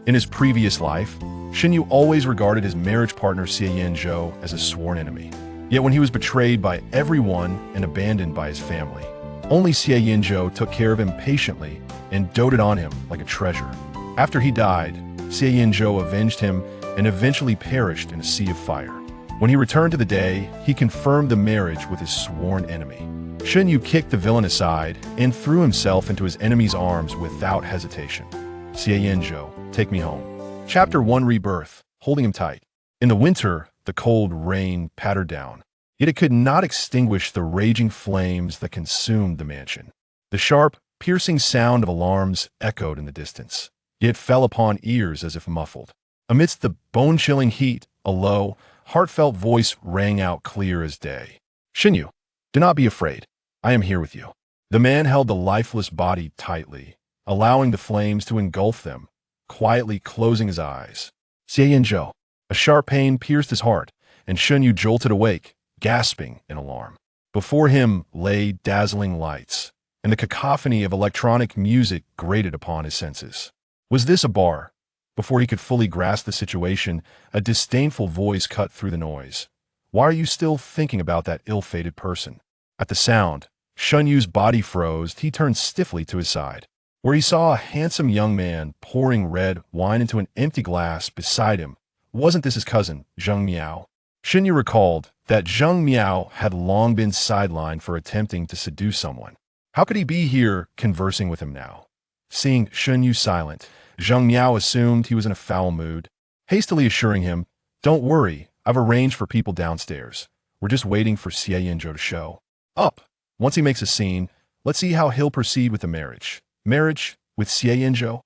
In his previous life, Shen Yu always regarded his marriage partner Xie Yanzhou as a sworn enemy. Yet when he was betrayed by everyone and abandoned by his family, only Xie Yanzhou took care of him patiently and doted on him like a treasure. After he died, Xie Yanzhou avenged him and eventually perished in a sea of fire. When he returned to the day, he confirmed the marriage with his sworn enemy. Shen Yu kicked the villain aside and threw himself into his enemy's arms without hesitation. Xie Yanzhou, take me home. Chapter 1 Rebirth, holding him tight. In the winter, the cold rain pattered down, yet it could not extinguish the raging flames that consumed the mansion. The sharp, piercing sound of alarms echoed in the distance, yet fell upon ears as if muffled. Amidst the bone-chilling heat, a low, heartfelt voice rang out clear as day. Shen Yu, do not be afraid. I am here with you. The man held the lifeless body tightly, allowing the flames to engulf them, quietly closing his eyes. Xie Yanzhou. A sharp pain pierced his heart, and Shen Yu jolted awake, gasping in alarm. Before him lay dazzling lights, and the cacophony of electronic music grated upon his senses. Was this a bar? Before he could fully grasp the situation, a disdainful voice cut through the noise. Why are you still thinking about that ill-fated person? At the sound, Shen Yu's body froze. He turned stiffly to his side, where he saw a handsome young man pouring red wine into an empty glass beside him. Wasn't this his cousin, Zheng Miao? Shen Yu recalled that Zheng Miao had long been sidelined for attempting to seduce someone. How could he be here conversing with him now? Seeing Shen Yu silent, Zheng Miao assumed he was in a foul mood, hastily assuring him, "Don't worry, I've arranged for people downstairs. We're just waiting for Xie Yanzhou to show up. Once he makes a scene, let's see how he'll proceed with the marriage." Marriage with Xie Yanzhou?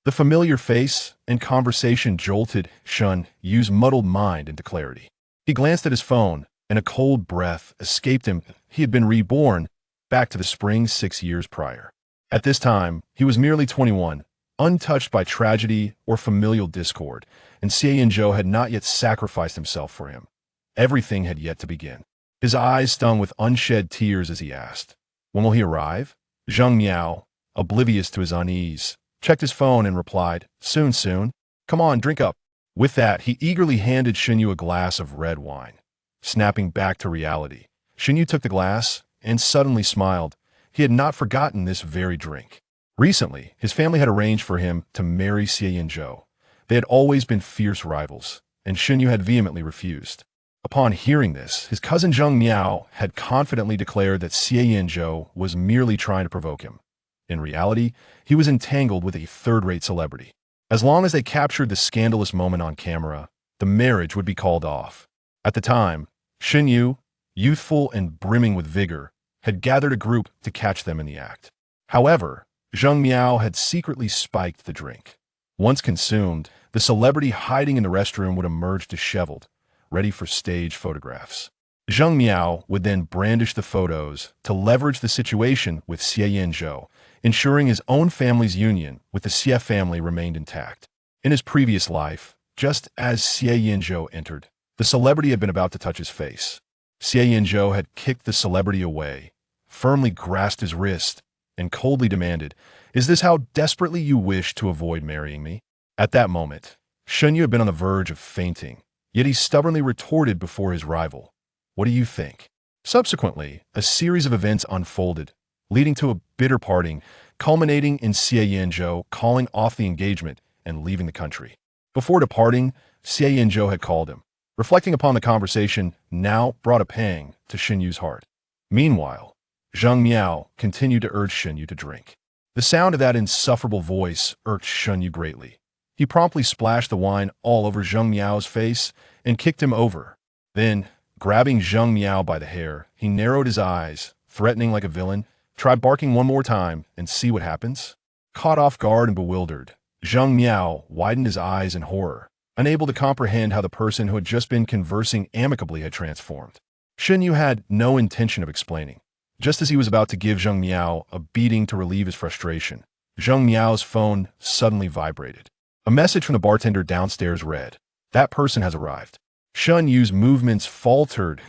The familiar face and conversation jolted Shen Yu's muddled mind into clarity. He glanced at his phone, and a cold breath escaped him. He had been reborn back to the spring 6 years prior. At this time, he was merely 21, untouched by tragedy or familial discord, and Xie Yanzhou had not yet sacrificed himself for him. Everything had yet to begin. His eyes stung with unshed tears as he asked, "When will he arrive?" Zheng Miao, oblivious to his unease, checked his phone and replied, "Soon, soon. Come on, drink up." With that, he eagerly handed Shen Yu a glass of red wine. Snapping back to reality, Shen Yu took the glass and suddenly smiled. He had not forgotten this very drink. Recently, his family had arranged for him to marry Xie Yanzhou. They had always been fierce rivals, and Shen Yu had vehemently refused. Upon hearing this, his cousin Zheng Miao had confidently declared that Xie Yanzhou was merely trying to provoke him. In reality, he was entangled with a third-rate celebrity. As long as they captured the scandalous moment on camera, the marriage would be called off. At the time, Shen Yu, youthful and brimming with vigor, had gathered a group to catch them in the act. However, Zheng Miao had secretly spiked the drink. Once consumed, the celebrity hiding in the restroom would emerge disheveled, ready for stage photographs. Zheng Miao would then brandish the photos to leverage the situation with Xie Yanzhou, ensuring his own family's union with the Xie family remained intact. In his previous life, just as Xie Yanzhou entered, the celebrity had been about to touch his face. Xie Yanzhou had kicked the celebrity away, firmly grasped his wrist, and coldly demanded, "Is this how desperately you wish to avoid marrying me?" At that moment, Shen Yu had been on the verge of fainting, yet he stubbornly retorted before his rival, "What do you think?" Subsequently, a series of events unfolded, leading to a bitter parting, culminating in Xie Yanzhou calling off the engagement and leaving the country. Before departing, Xie Yanzhou had called him. Reflecting upon the conversation now brought a pang to Shen Yu's heart. Meanwhile, Zheng Miao continued to urge Shen Yu to drink. The sound of that insufferable voice irked Shen Yu greatly. He promptly splashed the wine all over Zheng Miao's face and kicked him over. Then, grabbing Zheng Miao by the hair, he narrowed his eyes, threatening like a villain, "Try barking one more time and see what happens." Caught off guard and bewildered, Zheng Miao widened his eyes in horror, unable to comprehend how the person who had just been conversing amicably had transformed. Shen Yu had no intention of explaining. Just as he was about to give Zheng Miao a beating to relieve his frustration, Zheng Miao's phone suddenly vibrated. A message from the bartender downstairs read, "That person has arrived." Shen Yu's movements faltered.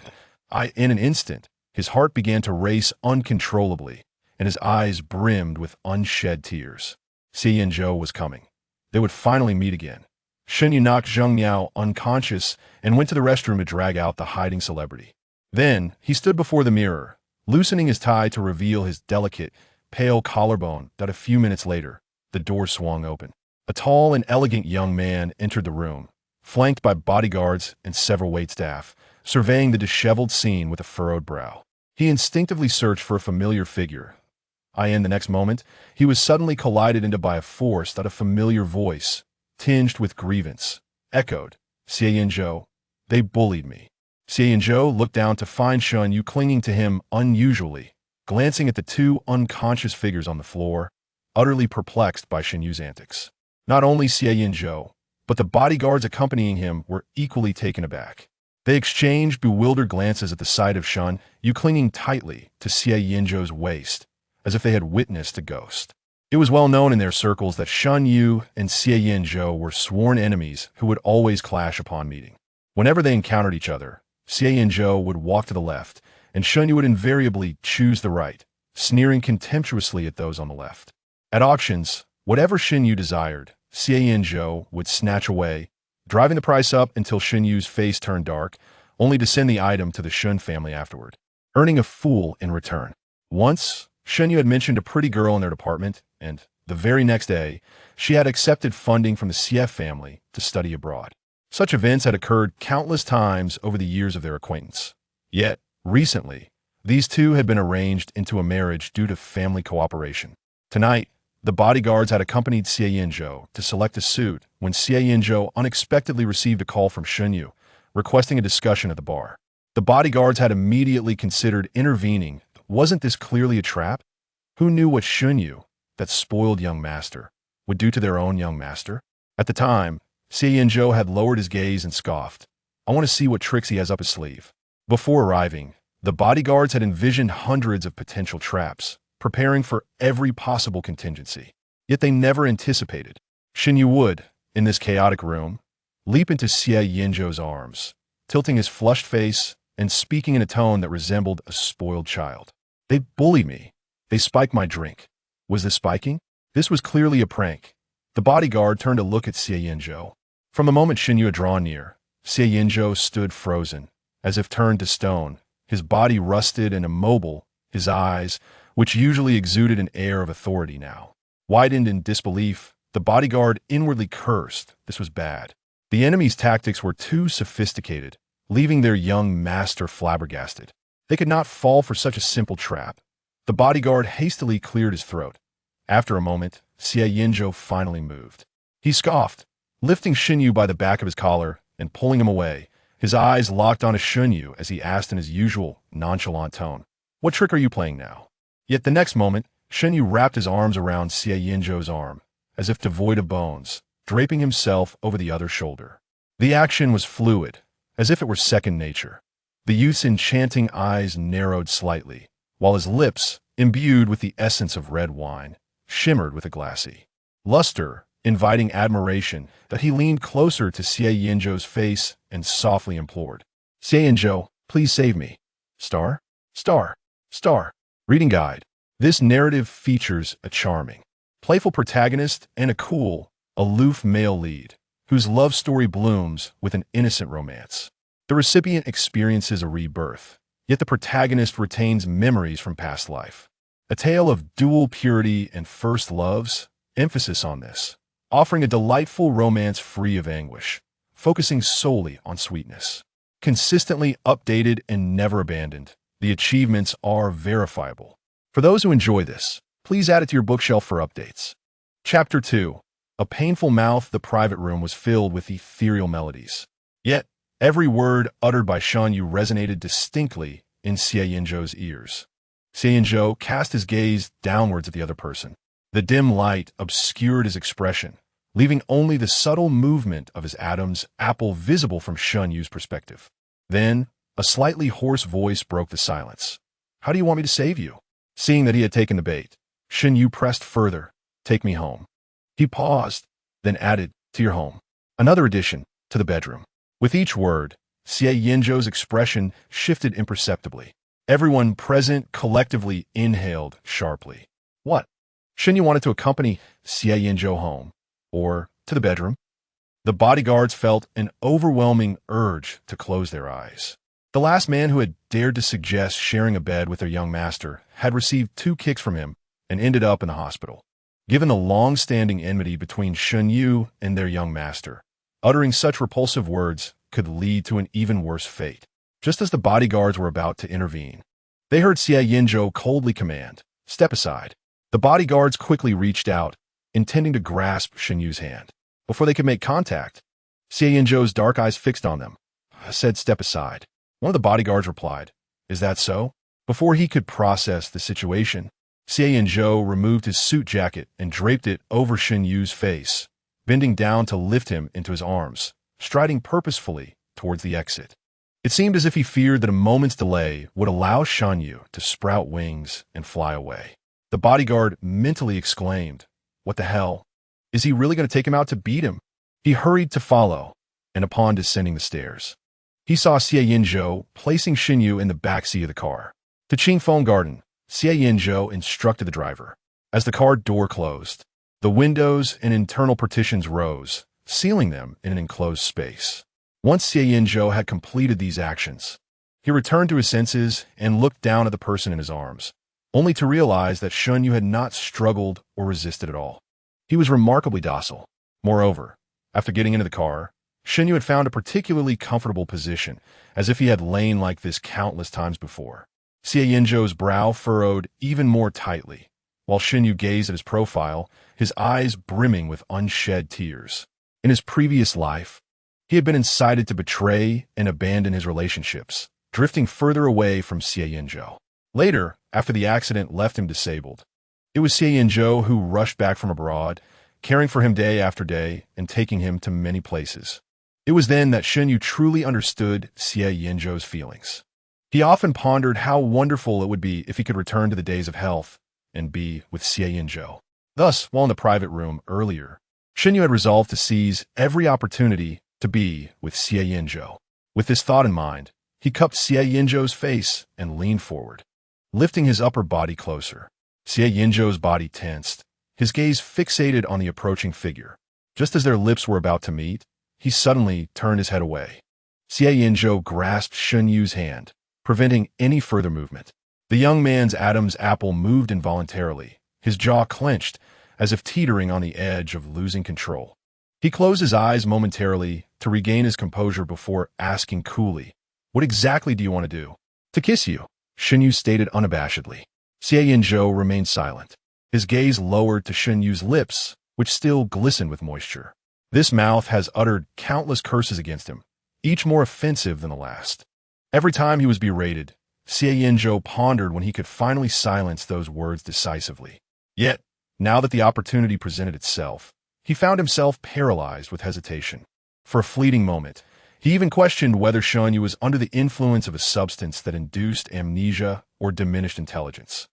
In an instant, his heart began to race uncontrollably, and his eyes brimmed with unshed tears. Xie Yanzhou was coming. they would finally meet again. Shen Yu knocked Zheng Miao unconscious and went to the restroom to drag out the hiding celebrity. Then, he stood before the mirror, loosening his tie to reveal his delicate, pale collarbone that a few minutes later, the door swung open. A tall and elegant young man entered the room, flanked by bodyguards and several waitstaff, surveying the disheveled scene with a furrowed brow. He instinctively searched for a familiar figure. The next moment, he was suddenly collided into by a force that a familiar voice, tinged with grievance, echoed, "Xie Yanzhou, they bullied me." Xie Yanzhou looked down to find Shen Yu clinging to him unusually, glancing at the two unconscious figures on the floor, utterly perplexed by Shen Yu's antics. Not only Xie Yanzhou, but the bodyguards accompanying him were equally taken aback. They exchanged bewildered glances at the sight of Shen Yu clinging tightly to Xie Yanzhou's waist, as if they had witnessed a ghost. It was well known in their circles that Shen Yu and Xie Yanzhou were sworn enemies who would always clash upon meeting. Whenever they encountered each other, Xie Yanzhou would walk to the left, and Shen Yu would invariably choose the right, sneering contemptuously at those on the left. At auctions, whatever Shen Yu desired, Xie Yanzhou would snatch away, driving the price up until Shen Yu's face turned dark, only to send the item to the Shun family afterward, earning a fool in return. Once, Shen Yu had mentioned a pretty girl in their department, and the very next day, she had accepted funding from the Xie family to study abroad. Such events had occurred countless times over the years of their acquaintance. Yet, recently, these two had been arranged into a marriage due to family cooperation. Tonight, the bodyguards had accompanied Xie Yanzhou to select a suit when Xie Yanzhou unexpectedly received a call from Shen Yu, requesting a discussion at the bar. The bodyguards had immediately considered intervening. Wasn't this clearly a trap? Who knew what Shen Yu, that spoiled young master, would do to their own young master? At the time, Xie Yanzhou had lowered his gaze and scoffed. "I want to see what tricks he has up his sleeve." Before arriving, the bodyguards had envisioned hundreds of potential traps, preparing for every possible contingency. Yet they never anticipated Shen Yu would, in this chaotic room, leap into Xie Yanzhou's arms, tilting his flushed face and speaking in a tone that resembled a spoiled child. "They bullied me. They spiked my drink." Was this spiking? This was clearly a prank. The bodyguard turned to look at Xie Yanzhou. From the moment Shen Yu had drawn near, Xie Yanzhou stood frozen, as if turned to stone, his body rusted and immobile, his eyes, which usually exuded an air of authority now, widened in disbelief. The bodyguard inwardly cursed. This was bad. The enemy's tactics were too sophisticated, leaving their young master flabbergasted. They could not fall for such a simple trap. The bodyguard hastily cleared his throat. After a moment, Xie Yanzhou finally moved. He scoffed, lifting Shen Yu by the back of his collar and pulling him away, his eyes locked on Shen Yu as he asked in his usual nonchalant tone, "What trick are you playing now?" Yet the next moment, Shen Yu wrapped his arms around Xie Yanzhou's arm, as if devoid of bones, draping himself over the other shoulder. The action was fluid, as if it were second nature. The youth's enchanting eyes narrowed slightly, while his lips, imbued with the essence of red wine, shimmered with a glassy luster, inviting admiration, that he leaned closer to Xie Yanzhou's face and softly implored, "Xie Yanzhou, please save me." Star? Star. Star. Reading guide. This narrative features a charming, playful protagonist and a cool, aloof male lead, whose love story blooms with an innocent romance. The recipient experiences a rebirth, yet the protagonist retains memories from past life. A tale of dual purity and first loves, emphasis on this, offering a delightful romance free of anguish, focusing solely on sweetness. Consistently updated and never abandoned, the achievements are verifiable. For those who enjoy this, please add it to your bookshelf for updates. Chapter 2. A painful mouth. The private room was filled with ethereal melodies. Yet, every word uttered by Shen Yu resonated distinctly in Xie Yanzhou's ears. Xie Yanzhou cast his gaze downwards at the other person. The dim light obscured his expression, leaving only the subtle movement of his Adam's apple visible from Shen Yu's perspective. Then, a slightly hoarse voice broke the silence. "How do you want me to save you?" Seeing that he had taken the bait, Shen Yu pressed further. "Take me home." He paused, then added, "To your home." Another addition, "to the bedroom." With each word, Xie Yanzhou's expression shifted imperceptibly. Everyone present collectively inhaled sharply. What? Shen Yu wanted to accompany Xie Yanzhou home, or To the bedroom. The bodyguards felt an overwhelming urge to close their eyes. The last man who had dared to suggest sharing a bed with their young master had received 2 kicks from him and ended up in the hospital. Given the long-standing enmity between Shen Yu and their young master, uttering such repulsive words could lead to an even worse fate. Just as the bodyguards were about to intervene, they heard Xie Yanzhou coldly command, "Step aside." The bodyguards quickly reached out, intending to grasp Shen Yu's hand. Before they could make contact, Xie Yanzhou's dark eyes fixed on them. "I said step aside." One of the bodyguards replied, "Is that so?" Before he could process the situation, Xie Yanzhou removed his suit jacket and draped it over Shen Yu's face, bending down to lift him into his arms, striding purposefully towards the exit. It seemed as if he feared that a moment's delay would allow Shen Yu to sprout wings and fly away. The bodyguard mentally exclaimed, "What the hell? Is he really going to take him out to beat him?" He hurried to follow, and upon descending the stairs, he saw Xie Yanzhou placing Shen Yu in the backseat of the car. To Qingfeng Garden, Xie Yanzhou instructed the driver. As the car door closed, the windows and internal partitions rose, sealing them in an enclosed space. Once Xie Yanzhou had completed these actions, he returned to his senses and looked down at the person in his arms, only to realize that Shen Yu had not struggled or resisted at all. He was remarkably docile. Moreover, after getting into the car, Shen Yu had found a particularly comfortable position, as if he had lain like this countless times before. Xie Yanzhou's brow furrowed even more tightly, while Shen Yu gazed at his profile, his eyes brimming with unshed tears. In his previous life, he had been incited to betray and abandon his relationships, drifting further away from Xie Yanzhou. Later, after the accident left him disabled, it was Xie Yanzhou who rushed back from abroad, caring for him day after day and taking him to many places. It was then that Shen Yu truly understood Xie Yanzhou's feelings. He often pondered how wonderful it would be if he could return to the days of health and be with Xie Yanzhou. Thus, while in the private room earlier, Shen Yu had resolved to seize every opportunity to be with Xie Yanzhou. With this thought in mind, he cupped Xie Yanzhou's face and leaned forward, lifting his upper body closer. Xie Yanzhou's body tensed, his gaze fixated on the approaching figure. Just as their lips were about to meet, he suddenly turned his head away. Xie Yanzhou grasped Shen Yu's hand, preventing any further movement. The young man's Adam's apple moved involuntarily, his jaw clenched, as if teetering on the edge of losing control. He closed his eyes momentarily to regain his composure before asking coolly, "What exactly do you want to do?" "To kiss you," Shen Yu stated unabashedly. Xie Yanzhou remained silent. His gaze lowered to Shen Yu's lips, which still glistened with moisture. This mouth has uttered countless curses against him, each more offensive than the last. Every time he was berated, Xie Yanzhou pondered when he could finally silence those words decisively. Yet, now that the opportunity presented itself, he found himself paralyzed with hesitation. For a fleeting moment, he even questioned whether Shen Yu was under the influence of a substance that induced amnesia or diminished intelligence.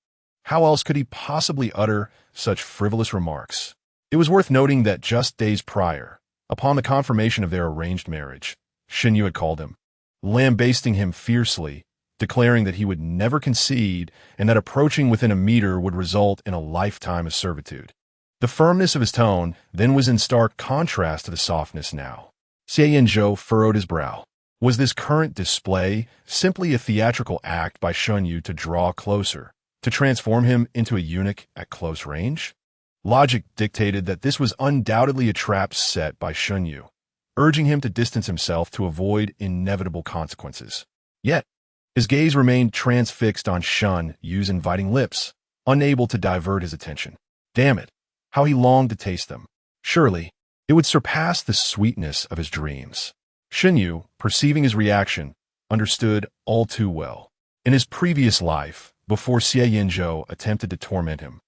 How else could he possibly utter such frivolous remarks? It was worth noting that just days prior, upon the confirmation of their arranged marriage, Shen Yu had called him, lambasting him fiercely, declaring that he would never concede and that approaching within a meter would result in a lifetime of servitude. The firmness of his tone then was in stark contrast to the softness now. Xie Yanzhou furrowed his brow. Was this current display simply a theatrical act by Shen Yu to draw closer, to transform him into a eunuch at close range? Logic dictated that this was undoubtedly a trap set by Shen Yu, urging him to distance himself to avoid inevitable consequences. Yet, his gaze remained transfixed on Shen Yu's inviting lips, unable to divert his attention. Damn it, how he longed to taste them. Surely, it would surpass the sweetness of his dreams. Shen Yu, perceiving his reaction, understood all too well. In his previous life, before Xie Yanzhou attempted to torment him,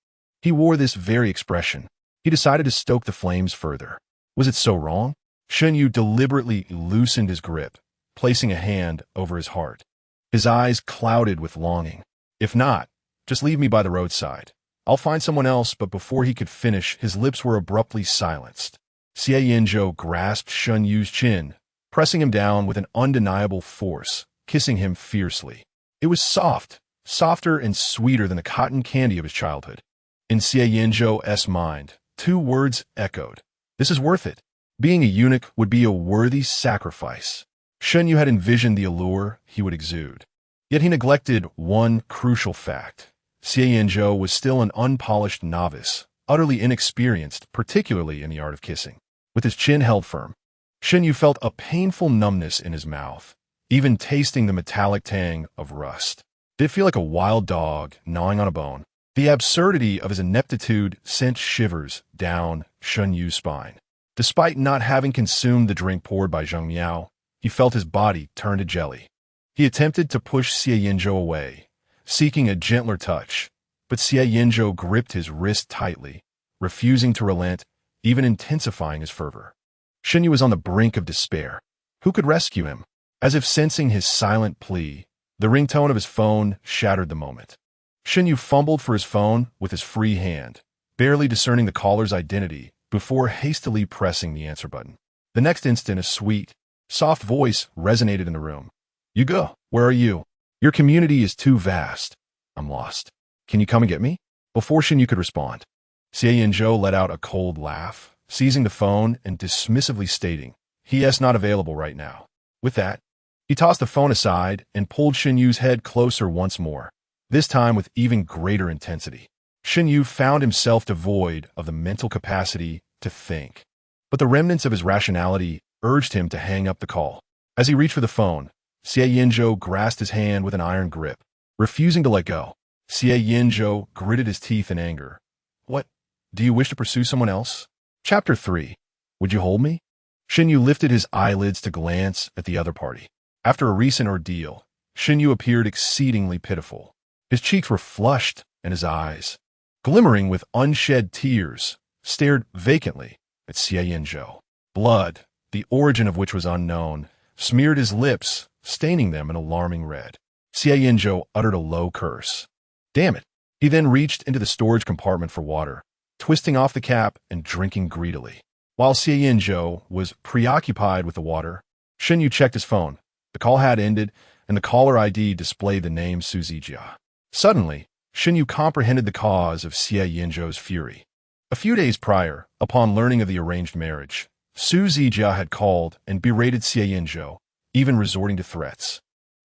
he wore this very expression. He decided to stoke the flames further. Was it so wrong? Shen Yu deliberately loosened his grip, placing a hand over his heart. His eyes clouded with longing. If not, just leave me by the roadside. I'll find someone else. But before he could finish, his lips were abruptly silenced. Xie Yanzhou grasped Shen Yu's chin, pressing him down with an undeniable force, kissing him fiercely. It was soft, softer and sweeter than the cotton candy of his childhood. In Xie Yanzhou's mind, two words echoed, This is worth it. Being a eunuch would be a worthy sacrifice. Shen Yu had envisioned the allure he would exude. Yet he neglected one crucial fact. Xie Yanzhou was still an unpolished novice, utterly inexperienced, particularly in the art of kissing. With his chin held firm, Shen Yu felt a painful numbness in his mouth, even tasting the metallic tang of rust. Did it feel like a wild dog gnawing on a bone? The absurdity of his ineptitude sent shivers down Shen Yu's spine. Despite not having consumed the drink poured by Zheng Miao, he felt his body turn to jelly. He attempted to push Xie Yanzhou away, seeking a gentler touch, but Xie Yanzhou gripped his wrist tightly, refusing to relent, even intensifying his fervor. Shen Yu was on the brink of despair. Who could rescue him? As if sensing his silent plea, the ringtone of his phone shattered the moment. Shen Yu fumbled for his phone with his free hand, barely discerning the caller's identity before hastily pressing the answer button. The next instant, a sweet, soft voice resonated in the room. "You go. Where are you? Your community is too vast. I'm lost. Can you come and get me?" Before Shen Yu could respond, Xie Yanzhou let out a cold laugh, seizing the phone and dismissively stating, "He is not available right now." With that, he tossed the phone aside and pulled Shen Yu's head closer once more, this time with even greater intensity. Shen Yu found himself devoid of the mental capacity to think, but the remnants of his rationality urged him to hang up the call. As he reached for the phone, Xie Yanzhou grasped his hand with an iron grip, refusing to let go. Xie Yanzhou gritted his teeth in anger. "What? Do you wish to pursue someone else?" Chapter 3. Would you hold me? Shen Yu lifted his eyelids to glance at the other party. After a recent ordeal, Shen Yu appeared exceedingly pitiful. His cheeks were flushed, and his eyes, glimmering with unshed tears, stared vacantly at Xie Yanzhou. Blood, the origin of which was unknown, smeared his lips, staining them an alarming red. Xie Yanzhou uttered a low curse. Damn it! He then reached into the storage compartment for water, twisting off the cap and drinking greedily. While Xie Yanzhou was preoccupied with the water, Shen Yu checked his phone. The call had ended, and the caller ID displayed the name Su Zijia. Suddenly, Shen Yu comprehended the cause of Xie Yanzhou's fury. A few days prior, upon learning of the arranged marriage, Su Zijia had called and berated Xie Yanzhou, even resorting to threats.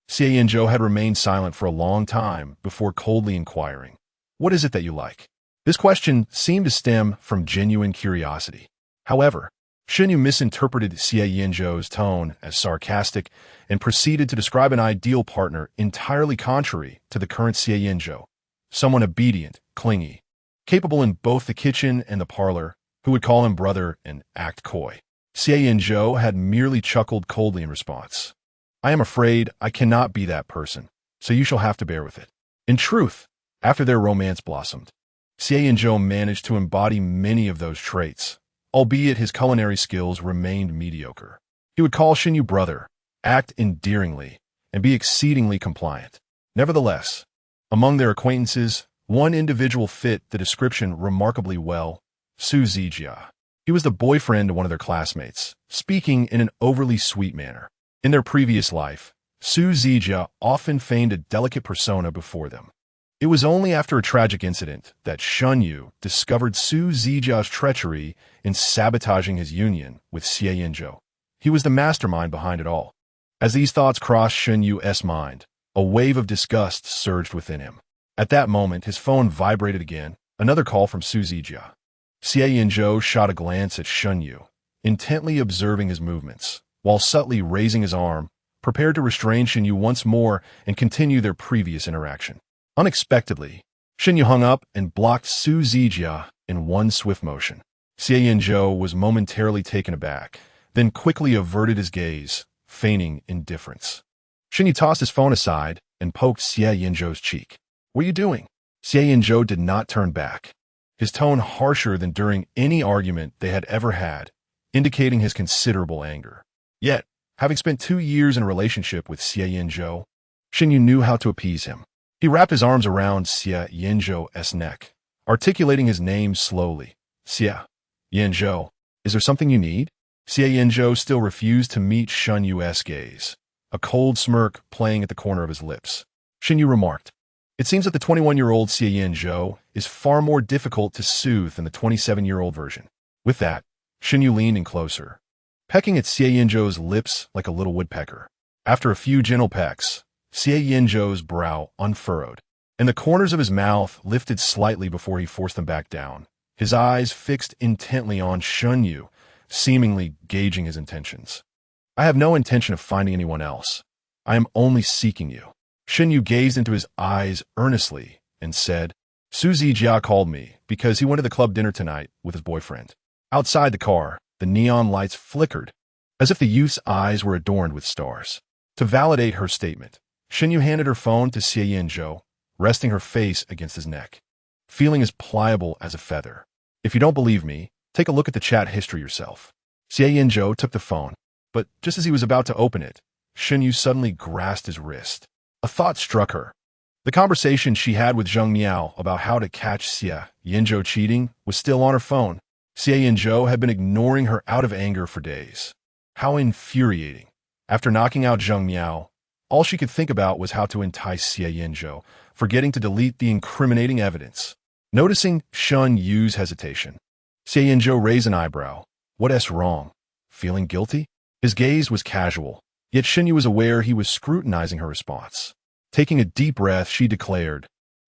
Xie Yanzhou had remained silent for a long time before coldly inquiring, "What is it that you like?" This question seemed to stem from genuine curiosity. However, Shen Yu misinterpreted Xie Yanzhou's tone as sarcastic and proceeded to describe an ideal partner entirely contrary to the current Xie Yanzhou, someone obedient, clingy, capable in both the kitchen and the parlor, who would call him brother and act coy. Xie Yanzhou had merely chuckled coldly in response. "I am afraid I cannot be that person, so you shall have to bear with it." In truth, after their romance blossomed, Xie Yanzhou managed to embody many of those traits, albeit his culinary skills remained mediocre. He would call Shen Yu brother, act endearingly, and be exceedingly compliant. Nevertheless, among their acquaintances, one individual fit the description remarkably well: Su Zijia. He was the boyfriend of one of their classmates, speaking in an overly sweet manner. In their previous life, Su Zijia often feigned a delicate persona before them. It was only after a tragic incident that Shen Yu discovered Su Zijia's treachery in sabotaging his union with Xie Yanzhou. He was the mastermind behind it all. As these thoughts crossed Shen Yu's mind, a wave of disgust surged within him. At that moment, his phone vibrated again, another call from Su Zijia. Xie Yanzhou shot a glance at Shen Yu, intently observing his movements, while subtly raising his arm, prepared to restrain Shen Yu once more and continue their previous interaction. Unexpectedly, Shen Yu hung up and blocked Su Zijia in one swift motion. Xie Yanzhou was momentarily taken aback, then quickly averted his gaze, feigning indifference. Shen Yu tossed his phone aside and poked Xie Yanzhou's cheek. "What are you doing?" Xie Yanzhou did not turn back, his tone harsher than during any argument they had ever had, indicating his considerable anger. Yet, having spent 2 years in a relationship with Xie Yanzhou, Shen Yu knew how to appease him. He wrapped his arms around Xie Yanzhou's neck, articulating his name slowly. "Xie Yanzhou, is there something you need?" Xie Yanzhou still refused to meet Shen Yu's gaze, a cold smirk playing at the corner of his lips. Shen Yu remarked, "It seems that the 21-year-old Xie Yanzhou is far more difficult to soothe than the 27-year-old version." With that, Shen Yu leaned in closer, pecking at Xie Yanzhou's lips like a little woodpecker. After a few gentle pecks, Xie Yanzhou's brow unfurrowed, and the corners of his mouth lifted slightly before he forced them back down, his eyes fixed intently on Shen Yu, seemingly gauging his intentions. I have no intention of finding anyone else. I am only seeking you. Shen Yu gazed into his eyes earnestly and said, Su Zijia called me because he went to the club dinner tonight with his boyfriend. Outside the car, the neon lights flickered, as if the youth's eyes were adorned with stars. To validate her statement, Shen Yu handed her phone to Xie Yanzhou, resting her face against his neck, feeling as pliable as a feather. If you don't believe me, take a look at the chat history yourself. Xie Yanzhou took the phone, but just as he was about to open it, Shen Yu suddenly grasped his wrist. A thought struck her. The conversation she had with Zheng Miao about how to catch Xie Yanzhou cheating was still on her phone. Xie Yanzhou had been ignoring her out of anger for days. How infuriating. After knocking out Zheng Miao, all she could think about was how to entice Xie Yanzhou, forgetting to delete the incriminating evidence. Noticing Shen Yu's hesitation, Xie Yanzhou raised an eyebrow. What's wrong? Feeling guilty? His gaze was casual, yet Shen Yu was aware he was scrutinizing her response. Taking a deep breath, she declared,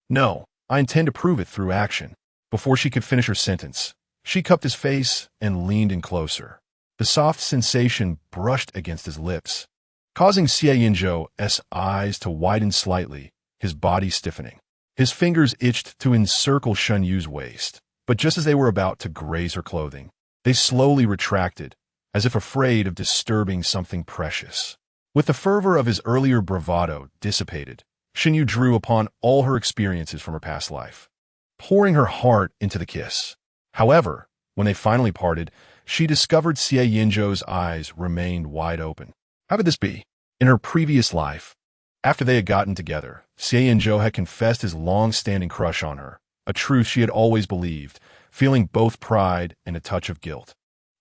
No, I intend to prove it through action. Before she could finish her sentence, she cupped his face and leaned in closer. The soft sensation brushed against his lips, causing Xie Yanzhou's eyes to widen slightly, his body stiffening. His fingers itched to encircle Shen Yu's waist, but just as they were about to graze her clothing, they slowly retracted, as if afraid of disturbing something precious. With the fervor of his earlier bravado dissipated, Shen Yu drew upon all her experiences from her past life, pouring her heart into the kiss. However, when they finally parted, she discovered Xie Yanzhou's eyes remained wide open. How could this be? In her previous life, after they had gotten together, Xie Yanzhou had confessed his long-standing crush on her, a truth she had always believed, feeling both pride and a touch of guilt.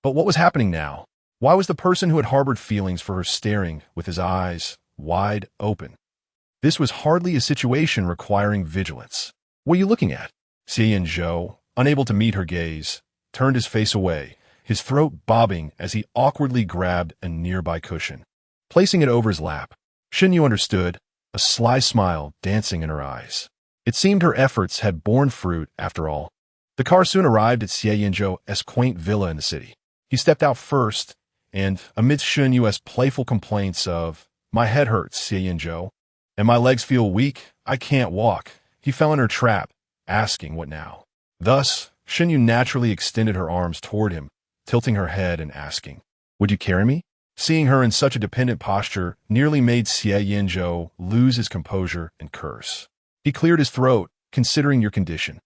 But what was happening now? Why was the person who had harbored feelings for her staring with his eyes wide open? This was hardly a situation requiring vigilance. What are you looking at? Xie Yanzhou, unable to meet her gaze, turned his face away, his throat bobbing as he awkwardly grabbed a nearby cushion. Placing it over his lap, Shen Yu understood, a sly smile dancing in her eyes. It seemed her efforts had borne fruit after all. The car soon arrived at Xie Yanzhou's quaint villa in the city. He stepped out first, and amidst Shen Yu's playful complaints of, My head hurts, Xie Yanzhou, and my legs feel weak, I can't walk, he fell in her trap, asking what now. Thus, Shen Yu naturally extended her arms toward him, tilting her head and asking, Would you carry me? Seeing her in such a dependent posture nearly made Xie Yanzhou lose his composure and curse. He cleared his throat, considering your condition.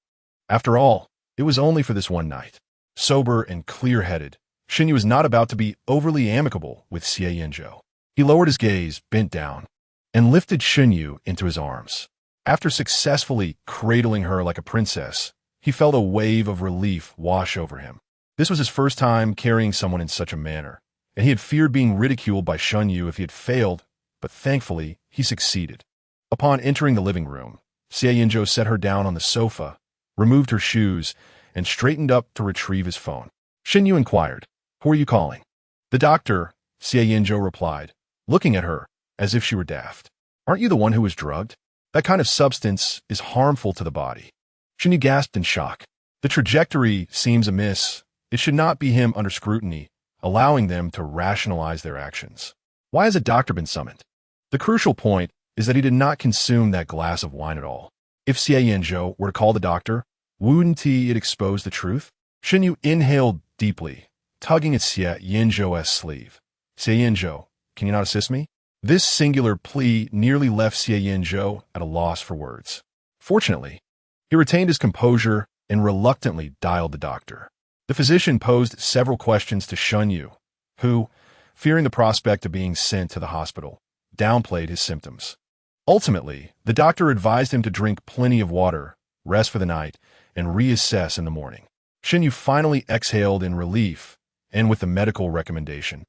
After all, it was only for this one night. Sober and clear-headed, Shen Yu was not about to be overly amicable with Xie Yanzhou. He lowered his gaze, bent down, and lifted Shen Yu into his arms. After successfully cradling her like a princess, he felt a wave of relief wash over him. This was his first time carrying someone in such a manner, and he had feared being ridiculed by Shen Yu if he had failed, but thankfully, he succeeded. Upon entering the living room, Xie Yanzhou set her down on the sofa, removed her shoes, and straightened up to retrieve his phone. Shen Yu inquired, Who are you calling? The doctor, Xie Yanzhou replied, looking at her as if she were daft. Aren't you the one who was drugged? That kind of substance is harmful to the body. Shen Yu gasped in shock. The trajectory seems amiss. It should not be him under scrutiny, allowing them to rationalize their actions. Why has a doctor been summoned? The crucial point is that he did not consume that glass of wine at all. If Xie Yanzhou were to call the doctor, wouldn't it expose the truth? Shen Yu inhaled deeply, tugging at Xie Yanzhou's sleeve. Xie Yanzhou, can you not assist me? This singular plea nearly left Xie Yanzhou at a loss for words. Fortunately, he retained his composure and reluctantly dialed the doctor. The physician posed several questions to Shen Yu, who, fearing the prospect of being sent to the hospital, downplayed his symptoms. Ultimately, the doctor advised him to drink plenty of water, rest for the night, and reassess in the morning. Shen Yu finally exhaled in relief, and with the medical recommendation,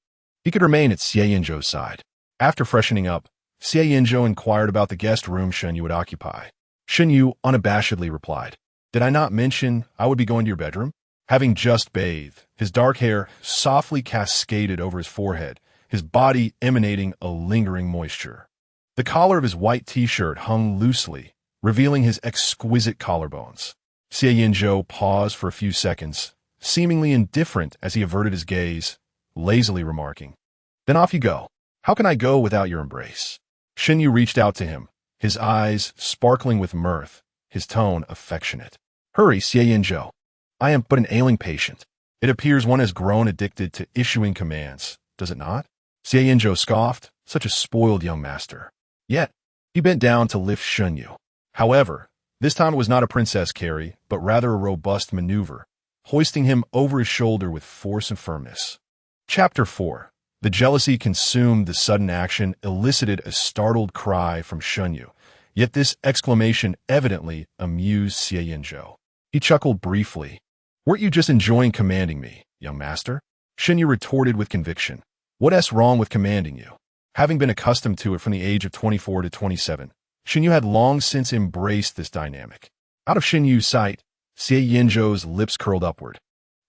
he could remain at Xie Yanzhou's side. After freshening up, Xie Yanzhou inquired about the guest room Shen Yu would occupy. Shen Yu unabashedly replied, Did I not mention I would be going to your bedroom? Having just bathed, his dark hair softly cascaded over his forehead, his body emanating a lingering moisture. The collar of his white t-shirt hung loosely, revealing his exquisite collarbones. Xie Yanzhou paused for a few seconds, seemingly indifferent as he averted his gaze, lazily remarking, "Then off you go. How can I go without your embrace?" Shen Yu reached out to him, his eyes sparkling with mirth, his tone affectionate. "Hurry, Xie Yanzhou. I am but an ailing patient. It appears one has grown addicted to issuing commands, does it not?" Xie Yanzhou scoffed, such a spoiled young master. Yet, he bent down to lift Shen Yu. However, this time it was not a princess carry, but rather a robust maneuver, hoisting him over his shoulder with force and firmness. Chapter 4. The jealousy consumed the sudden action elicited a startled cry from Shen Yu, yet this exclamation evidently amused Xie Yanzhou. He chuckled briefly. "Weren't you just enjoying commanding me, young master?" Shen Yu retorted with conviction. "What's wrong with commanding you?" Having been accustomed to it from the age of 24 to 27, Shen Yu had long since embraced this dynamic. Out of Shen Yu's sight, Xie Yanzhou's lips curled upward.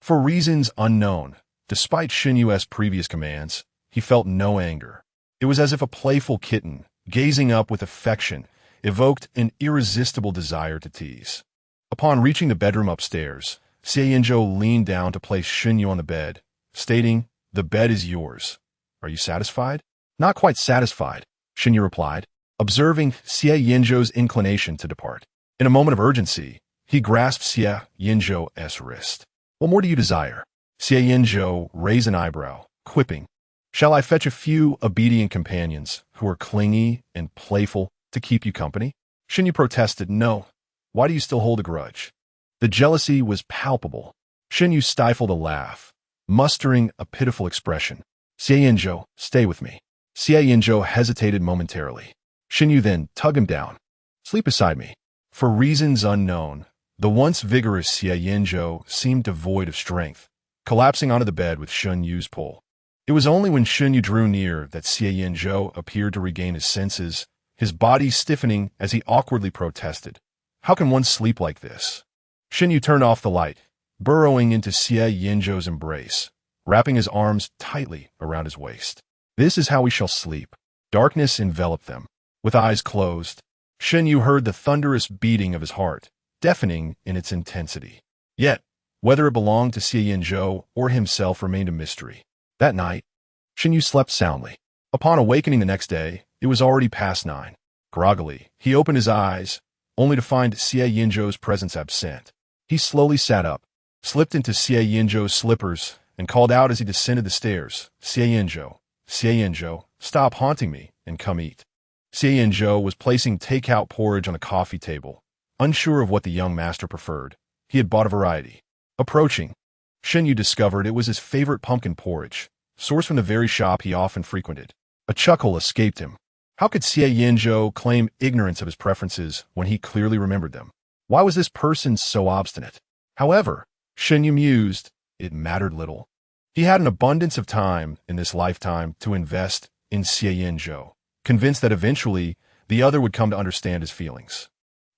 For reasons unknown, despite Shen Yu's previous commands, he felt no anger. It was as if a playful kitten, gazing up with affection, evoked an irresistible desire to tease. Upon reaching the bedroom upstairs, Xie Yanzhou leaned down to place Shen Yu on the bed, stating, "The bed is yours. Are you satisfied?" "Not quite satisfied," Shen Yu replied, observing Xie Yanzhou's inclination to depart. In a moment of urgency, he grasped Xie Yanzhou's wrist. "What more do you desire?" Xie Yanzhou raised an eyebrow, quipping, "Shall I fetch a few obedient companions who are clingy and playful to keep you company?" Shen Yu protested, "No. Why do you still hold a grudge?" The jealousy was palpable. Shen Yu stifled a laugh, mustering a pitiful expression. "Xie Yanzhou, stay with me." Xie Yanzhou hesitated momentarily. Shen Yu then tugged him down. "Sleep beside me." For reasons unknown, the once vigorous Xie Yanzhou seemed devoid of strength, collapsing onto the bed with Shen Yu's pull. It was only when Shen Yu drew near that Xie Yanzhou appeared to regain his senses, his body stiffening as he awkwardly protested, "How can one sleep like this?" Shen Yu turned off the light, burrowing into Xie Yanzhou's embrace, wrapping his arms tightly around his waist. "This is how we shall sleep." Darkness enveloped them. With eyes closed, Shen Yu heard the thunderous beating of his heart, deafening in its intensity. Yet, whether it belonged to Xie Yanzhou or himself remained a mystery. That night, Shen Yu slept soundly. Upon awakening the next day, it was already past 9. Groggily, he opened his eyes, only to find Xie Yanzhou's presence absent. He slowly sat up, slipped into Xie Yanzhou's slippers, and called out as he descended the stairs, "Xie Yanzhou, stop haunting me and come eat." Xie Yanzhou was placing take-out porridge on the coffee table. Unsure of what the young master preferred, he had bought a variety. Approaching, Shen Yu discovered it was his favorite pumpkin porridge, sourced from the very shop he often frequented. A chuckle escaped him. How could Xie Yanzhou claim ignorance of his preferences when he clearly remembered them? Why was this person so obstinate? However, Shen Yu mused, it mattered little. He had an abundance of time in this lifetime to invest in Xie Yanzhou, convinced that eventually the other would come to understand his feelings.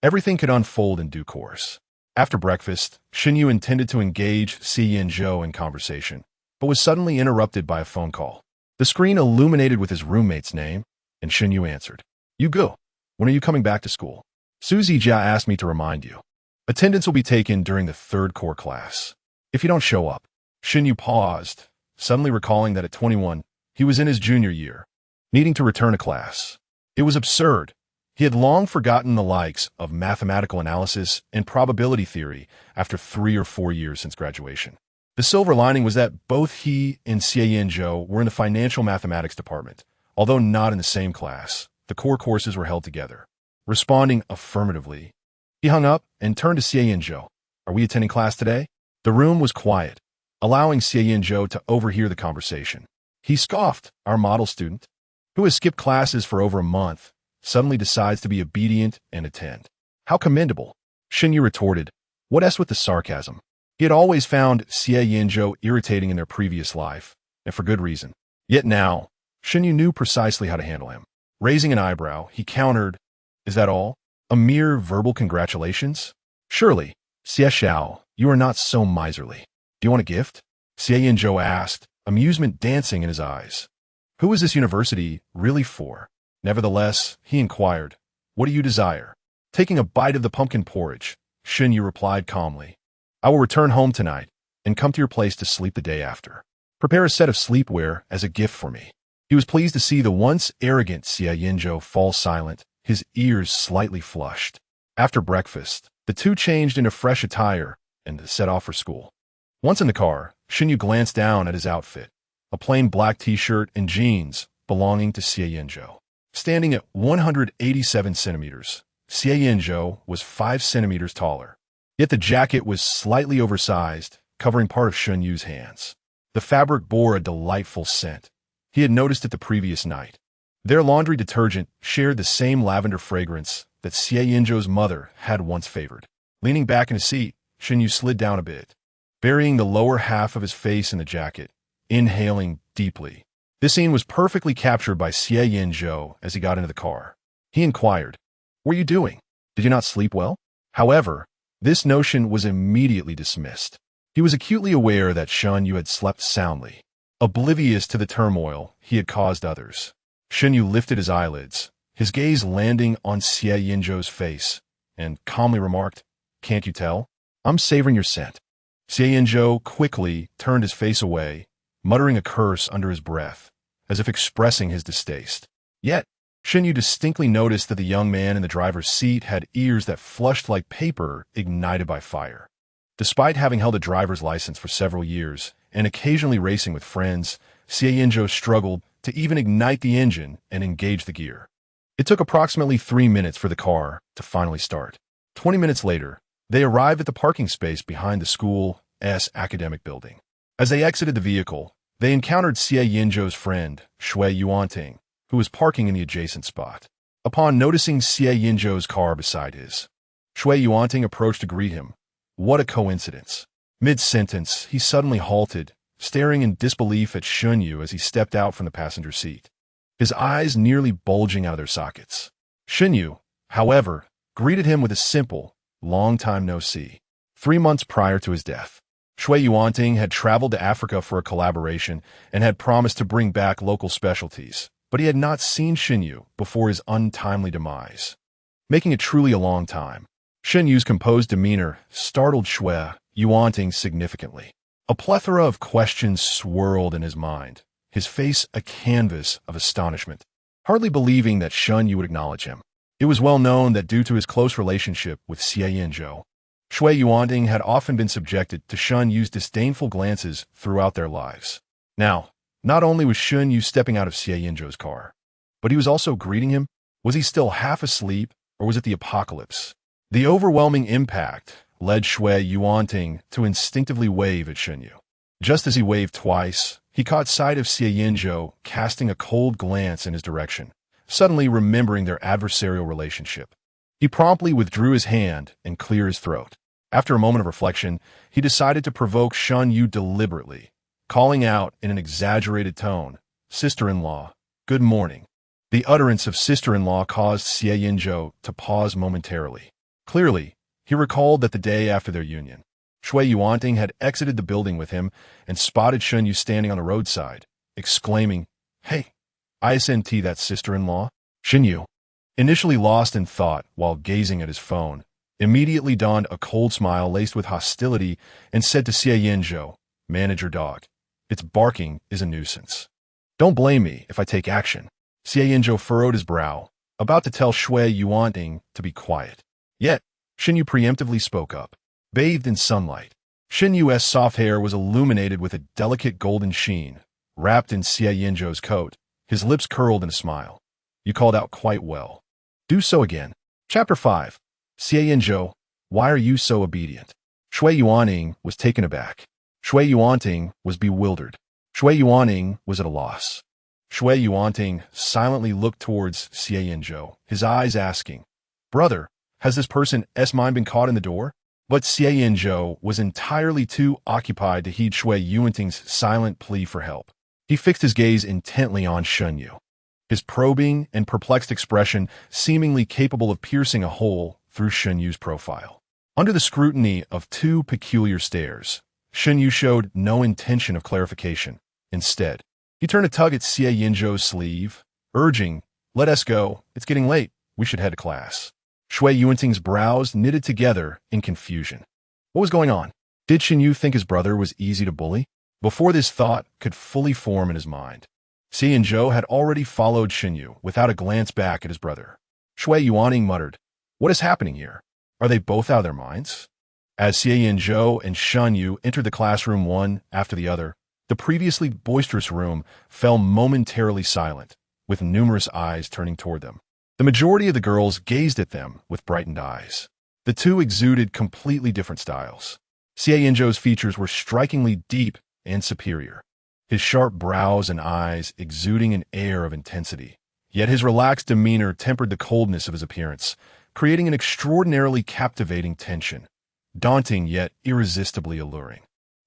Everything could unfold in due course. After breakfast, Shen Yu intended to engage Xie Yanzhou in conversation, but was suddenly interrupted by a phone call. The screen illuminated with his roommate's name, and Shen Yu answered. "You go. When are you coming back to school?" "Suzy Jia asked me to remind you. Attendance will be taken during the 3rd core class. If you don't show up." Shen Yu paused, suddenly recalling that at 21, he was in his junior year, needing to return to class. It was absurd. He had long forgotten the likes of mathematical analysis and probability theory after 3 or 4 years since graduation. The silver lining was that both he and Xie Yanzhou were in the financial mathematics department. Although not in the same class, the core courses were held together. Responding affirmatively, he hung up and turned to Xie Yanzhou. "Are we attending class today?" The room was quiet, allowing Xie Yanzhou to overhear the conversation. He scoffed, "Our model student, who has skipped classes for over a month, suddenly decides to be obedient and attend. How commendable." Shen Yu retorted, "What's with the sarcasm?" He had always found Xie Yanzhou irritating in their previous life, and for good reason. Yet now, Shen Yu knew precisely how to handle him. Raising an eyebrow, he countered, "Is that all? A mere verbal congratulations?" "Surely, Xie Xiao, You are not so miserly. Do you want a gift? Xie Yanzhou asked, amusement dancing in his eyes. Who is this university really for? Nevertheless, he inquired, what do you desire? Taking a bite of the pumpkin porridge, Shen Yu replied calmly. I will return home tonight and come to your place to sleep the day after. Prepare a set of sleepwear as a gift for me. He was pleased to see the once arrogant Xie Yanzhou fall silent, his ears slightly flushed. After breakfast, the two changed into fresh attire and set off for school. Once in the car, Shen Yu glanced down at his outfit, a plain black t-shirt and jeans belonging to Xie Yanzhou. Standing at 187 centimeters, Xie Yanzhou was 5 centimeters taller. Yet the jacket was slightly oversized, covering part of Shen Yu's hands. The fabric bore a delightful scent. He had noticed it the previous night. Their laundry detergent shared the same lavender fragrance that Xie Yanzhou's mother had once favored. Leaning back in his seat, Shen Yu slid down a bit, burying the lower half of his face in the jacket, inhaling deeply. This scene was perfectly captured by Xie Yanzhou as he got into the car. He inquired, what are you doing? Did you not sleep well? However, this notion was immediately dismissed. He was acutely aware that Shen Yu had slept soundly, oblivious to the turmoil he had caused others. Shen Yu lifted his eyelids, his gaze landing on Xie Yanzhou's face, and calmly remarked, can't you tell? I'm savoring your scent. Xie Yanzhou quickly turned his face away, muttering a curse under his breath, as if expressing his distaste. Yet, Shen Yu distinctly noticed that the young man in the driver's seat had ears that flushed like paper ignited by fire. Despite having held a driver's license for several years and occasionally racing with friends, Xie Yanzhou struggled to even ignite the engine and engage the gear. It took approximately 3 minutes for the car to finally start. 20 minutes later, they arrived at the parking space behind the school's academic building. As they exited the vehicle, they encountered Xie Yanzhou's friend, Xie Yanzhou, who was parking in the adjacent spot. Upon noticing Xie Yanzhou's car beside his, Xie Yanzhou approached to greet him. What a coincidence. Mid-sentence, he suddenly halted, staring in disbelief at Shen Yu as he stepped out from the passenger seat, his eyes nearly bulging out of their sockets. Shen Yu, however, greeted him with a simple, long time no see. 3 months prior to his death, Xie Yanzhou had traveled to Africa for a collaboration and had promised to bring back local specialties, but he had not seen Shen Yu before his untimely demise, making it truly a long time. Shen Yu's composed demeanor startled Xie Yanzhou significantly. A plethora of questions swirled in his mind, his face a canvas of astonishment, hardly believing that Shen Yu would acknowledge him. It was well known that due to his close relationship with Xie Yanzhou, Xie Yanzhou had often been subjected to Shen Yu's disdainful glances throughout their lives. Now, not only was Shen Yu stepping out of Xie Yanzhou's car, but he was also greeting him. Was he still half asleep, or was it the apocalypse? The overwhelming impact led Xie Yanzhou to instinctively wave at Shen Yu. Just as he waved twice, he caught sight of Xie Yanzhou casting a cold glance in his direction, suddenly remembering their adversarial relationship. He promptly withdrew his hand and cleared his throat. After a moment of reflection, he decided to provoke Shen Yu deliberately, calling out in an exaggerated tone, "Sister-in-law, good morning." The utterance of sister-in-law caused Xie Yanzhou to pause momentarily. Clearly, he recalled that the day after their union, Xie Yanzhou had exited the building with him and spotted Shen Yu standing on the roadside, exclaiming, "Hey, isn't that sister-in-law?" Shen Yu, initially lost in thought while gazing at his phone, immediately donned a cold smile laced with hostility and said to Xie Yanzhou, "Manage your dog. Its barking is a nuisance. Don't blame me if I take action." Xie Yanzhou furrowed his brow, about to tell Xie Yanzhou to be quiet. Yet, Shen Yu preemptively spoke up. Bathed in sunlight, Shen Yu's soft hair was illuminated with a delicate golden sheen. Wrapped in Xie Yanzhou's coat, his lips curled in a smile. "You called out quite well. Do so again." Chapter 5. Xie Yanzhou, why are you so obedient? Xie Yanzhou was taken aback. Xie Yanzhou was bewildered. Xie Yanzhou was at a loss. Xie Yanzhou silently looked towards Xie Yanzhou, his eyes asking, "Brother, has this person's mind been caught in the door?" But Xie Yanzhou was entirely too occupied to heed Xie Yanzhou's silent plea for help. He fixed his gaze intently on Shen Yu, his probing and perplexed expression seemingly capable of piercing a hole through Shen Yu's profile. Under the scrutiny of two peculiar stares, Shen Yu showed no intention of clarification. Instead, he turned to tug at Xie Yanzhou's sleeve, urging, "Let us go. It's getting late. We should head to class." Xie Yanzhou's brows knitted together in confusion. What was going on? Did Shen Yu think his brother was easy to bully? Before this thought could fully form in his mind, Xie Yanzhou had already followed Shen Yu without a glance back at his brother. Xie Yanzhou muttered, "What is happening here? Are they both out of their minds?" As Xie Yanzhou and Shen Yu entered the classroom one after the other, the previously boisterous room fell momentarily silent, with numerous eyes turning toward them. The majority of the girls gazed at them with brightened eyes. The two exuded completely different styles. Xie Yanzhou's features were strikingly deep and superior, his sharp brows and eyes exuding an air of intensity. Yet his relaxed demeanor tempered the coldness of his appearance, creating an extraordinarily captivating tension, daunting yet irresistibly alluring.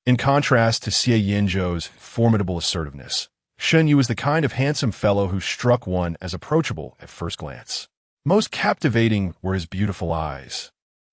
In contrast to Xie Yanzhou's formidable assertiveness, Shen Yu was the kind of handsome fellow who struck one as approachable at first glance. Most captivating were his beautiful eyes,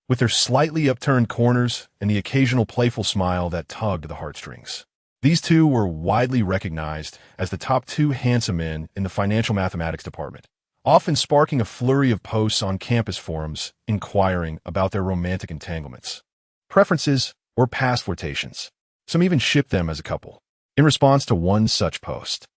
with their slightly upturned corners and the occasional playful smile that tugged at the heartstrings. These two were widely recognized as the top two handsome men in the financial mathematics department, often sparking a flurry of posts on campus forums inquiring about their romantic entanglements, preferences, or past flirtations. Some even shipped them as a couple. In response to one such post,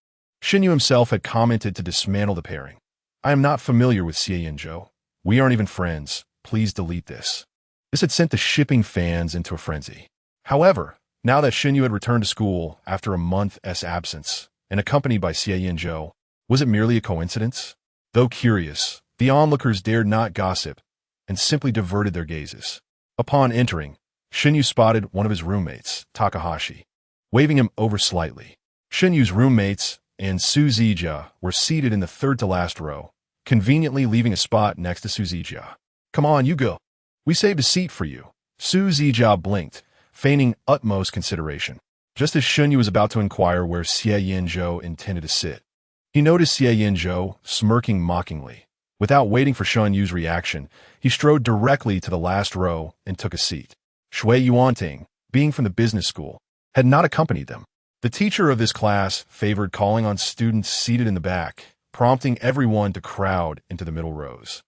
Shen Yu himself had commented to dismantle the pairing. "I am not familiar with Xie Yanzhou. We aren't even friends. Please delete this." This had sent the shipping fans into a frenzy. However, now that Shen Yu had returned to school after a month's absence and accompanied by Xie Yanzhou, was it merely a coincidence? Though curious, the onlookers dared not gossip and simply diverted their gazes. Upon entering, Shen Yu spotted one of his roommates, Takahashi, waving him over slightly. Shen Yu's roommates and Su Zijia were seated in the third-to-last row, conveniently leaving a spot next to Su Zijia. "Come on, you go. We saved a seat for you." Su Zijia blinked, feigning utmost consideration. Just as Shen Yu was about to inquire where Xie Yanzhou intended to sit, he noticed Xie Yanzhou smirking mockingly. Without waiting for Shen Yu's reaction, he strode directly to the last row and took a seat. Xie Yanzhou, being from the business school, had not accompanied them. The teacher of this class favored calling on students seated in the back, prompting everyone to crowd into the middle rows,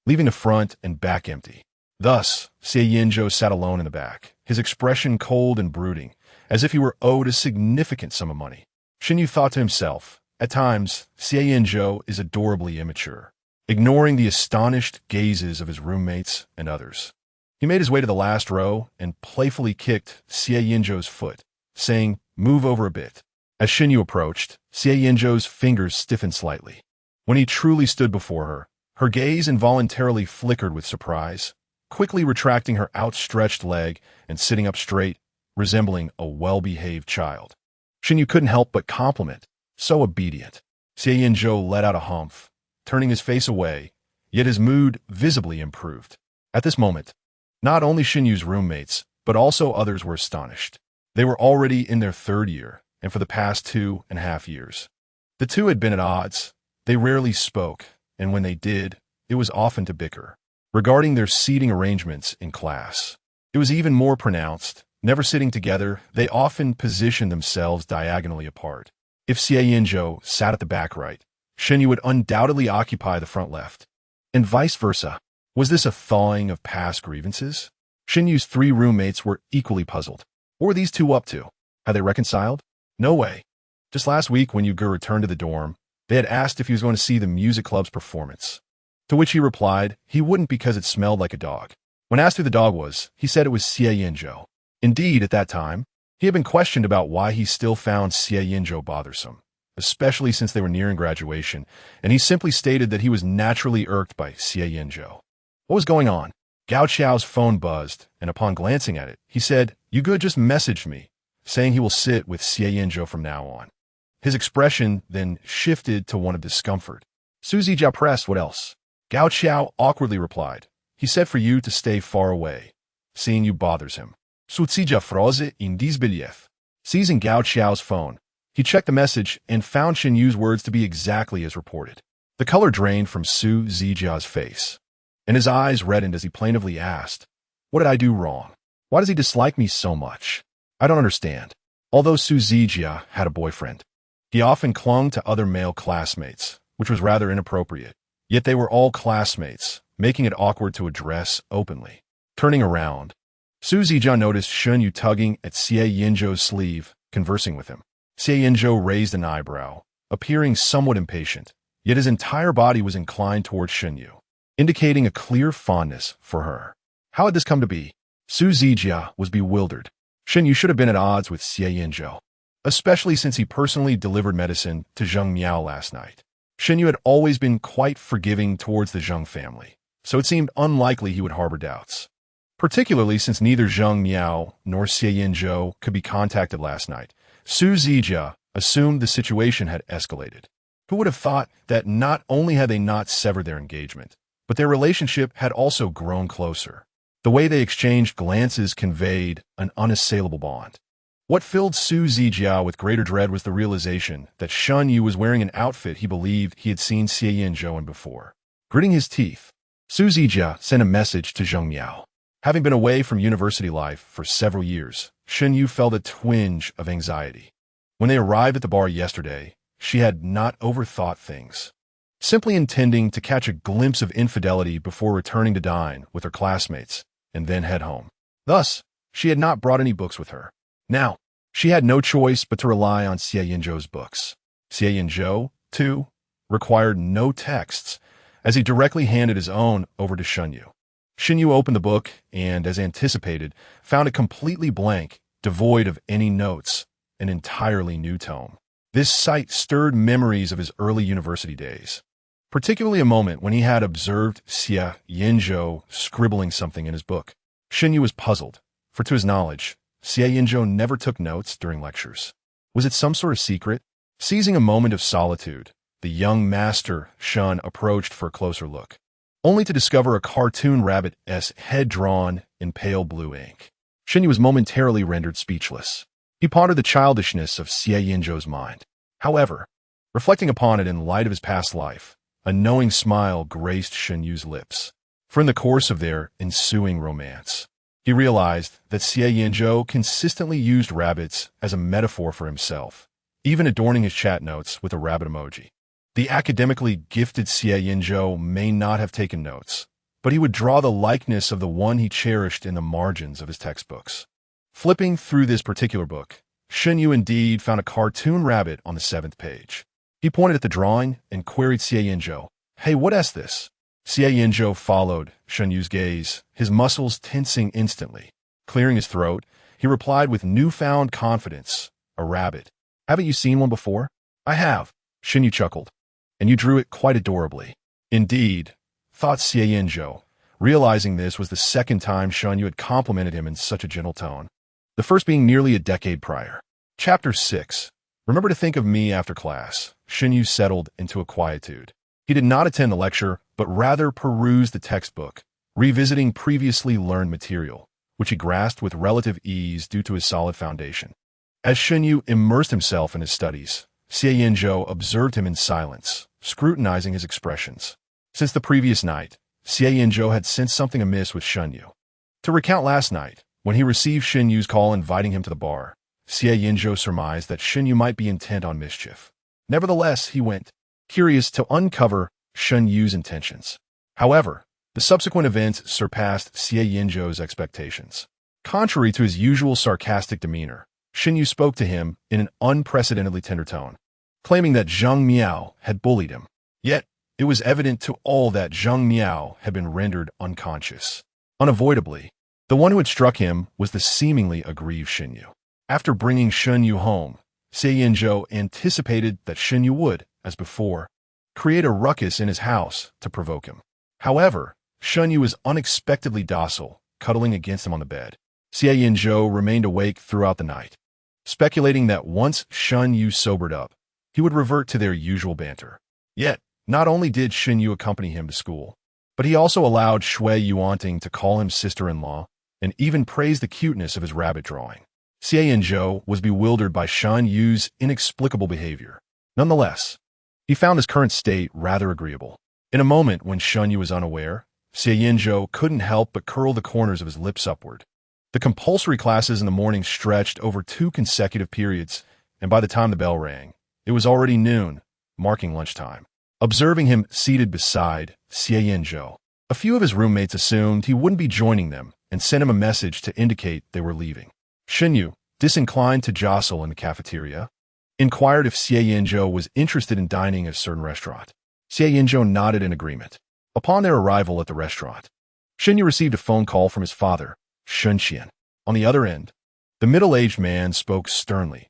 leaving the front and back empty. Thus, Xie Yanzhou sat alone in the back, his expression cold and brooding, as if he were owed a significant sum of money. Shen Yu thought to himself, at times, Xie Yanzhou is adorably immature, ignoring the astonished gazes of his roommates and others. He made his way to the last row and playfully kicked Xie Yanzhou's foot, saying, "Move over a bit." As Shen Yu approached, Xie Yanzhou's fingers stiffened slightly. When he truly stood before her, her gaze involuntarily flickered with surprise, quickly retracting her outstretched leg and sitting up straight, resembling a well-behaved child. Shen Yu couldn't help but compliment, so obedient. Xie Yanzhou let out a humph, turning his face away, yet his mood visibly improved. At this moment, not only Shen Yu's roommates, but also others were astonished. They were already in their third year, and for the past 2.5 years. The two had been at odds. They rarely spoke, and when they did, it was often to bicker. Regarding their seating arrangements in class, it was even more pronounced. Never sitting together, they often positioned themselves diagonally apart. If Xie Yanzhou sat at the back right, Shen Yu would undoubtedly occupy the front left, and vice versa. Was this a thawing of past grievances? Shen Yu's 3 roommates were equally puzzled. What were these two up to? Had they reconciled? No way. Just last week when Yu returned to the dorm, they had asked if he was going to see the music club's performance, to which he replied he wouldn't because it smelled like a dog. When asked who the dog was, he said it was Xie Yanzhou. Indeed, at that time, he had been questioned about why he still found Xie Yanzhou bothersome, especially since they were nearing graduation, and he simply stated that he was naturally irked by Xie Yanzhou. What was going on? Gao Xiao's phone buzzed, and upon glancing at it, he said, "Yu just messaged me, saying he will sit with Xie Yanzhou from now on." His expression then shifted to one of discomfort. Su Zijia pressed, "What else?" Gao Xiao awkwardly replied, "He said for you to stay far away. Seeing you bothers him." Su Zijia froze in disbelief. Seizing Gao Xiao's phone, he checked the message and found Shen Yu's words to be exactly as reported. The color drained from Su Zijia's face, and his eyes reddened as he plaintively asked, What did I do wrong? Why does he dislike me so much? I don't understand. Although Su Zijia had a boyfriend, he often clung to other male classmates, which was rather inappropriate. Yet they were all classmates, making it awkward to address openly. Turning around, Su Zijia noticed Shen Yu tugging at Xie Yanzhou's sleeve, conversing with him. Xie Yanzhou raised an eyebrow, appearing somewhat impatient, yet his entire body was inclined towards Shen Yu, indicating a clear fondness for her. How had this come to be? Su Zijia was bewildered. Shen Yu should have been at odds with Xie Yanzhou, especially since he personally delivered medicine to Zheng Miao last night. Shen Yu had always been quite forgiving towards the Zheng family, so it seemed unlikely he would harbor doubts. Particularly since neither Zheng Miao nor Xie Yanzhou could be contacted last night, Su Zijia assumed the situation had escalated. Who would have thought that not only had they not severed their engagement, but their relationship had also grown closer? The way they exchanged glances conveyed an unassailable bond. What filled Su Zijia with greater dread was the realization that Shen Yu was wearing an outfit he believed he had seen Xie Yanzhou in before. Gritting his teeth, Su Zijia sent a message to Zheng Miao. Having been away from university life for several years, Shen Yu felt a twinge of anxiety. When they arrived at the bar yesterday, she had not overthought things, simply intending to catch a glimpse of infidelity before returning to dine with her classmates and then head home. Thus, she had not brought any books with her. Now, she had no choice but to rely on Xie Yanzhou's books. Xie Yanzhou, too, required no texts, as he directly handed his own over to Shen Yu. Shen Yu opened the book and, as anticipated, found it completely blank, devoid of any notes, an entirely new tome. This sight stirred memories of his early university days, particularly a moment when he had observed Xie Yanzhou scribbling something in his book. Shen Yu was puzzled, for to his knowledge, Xie Yanzhou never took notes during lectures. Was it some sort of secret? Seizing a moment of solitude, the young master, Shen, approached for a closer look, only to discover a cartoon rabbit's head drawn in pale blue ink. Shen Yu was momentarily rendered speechless. He pondered the childishness of Xie Yanzhou's mind. However, reflecting upon it in light of his past life, a knowing smile graced Shen Yu's lips. For in the course of their ensuing romance, he realized that Xie Yanzhou consistently used rabbits as a metaphor for himself, even adorning his chat notes with a rabbit emoji. The academically gifted Xie Yanzhou may not have taken notes, but he would draw the likeness of the one he cherished in the margins of his textbooks. Flipping through this particular book, Shen Yu indeed found a cartoon rabbit on the 7th page. He pointed at the drawing and queried Xie Yanzhou, "Hey, what is this?" Xie Yanzhou followed Shen Yu's gaze, his muscles tensing instantly. Clearing his throat, he replied with newfound confidence, "A rabbit. Haven't you seen one before?" "I have," Shen Yu chuckled. "And you drew it quite adorably." "Indeed," thought Xie Yanzhou, realizing this was the second time Shen Yu had complimented him in such a gentle tone, the first being nearly a decade prior. Chapter 6. Remember to think of me after class. Shen Yu settled into a quietude. He did not attend the lecture, but rather perused the textbook, revisiting previously learned material, which he grasped with relative ease due to his solid foundation. As Shen Yu immersed himself in his studies, Xie Yanzhou observed him in silence, scrutinizing his expressions. Since the previous night, Xie Yanzhou had sensed something amiss with Shen Yu. To recount last night, when he received Shen Yu's call inviting him to the bar, Xie Yanzhou surmised that Shen Yu might be intent on mischief. Nevertheless, he went, curious to uncover Shen Yu's intentions. However, the subsequent events surpassed Xie Yanzhou's expectations. Contrary to his usual sarcastic demeanor, Shen Yu spoke to him in an unprecedentedly tender tone, claiming that Zheng Miao had bullied him. Yet, it was evident to all that Zheng Miao had been rendered unconscious. Unavoidably, the one who had struck him was the seemingly aggrieved Shen Yu. After bringing Shen Yu home, Xie Yanzhou anticipated that Shen Yu would, as before, create a ruckus in his house to provoke him. However, Shen Yu was unexpectedly docile, cuddling against him on the bed. Xie Yanzhou remained awake throughout the night, speculating that once Shen Yu sobered up, he would revert to their usual banter. Yet, not only did Shen Yu accompany him to school, but he also allowed Shui Yuanting to call him sister-in-law and even praised the cuteness of his rabbit drawing. Xie Yanzhou was bewildered by Shen Yu's inexplicable behavior. Nonetheless, he found his current state rather agreeable. In a moment when Shen Yu was unaware, Xie Yanzhou couldn't help but curl the corners of his lips upward. The compulsory classes in the morning stretched over 2 consecutive periods, and by the time the bell rang, it was already noon, marking lunchtime. Observing him seated beside Xie Yanzhou, a few of his roommates assumed he wouldn't be joining them and sent him a message to indicate they were leaving. Shen Yu, disinclined to jostle in the cafeteria, inquired if Xie Yanzhou was interested in dining at a certain restaurant. Xie Yanzhou nodded in agreement. Upon their arrival at the restaurant, Shen Yu received a phone call from his father, Shen Qian. On the other end, the middle-aged man spoke sternly.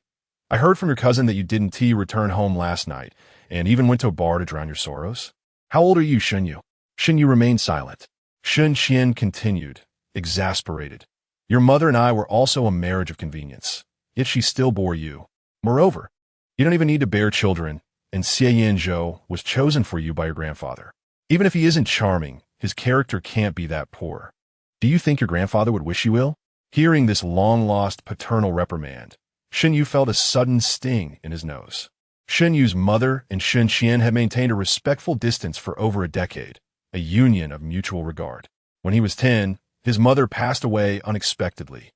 I heard from your cousin that you didn't return home last night, and even went to a bar to drown your sorrows. How old are you, Shen Yu? Shen Yu remained silent. Shen Qian continued, exasperated. Your mother and I were also a marriage of convenience, yet she still bore you. Moreover, you don't even need to bear children, and Xie Yanzhou was chosen for you by your grandfather. Even if he isn't charming, his character can't be that poor. Do you think your grandfather would wish you ill? Hearing this long-lost paternal reprimand, Shen Yu felt a sudden sting in his nose. Shen Yu's mother and Shen Qian had maintained a respectful distance for over a decade, a union of mutual regard. When he was 10, his mother passed away unexpectedly,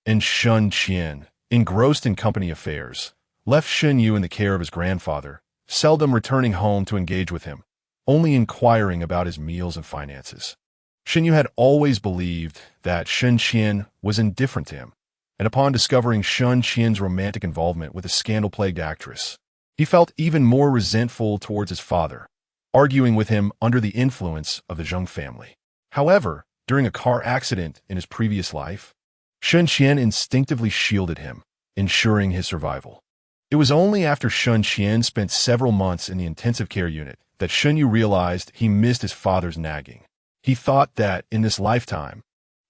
and Shen Qian, engrossed in company affairs, left Shen Yu in the care of his grandfather, seldom returning home to engage with him, only inquiring about his meals and finances. Shen Yu had always believed that Shen Qian was indifferent to him, and upon discovering Shen Qian's romantic involvement with a scandal-plagued actress, he felt even more resentful towards his father, arguing with him under the influence of the Zheng family. However, during a car accident in his previous life, Shen Qian instinctively shielded him, ensuring his survival. It was only after Shen Qian spent several months in the intensive care unit that Shen Yu realized he missed his father's nagging. He thought that, in this lifetime,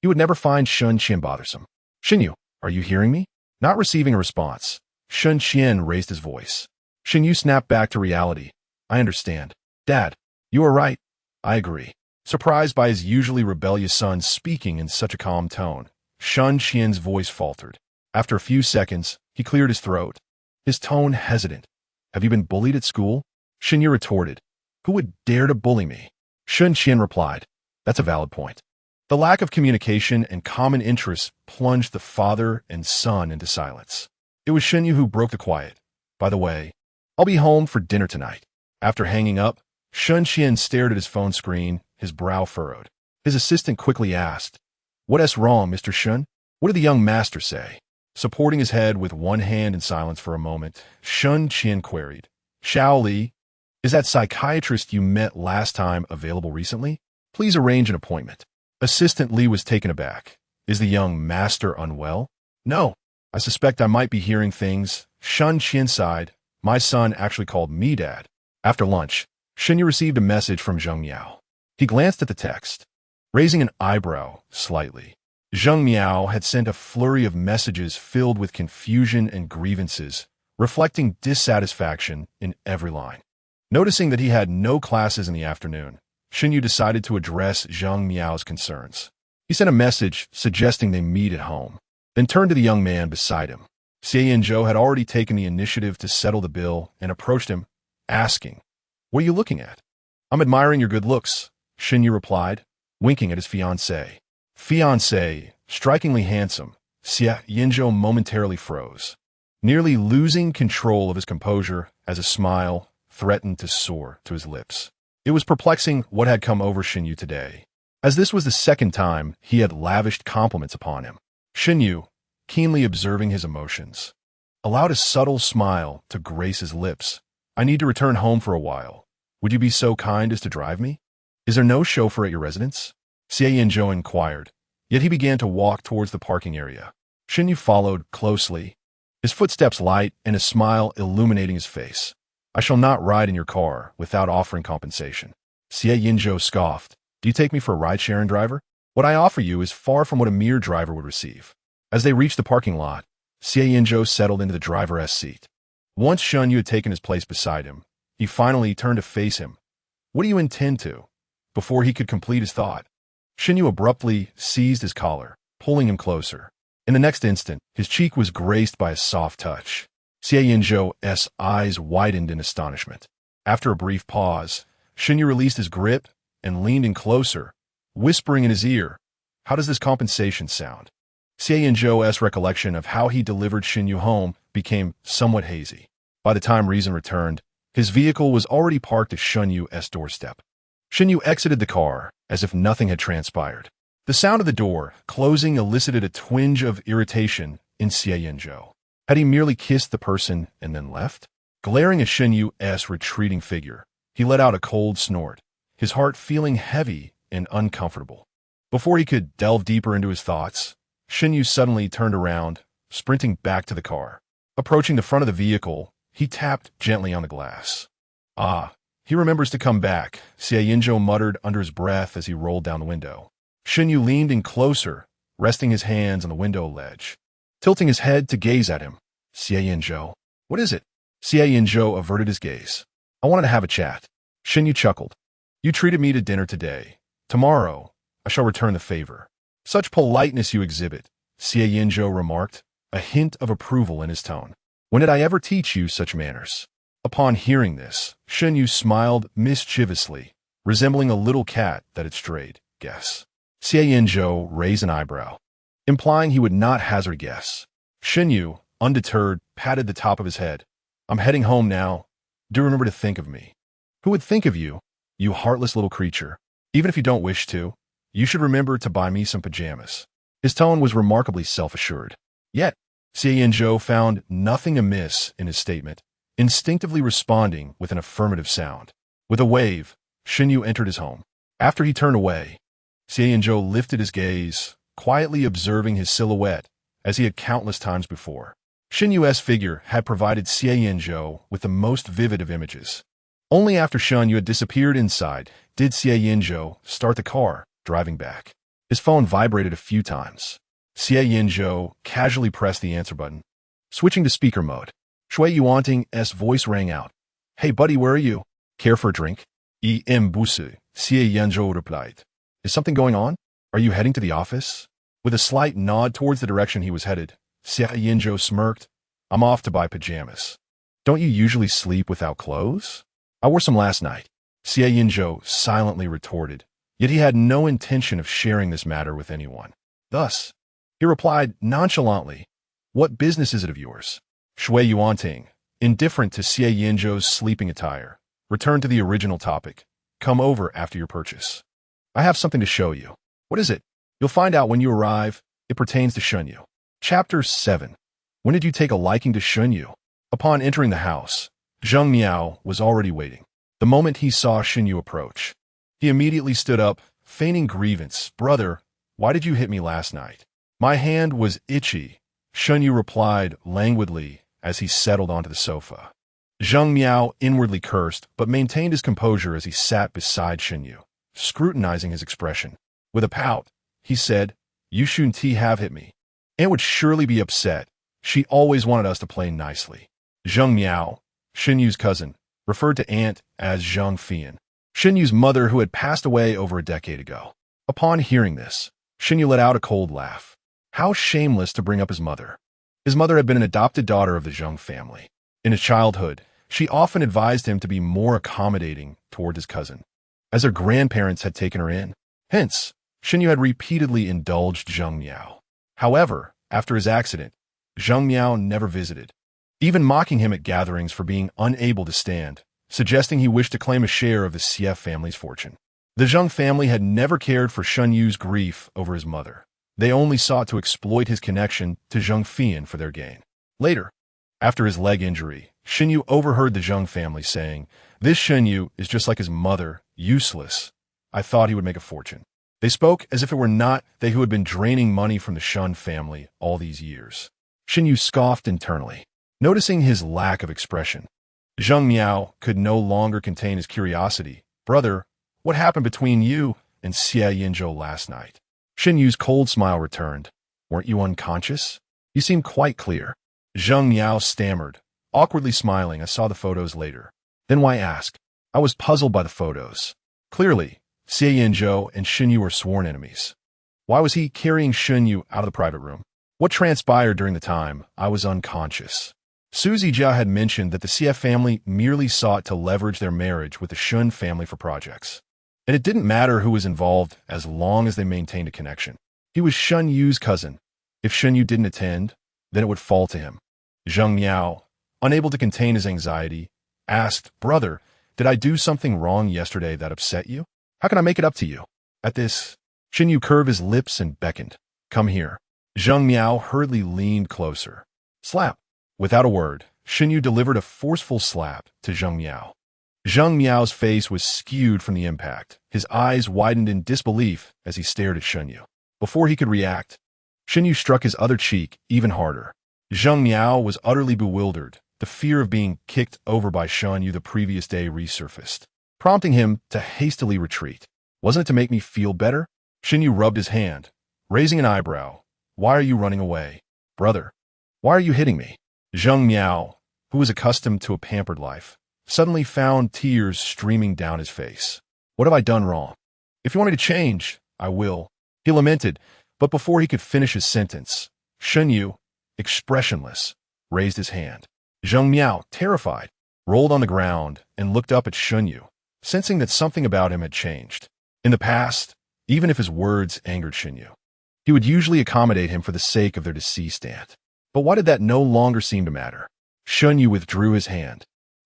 he would never find Shen Qian bothersome. Shen Yu, are you hearing me? Not receiving a response, Shen Qian raised his voice. Shen Yu snapped back to reality. I understand. Dad, you are right. I agree. Surprised by his usually rebellious son speaking in such a calm tone, Shen Qian's voice faltered. After a few seconds, he cleared his throat, his tone hesitant. Have you been bullied at school? Shen Yu retorted. Who would dare to bully me? Shen Qian replied. That's a valid point. The lack of communication and common interests plunged the father and son into silence. It was Shen Yu who broke the quiet. By the way, I'll be home for dinner tonight. After hanging up, Shen Qian stared at his phone screen, his brow furrowed. His assistant quickly asked, What's wrong, Mr. Shen? What did the young master say? Supporting his head with one hand in silence for a moment, Shen Qian queried, Xiao Li, is that psychiatrist you met last time available recently? Please arrange an appointment. Assistant Li was taken aback. Is the young master unwell? No. I suspect I might be hearing things. Shen Qian sighed. My son actually called me Dad. After lunch, Shen Yu received a message from Zheng Miao. He glanced at the text, raising an eyebrow slightly. Zheng Miao had sent a flurry of messages filled with confusion and grievances, reflecting dissatisfaction in every line. Noticing that he had no classes in the afternoon, Shen Yu decided to address Zheng Miao's concerns. He sent a message suggesting they meet at home, then turned to the young man beside him. Xie Yanzhou had already taken the initiative to settle the bill and approached him, asking, What are you looking at? I'm admiring your good looks, Shen Yu replied, winking at his fiancée. Fiancé, strikingly handsome, Xie Yanzhou momentarily froze, nearly losing control of his composure as a smile threatened to soar to his lips. It was perplexing what had come over Shen Yu today, as this was the second time he had lavished compliments upon him. Shen Yu, keenly observing his emotions, allowed a subtle smile to grace his lips. I need to return home for a while. Would you be so kind as to drive me? Is there no chauffeur at your residence? Xie Yanzhou inquired, yet he began to walk towards the parking area. Shen Yu followed closely, his footsteps light and a smile illuminating his face. I shall not ride in your car without offering compensation. Xie Yanzhou scoffed. Do you take me for a ride-sharing driver? What I offer you is far from what a mere driver would receive. As they reached the parking lot, Xie Yanzhou settled into the driver's seat. Once Shen Yu had taken his place beside him, he finally turned to face him. What do you intend to? Before he could complete his thought, Shen Yu abruptly seized his collar, pulling him closer. In the next instant, his cheek was graced by a soft touch. Xie Yanzhou's eyes widened in astonishment. After a brief pause, Shen Yu released his grip and leaned in closer, whispering in his ear, "How does this compensation sound?" Xie Yanzhou's recollection of how he delivered Shen Yu home became somewhat hazy. By the time reason returned, his vehicle was already parked at Shen Yu's doorstep. Shen Yu exited the car as if nothing had transpired. The sound of the door closing elicited a twinge of irritation in Xie Yanzhou. Had he merely kissed the person and then left? Glaring at Shen Yu's retreating figure, he let out a cold snort, his heart feeling heavy and uncomfortable. Before he could delve deeper into his thoughts, Shen Yu suddenly turned around, sprinting back to the car. Approaching the front of the vehicle, he tapped gently on the glass. "Ah, he remembers to come back," Xie Yanzhou muttered under his breath as he rolled down the window. Shen Yu leaned in closer, resting his hands on the window ledge. Tilting his head to gaze at him, "Xie Yanzhou, what is it?" Xie Yanzhou averted his gaze. "I wanted to have a chat." Shen Yu chuckled. "You treated me to dinner today. Tomorrow, I shall return the favor." "Such politeness you exhibit," Xie Yanzhou remarked, a hint of approval in his tone. "When did I ever teach you such manners?" Upon hearing this, Shen Yu smiled mischievously, resembling a little cat that had strayed. "Guess." Xie Yanzhou raised an eyebrow, implying he would not hazard a guess. Shen Yu, undeterred, patted the top of his head. "I'm heading home now. Do remember to think of me." "Who would think of you, you heartless little creature? Even if you don't wish to, you should remember to buy me some pajamas." His tone was remarkably self-assured. Yet, Xie Yanzhou found nothing amiss in his statement, instinctively responding with an affirmative sound. With a wave, Shen Yu entered his home. After he turned away, Xie Yanzhou lifted his gaze, quietly observing his silhouette, as he had countless times before. Shen Yu's figure had provided Xie Yanzhou with the most vivid of images. Only after Shen Yu had disappeared inside did Xie Yanzhou start the car, driving back. His phone vibrated a few times. Xie Yanzhou casually pressed the answer button. Switching to speaker mode, Xie Yanzhou's voice rang out. "Hey buddy, where are you? Care for a drink?" Busu, Xie Yanzhou replied. "Is something going on? Are you heading to the office?" With a slight nod towards the direction he was headed, Xie Yanzhou smirked. "I'm off to buy pajamas." "Don't you usually sleep without clothes?" "I wore some last night," Xie Yanzhou silently retorted, yet he had no intention of sharing this matter with anyone. Thus, he replied nonchalantly, "What business is it of yours?" Xie Yanzhou, indifferent to Xie Yanzhou's sleeping attire, returned to the original topic. "Come over after your purchase. I have something to show you." "What is it?" "You'll find out when you arrive. It pertains to Shen Yu." Chapter 7. When did you take a liking to Shen Yu? Upon entering the house, Zheng Miao was already waiting. The moment he saw Shen Yu approach, he immediately stood up, feigning grievance. "Brother, why did you hit me last night?" "My hand was itchy," Shen Yu replied languidly as he settled onto the sofa. Zheng Miao inwardly cursed, but maintained his composure as he sat beside Shen Yu, scrutinizing his expression. With a pout, he said, "You shouldn't have hit me. Aunt would surely be upset. She always wanted us to play nicely." Zheng Miao, Shen Yu's cousin, referred to Aunt as Zhang Fian, Shen Yu's mother who had passed away over a decade ago. Upon hearing this, Shen Yu let out a cold laugh. How shameless to bring up his mother. His mother had been an adopted daughter of the Zhang family. In his childhood, she often advised him to be more accommodating toward his cousin, as her grandparents had taken her in. Hence, Shen Yu had repeatedly indulged Zheng Miao. However, after his accident, Zheng Miao never visited, even mocking him at gatherings for being unable to stand, suggesting he wished to claim a share of the Xie family's fortune. The Zheng family had never cared for Shen Yu's grief over his mother. They only sought to exploit his connection to Zhang Fian for their gain. Later, after his leg injury, Shen Yu overheard the Zheng family saying, "This Shen Yu is just like his mother, useless. I thought he would make a fortune." They spoke as if it were not they who had been draining money from the Shen family all these years. Shen Yu scoffed internally, noticing his lack of expression. Zheng Miao could no longer contain his curiosity. "Brother, what happened between you and Xie Yanzhou last night?" Shen Yu's cold smile returned. "Weren't you unconscious? You seem quite clear." Zheng Miao stammered, awkwardly smiling. "I saw the photos later." "Then why ask?" "I was puzzled by the photos. Clearly, Xie Yanzhou and Shen Yu were sworn enemies. Why was he carrying Shen Yu out of the private room? What transpired during the time I was unconscious?" Suzy Jia had mentioned that the Xie family merely sought to leverage their marriage with the Shen family for projects. and it didn't matter who was involved as long as they maintained a connection. He was Shen Yu's cousin. If Shen Yu didn't attend, then it would fall to him. Zheng Miao, unable to contain his anxiety, asked, "Brother, did I do something wrong yesterday that upset you? How can I make it up to you?" At this, Shen Yu curved his lips and beckoned. "Come here." Zheng Miao hurriedly leaned closer. Slap. Without a word, Shen Yu delivered a forceful slap to Zheng Miao. Zheng Miao's face was skewed from the impact. His eyes widened in disbelief as he stared at Shen Yu. Before he could react, Shen Yu struck his other cheek even harder. Zheng Miao was utterly bewildered. The fear of being kicked over by Shen Yu the previous day resurfaced, prompting him to hastily retreat. "Wasn't it to make me feel better?" Shen Yu rubbed his hand, raising an eyebrow. "Why are you running away? Brother, why are you hitting me?" Zheng Miao, who was accustomed to a pampered life, suddenly found tears streaming down his face. "What have I done wrong? If you want me to change, I will," he lamented, but before he could finish his sentence, Shen Yu, expressionless, raised his hand. Zheng Miao, terrified, rolled on the ground and looked up at Shen Yu, sensing that something about him had changed. In the past, even if his words angered Shen Yu, he would usually accommodate him for the sake of their deceased aunt. But why did that no longer seem to matter? Shen Yu withdrew his hand,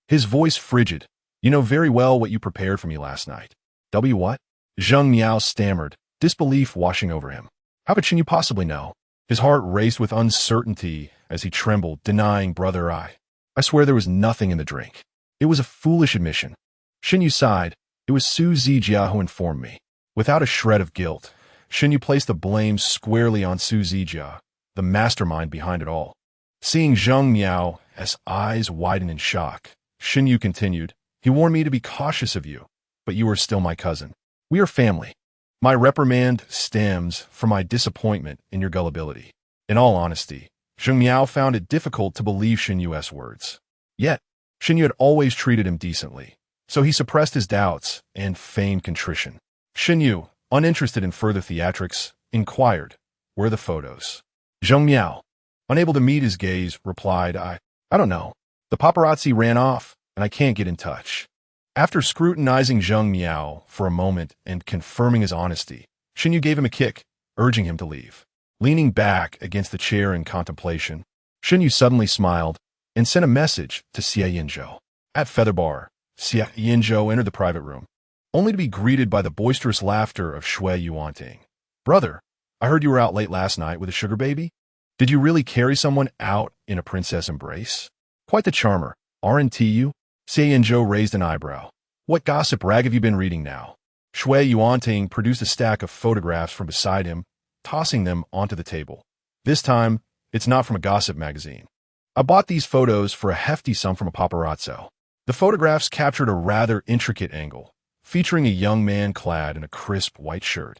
his voice frigid. "You know very well what you prepared for me last night." What? Zheng Miao stammered, disbelief washing over him. How could Shen Yu possibly know? His heart raced with uncertainty as he trembled, denying, "Brother, I swear there was nothing in the drink." It was a foolish admission. Shen Yu sighed. "It was Su Zijia who informed me." Without a shred of guilt, Shen Yu placed the blame squarely on Su Zijia, the mastermind behind it all. Seeing Zheng Miao's eyes widen in shock, Shen Yu continued, "He warned me to be cautious of you, but you are still my cousin. We are family. My reprimand stems from my disappointment in your gullibility." In all honesty, Zheng Miao found it difficult to believe Shen Yu's words. Yet, Shen Yu had always treated him decently, so he suppressed his doubts and feigned contrition. Shen Yu, uninterested in further theatrics, inquired, "Where are the photos?" Zheng Miao, unable to meet his gaze, replied, I don't know. The paparazzi ran off, and I can't get in touch." After scrutinizing Zheng Miao for a moment and confirming his honesty, Shen Yu gave him a kick, urging him to leave. Leaning back against the chair in contemplation, Shen Yu suddenly smiled and sent a message to Xie Yanzhou. At Feather Bar, Xie Yanzhou entered the private room, only to be greeted by the boisterous laughter of Xie Yanzhou. "Brother, I heard you were out late last night with a sugar baby. Did you really carry someone out in a princess embrace? Quite the charmer, aren't you?" Xie Yanzhou raised an eyebrow. "What gossip rag have you been reading now?" Xie Yanzhou produced a stack of photographs from beside him, tossing them onto the table. "This time, it's not from a gossip magazine. I bought these photos for a hefty sum from a paparazzo." The photographs captured a rather intricate angle, featuring a young man clad in a crisp white shirt,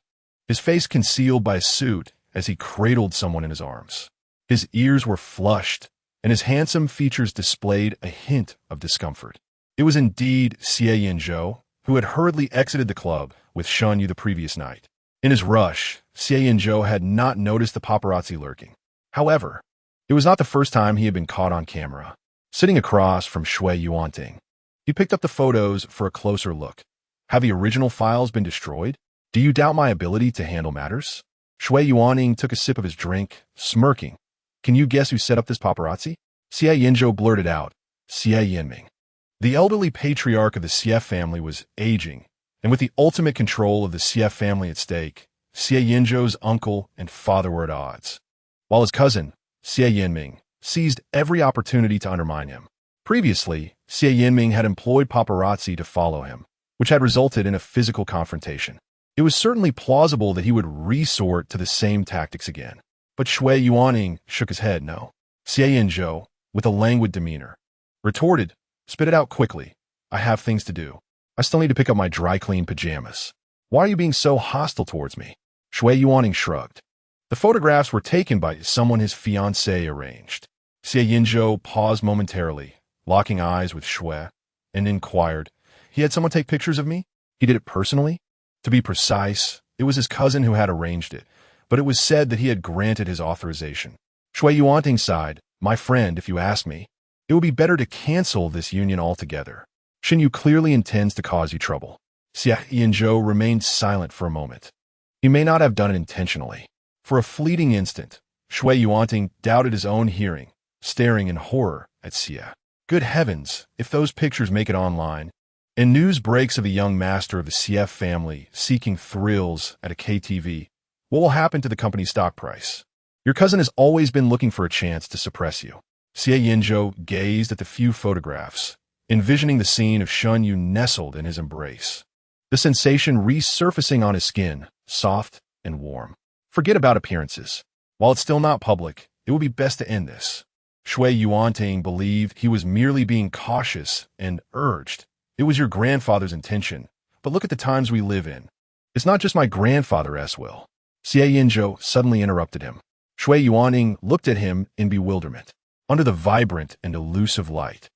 his face concealed by a suit as he cradled someone in his arms. His ears were flushed, and his handsome features displayed a hint of discomfort. It was indeed Xie Yanzhou, who had hurriedly exited the club with Shen Yu the previous night. In his rush, Xie Yanzhou had not noticed the paparazzi lurking. However, it was not the first time he had been caught on camera. Sitting across from Xie Yanzhou, he picked up the photos for a closer look. "Have the original files been destroyed? Do you doubt my ability to handle matters?" Xie Yanzhou took a sip of his drink, smirking. "Can you guess who set up this paparazzi?" Xie Yanzhou blurted out, "Xie Yanming." The elderly patriarch of the Xie family was aging, and with the ultimate control of the Xie family at stake, Xie Yanzhou's uncle and father were at odds, while his cousin, Xie Yanming, seized every opportunity to undermine him. Previously, Xie Yanming had employed paparazzi to follow him, which had resulted in a physical confrontation. It was certainly plausible that he would resort to the same tactics again. But Xie Yanming shook his head no. Xie Yanzhou, with a languid demeanor, retorted, "Spit it out quickly. I have things to do. I still need to pick up my dry-clean pajamas. Why are you being so hostile towards me?" Xie Yanming shrugged. The photographs were taken by someone his fiancée arranged. Xie Yanzhou paused momentarily, locking eyes with Xue, and inquired, "He had someone take pictures of me? He did it personally?" To be precise, it was his cousin who had arranged it, but it was said that he had granted his authorization. Xie Yanming sighed, "My friend, if you ask me, it would be better to cancel this union altogether. Shen Yu clearly intends to cause you trouble." Xie Yanzhou remained silent for a moment. He may not have done it intentionally. For a fleeting instant, Xie Yanzhou doubted his own hearing, staring in horror at Xie. Good heavens, if those pictures make it online, and news breaks of a young master of the Xie family seeking thrills at a KTV, what will happen to the company's stock price? Your cousin has always been looking for a chance to suppress you. Xie Yanzhou gazed at the few photographs, envisioning the scene of Shen Yu nestled in his embrace. The sensation resurfacing on his skin, soft and warm. Forget about appearances. While it's still not public, it would be best to end this. Xie Yanzhou believed he was merely being cautious and urged. It was your grandfather's intention, but look at the times we live in. It's not just my grandfather as well. Xie Yanzhou suddenly interrupted him. Xie Yanzhou looked at him in bewilderment. Under the vibrant and elusive light,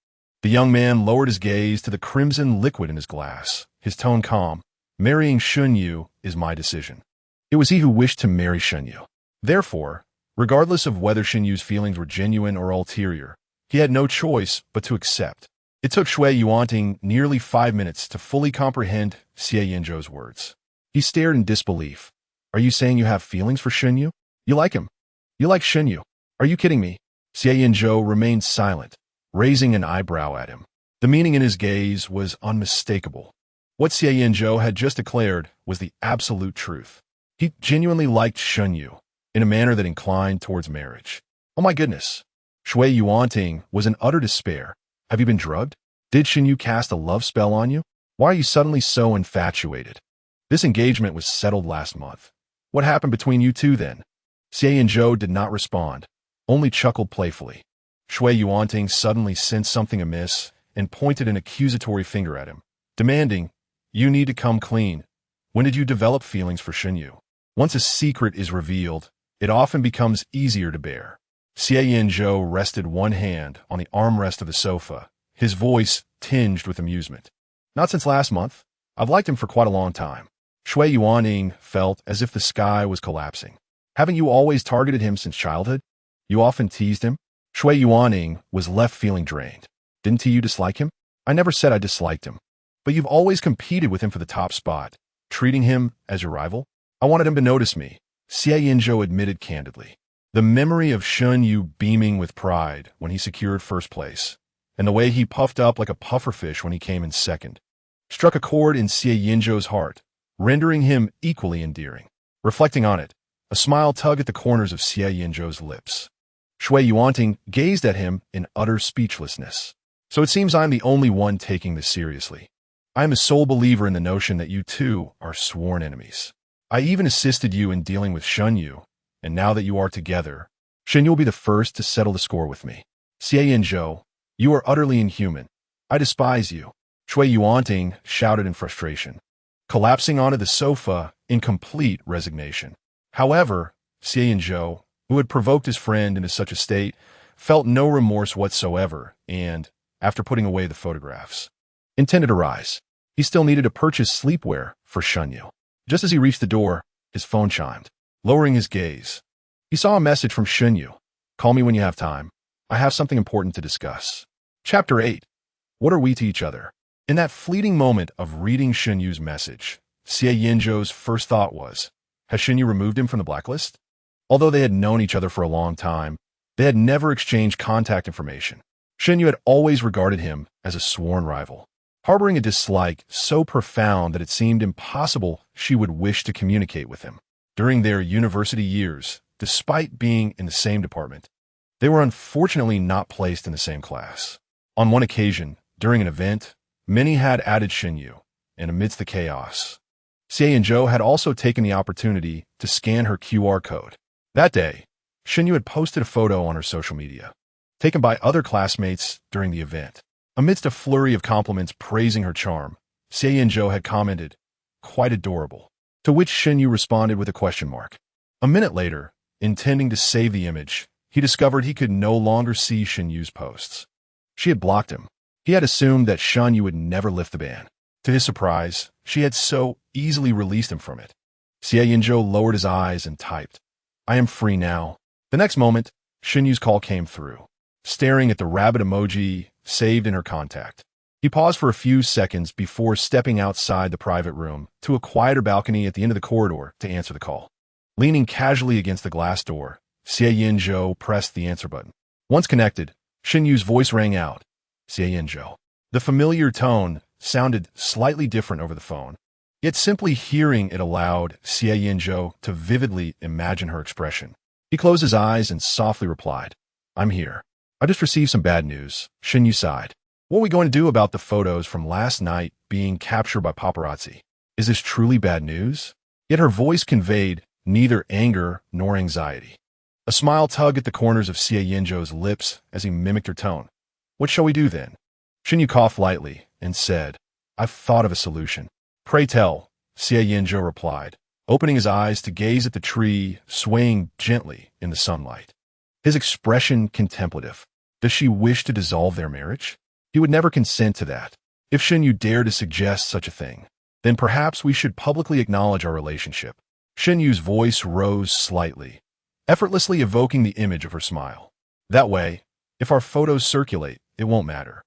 the young man lowered his gaze to the crimson liquid in his glass, his tone calm. Marrying Shen Yu is my decision. It was he who wished to marry Shen Yu. Therefore, regardless of whether Shen Yu's feelings were genuine or ulterior, he had no choice but to accept. It took Xie Yanzhou nearly 5 minutes to fully comprehend Xie Yanzhou's words. He stared in disbelief. Are you saying you have feelings for Shen Yu? You like him? You like Shen Yu? Are you kidding me? Xie Yanzhou remained silent, raising an eyebrow at him. The meaning in his gaze was unmistakable. What Xie Yanzhou had just declared was the absolute truth. He genuinely liked Shen Yu, in a manner that inclined towards marriage. Oh my goodness. Xie Yanzhou was in utter despair. Have you been drugged? Did Shen Yu cast a love spell on you? Why are you suddenly so infatuated? This engagement was settled last month. What happened between you two then? Xie Yanzhou did not respond, only chuckled playfully. Xie Yanzhou suddenly sensed something amiss and pointed an accusatory finger at him, demanding, "You need to come clean. When did you develop feelings for Shen Yu?" Once a secret is revealed, it often becomes easier to bear. Xie Yanzhou rested one hand on the armrest of the sofa, his voice tinged with amusement. Not since last month. I've liked him for quite a long time. Xie Yanzhou felt as if the sky was collapsing. Haven't you always targeted him since childhood? You often teased him? Xie Yanzhou was left feeling drained. Didn't you dislike him? I never said I disliked him. But you've always competed with him for the top spot, treating him as your rival? I wanted him to notice me, Xie Yanzhou admitted candidly. The memory of Shen Yu beaming with pride when he secured first place, and the way he puffed up like a pufferfish when he came in second, struck a chord in Xie Yanzhou's heart, rendering him equally endearing. Reflecting on it, a smile tugged at the corners of Xie Yanzhou's lips. Xie Yanzhou gazed at him in utter speechlessness. So it seems I'm the only one taking this seriously. I am a sole believer in the notion that you two are sworn enemies. I even assisted you in dealing with Shen Yu, and now that you are together, Shen Yu will be the first to settle the score with me. Xie Yanzhou, you are utterly inhuman. I despise you. Xie Yanzhou shouted in frustration, collapsing onto the sofa in complete resignation. However, Xie Yanzhou, who had provoked his friend into such a state, felt no remorse whatsoever and, after putting away the photographs, intended to rise. He still needed to purchase sleepwear for Shen Yu. Just as he reached the door, his phone chimed. Lowering his gaze, he saw a message from Shen Yu. Call me when you have time. I have something important to discuss. Chapter 8. What are we to each other? In that fleeting moment of reading Shen Yu's message, Xie Yanzhou's first thought was, has Shen Yu removed him from the blacklist? Although they had known each other for a long time, they had never exchanged contact information. Shen Yu had always regarded him as a sworn rival, harboring a dislike so profound that it seemed impossible she would wish to communicate with him. During their university years, despite being in the same department, they were unfortunately not placed in the same class. On one occasion, during an event, many had added Shen Yu, and amidst the chaos, Xie Yanzhou had also taken the opportunity to scan her QR code. That day, Shen Yu had posted a photo on her social media, taken by other classmates during the event. Amidst a flurry of compliments praising her charm, Xie Yanzhou had commented, "Quite adorable," to which Shen Yu responded with a question mark. A minute later, intending to save the image, he discovered he could no longer see Shen Yu's posts. She had blocked him. He had assumed that Shen Yu would never lift the ban. To his surprise, she had so easily released him from it. Xie Yanzhou lowered his eyes and typed, "I am free now." The next moment, Shen Yu's call came through, staring at the rabbit emoji saved in her contact. He paused for a few seconds before stepping outside the private room to a quieter balcony at the end of the corridor to answer the call. Leaning casually against the glass door, Xie Yanzhou pressed the answer button. Once connected, Shen Yu's voice rang out. Xie Yanzhou. The familiar tone sounded slightly different over the phone, yet simply hearing it allowed Xie Yanzhou to vividly imagine her expression. He closed his eyes and softly replied, I'm here. I just received some bad news. Shen Yu sighed. What are we going to do about the photos from last night being captured by paparazzi? Is this truly bad news? Yet her voice conveyed neither anger nor anxiety. A smile tugged at the corners of Xie Yanzhou's lips as he mimicked her tone. What shall we do then? Shen Yu coughed lightly and said, I've thought of a solution. Pray tell, Xie Yanzhou replied, opening his eyes to gaze at the tree swaying gently in the sunlight. His expression contemplative. Does she wish to dissolve their marriage? He would never consent to that. If Shen Yu dared to suggest such a thing, then perhaps we should publicly acknowledge our relationship. Shen Yu's voice rose slightly, effortlessly evoking the image of her smile. That way, if our photos circulate, it won't matter.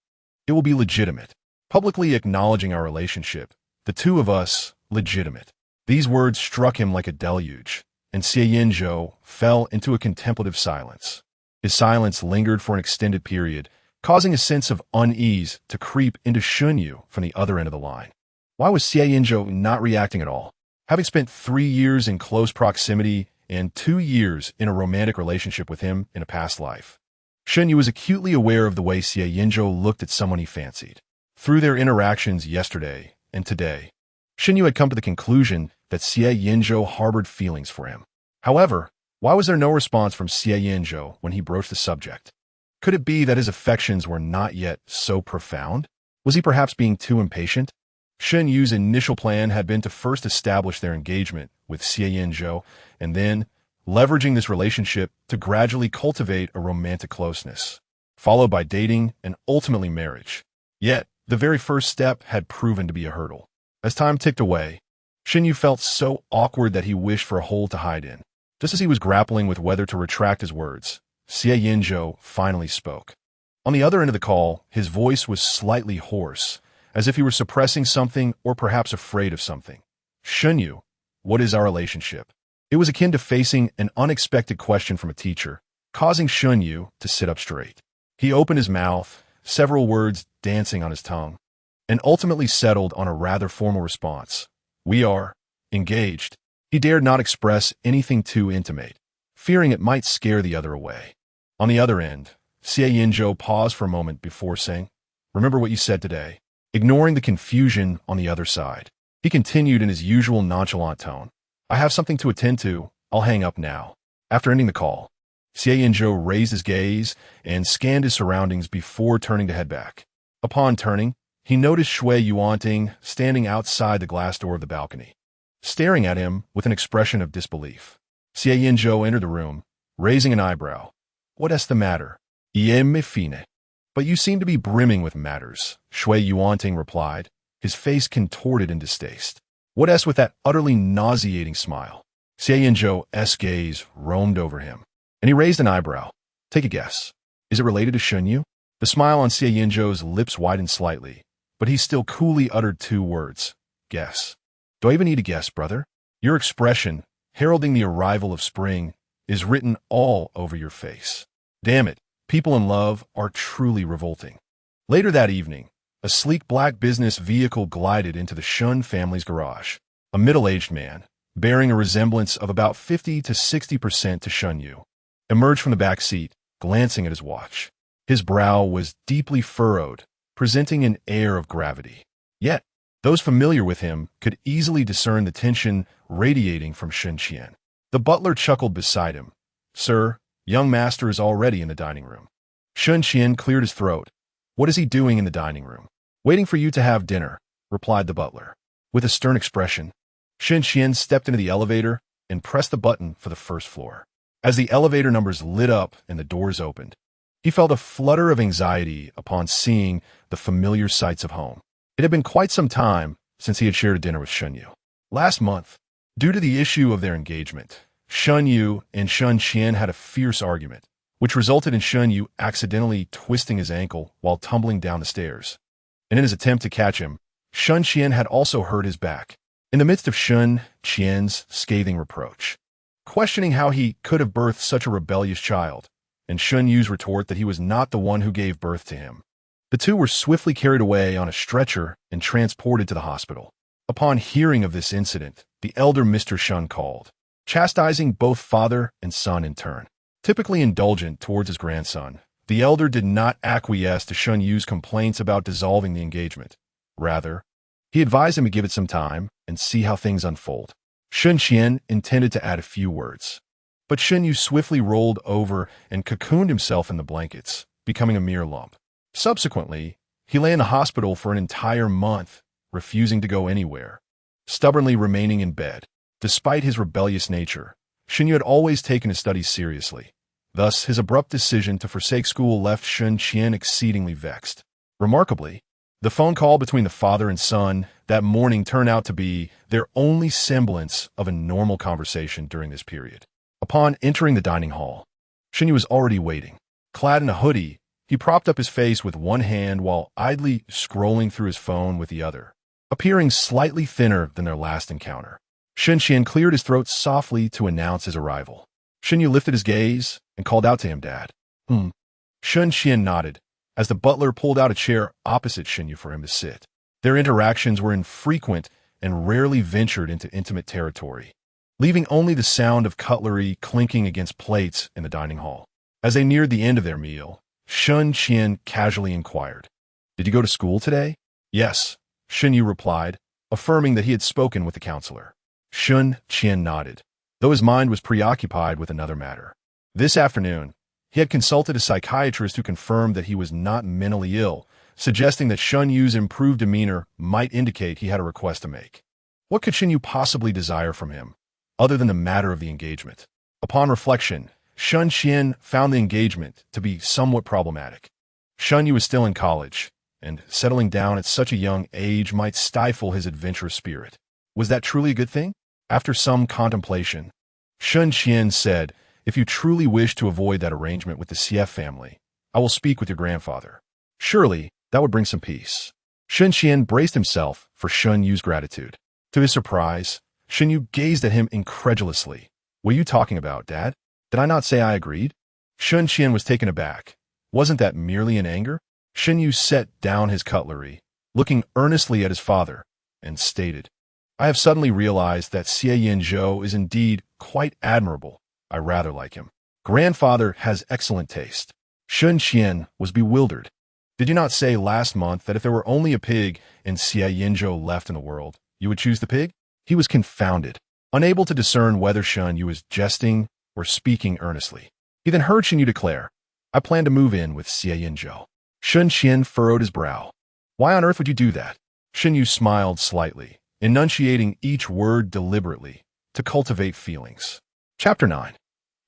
It will be legitimate. Publicly acknowledging our relationship, the two of us, legitimate. These words struck him like a deluge, and Xie Yanzhou fell into a contemplative silence. His silence lingered for an extended period, causing a sense of unease to creep into Shen Yu from the other end of the line. Why was Xie Yanzhou not reacting at all? Having spent 3 years in close proximity and 2 years in a romantic relationship with him in a past life, Shen Yu was acutely aware of the way Xie Yanzhou looked at someone he fancied. Through their interactions yesterday and today, Shen Yu had come to the conclusion that Xie Yanzhou harbored feelings for him. However, why was there no response from Xie Yanzhou when he broached the subject? Could it be that his affections were not yet so profound? Was he perhaps being too impatient? Shen Yu's initial plan had been to first establish their engagement with Xie Yanzhou and then, leveraging this relationship to gradually cultivate a romantic closeness, followed by dating and ultimately marriage. Yet, the very first step had proven to be a hurdle. As time ticked away, Shen Yu felt so awkward that he wished for a hole to hide in. Just as he was grappling with whether to retract his words, Xie Yanzhou finally spoke. On the other end of the call, his voice was slightly hoarse, as if he were suppressing something or perhaps afraid of something. Shen Yu, what is our relationship? It was akin to facing an unexpected question from a teacher, causing Shen Yu to sit up straight. He opened his mouth, several words dancing on his tongue, and ultimately settled on a rather formal response. We are engaged. He dared not express anything too intimate, fearing it might scare the other away. On the other end, Xie Yanzhou paused for a moment before saying, Remember what you said today. Ignoring the confusion on the other side, he continued in his usual nonchalant tone. I have something to attend to. I'll hang up now. After ending the call, Xie Yanzhou raised his gaze and scanned his surroundings before turning to head back. Upon turning, he noticed Xie Yanzhou standing outside the glass door of the balcony, staring at him with an expression of disbelief. Xie Yanzhou entered the room, raising an eyebrow. What is the matter? Me fine. But you seem to be brimming with matters, Xie Yanzhou replied, his face contorted in distaste. What is with that utterly nauseating smile? Xie Yanzhou's gaze roamed over him, and he raised an eyebrow. Take a guess. Is it related to Shen Yu? The smile on Xie Yanzhou's lips widened slightly, but he still coolly uttered 2 words. Guess. Do I even need to guess, brother? Your expression, heralding the arrival of spring, is written all over your face. Damn it, people in love are truly revolting. Later that evening, a sleek black business vehicle glided into the Shun family's garage. A middle-aged man, bearing a resemblance of about 50 to 60% to Shen Yu, emerged from the back seat, glancing at his watch. His brow was deeply furrowed, presenting an air of gravity. Yet, those familiar with him could easily discern the tension radiating from Shen Qian. The butler chuckled beside him. Sir, young master is already in the dining room. Shen Qian cleared his throat. What is he doing in the dining room? Waiting for you to have dinner, replied the butler. With a stern expression, Shen Qian stepped into the elevator and pressed the button for the first floor. As the elevator numbers lit up and the doors opened, he felt a flutter of anxiety upon seeing the familiar sights of home. It had been quite some time since he had shared a dinner with Shen Yu. Last month, due to the issue of their engagement, Shen Yu and Shen Qian had a fierce argument, which resulted in Shen Yu accidentally twisting his ankle while tumbling down the stairs. and in his attempt to catch him, Shen Qian had also hurt his back. In the midst of Shen Qian's scathing reproach, questioning how he could have birthed such a rebellious child, and Shen Yu's retort that he was not the one who gave birth to him, the two were swiftly carried away on a stretcher and transported to the hospital. Upon hearing of this incident, the elder Mr. Shen called, chastising both father and son in turn. Typically indulgent towards his grandson, the elder did not acquiesce to Shen Yu's complaints about dissolving the engagement. Rather, he advised him to give it some time and see how things unfold. Shen Qian intended to add a few words, but Shen Yu swiftly rolled over and cocooned himself in the blankets, becoming a mere lump. Subsequently, he lay in the hospital for an entire month, refusing to go anywhere, stubbornly remaining in bed. Despite his rebellious nature, Shen Yu had always taken his studies seriously. Thus, his abrupt decision to forsake school left Shen Qian exceedingly vexed. Remarkably, the phone call between the father and son that morning turned out to be their only semblance of a normal conversation during this period. Upon entering the dining hall, Shen Yu was already waiting. Clad in a hoodie, he propped up his face with one hand while idly scrolling through his phone with the other, appearing slightly thinner than their last encounter. Shen Qian cleared his throat softly to announce his arrival. Shen Yu lifted his gaze and called out to him, "Dad." Shen Qian nodded as the butler pulled out a chair opposite Shen Yu for him to sit. Their interactions were infrequent and rarely ventured into intimate territory, leaving only the sound of cutlery clinking against plates in the dining hall. As they neared the end of their meal, Shen Qian casually inquired, "Did you go to school today?" "Yes," Shen Yu replied, affirming that he had spoken with the counselor. Shen Qian nodded, though his mind was preoccupied with another matter. This afternoon, he had consulted a psychiatrist who confirmed that he was not mentally ill, suggesting that Shen Yu's improved demeanor might indicate he had a request to make. What could Shen Yu possibly desire from him, other than the matter of the engagement? Upon reflection, Shen Qian found the engagement to be somewhat problematic. Shen Yu was still in college, and settling down at such a young age might stifle his adventurous spirit. Was that truly a good thing? After some contemplation, Shen Qian said, "If you truly wish to avoid that arrangement with the Xie family, I will speak with your grandfather. Surely, that would bring some peace." Shen Qian braced himself for Shen Yu's gratitude. To his surprise, Shen Yu gazed at him incredulously. "What are you talking about, Dad? Did I not say I agreed?" Shen Qian was taken aback. Wasn't that merely in anger? Shen Yu set down his cutlery, looking earnestly at his father, and stated, "I have suddenly realized that Xie Yanzhou is indeed quite admirable. I rather like him. Grandfather has excellent taste." Shen Qian was bewildered. "Did you not say last month that if there were only a pig and Xie Yanzhou left in the world, you would choose the pig?" He was confounded, unable to discern whether Shen Yu was jesting or speaking earnestly. He then heard Shen Yu declare, "I plan to move in with Xie Yanzhou." Shen Qian furrowed his brow. "Why on earth would you do that?" Shen Yu smiled slightly, enunciating each word deliberately to cultivate feelings. Chapter 9.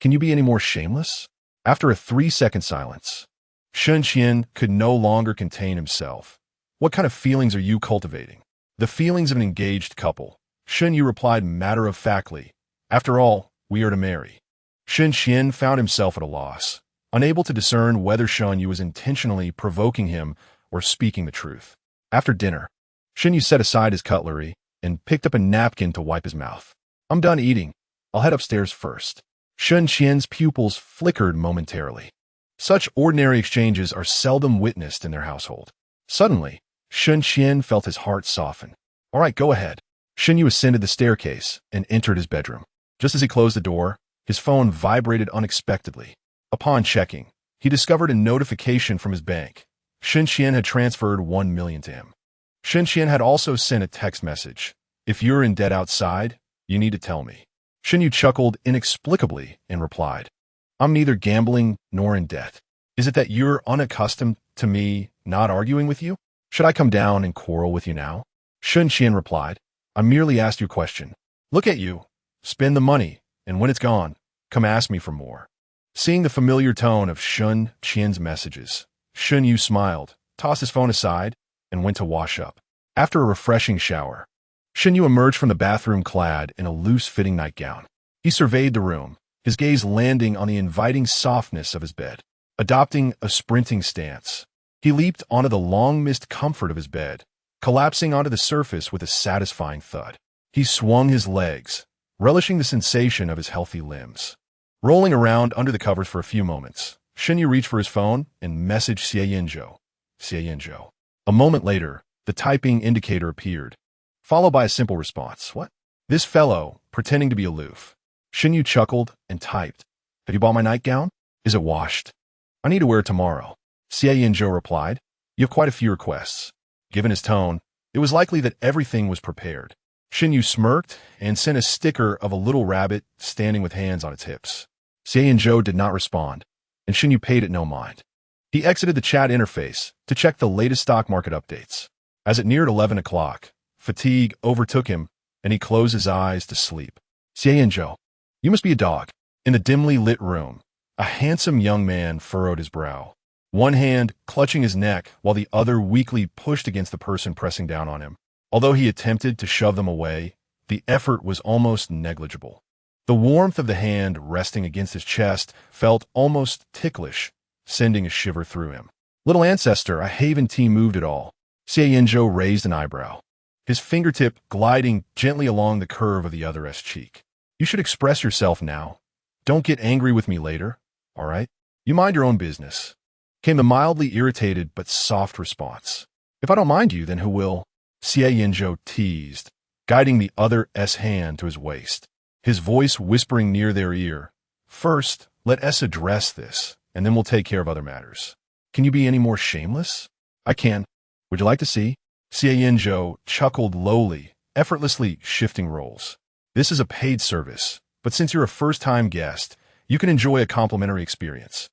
Can you be any more shameless? After a 3-second silence, Shen Qian could no longer contain himself. "What kind of feelings are you cultivating?" "The feelings of an engaged couple," Shen Yu replied matter-of-factly. "After all, we are to marry." Shen Qian found himself at a loss, unable to discern whether Shen Yu was intentionally provoking him or speaking the truth. After dinner, Shen Yu set aside his cutlery and picked up a napkin to wipe his mouth. "I'm done eating. I'll head upstairs first." Shen Qian's pupils flickered momentarily. Such ordinary exchanges are seldom witnessed in their household. Suddenly, Shen Qian felt his heart soften. "All right, go ahead." Shen Yu ascended the staircase and entered his bedroom. Just as he closed the door, his phone vibrated unexpectedly. Upon checking, he discovered a notification from his bank. Shen Qian had transferred 1 million to him. Shen Qian had also sent a text message. "If you're in debt outside, you need to tell me." Shen Yu chuckled inexplicably and replied, "I'm neither gambling nor in debt. Is it that you're unaccustomed to me not arguing with you? Should I come down and quarrel with you now?" Shen Qian replied, "I merely asked you a question. Look at you. Spend the money, and when it's gone, come ask me for more." Seeing the familiar tone of Shen Qian's messages, Shen Yu smiled, tossed his phone aside, and went to wash up. After a refreshing shower, Shen Yu emerged from the bathroom clad in a loose-fitting nightgown. He surveyed the room, his gaze landing on the inviting softness of his bed. Adopting a sprinting stance, He leaped onto the long-missed comfort of his bed, collapsing onto the surface with a satisfying thud. He swung his legs, relishing the sensation of his healthy limbs. Rolling around under the covers for a few moments, Shen Yu reached for his phone and messaged Xie Yanzhou. Xie Yanzhou. A moment later, the typing indicator appeared, followed by a simple response. What? This fellow, pretending to be aloof. Shen Yu chuckled and typed. Have you bought my nightgown? Is it washed? I need to wear it tomorrow. Xie Yanzhou replied. You have quite a few requests. Given his tone, it was likely that everything was prepared. Shen Yu smirked and sent a sticker of a little rabbit standing with hands on its hips. Xie Yanzhou did not respond, and Shen Yu paid it no mind. He exited the chat interface to check the latest stock market updates. As it neared 11 o'clock, fatigue overtook him, and he closed his eyes to sleep. Xie Yanzhou, you must be a dog. In the dimly lit room, a handsome young man furrowed his brow, one hand clutching his neck while the other weakly pushed against the person pressing down on him. Although he attempted to shove them away, the effort was almost negligible. The warmth of the hand resting against his chest felt almost ticklish, sending a shiver through him. Little ancestor, a Haven tea moved at all. Xie Yanzhou raised an eyebrow, his fingertip gliding gently along the curve of the other's cheek. You should express yourself now. Don't get angry with me later, all right? You mind your own business. Came the mildly irritated but soft response. If I don't mind you, then who will? Xie Yanzhou teased, guiding the other's hand to his waist, his voice whispering near their ear. First, let us address this, and then we'll take care of other matters. Can you be any more shameless? I can. Would you like to see? Xie Yanzhou chuckled lowly, effortlessly shifting roles. This is a paid service, but since you're a first-time guest, you can enjoy a complimentary experience.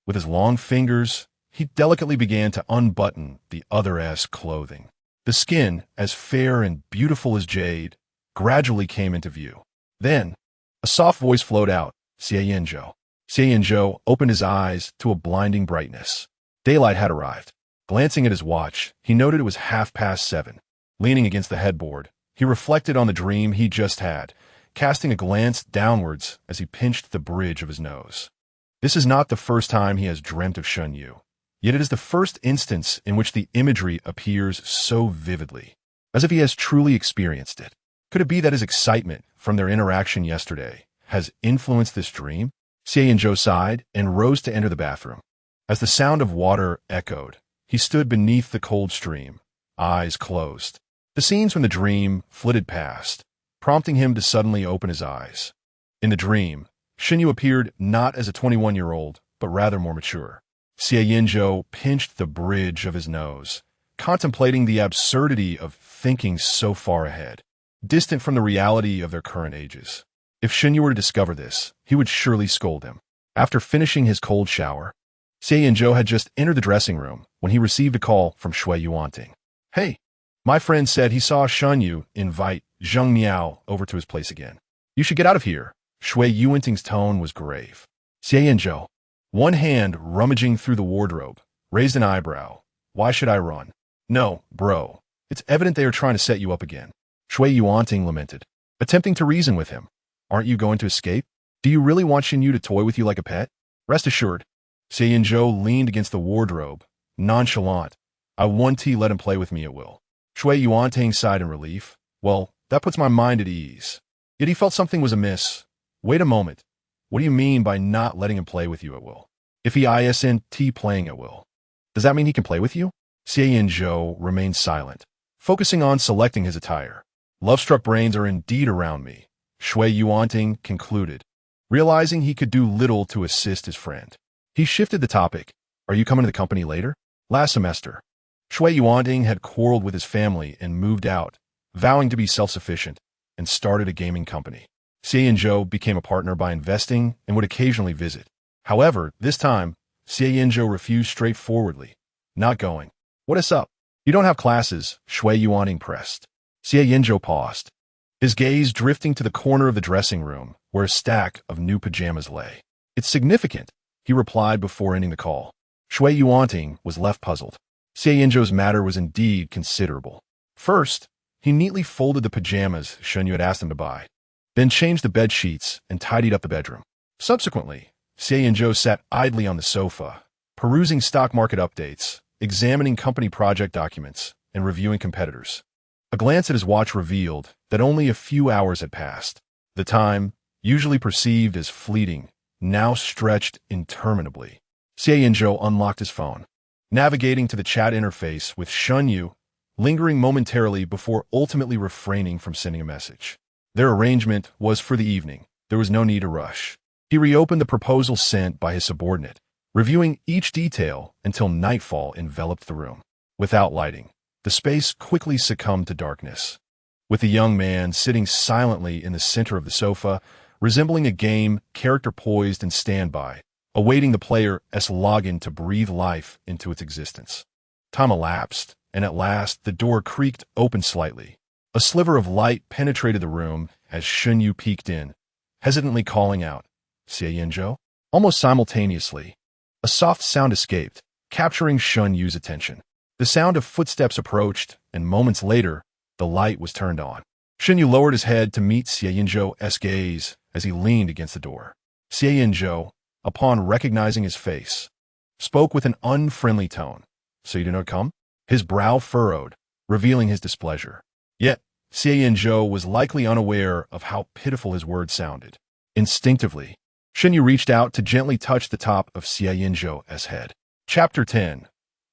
With his long fingers, he delicately began to unbutton the other's clothing. The skin, as fair and beautiful as jade, gradually came into view. Then, a soft voice flowed out, Xie Yanzhou. Xie Yanzhou opened his eyes to a blinding brightness. Daylight had arrived. Glancing at his watch, he noted it was 7:30. Leaning against the headboard, he reflected on the dream he just had, casting a glance downwards as he pinched the bridge of his nose. This is not the first time he has dreamt of Shen Yu, yet it is the first instance in which the imagery appears so vividly, as if he has truly experienced it. Could it be that his excitement from their interaction yesterday has influenced this dream? Xie Yanzhou sighed and rose to enter the bathroom. As the sound of water echoed, he stood beneath the cold stream, eyes closed. The scenes from the dream flitted past, prompting him to suddenly open his eyes. In the dream, Shen Yu appeared not as a 21-year-old, but rather more mature. Xie Yanzhou pinched the bridge of his nose, contemplating the absurdity of thinking so far ahead, distant from the reality of their current ages. If Shen Yu were to discover this, he would surely scold him. After finishing his cold shower, Xie Yanzhou had just entered the dressing room when he received a call from Xie Yanzhou. Hey, my friend said he saw Shen Yu invite Zheng Miao over to his place again. You should get out of here. Xie Yanzhou's tone was grave. Xie Yanzhou, one hand rummaging through the wardrobe, raised an eyebrow. Why should I run? No, bro. It's evident they are trying to set you up again. Xie Yanzhou lamented, attempting to reason with him. Aren't you going to escape? Do you really want Shen Yu to toy with you like a pet? Rest assured. Xie Yanzhou leaned against the wardrobe, nonchalant. I won't let him play with me at will. Xie Yanzhou sighed in relief. Well, that puts my mind at ease. Yet he felt something was amiss. Wait a moment. What do you mean by not letting him play with you at will? If he isn't playing at will, does that mean he can play with you? Xie Yanzhou remained silent, focusing on selecting his attire. Love-struck brains are indeed around me, Xie Yanzhou concluded, realizing he could do little to assist his friend. He shifted the topic. Are you coming to the company later? Last semester, Xie Yanzhou had quarreled with his family and moved out, vowing to be self-sufficient, and started a gaming company. Xie Yanzhou became a partner by investing and would occasionally visit. However, this time, Xie Yanzhou refused straightforwardly. Not going. What is up? You don't have classes, Xie Yanzhou pressed. Xie Yanzhou paused, his gaze drifting to the corner of the dressing room where a stack of new pajamas lay. It's significant, he replied before ending the call. Xie Yanzhou was left puzzled. Xie Yanzhou's matter was indeed considerable. First, he neatly folded the pajamas Shen Yu had asked him to buy, then changed the bed sheets and tidied up the bedroom. Subsequently, Xie Yanzhou sat idly on the sofa, perusing stock market updates examining company project documents and reviewing competitors. A glance at his watch revealed that only a few hours had passed. The time, usually perceived as fleeting, now stretched interminably. Xie Yanzhou unlocked his phone, navigating to the chat interface with Shen Yu, lingering momentarily before ultimately refraining from sending a message. Their arrangement was for the evening. There was no need to rush. He reopened the proposal sent by his subordinate, reviewing each detail until nightfall enveloped the room. Without lighting, the space quickly succumbed to darkness, with the young man sitting silently in the center of the sofa, resembling a game character poised in standby, awaiting the player's login to breathe life into its existence. Time elapsed, and at last the door creaked open slightly. A sliver of light penetrated the room as Shen Yu peeked in, hesitantly calling out, "Xie Yanzhou?" Almost simultaneously, a soft sound escaped, capturing Shen Yu's attention. The sound of footsteps approached, and moments later, the light was turned on. Shen Yu lowered his head to meet Xie Yanzhou's gaze as he leaned against the door. Xie Yanzhou, upon recognizing his face, spoke with an unfriendly tone. "So you do not come?" His brow furrowed, revealing his displeasure. Yet, Xie Yanzhou was likely unaware of how pitiful his words sounded. Instinctively, Shen Yu reached out to gently touch the top of Xie Yanzhou's head. Chapter 10.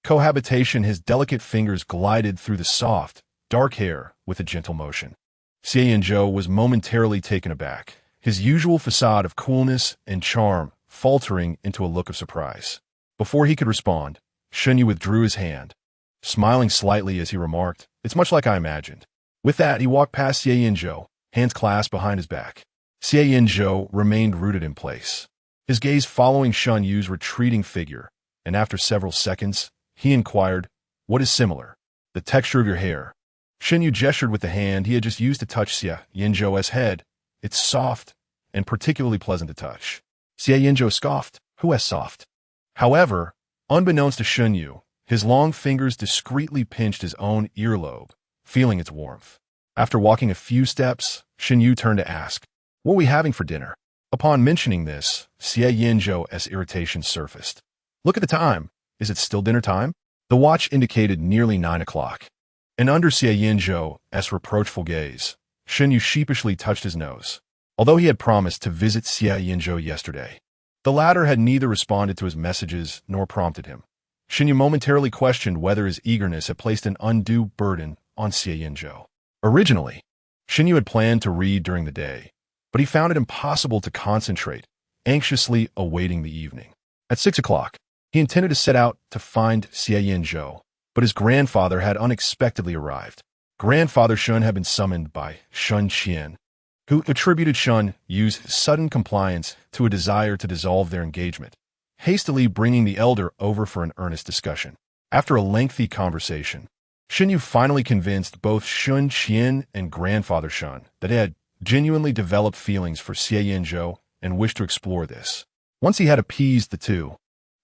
Cohabitation. His delicate fingers glided through the soft, dark hair with a gentle motion. Xie Yanzhou was momentarily taken aback, his usual facade of coolness and charm faltering into a look of surprise. Before he could respond, Shen Yu withdrew his hand, smiling slightly as he remarked, "It's much like I imagined." With that, he walked past Xie Yanzhou, hands clasped behind his back. Xie Yanzhou remained rooted in place, his gaze following Shen Yu's retreating figure, and after several seconds, he inquired, "What is similar?" "The texture of your hair." Shen Yu gestured with the hand he had just used to touch Xie Yanzhou's head. "It's soft and particularly pleasant to touch." Xie Yanzhou scoffed. "Who has soft?" However, unbeknownst to Shen Yu, his long fingers discreetly pinched his own earlobe, feeling its warmth. After walking a few steps, Shen Yu turned to ask, "What are we having for dinner?" Upon mentioning this, Xie Yanzhou's irritation surfaced. "Look at the time. Is it still dinner time?" The watch indicated nearly 9 o'clock. And under Xie Yanzhou's reproachful gaze, Shen Yu sheepishly touched his nose. Although he had promised to visit Xie Yanzhou yesterday, the latter had neither responded to his messages nor prompted him. Shen Yu momentarily questioned whether his eagerness had placed an undue burden on Xie Yanzhou. Originally, Shen Yu had planned to read during the day, but he found it impossible to concentrate, anxiously awaiting the evening. At 6 o'clock, he intended to set out to find Xie Yanzhou, but his grandfather had unexpectedly arrived. Grandfather Shen had been summoned by Shen Qian, who attributed Shen Yu's sudden compliance to a desire to dissolve their engagement, hastily bringing the elder over for an earnest discussion. After a lengthy conversation, Shen Yu finally convinced both Shen Qian and grandfather Shen that he had genuinely developed feelings for Xie Yanzhou and wished to explore this. Once he had appeased the two,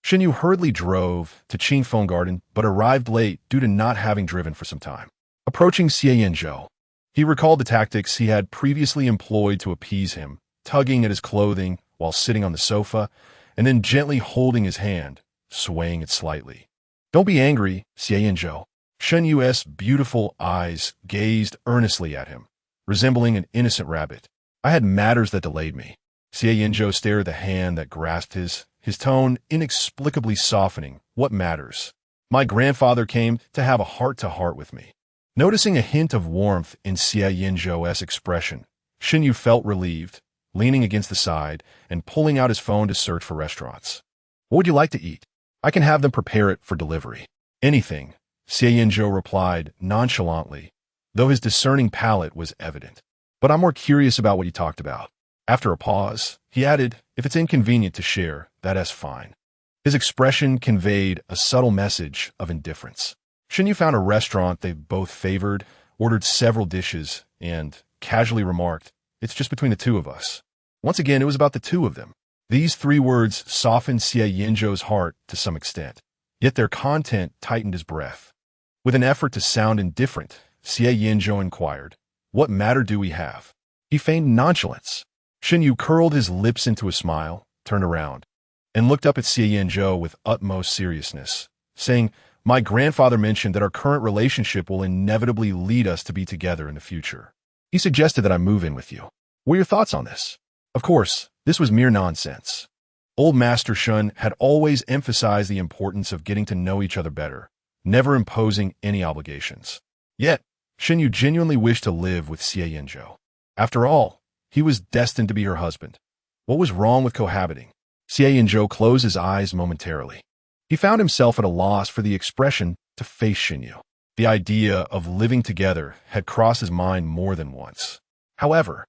Shen Yu hurriedly drove to Qingfeng Garden but arrived late due to not having driven for some time. Approaching Xie Yanzhou, he recalled the tactics he had previously employed to appease him, tugging at his clothing while sitting on the sofa, and then gently holding his hand, swaying it slightly. "Don't be angry, Xie Yanzhou." Shen Yu's beautiful eyes gazed earnestly at him, resembling an innocent rabbit. "I had matters that delayed me." Xie Yanzhou stared at the hand that grasped his tone inexplicably softening. "What matters?" "My grandfather came to have a heart-to-heart with me." Noticing a hint of warmth in Xie Yanzhou's expression, Shen Yu felt relieved, leaning against the side and pulling out his phone to search for restaurants. "What would you like to eat? I can have them prepare it for delivery." "Anything," Xie Yanzhou replied nonchalantly, though his discerning palate was evident. "But I'm more curious about what you talked about." After a pause, he added, "If it's inconvenient to share, that's fine." His expression conveyed a subtle message of indifference. Shen Yu found a restaurant they both favored, ordered several dishes, and casually remarked, "It's just between the two of us." Once again, it was about the two of them. These 3 words softened Xie Yanzhou's heart to some extent, yet their content tightened his breath. With an effort to sound indifferent, Xie Yanzhou inquired, "What matter do we have?" He feigned nonchalance. Shen Yu curled his lips into a smile, turned around, and looked up at Xie Yanzhou with utmost seriousness, saying, My grandfather mentioned that our current relationship will inevitably lead us to be together in the future. He suggested that I move in with you. What are your thoughts on this? Of course, this was mere nonsense. Old Master Shen had always emphasized the importance of getting to know each other better, never imposing any obligations. Yet, Shen Yu genuinely wished to live with Xie Yanzhou. After all, he was destined to be her husband. What was wrong with cohabiting? Xie Yanzhou closed his eyes momentarily. He found himself at a loss for the expression to face Shen Yu. The idea of living together had crossed his mind more than once. However,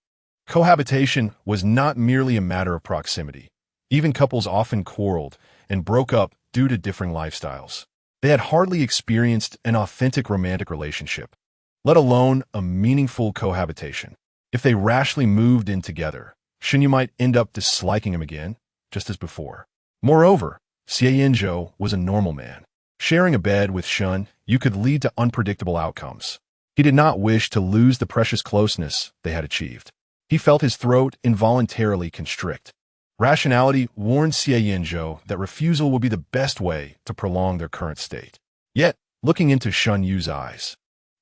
cohabitation was not merely a matter of proximity. Even couples often quarreled and broke up due to differing lifestyles. They had hardly experienced an authentic romantic relationship, let alone a meaningful cohabitation. If they rashly moved in together, Shen Yu might end up disliking him again, just as before. Moreover, Xie Yanzhou was a normal man. Sharing a bed with Shen Yu could lead to unpredictable outcomes. He did not wish to lose the precious closeness they had achieved. He felt his throat involuntarily constrict. Rationality warned Xie Yanzhou that refusal would be the best way to prolong their current state. Yet, looking into Shen Yu's eyes,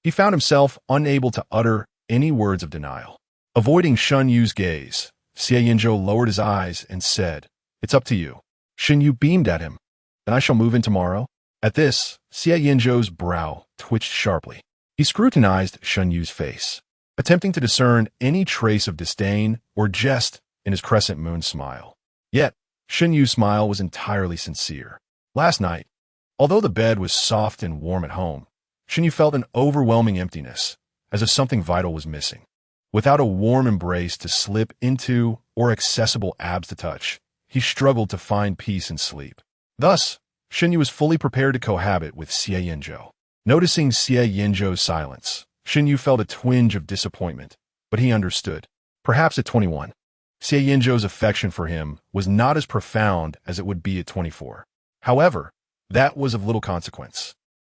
he found himself unable to utter any words of denial. Avoiding Shen Yu's gaze, Xie Yanzhou lowered his eyes and said, "It's up to you." Shen Yu beamed at him. "Then I shall move in tomorrow?" At this, Xie Yanzhou's brow twitched sharply. He scrutinized Shen Yu's face, attempting to discern any trace of disdain or jest in his crescent moon smile. Yet, Shen Yu's smile was entirely sincere. Last night, although the bed was soft and warm at home, Shen Yu felt an overwhelming emptiness, as if something vital was missing. Without a warm embrace to slip into or accessible abs to touch, he struggled to find peace and sleep. Thus, Shen Yu was fully prepared to cohabit with Xie Yanzhou. Noticing Xie Yanzhou's silence, Shen Yu felt a twinge of disappointment, but he understood. Perhaps at 21, Xie Yanzhou's affection for him was not as profound as it would be at 24. However, that was of little consequence.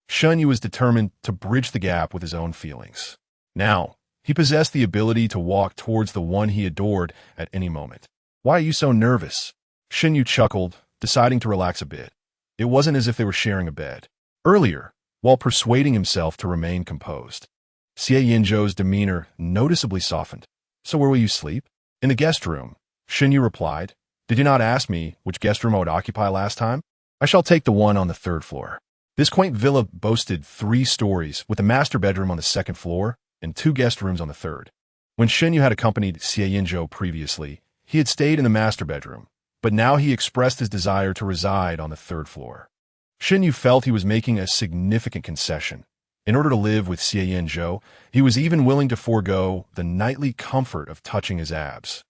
Shen Yu was determined to bridge the gap with his own feelings. Now, he possessed the ability to walk towards the one he adored at any moment. "Why are you so nervous?" Shen Yu chuckled, deciding to relax a bit. It wasn't as if they were sharing a bed. Earlier, while persuading himself to remain composed, Xie Yanzhou's demeanor noticeably softened. "So where will you sleep?" "In the guest room," Shen Yu replied. "Did you not ask me which guest room I would occupy last time? I shall take the one on the 3rd floor." This quaint villa boasted 3 stories, with a master bedroom on the 2nd floor and 2 guest rooms on the 3rd. When Shen Yu had accompanied Xie Yanzhou previously, he had stayed in the master bedroom, but now he expressed his desire to reside on the 3rd floor. Shen Yu felt he was making a significant concession. In order to live with Xie Yanzhou, he was even willing to forego the nightly comfort of touching his abs.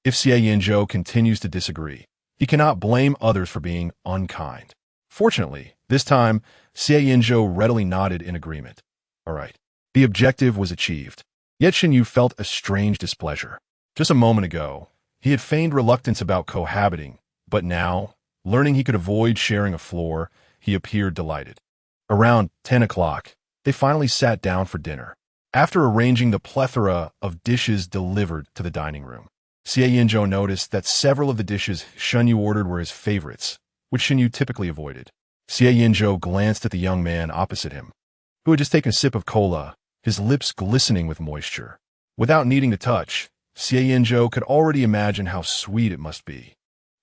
If Xie Yanzhou continues to disagree, he cannot blame others for being unkind. Fortunately, this time, Xie Yanzhou readily nodded in agreement. All right. The objective was achieved. Yet Shen Yu felt a strange displeasure. Just a moment ago, he had feigned reluctance about cohabiting, but now, learning he could avoid sharing a floor, he appeared delighted. Around 10 o'clock, they finally sat down for dinner. After arranging the plethora of dishes delivered to the dining room, Xie Yanzhou noticed that several of the dishes Shen Yu ordered were his favorites, which Shen Yu typically avoided. Xie Yanzhou glanced at the young man opposite him, who had just taken a sip of cola, his lips glistening with moisture. Without needing to touch, Xie Yanzhou could already imagine how sweet it must be.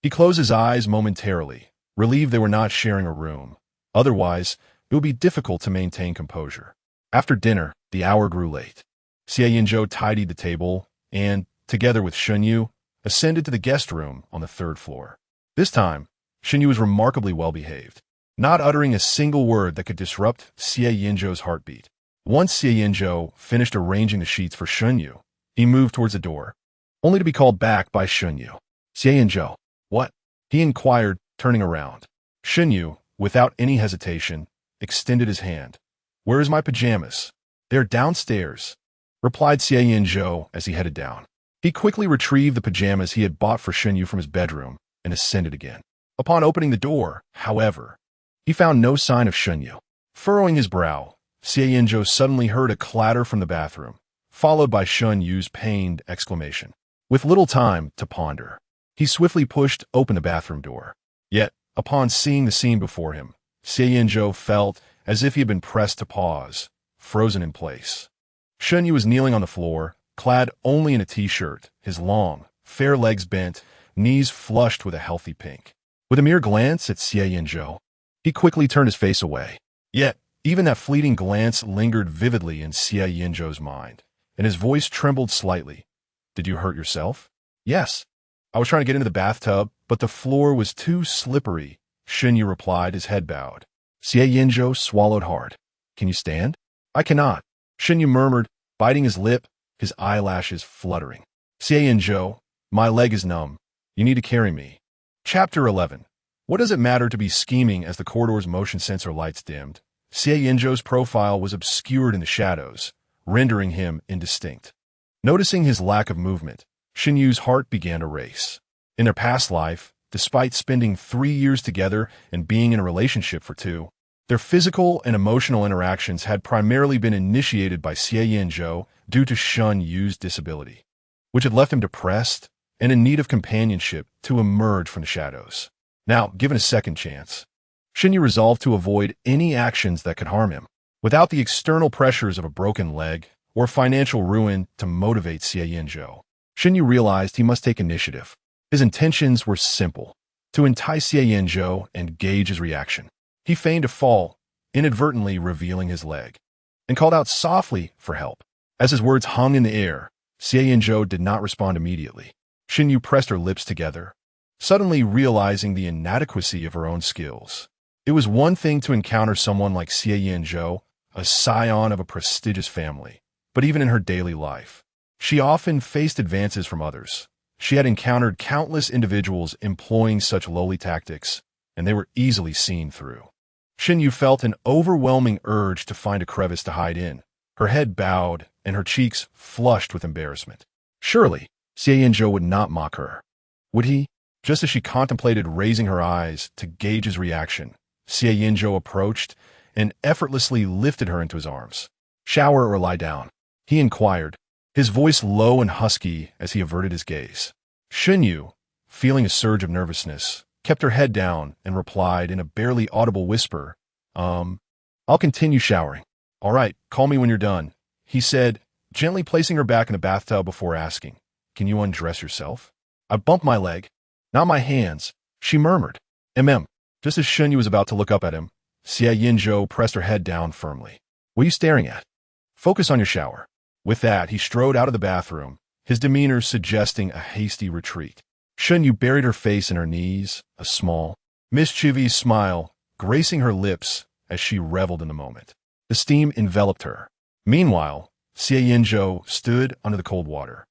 He closed his eyes momentarily, relieved they were not sharing a room. Otherwise, it would be difficult to maintain composure. After dinner, the hour grew late. Xie Yanzhou tidied the table and, together with Shen Yu, ascended to the guest room on the 3rd floor. This time, Shen Yu was remarkably well behaved, not uttering a single word that could disrupt Xie Yanzhou's heartbeat. Once Xie Yanzhou finished arranging the sheets for Shen Yu, he moved towards the door, only to be called back by Shen Yu. "Xie Yanzhou, what?" he inquired, turning around. Shen Yu, without any hesitation, extended his hand. "Where is my pajamas?" "They're downstairs," replied Xie Yanzhou as he headed down. He quickly retrieved the pajamas he had bought for Shen Yu from his bedroom and ascended again. Upon opening the door, however, he found no sign of Shen Yu. Furrowing his brow, Xie Yanzhou suddenly heard a clatter from the bathroom, followed by Shen Yu's pained exclamation. With little time to ponder, he swiftly pushed open the bathroom door. Yet, upon seeing the scene before him, Xie Yanzhou felt as if he had been pressed to pause, frozen in place. Shen Yu was kneeling on the floor, clad only in a t-shirt, his long, fair legs bent, knees flushed with a healthy pink. With a mere glance at Xie Yanzhou, he quickly turned his face away. Yet, even that fleeting glance lingered vividly in Xie Yanzhou's mind, and his voice trembled slightly. "Did you hurt yourself?" "Yes. I was trying to get into the bathtub, but the floor was too slippery," Shen Yu replied, his head bowed. Xie Yanzhou swallowed hard. "Can you stand?" "I cannot," Shen Yu murmured, biting his lip, his eyelashes fluttering. "Xie Yanzhou, my leg is numb. You need to carry me." Chapter 11. What does it matter to be scheming as the corridor's motion sensor lights dimmed? Xie Yanzhou's profile was obscured in the shadows, rendering him indistinct. Noticing his lack of movement, Shen Yu's heart began to race. In their past life, despite spending 3 years together and being in a relationship for 2, their physical and emotional interactions had primarily been initiated by Xie Yanzhou due to Shen Yu's disability, which had left him depressed and in need of companionship to emerge from the shadows. Now, given a second chance, Shen Yu resolved to avoid any actions that could harm him. Without the external pressures of a broken leg or financial ruin to motivate Xie Yanzhou, Shen Yu realized he must take initiative. His intentions were simple: to entice Xie Yanzhou and gauge his reaction. He feigned a fall, inadvertently revealing his leg, and called out softly for help. As his words hung in the air, Xie Yanzhou did not respond immediately. Shen Yu pressed her lips together, suddenly realizing the inadequacy of her own skills. It was one thing to encounter someone like Xie Yanzhou, a scion of a prestigious family, but even in her daily life, she often faced advances from others. She had encountered countless individuals employing such lowly tactics, and they were easily seen through. Shen Yu felt an overwhelming urge to find a crevice to hide in, her head bowed and her cheeks flushed with embarrassment. Surely, Xie Yanzhou would not mock her. Would he? Just as she contemplated raising her eyes to gauge his reaction, Xie Yanzhou approached and effortlessly lifted her into his arms. "Shower or lie down?" he inquired, his voice low and husky as he averted his gaze. Shen Yu, feeling a surge of nervousness, kept her head down and replied in a barely audible whisper, I'll continue showering." "All right, call me when you're done," he said, gently placing her back in the bathtub before asking, "Can you undress yourself?" "I bumped my leg." "Not my hands," she murmured. Just as Shen Yu was about to look up at him, Xie Yanzhou pressed her head down firmly. "What are you staring at? Focus on your shower." With that, he strode out of the bathroom, his demeanor suggesting a hasty retreat. Shen Yu buried her face in her knees, a small, mischievous smile gracing her lips as she reveled in the moment. The steam enveloped her. Meanwhile, Xie Yanzhou stood under the cold water,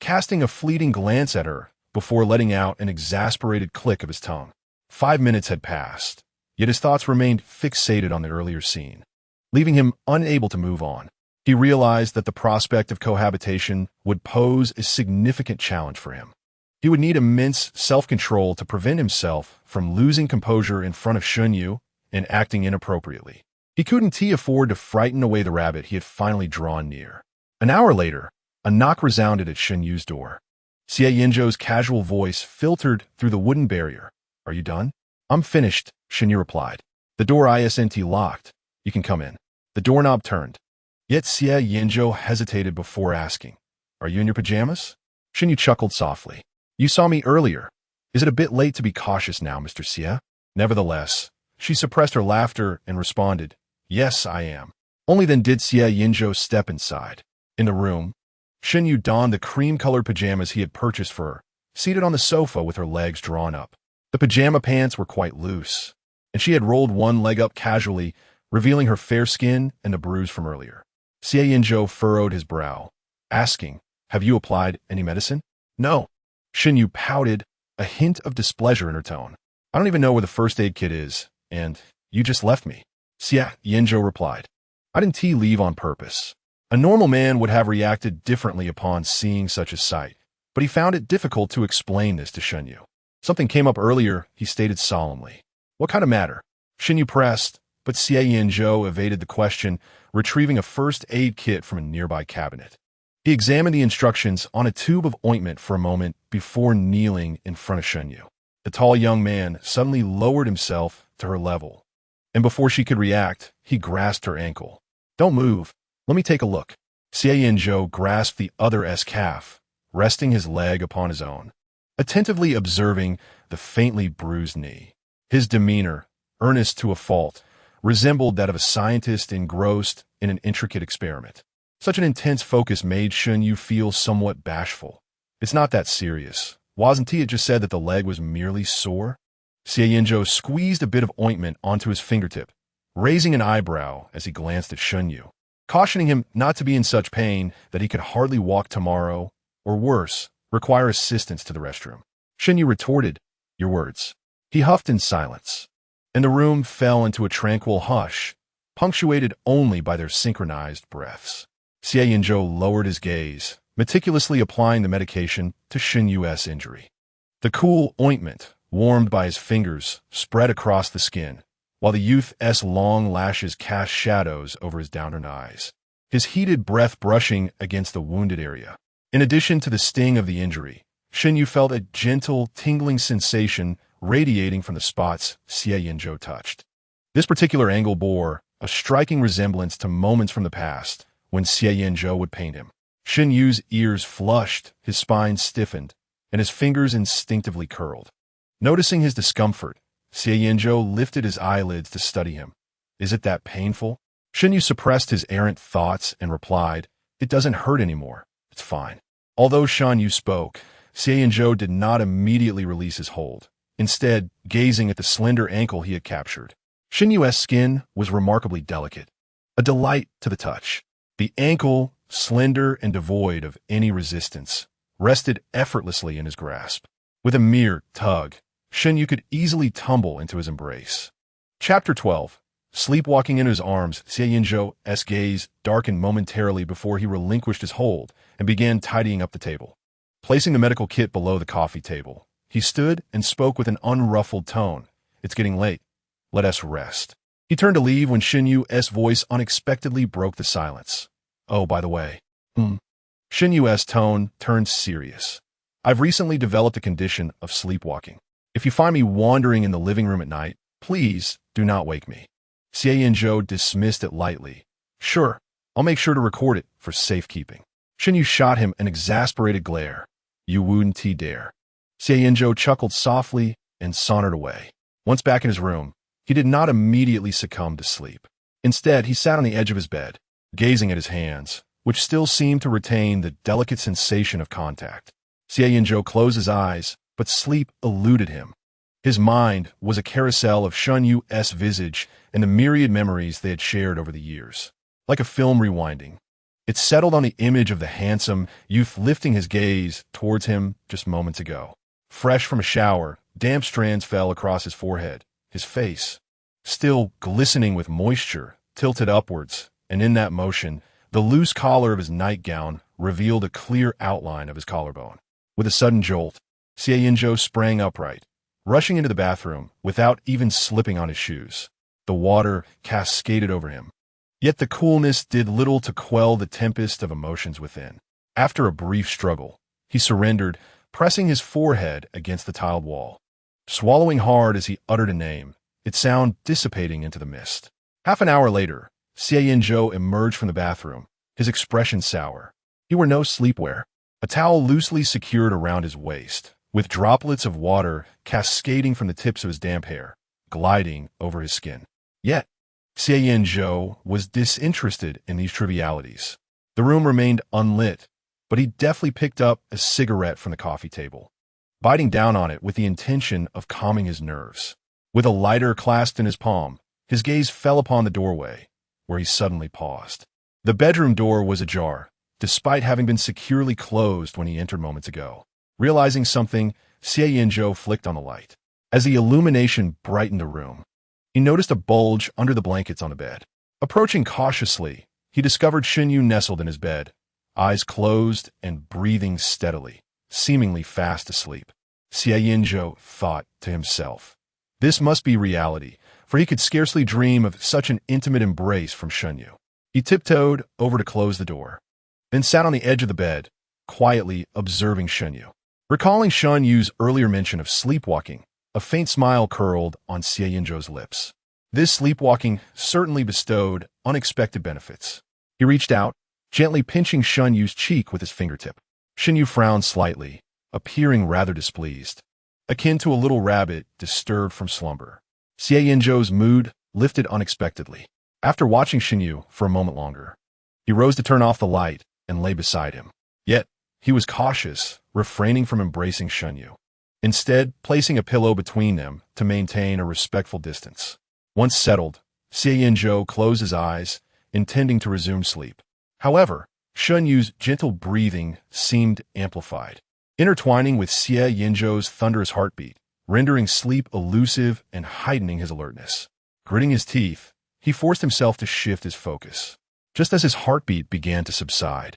casting a fleeting glance at her before letting out an exasperated click of his tongue. 5 minutes had passed, yet his thoughts remained fixated on the earlier scene, leaving him unable to move on. He realized that the prospect of cohabitation would pose a significant challenge for him. He would need immense self-control to prevent himself from losing composure in front of Shen Yu and acting inappropriately. He couldn't afford to frighten away the rabbit he had finally drawn near. An hour later, a knock resounded at Shen Yu's door. Xie Yanzhou's casual voice filtered through the wooden barrier. "Are you done?" "I'm finished," Shen Yu replied. "The door isn't locked. You can come in." The doorknob turned. Yet Xie Yanzhou hesitated before asking, "Are you in your pajamas?" Shen Yu chuckled softly. "You saw me earlier. Is it a bit late to be cautious now, Mr. Xie?" Nevertheless, she suppressed her laughter and responded, "Yes, I am." Only then did Xie Yanzhou step inside. In the room, Shen Yu donned the cream-colored pajamas he had purchased for her, seated on the sofa with her legs drawn up. The pajama pants were quite loose, and she had rolled one leg up casually, revealing her fair skin and the bruise from earlier. Xie Yanzhou furrowed his brow, asking, "Have you applied any medicine?" "No." Shen Yu pouted, a hint of displeasure in her tone. "I don't even know where the first aid kit is, and you just left me." Xie Yanzhou replied, "I didn't leave on purpose." A normal man would have reacted differently upon seeing such a sight, but he found it difficult to explain this to Shen Yu. "Something came up earlier," he stated solemnly. "What kind of matter?" Shen Yu pressed, but Xie Yanzhou evaded the question, retrieving a first aid kit from a nearby cabinet. He examined the instructions on a tube of ointment for a moment before kneeling in front of Shen Yu. The tall young man suddenly lowered himself to her level and before she could react, he grasped her ankle. "Don't move. Let me take a look." Xie Yanzhou grasped the other's calf, resting his leg upon his own, attentively observing the faintly bruised knee. His demeanor, earnest to a fault, resembled that of a scientist engrossed in an intricate experiment. Such an intense focus made Shen Yu feel somewhat bashful. "It's not that serious. Wasn't he? It just said that the leg was merely sore." Xie Yanzhou squeezed a bit of ointment onto his fingertip, raising an eyebrow as he glanced at Shen Yu, cautioning him not to be in such pain that he could hardly walk tomorrow, or worse, require assistance to the restroom. Shen Yu retorted, "Your words." He huffed in silence, and the room fell into a tranquil hush, punctuated only by their synchronized breaths. Xie Yanzhou lowered his gaze, meticulously applying the medication to Shen Yu's injury. The cool ointment, warmed by his fingers, spread across the skin, while the youth's long lashes cast shadows over his downturned eyes, his heated breath brushing against the wounded area. In addition to the sting of the injury, Shen Yu felt a gentle, tingling sensation radiating from the spots Xie Yanzhou touched. This particular angle bore a striking resemblance to moments from the past when Xie Yanzhou would paint him. Shen Yu's ears flushed, his spine stiffened, and his fingers instinctively curled. Noticing his discomfort, Xie Yanzhou lifted his eyelids to study him. "Is it that painful?" Shen Yu suppressed his errant thoughts and replied, "It doesn't hurt anymore. It's fine." Although Shen Yu spoke, Xie Yanzhou did not immediately release his hold, instead gazing at the slender ankle he had captured. Shen Yu's skin was remarkably delicate, a delight to the touch. The ankle, slender and devoid of any resistance, rested effortlessly in his grasp. With a mere tug, Shen Yu could easily tumble into his embrace. Chapter 12. Sleepwalking into his arms, Xie Yanzhou's gaze darkened momentarily before he relinquished his hold and began tidying up the table. Placing the medical kit below the coffee table, he stood and spoke with an unruffled tone. "It's getting late. Let us rest." He turned to leave when Shen Yu's voice unexpectedly broke the silence. "Oh, by the way." Shen Yu's tone turned serious. "I've recently developed a condition of sleepwalking. If you find me wandering in the living room at night, please do not wake me." Xie Yanzhou dismissed it lightly. "Sure, I'll make sure to record it for safekeeping." Shen Yu shot him an exasperated glare. "You wouldn't dare." Xie Yanzhou chuckled softly and sauntered away. Once back in his room, he did not immediately succumb to sleep. Instead, he sat on the edge of his bed, gazing at his hands, which still seemed to retain the delicate sensation of contact. Xie Yanzhou closed his eyes, but sleep eluded him. His mind was a carousel of Shen Yu's visage and the myriad memories they had shared over the years. Like a film rewinding, it settled on the image of the handsome youth lifting his gaze towards him just moments ago. Fresh from a shower, damp strands fell across his forehead, his face, still glistening with moisture, tilted upwards, and in that motion, the loose collar of his nightgown revealed a clear outline of his collarbone. With a sudden jolt, Xie Yanzhou sprang upright, rushing into the bathroom without even slipping on his shoes. The water cascaded over him. Yet the coolness did little to quell the tempest of emotions within. After a brief struggle, he surrendered, pressing his forehead against the tiled wall. Swallowing hard as he uttered a name, its sound dissipating into the mist. Half an hour later, Xie Yanzhou emerged from the bathroom, his expression sour. He wore no sleepwear, a towel loosely secured around his waist, with droplets of water cascading from the tips of his damp hair, gliding over his skin. Yet, Xie Yanzhou was disinterested in these trivialities. The room remained unlit, but he deftly picked up a cigarette from the coffee table, biting down on it with the intention of calming his nerves. With a lighter clasped in his palm, his gaze fell upon the doorway, where he suddenly paused. The bedroom door was ajar, despite having been securely closed when he entered moments ago. Realizing something, Xie Yanzhou flicked on the light. As the illumination brightened the room, he noticed a bulge under the blankets on the bed. Approaching cautiously, he discovered Shen Yu nestled in his bed, eyes closed and breathing steadily, seemingly fast asleep. Xie Yanzhou thought to himself, this must be reality, for he could scarcely dream of such an intimate embrace from Shen Yu. He tiptoed over to close the door, then sat on the edge of the bed, quietly observing Shen Yu. Recalling Shen Yu's earlier mention of sleepwalking, a faint smile curled on Xie Yanzhou's lips. This sleepwalking certainly bestowed unexpected benefits. He reached out, gently pinching Shen Yu's cheek with his fingertip. Shen Yu frowned slightly, appearing rather displeased, akin to a little rabbit disturbed from slumber. Xie Yanzhou's mood lifted unexpectedly. After watching Shen Yu for a moment longer, he rose to turn off the light and lay beside him. Yet, he was cautious, refraining from embracing Shen Yu, instead placing a pillow between them to maintain a respectful distance. Once settled, Xie Yanzhou closed his eyes, intending to resume sleep. However, Shen Yu's gentle breathing seemed amplified, intertwining with Xie Yanzhou's thunderous heartbeat, rendering sleep elusive and heightening his alertness. Gritting his teeth, he forced himself to shift his focus. Just as his heartbeat began to subside,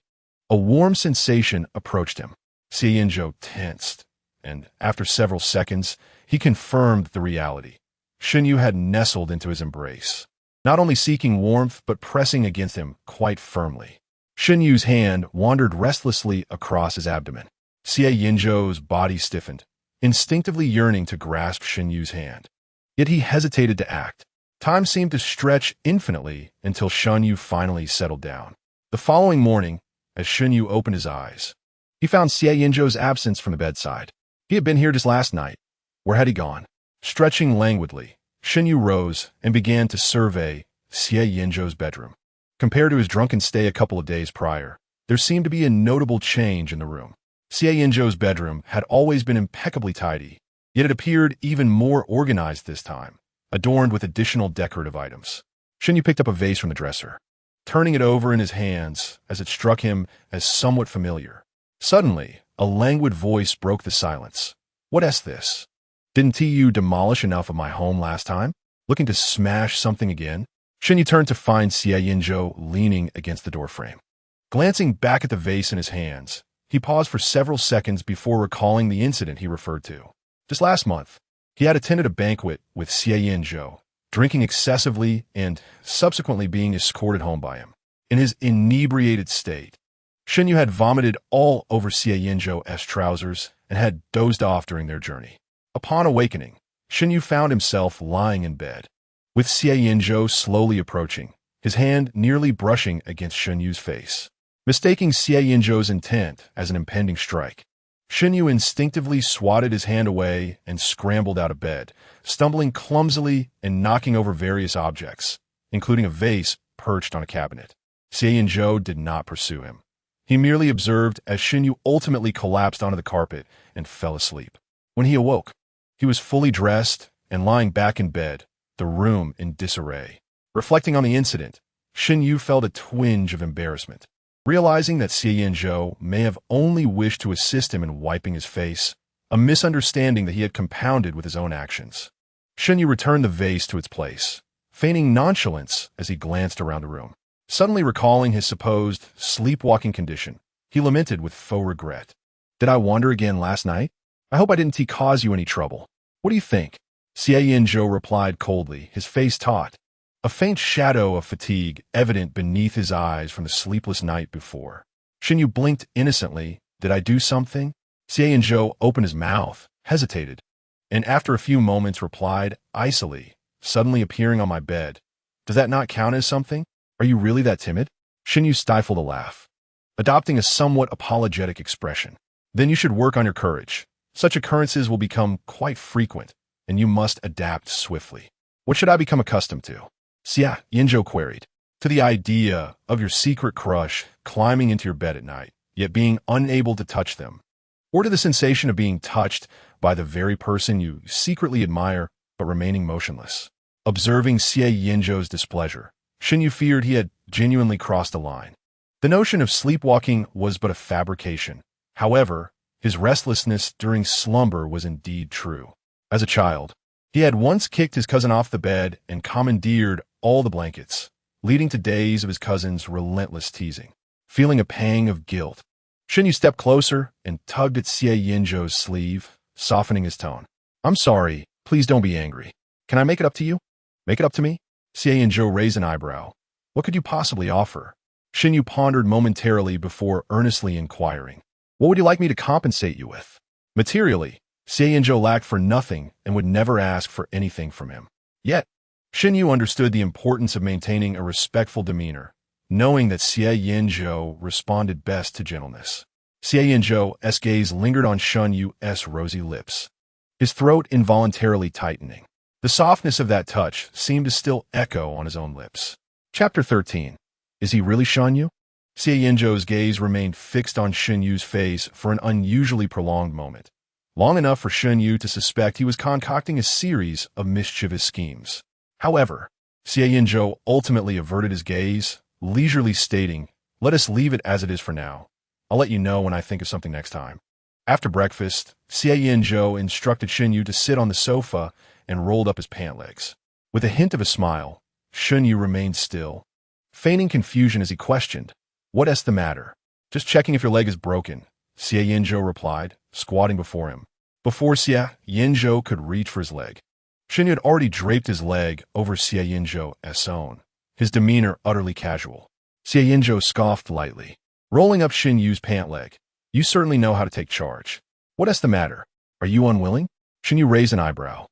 a warm sensation approached him. Xie Yanzhou tensed, and after several seconds, he confirmed the reality. Shen Yu had nestled into his embrace, not only seeking warmth but pressing against him quite firmly. Shen Yu's hand wandered restlessly across his abdomen. Xie Yanzhou's body stiffened, instinctively yearning to grasp Shen Yu's hand. Yet he hesitated to act. Time seemed to stretch infinitely until Shen Yu finally settled down. The following morning, as Shen Yu opened his eyes, he found Xie Yanzhou's absence from the bedside. He had been here just last night. Where had he gone? Stretching languidly, Shen Yu rose and began to survey Xie Yanzhou's bedroom. Compared to his drunken stay a couple of days prior, there seemed to be a notable change in the room. Xie Yanzhou's bedroom had always been impeccably tidy, yet it appeared even more organized this time, adorned with additional decorative items. Shen Yu picked up a vase from the dresser, turning it over in his hands as it struck him as somewhat familiar. Suddenly, a languid voice broke the silence. "What is this? Didn't you demolish enough of my home last time? Looking to smash something again?" Shen Yu turned to find Xie Yanzhou leaning against the doorframe. Glancing back at the vase in his hands, he paused for several seconds before recalling the incident he referred to. Just last month, he had attended a banquet with Xie Yanzhou, drinking excessively and subsequently being escorted home by him. In his inebriated state, Shen Yu had vomited all over Xie Yanzhou's trousers and had dozed off during their journey. Upon awakening, Shen Yu found himself lying in bed, with Xie Yanzhou slowly approaching, his hand nearly brushing against Shen Yu's face. Mistaking Xie Yanzhou's intent as an impending strike, Shen Yu instinctively swatted his hand away and scrambled out of bed, stumbling clumsily and knocking over various objects, including a vase perched on a cabinet. Xie Yanzhou did not pursue him. He merely observed as Shen Yu ultimately collapsed onto the carpet and fell asleep. When he awoke, he was fully dressed and lying back in bed, the room in disarray. Reflecting on the incident, Shen Yu felt a twinge of embarrassment. Realizing that Xie Yanzhou may have only wished to assist him in wiping his face, a misunderstanding that he had compounded with his own actions. Shen Yu returned the vase to its place, feigning nonchalance as he glanced around the room. Suddenly recalling his supposed sleepwalking condition, he lamented with faux regret. "Did I wander again last night? I hope I didn't cause you any trouble. What do you think?" Xie Yanzhou replied coldly, his face taut, a faint shadow of fatigue evident beneath his eyes from the sleepless night before. Shen Yu blinked innocently. "Did I do something?" Xie Yanzhou opened his mouth, hesitated, and after a few moments replied icily, suddenly appearing on my bed. "Does that not count as something? Are you really that timid?" Shen Yu stifled a laugh, adopting a somewhat apologetic expression. "Then you should work on your courage. Such occurrences will become quite frequent, and you must adapt swiftly." "What should I become accustomed to?" Xie Yanzhou queried. "To the idea of your secret crush climbing into your bed at night, yet being unable to touch them, or to the sensation of being touched by the very person you secretly admire but remaining motionless." Observing Xie Yanzhou's displeasure, Shen Yu feared he had genuinely crossed a line. The notion of sleepwalking was but a fabrication. However, his restlessness during slumber was indeed true. As a child, he had once kicked his cousin off the bed and commandeered all the blankets, leading to days of his cousin's relentless teasing. Feeling a pang of guilt, Shen Yu stepped closer and tugged at Xie Yanzhou's sleeve, softening his tone. "I'm sorry. Please don't be angry. Can I make it up to you?" "Make it up to me?" Xie Yanzhou raised an eyebrow. "What could you possibly offer?" Shen Yu pondered momentarily before earnestly inquiring. "What would you like me to compensate you with?" Materially, Xie Yanzhou lacked for nothing and would never ask for anything from him. Yet, Shen Yu understood the importance of maintaining a respectful demeanor, knowing that Xie Yanzhou responded best to gentleness. Xie Yanzhou's gaze lingered on Shen Yu's rosy lips, his throat involuntarily tightening. The softness of that touch seemed to still echo on his own lips. Chapter 13. Is he really Shen Yu? Xie Yanzhou's gaze remained fixed on Shen Yu's face for an unusually prolonged moment, long enough for Shen Yu to suspect he was concocting a series of mischievous schemes. However, Xie Yanzhou ultimately averted his gaze, leisurely stating, "Let us leave it as it is for now. I'll let you know when I think of something next time." After breakfast, Xie Yanzhou instructed Shen Yu to sit on the sofa and rolled up his pant legs. With a hint of a smile, Shen Yu remained still, feigning confusion as he questioned, "What's the matter?" "Just checking if your leg is broken," Xie Yanzhou replied, squatting before him. Before Xie Yanzhou could reach for his leg, Shen Yu had already draped his leg over Xie Yanzhou's own, his demeanor utterly casual. Xie Yanzhou scoffed lightly, rolling up Shen Yu's pant leg. "You certainly know how to take charge. What's the matter? Are you unwilling?" Shen Yu raised an eyebrow,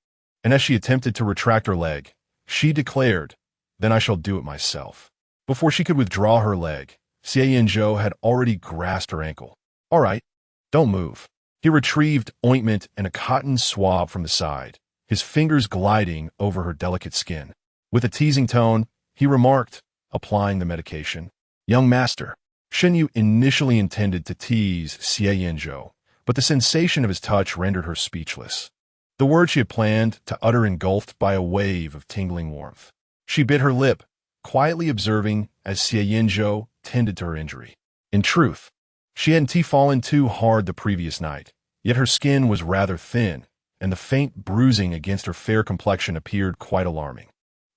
and as she attempted to retract her leg, she declared, "Then I shall do it myself." Before she could withdraw her leg, Xie Yanzhou had already grasped her ankle. "All right, don't move." He retrieved ointment and a cotton swab from the side, his fingers gliding over her delicate skin. With a teasing tone, he remarked, applying the medication, "Young master." Shen Yu initially intended to tease Xie Yanzhou, but the sensation of his touch rendered her speechless. The word she had planned to utter engulfed by a wave of tingling warmth. She bit her lip, quietly observing as Xie Yanzhou tended to her injury. In truth, she hadn't fallen too hard the previous night, yet her skin was rather thin, and the faint bruising against her fair complexion appeared quite alarming.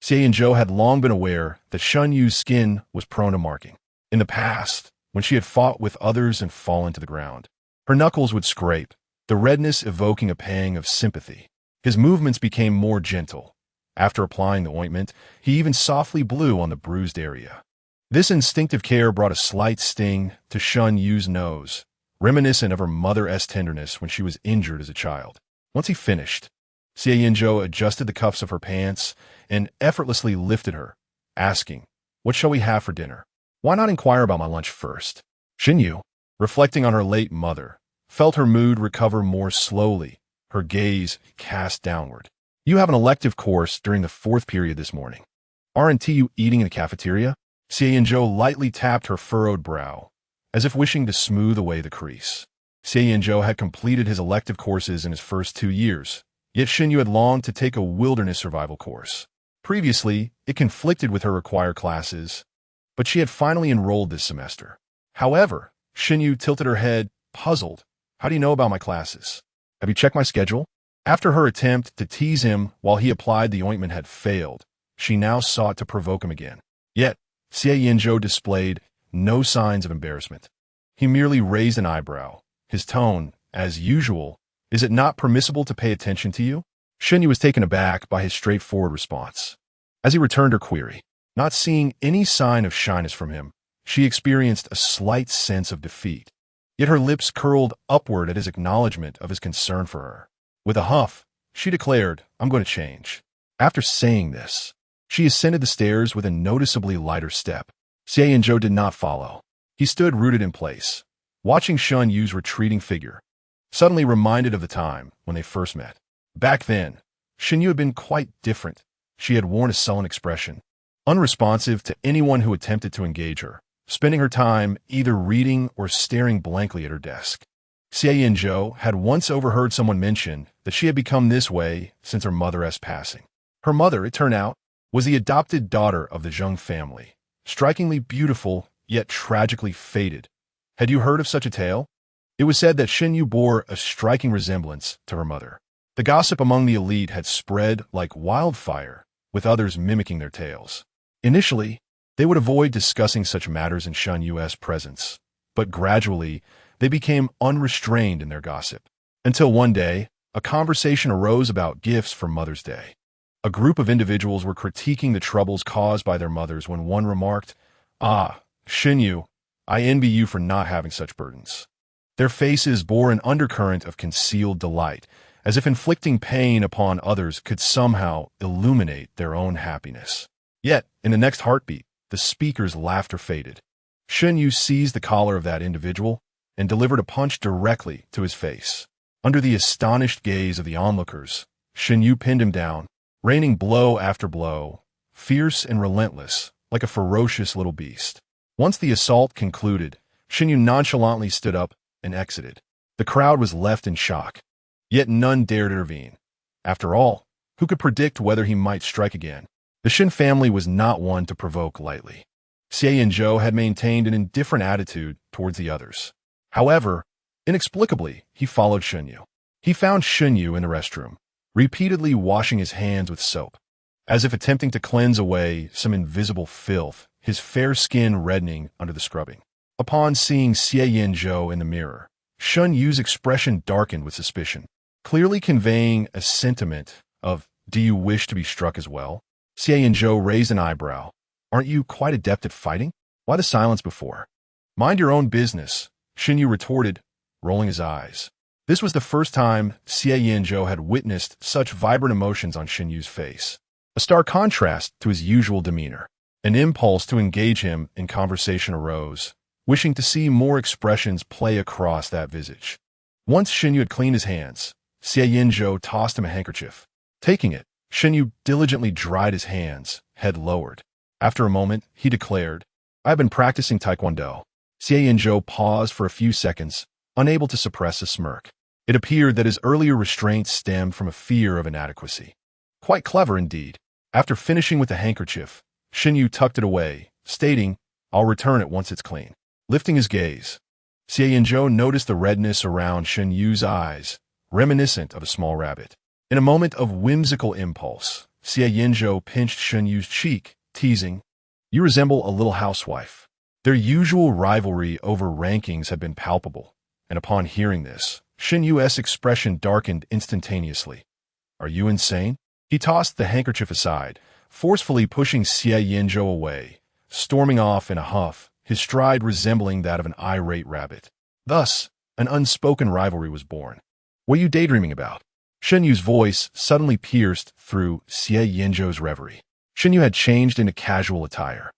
Xie Yanzhou had long been aware that Shen Yu's skin was prone to marking. In the past, when she had fought with others and fallen to the ground, her knuckles would scrape, the redness evoking a pang of sympathy. His movements became more gentle. After applying the ointment, he even softly blew on the bruised area. This instinctive care brought a slight sting to Shen Yu's nose, reminiscent of her mother's tenderness when she was injured as a child. Once he finished, Xie Yanzhou adjusted the cuffs of her pants and effortlessly lifted her, asking, "What shall we have for dinner?" "Why not inquire about my lunch first?" Shen Yu, reflecting on her late mother, felt her mood recover more slowly, her gaze cast downward. "You have an elective course during the 4th period this morning. Aren't you eating in the cafeteria?" Xie Yanzhou lightly tapped her furrowed brow, as if wishing to smooth away the crease. Xie Yanzhou had completed his elective courses in his first 2 years, yet Shen Yu had longed to take a wilderness survival course. Previously, it conflicted with her required classes, but she had finally enrolled this semester. However, Shen Yu tilted her head, puzzled. "How do you know about my classes? Have you checked my schedule?" After her attempt to tease him while he applied the ointment had failed, she now sought to provoke him again. Yet, Xie Yanzhou displayed no signs of embarrassment. He merely raised an eyebrow, his tone, as usual, "Is it not permissible to pay attention to you?" Shen Yu was taken aback by his straightforward response. As he returned her query, not seeing any sign of shyness from him, she experienced a slight sense of defeat. Yet her lips curled upward at his acknowledgement of his concern for her. With a huff, she declared, "I'm going to change." After saying this, she ascended the stairs with a noticeably lighter step. Xie Yanzhou did not follow. He stood rooted in place, watching Shen Yu's retreating figure, suddenly reminded of the time when they first met. Back then, Shen Yu had been quite different. She had worn a sullen expression, unresponsive to anyone who attempted to engage her, spending her time either reading or staring blankly at her desk. Xie Yanzhou had once overheard someone mention that she had become this way since her mother's passing. Her mother, it turned out, was the adopted daughter of the Zheng family, strikingly beautiful yet tragically fated. Had you heard of such a tale? It was said that Shen Yu bore a striking resemblance to her mother. The gossip among the elite had spread like wildfire, with others mimicking their tales. Initially, they would avoid discussing such matters in Shen Yu's presence, but gradually, they became unrestrained in their gossip. Until one day, a conversation arose about gifts for Mother's Day. A group of individuals were critiquing the troubles caused by their mothers when one remarked, "Ah, Shen Yu, I envy you for not having such burdens." Their faces bore an undercurrent of concealed delight, as if inflicting pain upon others could somehow illuminate their own happiness. Yet, in the next heartbeat, the speaker's laughter faded. Shen Yu seized the collar of that individual and delivered a punch directly to his face. Under the astonished gaze of the onlookers, Shen Yu pinned him down, raining blow after blow, fierce and relentless, like a ferocious little beast. Once the assault concluded, Shen Yu nonchalantly stood up and exited. The crowd was left in shock, yet none dared intervene. After all, who could predict whether he might strike again? The Shen family was not one to provoke lightly. Xie Yanzhou had maintained an indifferent attitude towards the others. However, inexplicably, he followed Shen Yu. He found Shen Yu in the restroom, repeatedly washing his hands with soap, as if attempting to cleanse away some invisible filth, his fair skin reddening under the scrubbing. Upon seeing Xie Yanzhou in the mirror, Shen Yu's expression darkened with suspicion, clearly conveying a sentiment of, "Do you wish to be struck as well?" Xie Yanzhou raised an eyebrow. "Aren't you quite adept at fighting? Why the silence before?" "Mind your own business," Shen Yu retorted, rolling his eyes. This was the first time Xie Yanzhou had witnessed such vibrant emotions on Shen Yu's face, a stark contrast to his usual demeanor. An impulse to engage him in conversation arose, wishing to see more expressions play across that visage. Once Shen Yu had cleaned his hands, Xie Yanzhou tossed him a handkerchief. Taking it, Shen Yu diligently dried his hands, head lowered. After a moment, he declared, "I've been practicing Taekwondo." Xie Yanzhou paused for a few seconds, unable to suppress a smirk. It appeared that his earlier restraint stemmed from a fear of inadequacy. Quite clever indeed. After finishing with the handkerchief, Shen Yu tucked it away, stating, "I'll return it once it's clean." Lifting his gaze, Xie Yanzhou noticed the redness around Shen Yu's eyes, reminiscent of a small rabbit. In a moment of whimsical impulse, Xie Yanzhou pinched Shen Yu's cheek, teasing, "You resemble a little housewife." Their usual rivalry over rankings had been palpable, and upon hearing this, Shen Yu's expression darkened instantaneously. "Are you insane?" He tossed the handkerchief aside, forcefully pushing Xie Yanzhou away, storming off in a huff, his stride resembling that of an irate rabbit. Thus, an unspoken rivalry was born. "What are you daydreaming about?" Shen Yu's voice suddenly pierced through Xie Yanzhou's reverie. Shen Yu had changed into casual attire,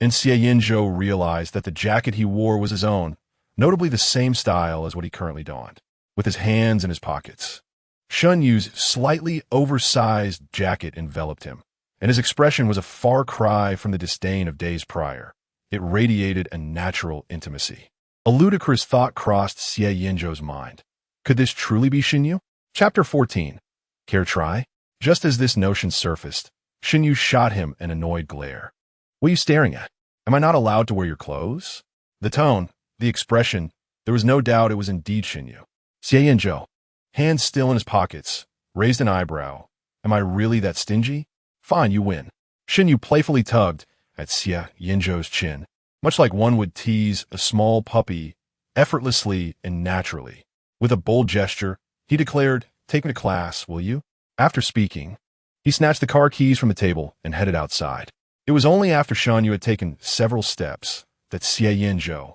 and Xie Yanzhou realized that the jacket he wore was his own, notably the same style as what he currently donned, with his hands in his pockets. Shen Yu's slightly oversized jacket enveloped him, and his expression was a far cry from the disdain of days prior. It radiated a natural intimacy. A ludicrous thought crossed Xie Yanzhou's mind. Could this truly be Shen Yu? Chapter 14. Care try? Just as this notion surfaced, Shen Yu shot him an annoyed glare. "What are you staring at? Am I not allowed to wear your clothes?" The tone, the expression, there was no doubt it was indeed Shen Yu. Xie Yanzhou, hands still in his pockets, raised an eyebrow. "Am I really that stingy? Fine, you win." Shen Yu playfully tugged at Xie Yanzhou's chin, much like one would tease a small puppy, effortlessly and naturally. With a bold gesture, he declared, "Take me to class, will you?" After speaking, he snatched the car keys from the table and headed outside. It was only after Shen Yu had taken several steps that Xie Yanzhou,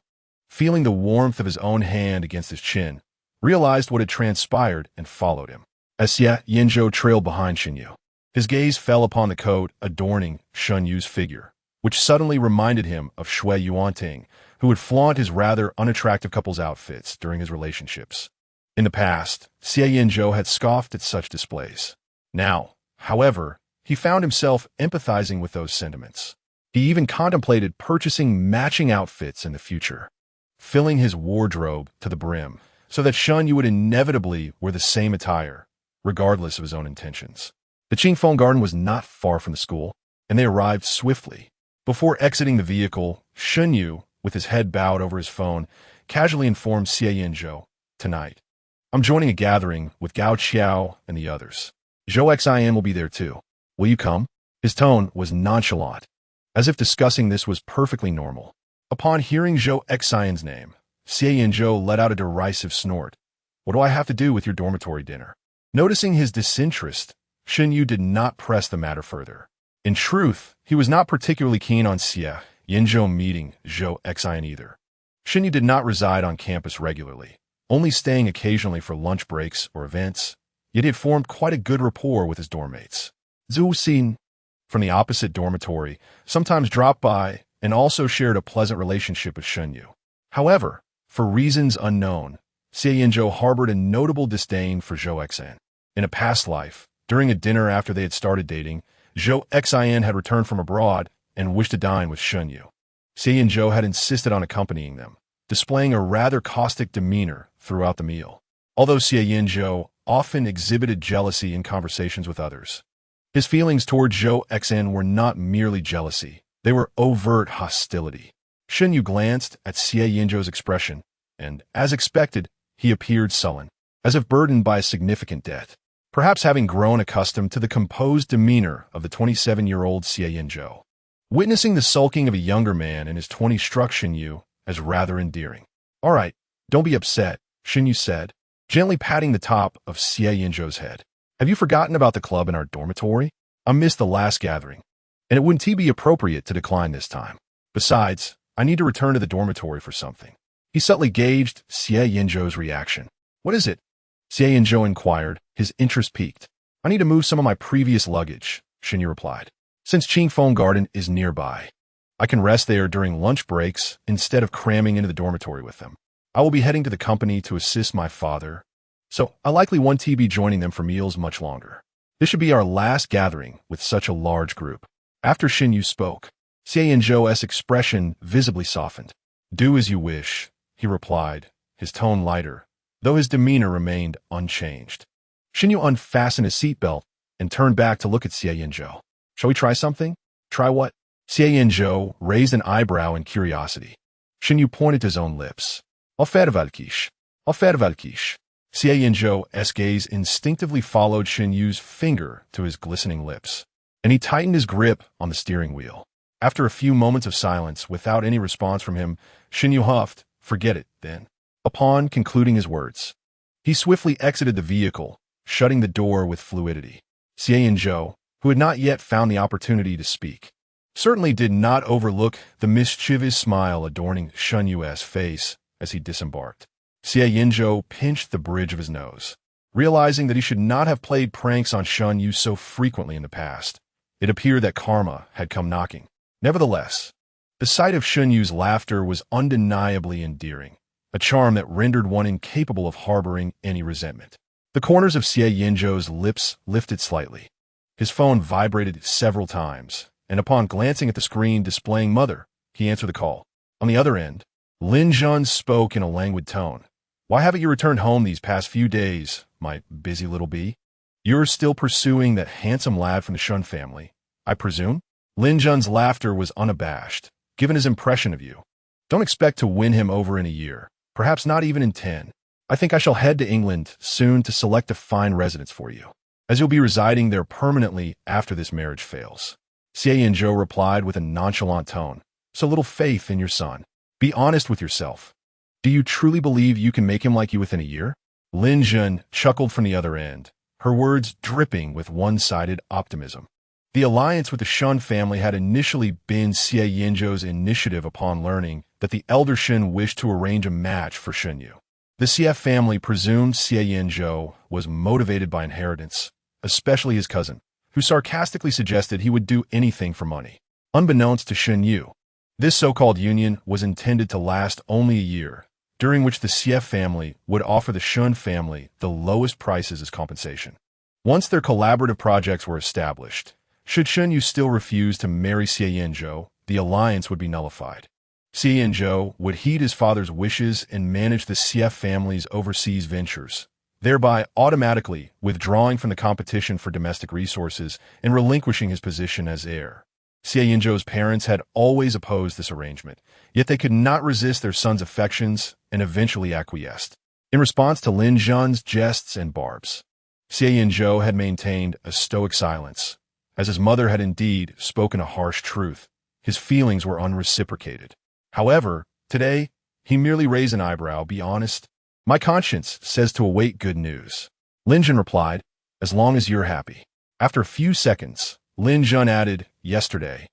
feeling the warmth of his own hand against his chin, realized what had transpired and followed him. As Xie Yanzhou trailed behind Shen Yu, his gaze fell upon the coat adorning Shen Yu's figure, which suddenly reminded him of Xie Yanzhou, who would flaunt his rather unattractive couple's outfits during his relationships. In the past, Xie Yanzhou had scoffed at such displays. Now, however, he found himself empathizing with those sentiments. He even contemplated purchasing matching outfits in the future, filling his wardrobe to the brim so that Shen Yu would inevitably wear the same attire, regardless of his own intentions. The Qingfeng Garden was not far from the school, and they arrived swiftly. Before exiting the vehicle, Shen Yu, with his head bowed over his phone, casually informed Xie Yanzhou, "Tonight, I'm joining a gathering with Gao Qiao and the others. Zhou Xian will be there too. Will you come?" His tone was nonchalant, as if discussing this was perfectly normal. Upon hearing Zhou Xian's name, Xie Yanzhou let out a derisive snort. "What do I have to do with your dormitory dinner?" Noticing his disinterest, Shen Yu did not press the matter further. In truth, he was not particularly keen on Xie Yanzhou meeting Zhou Xian either. Shen Yu did not reside on campus regularly, only staying occasionally for lunch breaks or events, yet he had formed quite a good rapport with his dormmates. Zhu Xin, from the opposite dormitory, sometimes dropped by and also shared a pleasant relationship with Shen Yu. However, for reasons unknown, Xie Yanzhou harbored a notable disdain for Zhou Xian. In a past life, during a dinner after they had started dating, Zhou Xian had returned from abroad and wished to dine with Shen Yu. Xie Yanzhou had insisted on accompanying them, displaying a rather caustic demeanor throughout the meal. Although Xie Yanzhou often exhibited jealousy in conversations with others, his feelings toward Zhou Xian were not merely jealousy, they were overt hostility. Shen Yu glanced at Xie Yanzhou's expression, and, as expected, he appeared sullen, as if burdened by a significant debt. Perhaps having grown accustomed to the composed demeanor of the 27-year-old Xie Yanzhou. Witnessing the sulking of a younger man in his 20s struck Shen Yu as rather endearing. "All right, don't be upset," Shen Yu said, gently patting the top of Xie Yanzhou's head. "Have you forgotten about the club in our dormitory? I missed the last gathering, and it wouldn't be appropriate to decline this time. Besides, I need to return to the dormitory for something." He subtly gauged Xie Yanzhou's reaction. "What is it?" Xie Yanzhou inquired, his interest piqued. "I need to move some of my previous luggage," Shen Yu replied. "Since Qingfeng Garden is nearby, I can rest there during lunch breaks instead of cramming into the dormitory with them. I will be heading to the company to assist my father, so I likely won't be joining them for meals much longer. This should be our last gathering with such a large group." After Shen Yu spoke, Xie Yanzhou's expression visibly softened. "Do as you wish," he replied, his tone lighter, though his demeanor remained unchanged. Shen Yu unfastened his seatbelt and turned back to look at Xie Yanzhou. "Shall we try something?" "Try what?" Xie Yanzhou raised an eyebrow in curiosity. Shen Yu pointed to his own lips. Alfadvalkish. Alfadvalkish. Xie Yanzhou's gaze instinctively followed Shen Yu's finger to his glistening lips, and he tightened his grip on the steering wheel. After a few moments of silence, without any response from him, Shen Yu huffed, "Forget it, then." Upon concluding his words, he swiftly exited the vehicle, shutting the door with fluidity. Xie Yanzhou, who had not yet found the opportunity to speak, certainly did not overlook the mischievous smile adorning Shen Yu's face as he disembarked. Xie Yanzhou pinched the bridge of his nose, realizing that he should not have played pranks on Shen Yu so frequently in the past. It appeared that karma had come knocking. Nevertheless, the sight of Shen Yu's laughter was undeniably endearing, a charm that rendered one incapable of harboring any resentment. The corners of Xie Yanzhou's lips lifted slightly. His phone vibrated several times, and upon glancing at the screen displaying Mother, he answered the call. On the other end, Lin Zhan spoke in a languid tone. "Why haven't you returned home these past few days, my busy little bee? You're still pursuing that handsome lad from the Shen family, I presume?" Lin Zhan's laughter was unabashed, given his impression of you. "Don't expect to win him over in a year, perhaps not even in 10. I think I shall head to England soon to select a fine residence for you, as you'll be residing there permanently after this marriage fails." Xie Yanzhou replied with a nonchalant tone. "So little faith in your son. Be honest with yourself. Do you truly believe you can make him like you within a year?" Lin Zhan chuckled from the other end, her words dripping with one-sided optimism. The alliance with the Shen family had initially been Xie Yanzhou's initiative upon learning that the elder Shen wished to arrange a match for Shen Yu. The Xie family presumed Xie Yanzhou was motivated by inheritance, especially his cousin, who sarcastically suggested he would do anything for money. Unbeknownst to Shen Yu, this so-called union was intended to last only a year, during which the Xie family would offer the Shen family the lowest prices as compensation. Once their collaborative projects were established, should Shen Yu still refuse to marry Xie Yanzhou, the alliance would be nullified. Xie Yanzhou would heed his father's wishes and manage the Xie family's overseas ventures, thereby automatically withdrawing from the competition for domestic resources and relinquishing his position as heir. Xie Yanzhou's parents had always opposed this arrangement, yet they could not resist their son's affections and eventually acquiesced. In response to Lin Zhan's jests and barbs, Xie Yanzhou had maintained a stoic silence. As his mother had indeed spoken a harsh truth, his feelings were unreciprocated. However, today, he merely raised an eyebrow. "Be honest." "My conscience says to await good news," Lin Zhan replied, "as long as you're happy." After a few seconds, Lin Zhan added, "Yesterday,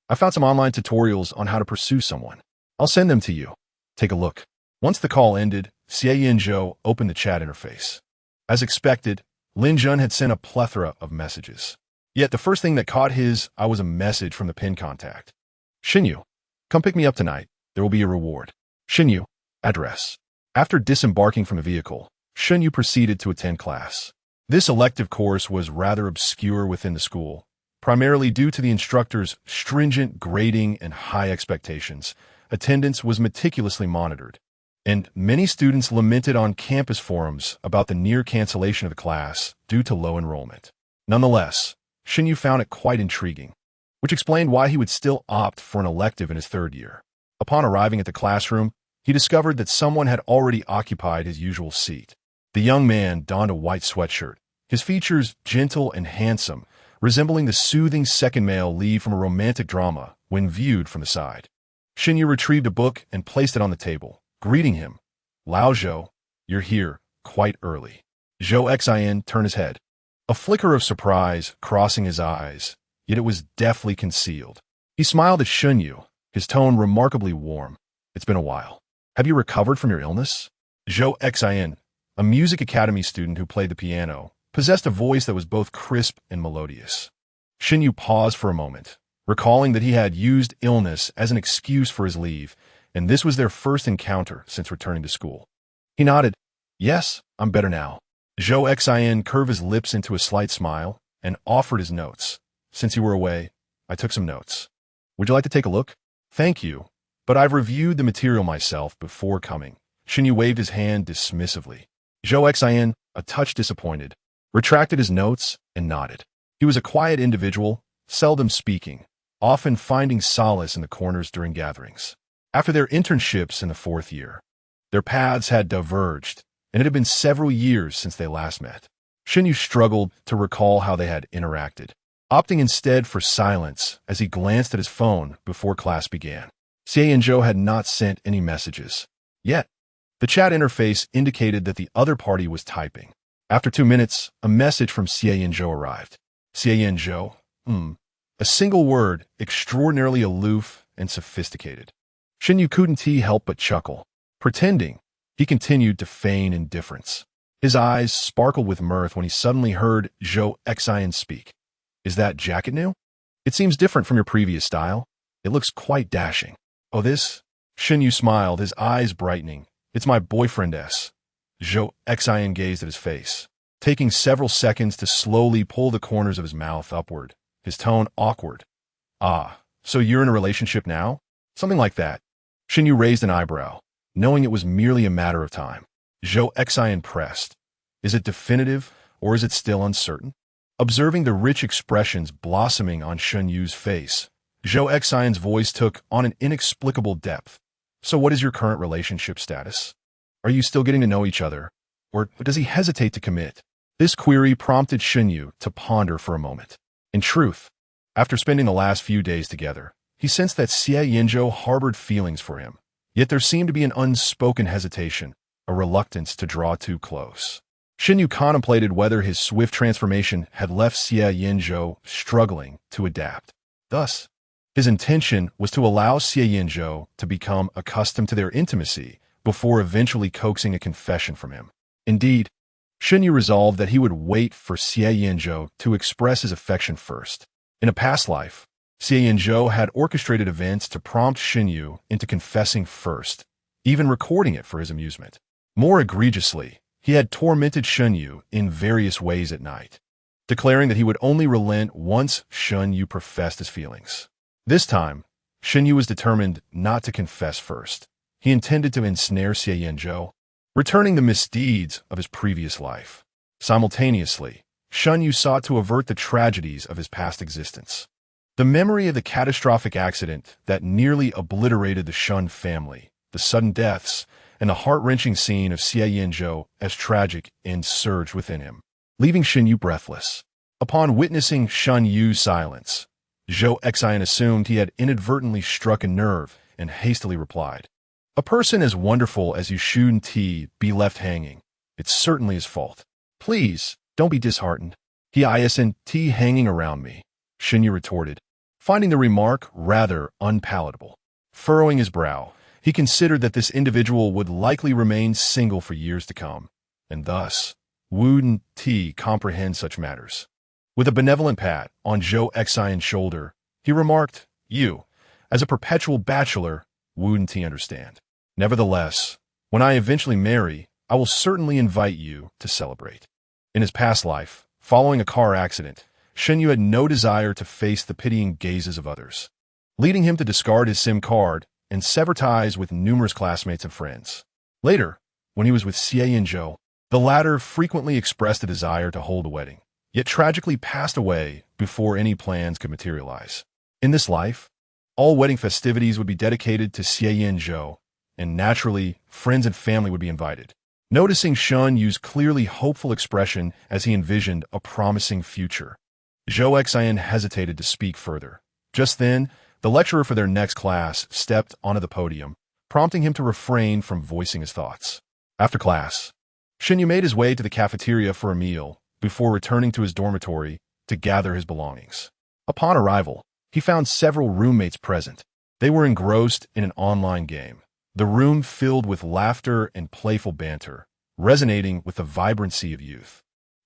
I found some online tutorials on how to pursue someone. I'll send them to you. Take a look." Once the call ended, Xie Yanzhou opened the chat interface. As expected, Lin Jun had sent a plethora of messages. Yet the first thing that caught his eye was a message from the pin contact. Shen Yu, come pick me up tonight. There will be a reward. Shen Yu, address. After disembarking from the vehicle, Shen Yu proceeded to attend class. This elective course was rather obscure within the school, primarily due to the instructor's stringent grading and high expectations. Attendance was meticulously monitored, and many students lamented on campus forums about the near cancellation of the class due to low enrollment. Nonetheless, Shen Yu found it quite intriguing, which explained why he would still opt for an elective in his third year. Upon arriving at the classroom, he discovered that someone had already occupied his usual seat. The young man donned a white sweatshirt, his features gentle and handsome, resembling the soothing second male lead from a romantic drama when viewed from the side. Shen Yu retrieved a book and placed it on the table, greeting him. Lao Zhou, you're here, quite early. Zhou Xian turned his head, a flicker of surprise crossing his eyes, yet it was deftly concealed. He smiled at Shen Yu, his tone remarkably warm. It's been a while. Have you recovered from your illness? Zhou Xian, a music academy student who played the piano, possessed a voice that was both crisp and melodious. Shen Yu paused for a moment, recalling that he had used illness as an excuse for his leave, and this was their first encounter since returning to school. He nodded. Yes, I'm better now. Zhou Xian curved his lips into a slight smile and offered his notes. Since you were away, I took some notes. Would you like to take a look? Thank you, but I've reviewed the material myself before coming. Shen Yu waved his hand dismissively. Zhou Xian, a touch disappointed, retracted his notes and nodded. He was a quiet individual, seldom speaking, often finding solace in the corners during gatherings. After their internships in the fourth year, their paths had diverged, and it had been several years since they last met. Shen Yu struggled to recall how they had interacted, opting instead for silence as he glanced at his phone before class began. Xie Yanzhou had not sent any messages. Yet, the chat interface indicated that the other party was typing. After 2 minutes, a message from Xie Yanzhou arrived. Xie Yanzhou, a single word, extraordinarily aloof and sophisticated. Shen Yu couldn't help but chuckle. Pretending, he continued to feign indifference. His eyes sparkled with mirth when he suddenly heard Zhou Xian speak. Is that jacket new? It seems different from your previous style. It looks quite dashing. Oh, this? Shen Yu smiled, his eyes brightening. It's my boyfriend S. Zhou Xian gazed at his face, taking several seconds to slowly pull the corners of his mouth upward, his tone awkward. Ah, so you're in a relationship now? Something like that. Shen Yu raised an eyebrow, knowing it was merely a matter of time. Zhou Xian pressed. Is it definitive, or is it still uncertain? Observing the rich expressions blossoming on Shen Yu's face, Zhou Xian's voice took on an inexplicable depth. So what is your current relationship status? Are you still getting to know each other, or does he hesitate to commit? This query prompted Shen Yu to ponder for a moment. In truth, after spending the last few days together, he sensed that Xie Yanzhou harbored feelings for him, yet there seemed to be an unspoken hesitation, a reluctance to draw too close. Shen Yu contemplated whether his swift transformation had left Xie Yanzhou struggling to adapt. Thus, his intention was to allow Xie Yanzhou to become accustomed to their intimacy before eventually coaxing a confession from him. Indeed, Shen Yu resolved that he would wait for Xie Yanzhou to express his affection first. In a past life, Xie Yanzhou had orchestrated events to prompt Shen Yu into confessing first, even recording it for his amusement. More egregiously, he had tormented Shen Yu in various ways at night, declaring that he would only relent once Shen Yu professed his feelings. This time, Shen Yu was determined not to confess first. He intended to ensnare Xie Yanzhou, returning the misdeeds of his previous life. Simultaneously, Shen Yu sought to avert the tragedies of his past existence. The memory of the catastrophic accident that nearly obliterated the Shen family, the sudden deaths, and the heart-wrenching scene of Xie Yanzhou as tragic and surged within him, leaving Shen Yu breathless. Upon witnessing Shen Yu's silence, Zhou Xian assumed he had inadvertently struck a nerve and hastily replied, "A person as wonderful as you shouldn't be left hanging. It's certainly his fault. Please, don't be disheartened. He isn't hanging around me," Shen Yu retorted, finding the remark rather unpalatable. Furrowing his brow, he considered that this individual would likely remain single for years to come, and thus, wouldn't he comprehend such matters? With a benevolent pat on Zhou Xian's shoulder, he remarked, "You, as a perpetual bachelor, wouldn't he understand? Nevertheless, when I eventually marry, I will certainly invite you to celebrate." In his past life, following a car accident, Shen Yu had no desire to face the pitying gazes of others, leading him to discard his SIM card and sever ties with numerous classmates and friends. Later, when he was with Xie Yanzhou, the latter frequently expressed a desire to hold a wedding, yet tragically passed away before any plans could materialize. In this life, all wedding festivities would be dedicated to Xie Yanzhou, and naturally, friends and family would be invited. Noticing Shen Yu's clearly hopeful expression as he envisioned a promising future, Zhou Xian hesitated to speak further. Just then, the lecturer for their next class stepped onto the podium, prompting him to refrain from voicing his thoughts. After class, Shen Yu made his way to the cafeteria for a meal before returning to his dormitory to gather his belongings. Upon arrival, he found several roommates present. They were engrossed in an online game, the room filled with laughter and playful banter, resonating with the vibrancy of youth.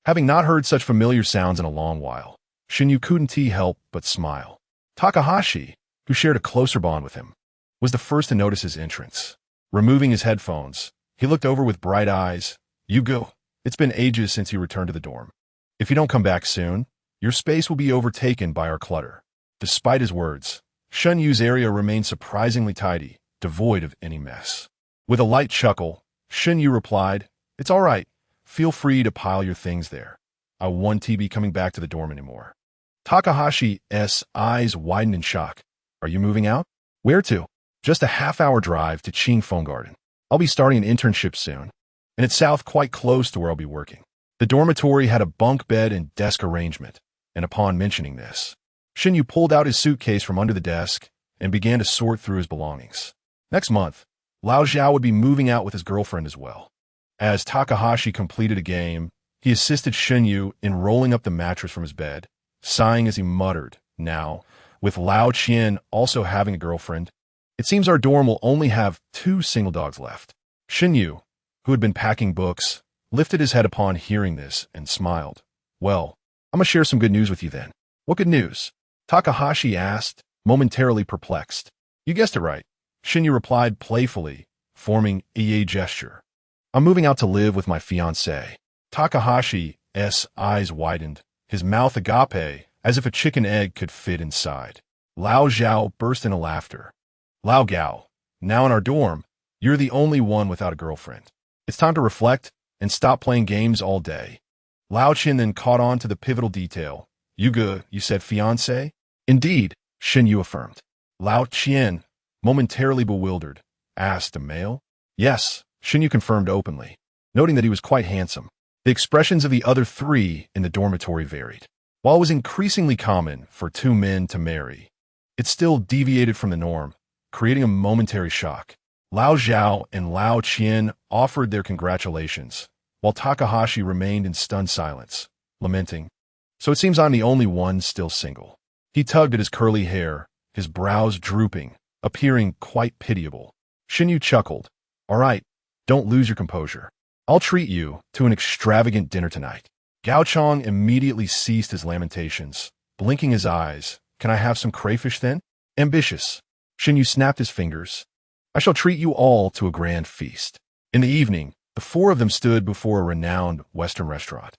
Having not heard such familiar sounds in a long while, Shen Yu couldn't help but smile. Takahashi, who shared a closer bond with him, was the first to notice his entrance. Removing his headphones, he looked over with bright eyes. "Yugo, it's been ages since you returned to the dorm. If you don't come back soon, your space will be overtaken by our clutter." Despite his words, Shen Yu's area remained surprisingly tidy, devoid of any mess. With a light chuckle, Shen Yu replied, "It's all right. Feel free to pile your things there. I won't be coming back to the dorm anymore." Takahashi's eyes widened in shock. "Are you moving out?" "Where to?" "Just a half-hour drive to Qing Phone Garden. I'll be starting an internship soon, and it's south quite close to where I'll be working." The dormitory had a bunk bed and desk arrangement, and upon mentioning this, Shen Yu pulled out his suitcase from under the desk and began to sort through his belongings. Next month, Lao Zhao would be moving out with his girlfriend as well. As Takahashi completed a game, he assisted Shen Yu in rolling up the mattress from his bed, sighing as he muttered, "Now, with Lao Qian also having a girlfriend, it seems our dorm will only have 2 single dogs left." Shen Yu, who had been packing books, lifted his head upon hearing this and smiled. "Well, I'm gonna share some good news with you then." "What good news?" Takahashi asked, momentarily perplexed. "You guessed it right," Shen Yu replied playfully, forming a yay gesture. "I'm moving out to live with my fiancée." Takahashi's eyes widened, his mouth agape, as if a chicken egg could fit inside. Lao Zhao burst into laughter. "Lao Gao, now in our dorm, you're the only one without a girlfriend. It's time to reflect and stop playing games all day." Lao Qian then caught on to the pivotal detail. "Yuga, you said fiancé?" "Indeed," Shen Yu affirmed. Lao Qian, momentarily bewildered, asked, "A male?" "Yes," Shen Yu confirmed openly, noting that he was quite handsome. The expressions of the other 3 in the dormitory varied. While it was increasingly common for 2 men to marry, it still deviated from the norm, creating a momentary shock. Lao Zhao and Lao Qian offered their congratulations, while Takahashi remained in stunned silence, lamenting, "So it seems I'm the only one still single." He tugged at his curly hair, his brows drooping, appearing quite pitiable. Shen Yu chuckled. "All right, don't lose your composure. I'll treat you to an extravagant dinner tonight." Gao Chong immediately ceased his lamentations, blinking his eyes. "Can I have some crayfish then?" "Ambitious." Shen Yu snapped his fingers. "I shall treat you all to a grand feast." In the evening, the 4 of them stood before a renowned Western restaurant.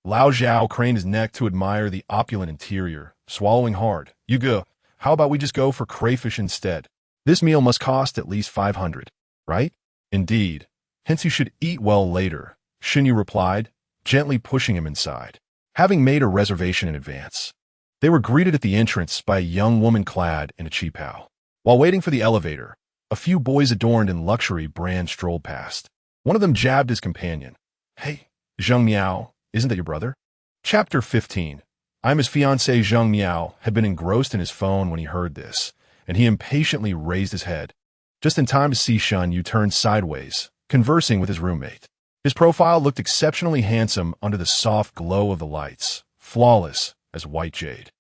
Lao Zhao craned his neck to admire the opulent interior, swallowing hard. "Yuga, how about we just go for crayfish instead? This meal must cost at least 500, right?" "Indeed. Hence you should eat well later," Shen Yu replied, gently pushing him inside. Having made a reservation in advance, they were greeted at the entrance by a young woman clad in a qipao. While waiting for the elevator, a few boys adorned in luxury brands strolled past. One of them jabbed his companion. "Hey, Zheng Miao, isn't that your brother?" Chapter 15. I'm his fiancé Zheng Miao had been engrossed in his phone when he heard this, and he impatiently raised his head, just in time to see Shen Yu turn sideways, conversing with his roommate. His profile looked exceptionally handsome under the soft glow of the lights, flawless as white jade.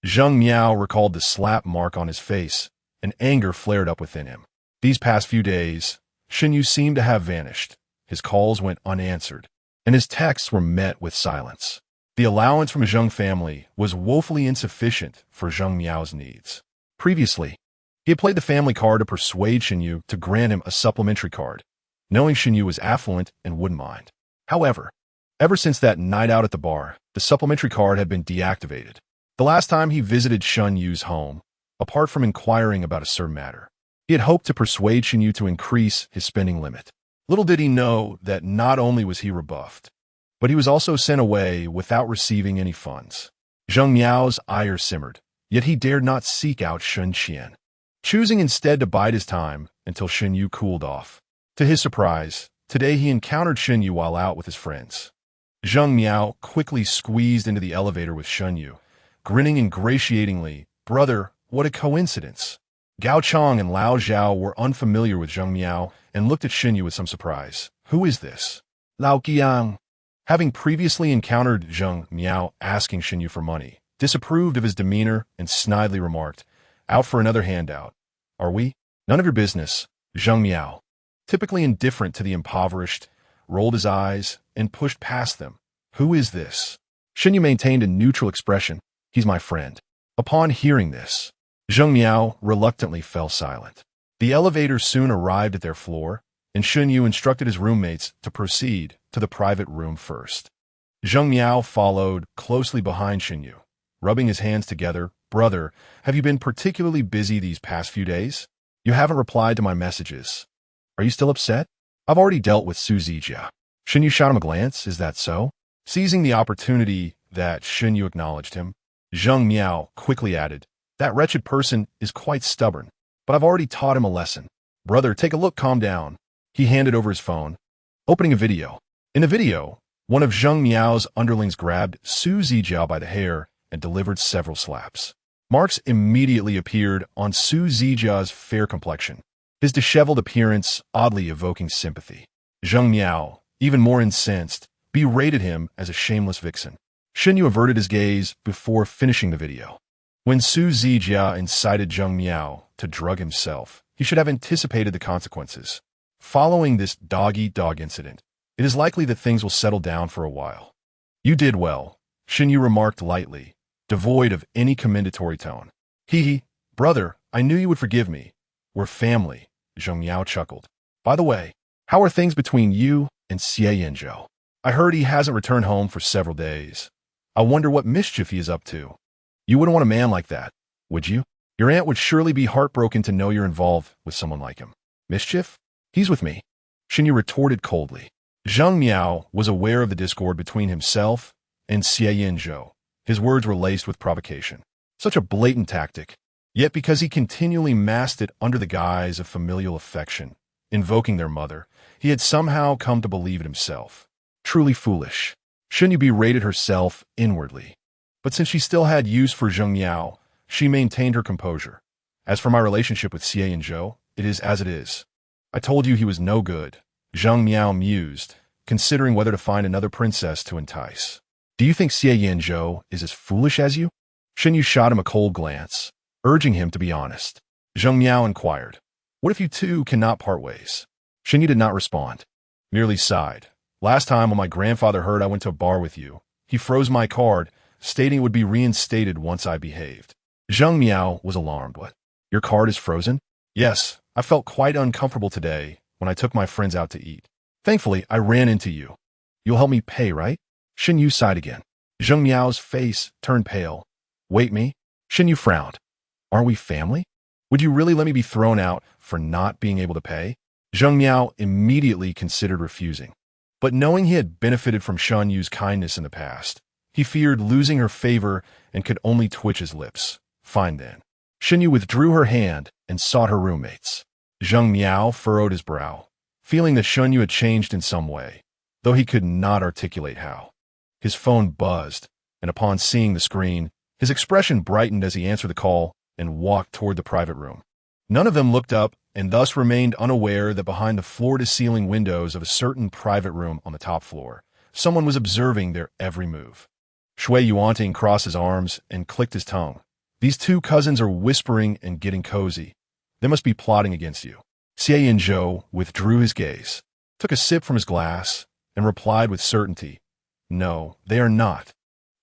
Zheng Miao recalled the slap mark on his face, and anger flared up within him. These past few days, Shen Yu seemed to have vanished. His calls went unanswered, and his texts were met with silence. The allowance from the Zheng family was woefully insufficient for Zheng Miao's needs. Previously, he had played the family card to persuade Shen Yu to grant him a supplementary card, knowing Shen Yu was affluent and wouldn't mind. However, ever since that night out at the bar, the supplementary card had been deactivated. The last time he visited Shen Yu's home, apart from inquiring about a certain matter, he had hoped to persuade Shen Yu to increase his spending limit. Little did he know that not only was he rebuffed, but he was also sent away without receiving any funds. Zheng Miao's ire simmered, yet he dared not seek out Shen Qian, choosing instead to bide his time until Shen Yu cooled off. To his surprise, today he encountered Shen Yu while out with his friends. Zheng Miao quickly squeezed into the elevator with Shen Yu, grinning ingratiatingly. "Brother, what a coincidence." Gao Chong and Lao Zhao were unfamiliar with Zheng Miao and looked at Shen Yu with some surprise. "Who is this?" Lao Qiang, having previously encountered Zheng Miao asking Shen Yu for money, disapproved of his demeanor and snidely remarked, "Out for another handout. Are we?" "None of your business." Zheng Miao, typically indifferent to the impoverished, rolled his eyes and pushed past them. "Who is this?" Shen Yu maintained a neutral expression. "He's my friend." Upon hearing this, Zheng Miao reluctantly fell silent. The elevator soon arrived at their floor, and Shen Yu instructed his roommates to proceed to the private room first. Zheng Miao followed closely behind Shen Yu, rubbing his hands together. "Brother, have you been particularly busy these past few days? You haven't replied to my messages. Are you still upset?" "I've already dealt with Su Zijia." Shen Yu shot him a glance. "Is that so?" Seizing the opportunity that Shen Yu acknowledged him, Zheng Miao quickly added, "That wretched person is quite stubborn, but I've already taught him a lesson." "Brother, take a look, calm down." He handed over his phone, opening a video. In the video, one of Zheng Miao's underlings grabbed Su Zijia by the hair and delivered several slaps. Marks immediately appeared on Su Zijia's fair complexion, his disheveled appearance oddly evoking sympathy. Zheng Miao, even more incensed, berated him as a shameless vixen. Shen Yu averted his gaze before finishing the video. When Su Zijia incited Zheng Miao to drug himself, he should have anticipated the consequences. Following this dog-eat-dog incident, it is likely that things will settle down for a while. "You did well," Shen Yu remarked lightly, devoid of any commendatory tone. "Hee, brother, I knew you would forgive me. We're family," Zheng Miao chuckled. "By the way, how are things between you and Xie Yanzhou? I heard he hasn't returned home for several days. I wonder what mischief he is up to." "You wouldn't want a man like that, would you? Your aunt would surely be heartbroken to know you're involved with someone like him." "Mischief? He's with me," Shen Yu retorted coldly. Zheng Miao was aware of the discord between himself and Xie Yanzhou. His words were laced with provocation. Such a blatant tactic. Yet because he continually masked it under the guise of familial affection, invoking their mother, he had somehow come to believe it himself. Truly foolish. Shen Yu berated herself inwardly. But since she still had use for Zheng Miao, she maintained her composure. "As for my relationship with Xie Yanzhou, it is as it is. I told you he was no good," Zheng Miao mused, considering whether to find another princess to entice. "Do you think Xie Yanzhou is as foolish as you?" Shen Yu shot him a cold glance, urging him to be honest. Zheng Miao inquired, "What if you two cannot part ways?" Shen Yu did not respond, merely sighed. "Last time when my grandfather heard I went to a bar with you, he froze my card, stating it would be reinstated once I behaved." Zheng Miao was alarmed. "What? Your card is frozen?" "Yes, I felt quite uncomfortable today when I took my friends out to eat. Thankfully, I ran into you. You'll help me pay, right?" Shen Yu sighed again. Zheng Miao's face turned pale. "Wait, me?" Shen Yu frowned. "Aren't we family? Would you really let me be thrown out for not being able to pay?" Zheng Miao immediately considered refusing. But knowing he had benefited from Shen Yu's kindness in the past, he feared losing her favor and could only twitch his lips. "Fine then." Shen Yu withdrew her hand and sought her roommates. Zheng Miao furrowed his brow, feeling that Shen Yu had changed in some way, though he could not articulate how. His phone buzzed, and upon seeing the screen, his expression brightened as he answered the call and walked toward the private room. None of them looked up and thus remained unaware that behind the floor-to-ceiling windows of a certain private room on the top floor, someone was observing their every move. Xie Yanzhou crossed his arms and clicked his tongue. "These two cousins are whispering and getting cozy. They must be plotting against you." Xie Yanzhou withdrew his gaze, took a sip from his glass, and replied with certainty, "No, they are not."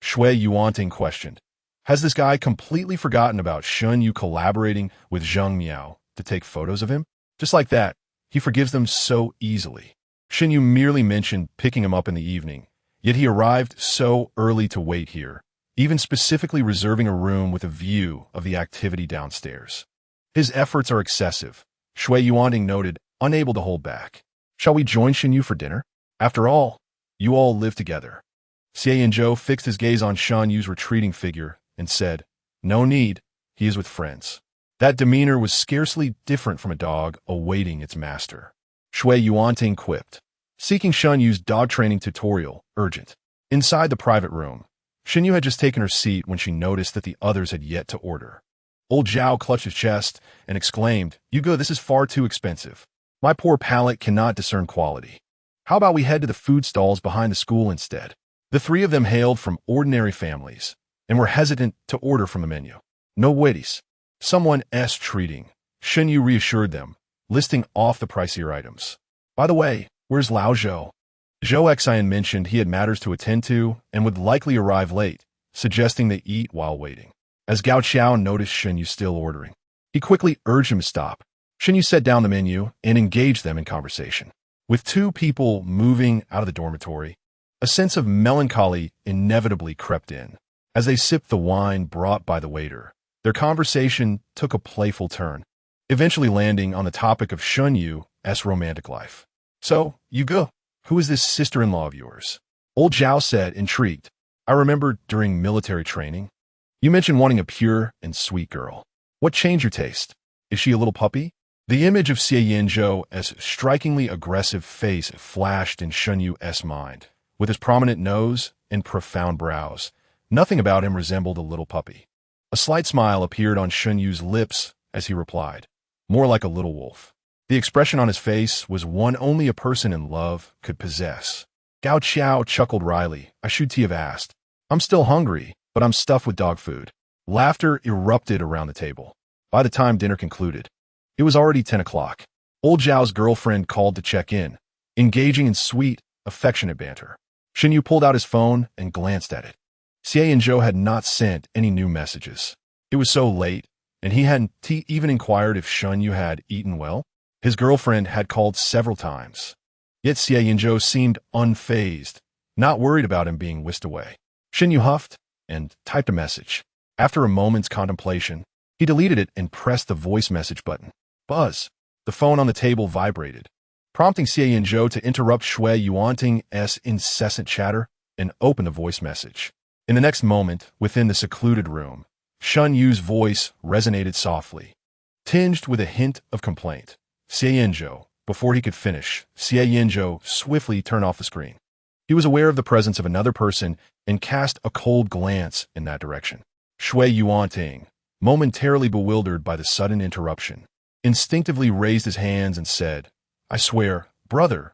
Xie Yanzhou questioned, "Has this guy completely forgotten about Shen Yu collaborating with Zheng Miao to take photos of him? Just like that, he forgives them so easily." Shen Yu merely mentioned picking him up in the evening, yet he arrived so early to wait here, even specifically reserving a room with a view of the activity downstairs. His efforts are excessive, Xie Yanzhou noted, unable to hold back. "Shall we join Shen Yu for dinner? After all, you all live together." Xie Yanzhou fixed his gaze on Shen Yu's retreating figure and said, "No need, he is with friends." That demeanor was scarcely different from a dog awaiting its master. Xie Yanzhou quipped, seeking Shen Yu's dog training tutorial, urgent. Inside the private room, Shen Yu had just taken her seat when she noticed that the others had yet to order. Old Zhao clutched his chest and exclaimed, "Hugo, this is far too expensive. My poor palate cannot discern quality. How about we head to the food stalls behind the school instead?" The three of them hailed from ordinary families and were hesitant to order from the menu. "No worries. Someone's treating," Shen Yu reassured them, listing off the pricier items. "By the way, where's Lao Zhou?" Zhou Xian mentioned he had matters to attend to and would likely arrive late, suggesting they eat while waiting. As Gao Qiao noticed Shen Yu still ordering, he quickly urged him to stop. Shen Yu set down the menu and engaged them in conversation. With two people moving out of the dormitory, a sense of melancholy inevitably crept in. As they sipped the wine brought by the waiter, their conversation took a playful turn, eventually landing on the topic of Shen Yu's romantic life. "So, Hugo, who is this sister-in-law of yours?" Old Zhao said, intrigued. "I remember during military training, you mentioned wanting a pure and sweet girl. What changed your taste? Is she a little puppy?" The image of Xie Yanzhou's strikingly aggressive face flashed in Shen Yu's mind. With his prominent nose and profound brows, nothing about him resembled a little puppy. A slight smile appeared on Shen Yu's lips as he replied, "More like a little wolf." The expression on his face was one only a person in love could possess. Gao Qiao chuckled wryly. "I should have asked. I'm still hungry, but I'm stuffed with dog food." Laughter erupted around the table. By the time dinner concluded, it was already 10 o'clock. Old Zhao's girlfriend called to check in, engaging in sweet, affectionate banter. Shen Yu pulled out his phone and glanced at it. Xie Yanzhou had not sent any new messages. It was so late, and he hadn't even inquired if Shen Yu had eaten well. His girlfriend had called several times. Yet Xie Yanzhou seemed unfazed, not worried about him being whisked away. Shen Yu huffed and typed a message. After a moment's contemplation, he deleted it and pressed the voice message button. Buzz. The phone on the table vibrated, prompting Xie Yanzhou to interrupt Xie Yanzhou's incessant chatter and open the voice message. In the next moment, within the secluded room, Shen Yu's voice resonated softly, tinged with a hint of complaint. Xie Yanzhou. Before he could finish, Xie Yanzhou swiftly turned off the screen. He was aware of the presence of another person and cast a cold glance in that direction. Xie Yanzhou, momentarily bewildered by the sudden interruption, instinctively raised his hands and said, "I swear, brother,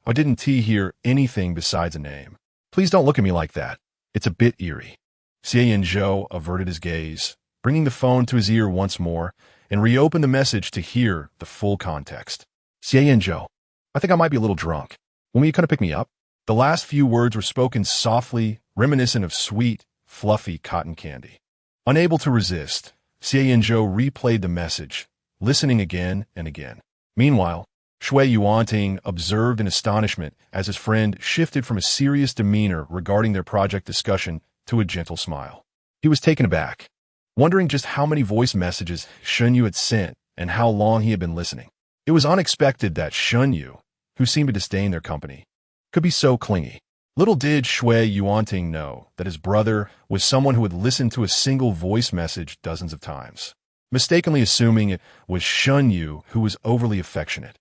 I didn't hear anything besides a name. Please don't look at me like that. It's a bit eerie." Xie Yanzhou averted his gaze, bringing the phone to his ear once more, and reopened the message to hear the full context. "Xie Yanzhou, I think I might be a little drunk. When will you come to pick me up?" The last few words were spoken softly, reminiscent of sweet, fluffy cotton candy. Unable to resist, Xie Yanzhou replayed the message, listening again and again. Meanwhile, Xie Yanzhou observed in astonishment as his friend shifted from a serious demeanor regarding their project discussion to a gentle smile. He was taken aback, wondering just how many voice messages Shen Yu had sent and how long he had been listening. It was unexpected that Shen Yu, who seemed to disdain their company, could be so clingy. Little did Xie Yanzhou know that his brother was someone who had listened to a single voice message dozens of times, mistakenly assuming it was Shen Yu who was overly affectionate.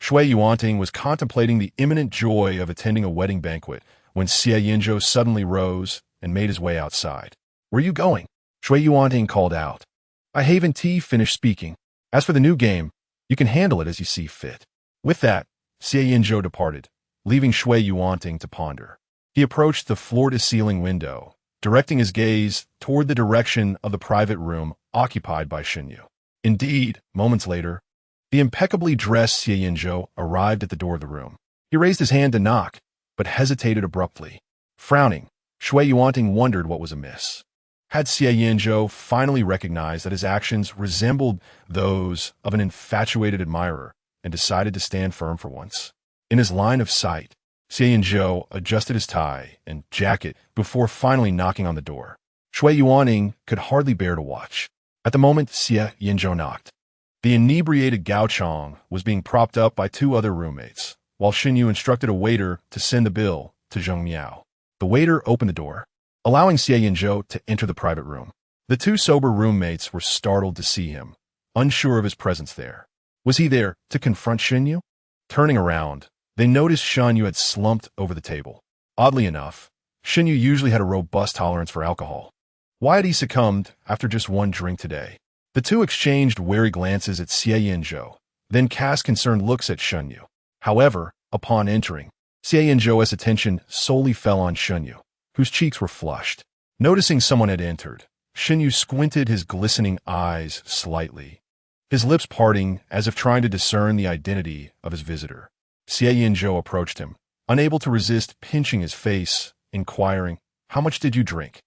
Xie Yanzhou was contemplating the imminent joy of attending a wedding banquet when Xie Yanzhou suddenly rose and made his way outside. "Where are you going?" Xie Yanzhou called out. "I haven't finished speaking. As for the new game, you can handle it as you see fit." With that, Xie Yanzhou departed, leaving Xie Yanzhou to ponder. He approached the floor-to-ceiling window, directing his gaze toward the direction of the private room occupied by Shen Yu. Indeed, moments later, the impeccably dressed Xie Yanzhou arrived at the door of the room. He raised his hand to knock, but hesitated abruptly. Frowning, Xie Yanzhou wondered what was amiss. Had Xie Yanzhou finally recognized that his actions resembled those of an infatuated admirer and decided to stand firm for once? In his line of sight, Xie Yanzhou adjusted his tie and jacket before finally knocking on the door. Xie Yanzhou could hardly bear to watch. At the moment Xie Yanzhou knocked, the inebriated Gao Chong was being propped up by two other roommates, while Shen Yu instructed a waiter to send the bill to Zheng Miao. The waiter opened the door, allowing Xie Yanzhou to enter the private room. The two sober roommates were startled to see him, unsure of his presence there. Was he there to confront Shen Yu? Turning around, they noticed Shen Yu had slumped over the table. Oddly enough, Shen Yu usually had a robust tolerance for alcohol. Why had he succumbed after just one drink today? The two exchanged wary glances at Xie Yanzhou, then cast concerned looks at Shen Yu. However, upon entering, Xie Yanzhou's attention solely fell on Shen Yu, whose cheeks were flushed. Noticing someone had entered, Shen Yu squinted his glistening eyes slightly, his lips parting as if trying to discern the identity of his visitor. Xie Yanzhou approached him, unable to resist pinching his face, inquiring, "How much did you drink?"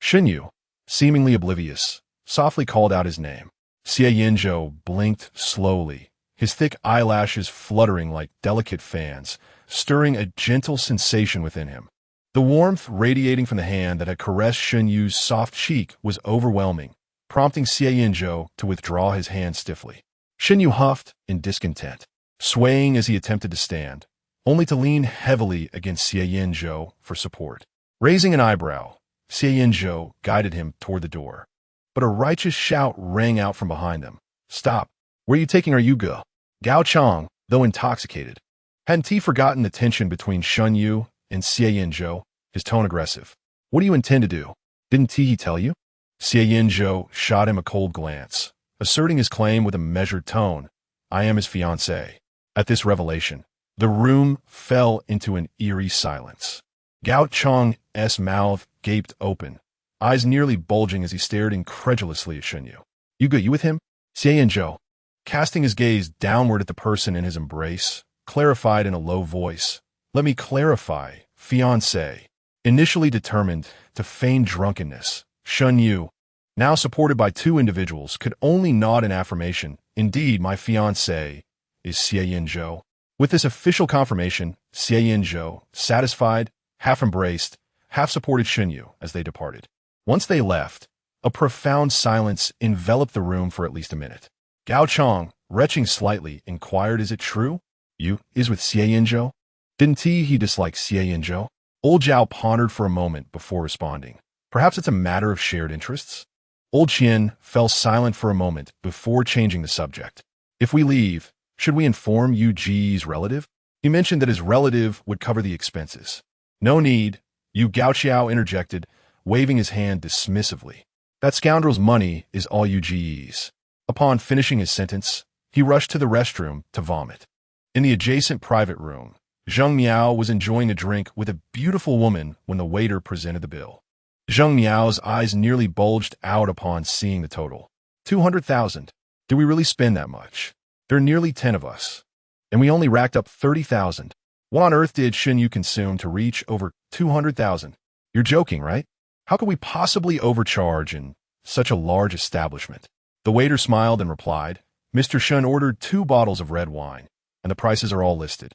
Shen Yu, seemingly oblivious, softly called out his name. Xie Yanzhou blinked slowly, his thick eyelashes fluttering like delicate fans, stirring a gentle sensation within him. The warmth radiating from the hand that had caressed Shen Yu's soft cheek was overwhelming, prompting Xie Yanzhou to withdraw his hand stiffly. Shen Yu huffed in discontent, swaying as he attempted to stand, only to lean heavily against Xie Yanzhou for support. Raising an eyebrow, Xie Yanzhou guided him toward the door. But a righteous shout rang out from behind them. "Stop! Where are you taking our Yugo?" Gao Chong, though intoxicated, hadn't he forgotten the tension between Shen Yu and Xie Yanzhou, his tone aggressive. "What do you intend to do? Didn't he tell you?" Xie Yanzhou shot him a cold glance, asserting his claim with a measured tone. "I am his fiancé." At this revelation, the room fell into an eerie silence. Gao Chong's mouth gaped open, eyes nearly bulging as he stared incredulously at Shen Yu. You with him?" Xie Yanzhou, casting his gaze downward at the person in his embrace, clarified in a low voice. "Let me clarify, fiancé." Initially determined to feign drunkenness, Shen Yu, now supported by two individuals, could only nod in affirmation. "Indeed, my fiancé is Xie Yanzhou." With this official confirmation, Xie Yanzhou, satisfied, half embraced, half supported Shen Yu as they departed. Once they left, a profound silence enveloped the room for at least a minute. Gao Chong, retching slightly, inquired, "Is it true? You is with Xie Yanzhou?" Didn't he dislike Xie Yanzhou? Old Zhao pondered for a moment before responding. Perhaps it's a matter of shared interests? Old Qian fell silent for a moment before changing the subject. "If we leave, should we inform Yu Ji's relative?" He mentioned that his relative would cover the expenses. "No need," Yu Gaoqiao interjected, waving his hand dismissively. "That scoundrel's money is all Yu Ji's." Upon finishing his sentence, he rushed to the restroom to vomit. In the adjacent private room, Zheng Miao was enjoying a drink with a beautiful woman when the waiter presented the bill. Zheng Miao's eyes nearly bulged out upon seeing the total. 200,000. Do we really spend that much? There are nearly 10 of us, and we only racked up 30,000. What on earth did Shen Yu consume to reach over 200,000? You're joking, right? How could we possibly overcharge in such a large establishment? The waiter smiled and replied, "Mr. Shen ordered 2 bottles of red wine, and the prices are all listed."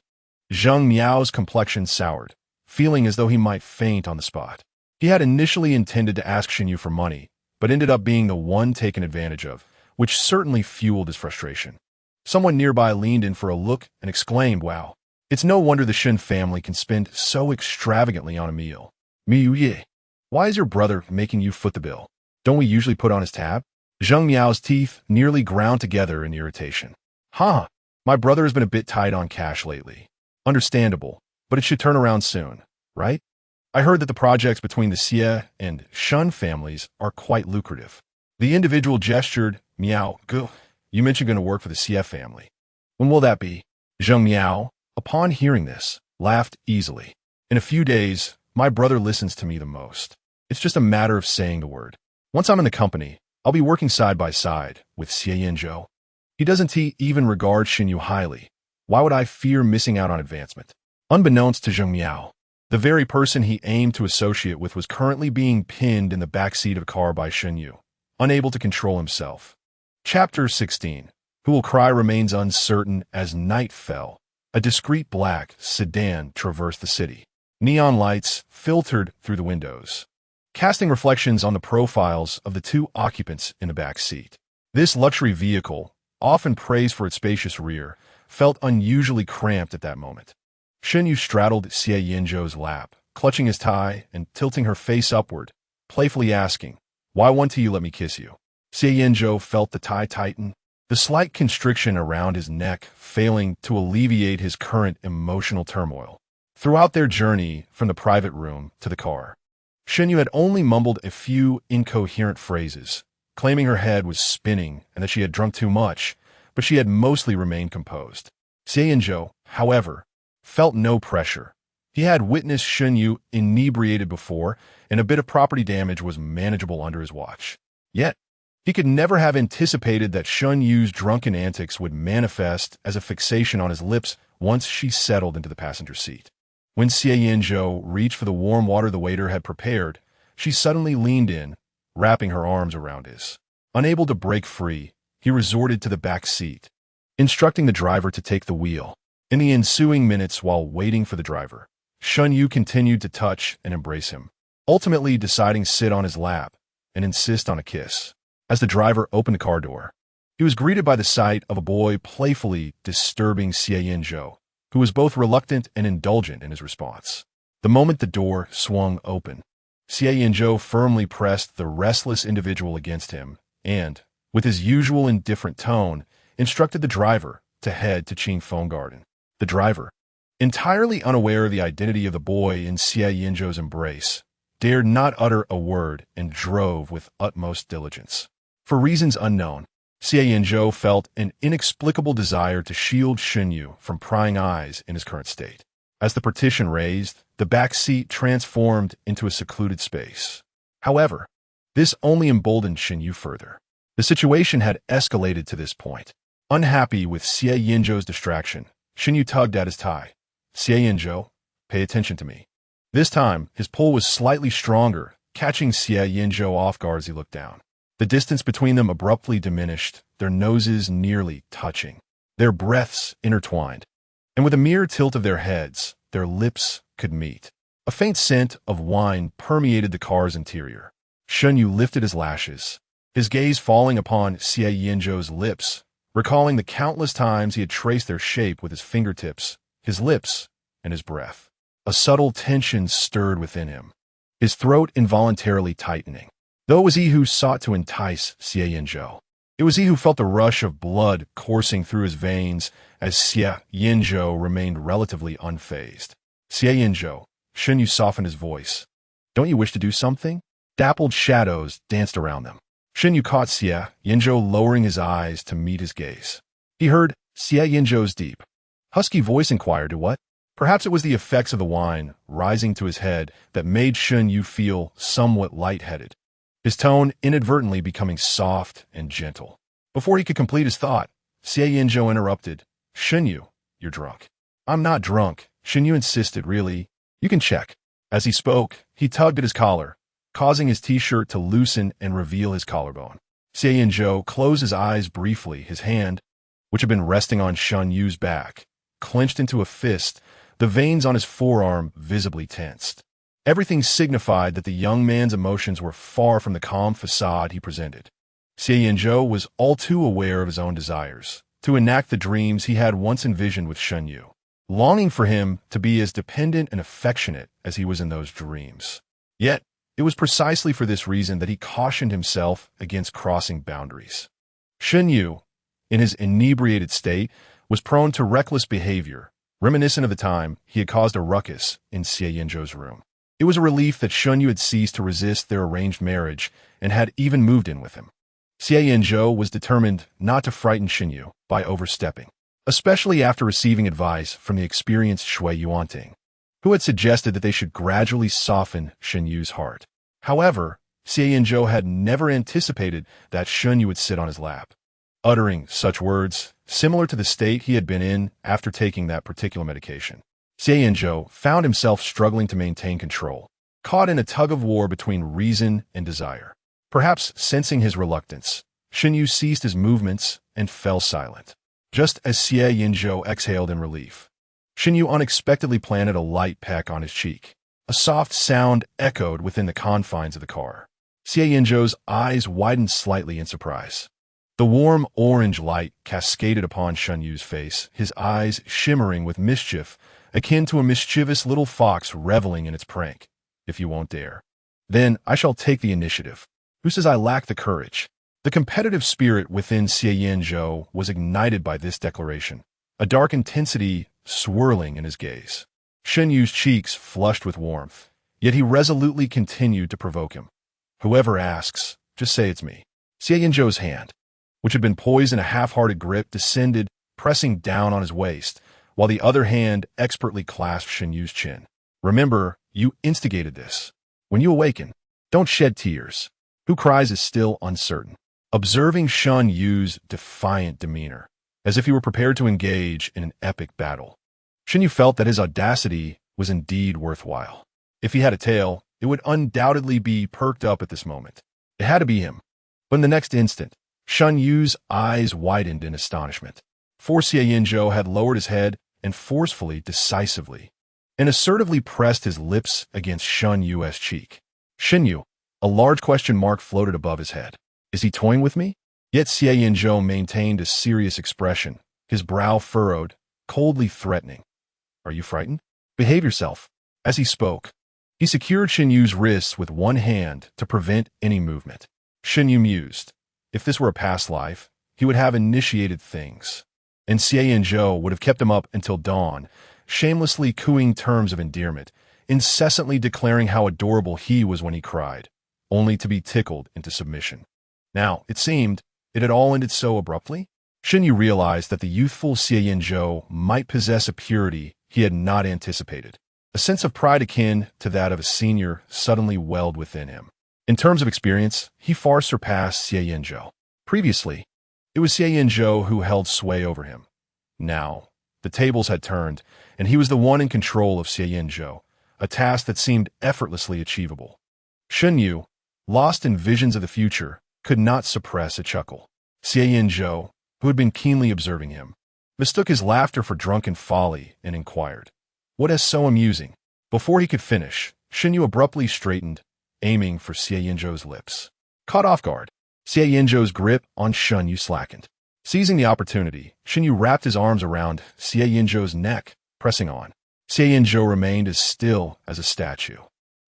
Zheng Miao's complexion soured, feeling as though he might faint on the spot. He had initially intended to ask Shen Yu for money, but ended up being the one taken advantage of, which certainly fueled his frustration. Someone nearby leaned in for a look and exclaimed, "Wow, it's no wonder the Shen family can spend so extravagantly on a meal." "Miyu, why is your brother making you foot the bill? Don't we usually put on his tab?" Zheng Miao's teeth nearly ground together in irritation. "Huh, my brother has been a bit tight on cash lately. Understandable, but it should turn around soon, right? I heard that the projects between the Xie and Shen families are quite lucrative." The individual gestured. "Miao, go. You mentioned going to work for the Xie family. When will that be?" Zheng Miao, upon hearing this, laughed easily. "In a few days, my brother listens to me the most. It's just a matter of saying the word. Once I'm in the company, I'll be working side by side with Xie Yanzhou. He doesn't even regard Shen Yu highly. Why would I fear missing out on advancement?" Unbeknownst to Zheng Miao, The very person he aimed to associate with was currently being pinned in the backseat of a car by Shen Yu, unable to control himself. Chapter 16. Who will cry remains uncertain as night fell. A discreet black sedan traversed the city. Neon lights filtered through the windows, casting reflections on the profiles of the two occupants in the back seat. This luxury vehicle, often praised for its spacious rear, felt unusually cramped at that moment. Shen Yu straddled Xie Yanzhou's lap, clutching his tie and tilting her face upward, playfully asking, "Why won't you let me kiss you?" Xie Yanzhou felt the tie tighten, the slight constriction around his neck failing to alleviate his current emotional turmoil. Throughout their journey from the private room to the car, Shen Yu had only mumbled a few incoherent phrases, claiming her head was spinning and that she had drunk too much, but she had mostly remained composed. Xie Yanzhou, however, felt no pressure. He had witnessed Shen Yu inebriated before, and a bit of property damage was manageable under his watch. Yet, he could never have anticipated that Shen Yu's drunken antics would manifest as a fixation on his lips once she settled into the passenger seat. When Xie Yanzhou reached for the warm water the waiter had prepared, she suddenly leaned in, wrapping her arms around his. Unable to break free, he resorted to the back seat, instructing the driver to take the wheel. In the ensuing minutes while waiting for the driver, Shen Yu continued to touch and embrace him, ultimately deciding to sit on his lap and insist on a kiss. As the driver opened the car door, he was greeted by the sight of a boy playfully disturbing Xie Yanzhou, who was both reluctant and indulgent in his response. The moment the door swung open, Xie Yanzhou firmly pressed the restless individual against him and, with his usual indifferent tone, instructed the driver to head to Qingfeng Garden. The driver, entirely unaware of the identity of the boy in Xie Yanzhou's embrace, dared not utter a word and drove with utmost diligence. For reasons unknown, Xie Yanzhou felt an inexplicable desire to shield Shen Yu from prying eyes in his current state. As the partition raised, the back seat transformed into a secluded space. However, this only emboldened Shen Yu further. The situation had escalated to this point. Unhappy with Xie Yanzhou's distraction, Shen Yu tugged at his tie. "Xie Yanzhou, pay attention to me." This time, his pull was slightly stronger, catching Xie Yanzhou off guard as he looked down. The distance between them abruptly diminished, their noses nearly touching, their breaths intertwined, and with a mere tilt of their heads, their lips could meet. A faint scent of wine permeated the car's interior. Shen Yu lifted his lashes, his gaze falling upon Xie Yanzhou's lips, recalling the countless times he had traced their shape with his fingertips, his lips, and his breath. A subtle tension stirred within him, his throat involuntarily tightening. Though it was he who sought to entice Xie Yanzhou, it was he who felt the rush of blood coursing through his veins as Xie Yanzhou remained relatively unfazed. "Xie Yanzhou," Shen Yu softened his voice. "Don't you wish to do something?" Dappled shadows danced around them. Shen Yu caught Xie Yanzhou lowering his eyes to meet his gaze. He heard Xie Yanzhou's deep, husky voice inquire to what? Perhaps it was the effects of the wine rising to his head that made Shen Yu feel somewhat lightheaded, his tone inadvertently becoming soft and gentle. Before he could complete his thought, Xie Yanzhou interrupted. "Shen Yu, you're drunk." "I'm not drunk," Shen Yu insisted. "Really? You can check." As he spoke, he tugged at his collar, causing his t-shirt to loosen and reveal his collarbone. Xie Yanzhou closed his eyes briefly, his hand, which had been resting on Shen Yu's back, clenched into a fist, the veins on his forearm visibly tensed. Everything signified that the young man's emotions were far from the calm facade he presented. Xie Yanzhou was all too aware of his own desires, to enact the dreams he had once envisioned with Shen Yu, longing for him to be as dependent and affectionate as he was in those dreams. Yet, it was precisely for this reason that he cautioned himself against crossing boundaries. Shen Yu, in his inebriated state, was prone to reckless behavior, reminiscent of the time he had caused a ruckus in Xie Yanzhou's room. It was a relief that Shen Yu had ceased to resist their arranged marriage and had even moved in with him. Xie Yanzhou was determined not to frighten Shen Yu by overstepping, especially after receiving advice from the experienced Shui Yuanting, who had suggested that they should gradually soften Shen Yu's heart. However, Xie Yanzhou had never anticipated that Shen Yu would sit on his lap, uttering such words, similar to the state he had been in after taking that particular medication. Xie Yanzhou found himself struggling to maintain control, caught in a tug-of-war between reason and desire. Perhaps sensing his reluctance, Shen Yu ceased his movements and fell silent. Just as Xie Yanzhou exhaled in relief, Shen Yu unexpectedly planted a light peck on his cheek. A soft sound echoed within the confines of the car. Xie Yanzhou's eyes widened slightly in surprise. The warm orange light cascaded upon Shen Yu's face, his eyes shimmering with mischief, akin to a mischievous little fox reveling in its prank. If you won't dare, then I shall take the initiative. Who says I lack the courage? The competitive spirit within Xie Yanzhou was ignited by this declaration, a dark intensity swirling in his gaze. Shen Yu's cheeks flushed with warmth, yet he resolutely continued to provoke him. Whoever asks, just say it's me. Xie Yanzhou's hand, which had been poised in a half-hearted grip, descended, pressing down on his waist, while the other hand expertly clasped Shen Yu's chin. Remember, you instigated this. When you awaken, don't shed tears. Who cries is still uncertain. Observing Shen Yu's defiant demeanor, as if he were prepared to engage in an epic battle, Shen Yu felt that his audacity was indeed worthwhile. If he had a tail, it would undoubtedly be perked up at this moment. It had to be him. But in the next instant, Shen Yu's eyes widened in astonishment. For Xie Yanzhou had lowered his head and forcefully, decisively, and assertively pressed his lips against Shen Yu's cheek. Shen Yu, a large question mark floated above his head. Is he toying with me? Yet Xie Yanzhou maintained a serious expression, his brow furrowed, coldly threatening. Are you frightened? Behave yourself. As he spoke, he secured Shen Yu's wrists with one hand to prevent any movement. Shen Yu mused. If this were a past life, he would have initiated things, and Xie Yanzhou would have kept him up until dawn, shamelessly cooing terms of endearment, incessantly declaring how adorable he was when he cried, only to be tickled into submission. Now, it seemed, it had all ended so abruptly. Shen Yu realized that the youthful Xie Yanzhou might possess a purity he had not anticipated. A sense of pride akin to that of a senior suddenly welled within him. In terms of experience, he far surpassed Xie Yanzhou. Previously, it was Xie Yanzhou who held sway over him. Now, the tables had turned, and he was the one in control of Xie Yanzhou, a task that seemed effortlessly achievable. Shen Yu, lost in visions of the future, could not suppress a chuckle. Xie Yanzhou, who had been keenly observing him, mistook his laughter for drunken folly and inquired, "What is so amusing?" Before he could finish, Shen Yu abruptly straightened, aiming for Xie Yanzhou's lips. Caught off guard, Xie Yanzhou's grip on Shen Yu slackened. Seizing the opportunity, Shen Yu wrapped his arms around Xie Yanzhou's neck, pressing on. Xie Yanzhou remained as still as a statue.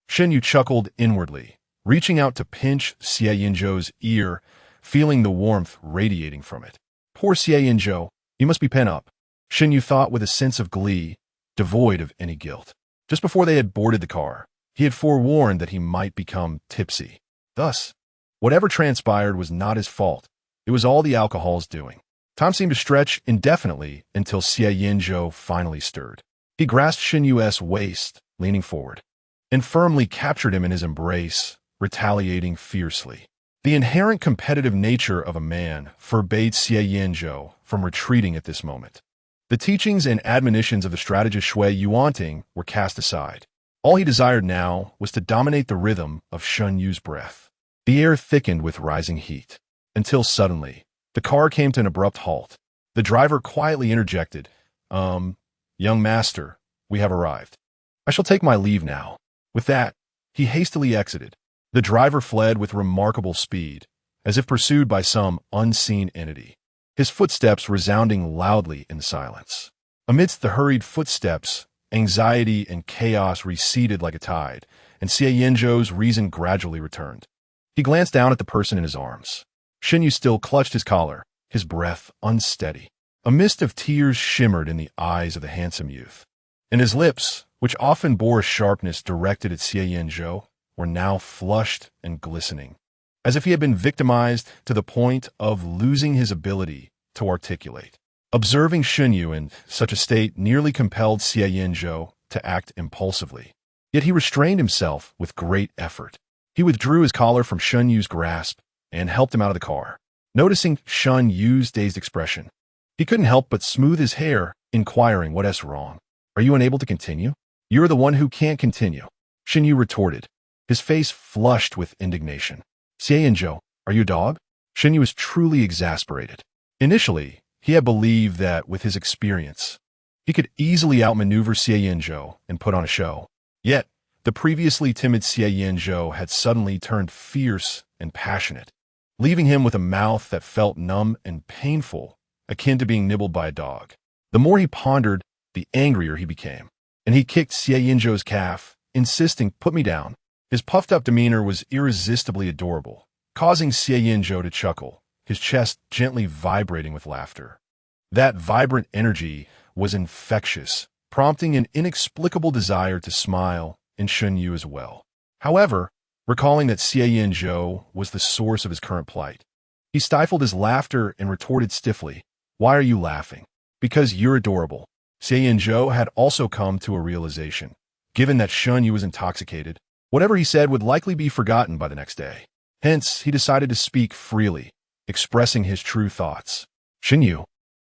Shen Yu chuckled inwardly, reaching out to pinch Xie Yanzhou's ear, feeling the warmth radiating from it. Poor Xie Yanzhou, you must be pent up, Shen Yu thought with a sense of glee, devoid of any guilt. Just before they had boarded the car, he had forewarned that he might become tipsy. Thus, whatever transpired was not his fault. It was all the alcohol's doing. Time seemed to stretch indefinitely until Xie Yanzhou finally stirred. He grasped Shen Yu's waist, leaning forward, and firmly captured him in his embrace, retaliating fiercely. The inherent competitive nature of a man forbade Xie Yanzhou from retreating at this moment. The teachings and admonitions of the strategist Shui Yuanting were cast aside. All he desired now was to dominate the rhythm of Shen Yu's breath. The air thickened with rising heat, until suddenly, the car came to an abrupt halt. The driver quietly interjected, young master, we have arrived. I shall take my leave now." With that, he hastily exited. The driver fled with remarkable speed, as if pursued by some unseen entity, his footsteps resounding loudly in the silence. Amidst the hurried footsteps, anxiety and chaos receded like a tide, and Xie Yanzhou's reason gradually returned. He glanced down at the person in his arms. Shen Yu still clutched his collar, his breath unsteady. A mist of tears shimmered in the eyes of the handsome youth, and his lips, which often bore a sharpness directed at Xie Yanzhou, were now flushed and glistening, as if he had been victimized to the point of losing his ability to articulate. Observing Shen Yu in such a state nearly compelled Xie Yanzhou to act impulsively. Yet he restrained himself with great effort. He withdrew his collar from Shen Yu's grasp and helped him out of the car. Noticing Shen Yu's dazed expression, he couldn't help but smooth his hair, inquiring what is wrong. Are you unable to continue? You're the one who can't continue, Shen Yu retorted, his face flushed with indignation. Xie Yanzhou, are you a dog? Shen Yu was truly exasperated. Initially, he had believed that with his experience, he could easily outmaneuver Xie Yanzhou and put on a show. Yet, the previously timid Xie Yanzhou had suddenly turned fierce and passionate, leaving him with a mouth that felt numb and painful, akin to being nibbled by a dog. The more he pondered, the angrier he became, and he kicked Xie Yanzhou's calf, insisting, "Put me down." His puffed-up demeanor was irresistibly adorable, causing Xie Yanzhou to chuckle, his chest gently vibrating with laughter. That vibrant energy was infectious, prompting an inexplicable desire to smile in Shen Yu as well. However, recalling that Xie Yanzhou was the source of his current plight, he stifled his laughter and retorted stiffly, "Why are you laughing?" "Because you're adorable." Xie Yanzhou had also come to a realization. Given that Shen Yu was intoxicated, whatever he said would likely be forgotten by the next day. Hence, he decided to speak freely, expressing his true thoughts. Shen Yu,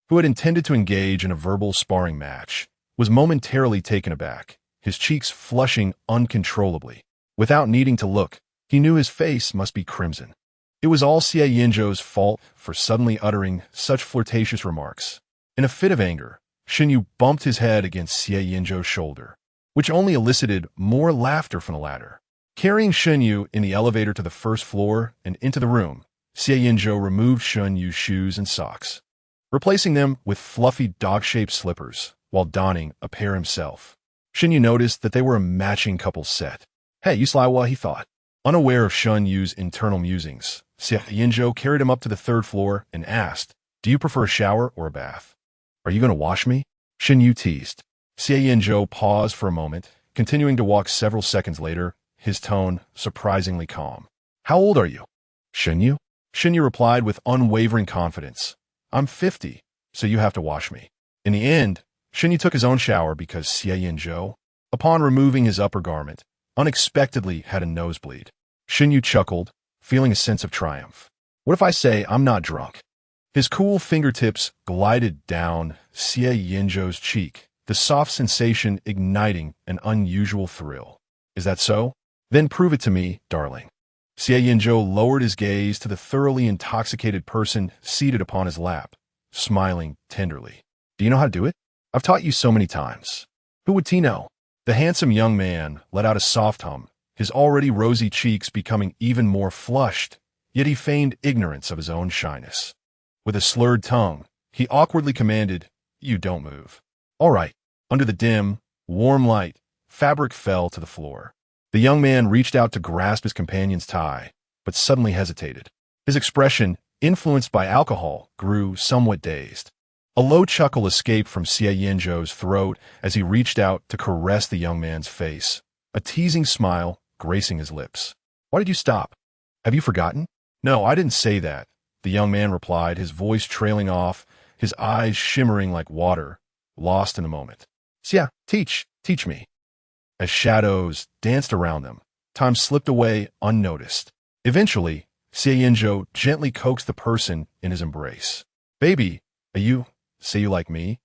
who had intended to engage in a verbal sparring match, was momentarily taken aback, his cheeks flushing uncontrollably. Without needing to look, he knew his face must be crimson. It was all Xie Yanzhou's fault for suddenly uttering such flirtatious remarks. In a fit of anger, Shen Yu bumped his head against Xie Yanzhou's shoulder, which only elicited more laughter from the latter. Carrying Shen Yu in the elevator to the first floor and into the room, Xie Yanzhou removed Shen Yu's shoes and socks, replacing them with fluffy dog-shaped slippers, while donning a pair himself. Shen Yu noticed that they were a matching couple set. "Hey, you sly what," he thought. Unaware of Shen Yu's internal musings, Xie Yanzhou carried him up to the third floor and asked, "Do you prefer a shower or a bath?" "Are you going to wash me?" Shen Yu teased. Xie Yanzhou paused for a moment, continuing to walk several seconds later, his tone surprisingly calm. "How old are you?" "Shen Yu?" Shen Yu replied with unwavering confidence. "I'm 50, so you have to wash me." In the end, Shen Yu took his own shower because Xie Yanzhou, upon removing his upper garment, unexpectedly had a nosebleed. Shen Yu chuckled, feeling a sense of triumph. "What if I say I'm not drunk?" His cool fingertips glided down Xie Yanzhou's cheek, the soft sensation igniting an unusual thrill. "Is that so? Then prove it to me, darling." Xie Yanzhou lowered his gaze to the thoroughly intoxicated person seated upon his lap, smiling tenderly. "Do you know how to do it? I've taught you so many times." "Who would know?" The handsome young man let out a soft hum, his already rosy cheeks becoming even more flushed, yet he feigned ignorance of his own shyness. With a slurred tongue, he awkwardly commanded, "You don't move." "All right." Under the dim, warm light, fabric fell to the floor. The young man reached out to grasp his companion's tie, but suddenly hesitated. His expression, influenced by alcohol, grew somewhat dazed. A low chuckle escaped from Xie Yanzhou's throat as he reached out to caress the young man's face, a teasing smile gracing his lips. "Why did you stop? Have you forgotten?" "No, I didn't say that," the young man replied, his voice trailing off, his eyes shimmering like water, lost in the moment. "Xia, teach me." As shadows danced around them, time slipped away unnoticed. Eventually, Xie Yanzhou gently coaxed the person in his embrace. "Baby, say you like me?"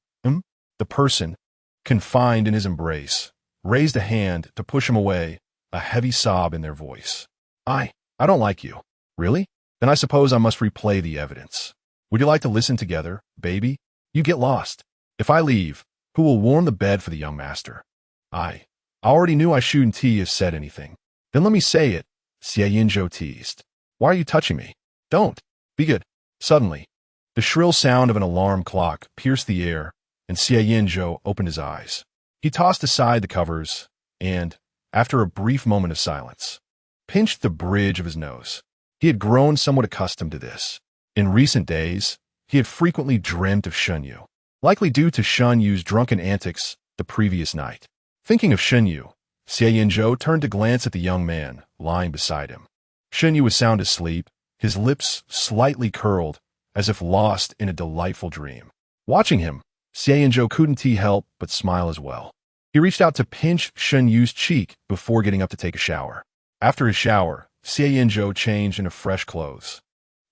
The person, confined in his embrace, raised a hand to push him away, a heavy sob in their voice. I don't like you." "Really? Then I suppose I must replay the evidence. Would you like to listen together, baby?" "You get lost. If I leave, who will warm the bed for the young master?" I already knew I shouldn't have said anything." "Then let me say it," Xie Yanzhou teased. "Why are you touching me?" "Don't. Be good." Suddenly, the shrill sound of an alarm clock pierced the air, and Xie Yanzhou opened his eyes. He tossed aside the covers and, after a brief moment of silence, pinched the bridge of his nose. He had grown somewhat accustomed to this. In recent days, he had frequently dreamt of Shen Yu, likely due to Shen Yu's drunken antics the previous night. Thinking of Shen Yu, Xie Yanzhou turned to glance at the young man lying beside him. Shen Yu was sound asleep, his lips slightly curled, as if lost in a delightful dream. Watching him, Xie Yanzhou couldn't help but smile as well. He reached out to pinch Shen Yu's cheek before getting up to take a shower. After his shower, Xie Yanzhou changed into fresh clothes,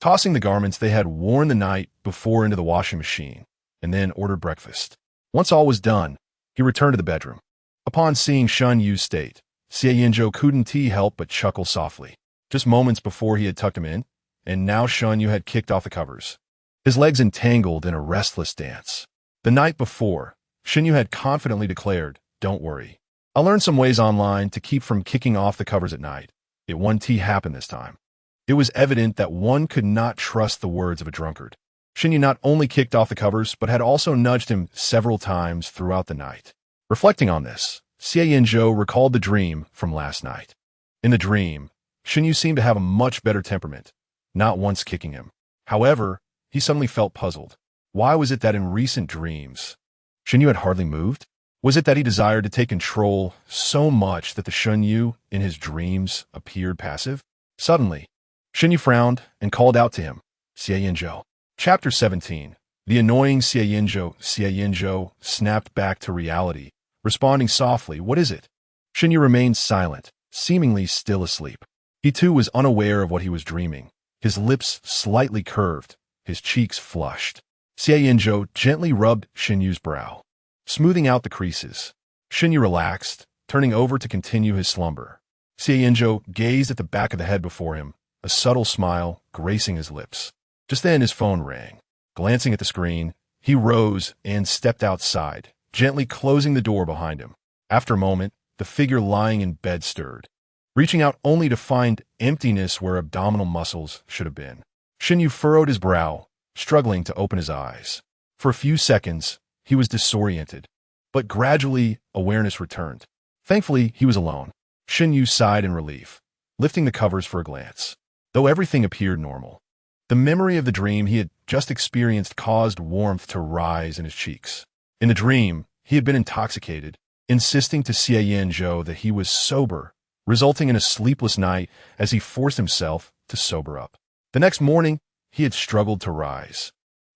tossing the garments they had worn the night before into the washing machine, and then ordered breakfast. Once all was done, He returned to the bedroom. Upon seeing Shen Yu's state, Xie Yanzhou couldn't help but chuckle softly. Just moments before he had tucked him in, and now Shen Yu had kicked off the covers, his legs entangled in a restless dance. The night before, Shen Yu had confidently declared, "Don't worry. I'll learn some ways online to keep from kicking off the covers at night." It wouldn't happen this time. It was evident that one could not trust the words of a drunkard. Shen Yu not only kicked off the covers, but had also nudged him several times throughout the night. Reflecting on this, Xie Yanzhou recalled the dream from last night. In the dream, Shen Yu seemed to have a much better temperament, not once kicking him. However, he suddenly felt puzzled. Why was it that in recent dreams, Shen Yu had hardly moved? Was it that he desired to take control so much that the Shen Yu in his dreams appeared passive? Suddenly, Shen Yu frowned and called out to him, "Xie Yanzhou." Chapter 17. The annoying Xie Yanzhou. Xie Yanzhou snapped back to reality, responding softly, "What is it?" Shen Yu remained silent, seemingly still asleep. He too was unaware of what he was dreaming. His lips slightly curved, his cheeks flushed. Xie Yanzhou gently rubbed Shen Yu's brow, smoothing out the creases. Shen Yu relaxed, turning over to continue his slumber. Xie Yanzhou gazed at the back of the head before him, a subtle smile gracing his lips. Just then his phone rang. Glancing at the screen, he rose and stepped outside, gently closing the door behind him. After a moment, the figure lying in bed stirred, reaching out only to find emptiness where abdominal muscles should have been. Shen Yu furrowed his brow, struggling to open his eyes. For a few seconds, he was disoriented, but gradually awareness returned. Thankfully, he was alone. Shen Yu sighed in relief, lifting the covers for a glance. Though everything appeared normal, the memory of the dream he had just experienced caused warmth to rise in his cheeks. In the dream, he had been intoxicated, insisting to Xie Yanzhou that he was sober, resulting in a sleepless night as he forced himself to sober up. The next morning, he had struggled to rise,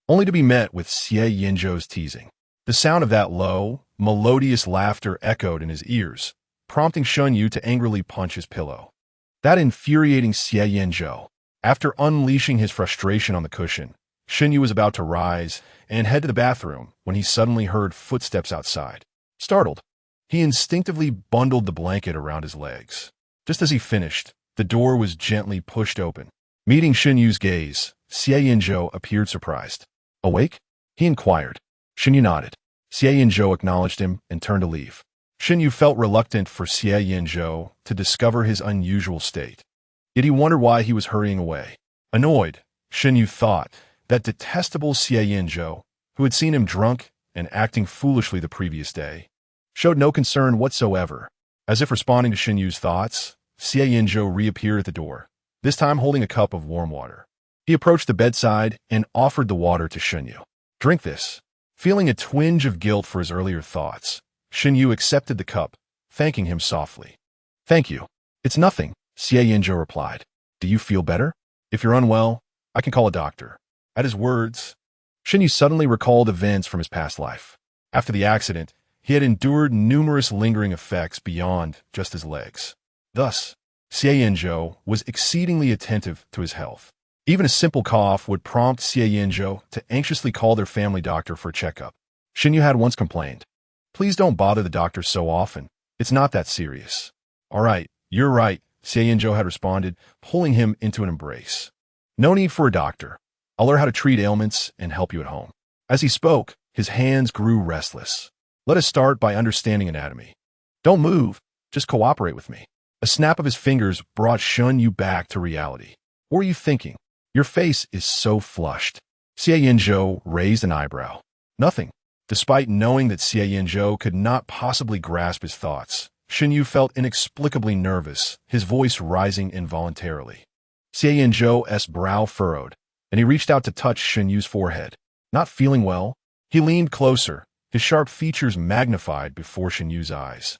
only to be met with Xie Yanzhou's teasing. The sound of that low, melodious laughter echoed in his ears, prompting Shen Yu to angrily punch his pillow. That infuriating Xie Yanzhou. After unleashing his frustration on the cushion, Shen Yu was about to rise and head to the bathroom when he suddenly heard footsteps outside. Startled, he instinctively bundled the blanket around his legs. Just as he finished, the door was gently pushed open. Meeting Shen Yu's gaze, Xie Yanzhou appeared surprised. "Awake?" he inquired. Shen Yu nodded. Xie Yanzhou acknowledged him and turned to leave. Shen Yu felt reluctant for Xie Yanzhou to discover his unusual state. Yet he wondered why he was hurrying away. Annoyed, Shen Yu thought that detestable Xie Yanzhou, who had seen him drunk and acting foolishly the previous day, showed no concern whatsoever. As if responding to Shen Yu's thoughts, Xie Yanzhou reappeared at the door, this time holding a cup of warm water. He approached the bedside and offered the water to Shen Yu. "Drink this." Feeling a twinge of guilt for his earlier thoughts, Shen Yu accepted the cup, thanking him softly. "Thank you. It's nothing," Xie Yanzhou replied. "Do you feel better? If you're unwell, I can call a doctor." At his words, Shen Yu suddenly recalled events from his past life. After the accident, he had endured numerous lingering effects beyond just his legs. Thus, Xie Yanzhou was exceedingly attentive to his health. Even a simple cough would prompt Xie Yanzhou to anxiously call their family doctor for a checkup. Shen Yu had once complained, "Please don't bother the doctor so often. It's not that serious." "All right, you're right," Xie Yanzhou had responded, pulling him into an embrace. "No need for a doctor. I'll learn how to treat ailments and help you at home." As he spoke, his hands grew restless. "Let us start by understanding anatomy. Don't move, just cooperate with me." A snap of his fingers brought Shen Yu back to reality. "What were you thinking? Your face is so flushed." Xie Yanzhou raised an eyebrow. "Nothing." Despite knowing that Xie Yanzhou could not possibly grasp his thoughts, Shen Yu felt inexplicably nervous, his voice rising involuntarily. Xie Yanzhou's brow furrowed, and he reached out to touch Shen Yu's forehead. Not feeling well, he leaned closer, his sharp features magnified before Shen Yu's eyes,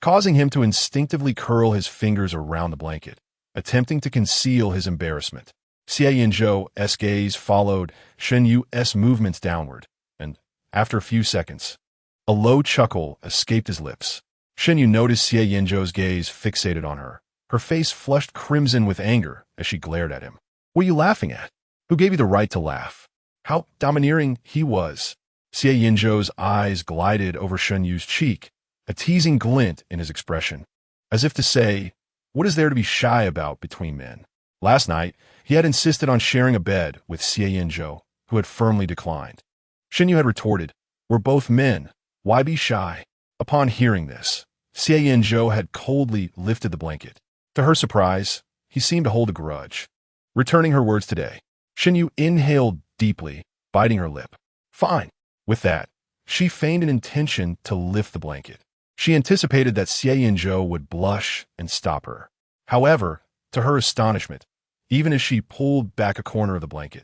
causing him to instinctively curl his fingers around the blanket, attempting to conceal his embarrassment. Xie Yanzhou's gaze followed Shen Yu's movements downward, and, after a few seconds, a low chuckle escaped his lips. Shen Yu noticed Xie Yanzhou's gaze fixated on her. Her face flushed crimson with anger as she glared at him. "What are you laughing at? Who gave you the right to laugh?" How domineering he was. Xie Yanzhou's eyes glided over Shen Yu's cheek, a teasing glint in his expression, as if to say, "What is there to be shy about between men?" Last night, he had insisted on sharing a bed with Xie Yanzhou, who had firmly declined. Shen Yu had retorted, "We're both men. Why be shy?" Upon hearing this, Xie Yanzhou had coldly lifted the blanket. To her surprise, he seemed to hold a grudge. Returning her words today, Shen Yu inhaled deeply, biting her lip. "Fine." With that, she feigned an intention to lift the blanket. She anticipated that Xie Yanzhou would blush and stop her. However, to her astonishment, even as she pulled back a corner of the blanket,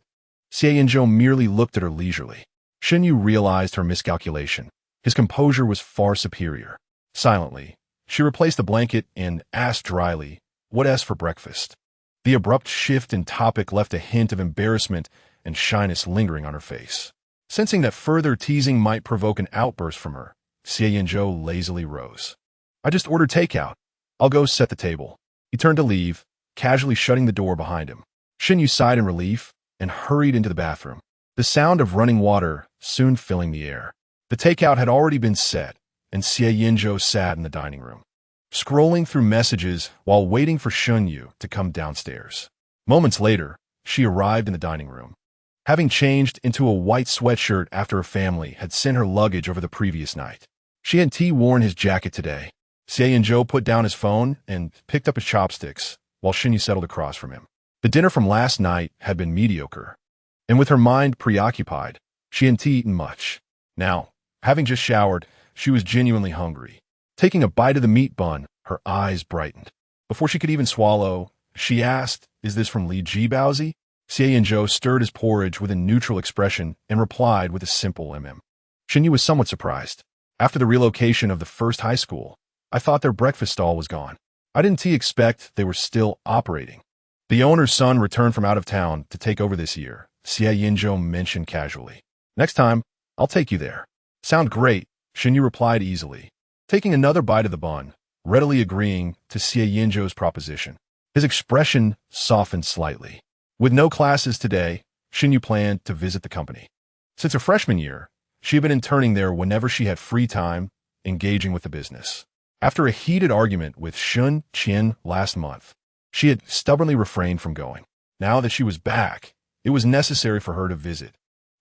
Xie Yanzhou merely looked at her leisurely. Shen Yu realized her miscalculation. His composure was far superior. Silently, she replaced the blanket and asked dryly, "What's for breakfast?" The abrupt shift in topic left a hint of embarrassment and shyness lingering on her face. Sensing that further teasing might provoke an outburst from her, Xie Yanzhou lazily rose. "I just ordered takeout. I'll go set the table." He turned to leave, casually shutting the door behind him. Shen Yu sighed in relief and hurried into the bathroom, the sound of running water soon filling the air. The takeout had already been set, and Xie Yanzhou sat in the dining room, scrolling through messages while waiting for Shen Yu to come downstairs. Moments later, she arrived in the dining room. Having changed into a white sweatshirt after her family had sent her luggage over the previous night. She had worn his jacket today. Xie Yanzhou put down his phone and picked up his chopsticks, while Shen Yu settled across from him. The dinner from last night had been mediocre, and with her mind preoccupied, she hadn't eaten much. Now, having just showered, she was genuinely hungry. Taking a bite of the meat bun, her eyes brightened. Before she could even swallow, she asked, "Is this from Li Jibaozi?" Xie Yanzhou stirred his porridge with a neutral expression and replied with a simple Shen Yu was somewhat surprised. After the relocation of the first high school, I thought their breakfast stall was gone. I didn't expect they were still operating. The owner's son returned from out of town to take over this year, Xie Yanzhou mentioned casually. "Next time, I'll take you there." "Sound great," Shen Yu replied easily, taking another bite of the bun, readily agreeing to Xie Yanzhou's proposition. His expression softened slightly. With no classes today, Shen Yu planned to visit the company. Since her freshman year, she had been interning there whenever she had free time, engaging with the business. After a heated argument with Shun Qian last month, she had stubbornly refrained from going. Now that she was back, it was necessary for her to visit,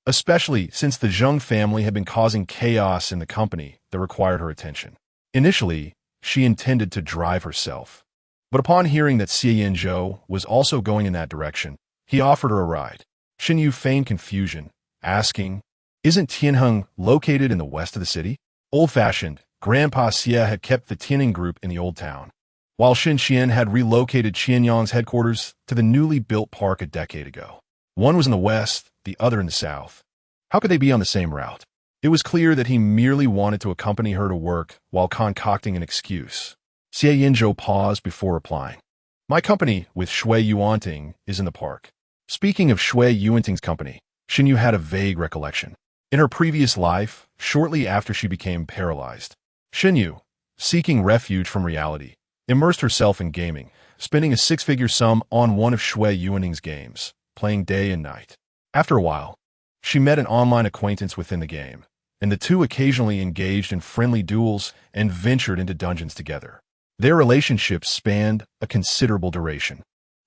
especially since the Zheng family had been causing chaos in the company that required her attention. Initially, she intended to drive herself, but upon hearing that Xie Yanzhou was also going in that direction, he offered her a ride. Shen Yu feigned confusion, asking, "Isn't Tianheng located in the west of the city?" Old-fashioned, Grandpa Xie had kept the Tianning group in the old town, while Shen Qian had relocated Qianyang's headquarters to the newly built park a decade ago. One was in the west, the other in the south. How could they be on the same route? It was clear that he merely wanted to accompany her to work while concocting an excuse. Xie Yanzhou paused before replying. "My company with Shui Yuanting is in the park." Speaking of Shui Yuanting's company, Shen Yu had a vague recollection. In her previous life, shortly after she became paralyzed, Shen Yu, seeking refuge from reality, immersed herself in gaming, spending a six-figure sum on one of Shui Yuanting's games, playing day and night. After a while, she met an online acquaintance within the game, and the two occasionally engaged in friendly duels and ventured into dungeons together. Their relationship spanned a considerable duration,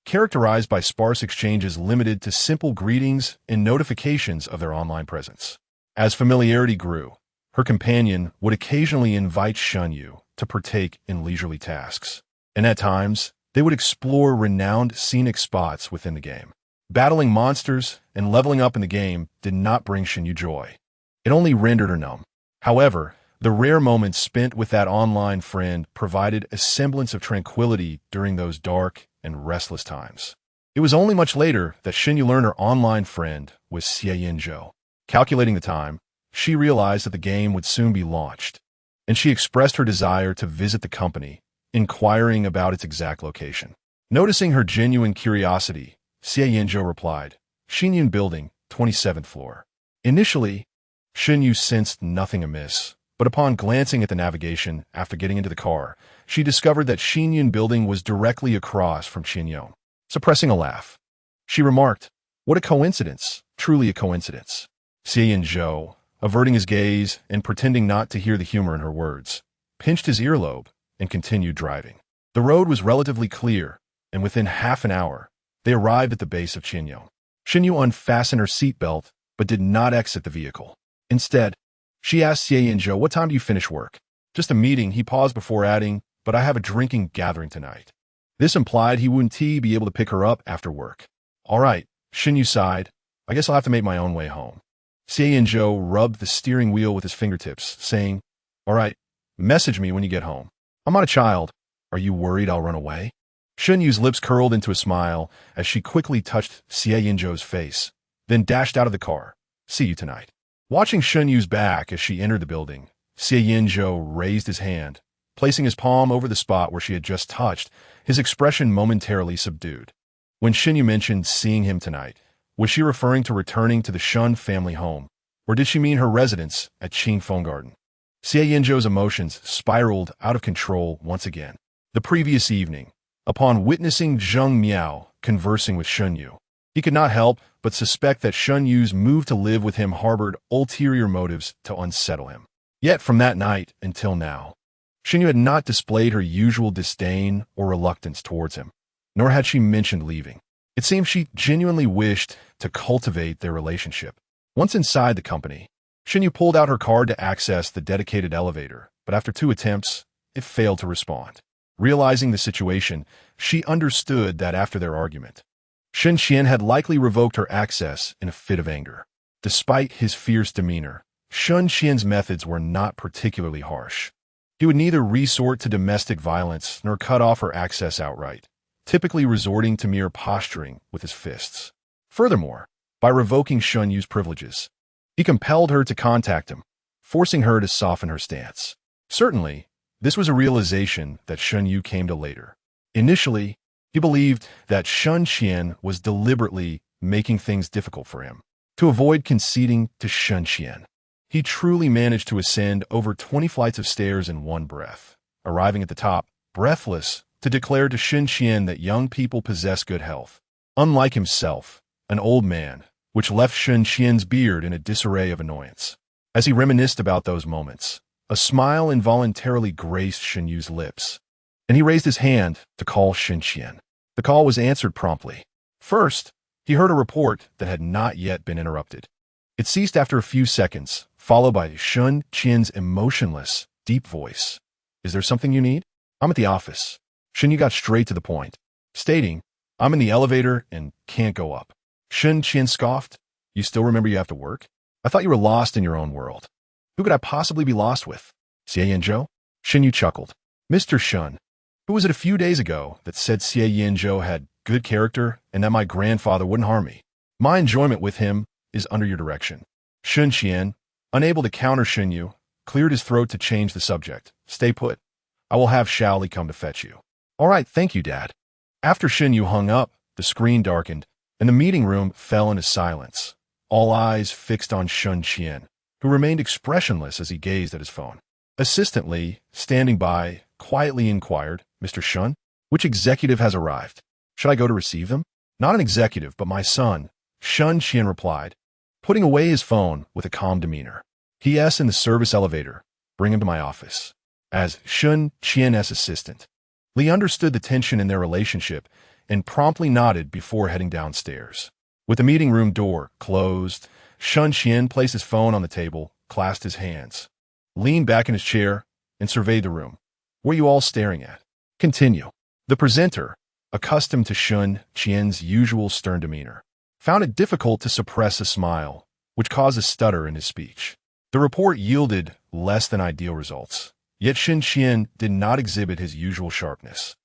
characterized by sparse exchanges limited to simple greetings and notifications of their online presence. As familiarity grew, her companion would occasionally invite Shen Yu to partake in leisurely tasks, and at times, they would explore renowned scenic spots within the game. Battling monsters and leveling up in the game did not bring Shen Yu joy. It only rendered her numb. However, the rare moments spent with that online friend provided a semblance of tranquility during those dark and restless times. It was only much later that Shen Yu learned her online friend was Xie Yanzhou. Calculating the time, she realized that the game would soon be launched, and she expressed her desire to visit the company, inquiring about its exact location. Noticing her genuine curiosity, Xie Yanzhou replied, "Xinyun Building, 27th floor." Initially, Shen Yu sensed nothing amiss, but upon glancing at the navigation after getting into the car, she discovered that Xinyun Building was directly across from Xinyong. Suppressing a laugh, she remarked, "What a coincidence, truly a coincidence." Xie Yanzhou, averting his gaze and pretending not to hear the humor in her words, pinched his earlobe, and continued driving. The road was relatively clear, and within half an hour, they arrived at the base of Shen Yu. Shen Yu unfastened her seatbelt, but did not exit the vehicle. Instead, she asked Xie Yanzhou, "What time do you finish work?" "Just a meeting," he paused before adding, "but I have a drinking gathering tonight." This implied he wouldn't be able to pick her up after work. "All right," Shen Yu sighed. "I guess I'll have to make my own way home." Xie Yanzhou rubbed the steering wheel with his fingertips, saying, "All right, message me when you get home. I'm not a child. Are you worried I'll run away?" Shen Yu's lips curled into a smile as she quickly touched Xie Yanzhou's face, then dashed out of the car. "See you tonight." Watching Shen Yu's back as she entered the building, Xie Yanzhou raised his hand, placing his palm over the spot where she had just touched, his expression momentarily subdued. When Shen Yu mentioned seeing him tonight, was she referring to returning to the Shen family home, or did she mean her residence at Qing Feng Garden? Xie Yanzhou's emotions spiraled out of control once again. The previous evening, upon witnessing Zheng Miao conversing with Shen Yu, he could not help but suspect that Shen Yu's move to live with him harbored ulterior motives to unsettle him. Yet from that night until now, Shen Yu had not displayed her usual disdain or reluctance towards him, nor had she mentioned leaving. It seemed she genuinely wished to cultivate their relationship. Once inside the company, Shen Yu pulled out her card to access the dedicated elevator, but after 2 attempts, it failed to respond. Realizing the situation, she understood that after their argument, Shen Qian had likely revoked her access in a fit of anger. Despite his fierce demeanor, Shen Qian's methods were not particularly harsh. He would neither resort to domestic violence nor cut off her access outright, typically resorting to mere posturing with his fists. Furthermore, by revoking Shen Yu's privileges, he compelled her to contact him, forcing her to soften her stance. Certainly, this was a realization that Shen Yu came to later. Initially, he believed that Shen Qian was deliberately making things difficult for him, to avoid conceding to Shen Qian. He truly managed to ascend over 20 flights of stairs in one breath, arriving at the top, breathless, to declare to Shen Qian that young people possess good health. Unlike himself, an old man, which left Shen Qian's beard in a disarray of annoyance. As he reminisced about those moments, a smile involuntarily graced Shen Yu's lips, and he raised his hand to call Shen Qian. The call was answered promptly. First, he heard a report that had not yet been interrupted. It ceased after a few seconds, followed by Shen Qian's emotionless, deep voice. "Is there something you need?" "I'm at the office." Shen Yu got straight to the point, stating, "I'm in the elevator and can't go up." Shen Qian scoffed. "You still remember you have to work? I thought you were lost in your own world." "Who could I possibly be lost with? Xie Yanzhou?" Shen Yu chuckled. "Mr. Shen, who was it a few days ago that said Xie Yanzhou had good character and that my grandfather wouldn't harm me? My enjoyment with him is under your direction." Shen Qian, unable to counter Shen Yu, cleared his throat to change the subject. "Stay put. I will have Shaoli come to fetch you." "All right, thank you, Dad." After Shen Yu hung up, the screen darkened, and the meeting room fell into silence, all eyes fixed on Shen Qian, who remained expressionless as he gazed at his phone. Assistant Li, standing by, quietly inquired, "Mr. Shen, which executive has arrived? Should I go to receive them?" "Not an executive, but my son," Shen Qian replied, putting away his phone with a calm demeanor. "He.S. in the service elevator. Bring him to my office." As Shen Qian's assistant, Li understood the tension in their relationship and promptly nodded before heading downstairs. With the meeting room door closed, Shen Qian placed his phone on the table, clasped his hands, leaned back in his chair, and surveyed the room. "What are you all staring at?" "Continue." The presenter, accustomed to Shen Qian's usual stern demeanor, found it difficult to suppress a smile, which caused a stutter in his speech. The report yielded less than ideal results, yet Shen Qian did not exhibit his usual sharpness.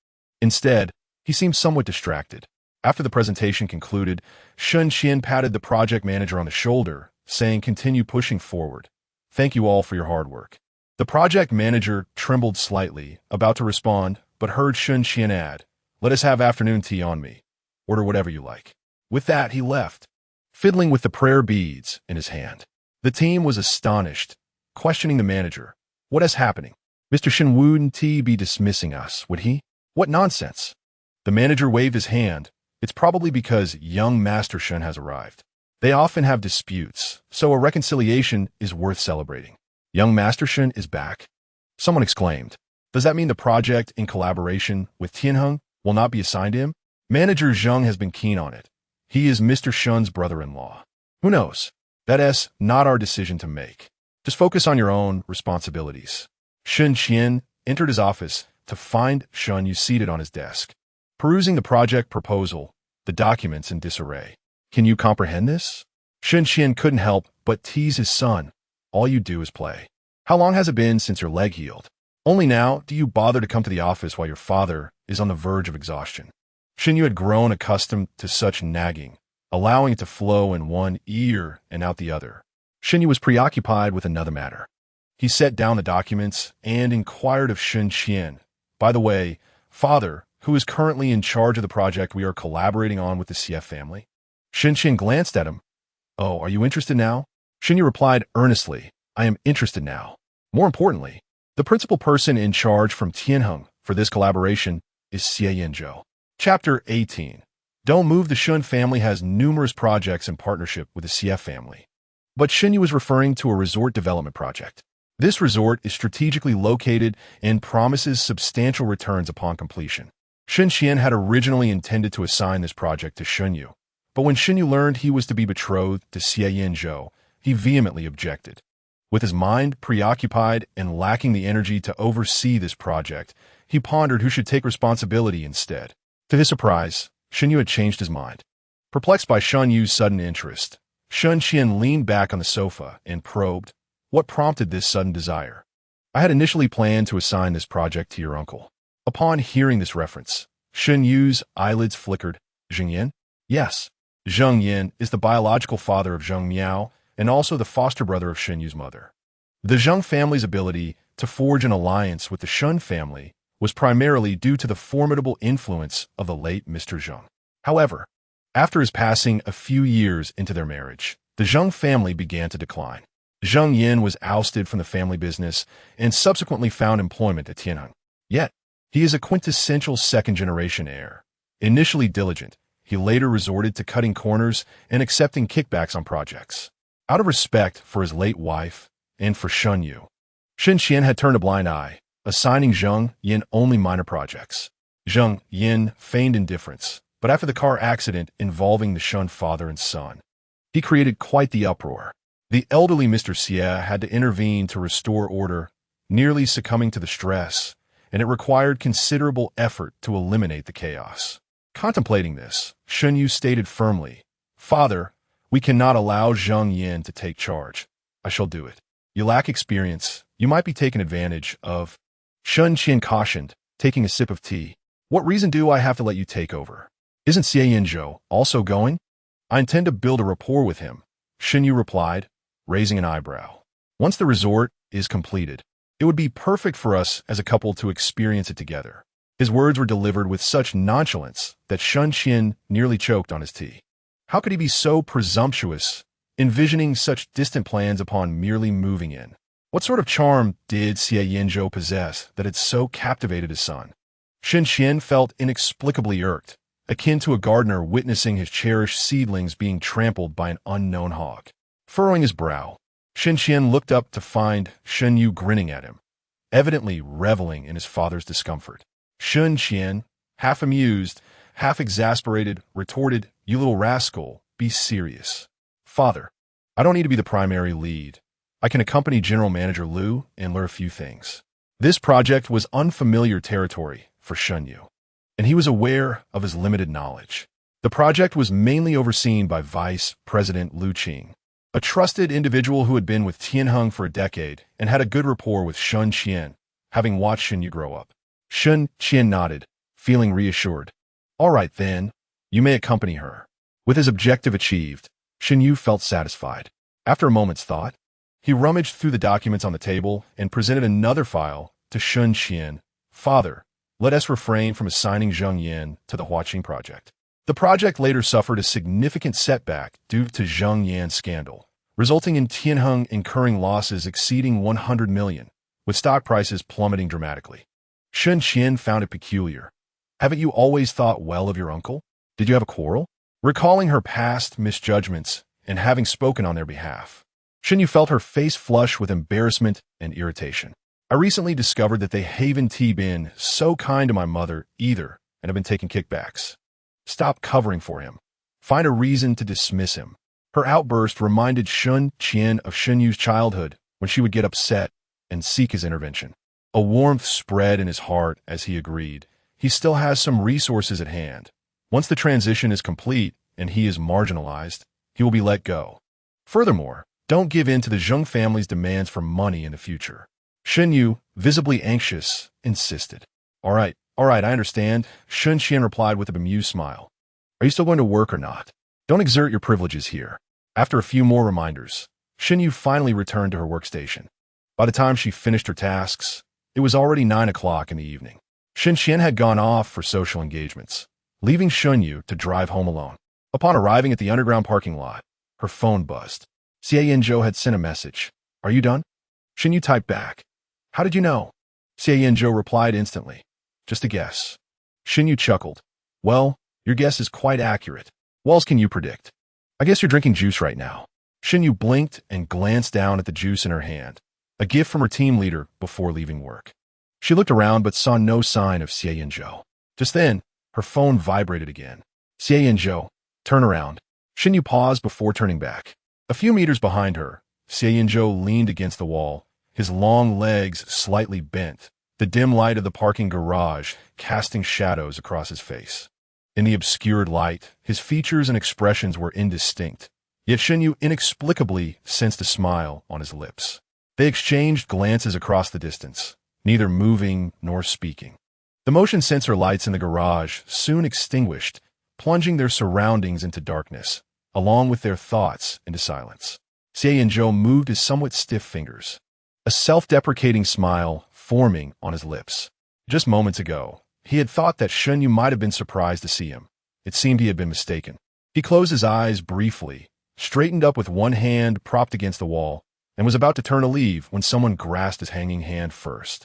Instead, he seemed somewhat distracted. After the presentation concluded, Shen Qian patted the project manager on the shoulder, saying, "Continue pushing forward. Thank you all for your hard work." The project manager trembled slightly, about to respond, but heard Shen Qian add, "Let us have afternoon tea on me. Order whatever you like." With that, he left, fiddling with the prayer beads in his hand. The team was astonished, questioning the manager. "What is happening? Mr. Shen wouldn't be dismissing us, would he? What nonsense!" The manager waved his hand. "It's probably because young Master Shen has arrived." They often have disputes, so a reconciliation is worth celebrating. Young Master Shen is back. Someone exclaimed. Does that mean the project in collaboration with Tianheng will not be assigned to him? Manager Zheng has been keen on it. He is Mr. Shen's brother-in-law. Who knows? That's not our decision to make. Just focus on your own responsibilities. Shen Qian entered his office to find Shen Yu seated on his desk, perusing the project proposal, the documents in disarray. Can you comprehend this? Shen Qian couldn't help but tease his son. All you do is play. How long has it been since your leg healed? Only now do you bother to come to the office while your father is on the verge of exhaustion. Shen Yu had grown accustomed to such nagging, allowing it to flow in one ear and out the other. Shen Yu was preoccupied with another matter. He set down the documents and inquired of Shen Qian. By the way, father, who is currently in charge of the project we are collaborating on with the Xie family? Shen Qian glanced at him. Oh, are you interested now? Shen Yu replied earnestly, I am interested now. More importantly, the principal person in charge from Tianheng for this collaboration is Xie Yanzhou. Chapter 18. Don't Move. The Shen family has numerous projects in partnership with the Xie family. But Shen Yu was referring to a resort development project. This resort is strategically located and promises substantial returns upon completion. Shen Qian had originally intended to assign this project to Shen Yu, but when Shen Yu learned he was to be betrothed to Xie Yanzhou, he vehemently objected. With his mind preoccupied and lacking the energy to oversee this project, he pondered who should take responsibility instead. To his surprise, Shen Yu had changed his mind. Perplexed by Shen Yu's sudden interest, Shen Qian leaned back on the sofa and probed, what prompted this sudden desire? I had initially planned to assign this project to your uncle. Upon hearing this reference, Shen Yu's eyelids flickered. Zheng Yan? Yes. Zheng Yan is the biological father of Zheng Miao and also the foster brother of Shen Yu's mother. The Zheng family's ability to forge an alliance with the Shen family was primarily due to the formidable influence of the late Mr. Zheng. However, after his passing a few years into their marriage, the Zheng family began to decline. Zheng Yan was ousted from the family business and subsequently found employment at Tianheng. Yet, he is a quintessential second-generation heir. Initially diligent, he later resorted to cutting corners and accepting kickbacks on projects. Out of respect for his late wife and for Shen Yu, Shen Qian had turned a blind eye, assigning Zheng Yan only minor projects. Zheng Yan feigned indifference, but after the car accident involving the Shen father and son, he created quite the uproar. The elderly Mr. Xie had to intervene to restore order, nearly succumbing to the stress, and it required considerable effort to eliminate the chaos. Contemplating this, Shen Yu stated firmly, Father, we cannot allow Zheng Yan to take charge. I shall do it. You lack experience. You might be taken advantage of. Shen Qian cautioned, taking a sip of tea. What reason do I have to let you take over? Isn't Xie Yanzhou also going? I intend to build a rapport with him, Shen Yu replied, raising an eyebrow. Once the resort is completed, it would be perfect for us as a couple to experience it together. His words were delivered with such nonchalance that Shen Qian nearly choked on his tea. How could he be so presumptuous, envisioning such distant plans upon merely moving in? What sort of charm did Xie Yanzhou possess that had so captivated his son? Shen Qian felt inexplicably irked, akin to a gardener witnessing his cherished seedlings being trampled by an unknown hog. Furrowing his brow, Shen Qian looked up to find Shen Yu grinning at him, evidently reveling in his father's discomfort. Shen Qian, half amused, half exasperated, retorted, You little rascal, be serious. Father, I don't need to be the primary lead. I can accompany General Manager Liu and learn a few things. This project was unfamiliar territory for Shen Yu, and he was aware of his limited knowledge. The project was mainly overseen by Vice President Liu Qing, a trusted individual who had been with Tianheng for a decade and had a good rapport with Shen Qian, having watched Shen Yu grow up. Shen Qian nodded, feeling reassured. All right then, you may accompany her. With his objective achieved, Shen Yu felt satisfied. After a moment's thought, he rummaged through the documents on the table and presented another file to Shen Qian. Father, let us refrain from assigning Zheng Yan to the Huaqing project. The project later suffered a significant setback due to Zheng Yan's scandal, resulting in Tianheng incurring losses exceeding 100 million, with stock prices plummeting dramatically. Shen Qian found it peculiar. Haven't you always thought well of your uncle? Did you have a quarrel? Recalling her past misjudgments and having spoken on their behalf. Shen Yu felt her face flush with embarrassment and irritation. I recently discovered that they haven't been so kind to my mother either and have been taking kickbacks. Stop covering for him. Find a reason to dismiss him. Her outburst reminded Shun Qian of Shen Yu's childhood when she would get upset and seek his intervention. A warmth spread in his heart as he agreed. He still has some resources at hand. Once the transition is complete and he is marginalized, he will be let go. Furthermore, don't give in to the Zheng family's demands for money in the future. Shen Yu, visibly anxious, insisted. All right, I understand, Shun Qian replied with a bemused smile. Are you still going to work or not? Don't exert your privileges here. After a few more reminders, Shen Yu finally returned to her workstation. By the time she finished her tasks, it was already 9 o'clock in the evening. Shen Qian had gone off for social engagements, leaving Shen Yu to drive home alone. Upon arriving at the underground parking lot, her phone buzzed. Xie Yanzhou had sent a message. Are you done? Shen Yu typed back. How did you know? Xie Yanzhou replied instantly. Just a guess. Shen Yu chuckled. Well, your guess is quite accurate. What else can you predict? I guess you're drinking juice right now. Shen Yu blinked and glanced down at the juice in her hand, a gift from her team leader before leaving work. She looked around but saw no sign of Xie Yanzhou. Just then, her phone vibrated again. Xie Yanzhou, turn around. Shen Yu paused before turning back. A few meters behind her, Xie Yanzhou leaned against the wall, his long legs slightly bent, the dim light of the parking garage casting shadows across his face. In the obscured light, his features and expressions were indistinct, yet Shen Yu inexplicably sensed a smile on his lips. They exchanged glances across the distance, neither moving nor speaking. The motion sensor lights in the garage soon extinguished, plunging their surroundings into darkness, along with their thoughts into silence. Xie Yanzhou moved his somewhat stiff fingers, a self-deprecating smile forming on his lips. Just moments ago, he had thought that Shen Yu might have been surprised to see him. It seemed he had been mistaken. He closed his eyes briefly, straightened up with one hand propped against the wall, and was about to turn to leave when someone grasped his hanging hand first.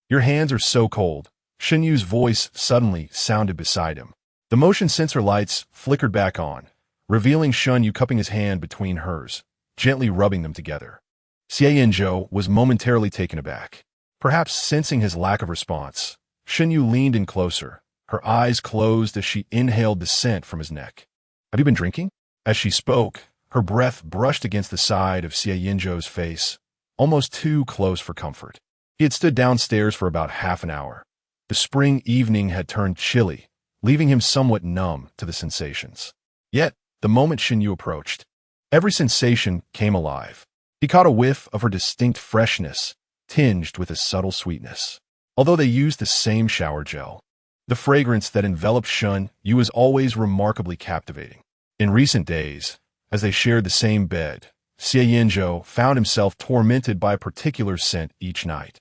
Your hands are so cold. Shen Yu's voice suddenly sounded beside him. The motion sensor lights flickered back on, revealing Shen Yu cupping his hand between hers, gently rubbing them together. Xie Yanzhou was momentarily taken aback. Perhaps sensing his lack of response, Shen Yu leaned in closer, her eyes closed as she inhaled the scent from his neck. Have you been drinking? As she spoke, her breath brushed against the side of Xie Yanzhou's face, almost too close for comfort. He had stood downstairs for about half an hour. The spring evening had turned chilly, leaving him somewhat numb to the sensations. Yet, the moment Shen Yu approached, every sensation came alive. He caught a whiff of her distinct freshness, tinged with a subtle sweetness. Although they used the same shower gel, the fragrance that enveloped Shen Yu was always remarkably captivating. In recent days, as they shared the same bed, Xie Yanzhou found himself tormented by a particular scent each night,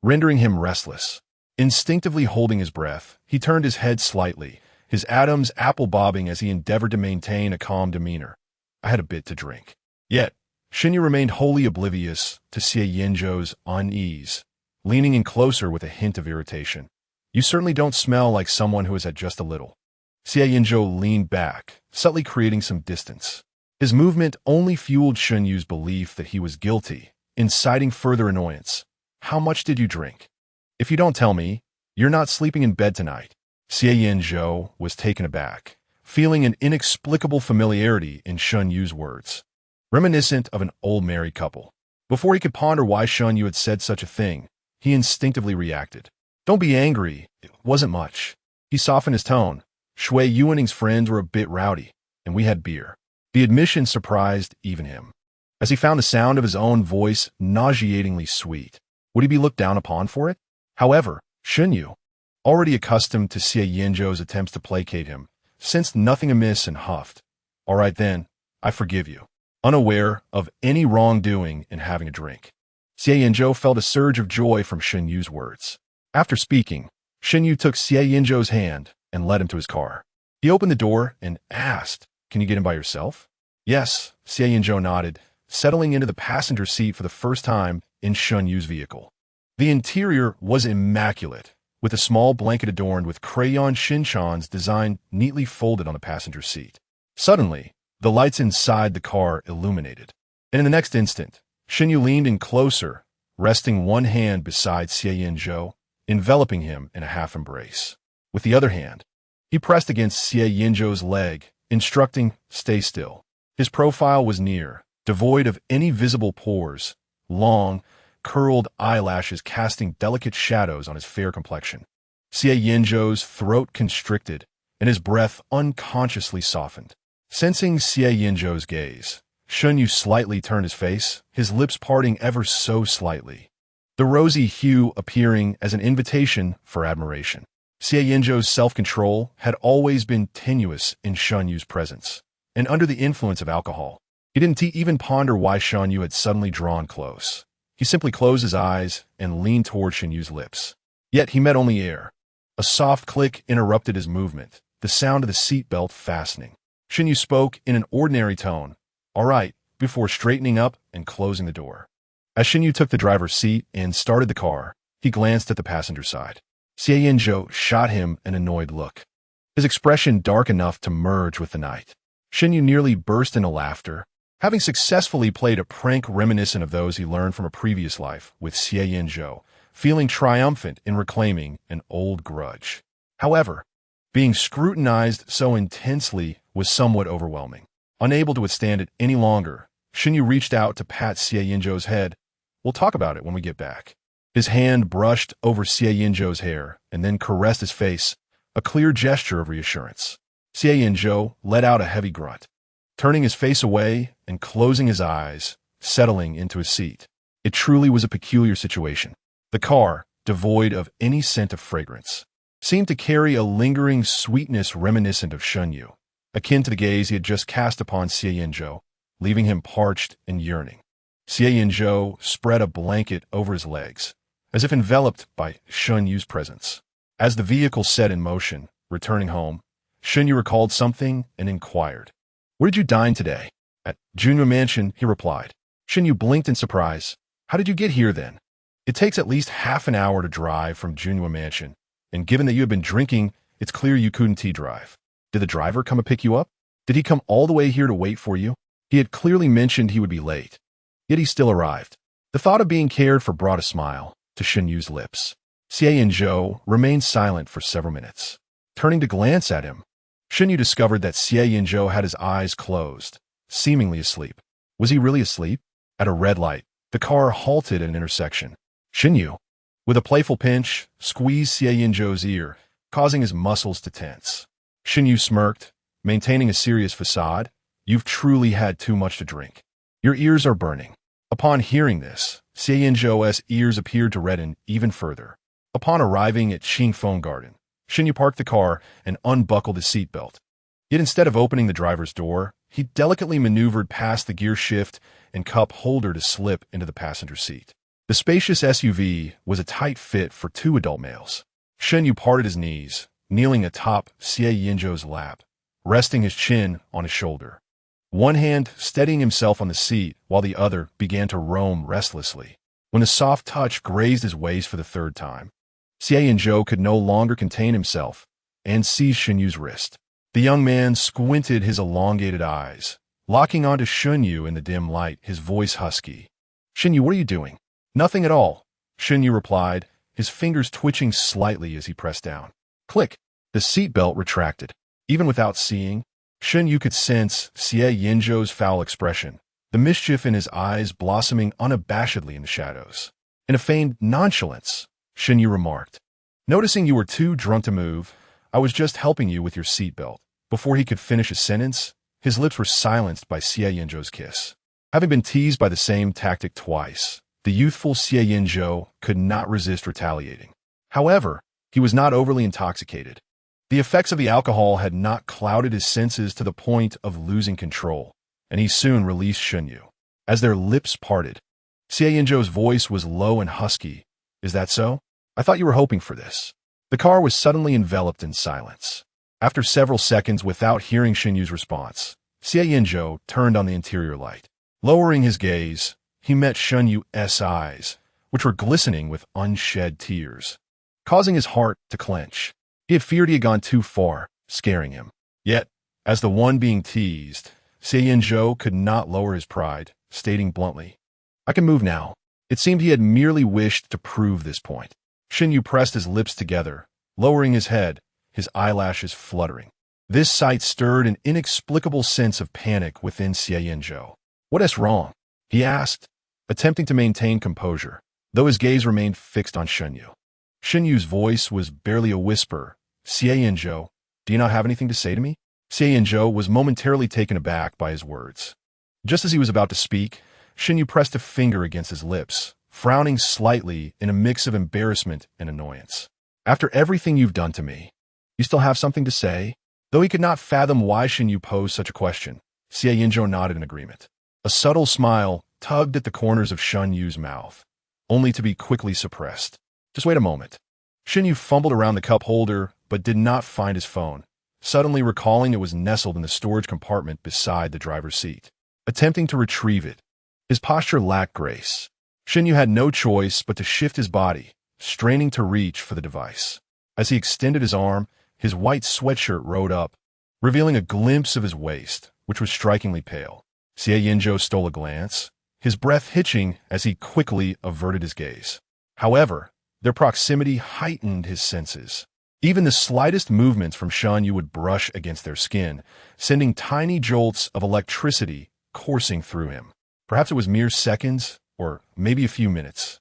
rendering him restless. Instinctively holding his breath, he turned his head slightly, his atoms apple-bobbing as he endeavored to maintain a calm demeanor. I had a bit to drink. Yet, Shen Yu remained wholly oblivious to Xie Yanzhou's unease, leaning in closer with a hint of irritation. You certainly don't smell like someone who has had just a little. Xie Yanzhou leaned back, subtly creating some distance. His movement only fueled Shen Yu's belief that he was guilty, inciting further annoyance. How much did you drink? If you don't tell me, you're not sleeping in bed tonight. Xie Yanzhou was taken aback, feeling an inexplicable familiarity in Shen Yu's words, reminiscent of an old married couple. Before he could ponder why Shen Yu had said such a thing, he instinctively reacted. Don't be angry, it wasn't much. He softened his tone. Shui Yuaning's friends were a bit rowdy, and we had beer. The admission surprised even him, as he found the sound of his own voice nauseatingly sweet. Would he be looked down upon for it? However, Shen Yu, already accustomed to Xie Yanzhou's attempts to placate him, sensed nothing amiss and huffed. All right then, I forgive you, unaware of any wrongdoing in having a drink. Xie Yanzhou felt a surge of joy from Shen Yu's words. After speaking, Shen Yu took Xie Yanzhou's hand and led him to his car. He opened the door and asked, "Can you get in by yourself?" Yes, Xie Yanzhou nodded, settling into the passenger seat for the first time in Shen Yu's vehicle. The interior was immaculate, with a small blanket adorned with crayon shinchans design neatly folded on the passenger seat. Suddenly, the lights inside the car illuminated. And in the next instant, Shen Yu leaned in closer, resting one hand beside Xie Yanzhou, enveloping him in a half-embrace. With the other hand, he pressed against Xie Yanzhou's leg, instructing, "Stay still." His profile was near, devoid of any visible pores, long, curled eyelashes casting delicate shadows on his fair complexion. Xie Yanzhou's throat constricted, and his breath unconsciously softened. Sensing Xie Yanzhou's gaze, Shen Yu slightly turned his face, his lips parting ever so slightly, the rosy hue appearing as an invitation for admiration. Xie Yanzhou's self-control had always been tenuous in Shen Yu's presence, and under the influence of alcohol, he didn't even ponder why Shen Yu had suddenly drawn close. He simply closed his eyes and leaned toward Shen Yu's lips. Yet he met only air. A soft click interrupted his movement, the sound of the seatbelt fastening. Shen Yu spoke in an ordinary tone, "All right," before straightening up and closing the door. As Shen Yu took the driver's seat and started the car, he glanced at the passenger side. Xie Yanzhou shot him an annoyed look, his expression dark enough to merge with the night. Shen Yu nearly burst into laughter, having successfully played a prank reminiscent of those he learned from a previous life with Xie Yanzhou, feeling triumphant in reclaiming an old grudge. However, being scrutinized so intensely was somewhat overwhelming. Unable to withstand it any longer, Shen Yu reached out to pat Xie Yanzhou's head. "We'll talk about it when we get back." His hand brushed over Xie Yanzhou's hair and then caressed his face, a clear gesture of reassurance. Xie Yanzhou let out a heavy grunt, turning his face away and closing his eyes, settling into his seat. It truly was a peculiar situation. The car, devoid of any scent of fragrance, seemed to carry a lingering sweetness reminiscent of Shen Yu, akin to the gaze he had just cast upon Xie Yanzhou, leaving him parched and yearning. Xie Yanzhou spread a blanket over his legs, as if enveloped by Shen Yu's presence. As the vehicle set in motion, returning home, Shen Yu recalled something and inquired, "Where did you dine today?" "At Junyu Mansion," he replied. Shen Yu blinked in surprise. "How did you get here then?" "It takes at least half an hour to drive from Junyu Mansion, and given that you have been drinking, it's clear you couldn't drive." "Did the driver come and pick you up? Did he come all the way here to wait for you?" He had clearly mentioned he would be late, yet he still arrived. The thought of being cared for brought a smile to Shen Yu's lips. Xie Yanzhou remained silent for several minutes. Turning to glance at him, Shen Yu discovered that Xie Yanzhou had his eyes closed, seemingly asleep. Was he really asleep? At a red light, the car halted at an intersection. Shen Yu, with a playful pinch, squeezed Xie Yanzhou's ear, causing his muscles to tense. Shen Yu smirked, maintaining a serious facade. "You've truly had too much to drink. Your ears are burning." Upon hearing this, Xie Yanzhou's ears appeared to redden even further. Upon arriving at Qingfeng Garden, Shen Yu parked the car and unbuckled his seatbelt. Yet instead of opening the driver's door, he delicately maneuvered past the gear shift and cup holder to slip into the passenger seat. The spacious SUV was a tight fit for two adult males. Shen Yu parted his knees, kneeling atop Xie Yanzhou's lap, resting his chin on his shoulder. One hand steadying himself on the seat while the other began to roam restlessly. When the soft touch grazed his waist for the third time, Xie Yanzhou could no longer contain himself and seized Shen Yu's wrist. The young man squinted his elongated eyes, locking onto Shen Yu in the dim light, his voice husky. "Shen Yu, what are you doing?" "Nothing at all," Shen Yu replied, his fingers twitching slightly as he pressed down. Click! The seatbelt retracted. Even without seeing, Shen Yu could sense Xie Yanzhou's foul expression, the mischief in his eyes blossoming unabashedly in the shadows. In a feigned nonchalance, Shen Yu remarked, "Noticing you were too drunk to move, I was just helping you with your seatbelt." Before he could finish his sentence, his lips were silenced by Xie Yanzhou's kiss. Having been teased by the same tactic twice, the youthful Xie Yanzhou could not resist retaliating. However, he was not overly intoxicated. The effects of the alcohol had not clouded his senses to the point of losing control, and he soon released Shen Yu. As their lips parted, Xie Yanzhou's voice was low and husky. "Is that so? I thought you were hoping for this." The car was suddenly enveloped in silence. After several seconds without hearing Shen Yu's response, Xie Yanzhou turned on the interior light. Lowering his gaze, he met Shen Yu's eyes, which were glistening with unshed tears, causing his heart to clench. He had feared he had gone too far, scaring him. Yet, as the one being teased, Xie Yanzhou could not lower his pride, stating bluntly, "I can move now." It seemed he had merely wished to prove this point. Shen Yu pressed his lips together, lowering his head, his eyelashes fluttering. This sight stirred an inexplicable sense of panic within Xie Yanzhou. "What is wrong?" he asked, attempting to maintain composure, though his gaze remained fixed on Shen Yu. Shen Yu's voice was barely a whisper. "Xie Yanzhou, do you not have anything to say to me?" Xie Yanzhou was momentarily taken aback by his words. Just as he was about to speak, Shen Yu pressed a finger against his lips, frowning slightly in a mix of embarrassment and annoyance. "After everything you've done to me, you still have something to say?" Though he could not fathom why Shen Yu posed such a question, Xie Yanzhou nodded in agreement. A subtle smile tugged at the corners of Shen Yu's mouth, only to be quickly suppressed. "Just wait a moment." Shen Yu fumbled around the cup holder, but did not find his phone, suddenly recalling it was nestled in the storage compartment beside the driver's seat. Attempting to retrieve it, his posture lacked grace. Shen Yu had no choice but to shift his body, straining to reach for the device. As he extended his arm, his white sweatshirt rode up, revealing a glimpse of his waist, which was strikingly pale. Xie Yanzhou stole a glance, his breath hitching as he quickly averted his gaze. However, their proximity heightened his senses. Even the slightest movements from Shen Yu would brush against their skin, sending tiny jolts of electricity coursing through him. Perhaps it was mere seconds, or maybe a few minutes.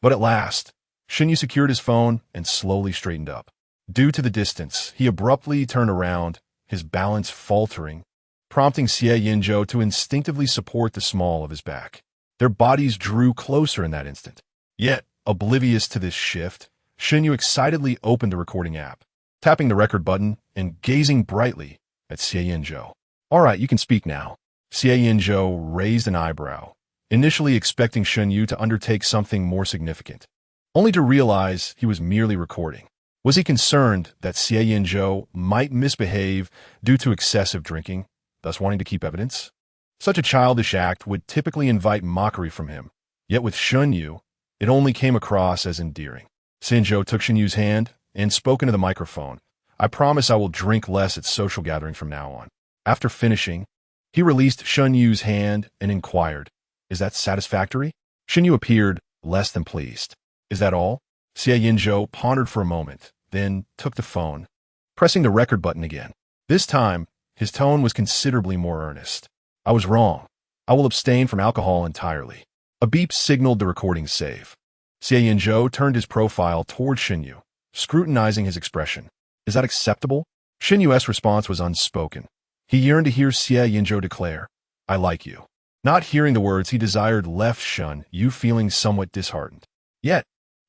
But at last, Shen Yu secured his phone and slowly straightened up. Due to the distance, he abruptly turned around, his balance faltering, prompting Xie Yanzhou to instinctively support the small of his back. Their bodies drew closer in that instant. Yet, oblivious to this shift, Shen Yu excitedly opened the recording app, tapping the record button and gazing brightly at Xie Yanzhou. "All right, you can speak now." Xie Yanzhou raised an eyebrow, initially expecting Shen Yu to undertake something more significant, only to realize he was merely recording. Was he concerned that Xie Yanzhou might misbehave due to excessive drinking, thus wanting to keep evidence? Such a childish act would typically invite mockery from him, yet with Shen Yu, it only came across as endearing. Xie Yanzhou took Shen Yu's hand and spoke into the microphone. "I promise I will drink less at social gatherings from now on." After finishing, he released Shen Yu's hand and inquired, "Is that satisfactory?" Shen Yu appeared less than pleased. "Is that all?" Xie Yanzhou pondered for a moment, then took the phone, pressing the record button again. This time, his tone was considerably more earnest. "I was wrong. I will abstain from alcohol entirely." A beep signaled the recording's save. Xie Yanzhou turned his profile toward Shen Yu, scrutinizing his expression. "Is that acceptable?" Shen Yu's response was unspoken. He yearned to hear Xie Yanzhou declare, "I like you." Not hearing the words he desired left Shen Yu feeling somewhat disheartened. Yet,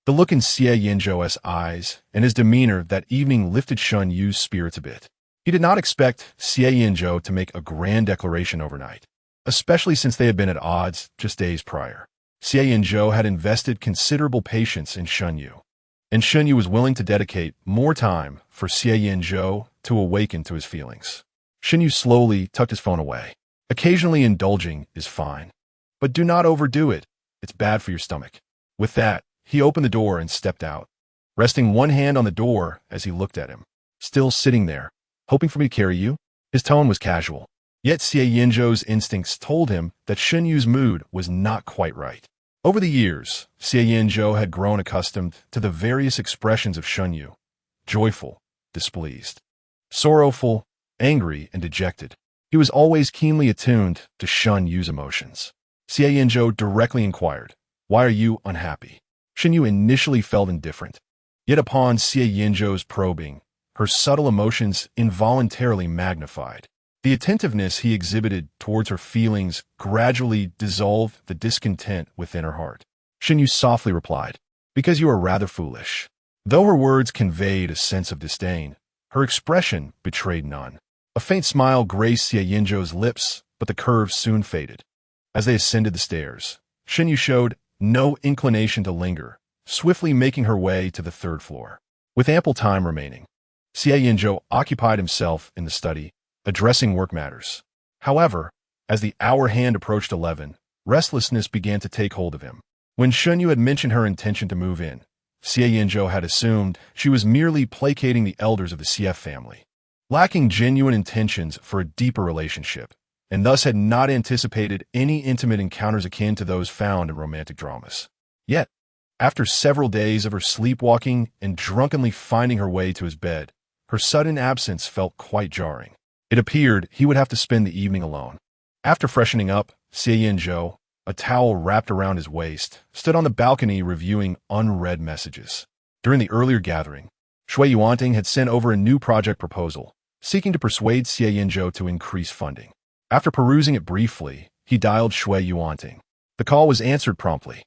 the look in Xie Yanzhou's eyes and his demeanor that evening lifted Shen Yu's spirits a bit. He did not expect Xie Yanzhou to make a grand declaration overnight, especially since they had been at odds just days prior. Xie Yanzhou had invested considerable patience in Shen Yu, and Shen Yu was willing to dedicate more time for Xie Yanzhou to awaken to his feelings. Shen Yu slowly tucked his phone away. Occasionally indulging is fine, but do not overdo it. It's bad for your stomach. With that, he opened the door and stepped out, resting one hand on the door as he looked at him. "Still sitting there, hoping for me to carry you?" His tone was casual. Yet Xie Yanzhou's instincts told him that Shen Yu's mood was not quite right. Over the years, Xie Yanzhou had grown accustomed to the various expressions of Shen Yu: joyful, displeased, sorrowful, angry, and dejected. He was always keenly attuned to Shen Yu's emotions. Xie Yanzhou directly inquired, "Why are you unhappy?" Shen Yu initially felt indifferent. Yet upon Xie Yanzhou's probing, her subtle emotions involuntarily magnified. The attentiveness he exhibited towards her feelings gradually dissolved the discontent within her heart. Shen Yu softly replied, "Because you are rather foolish." Though her words conveyed a sense of disdain, her expression betrayed none. A faint smile graced Xie Yanzhou's lips, but the curve soon faded. As they ascended the stairs, Shen Yu showed no inclination to linger, swiftly making her way to the third floor. With ample time remaining, Xie Yanzhou occupied himself in the study, addressing work matters. However, as the hour hand approached 11, restlessness began to take hold of him. When Shen Yu had mentioned her intention to move in, Xie Yanzhou had assumed she was merely placating the elders of the CF family. Lacking genuine intentions for a deeper relationship, and thus had not anticipated any intimate encounters akin to those found in romantic dramas. Yet, after several days of her sleepwalking and drunkenly finding her way to his bed, her sudden absence felt quite jarring. It appeared he would have to spend the evening alone. After freshening up, Xie Yanzhou, a towel wrapped around his waist, stood on the balcony reviewing unread messages. During the earlier gathering, Xie Yanzhou had sent over a new project proposal, seeking to persuade Xie Yanzhou to increase funding. After perusing it briefly, he dialed Xie Yanzhou. The call was answered promptly.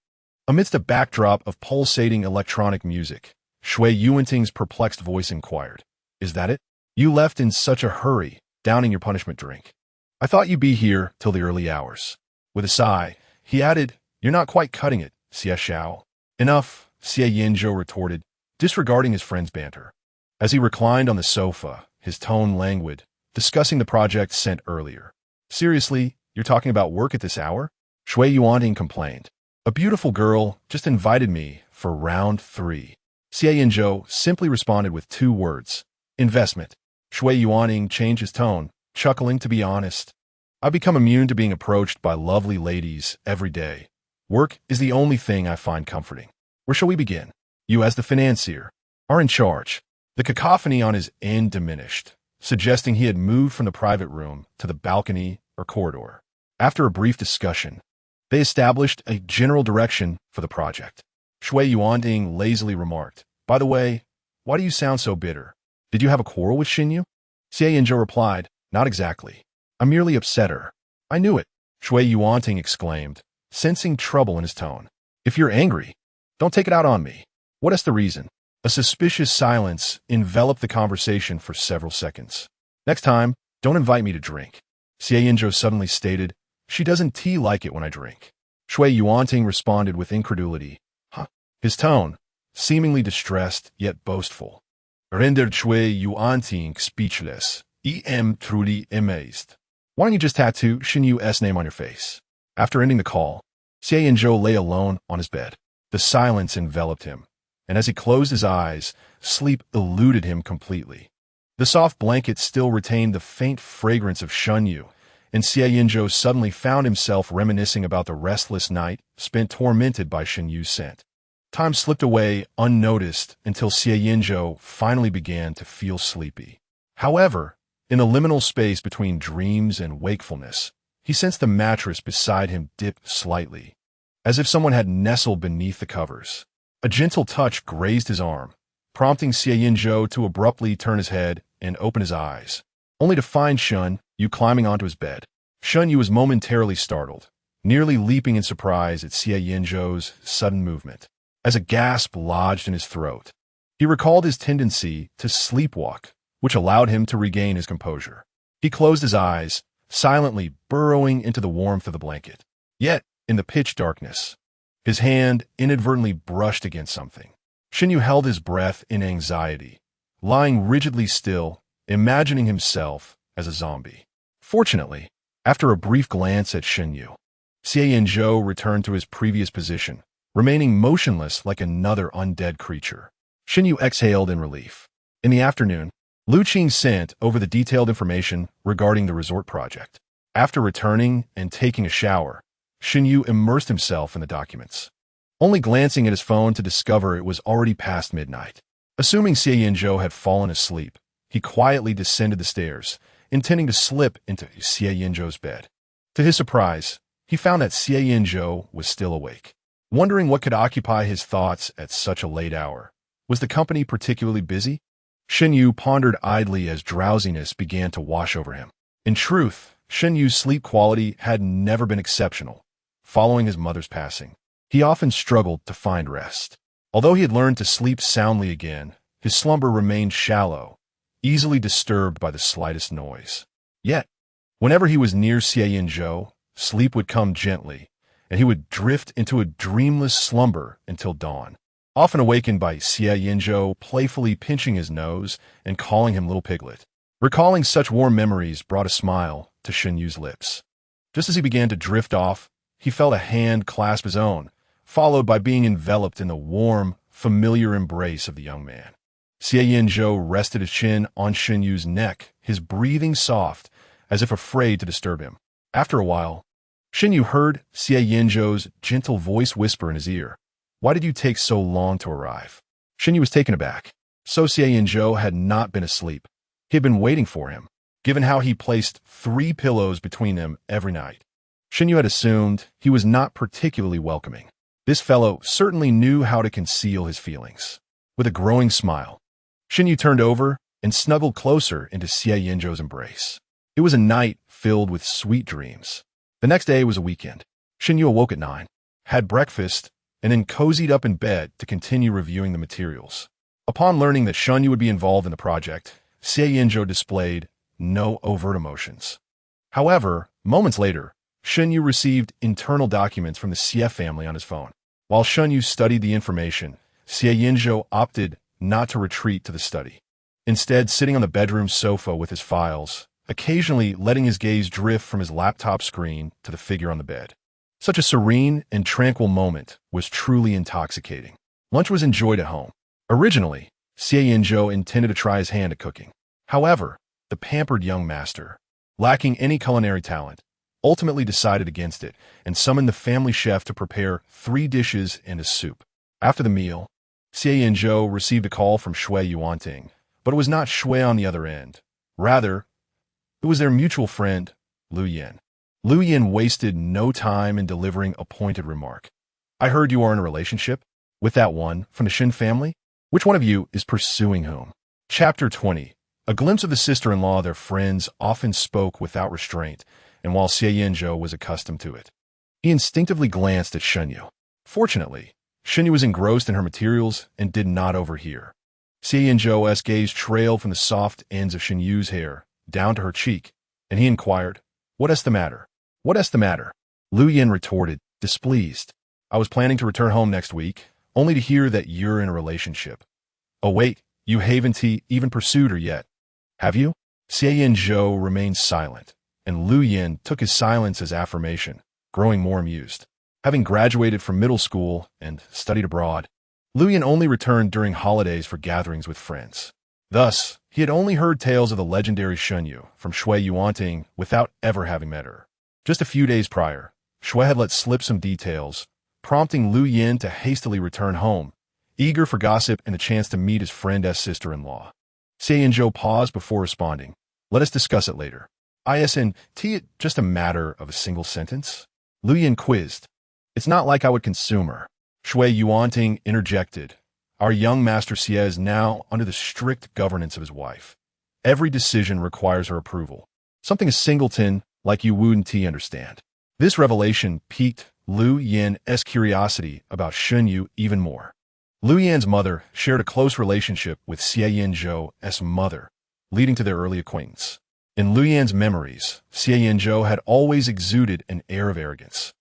Amidst a backdrop of pulsating electronic music, Xie Yanzhou's perplexed voice inquired, "Is that it? You left in such a hurry, downing your punishment drink. I thought you'd be here till the early hours." With a sigh, he added, "You're not quite cutting it, Xie Xiao." "Enough," Xie Yanzhou retorted, disregarding his friend's banter. As he reclined on the sofa, his tone languid, discussing the project sent earlier. "Seriously, you're talking about work at this hour?" Xie Yanzhou complained. "A beautiful girl just invited me for round 3. Xie Yanzhou simply responded with 2 words, "Investment." Xie Yanzhou changed his tone, chuckling. "To be honest, I've become immune to being approached by lovely ladies every day. Work is the only thing I find comforting. Where shall we begin? You, as the financier, are in charge." The cacophony on his end diminished, suggesting he had moved from the private room to the balcony or corridor. After a brief discussion, they established a general direction for the project. Xie Yanzhou lazily remarked, "By the way, why do you sound so bitter? Did you have a quarrel with Shen Yu?" Xie Yanzhou replied, "Not exactly. I merely upset her." "I knew it," Xie Yanzhou exclaimed, sensing trouble in his tone. "If you're angry, don't take it out on me. What is the reason?" A suspicious silence enveloped the conversation for several seconds. "Next time, don't invite me to drink," Xie Yanzhou suddenly stated. "She doesn't like it when I drink." Xie Yanzhou responded with incredulity. "Huh?" His tone, seemingly distressed yet boastful, rendered Xie Yanzhou speechless. Truly amazed. "Why don't you just tattoo Shen Yu's name on your face?" After ending the call, Xie Yanzhou lay alone on his bed. The silence enveloped him, and as he closed his eyes, sleep eluded him completely. The soft blanket still retained the faint fragrance of Shen Yu, and Xie Yanzhou suddenly found himself reminiscing about the restless night spent tormented by Shen Yu's scent. Time slipped away unnoticed until Xie Yanzhou finally began to feel sleepy. However, in the liminal space between dreams and wakefulness, he sensed the mattress beside him dip slightly, as if someone had nestled beneath the covers. A gentle touch grazed his arm, prompting Xie Yanzhou to abruptly turn his head and open his eyes, only to find Shen Yu climbing onto his bed. Shen Yu was momentarily startled, nearly leaping in surprise at Xie Yanzhou's sudden movement. As a gasp lodged in his throat, he recalled his tendency to sleepwalk, which allowed him to regain his composure. He closed his eyes, silently burrowing into the warmth of the blanket. Yet, in the pitch darkness, his hand inadvertently brushed against something. Shen Yu held his breath in anxiety, lying rigidly still, imagining himself as a zombie. Fortunately, after a brief glance at Shen Yu, Xie Yanzhou returned to his previous position, remaining motionless like another undead creature. Shen Yu exhaled in relief. In the afternoon, Lu Qing sent over the detailed information regarding the resort project. After returning and taking a shower, Shen Yu immersed himself in the documents, only glancing at his phone to discover it was already past midnight. Assuming Xie Yanzhou had fallen asleep, he quietly descended the stairs, intending to slip into Xie Yanzhou's bed. To his surprise, he found that Xie Yanzhou was still awake. Wondering what could occupy his thoughts at such a late hour, was the company particularly busy? Shen Yu pondered idly as drowsiness began to wash over him. In truth, Shen Yu's sleep quality had never been exceptional. Following his mother's passing, he often struggled to find rest. Although he had learned to sleep soundly again, his slumber remained shallow, easily disturbed by the slightest noise. Yet, whenever he was near Xie Yanzhou, sleep would come gently, and he would drift into a dreamless slumber until dawn, often awakened by Xie Yanzhou playfully pinching his nose and calling him little piglet. Recalling such warm memories brought a smile to Shen Yu's lips. Just as he began to drift off, he felt a hand clasp his own, followed by being enveloped in the warm, familiar embrace of the young man. Xie Yanzhou rested his chin on Shen Yu's neck, his breathing soft, as if afraid to disturb him. After a while, Shen Yu heard Xie Yanzhou's gentle voice whisper in his ear. Why did you take so long to arrive? Shen Yu was taken aback. So Xie Yanzhou had not been asleep. He had been waiting for him, given how he placed 3 pillows between them every night. Shen Yu had assumed he was not particularly welcoming. This fellow certainly knew how to conceal his feelings. With a growing smile, Shen Yu turned over and snuggled closer into Xie Yanzhou's embrace. It was a night filled with sweet dreams. The next day was a weekend. Shen Yu awoke at 9, had breakfast, and then cozied up in bed to continue reviewing the materials. Upon learning that Shen Yu would be involved in the project, Xie Yanzhou displayed no overt emotions. However, moments later, Shen Yu received internal documents from the Xie family on his phone. While Shen Yu studied the information, Xie Yanzhou opted not to retreat to the study. Instead, sitting on the bedroom sofa with his files, occasionally letting his gaze drift from his laptop screen to the figure on the bed. Such a serene and tranquil moment was truly intoxicating. Lunch was enjoyed at home. Originally, Xie Yanzhou intended to try his hand at cooking. However, the pampered young master, lacking any culinary talent, ultimately decided against it and summoned the family chef to prepare 3 dishes and a soup. After the meal, Xie Yanzhou received a call from Xie Yanzhou, but it was not Xie on the other end. Rather, it was their mutual friend, Lu Yan. Lu Yan wasted no time in delivering a pointed remark. I heard you are in a relationship with that one from the Shen family? Which one of you is pursuing whom? Chapter 20. A glimpse of the sister-in-law their friends often spoke without restraint, and while Xie Yanzhou was accustomed to it, he instinctively glanced at Shen Yu. Fortunately, Shen Yu was engrossed in her materials and did not overhear. Xie Yanzhou's gaze trailed from the soft ends of Shen Yu's hair down to her cheek, and he inquired, What is the matter? What is the matter? Lu Yan retorted, displeased. I was planning to return home next week, only to hear that you're in a relationship. Oh wait, you haven't even pursued her yet, have you? Xie Yanzhou remained silent, and Lu Yan took his silence as affirmation, growing more amused. Having graduated from middle school and studied abroad, Lu Yan only returned during holidays for gatherings with friends. Thus, he had only heard tales of the legendary Shen Yu from Xie Yanzhou without ever having met her. Just a few days prior, Xie had let slip some details, prompting Lu Yan to hastily return home, eager for gossip and a chance to meet his friend's sister-in-law. Xie Yanzhou paused before responding. Let us discuss it later. Isn't it just a matter of a single sentence? Lu Yan quizzed. It's not like I would consume her. Xie Yanzhou interjected. Our young master Xie is now under the strict governance of his wife. Every decision requires her approval. Something a singleton like you wouldn't understand. This revelation piqued Lu Yan's curiosity about Shen Yu even more. Lu Yan's mother shared a close relationship with Xie Yanzhou's mother, leading to their early acquaintance. In Lu Yan's memories, Xie Yanzhou had always exuded an air of arrogance.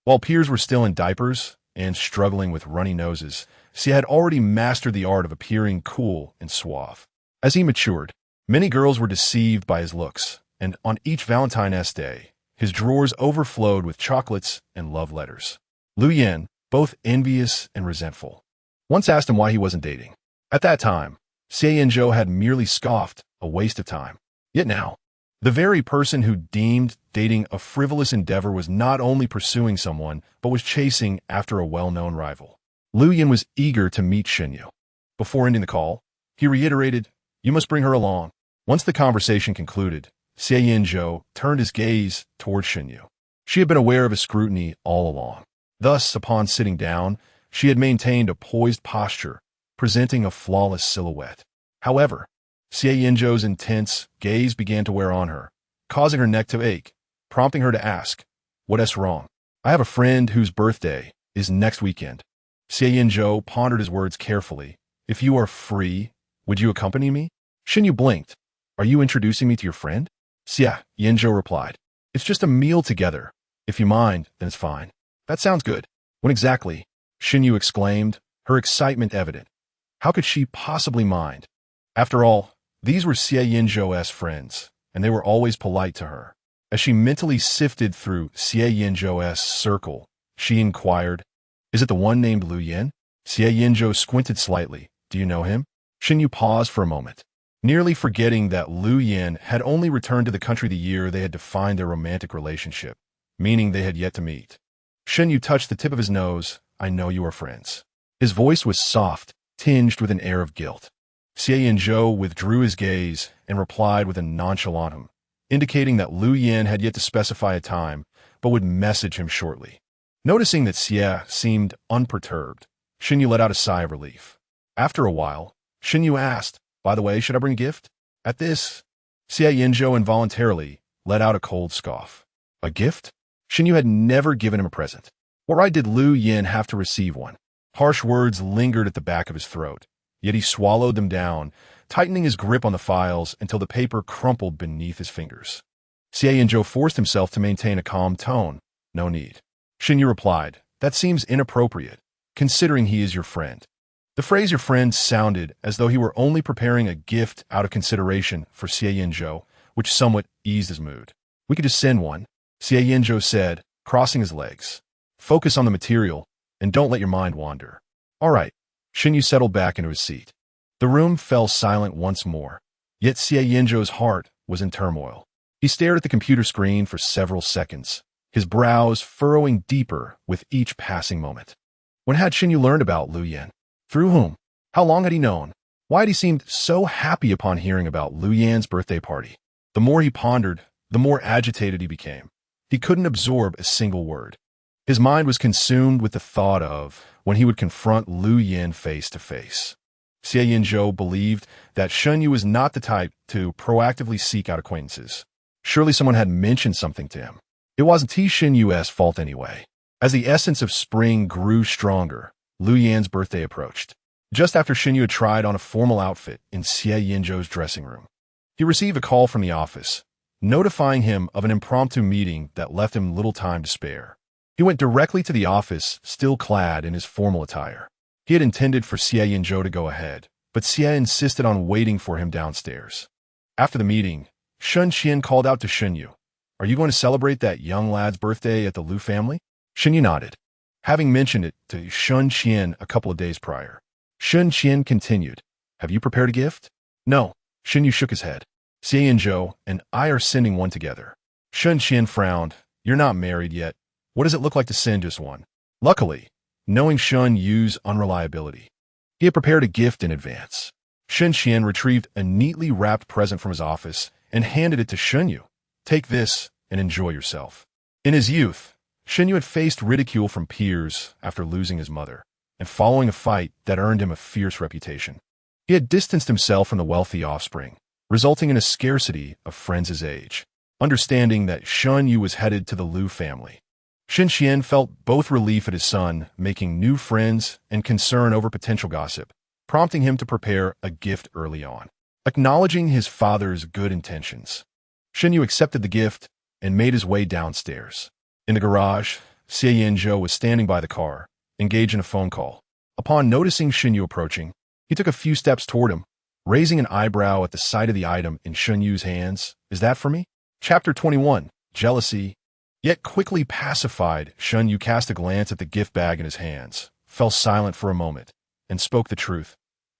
While peers were still in diapers and struggling with runny noses, Xie had already mastered the art of appearing cool and suave. As he matured, many girls were deceived by his looks, and on each Valentine's Day, his drawers overflowed with chocolates and love letters. Lu Yan, both envious and resentful, once asked him why he wasn't dating. At that time, Xie Yanzhou had merely scoffed, a waste of time. Yet now, the very person who deemed dating a frivolous endeavor was not only pursuing someone, but was chasing after a well-known rival. Lu Yan was eager to meet Shen Yu. Before ending the call, he reiterated, You must bring her along. Once the conversation concluded, Xie Yanzhou turned his gaze toward Shen Yu. She had been aware of his scrutiny all along. Thus, upon sitting down, she had maintained a poised posture, presenting a flawless silhouette. However, Xie Yanzhou's intense gaze began to wear on her, causing her neck to ache, prompting her to ask, What is wrong? I have a friend whose birthday is next weekend. Xie Yanzhou pondered his words carefully. If you are free, would you accompany me? Shen Yu blinked. Are you introducing me to your friend? Xie Yanzhou replied. It's just a meal together. If you mind, then it's fine. That sounds good. When exactly? Shen Yu exclaimed, her excitement evident. How could she possibly mind? After all, these were Xie Yanzhou's friends, and they were always polite to her. As she mentally sifted through Xie Yanzhou's circle, she inquired, Is it the one named Lu Yan? Xie Yanzhou squinted slightly. Do you know him? Shen Yu paused for a moment. nearly forgetting that Lu Yan had only returned to the country the year they had defined their romantic relationship, meaning they had yet to meet. Shen Yu touched the tip of his nose. I know you are friends. His voice was soft, tinged with an air of guilt. Xie Yanzhou withdrew his gaze and replied with a nonchalant hum, indicating that Lu Yan had yet to specify a time, but would message him shortly. Noticing that Xie seemed unperturbed, Shen Yu let out a sigh of relief. After a while, Shen Yu asked, by the way, should I bring a gift? At this, Xie Yanzhou involuntarily let out a cold scoff. A gift? Shen Yu had never given him a present. What right did Lu Yan have to receive one? Harsh words lingered at the back of his throat, yet he swallowed them down, tightening his grip on the files until the paper crumpled beneath his fingers. Xie Yanzhou forced himself to maintain a calm tone. No need. Shen Yu replied, that seems inappropriate, considering he is your friend. The phrase your friend sounded as though he were only preparing a gift out of consideration for Xie Yanzhou, which somewhat eased his mood. We could just send one, Xie Yanzhou said, crossing his legs. Focus on the material, and don't let your mind wander. All right. Shen Yu settled back into his seat. The room fell silent once more, yet Xie Yanzhou's heart was in turmoil. He stared at the computer screen for several seconds, his brows furrowing deeper with each passing moment. When had Shen Yu learned about Lu Yan? Through whom? How long had he known? Why had he seemed so happy upon hearing about Lu Yan's birthday party? The more he pondered, the more agitated he became. He couldn't absorb a single word. His mind was consumed with the thought of when he would confront Lu Yan face to face. Xie Yanzhou believed that Shen Yu was not the type to proactively seek out acquaintances. Surely someone had mentioned something to him. It wasn't Shen Yu's fault anyway. As the essence of spring grew stronger, Lu Yan's birthday approached. Just after Shen Yu had tried on a formal outfit in Xie Yanzhou's dressing room, he received a call from the office, notifying him of an impromptu meeting that left him little time to spare. He went directly to the office, still clad in his formal attire. He had intended for Xie Yanzhou to go ahead, but Xie insisted on waiting for him downstairs. After the meeting, Shen Qian called out to Shen Yu, "Are you going to celebrate that young lad's birthday at the Lu family?" Shen Yu nodded, having mentioned it to Shen Qian a couple of days prior. Shen Qian continued, "Have you prepared a gift?" "No." Shen Yu shook his head. "Xie Yanzhou and I are sending one together." Shen Qian frowned. "You're not married yet. What does it look like to send just one?" Luckily, knowing Shen Yu's unreliability, he had prepared a gift in advance. Shen Qian retrieved a neatly wrapped present from his office and handed it to Shen Yu. "Take this and enjoy yourself." In his youth, Shen Yu had faced ridicule from peers after losing his mother and following a fight that earned him a fierce reputation. He had distanced himself from the wealthy offspring, resulting in a scarcity of friends his age. Understanding that Shen Yu was headed to the Lu family, Shen Qian felt both relief at his son making new friends and concern over potential gossip, prompting him to prepare a gift early on. Acknowledging his father's good intentions, Shen Yu accepted the gift and made his way downstairs. In the garage, Xie Yanzhou was standing by the car, engaged in a phone call. Upon noticing Shen Yu approaching, he took a few steps toward him, raising an eyebrow at the sight of the item in Shen Yu's hands. "Is that for me?" Chapter 21. Jealousy. Yet quickly pacified, Shen Yu cast a glance at the gift bag in his hands, fell silent for a moment, and spoke the truth.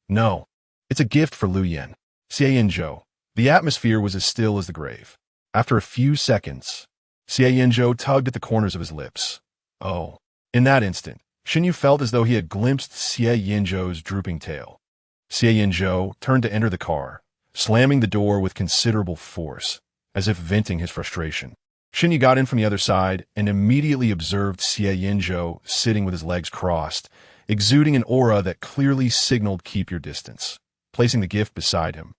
"No, it's a gift for Lu Yan." Xie Yanzhou. The atmosphere was as still as the grave. After a few seconds, Xie Yanzhou tugged at the corners of his lips. "Oh." In that instant, Shen Yu felt as though he had glimpsed Xie Yanzhou's drooping tail. Xie Yanzhou turned to enter the car, slamming the door with considerable force, as if venting his frustration. Shen Yu got in from the other side and immediately observed Xie Yanzhou sitting with his legs crossed, exuding an aura that clearly signaled keep your distance. Placing the gift beside him,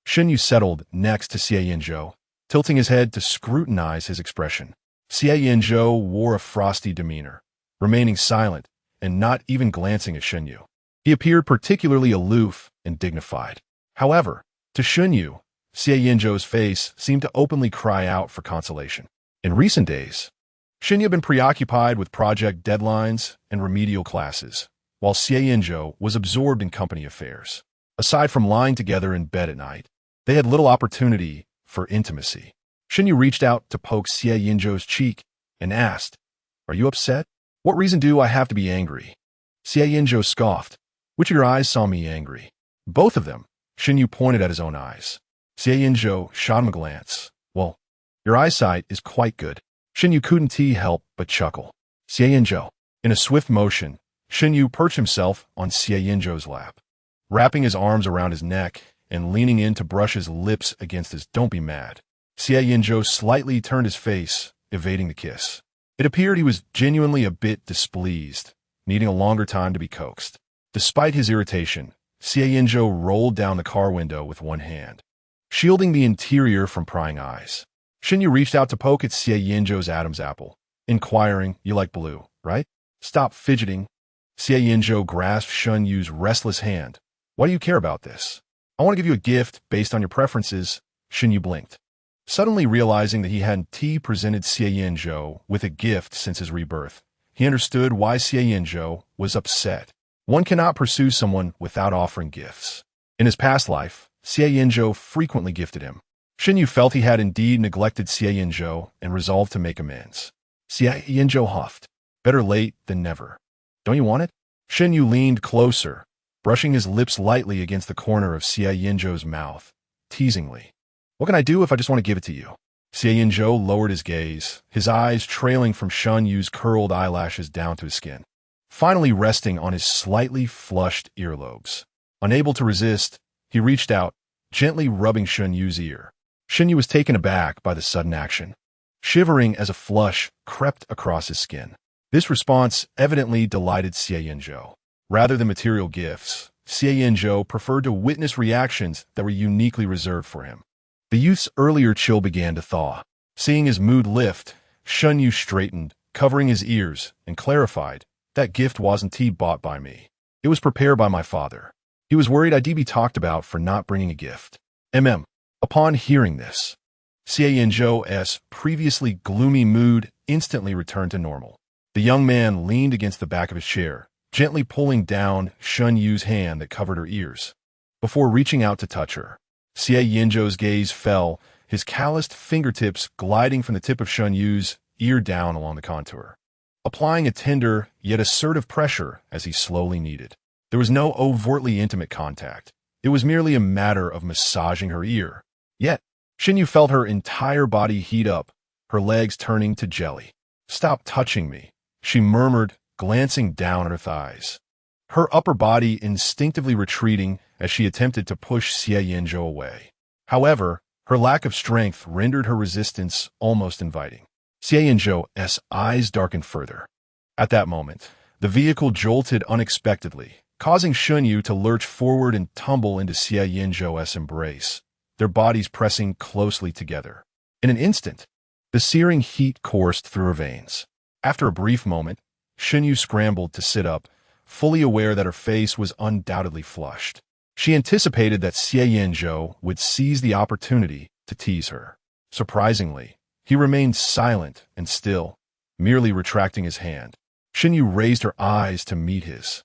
Shen Yu settled next to Xie Yanzhou, tilting his head to scrutinize his expression. Xie Yanzhou wore a frosty demeanor, remaining silent and not even glancing at Shen Yu. He appeared particularly aloof and dignified. However, to Shen Yu, Xie Yanzhou's face seemed to openly cry out for consolation. In recent days, Shen Yu had been preoccupied with project deadlines and remedial classes, while Xie Yanzhou was absorbed in company affairs. Aside from lying together in bed at night, they had little opportunity for intimacy. Shen Yu reached out to poke Xie Yanzhou's cheek and asked, "Are you upset? What reason do I have to be angry?" Xie Yanzhou scoffed. "Which of your eyes saw me angry?" "Both of them." Shen Yu pointed at his own eyes. Xie Yanzhou shot him a glance. Well, your eyesight is quite good. Shen Yu couldn't help but chuckle. Xie Yanzhou. In a swift motion, Shen Yu perched himself on Xie Yanzhou's lap, wrapping his arms around his neck and leaning in to brush his lips against his "Don't be mad." Xie Yanzhou slightly turned his face, evading the kiss. It appeared he was genuinely a bit displeased, needing a longer time to be coaxed. Despite his irritation, Xie Yanzhou rolled down the car window with one hand, shielding the interior from prying eyes. Shen Yu reached out to poke at Xie Yanzhou's Adam's apple, inquiring, "You like blue, right? Stop fidgeting." Xie Yanzhou grasped Shen Yu's restless hand. "Why do you care about this?" "I want to give you a gift based on your preferences." Shen Yu blinked, suddenly realizing that he hadn't presented Xie Yanzhou with a gift since his rebirth. He understood why Xie Yanzhou was upset. One cannot pursue someone without offering gifts. In his past life, Xie Yanzhou frequently gifted him. Shen Yu felt he had indeed neglected Xie Yanzhou and resolved to make amends. Xie Yanzhou huffed. "Better late than never. Don't you want it?" Shen Yu leaned closer, brushing his lips lightly against the corner of Xie Yanzhou's mouth, teasingly. "What can I do if I just want to give it to you?" Xie Yanzhou lowered his gaze, his eyes trailing from Shen Yu's curled eyelashes down to his skin, finally resting on his slightly flushed earlobes. Unable to resist, he reached out, gently rubbing Shen Yu's ear. Shen Yu was taken aback by the sudden action, shivering as a flush crept across his skin. This response evidently delighted Xie Yanzhou. Rather than material gifts, Xie Yanzhou preferred to witness reactions that were uniquely reserved for him. The youth's earlier chill began to thaw. Seeing his mood lift, Shen Yu straightened, covering his ears, and clarified, "That gift wasn't bought by me. It was prepared by my father. He was worried I'd be talked about for not bringing a gift." Upon hearing this, Xie Yanzhou's previously gloomy mood instantly returned to normal. The young man leaned against the back of his chair, gently pulling down Shen Yu's hand that covered her ears. Before reaching out to touch her, Xie Yanzhou's gaze fell, his calloused fingertips gliding from the tip of Shen Yu's ear down along the contour, applying a tender yet assertive pressure as he slowly kneaded. There was no overtly intimate contact. It was merely a matter of massaging her ear. Yet, Shen Yu felt her entire body heat up, her legs turning to jelly. "Stop touching me," she murmured, glancing down at her thighs, her upper body instinctively retreating as she attempted to push Xie Yanzhou away. However, her lack of strength rendered her resistance almost inviting. Xie Yanzhou's eyes darkened further. At that moment, the vehicle jolted unexpectedly, causing Shen Yu to lurch forward and tumble into Xie Yanzhou's embrace, their bodies pressing closely together. In an instant, the searing heat coursed through her veins. After a brief moment, Shen Yu scrambled to sit up, fully aware that her face was undoubtedly flushed. She anticipated that Xie Yanzhou would seize the opportunity to tease her. Surprisingly, he remained silent and still, merely retracting his hand. Shen Yu raised her eyes to meet his.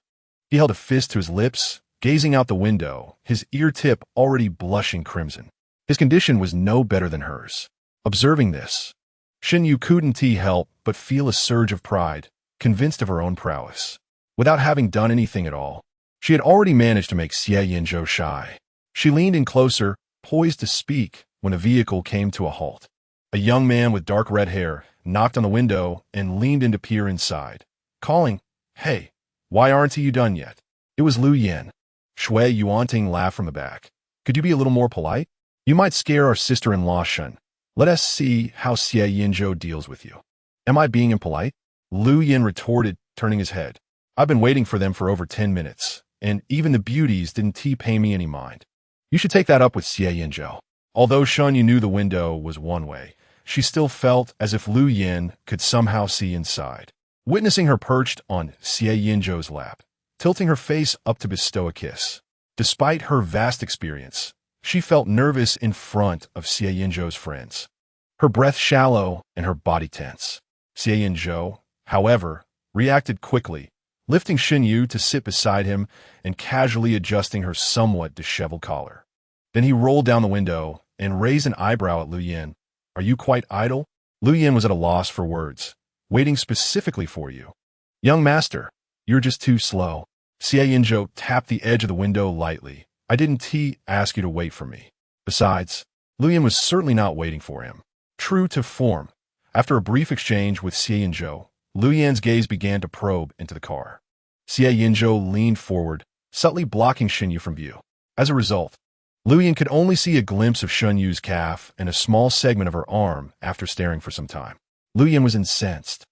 He held a fist to his lips, gazing out the window, his ear tip already blushing crimson. His condition was no better than hers. Observing this, Shen Yu couldn't help but feel a surge of pride, convinced of her own prowess. Without having done anything at all, she had already managed to make Xie Yanzhou shy. She leaned in closer, poised to speak, when a vehicle came to a halt. A young man with dark red hair knocked on the window and leaned in to peer inside, calling, "Hey, why aren't you done yet?" It was Lu Yan. Xie Yanzhou laughed from the back. "Could you be a little more polite? You might scare our sister-in-law Shen. Let us see how Xie Yanzhou deals with you." "Am I being impolite?" Lu Yan retorted, turning his head. "I've been waiting for them for over 10 minutes, and even the beauties didn't pay me any mind. You should take that up with Xie Yanzhou." Although Shen Yu knew the window was one way, she still felt as if Lu Yan could somehow see inside. Witnessing her perched on Xie Yanzhou's lap, tilting her face up to bestow a kiss. Despite her vast experience, she felt nervous in front of Xie Yanzhou's friends, her breath shallow and her body tense. Xie Yanzhou, however, reacted quickly, lifting Shen Yu to sit beside him and casually adjusting her somewhat disheveled collar. Then he rolled down the window and raised an eyebrow at Lu Yan. "Are you quite idle?" Lu Yan was at a loss for words, waiting specifically for you. "Young master, you're just too slow." Xie Yanzhou tapped the edge of the window lightly, I didn't ask you to wait for me. Besides, Luyan was certainly not waiting for him. True to form, after a brief exchange with Xie Yanzhou, Luyan's gaze began to probe into the car. Xie Yanzhou leaned forward, subtly blocking Shen Yu from view. As a result, Luyan could only see a glimpse of Shen Yu's calf and a small segment of her arm after staring for some time. Luyan was incensed.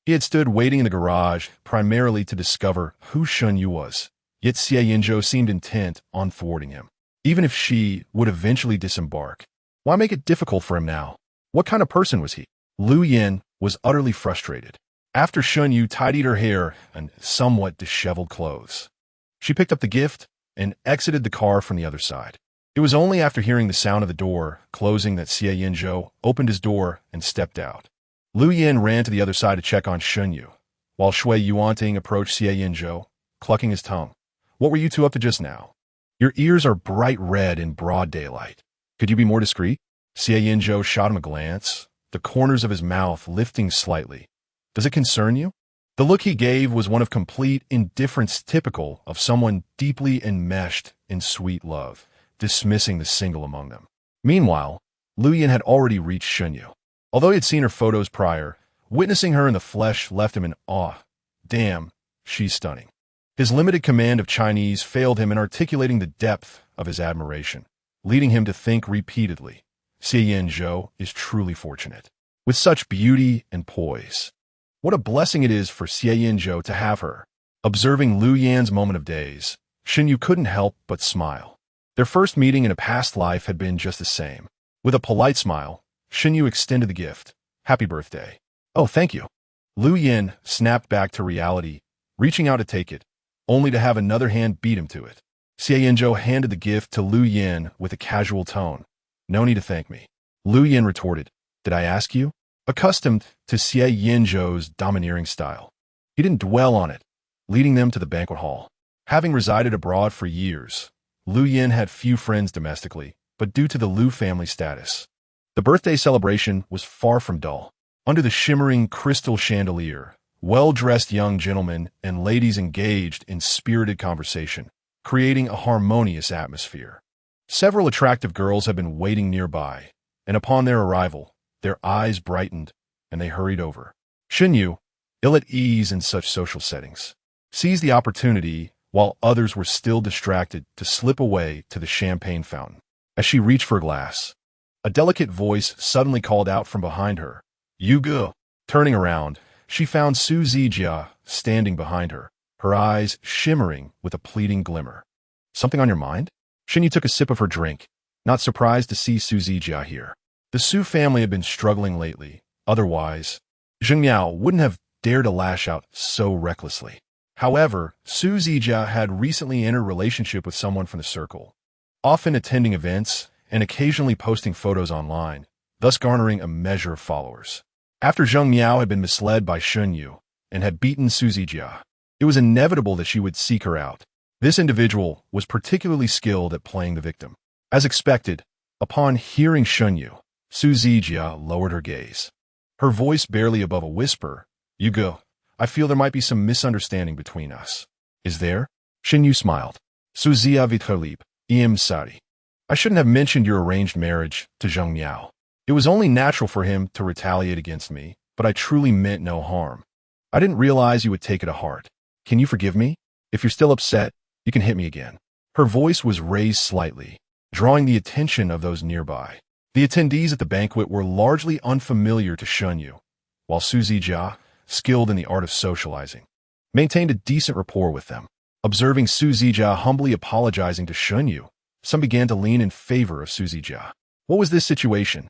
He had stood waiting in the garage primarily to discover who Shen Yu was, yet Xie Yanzhou seemed intent on thwarting him. Even if she would eventually disembark, why make it difficult for him now? What kind of person was he? Luyan was utterly frustrated. After Shen Yu tidied her hair and somewhat disheveled clothes, she picked up the gift and exited the car from the other side. It was only after hearing the sound of the door closing that Xie Yanzhou opened his door and stepped out. Luyan ran to the other side to check on Shen Yu, while Shui Yuanting approached Xie Yanzhou, clucking his tongue. What were you two up to just now? Your ears are bright red in broad daylight. Could you be more discreet? Xie Yanzhou shot him a glance, the corners of his mouth lifting slightly. Does it concern you? The look he gave was one of complete indifference, typical of someone deeply enmeshed in sweet love, dismissing the single among them. Meanwhile, Luyan had already reached Shen Yu. Although he had seen her photos prior, witnessing her in the flesh left him in awe. Damn, she's stunning. His limited command of Chinese failed him in articulating the depth of his admiration, leading him to think repeatedly, Xie Yanzhou is truly fortunate. With such beauty and poise. What a blessing it is for Xie Yanzhou to have her. Observing Luyan's moment of daze, Shen Yu couldn't help but smile. Their first meeting in a past life had been just the same. With a polite smile, Shen Yu extended the gift. Happy birthday. Oh, thank you. Luyan snapped back to reality, reaching out to take it, only to have another hand beat him to it. Xie Yanzhou handed the gift to Luyan with a casual tone. No need to thank me. Luyan retorted. Did I ask you? Accustomed to Xie Yanzhou's domineering style, he didn't dwell on it, leading them to the banquet hall. Having resided abroad for years, Luyan had few friends domestically, but due to the Lu family status, the birthday celebration was far from dull. Under the shimmering crystal chandelier, well-dressed young gentlemen and ladies engaged in spirited conversation, creating a harmonious atmosphere. Several attractive girls had been waiting nearby, and upon their arrival, their eyes brightened, and they hurried over. Shen Yu, ill at ease in such social settings, seized the opportunity while others were still distracted to slip away to the champagne fountain. As she reached for a glass, a delicate voice suddenly called out from behind her, "You go." Turning around, she found Su Zijia standing behind her, her eyes shimmering with a pleading glimmer. Something on your mind? Shen Yu took a sip of her drink, not surprised to see Su Zijia here. The Su family had been struggling lately. Otherwise, Zheng Miao wouldn't have dared to lash out so recklessly. However, Su Zijia had recently entered a relationship with someone from the circle, often attending events and occasionally posting photos online, thus garnering a measure of followers. After Zheng Miao had been misled by Shen Yu and had beaten Su Zijia, it was inevitable that she would seek her out. This individual was particularly skilled at playing the victim. As expected, upon hearing Shen Yu, Su Zijia lowered her gaze. Her voice barely above a whisper, "You go. I feel there might be some misunderstanding between us." "Is there?" Shen Yu smiled. Su Zia vitreulip, im sari. I shouldn't have mentioned your arranged marriage to Zheng Miao. It was only natural for him to retaliate against me, but I truly meant no harm. I didn't realize you would take it to heart. Can you forgive me? If you're still upset, you can hit me again. Her voice was raised slightly, drawing the attention of those nearby. The attendees at the banquet were largely unfamiliar to Shen Yu, while Su Zijia, skilled in the art of socializing, maintained a decent rapport with them. Observing Su Zijia humbly apologizing to Shen Yu, some began to lean in favor of Su Zijia. What was this situation?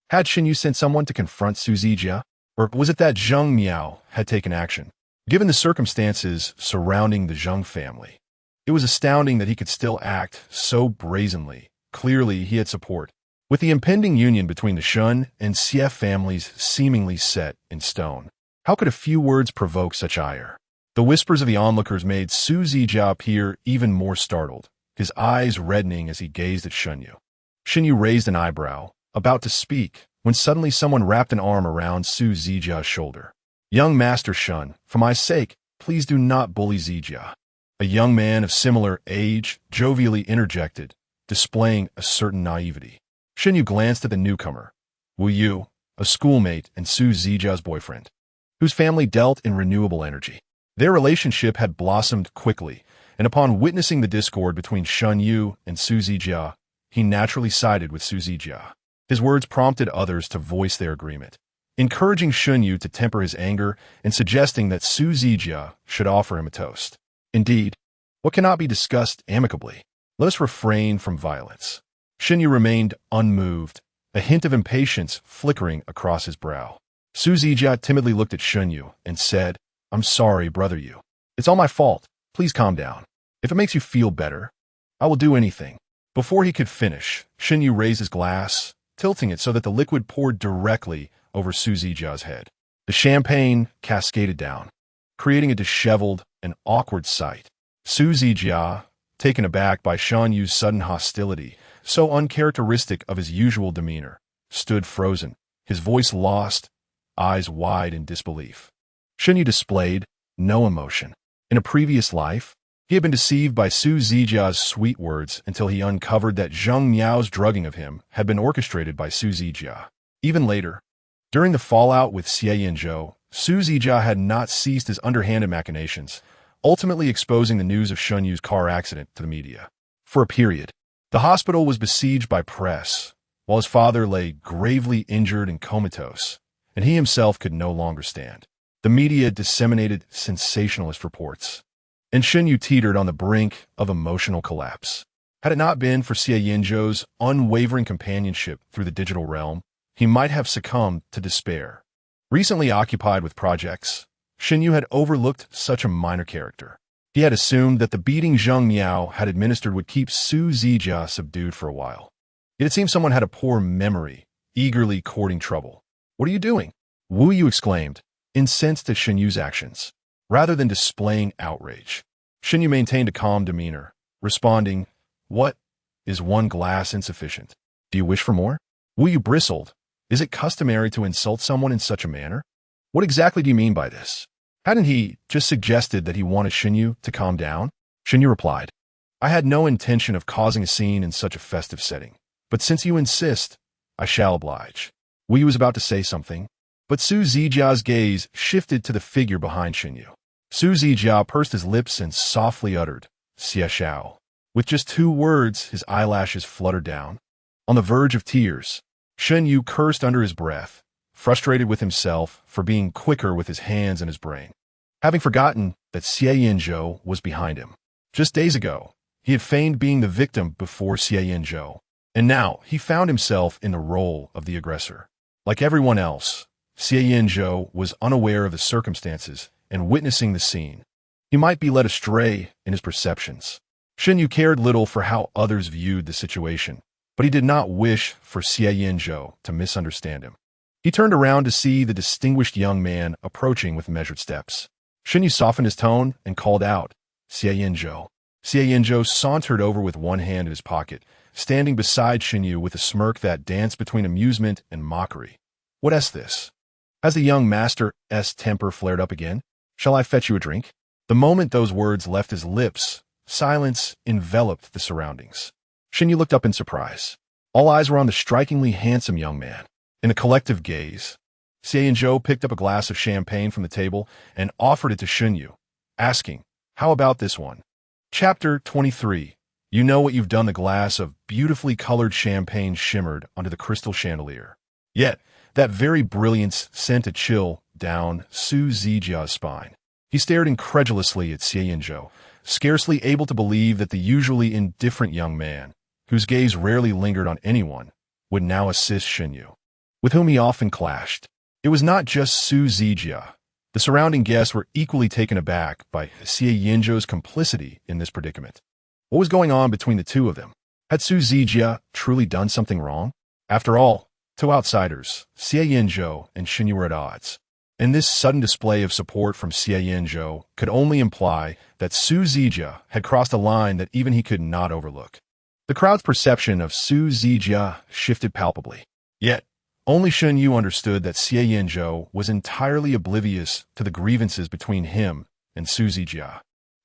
Had Shen Yu sent someone to confront Su Zijia? Or was it that Zheng Miao had taken action? Given the circumstances surrounding the Zheng family, it was astounding that he could still act so brazenly. Clearly, he had support. With the impending union between the Shen and Xie families seemingly set in stone, how could a few words provoke such ire? The whispers of the onlookers made Su Zijia appear even more startled, his eyes reddening as he gazed at Shen Yu. Shen Yu raised an eyebrow, about to speak, when suddenly someone wrapped an arm around Su Zijia's shoulder. "Young Master Shen, for my sake, please do not bully Zijia." A young man of similar age jovially interjected, displaying a certain naivety. Shen Yu glanced at the newcomer, Wu Yu, a schoolmate and Su Zijia's boyfriend, whose family dealt in renewable energy. Their relationship had blossomed quickly, and upon witnessing the discord between Shen Yu and Su Zijia, he naturally sided with Su Zijia. His words prompted others to voice their agreement, encouraging Shen Yu to temper his anger and suggesting that Su Zijia should offer him a toast. Indeed, what cannot be discussed amicably? Let us refrain from violence. Shen Yu remained unmoved, a hint of impatience flickering across his brow. Su Zijia timidly looked at Shen Yu and said, I'm sorry, brother Yu. It's all my fault. Please calm down. If it makes you feel better, I will do anything. Before he could finish, Shen Yu raised his glass, tilting it so that the liquid poured directly over Su Zijia's head. The champagne cascaded down, creating a disheveled and awkward sight. Su Zijia, taken aback by Shen Yu's sudden hostility, so uncharacteristic of his usual demeanor, stood frozen, his voice lost, eyes wide in disbelief. Shen Yu displayed no emotion. In a previous life, he had been deceived by Su Zijia's sweet words until he uncovered that Zheng Miao's drugging of him had been orchestrated by Su Zijia. Even later, during the fallout with Xie Yanzhou, Su Zijia had not ceased his underhanded machinations, ultimately exposing the news of Shen Yu's car accident to the media. For a period, the hospital was besieged by press, while his father lay gravely injured and comatose, and he himself could no longer stand. The media disseminated sensationalist reports, and Shen Yu teetered on the brink of emotional collapse. Had it not been for Xie Yanzhou's unwavering companionship through the digital realm, he might have succumbed to despair. Recently occupied with projects, Shen Yu had overlooked such a minor character. He had assumed that the beating Zheng Miao had administered would keep Su Zijia subdued for a while. Yet it seemed someone had a poor memory, eagerly courting trouble. What are you doing? Wu Yu exclaimed, incensed at Shen Yu's actions. Rather than displaying outrage, Shen Yu maintained a calm demeanor, responding, What? Is one glass insufficient? Do you wish for more? Wu Yu bristled. Is it customary to insult someone in such a manner? What exactly do you mean by this? Hadn't he just suggested that he wanted Shen Yu to calm down? Shen Yu replied, I had no intention of causing a scene in such a festive setting, but since you insist, I shall oblige. Wu Yu was about to say something, but Su Zijia's gaze shifted to the figure behind Shen Yu. Su Zijia pursed his lips and softly uttered, Xie Shao. With just 2 words, his eyelashes fluttered down. On the verge of tears, Shen Yu cursed under his breath, frustrated with himself for being quicker with his hands and his brain, having forgotten that Xie Yanzhou was behind him. Just days ago, he had feigned being the victim before Xie Yanzhou, and now he found himself in the role of the aggressor. Like everyone else, Xie Yanzhou was unaware of the circumstances and witnessing the scene. He might be led astray in his perceptions. Shen Yu cared little for how others viewed the situation, but he did not wish for Xie Yanzhou to misunderstand him. He turned around to see the distinguished young man approaching with measured steps. Shen Yu softened his tone and called out, Xie Yanzhou. Xie Yanzhou sauntered over with one hand in his pocket, standing beside Shen Yu with a smirk that danced between amusement and mockery. What is this? Has the young master's temper flared up again? Shall I fetch you a drink? The moment those words left his lips, silence enveloped the surroundings. Shen Yu looked up in surprise. All eyes were on the strikingly handsome young man. In a collective gaze, Xie Yanzhou picked up a glass of champagne from the table and offered it to Shen Yu, asking, How about this one? Chapter 23. You know what you've done. The glass of beautifully colored champagne shimmered onto the crystal chandelier. Yet, that very brilliance sent a chill down Su Zijia's spine. He stared incredulously at Xie Yanzhou, scarcely able to believe that the usually indifferent young man, whose gaze rarely lingered on anyone, would now assist Shen Yu, with whom he often clashed. It was not just Su Zijia. The surrounding guests were equally taken aback by Xie Yanzhou's complicity in this predicament. What was going on between the two of them? Had Su Zijia truly done something wrong? After all, to outsiders, Xie Yanzhou and Shen Yu were at odds, and this sudden display of support from Xie Yanzhou could only imply that Su Zijia had crossed a line that even he could not overlook. The crowd's perception of Su Zijia shifted palpably. Yet, only Shen Yu understood that Xie Yanzhou was entirely oblivious to the grievances between him and Su Zijia.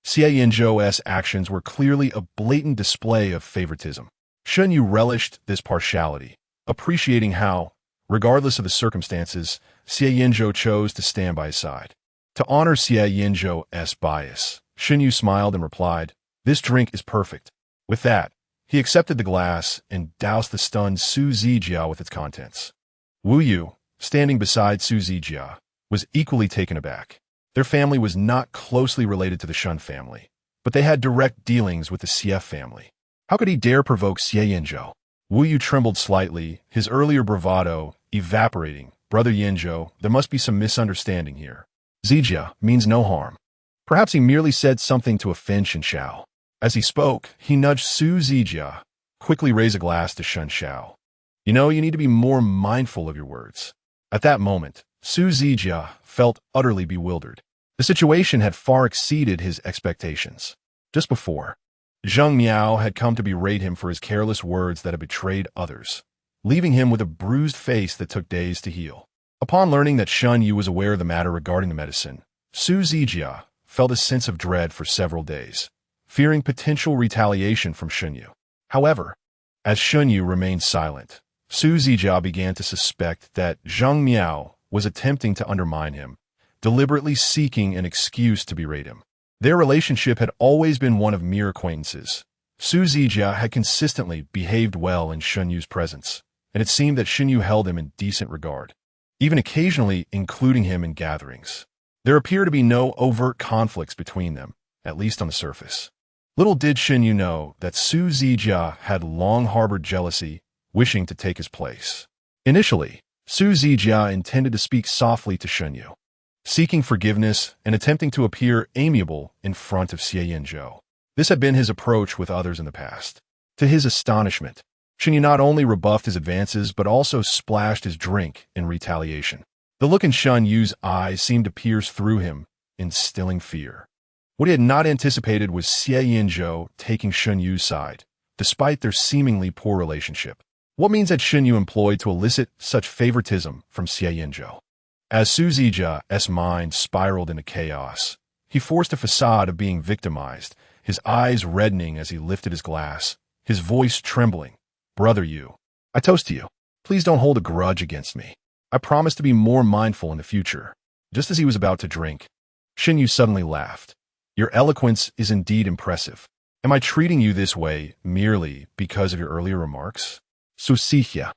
Xie Yanzhou's actions were clearly a blatant display of favoritism. Shen Yu relished this partiality, appreciating how, regardless of the circumstances, Xie Yanzhou chose to stand by his side. To honor Xie Yanzhou's bias, Shen Yu smiled and replied, "This drink is perfect." With that, he accepted the glass and doused the stunned Su Zijia with its contents. Wu Yu, standing beside Su Zijia, was equally taken aback. Their family was not closely related to the Shen family, but they had direct dealings with the Xie family. How could he dare provoke Xie Yanzhou? Wu Yu trembled slightly, his earlier bravado evaporating. "Brother Yanzhou, there must be some misunderstanding here. Zijia means no harm. Perhaps he merely said something to offend Shen Shao." As he spoke, he nudged Su Zijia, quickly raise a glass to Shen Shao. "You know, you need to be more mindful of your words." At that moment, Su Zijia felt utterly bewildered. The situation had far exceeded his expectations. Just before, Zheng Miao had come to berate him for his careless words that had betrayed others, leaving him with a bruised face that took days to heal. Upon learning that Shen Yu was aware of the matter regarding the medicine, Su Zijia felt a sense of dread for several days, fearing potential retaliation from Shen Yu. However, as Shen Yu remained silent, Su Zijia began to suspect that Zheng Miao was attempting to undermine him, deliberately seeking an excuse to berate him. Their relationship had always been one of mere acquaintances. Su Zijia had consistently behaved well in Shen Yu's presence, and it seemed that Shen Yu held him in decent regard, even occasionally including him in gatherings. There appeared to be no overt conflicts between them, at least on the surface. Little did Shen Yu know that Su Zijia had long harbored jealousy, wishing to take his place. Initially, Su Zijia intended to speak softly to Shen Yu, seeking forgiveness and attempting to appear amiable in front of Xie Yanzhou. This had been his approach with others in the past. To his astonishment, Shen Yu not only rebuffed his advances but also splashed his drink in retaliation. The look in Shen Yu's eyes seemed to pierce through him, instilling fear. What he had not anticipated was Xie Yanzhou taking Shen Yu's side, despite their seemingly poor relationship. What means had Shen Yu employed to elicit such favoritism from Xie Yanzhou? As Su Zijia's mind spiraled into chaos, he forced a facade of being victimized, his eyes reddening as he lifted his glass, his voice trembling. "Brother Yu, I toast to you. Please don't hold a grudge against me. I promise to be more mindful in the future." Just as he was about to drink, Shen Yu suddenly laughed. "Your eloquence is indeed impressive. Am I treating you this way merely because of your earlier remarks? Su Zijia,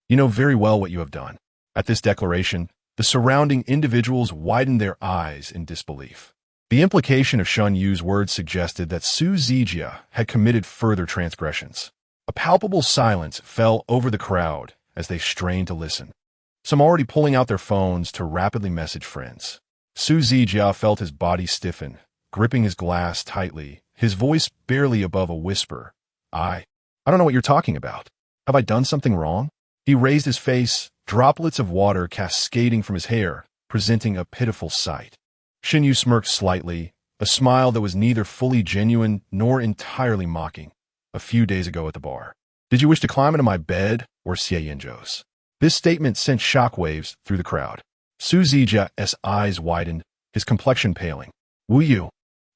you know very well what you have done." At this declaration, the surrounding individuals widened their eyes in disbelief. The implication of Shen Yu's words suggested that Su Zijia had committed further transgressions. A palpable silence fell over the crowd as they strained to listen, some already pulling out their phones to rapidly message friends. Su Zijia felt his body stiffen, gripping his glass tightly, his voice barely above a whisper. I don't know what you're talking about. Have I done something wrong?" He raised his face, droplets of water cascading from his hair, presenting a pitiful sight. Shen Yu smirked slightly, a smile that was neither fully genuine nor entirely mocking. "A few days ago at the bar. Did you wish to climb into my bed or Xie Yanzhou's?" This statement sent shockwaves through the crowd. Su Zijia's eyes widened, his complexion paling. Wu Yu,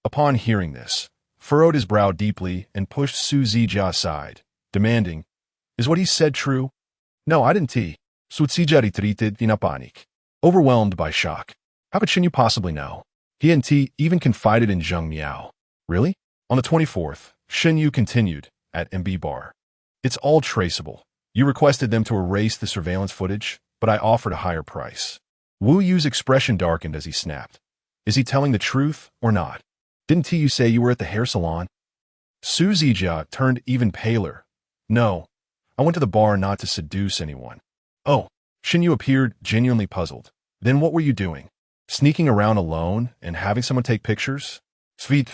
upon hearing this, furrowed his brow deeply and pushed Su Zijia aside, demanding, "Is what he said true?" "No, I didn't tea." Su Zijia retreated in a panic, overwhelmed by shock. How could Shen Yu possibly know? He and T even confided in Zheng Miao. Really? On the 24th, Shen Yu continued, at MB Bar. "It's all traceable. You requested them to erase the surveillance footage, but I offered a higher price." Wu Yu's expression darkened as he snapped. Is he telling the truth or not? Didn't T you say you were at the hair salon? Su Zijia turned even paler. "No, I went to the bar not to seduce anyone." "Oh." Shen Yu appeared genuinely puzzled. "Then what were you doing? Sneaking around alone and having someone take pictures?" The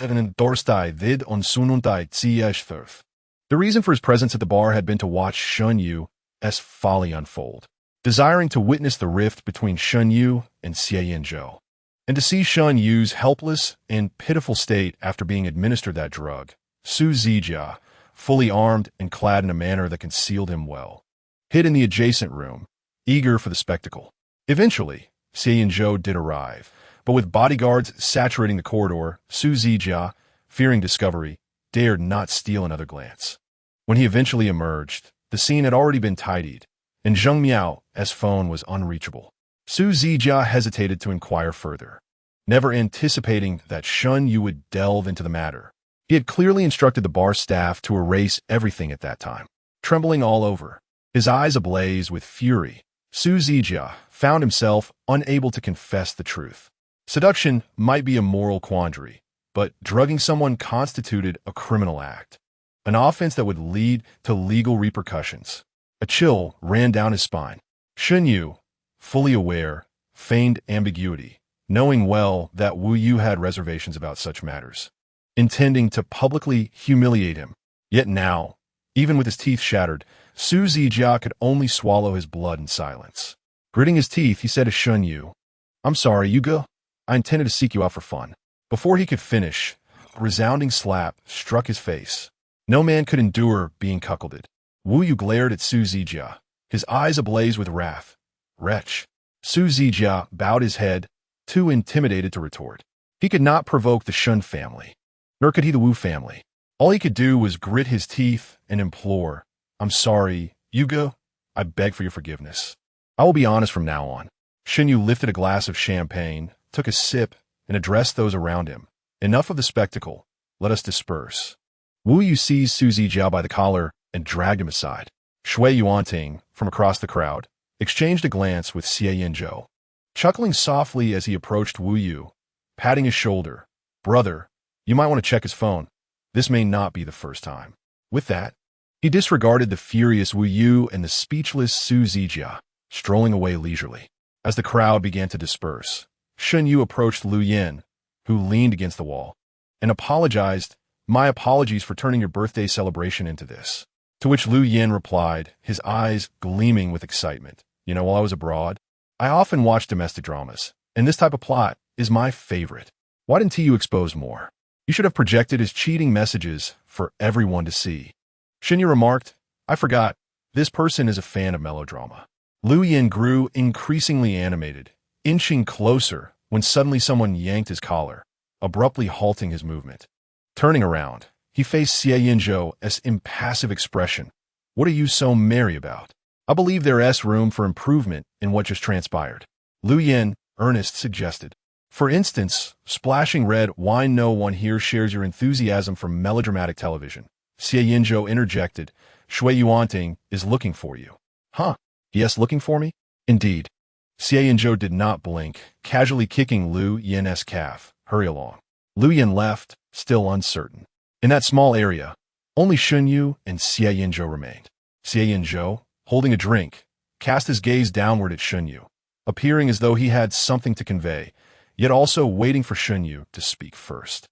reason for his presence at the bar had been to watch Shen Yu's folly unfold, desiring to witness the rift between Shen Yu and Xie Yanzhou, and to see Shen Yu's helpless and pitiful state after being administered that drug. Su Zijia, fully armed and clad in a manner that concealed him well, hid in the adjacent room, eager for the spectacle. Eventually, Xie Yanzhou did arrive, but with bodyguards saturating the corridor, Su Zijia, fearing discovery, dared not steal another glance. When he eventually emerged, the scene had already been tidied, and Zheng Miao's phone was unreachable. Su Zijia hesitated to inquire further, never anticipating that Shen Yu would delve into the matter. He had clearly instructed the bar staff to erase everything at that time. Trembling all over, his eyes ablaze with fury, Su Zijia found himself unable to confess the truth. Seduction might be a moral quandary, but drugging someone constituted a criminal act, an offense that would lead to legal repercussions. A chill ran down his spine. Shen Yu, fully aware, feigned ambiguity, knowing well that Wu Yu had reservations about such matters, intending to publicly humiliate him. Yet now, even with his teeth shattered, Su Zijia could only swallow his blood in silence. Gritting his teeth, he said to Shen Yu, "I'm sorry, Yuga. I intended to seek you out for fun." Before he could finish, a resounding slap struck his face. No man could endure being cuckolded. Wu Yu glared at Su Zijia, his eyes ablaze with wrath. "Wretch." Su Zijia bowed his head, too intimidated to retort. He could not provoke the Shen family, nor could he the Wu family. All he could do was grit his teeth and implore, "I'm sorry, Yuga. I beg for your forgiveness. I will be honest from now on." Shen Yu lifted a glass of champagne, took a sip, and addressed those around him. "Enough of the spectacle. Let us disperse." Wu Yu seized Su Zijia by the collar and dragged him aside. Xie Yanzhou, from across the crowd, exchanged a glance with Xie Yanzhou, chuckling softly as he approached Wu Yu, patting his shoulder. "Brother, you might want to check his phone. This may not be the first time." With that, he disregarded the furious Wu Yu and the speechless Su Zijia, strolling away leisurely. As the crowd began to disperse, Shen Yu approached Lu Yin, who leaned against the wall, and apologized. "My apologies for turning your birthday celebration into this." To which Lu Yin replied, his eyes gleaming with excitement, "While I was abroad, I often watched domestic dramas, and this type of plot is my favorite. Why didn't you expose more? You should have projected his cheating messages for everyone to see." Shen Yu remarked, "I forgot, this person is a fan of melodrama." Lu Yin grew increasingly animated, inching closer when suddenly someone yanked his collar, abruptly halting his movement. Turning around, he faced Xie Yanzhou's impassive expression. "What are you so merry about? I believe there is room for improvement in what just transpired." Lu Yin, earnest, suggested. "For instance, splashing red wine. No one here shares your enthusiasm for melodramatic television." Xie Yanzhou interjected, "Xie Yanzhou is looking for you." "Huh? Yes, looking for me?" "Indeed." Xie Yanzhou did not blink, casually kicking Lu Yin's calf. "Hurry along." Lu Yin left, still uncertain. In that small area, only Shen Yu and Xie Yanzhou remained. Xie Yanzhou, holding a drink, cast his gaze downward at Shen Yu, appearing as though he had something to convey, yet also waiting for Shen Yu to speak first.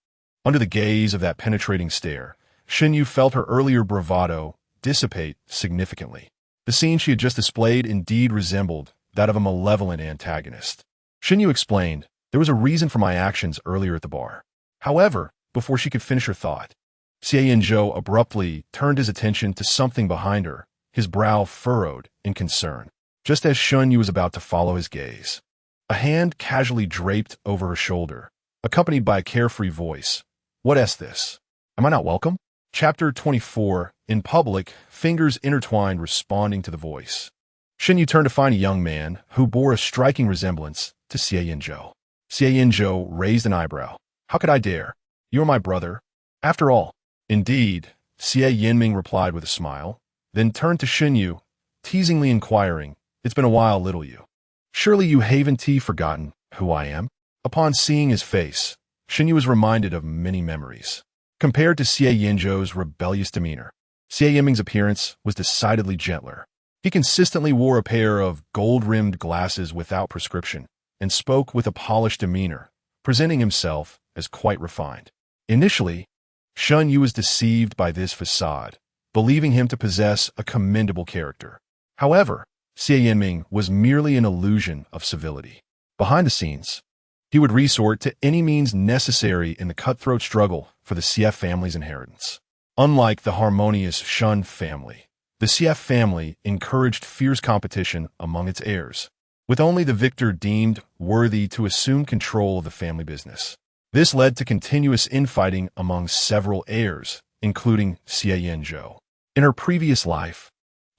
Under the gaze of that penetrating stare, Shen Yu felt her earlier bravado dissipate significantly. The scene she had just displayed indeed resembled that of a malevolent antagonist. Shen Yu explained, "There was a reason for my actions earlier at the bar." However, before she could finish her thought, Xie Yanzhou abruptly turned his attention to something behind her, his brow furrowed in concern, just as Shen Yu was about to follow his gaze. A hand casually draped over her shoulder, accompanied by a carefree voice. "What is this? Am I not welcome?" Chapter 24. In public, fingers intertwined responding to the voice. Shen Yu turned to find a young man who bore a striking resemblance to Xie Yanzhou. Xie Yanzhou raised an eyebrow. "How could I dare? You are my brother. After all." "Indeed," Xie Yanming replied with a smile, then turned to Shen Yu, teasingly inquiring, "It's been a while, little you. Surely you haven't forgotten who I am?" Upon seeing his face, Shen Yu was reminded of many memories. Compared to Xie Yanzhou's rebellious demeanor, Xie Yanming's appearance was decidedly gentler. He consistently wore a pair of gold-rimmed glasses without prescription, and spoke with a polished demeanor, presenting himself as quite refined. Initially, Shen Yu was deceived by this facade, believing him to possess a commendable character. However, Xie Yanming was merely an illusion of civility. Behind the scenes, he would resort to any means necessary in the cutthroat struggle for the Xie family's inheritance. Unlike the harmonious Shen family, the Xie family encouraged fierce competition among its heirs, with only the victor deemed worthy to assume control of the family business. This led to continuous infighting among several heirs, including Xie Yanzhou. In her previous life,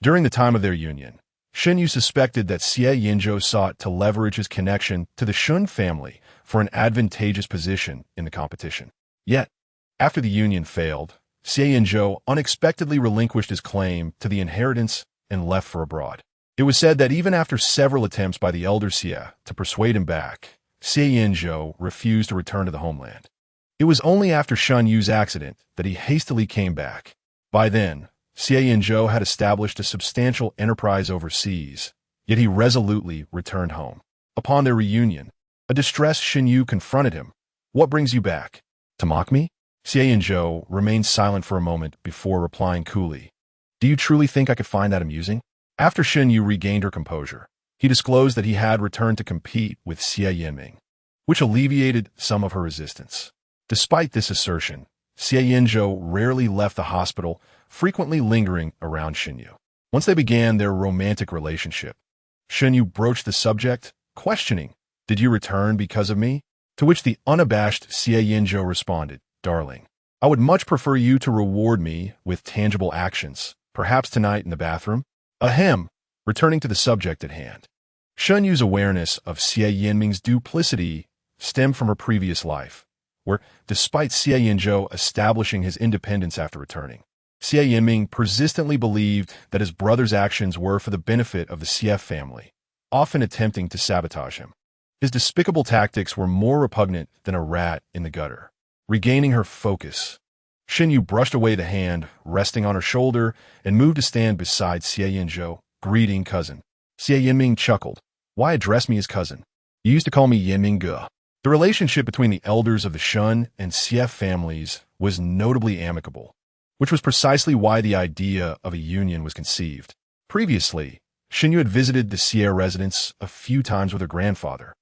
during the time of their union, Shen Yu suspected that Xie Yanzhou sought to leverage his connection to the Shun family for an advantageous position in the competition. Yet, after the union failed, Xie Yanzhou unexpectedly relinquished his claim to the inheritance and left for abroad. It was said that even after several attempts by the elder Xie to persuade him back, Xie Yanzhou refused to return to the homeland. It was only after Shen Yu's accident that he hastily came back. By then, Xie Yanzhou had established a substantial enterprise overseas, yet he resolutely returned home. Upon their reunion, a distressed Shen Yu confronted him. "What brings you back? To mock me?" Xie Yanzhou remained silent for a moment before replying coolly. "Do you truly think I could find that amusing?" After Shen Yu regained her composure, he disclosed that he had returned to compete with Xie Yanming, which alleviated some of her resistance. Despite this assertion, Xie Yanzhou rarely left the hospital, frequently lingering around Shen Yu. Once they began their romantic relationship, Shen Yu broached the subject, questioning, "Did you return because of me?" To which the unabashed Xie Yanzhou responded, "Darling, I would much prefer you to reward me with tangible actions, perhaps tonight in the bathroom." Ahem. Returning to the subject at hand. Shen Yu's awareness of Xie Yanming's duplicity stemmed from her previous life, where, despite Xie Yanzhou establishing his independence after returning, Xie Yanming persistently believed that his brother's actions were for the benefit of the Xie family, often attempting to sabotage him. His despicable tactics were more repugnant than a rat in the gutter. Regaining her focus, Shen Yu brushed away the hand resting on her shoulder and moved to stand beside Xie Yanzhou, greeting cousin. Xie Yanming chuckled. "Why address me as cousin? You used to call me Yanming Ge." The relationship between the elders of the Shun and Xie families was notably amicable, which was precisely why the idea of a union was conceived. Previously, Shen Yu had visited the Xie residence a few times with her grandfather,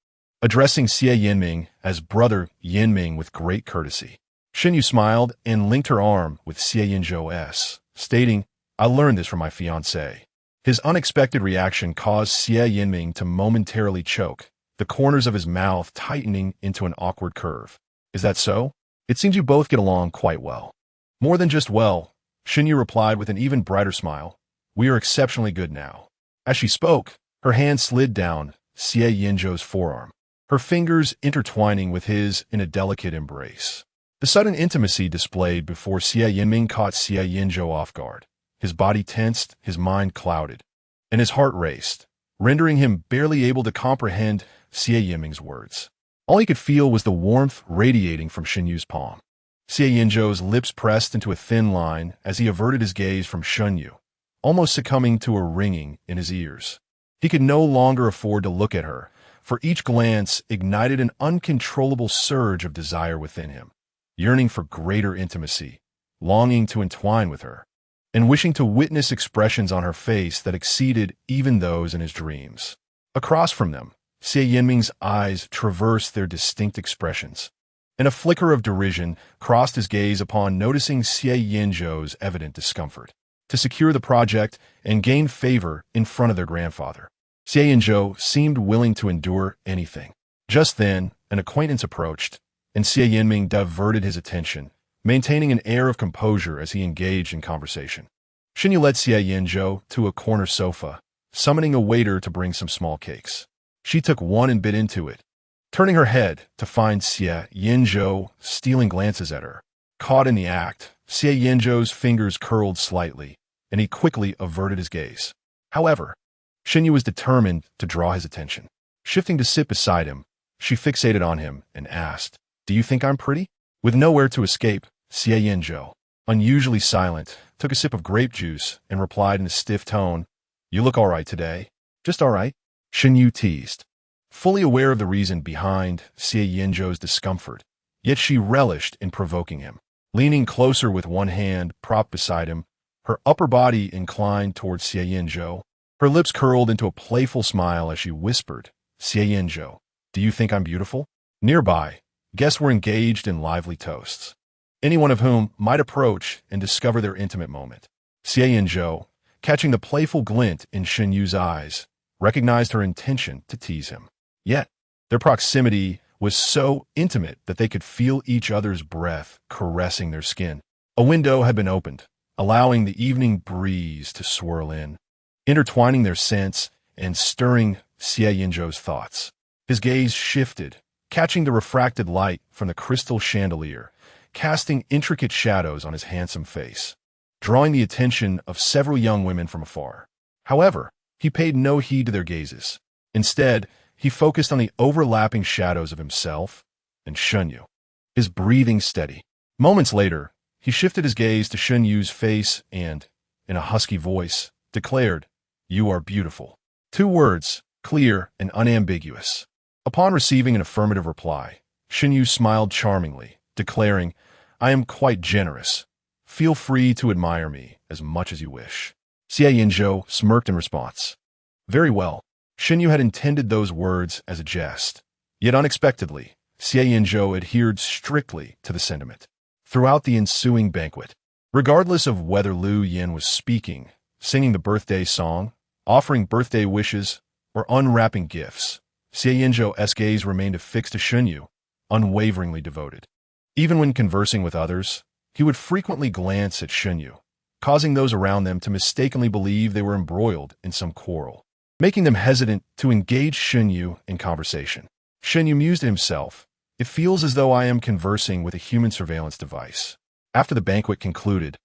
addressing Xie Yanming as brother Yanming with great courtesy. Shen Yu smiled and linked her arm with Xie Yanzhou's, stating, "I learned this from my fiancée." His unexpected reaction caused Xie Yanming to momentarily choke, the corners of his mouth tightening into an awkward curve. "Is that so? It seems you both get along quite well." "More than just well," Shen Yu replied with an even brighter smile. "We are exceptionally good now." As she spoke, her hand slid down Xie Yanzhou's forearm, her fingers intertwining with his in a delicate embrace. The sudden intimacy displayed before Xie Yanming caught Xie Yanzhou off guard. His body tensed, his mind clouded, and his heart raced, rendering him barely able to comprehend Xie Yanming's words. All he could feel was the warmth radiating from Shen Yu's palm. Xie Yanzhou's lips pressed into a thin line as he averted his gaze from Shen Yu, almost succumbing to a ringing in his ears. He could no longer afford to look at her, for each glance ignited an uncontrollable surge of desire within him, yearning for greater intimacy, longing to entwine with her, and wishing to witness expressions on her face that exceeded even those in his dreams. Across from them, Xie Yanming's eyes traversed their distinct expressions, and a flicker of derision crossed his gaze upon noticing Xie Yanzhou's evident discomfort. To secure the project and gain favor in front of their grandfather, Xie Yanzhou seemed willing to endure anything. Just then, an acquaintance approached, and Xie Yanming diverted his attention, maintaining an air of composure as he engaged in conversation. Shen Yu led Xie Yanzhou to a corner sofa, summoning a waiter to bring some small cakes. She took one and bit into it, turning her head to find Xie Yanzhou stealing glances at her. Caught in the act, Xie Yanzhou's fingers curled slightly, and he quickly averted his gaze. However, Shen Yu was determined to draw his attention. Shifting to sit beside him, she fixated on him and asked, "Do you think I'm pretty?" With nowhere to escape, Xie Yanzhou, unusually silent, took a sip of grape juice and replied in a stiff tone, "You look all right today." "Just all right," Shen Yu teased, fully aware of the reason behind Xie Yanzhou's discomfort, yet she relished in provoking him. Leaning closer with one hand propped beside him, her upper body inclined towards Xie Yanzhou, her lips curled into a playful smile as she whispered, "Xie Yanzhou, do you think I'm beautiful?" Nearby, guests were engaged in lively toasts, any one of whom might approach and discover their intimate moment. Xie Yanzhou, catching the playful glint in Shen Yu's eyes, recognized her intention to tease him. Yet, their proximity was so intimate that they could feel each other's breath caressing their skin. A window had been opened, allowing the evening breeze to swirl in, intertwining their scents and stirring Xie Yanzhou's thoughts. His gaze shifted, catching the refracted light from the crystal chandelier, casting intricate shadows on his handsome face, drawing the attention of several young women from afar. However, he paid no heed to their gazes. Instead, he focused on the overlapping shadows of himself and Shen Yu, his breathing steady. Moments later, he shifted his gaze to Shen Yu's face and, in a husky voice, declared, "You are beautiful." 2 words, clear and unambiguous. Upon receiving an affirmative reply, Shen Yu smiled charmingly, declaring, "I am quite generous. Feel free to admire me as much as you wish." Xie Yanzhou smirked in response. Very well. Shen Yu had intended those words as a jest. Yet unexpectedly, Xie Yanzhou adhered strictly to the sentiment. Throughout the ensuing banquet, regardless of whether Lu Yin was speaking, singing the birthday song, offering birthday wishes, or unwrapping gifts, Xie Yanzhou's gaze remained affixed to Shen Yu, unwaveringly devoted. Even when conversing with others, he would frequently glance at Shen Yu, causing those around them to mistakenly believe they were embroiled in some quarrel, making them hesitant to engage Shen Yu in conversation. Shen Yu mused to himself, "It feels as though I am conversing with a human surveillance device." After the banquet concluded,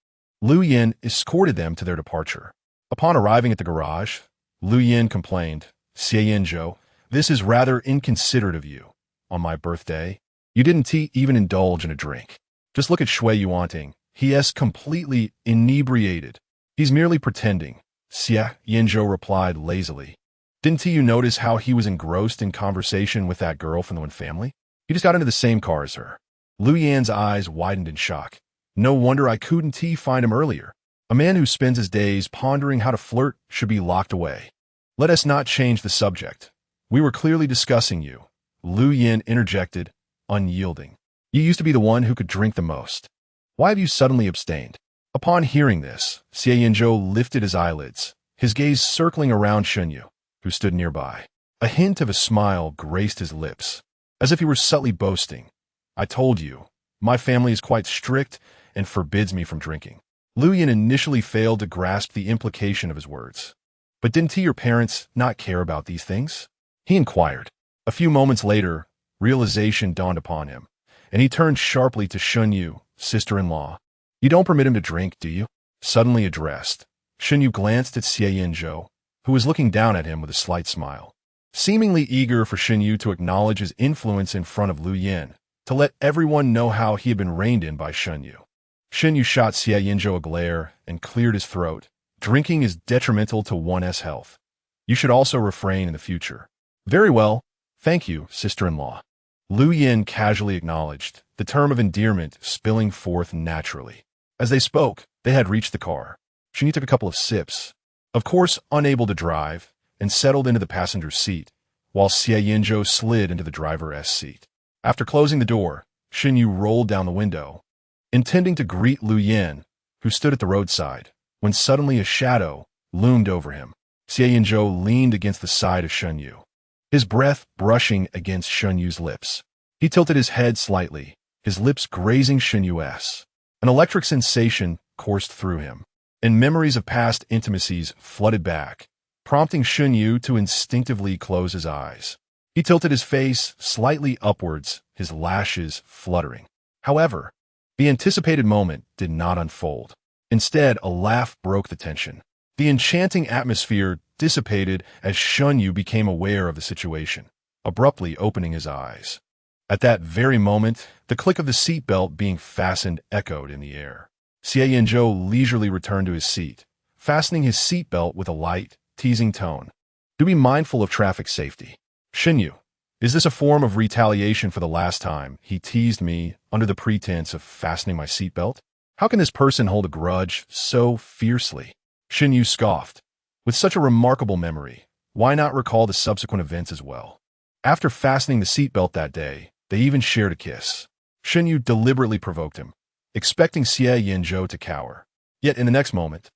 Lu Yin escorted them to their departure. Upon arriving at the garage, Lu Yin complained, "Xie Yanzhou, this is rather inconsiderate of you. On my birthday, you didn't even indulge in a drink. Just look at Xie Yanzhou. He is completely inebriated. He's merely pretending." Xie Yanzhou replied lazily. "Didn't you notice how he was engrossed in conversation with that girl from the Wen family? He just got into the same car as her." Lu Yan's eyes widened in shock. "No wonder I couldn't find him earlier. A man who spends his days pondering how to flirt should be locked away." "Let us not change the subject. We were clearly discussing you," Lu Yin interjected, unyielding. "You used to be the one who could drink the most. Why have you suddenly abstained?" Upon hearing this, Xie Yanzhou lifted his eyelids, his gaze circling around Shen Yu, who stood nearby. A hint of a smile graced his lips, as if he were subtly boasting. "I told you, my family is quite strict and forbids me from drinking." Lu Yin initially failed to grasp the implication of his words. "But didn't your parents not care about these things?" he inquired. A few moments later, realization dawned upon him, and he turned sharply to Shen Yu, sister-in-law. "You don't permit him to drink, do you?" Suddenly addressed, Shen Yu glanced at Xie Yanzhou, who was looking down at him with a slight smile, seemingly eager for Shen Yu to acknowledge his influence in front of Lu Yin, to let everyone know how he had been reined in by Shen Yu. Shen Yu shot Xie Yanzhou a glare and cleared his throat. "Drinking is detrimental to one's health. You should also refrain in the future." "Very well. Thank you, sister-in-law." Lu Yin casually acknowledged, the term of endearment spilling forth naturally. As they spoke, they had reached the car. Shen Yu took a couple of sips, of course unable to drive, and settled into the passenger seat, while Xie Yanzhou slid into the driver's seat. After closing the door, Shen Yu rolled down the window, intending to greet Lu Yin, who stood at the roadside, when suddenly a shadow loomed over him. Xie Yanzhou leaned against the side of Shen Yu, his breath brushing against Shen Yu's lips. He tilted his head slightly, his lips grazing Shen Yu's. An electric sensation coursed through him, and memories of past intimacies flooded back, prompting Shen Yu to instinctively close his eyes. He tilted his face slightly upwards, his lashes fluttering. However, the anticipated moment did not unfold. Instead, a laugh broke the tension. The enchanting atmosphere dissipated as Shen Yu became aware of the situation, abruptly opening his eyes. At that very moment, the click of the seatbelt being fastened echoed in the air. Xie Yanzhou leisurely returned to his seat, fastening his seatbelt with a light, teasing tone. "Do be mindful of traffic safety. Shen Yu, is this a form of retaliation for the last time he teased me under the pretense of fastening my seatbelt? How can this person hold a grudge so fiercely?" Shen Yu scoffed. With such a remarkable memory, why not recall the subsequent events as well? After fastening the seatbelt that day, they even shared a kiss. Shen Yu deliberately provoked him, expecting Xie Yanzhou to cower. Yet in the next moment,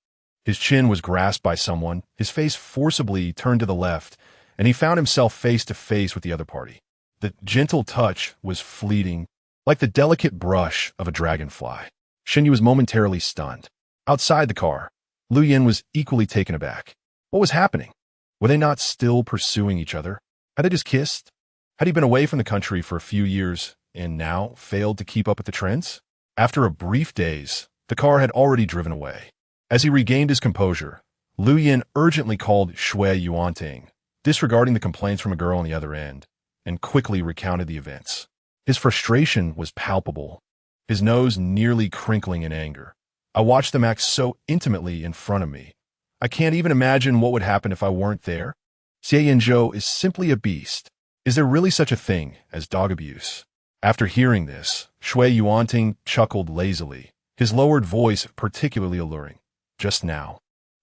his chin was grasped by someone, his face forcibly turned to the left, and he found himself face to face with the other party. The gentle touch was fleeting, like the delicate brush of a dragonfly. Shen Yu was momentarily stunned. Outside the car, Lu Yin was equally taken aback. What was happening? Were they not still pursuing each other? Had they just kissed? Had he been away from the country for a few years and now failed to keep up with the trends? After a brief daze, the car had already driven away. As he regained his composure, Lu Yin urgently called Xie Yanzhou, disregarding the complaints from a girl on the other end, and quickly recounted the events. His frustration was palpable, his nose nearly crinkling in anger. I watched them act so intimately in front of me. I can't even imagine what would happen if I weren't there. Xie Yanzhou is simply a beast. Is there really such a thing as dog abuse? After hearing this, Xie Yanzhou chuckled lazily, his lowered voice particularly alluring. Just now.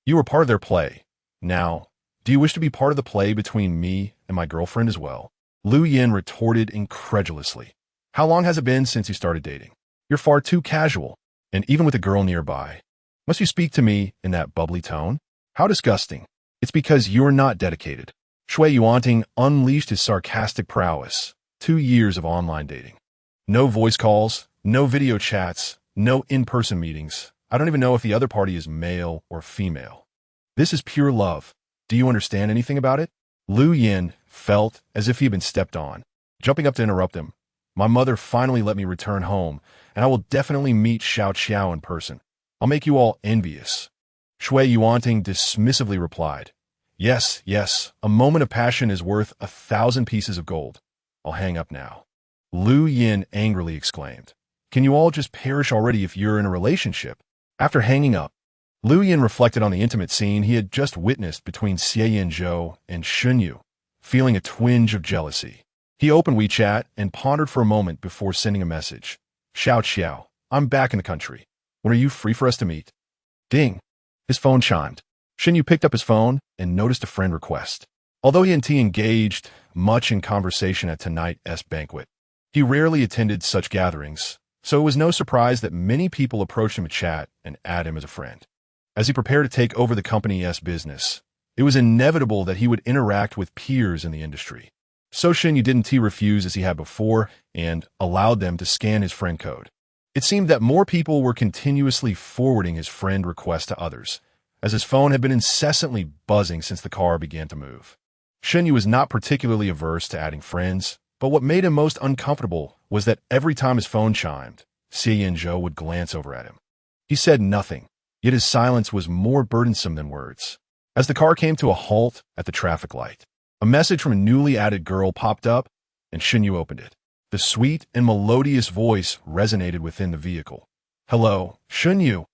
You were part of their play. Now, do you wish to be part of the play between me and my girlfriend as well? Lu Yin retorted incredulously. How long has it been since you started dating? You're far too casual, and even with a girl nearby. Must you speak to me in that bubbly tone? How disgusting. It's because you're not dedicated. Xie Yanzhou unleashed his sarcastic prowess. 2 years of online dating. No voice calls, no video chats, no in-person meetings. I don't even know if the other party is male or female. This is pure love. Do you understand anything about it? Lu Yin felt as if he had been stepped on. Jumping up to interrupt him. My mother finally let me return home, and I will definitely meet Xiao Qiao in person. I'll make you all envious. Xie Yanzhou dismissively replied, Yes, yes, a moment of passion is worth 1,000 pieces of gold. I'll hang up now. Lu Yin angrily exclaimed, Can you all just perish already if you're in a relationship? After hanging up, Lu Yin reflected on the intimate scene he had just witnessed between Xie Yanzhou and Shen Yu, feeling a twinge of jealousy. He opened WeChat and pondered for a moment before sending a message. Xiao Qiao, I'm back in the country. When are you free for us to meet? Ding. His phone chimed. Shen Yu picked up his phone and noticed a friend request. Although he and T engaged much in conversation at tonight's banquet, he rarely attended such gatherings, so it was no surprise that many people approached him to chat and add him as a friend. As he prepared to take over the company's business, it was inevitable that he would interact with peers in the industry. So Shen Yu didn't refuse as he had before and allowed them to scan his friend code. It seemed that more people were continuously forwarding his friend requests to others, as his phone had been incessantly buzzing since the car began to move. Shen Yu was not particularly averse to adding friends, but what made him most uncomfortable was that every time his phone chimed, Xie Yanzhou would glance over at him. He said nothing, yet his silence was more burdensome than words. As the car came to a halt at the traffic light, a message from a newly added girl popped up, and Shen Yu opened it. The sweet and melodious voice resonated within the vehicle. Hello, Shen Yu.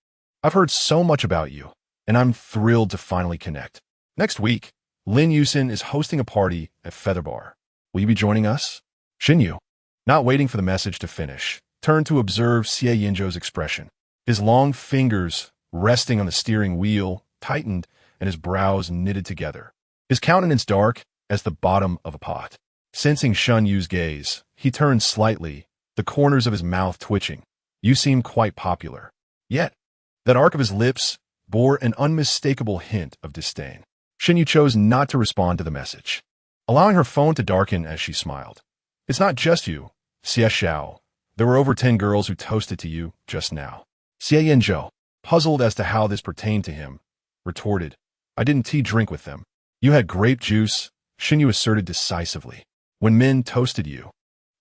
I've heard so much about you, and I'm thrilled to finally connect. Next week, Lin Yusin is hosting a party at Feather Bar. Will you be joining us? Shen Yu, not waiting for the message to finish, turned to observe Xie Yanzhou's expression. His long fingers, resting on the steering wheel, tightened, and his brows knitted together. His countenance dark as the bottom of a pot. Sensing Shen Yu's gaze, he turned slightly, the corners of his mouth twitching. You seem quite popular. Yet, that arc of his lips bore an unmistakable hint of disdain. Shen Yu chose not to respond to the message, allowing her phone to darken as she smiled. It's not just you, Xie Xiao. There were over 10 girls who toasted to you just now. Xie Yanzhou, puzzled as to how this pertained to him, retorted, I didn't drink with them. You had grape juice, Shen Yu asserted decisively. When men toasted you,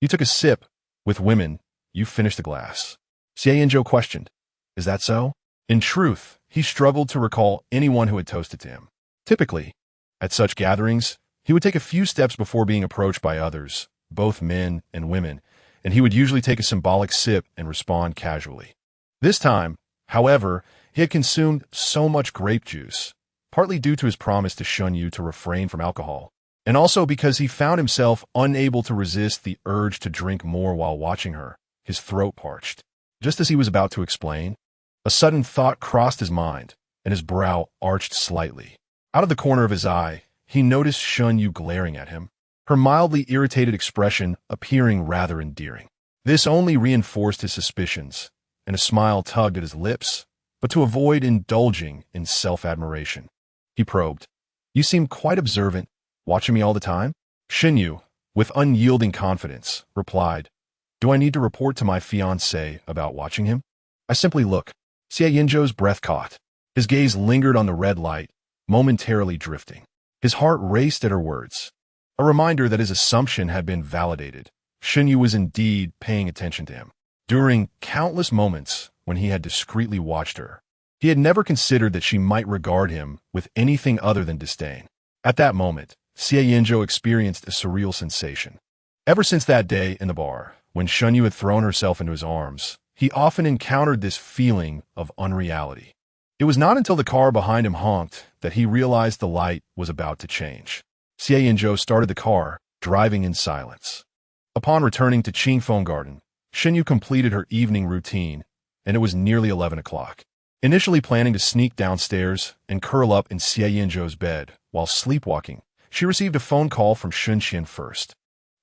you took a sip. With women, you finished the glass. Xie Yanzhou questioned, Is that so? In truth, he struggled to recall anyone who had toasted to him. Typically, at such gatherings, he would take a few steps before being approached by others, both men and women, and he would usually take a symbolic sip and respond casually. This time, however, he had consumed so much grape juice, partly due to his promise to Shen Yu to refrain from alcohol, and also because he found himself unable to resist the urge to drink more while watching her, his throat parched. Just as he was about to explain, a sudden thought crossed his mind, and his brow arched slightly. Out of the corner of his eye, he noticed Shen Yu glaring at him, her mildly irritated expression appearing rather endearing. This only reinforced his suspicions, and a smile tugged at his lips, but to avoid indulging in self-admiration. He probed, You seem quite observant, watching me all the time? Shen Yu, with unyielding confidence, replied, "Do I need to report to my fiancé about watching him?" "I simply look." Xie Yanzhou's breath caught. His gaze lingered on the red light, momentarily drifting. His heart raced at her words. A reminder that his assumption had been validated. Shen Yu was indeed paying attention to him. During countless moments when he had discreetly watched her, he had never considered that she might regard him with anything other than disdain. At that moment, Xie Yanzhou experienced a surreal sensation. Ever since that day in the bar, when Shen Yu had thrown herself into his arms, he often encountered this feeling of unreality. It was not until the car behind him honked that he realized the light was about to change. Xie Yanzhou started the car, driving in silence. Upon returning to Qingfeng Garden, Shen Yu completed her evening routine, and it was nearly 11 o'clock. Initially planning to sneak downstairs and curl up in Xie Yanzhou's bed while sleepwalking, she received a phone call from Sun Qian first.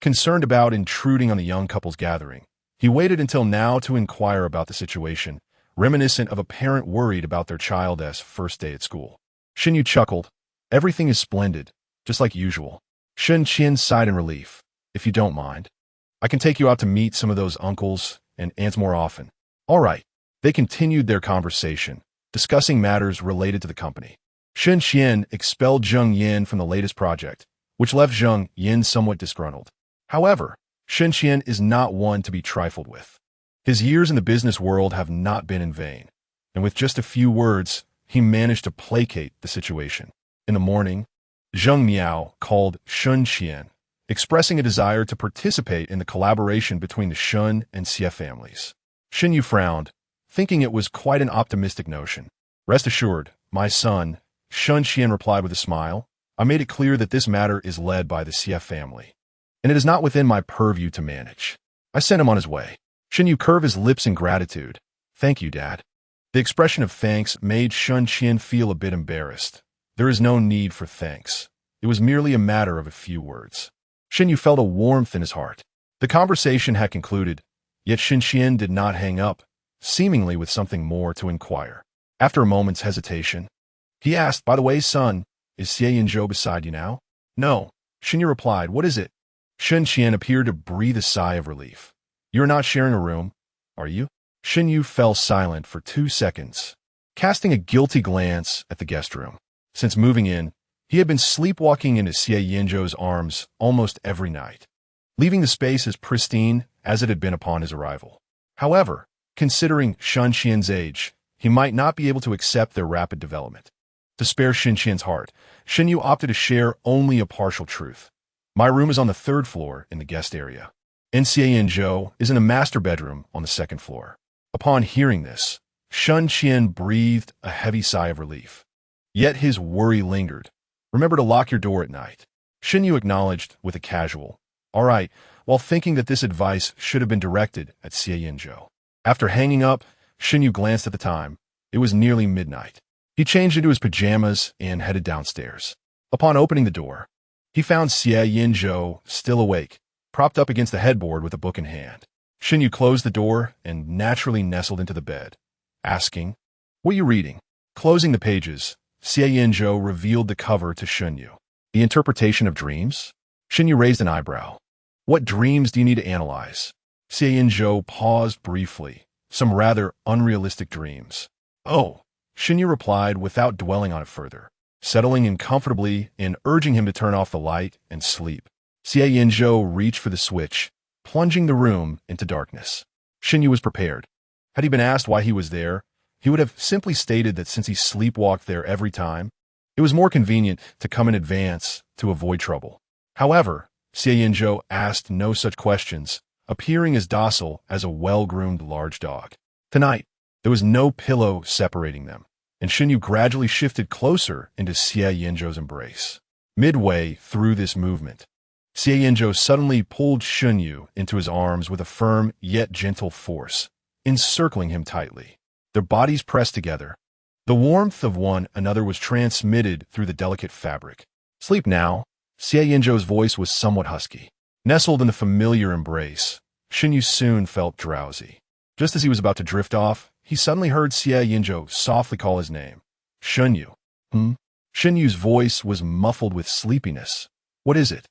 Concerned about intruding on the young couple's gathering, he waited until now to inquire about the situation, reminiscent of a parent worried about their child's first day at school. Shen Yu chuckled. "Everything is splendid, just like usual." Sun Qian sighed in relief. "If you don't mind, I can take you out to meet some of those uncles and aunts more often." "All right." They continued their conversation, discussing matters related to the company. Sun Qian expelled Zheng Yin from the latest project, which left Zheng Yin somewhat disgruntled. However, Sun Qian is not one to be trifled with. His years in the business world have not been in vain, and with just a few words, he managed to placate the situation. In the morning, Zheng Miao called Sun Qian, expressing a desire to participate in the collaboration between the Shun and Xie families. Shen Yu frowned, thinking it was quite an optimistic notion. "Rest assured, my son," Sun Qian replied with a smile, "I made it clear that this matter is led by the Xie family, and it is not within my purview to manage. I sent him on his way." Shen Yu curved his lips in gratitude. "Thank you, Dad." The expression of thanks made Sun Qian feel a bit embarrassed. There is no need for thanks. It was merely a matter of a few words. Shen Yu felt a warmth in his heart. The conversation had concluded, yet Sun Qian did not hang up, seemingly with something more to inquire. After a moment's hesitation, he asked, "By the way, son, is Xie Yanzhou beside you now?" "No," Shen Yu replied. "What is it?" Sun Qian appeared to breathe a sigh of relief. "You're not sharing a room, are you?" Shen Yu fell silent for 2 seconds, casting a guilty glance at the guest room. Since moving in, he had been sleepwalking into Xie Yanzhou's arms almost every night, leaving the space as pristine as it had been upon his arrival. However, considering Sun Qian's age, he might not be able to accept their rapid development. To spare Sun Qian's heart, Shen Yu opted to share only a partial truth. "My room is on the 3rd floor in the guest area. And Xie Yanzhou is in a master bedroom on the 2nd floor." Upon hearing this, Sun Qian breathed a heavy sigh of relief. Yet his worry lingered. "Remember to lock your door at night." Shen Yu acknowledged with a casual, "All right," while thinking that this advice should have been directed at Xie Yanzhou. After hanging up, Shen Yu glanced at the time. It was nearly midnight. He changed into his pajamas and headed downstairs. Upon opening the door, he found Xie Yanzhou still awake, propped up against the headboard with a book in hand. Shen Yu closed the door and naturally nestled into the bed, asking, "What are you reading?" Closing the pages, Xie Yanzhou revealed the cover to Shen Yu. "The interpretation of dreams?" Shen Yu raised an eyebrow. "What dreams do you need to analyze?" Xie Yanzhou paused briefly. "Some rather unrealistic dreams." "Oh," Shen Yu replied without dwelling on it further, settling in comfortably and urging him to turn off the light and sleep. Xie Yanzhou reached for the switch, plunging the room into darkness. Shen Yu was prepared. Had he been asked why he was there, he would have simply stated that since he sleepwalked there every time, it was more convenient to come in advance to avoid trouble. However, Xie Yanzhou asked no such questions, appearing as docile as a well-groomed large dog. Tonight, there was no pillow separating them, and Shen Yu gradually shifted closer into Xie Yanzhou's embrace. Midway through this movement, Xie Yanzhou suddenly pulled Shen Yu into his arms with a firm yet gentle force, encircling him tightly. Their bodies pressed together. The warmth of one another was transmitted through the delicate fabric. "Sleep now." Xie Yanzhou's voice was somewhat husky. Nestled in the familiar embrace, Shen Yu soon felt drowsy. Just as he was about to drift off, he suddenly heard Xie Yanzhou softly call his name. "Shen Yu." Shen Yu's voice was muffled with sleepiness. "What is it?"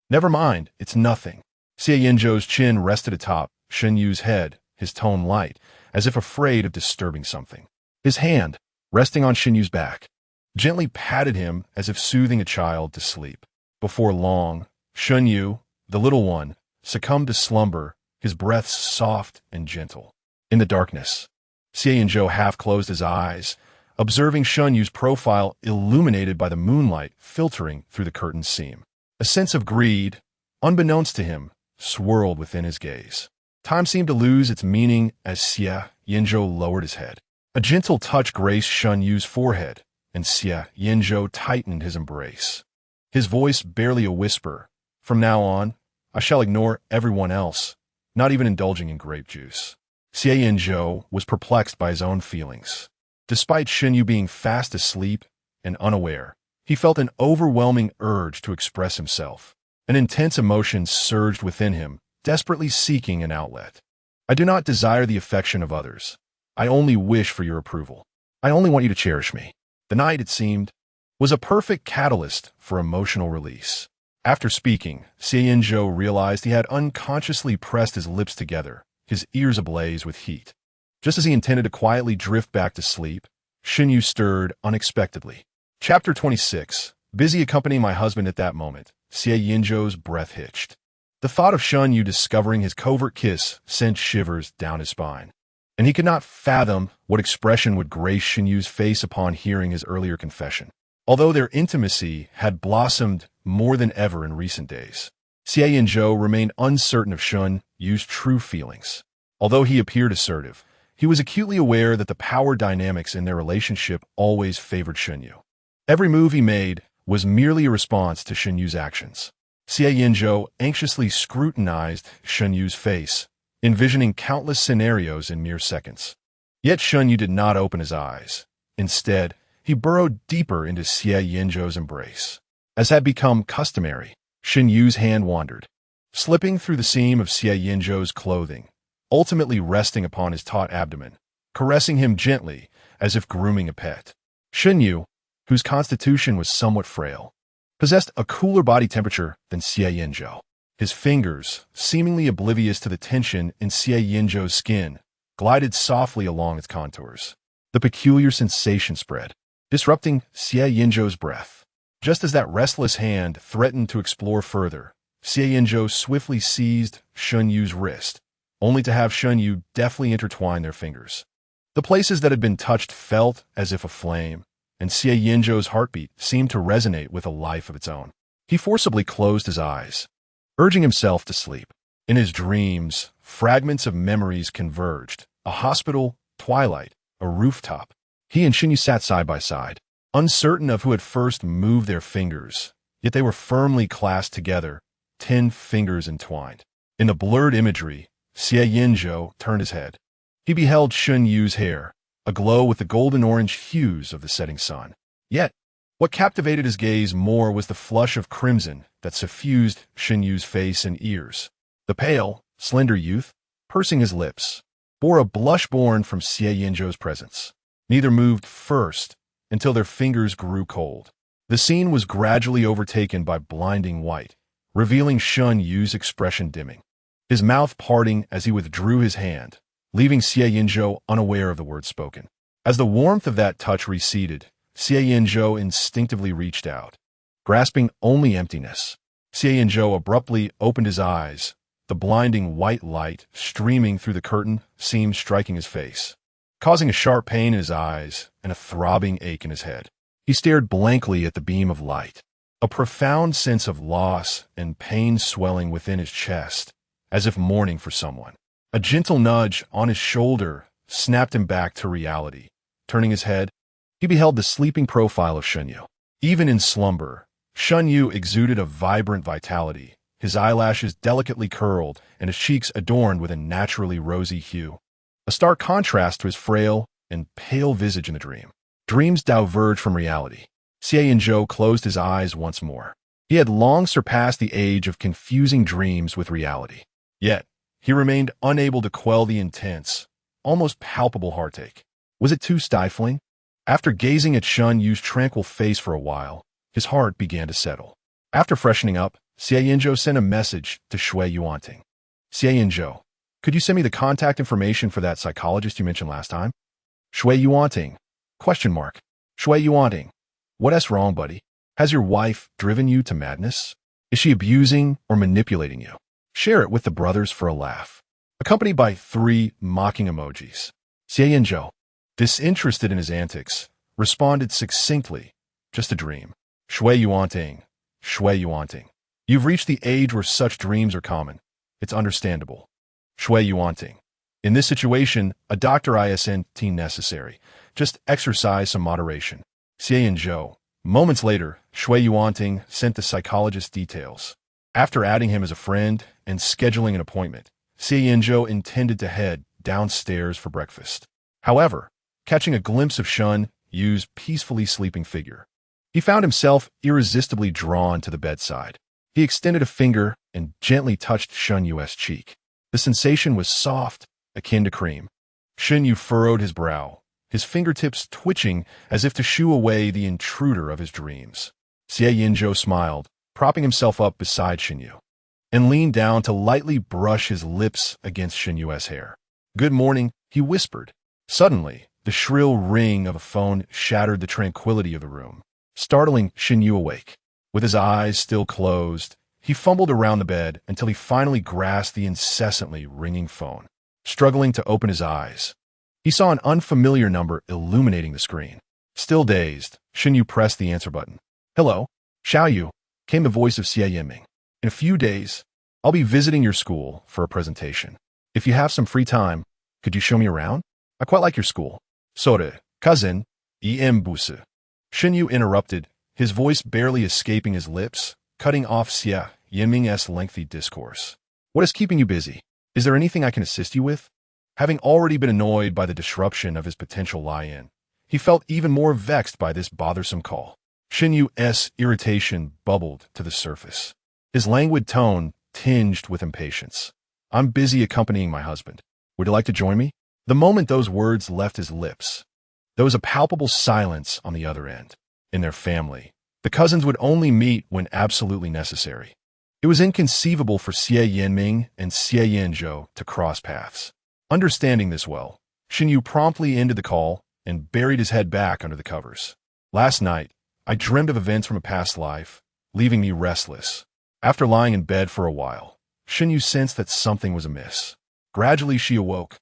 Never mind, it's nothing. Xie Yanzhou's chin rested atop Shen Yu's head, his tone light, as if afraid of disturbing something. His hand, resting on Shen Yu's back, gently patted him as if soothing a child to sleep. Before long, Shen Yu, the little one, succumbed to slumber, his breath soft and gentle. In the darkness, Xie Yanzhou half closed his eyes, observing Shen Yu's profile illuminated by the moonlight filtering through the curtain's seam. A sense of greed, unbeknownst to him, swirled within his gaze. Time seemed to lose its meaning as Xie Yanzhou lowered his head. A gentle touch graced Shen Yu's forehead, and Xie Yanzhou tightened his embrace. His voice barely a whisper. From now on, I shall ignore everyone else, not even indulging in grape juice. Xie Yanzhou was perplexed by his own feelings. Despite Shen Yu being fast asleep and unaware, he felt an overwhelming urge to express himself. An intense emotion surged within him, desperately seeking an outlet. I do not desire the affection of others. I only wish for your approval. I only want you to cherish me. The night, it seemed, was a perfect catalyst for emotional release. After speaking, Xie Yanzhou realized he had unconsciously pressed his lips together, his ears ablaze with heat. Just as he intended to quietly drift back to sleep, Shen Yu stirred unexpectedly. Chapter 26. Busy accompanying my husband at that moment, Xie Yanzhou's breath hitched. The thought of Shen Yu discovering his covert kiss sent shivers down his spine. And he could not fathom what expression would grace Shen Yu's face upon hearing his earlier confession. Although their intimacy had blossomed more than ever in recent days, Xie Yanzhou remained uncertain of Shen Yu's true feelings. Although he appeared assertive, he was acutely aware that the power dynamics in their relationship always favored Shen Yu. Every move he made was merely a response to Shen Yu's actions. Xie Yanzhou anxiously scrutinized Shen Yu's face, envisioning countless scenarios in mere seconds. Yet Shen Yu did not open his eyes. Instead, he burrowed deeper into Xie Yanzhou's embrace. As had become customary, Shen Yu's hand wandered, slipping through the seam of Xie Yanzhou's clothing, ultimately resting upon his taut abdomen, caressing him gently as if grooming a pet. Shen Yu, whose constitution was somewhat frail, possessed a cooler body temperature than Xie Yanzhou. His fingers, seemingly oblivious to the tension in Xie Yanzhou's skin, glided softly along its contours. The peculiar sensation spread, disrupting Xie Yanzhou's breath. Just as that restless hand threatened to explore further, Xie Yanzhou swiftly seized Shen Yu's wrist, only to have Shen Yu deftly intertwine their fingers. The places that had been touched felt as if aflame, and Xie Yanzhou's heartbeat seemed to resonate with a life of its own. He forcibly closed his eyes, urging himself to sleep. In his dreams, fragments of memories converged. A hospital, twilight, a rooftop. He and Shen Yu sat side by side, uncertain of who had first moved their fingers, yet they were firmly clasped together, 10 fingers entwined. In the blurred imagery, Xie Yanzhou turned his head. He beheld Shen Yu's hair, aglow with the golden-orange hues of the setting sun. Yet, what captivated his gaze more was the flush of crimson that suffused Shen Yu's face and ears. The pale, slender youth, pursing his lips, bore a blush born from Xie Yanzhou's presence. Neither moved first until their fingers grew cold. The scene was gradually overtaken by blinding white, revealing Shen Yu's expression dimming, his mouth parting as he withdrew his hand, leaving Xie Yanzhou unaware of the words spoken. As the warmth of that touch receded, Xie Yanzhou instinctively reached out, grasping only emptiness. Xie Yanzhou abruptly opened his eyes, the blinding white light streaming through the curtain seam striking his face, causing a sharp pain in his eyes and a throbbing ache in his head. He stared blankly at the beam of light, a profound sense of loss and pain swelling within his chest, as if mourning for someone. A gentle nudge on his shoulder snapped him back to reality. Turning his head, he beheld the sleeping profile of Shen Yu. Even in slumber, Shen Yu exuded a vibrant vitality, his eyelashes delicately curled and his cheeks adorned with a naturally rosy hue, a stark contrast to his frail and pale visage in the dream. Dreams diverge from reality. Xie Yanzhou closed his eyes once more. He had long surpassed the age of confusing dreams with reality. Yet, he remained unable to quell the intense, almost palpable heartache. Was it too stifling? After gazing at Shen Yu's tranquil face for a while, his heart began to settle. After freshening up, Xie Yanzhou sent a message to Xie Yanzhou. Xie Yanzhou, could you send me the contact information for that psychologist you mentioned last time? Xie Yanzhou, question mark. Xie Yanzhou, what's wrong, buddy? Has your wife driven you to madness? Is she abusing or manipulating you? Share it with the brothers for a laugh. Accompanied by 3 mocking emojis. Xie Yanzhou, disinterested in his antics, responded succinctly, just a dream. Xie Yanzhou, you've reached the age where such dreams are common. It's understandable. Xie Yanzhou, in this situation, a doctor isn't necessary. Just exercise some moderation. Xie Yanzhou, moments later, Xie Yanzhou sent the psychologist details. After adding him as a friend and scheduling an appointment, Xie Yanzhou intended to head downstairs for breakfast. However, catching a glimpse of Shen Yu's peacefully sleeping figure, he found himself irresistibly drawn to the bedside. He extended a finger and gently touched Shen Yu's cheek. The sensation was soft, akin to cream. Shen Yu furrowed his brow, his fingertips twitching as if to shoo away the intruder of his dreams. Xie Yanzhou smiled, propping himself up beside Shen Yu, and leaned down to lightly brush his lips against Shen Yu's hair. Good morning, he whispered. Suddenly, the shrill ring of a phone shattered the tranquility of the room, startling Shen Yu awake. With his eyes still closed, he fumbled around the bed until he finally grasped the incessantly ringing phone. Struggling to open his eyes, he saw an unfamiliar number illuminating the screen. Still dazed, Shen Yu pressed the answer button. Hello, Xiao Yu, came the voice of Xie Yanming. In a few days, I'll be visiting your school for a presentation. If you have some free time, could you show me around? I quite like your school. Sore, cousin, Buse. Shen Yu interrupted, his voice barely escaping his lips, cutting off Xie Yanming's lengthy discourse. What is keeping you busy? Is there anything I can assist you with? Having already been annoyed by the disruption of his potential lie-in, he felt even more vexed by this bothersome call. Shen Yu's irritation bubbled to the surface, his languid tone tinged with impatience. I'm busy accompanying my husband. Would you like to join me? The moment those words left his lips, there was a palpable silence on the other end. In their family, the cousins would only meet when absolutely necessary. It was inconceivable for Xie Yanming and Xie Yanzhou to cross paths. Understanding this well, Shen Yu promptly ended the call and buried his head back under the covers. Last night, I dreamed of events from a past life, leaving me restless. After lying in bed for a while, Shen Yu sensed that something was amiss. Gradually, she awoke,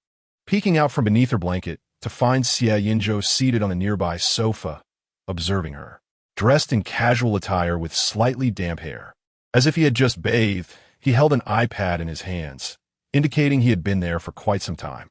peeking out from beneath her blanket to find Xie Yanzhou seated on a nearby sofa, observing her, dressed in casual attire with slightly damp hair. As if he had just bathed, he held an iPad in his hands, indicating he had been there for quite some time.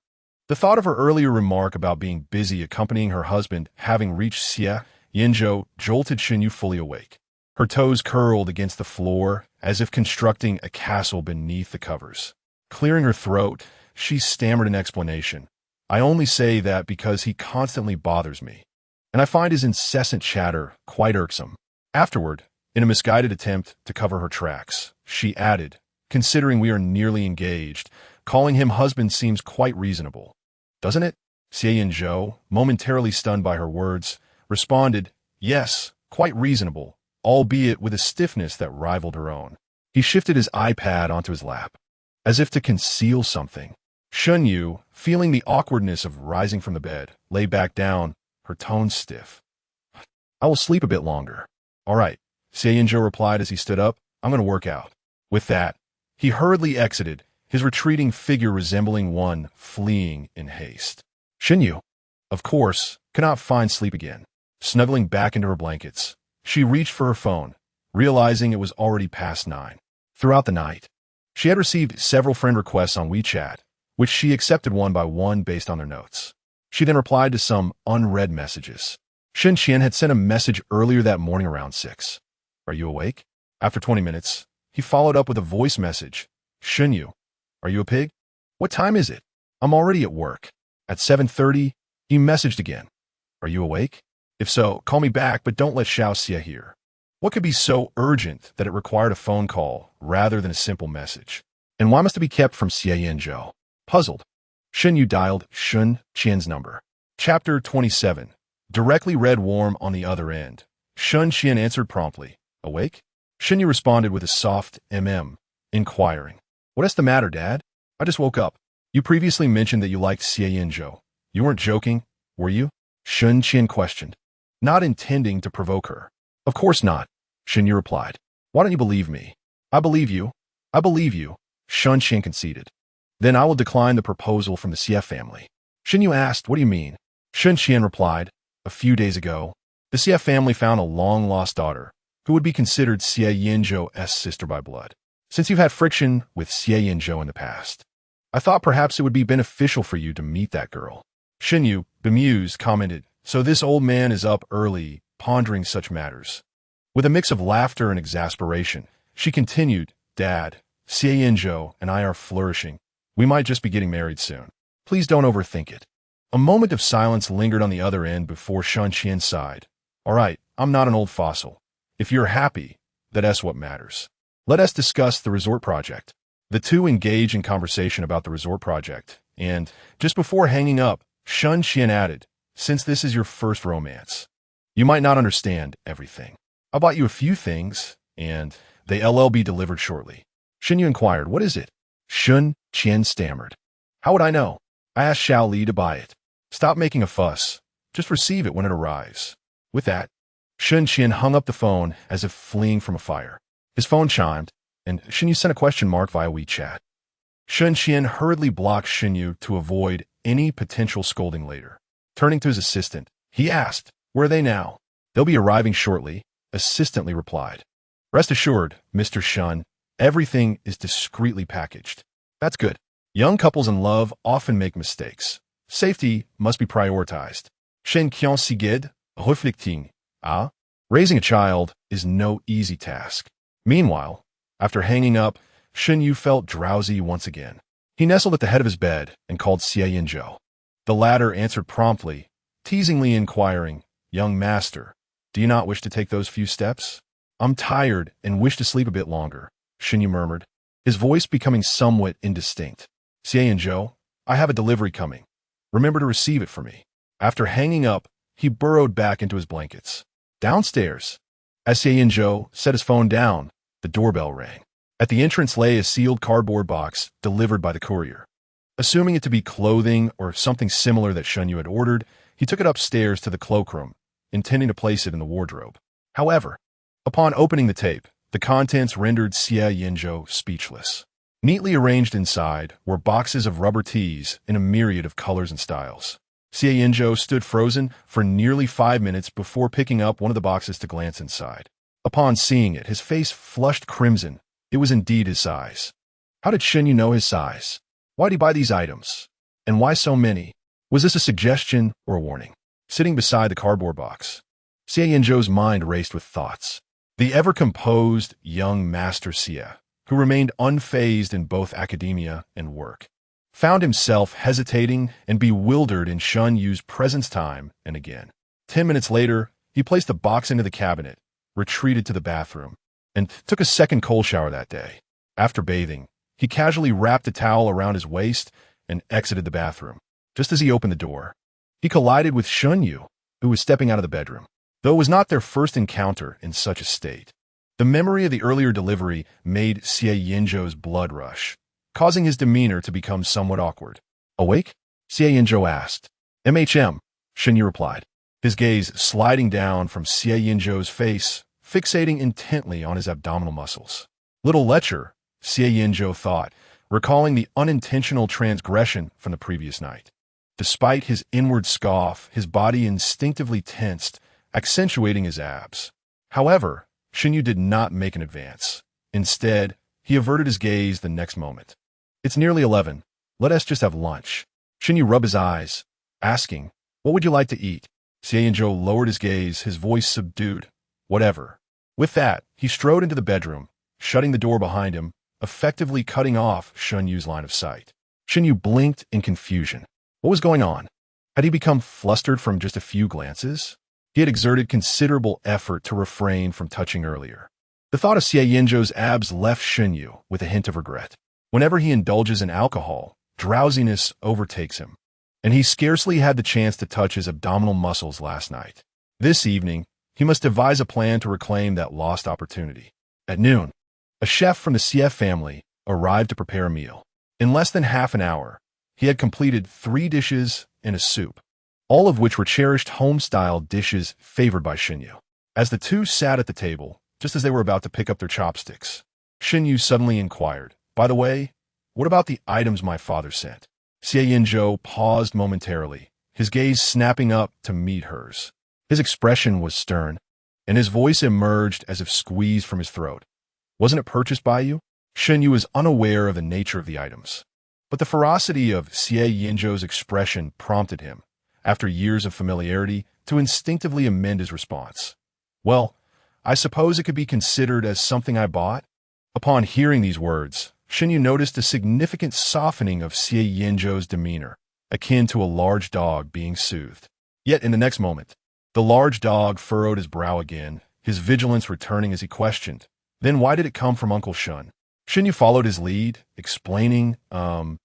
The thought of her earlier remark about being busy accompanying her husband having reached Xie Yanzhou jolted Shen Yu fully awake. Her toes curled against the floor as if constructing a castle beneath the covers. Clearing her throat, she stammered an explanation. I only say that because he constantly bothers me, and I find his incessant chatter quite irksome. Afterward, in a misguided attempt to cover her tracks, she added, considering we are nearly engaged, calling him husband seems quite reasonable. Doesn't it? Xie Yanzhou, momentarily stunned by her words, responded, yes, quite reasonable, albeit with a stiffness that rivaled her own. He shifted his iPad onto his lap, as if to conceal something. Shen Yu, feeling the awkwardness of rising from the bed, lay back down, her tone stiff. I will sleep a bit longer. All right, Xie Yanzhou replied as he stood up. I'm going to work out. With that, he hurriedly exited, his retreating figure resembling one fleeing in haste. Shen Yu, of course, could not find sleep again. Snuggling back into her blankets, she reached for her phone, realizing it was already past 9. Throughout the night, she had received several friend requests on WeChat, which she accepted one by one based on their notes. She then replied to some unread messages. Shen Qian had sent a message earlier that morning around 6. Are you awake? After 20 minutes, he followed up with a voice message. Shen Yu, are you a pig? What time is it? I'm already at work. At 7:30, he messaged again. Are you awake? If so, call me back, but don't let Xiao Xie hear. What could be so urgent that it required a phone call rather than a simple message? And why must it be kept from Xie Yanzhou? Puzzled, Shen Yu dialed Shen Qian's number. Chapter 27. Directly read warm on the other end. Shen Qian answered promptly. Awake? Shen Yu responded with a soft inquiring. What's the matter, Dad? I just woke up. You previously mentioned that you liked Xie Yanzhou. You weren't joking, were you? Shen Qian questioned, not intending to provoke her. Of course not, Shen Yu replied. Why don't you believe me? I believe you. I believe you, Shen Qian conceded. Then I will decline the proposal from the Xie family. Shen Yu asked, what do you mean? Shen Qian replied, a few days ago, the Xie family found a long-lost daughter, who would be considered Xie Yanzhou's sister by blood. Since you've had friction with Xie Yanzhou in the past, I thought perhaps it would be beneficial for you to meet that girl. Shen Yu, bemused, commented, so this old man is up early, pondering such matters. With a mix of laughter and exasperation, she continued, Dad, Xie Yanzhou and I are flourishing. We might just be getting married soon. Please don't overthink it. A moment of silence lingered on the other end before Shen Qian sighed. All right, I'm not an old fossil. If you're happy, that's what matters. Let us discuss the resort project. The two engage in conversation about the resort project, and, just before hanging up, Shen Qian added, since this is your first romance, you might not understand everything. I bought you a few things, and they'll be delivered shortly. Shen Yu inquired, what is it? Shen Qian stammered. How would I know? I asked Xiao Li to buy it. Stop making a fuss. Just receive it when it arrives. With that, Shen Qian hung up the phone as if fleeing from a fire. His phone chimed, and Shen Yu sent a question mark via WeChat. Shen Qian hurriedly blocked Shen Yu to avoid any potential scolding later. Turning to his assistant, he asked, where are they now? They'll be arriving shortly, assistantly replied. Rest assured, Mr. Shen, everything is discreetly packaged. That's good. Young couples in love often make mistakes. Safety must be prioritized. Shen Qian sigid, reflecting. Raising a child is no easy task. Meanwhile, after hanging up, Shen Yu felt drowsy once again. He nestled at the head of his bed and called Xie Yanzhou. The latter answered promptly, teasingly inquiring, Young master, do you not wish to take those few steps? I'm tired and wish to sleep a bit longer, Shen Yu murmured, his voice becoming somewhat indistinct. Xie Yanzhou, I have a delivery coming. Remember to receive it for me. After hanging up, he burrowed back into his blankets. Downstairs. As Xie Yanzhou set his phone down, the doorbell rang. At the entrance lay a sealed cardboard box delivered by the courier. Assuming it to be clothing or something similar that Shen Yu had ordered, he took it upstairs to the cloakroom, intending to place it in the wardrobe. However, upon opening the tape, the contents rendered Xie Yanzhou speechless. Neatly arranged inside were boxes of rubber tees in a myriad of colors and styles. Xie Yanzhou stood frozen for nearly 5 minutes before picking up one of the boxes to glance inside. Upon seeing it, his face flushed crimson. It was indeed his size. How did Shen Yu know his size? Why did he buy these items? And why so many? Was this a suggestion or a warning? Sitting beside the cardboard box, Xie Yanzhou's mind raced with thoughts. The ever-composed young master Xie, who remained unfazed in both academia and work, found himself hesitating and bewildered in Shen Yu's presence time and again. 10 minutes later, he placed the box into the cabinet, retreated to the bathroom, and took a second cold shower that day. After bathing, he casually wrapped a towel around his waist and exited the bathroom. Just as he opened the door, he collided with Shen Yu, who was stepping out of the bedroom. Though it was not their first encounter in such a state, the memory of the earlier delivery made Xie Yanzhou's blood rush, causing his demeanor to become somewhat awkward. Awake? Xie Yanzhou asked. Shen Yu replied, his gaze sliding down from Xie Yanzhou's face, fixating intently on his abdominal muscles. Little lecher, Xie Yanzhou thought, recalling the unintentional transgression from the previous night. Despite his inward scoff, his body instinctively tensed, accentuating his abs. However, Shen Yu did not make an advance. Instead, he averted his gaze the next moment. It's nearly 11. Let us just have lunch. Shen Yu rubbed his eyes, asking, what would you like to eat? Xie Yanzhou lowered his gaze, his voice subdued. Whatever. With that, he strode into the bedroom, shutting the door behind him, effectively cutting off Shen Yu's line of sight. Shen Yu blinked in confusion. What was going on? Had he become flustered from just a few glances? He had exerted considerable effort to refrain from touching earlier. The thought of Xie Yanzhou's abs left Shen Yu with a hint of regret. Whenever he indulges in alcohol, drowsiness overtakes him, and he scarcely had the chance to touch his abdominal muscles last night. This evening, he must devise a plan to reclaim that lost opportunity. At noon, a chef from the Xie family arrived to prepare a meal. In less than half an hour, he had completed 3 dishes and a soup, all of which were cherished home-style dishes favored by Shen Yu. As the two sat at the table, just as they were about to pick up their chopsticks, Shen Yu suddenly inquired, "By the way, what about the items my father sent?" Xie Yanzhou paused momentarily, his gaze snapping up to meet hers. His expression was stern, and his voice emerged as if squeezed from his throat. "Wasn't it purchased by you?" Shen Yu was unaware of the nature of the items, but the ferocity of Xie Yanzhou's expression prompted him, after years of familiarity, to instinctively amend his response. "Well, I suppose it could be considered as something I bought?" Upon hearing these words, Shen Yu noticed a significant softening of Xie Yanzhou's demeanor, akin to a large dog being soothed. Yet in the next moment, the large dog furrowed his brow again, his vigilance returning as he questioned, "Then why did it come from Uncle Shen?" Shen Yu followed his lead, explaining, I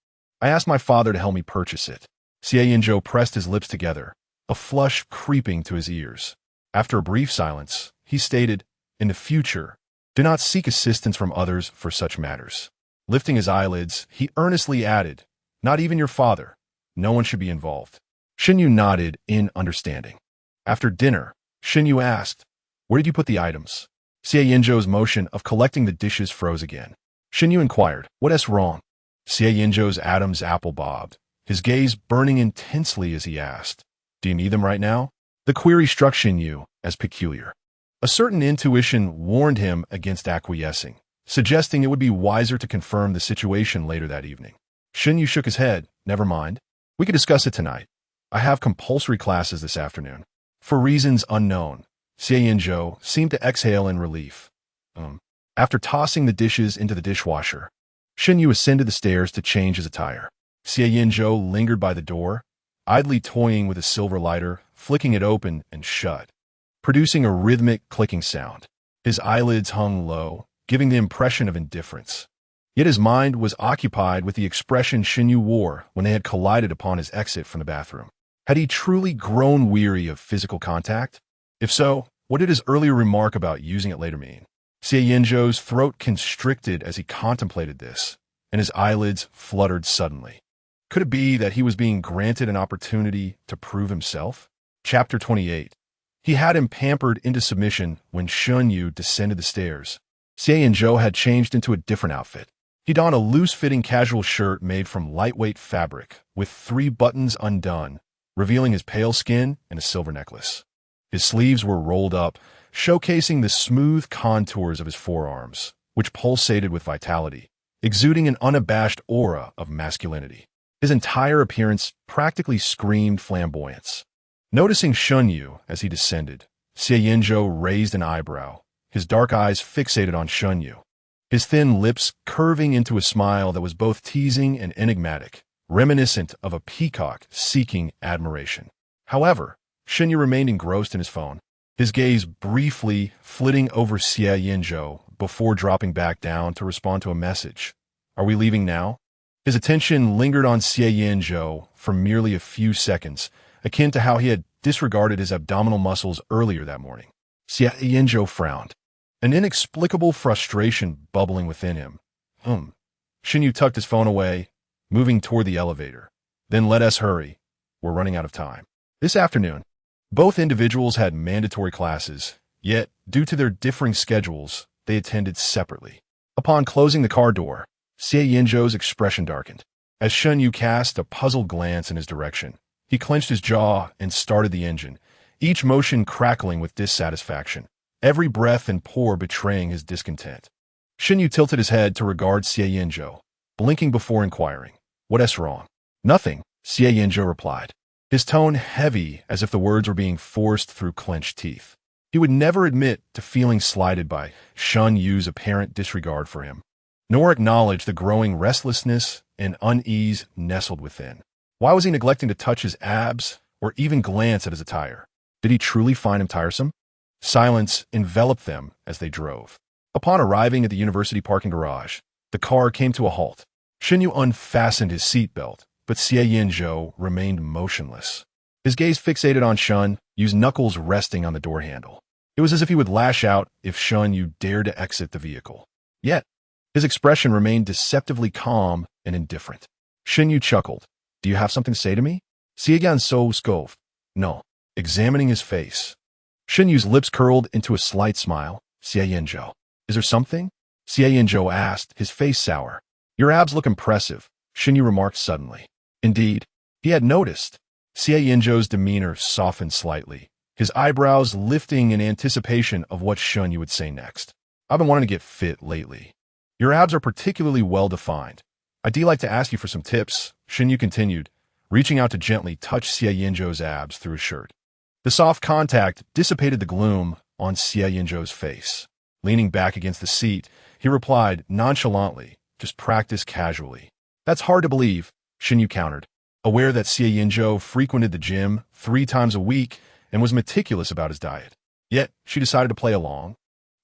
asked my father to help me purchase it." Xie Yanzhou pressed his lips together, a flush creeping to his ears. After a brief silence, he stated, "In the future, do not seek assistance from others for such matters." Lifting his eyelids, he earnestly added, "Not even your father. No one should be involved." Shen Yu nodded in understanding. After dinner, Shen Yu asked, "Where did you put the items?" Xie Yanzhou's motion of collecting the dishes froze again. Shen Yu inquired, "What's wrong?" Xie Yanzhou's Adam's apple bobbed, his gaze burning intensely as he asked, "Do you need them right now?" The query struck Shen Yu as peculiar. A certain intuition warned him against acquiescing, suggesting it would be wiser to confirm the situation later that evening. Shen Yu shook his head. "Never mind. We could discuss it tonight. I have compulsory classes this afternoon." For reasons unknown, Xie Yanzhou seemed to exhale in relief. After tossing the dishes into the dishwasher, Shen Yu ascended the stairs to change his attire. Xie Yanzhou lingered by the door, idly toying with a silver lighter, flicking it open and shut, producing a rhythmic clicking sound. His eyelids hung low, giving the impression of indifference. Yet his mind was occupied with the expression Shen Yu wore when they had collided upon his exit from the bathroom. Had he truly grown weary of physical contact? If so, what did his earlier remark about using it later mean? Xie Yanzhou's throat constricted as he contemplated this, and his eyelids fluttered suddenly. Could it be that he was being granted an opportunity to prove himself? Chapter 28. He had him pampered into submission when Shen Yu descended the stairs. Xie Yanzhou had changed into a different outfit. He donned a loose-fitting casual shirt made from lightweight fabric, with 3 buttons undone, revealing his pale skin and a silver necklace. His sleeves were rolled up, showcasing the smooth contours of his forearms, which pulsated with vitality, exuding an unabashed aura of masculinity. His entire appearance practically screamed flamboyance. Noticing Shen Yu as he descended, Xie Yanzhou raised an eyebrow, his dark eyes fixated on Shen Yu, his thin lips curving into a smile that was both teasing and enigmatic, reminiscent of a peacock seeking admiration. However, Shen Yu remained engrossed in his phone, his gaze briefly flitting over Xie Yanzhou before dropping back down to respond to a message. "Are we leaving now?" His attention lingered on Xie Yanzhou for merely a few seconds, akin to how he had disregarded his abdominal muscles earlier that morning. Xie Yanzhou frowned, an inexplicable frustration bubbling within him. Shen Yu tucked his phone away, moving toward the elevator. "Then let us hurry. We're running out of time." This afternoon, both individuals had mandatory classes, yet, due to their differing schedules, they attended separately. Upon closing the car door, Xie Yanzhou's expression darkened. As Shen Yu cast a puzzled glance in his direction, he clenched his jaw and started the engine, each motion crackling with dissatisfaction, every breath and pore betraying his discontent. Shen Yu tilted his head to regard Xie Yanzhou, blinking before inquiring, "What's wrong?" "Nothing," Xie Yanzhou replied, his tone heavy as if the words were being forced through clenched teeth. He would never admit to feeling slighted by Shen Yu's apparent disregard for him, nor acknowledge the growing restlessness and unease nestled within. Why was he neglecting to touch his abs or even glance at his attire? Did he truly find him tiresome? Silence enveloped them as they drove. Upon arriving at the university parking garage, the car came to a halt. Shen Yu unfastened his seatbelt, but Xie Yanzhou remained motionless, his gaze fixated on Shen Yu's knuckles resting on the door handle. It was as if he would lash out if Shen Yu dared to exit the vehicle. Yet, his expression remained deceptively calm and indifferent. Shen Yu chuckled. Do you have something to say to me? Xie Yanzhou scoffed. No. Examining his face. Shen Yu's lips curled into a slight smile. Xie Yanzhou. Is there something? Xie Yanzhou asked, his face sour. Your abs look impressive, Shen Yu remarked suddenly. Indeed, he had noticed. Xie Yanzhou's demeanor softened slightly, his eyebrows lifting in anticipation of what Shen Yu would say next. I've been wanting to get fit lately. Your abs are particularly well-defined. I'd like to ask you for some tips, Shen Yu continued, reaching out to gently touch Xie Yanzhou's abs through his shirt. The soft contact dissipated the gloom on Xie Yanzhou's face. Leaning back against the seat, he replied nonchalantly, just practice casually. That's hard to believe, Shen Yu countered, aware that Xie Yanzhou frequented the gym 3 times a week and was meticulous about his diet. Yet, she decided to play along,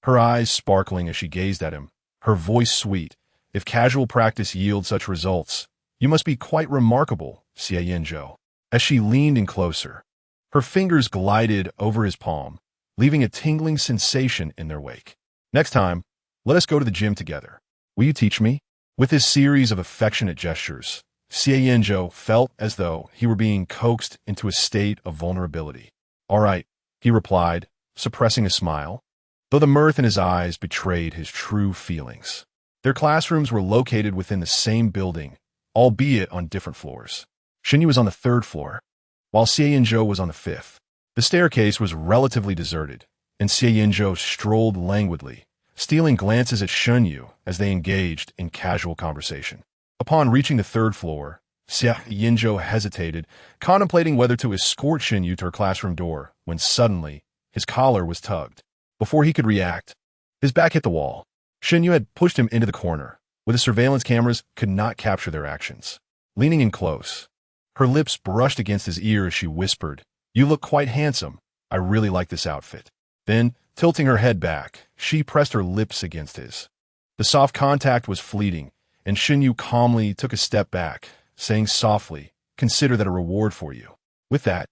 her eyes sparkling as she gazed at him, her voice sweet. If casual practice yields such results, you must be quite remarkable, Xie Yanzhou. As she leaned in closer, her fingers glided over his palm, leaving a tingling sensation in their wake. Next time, let us go to the gym together. Will you teach me? With his series of affectionate gestures, Xie Yanzhou felt as though he were being coaxed into a state of vulnerability. All right, he replied, suppressing a smile, though the mirth in his eyes betrayed his true feelings. Their classrooms were located within the same building, albeit on different floors. Shen Yu was on the 3rd floor, while Xie Yanzhou was on the 5th. The staircase was relatively deserted, and Xie Yanzhou strolled languidly, stealing glances at Shen Yu as they engaged in casual conversation. Upon reaching the 3rd floor, Xie Yanzhou hesitated, contemplating whether to escort Shen Yu to her classroom door, when suddenly, his collar was tugged. Before he could react, his back hit the wall. Shen Yu had pushed him into the corner, where the surveillance cameras could not capture their actions. Leaning in close, her lips brushed against his ear as she whispered, You look quite handsome. I really like this outfit. Then, tilting her head back, she pressed her lips against his. The soft contact was fleeting, and Shen Yu calmly took a step back, saying softly, Consider that a reward for you. With that,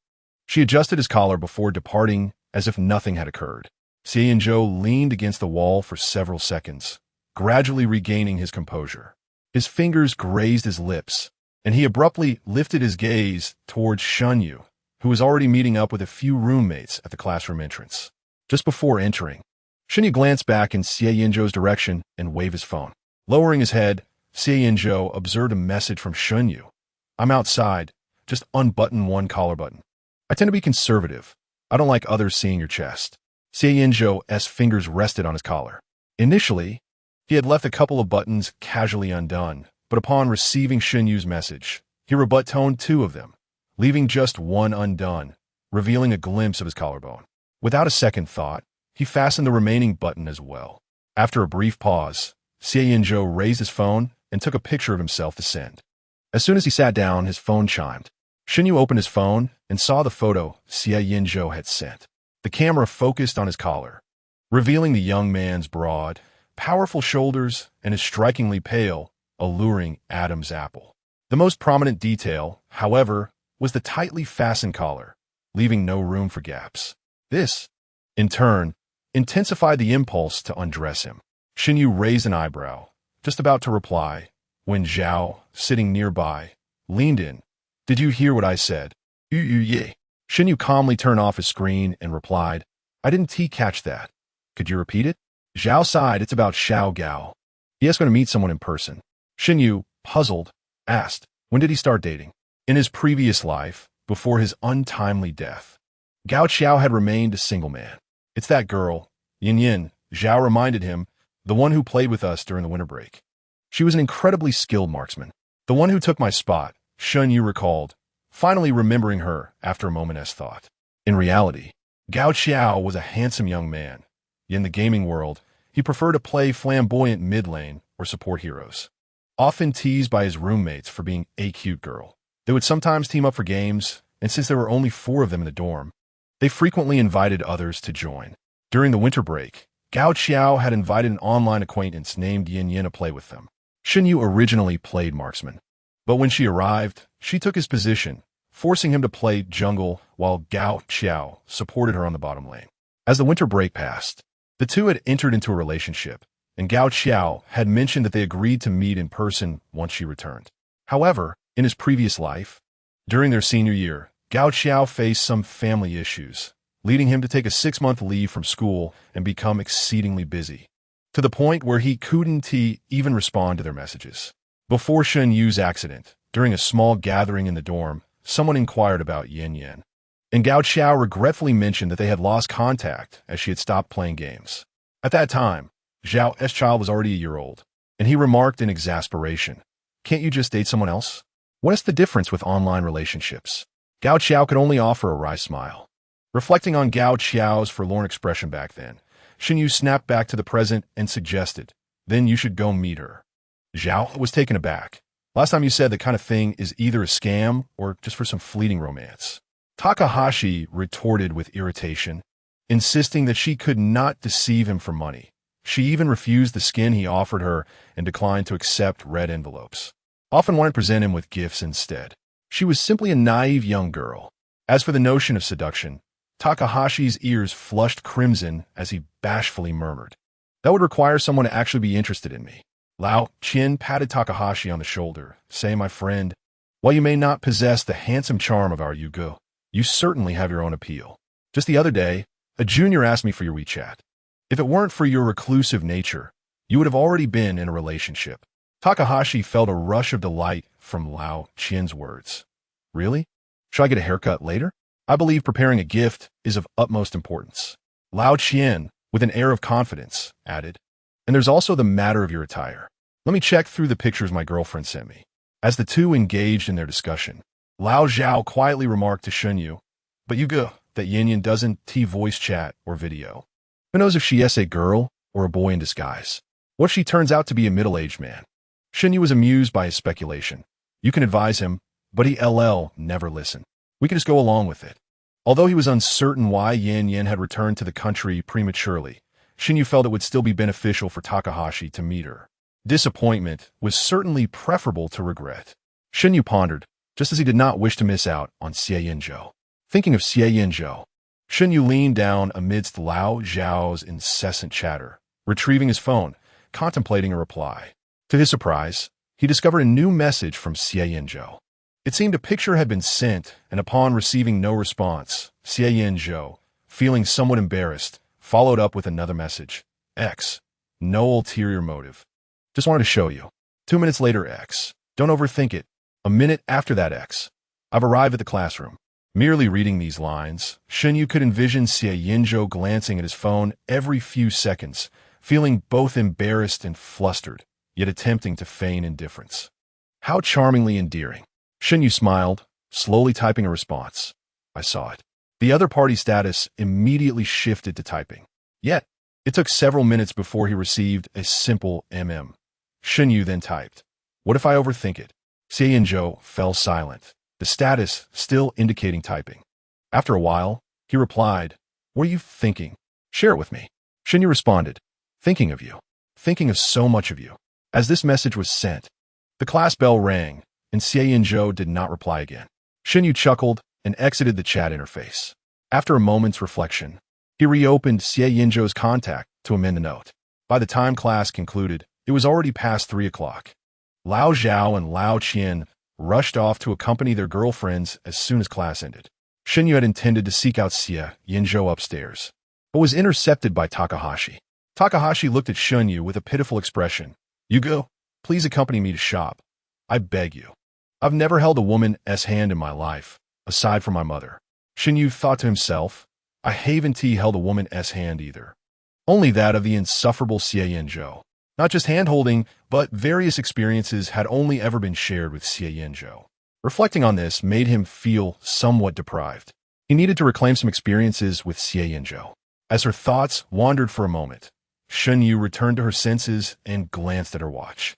she adjusted his collar before departing as if nothing had occurred. Xie Yanzhou leaned against the wall for several seconds, gradually regaining his composure. His fingers grazed his lips, and he abruptly lifted his gaze towards Shen Yu, who was already meeting up with a few roommates at the classroom entrance. Just before entering, Shen Yu glanced back in Xie Yanzhou's direction and waved his phone. Lowering his head, Xie Yanzhou observed a message from Shen Yu. I'm outside. Just unbutton one collar button. I tend to be conservative. I don't like others seeing your chest. Xie Yanzhou's fingers rested on his collar. Initially, he had left a couple of buttons casually undone, but upon receiving Shen Yu's message, he rebut-toned 2 of them, leaving just one undone, revealing a glimpse of his collarbone. Without a second thought, he fastened the remaining button as well. After a brief pause, Xie Yanzhou raised his phone and took a picture of himself to send. As soon as he sat down, his phone chimed. Shen Yu opened his phone and saw the photo Xie Yanzhou had sent. The camera focused on his collar, revealing the young man's broad, powerful shoulders and his strikingly pale, alluring Adam's apple. The most prominent detail, however, was the tightly fastened collar, leaving no room for gaps. This, in turn, intensified the impulse to undress him. Shen Yu raised an eyebrow, just about to reply, when Zhao, sitting nearby, leaned in. Did you hear what I said? Yeah. Shen Yu calmly turned off his screen and replied, I didn't catch that. Could you repeat it? Zhao sighed. It's about Xiao Gao. He is going to meet someone in person. Shen Yu, puzzled, asked, when did he start dating? In his previous life, before his untimely death, Gao Xiao had remained a single man. It's that girl, Yin Yin, Zhao reminded him, the one who played with us during the winter break. She was an incredibly skilled marksman. The one who took my spot, Shen Yu recalled, finally remembering her after a moment's thought. In reality, Gao Xiao was a handsome young man. In the gaming world, he preferred to play flamboyant mid-lane or support heroes. Often teased by his roommates for being a cute girl, they would sometimes team up for games, and since there were only 4 of them in the dorm, they frequently invited others to join. During the winter break, Gao Xiao had invited an online acquaintance named Yin Yin to play with them. Shen Yu originally played marksman, but when she arrived, she took his position, forcing him to play jungle while Gao Xiao supported her on the bottom lane. As the winter break passed, the two had entered into a relationship, and Gao Qiao had mentioned that they agreed to meet in person once she returned. However, in his previous life, during their senior year, Gao Qiao faced some family issues, leading him to take a 6-month leave from school and become exceedingly busy, to the point where he couldn't even respond to their messages. Before Shen Yu's accident, during a small gathering in the dorm, someone inquired about Yan, and Gao Qiao regretfully mentioned that they had lost contact as she had stopped playing games. At that time, Zhao's child was already a year old, and he remarked in exasperation, "Can't you just date someone else? What is the difference with online relationships?" Gao Qiao could only offer a wry smile. Reflecting on Gao Qiao's forlorn expression back then, Shen Yu snapped back to the present and suggested, "Then you should go meet her." Zhao was taken aback. "Last time you said that kind of thing is either a scam or just for some fleeting romance." Takahashi retorted with irritation, insisting that she could not deceive him for money. She even refused the skin he offered her and declined to accept red envelopes. Often wanted to present him with gifts instead. She was simply a naive young girl. As for the notion of seduction, Takahashi's ears flushed crimson as he bashfully murmured, "That would require someone to actually be interested in me." Lao Qin patted Takahashi on the shoulder, saying, "My friend, while you may not possess the handsome charm of our Yugo, you certainly have your own appeal. Just the other day, a junior asked me for your WeChat. If it weren't for your reclusive nature, you would have already been in a relationship." Takahashi felt a rush of delight from Lao Qin's words. "Really? Should I get a haircut later? I believe preparing a gift is of utmost importance." Lao Qin, with an air of confidence, added, "And there's also the matter of your attire. Let me check through the pictures my girlfriend sent me." As the two engaged in their discussion, Lao Zhao quietly remarked to Shen Yu, "But you go that Yan doesn't voice chat or video. Who knows if she is a girl or a boy in disguise? What if she turns out to be a middle-aged man?" Shen Yu was amused by his speculation. You can advise him, but he never listened. We can just go along with it. Although he was uncertain why Yan had returned to the country prematurely, Shen Yu felt it would still be beneficial for Takahashi to meet her. Disappointment was certainly preferable to regret. Shen Yu pondered, just as he did not wish to miss out on Xie Yanzhou. Thinking of Xie Yanzhou, Shen Yu leaned down amidst Lao Zhao's incessant chatter, retrieving his phone, contemplating a reply. To his surprise, he discovered a new message from Xie Yanzhou. It seemed a picture had been sent, and upon receiving no response, Xie Yanzhou, feeling somewhat embarrassed, followed up with another message. X. No ulterior motive. Just wanted to show you. 2 minutes later, X. Don't overthink it. A minute after that, X. I've arrived at the classroom. Merely reading these lines, Shen Yu could envision Xie Yanzhou glancing at his phone every few seconds, feeling both embarrassed and flustered, yet attempting to feign indifference. How charmingly endearing. Shen Yu smiled, slowly typing a response. I saw it. The other party's status immediately shifted to typing. Yet, it took several minutes before he received a simple MM. Shen Yu then typed, What if I overthink it? Xie Yanzhou fell silent, the status still indicating typing. After a while, he replied, What are you thinking? Share it with me. Shen Yu responded, Thinking of you. Thinking of so much of you. As this message was sent, the class bell rang, and Xie Yanzhou did not reply again. Shen Yu chuckled and exited the chat interface. After a moment's reflection, he reopened Xie Yanzhou's contact to amend the note. By the time class concluded, it was already past 3 o'clock. Lao Zhao and Lao Qian rushed off to accompany their girlfriends as soon as class ended. Shen Yu had intended to seek out Xie Yanzhou upstairs, but was intercepted by Takahashi. Takahashi looked at Shen Yu with a pitiful expression. Yugo, please accompany me to shop. I beg you. I've never held a woman's hand in my life, aside from my mother. Shen Yu thought to himself, I haven't held a woman's hand either. Only that of the insufferable Xie Yanzhou. Not just hand-holding, but various experiences had only ever been shared with Xie Yanzhou. Reflecting on this made him feel somewhat deprived. He needed to reclaim some experiences with Xie Yanzhou. As her thoughts wandered for a moment, Shen Yu returned to her senses and glanced at her watch.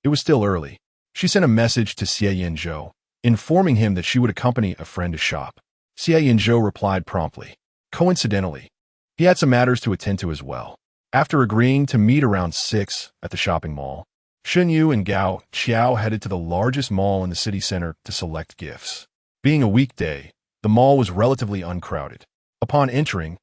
It was still early. She sent a message to Xie Yanzhou, informing him that she would accompany a friend to shop. Xie Yanzhou replied promptly. Coincidentally, he had some matters to attend to as well. After agreeing to meet around 6 at the shopping mall, Shen Yu and Gao Qiao headed to the largest mall in the city center to select gifts. Being a weekday, the mall was relatively uncrowded. Upon entering,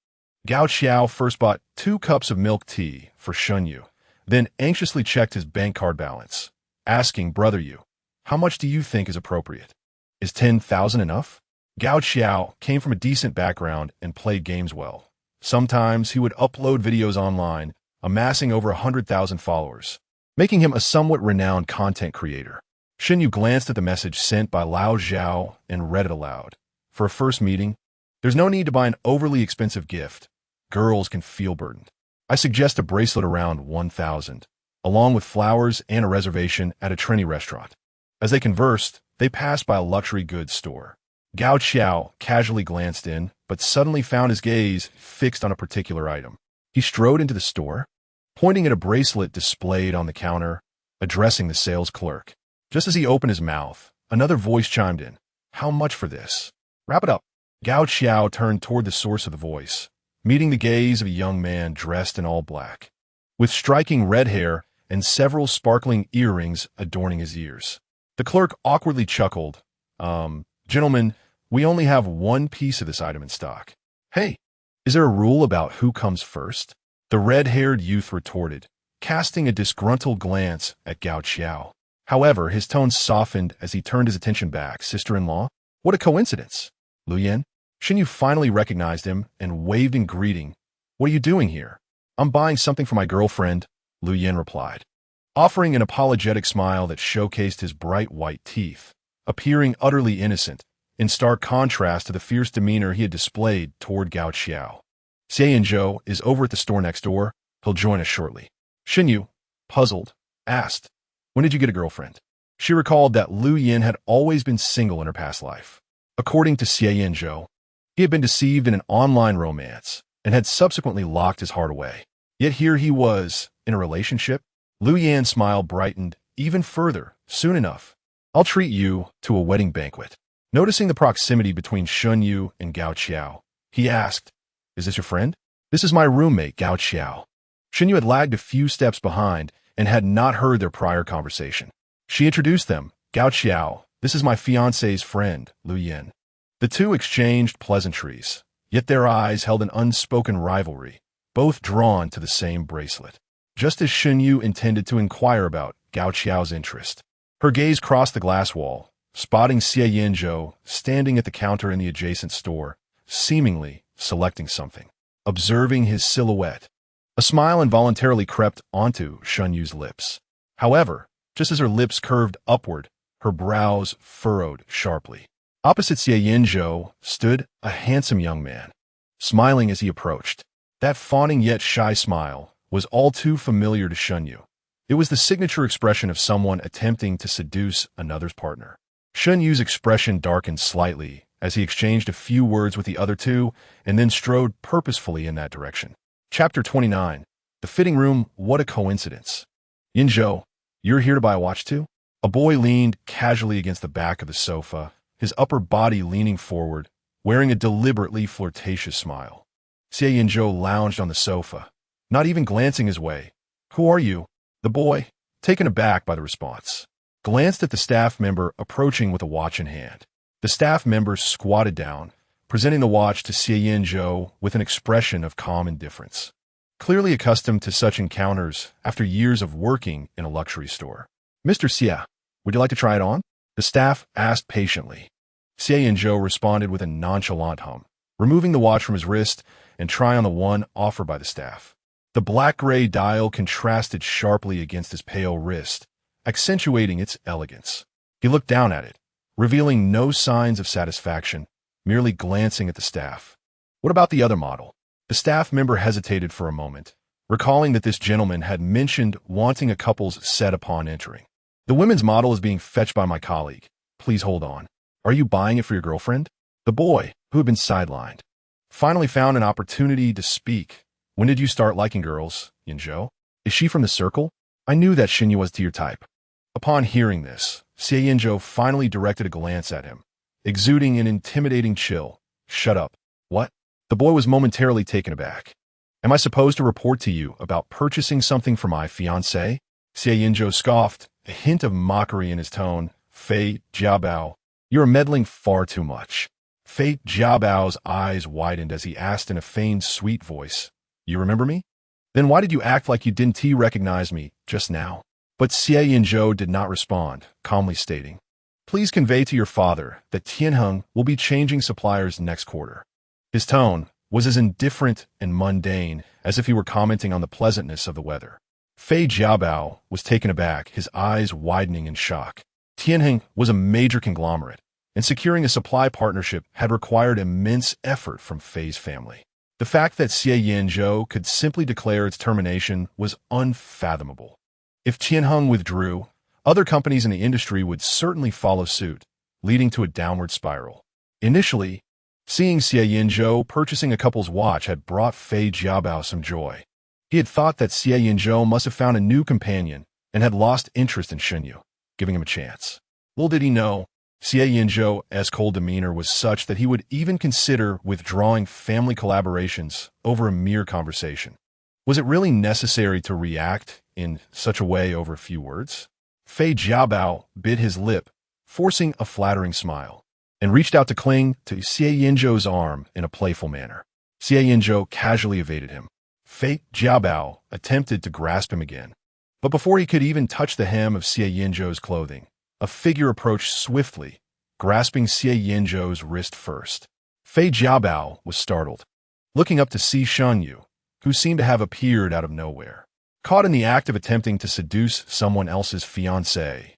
Gao Xiao first bought 2 cups of milk tea for Shen Yu, then anxiously checked his bank card balance, asking Brother Yu, "How much do you think is appropriate? Is 10,000 enough?" Gao Xiao came from a decent background and played games well. Sometimes he would upload videos online, amassing over 100,000 followers, making him a somewhat renowned content creator. Shen Yu glanced at the message sent by Lao Zhao and read it aloud. "For a first meeting, there's no need to buy an overly expensive gift. Girls can feel burdened. I suggest a bracelet around 1,000, along with flowers and a reservation at a trendy restaurant." As they conversed, they passed by a luxury goods store. Gao Xiao casually glanced in, but suddenly found his gaze fixed on a particular item. He strode into the store, pointing at a bracelet displayed on the counter, addressing the sales clerk. Just as he opened his mouth, another voice chimed in. "How much for this? Wrap it up." Gao Xiao turned toward the source of the voice, meeting the gaze of a young man dressed in all black, with striking red hair and several sparkling earrings adorning his ears. The clerk awkwardly chuckled. Gentlemen, we only have 1 piece of this item in stock." "Hey, is there a rule about who comes first?" the red-haired youth retorted, casting a disgruntled glance at Gao Xiao. However, his tone softened as he turned his attention back. "Sister-in-law? What a coincidence." "Lu Yan?" Shen Yu finally recognized him and waved in greeting. "What are you doing here?" "I'm buying something for my girlfriend," Lu Yan replied, offering an apologetic smile that showcased his bright white teeth, appearing utterly innocent, in stark contrast to the fierce demeanor he had displayed toward Gao Xiao. "Xie Yanzhou is over at the store next door. He'll join us shortly." Shen Yu, puzzled, asked, "When did you get a girlfriend?" She recalled that Lu Yan had always been single in her past life. According to Xie Yanzhou, he had been deceived in an online romance and had subsequently locked his heart away. Yet here he was, in a relationship. Lu Yan's smile brightened even further. "Soon enough, I'll treat you to a wedding banquet." Noticing the proximity between Shen Yu and Gao Xiao, he asked, "Is this your friend?" "This is my roommate, Gao Xiao." Shen Yu had lagged a few steps behind and had not heard their prior conversation. She introduced them. "Gao Xiao, this is my fiancé's friend, Lu Yan." The two exchanged pleasantries, yet their eyes held an unspoken rivalry, both drawn to the same bracelet. Just as Shen Yu intended to inquire about Gao Xiao's interest, her gaze crossed the glass wall, spotting Xie Yanzhou standing at the counter in the adjacent store, seemingly selecting something. Observing his silhouette, a smile involuntarily crept onto Shen Yu's lips. However, just as her lips curved upward, her brows furrowed sharply. Opposite Xie Yanzhou stood a handsome young man, smiling as he approached. That fawning yet shy smile was all too familiar to Shen Yu. It was the signature expression of someone attempting to seduce another's partner. Shen Yu's expression darkened slightly as he exchanged a few words with the other two and then strode purposefully in that direction. Chapter 29. The Fitting Room. What a coincidence. "Yanzhou, you're here to buy a watch too?" A boy leaned casually against the back of the sofa, his upper body leaning forward, wearing a deliberately flirtatious smile. Xie Yanzhou lounged on the sofa, not even glancing his way. "Who are you?" The boy, taken aback by the response, glanced at the staff member approaching with a watch in hand. The staff member squatted down, presenting the watch to Xie Yanzhou with an expression of calm indifference, clearly accustomed to such encounters after years of working in a luxury store. "Mr. Xie, would you like to try it on?" the staff asked patiently. Xie Yanzhou responded with a nonchalant hum, removing the watch from his wrist and trying on the one offered by the staff. The black-gray dial contrasted sharply against his pale wrist, accentuating its elegance. He looked down at it, revealing no signs of satisfaction, merely glancing at the staff. "What about the other model?" The staff member hesitated for a moment, recalling that this gentleman had mentioned wanting a couple's set upon entering. "The women's model is being fetched by my colleague. Please hold on." "Are you buying it for your girlfriend?" The boy, who had been sidelined, finally found an opportunity to speak. "When did you start liking girls, Yanzhou? Is she from the circle? I knew that Shen Yu was to your type." Upon hearing this, Xie Yanzhou finally directed a glance at him, exuding an intimidating chill. "Shut up." "What?" The boy was momentarily taken aback. "Am I supposed to report to you about purchasing something for my fiancé?" Xie Yanzhou scoffed, a hint of mockery in his tone. "Fei Jiabao, you are meddling far too much." Fei Jiabao's eyes widened as he asked in a feigned sweet voice, "You remember me? Then why did you act like you didn't recognize me just now?" But Xie Yanzhou did not respond, calmly stating, "Please convey to your father that Tianheng will be changing suppliers next quarter." His tone was as indifferent and mundane as if he were commenting on the pleasantness of the weather. Fei Jiabao was taken aback, his eyes widening in shock. Tianheng was a major conglomerate, and securing a supply partnership had required immense effort from Fei's family. The fact that Xie Yanzhou could simply declare its termination was unfathomable. If Tianheng withdrew, other companies in the industry would certainly follow suit, leading to a downward spiral. Initially, seeing Xie Yanzhou purchasing a couple's watch had brought Fei Jiabao some joy. He had thought that Xie Yanzhou must have found a new companion and had lost interest in Shen Yu, giving him a chance. Little did he know, Xie Yanzhou's cold demeanor was such that he would even consider withdrawing family collaborations over a mere conversation. Was it really necessary to react in such a way over a few words? Fei Jiabao bit his lip, forcing a flattering smile, and reached out to cling to Xie Yanzhou's arm in a playful manner. Xie Yanzhou casually evaded him. Fei Jiabao attempted to grasp him again, but before he could even touch the hem of Xie Yanzhou's clothing, a figure approached swiftly, grasping Xie Yanzhou's wrist first. Fei Jiabao was startled, looking up to see Shen Yu, who seemed to have appeared out of nowhere. Caught in the act of attempting to seduce someone else's fiancée,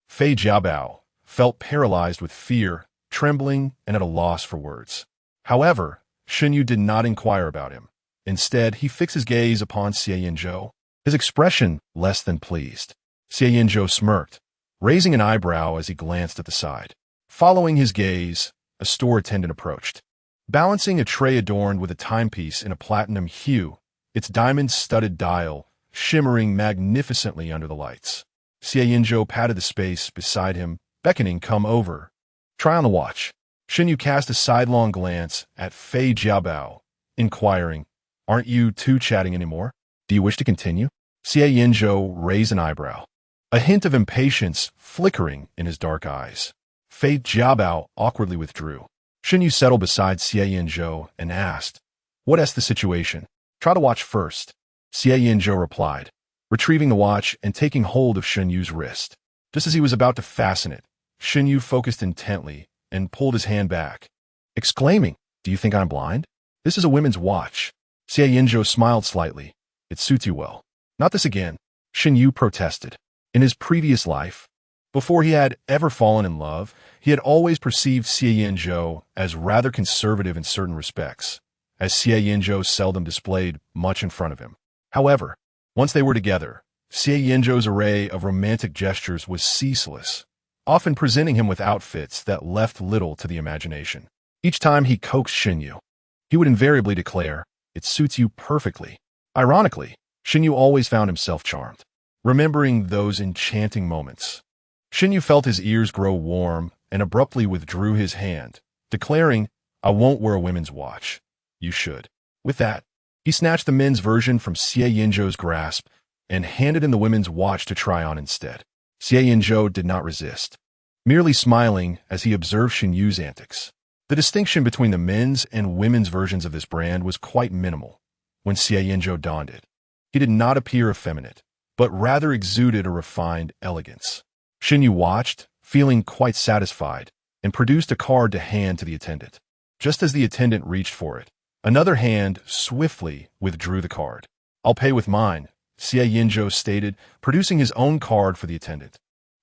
Fei Jiabao felt paralyzed with fear, trembling, and at a loss for words. However, Shen Yu did not inquire about him. Instead, he fixed his gaze upon Xie Yanzhou, his expression less than pleased. Xie Yanzhou smirked, raising an eyebrow as he glanced at the side. Following his gaze, a store attendant approached. Balancing a tray adorned with a timepiece in a platinum hue, its diamond-studded dial shimmering magnificently under the lights. Xie Yanzhou patted the space beside him, beckoning, "Come over. Try on the watch." Shen Yu cast a sidelong glance at Fei Jiabao, inquiring, "Aren't you two chatting anymore? Do you wish to continue?" Xie Yanzhou raised an eyebrow, a hint of impatience flickering in his dark eyes. Fei Jiabao awkwardly withdrew. Shen Yu settled beside Xie Yanzhou and asked, "What's the situation? Try to watch first." Xie Yanzhou replied, retrieving the watch and taking hold of Shen Yu's wrist. Just as he was about to fasten it, Shen Yu focused intently and pulled his hand back, exclaiming, "Do you think I'm blind? This is a women's watch." Xie Yanzhou smiled slightly. "It suits you well." "Not this again," Shen Yu protested. In his previous life, before he had ever fallen in love, he had always perceived Xie Yanzhou as rather conservative in certain respects, as Xie Yanzhou seldom displayed much in front of him. However, once they were together, Xie Yanzhou's array of romantic gestures was ceaseless, often presenting him with outfits that left little to the imagination. Each time he coaxed Shen Yu, he would invariably declare, "It suits you perfectly." Ironically, Shen Yu always found himself charmed, remembering those enchanting moments. Shen Yu felt his ears grow warm and abruptly withdrew his hand, declaring, "I won't wear a women's watch. You should." With that, he snatched the men's version from Xie Yanzhou's grasp and handed in the women's watch to try on instead. Xie Yanzhou did not resist, merely smiling as he observed Shen Yu's antics. The distinction between the men's and women's versions of this brand was quite minimal when Xie Yanzhou donned it. He did not appear effeminate, but rather exuded a refined elegance. Shen Yu watched, feeling quite satisfied, and produced a card to hand to the attendant. Just as the attendant reached for it, another hand swiftly withdrew the card. "I'll pay with mine," Xie Yanzhou stated, producing his own card for the attendant.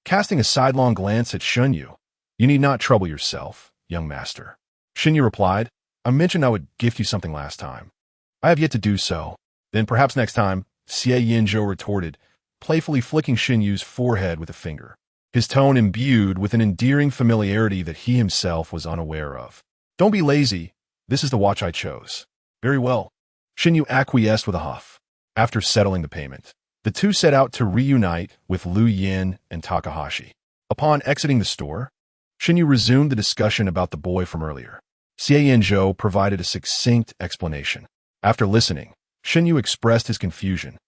Casting a sidelong glance at Shen Yu, "You need not trouble yourself, young master." Shen Yu replied, "I mentioned I would gift you something last time. I have yet to do so." "Then perhaps next time," Xie Yanzhou retorted, playfully flicking Shen Yu's forehead with a finger, his tone imbued with an endearing familiarity that he himself was unaware of. "Don't be lazy. This is the watch I chose." "Very well." Shen Yu acquiesced with a huff. After settling the payment, the two set out to reunite with Lu Yin and Takahashi. Upon exiting the store, Shen Yu resumed the discussion about the boy from earlier. Xie Yanzhou provided a succinct explanation. After listening, Shen Yu expressed his confusion.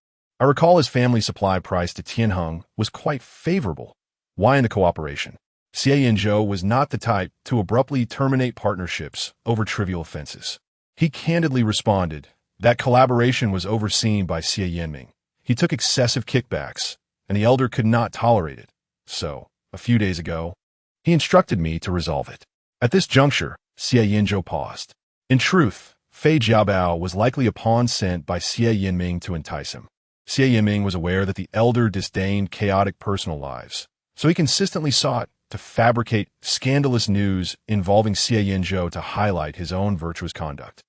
"I recall his family supply price to Tianheng was quite favorable. Why in the cooperation?" Xie Yanzhou was not the type to abruptly terminate partnerships over trivial offenses. He candidly responded that collaboration was overseen by Xie Yanming. He took excessive kickbacks, and the elder could not tolerate it. So, a few days ago, he instructed me to resolve it. At this juncture, Xie Yanzhou paused. In truth, Fei Jiabao was likely a pawn sent by Xie Yanming to entice him. Xie Yanming was aware that the elder disdained chaotic personal lives, so he consistently sought to fabricate scandalous news involving Xie Yanzhou to highlight his own virtuous conduct.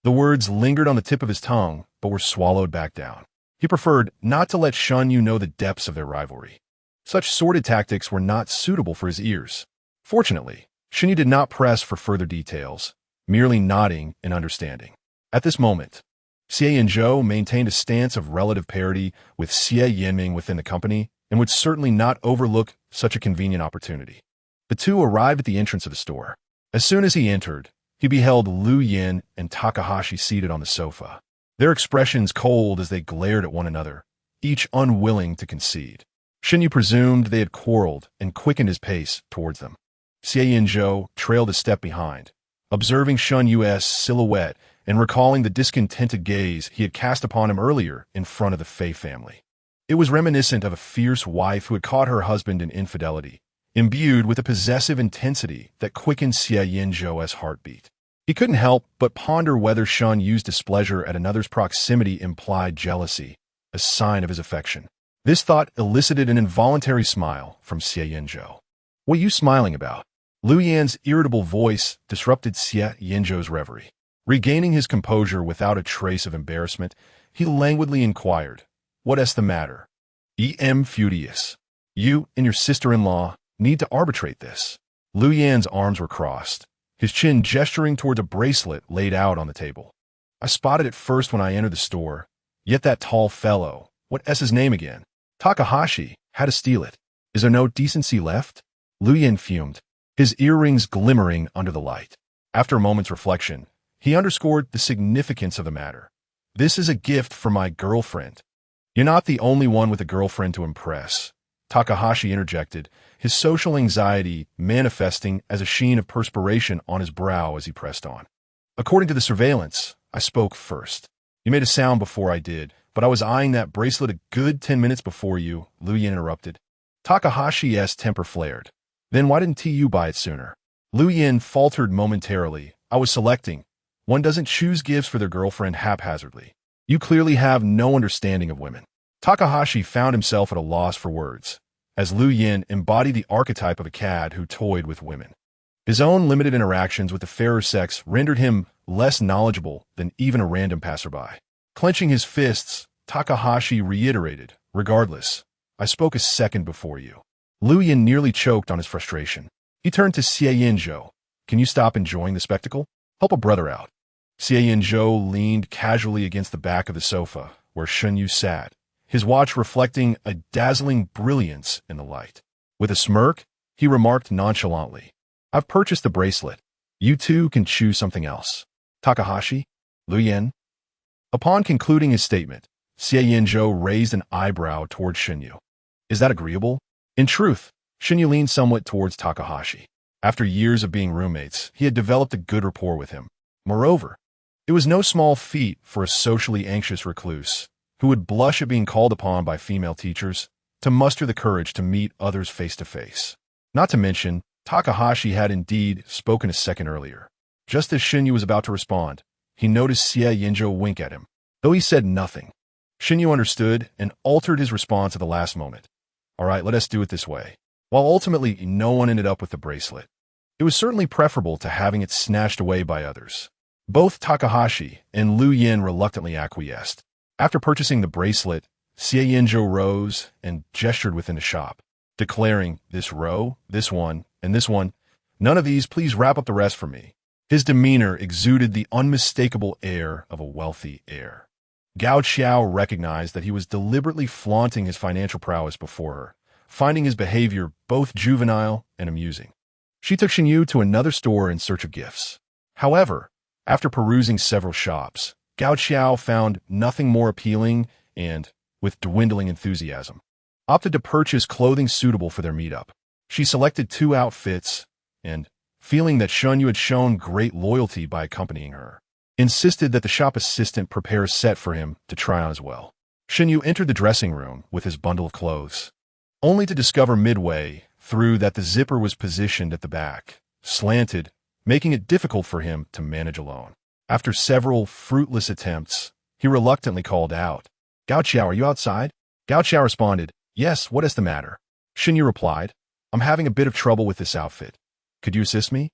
The words lingered on the tip of his tongue, but were swallowed back down. He preferred not to let Shen Yu know the depths of their rivalry. Such sordid tactics were not suitable for his ears. Fortunately, Shen Yu did not press for further details, merely nodding in understanding. At this moment, Xie Yanzhou maintained a stance of relative parity with Xie Yanming within the company and would certainly not overlook such a convenient opportunity. The two arrived at the entrance of the store. As soon as he entered, he beheld Lu Yin and Takahashi seated on the sofa, their expressions cold as they glared at one another, each unwilling to concede. Shen Yu presumed they had quarreled and quickened his pace towards them. Xie Yanzhou trailed a step behind, observing Shen Yu's silhouette and recalling the discontented gaze he had cast upon him earlier in front of the Fei family. It was reminiscent of a fierce wife who had caught her husband in infidelity, imbued with a possessive intensity that quickened Xie Yanzhou's heartbeat. He couldn't help but ponder whether Shen Yu's displeasure at another's proximity implied jealousy, a sign of his affection. This thought elicited an involuntary smile from Xie Yanzhou. "What are you smiling about?" Lu Yan's irritable voice disrupted Xie Yanzhou's reverie. Regaining his composure without a trace of embarrassment, he languidly inquired, "What's the matter?" "Em furious. You and your sister-in-law need to arbitrate this." Lu Yan's arms were crossed, his chin gesturing towards a bracelet laid out on the table. "I spotted it first when I entered the store. Yet that tall fellow, what's his name again? Takahashi, had to steal it. Is there no decency left?" Lu Yan fumed, his earrings glimmering under the light. After a moment's reflection, he underscored the significance of the matter. "This is a gift for my girlfriend." "You're not the only one with a girlfriend to impress," Takahashi interjected, his social anxiety manifesting as a sheen of perspiration on his brow as he pressed on. "According to the surveillance, I spoke first. You made a sound before I did, but I was eyeing that bracelet a good 10 minutes before you," Lu Yan interrupted. Takahashi's temper flared. "Then why didn't you buy it sooner?" Lu Yan faltered momentarily. "I was selecting. One doesn't choose gifts for their girlfriend haphazardly. You clearly have no understanding of women." Takahashi found himself at a loss for words, as Lu Yan embodied the archetype of a cad who toyed with women. His own limited interactions with the fairer sex rendered him less knowledgeable than even a random passerby. Clenching his fists, Takahashi reiterated, "Regardless, I spoke a second before you." Lu Yan nearly choked on his frustration. He turned to Xie Yanzhou. "Can you stop enjoying the spectacle? Help a brother out." Xie Yanzhou leaned casually against the back of the sofa, where Shen Yu sat, his watch reflecting a dazzling brilliance in the light. With a smirk, he remarked nonchalantly, "I've purchased the bracelet. You two can choose something else." "Takahashi? Lu Yan?" Upon concluding his statement, Xie Yanzhou raised an eyebrow towards Shen Yu. "Is that agreeable?" In truth, Shen Yu leaned somewhat towards Takahashi. After years of being roommates, he had developed a good rapport with him. Moreover, it was no small feat for a socially anxious recluse, who would blush at being called upon by female teachers, to muster the courage to meet others face to face. Not to mention, Takahashi had indeed spoken a second earlier. Just as Shen Yu was about to respond, he noticed Xie Yanzhou wink at him. Though he said nothing, Shen Yu understood and altered his response at the last moment. "All right, let us do it this way." While ultimately no one ended up with the bracelet, it was certainly preferable to having it snatched away by others. Both Takahashi and Lu Yan reluctantly acquiesced. After purchasing the bracelet, Xie Yanzhou rose and gestured within the shop, declaring, "This row, this one, and this one. None of these, please wrap up the rest for me." His demeanor exuded the unmistakable air of a wealthy heir. Gao Qiao recognized that he was deliberately flaunting his financial prowess before her, finding his behavior both juvenile and amusing. She took Shen Yu to another store in search of gifts. However, after perusing several shops, Gao Qiao found nothing more appealing and, with dwindling enthusiasm, opted to purchase clothing suitable for their meetup. She selected 2 outfits and, feeling that Shen Yu had shown great loyalty by accompanying her, insisted that the shop assistant prepare a set for him to try on as well. Shen Yu entered the dressing room with his bundle of clothes, only to discover midway through that the zipper was positioned at the back, slanted, making it difficult for him to manage alone. After several fruitless attempts, he reluctantly called out, "Gao Qiao, are you outside?" Gao Qiao responded, "Yes, what is the matter?" Shen Yu replied, "I'm having a bit of trouble with this outfit. Could you assist me?"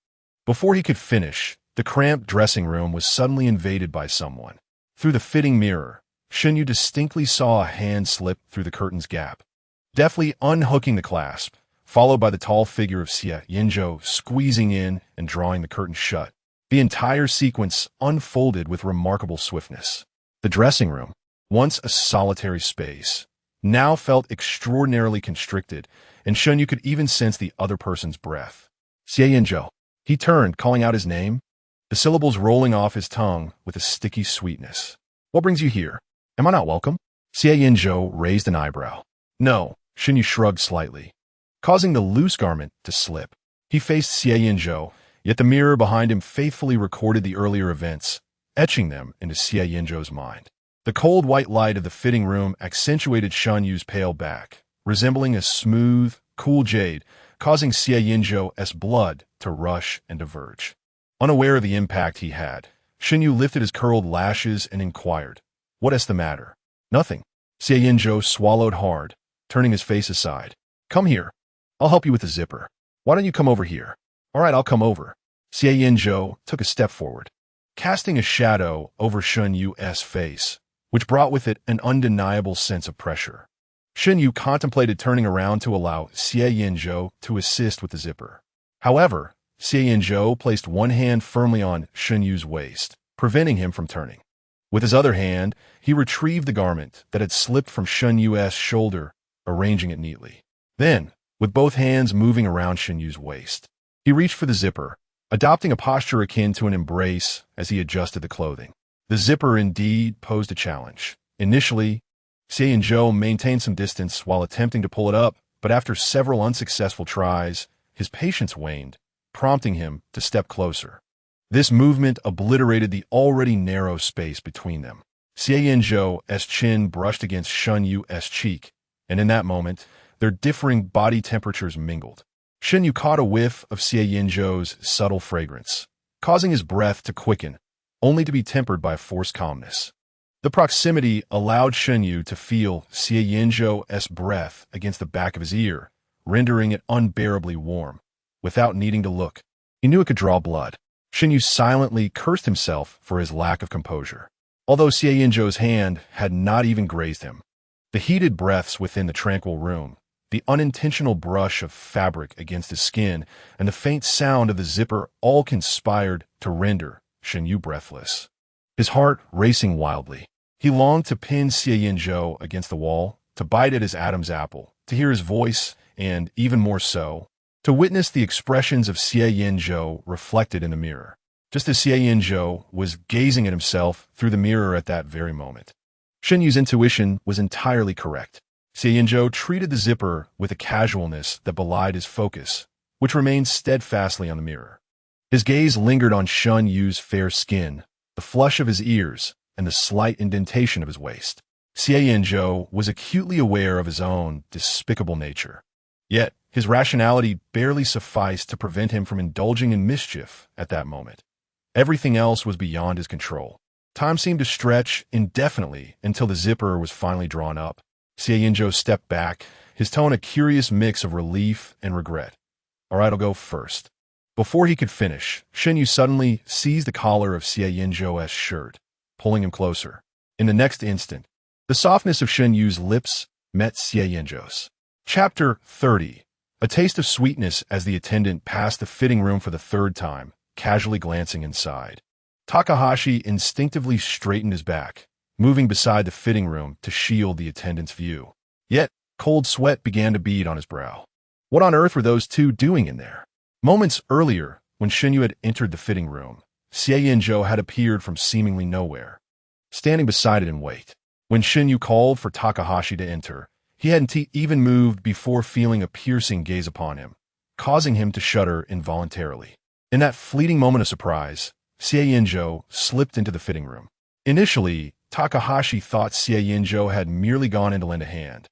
Before he could finish, the cramped dressing room was suddenly invaded by someone. Through the fitting mirror, Shen Yu distinctly saw a hand slip through the curtain's gap, deftly unhooking the clasp, followed by the tall figure of Xie Yanzhou squeezing in and drawing the curtain shut. The entire sequence unfolded with remarkable swiftness. The dressing room, once a solitary space, now felt extraordinarily constricted, and Shen Yu could even sense the other person's breath. "Xie Yanzhou." He turned, calling out his name, the syllables rolling off his tongue with a sticky sweetness. "What brings you here? Am I not welcome?" Xie Yanzhou raised an eyebrow. "No," Shen Yu shrugged slightly, causing the loose garment to slip. He faced Xie Yanzhou, yet the mirror behind him faithfully recorded the earlier events, etching them into Xie Yanzhou's mind. The cold white light of the fitting room accentuated Shen Yu's pale back, resembling a smooth, cool jade, causing Xie Yanzhou's blood to rush and diverge. Unaware of the impact he had, Shen Yu lifted his curled lashes and inquired, "What is the matter?" "Nothing." Xie Yanzhou swallowed hard, turning his face aside. "Come here. I'll help you with the zipper." "Why don't you come over here?" "All right, I'll come over." Xie Yanzhou took a step forward, casting a shadow over Shen Yu's face, which brought with it an undeniable sense of pressure. Shen Yu contemplated turning around to allow Xie Yanzhou to assist with the zipper. However, Xie Yanzhou placed one hand firmly on Shen Yu's waist, preventing him from turning. With his other hand, he retrieved the garment that had slipped from Shen Yu's shoulder, arranging it neatly. Then, with both hands moving around Shen Yu's waist, he reached for the zipper, adopting a posture akin to an embrace as he adjusted the clothing. The zipper indeed posed a challenge. Initially, Xie Yanzhou maintained some distance while attempting to pull it up, but after several unsuccessful tries, his patience waned, prompting him to step closer. This movement obliterated the already narrow space between them. Xie Yanzhou's chin brushed against Shen Yu's cheek, and in that moment, their differing body temperatures mingled. Shen Yu caught a whiff of Xie Yanzhou's subtle fragrance, causing his breath to quicken, only to be tempered by a forced calmness. The proximity allowed Shen Yu to feel Xie Yanzhou's breath against the back of his ear, rendering it unbearably warm. Without needing to look, he knew it could draw blood. Shen Yu silently cursed himself for his lack of composure. Although Xie Yanzhou's hand had not even grazed him, the heated breaths within the tranquil room, the unintentional brush of fabric against his skin, and the faint sound of the zipper all conspired to render Shen Yu breathless. His heart racing wildly, he longed to pin Xie Yanzhou against the wall, to bite at his Adam's apple, to hear his voice, and, even more so, to witness the expressions of Xie Yanzhou reflected in the mirror, just as Xie Yanzhou was gazing at himself through the mirror at that very moment. Shen Yu's intuition was entirely correct. Xie Yanzhou treated the zipper with a casualness that belied his focus, which remained steadfastly on the mirror. His gaze lingered on Shen Yu's fair skin, the flush of his ears, and the slight indentation of his waist. Xie Yanzhou was acutely aware of his own despicable nature. Yet, his rationality barely sufficed to prevent him from indulging in mischief at that moment. Everything else was beyond his control. Time seemed to stretch indefinitely until the zipper was finally drawn up. Xie Yanzhou stepped back, his tone a curious mix of relief and regret. "All right, I'll go first." Before he could finish, Shen Yu suddenly seized the collar of Xie Yanzhou's shirt, pulling him closer. In the next instant, the softness of Shen Yu's lips met Xie Yanzhou's. Chapter 30. A taste of sweetness as the attendant passed the fitting room for the third time, casually glancing inside. Takahashi instinctively straightened his back, moving beside the fitting room to shield the attendant's view. Yet, cold sweat began to bead on his brow. What on earth were those two doing in there? Moments earlier, when Shen Yu had entered the fitting room, Xie Yanzhou had appeared from seemingly nowhere, standing beside it in wait. When Shen Yu called for Takahashi to enter, he hadn't even moved before feeling a piercing gaze upon him, causing him to shudder involuntarily. In that fleeting moment of surprise, Xie Yanzhou slipped into the fitting room. Initially, Takahashi thought Xie Yanzhou had merely gone in to lend a hand.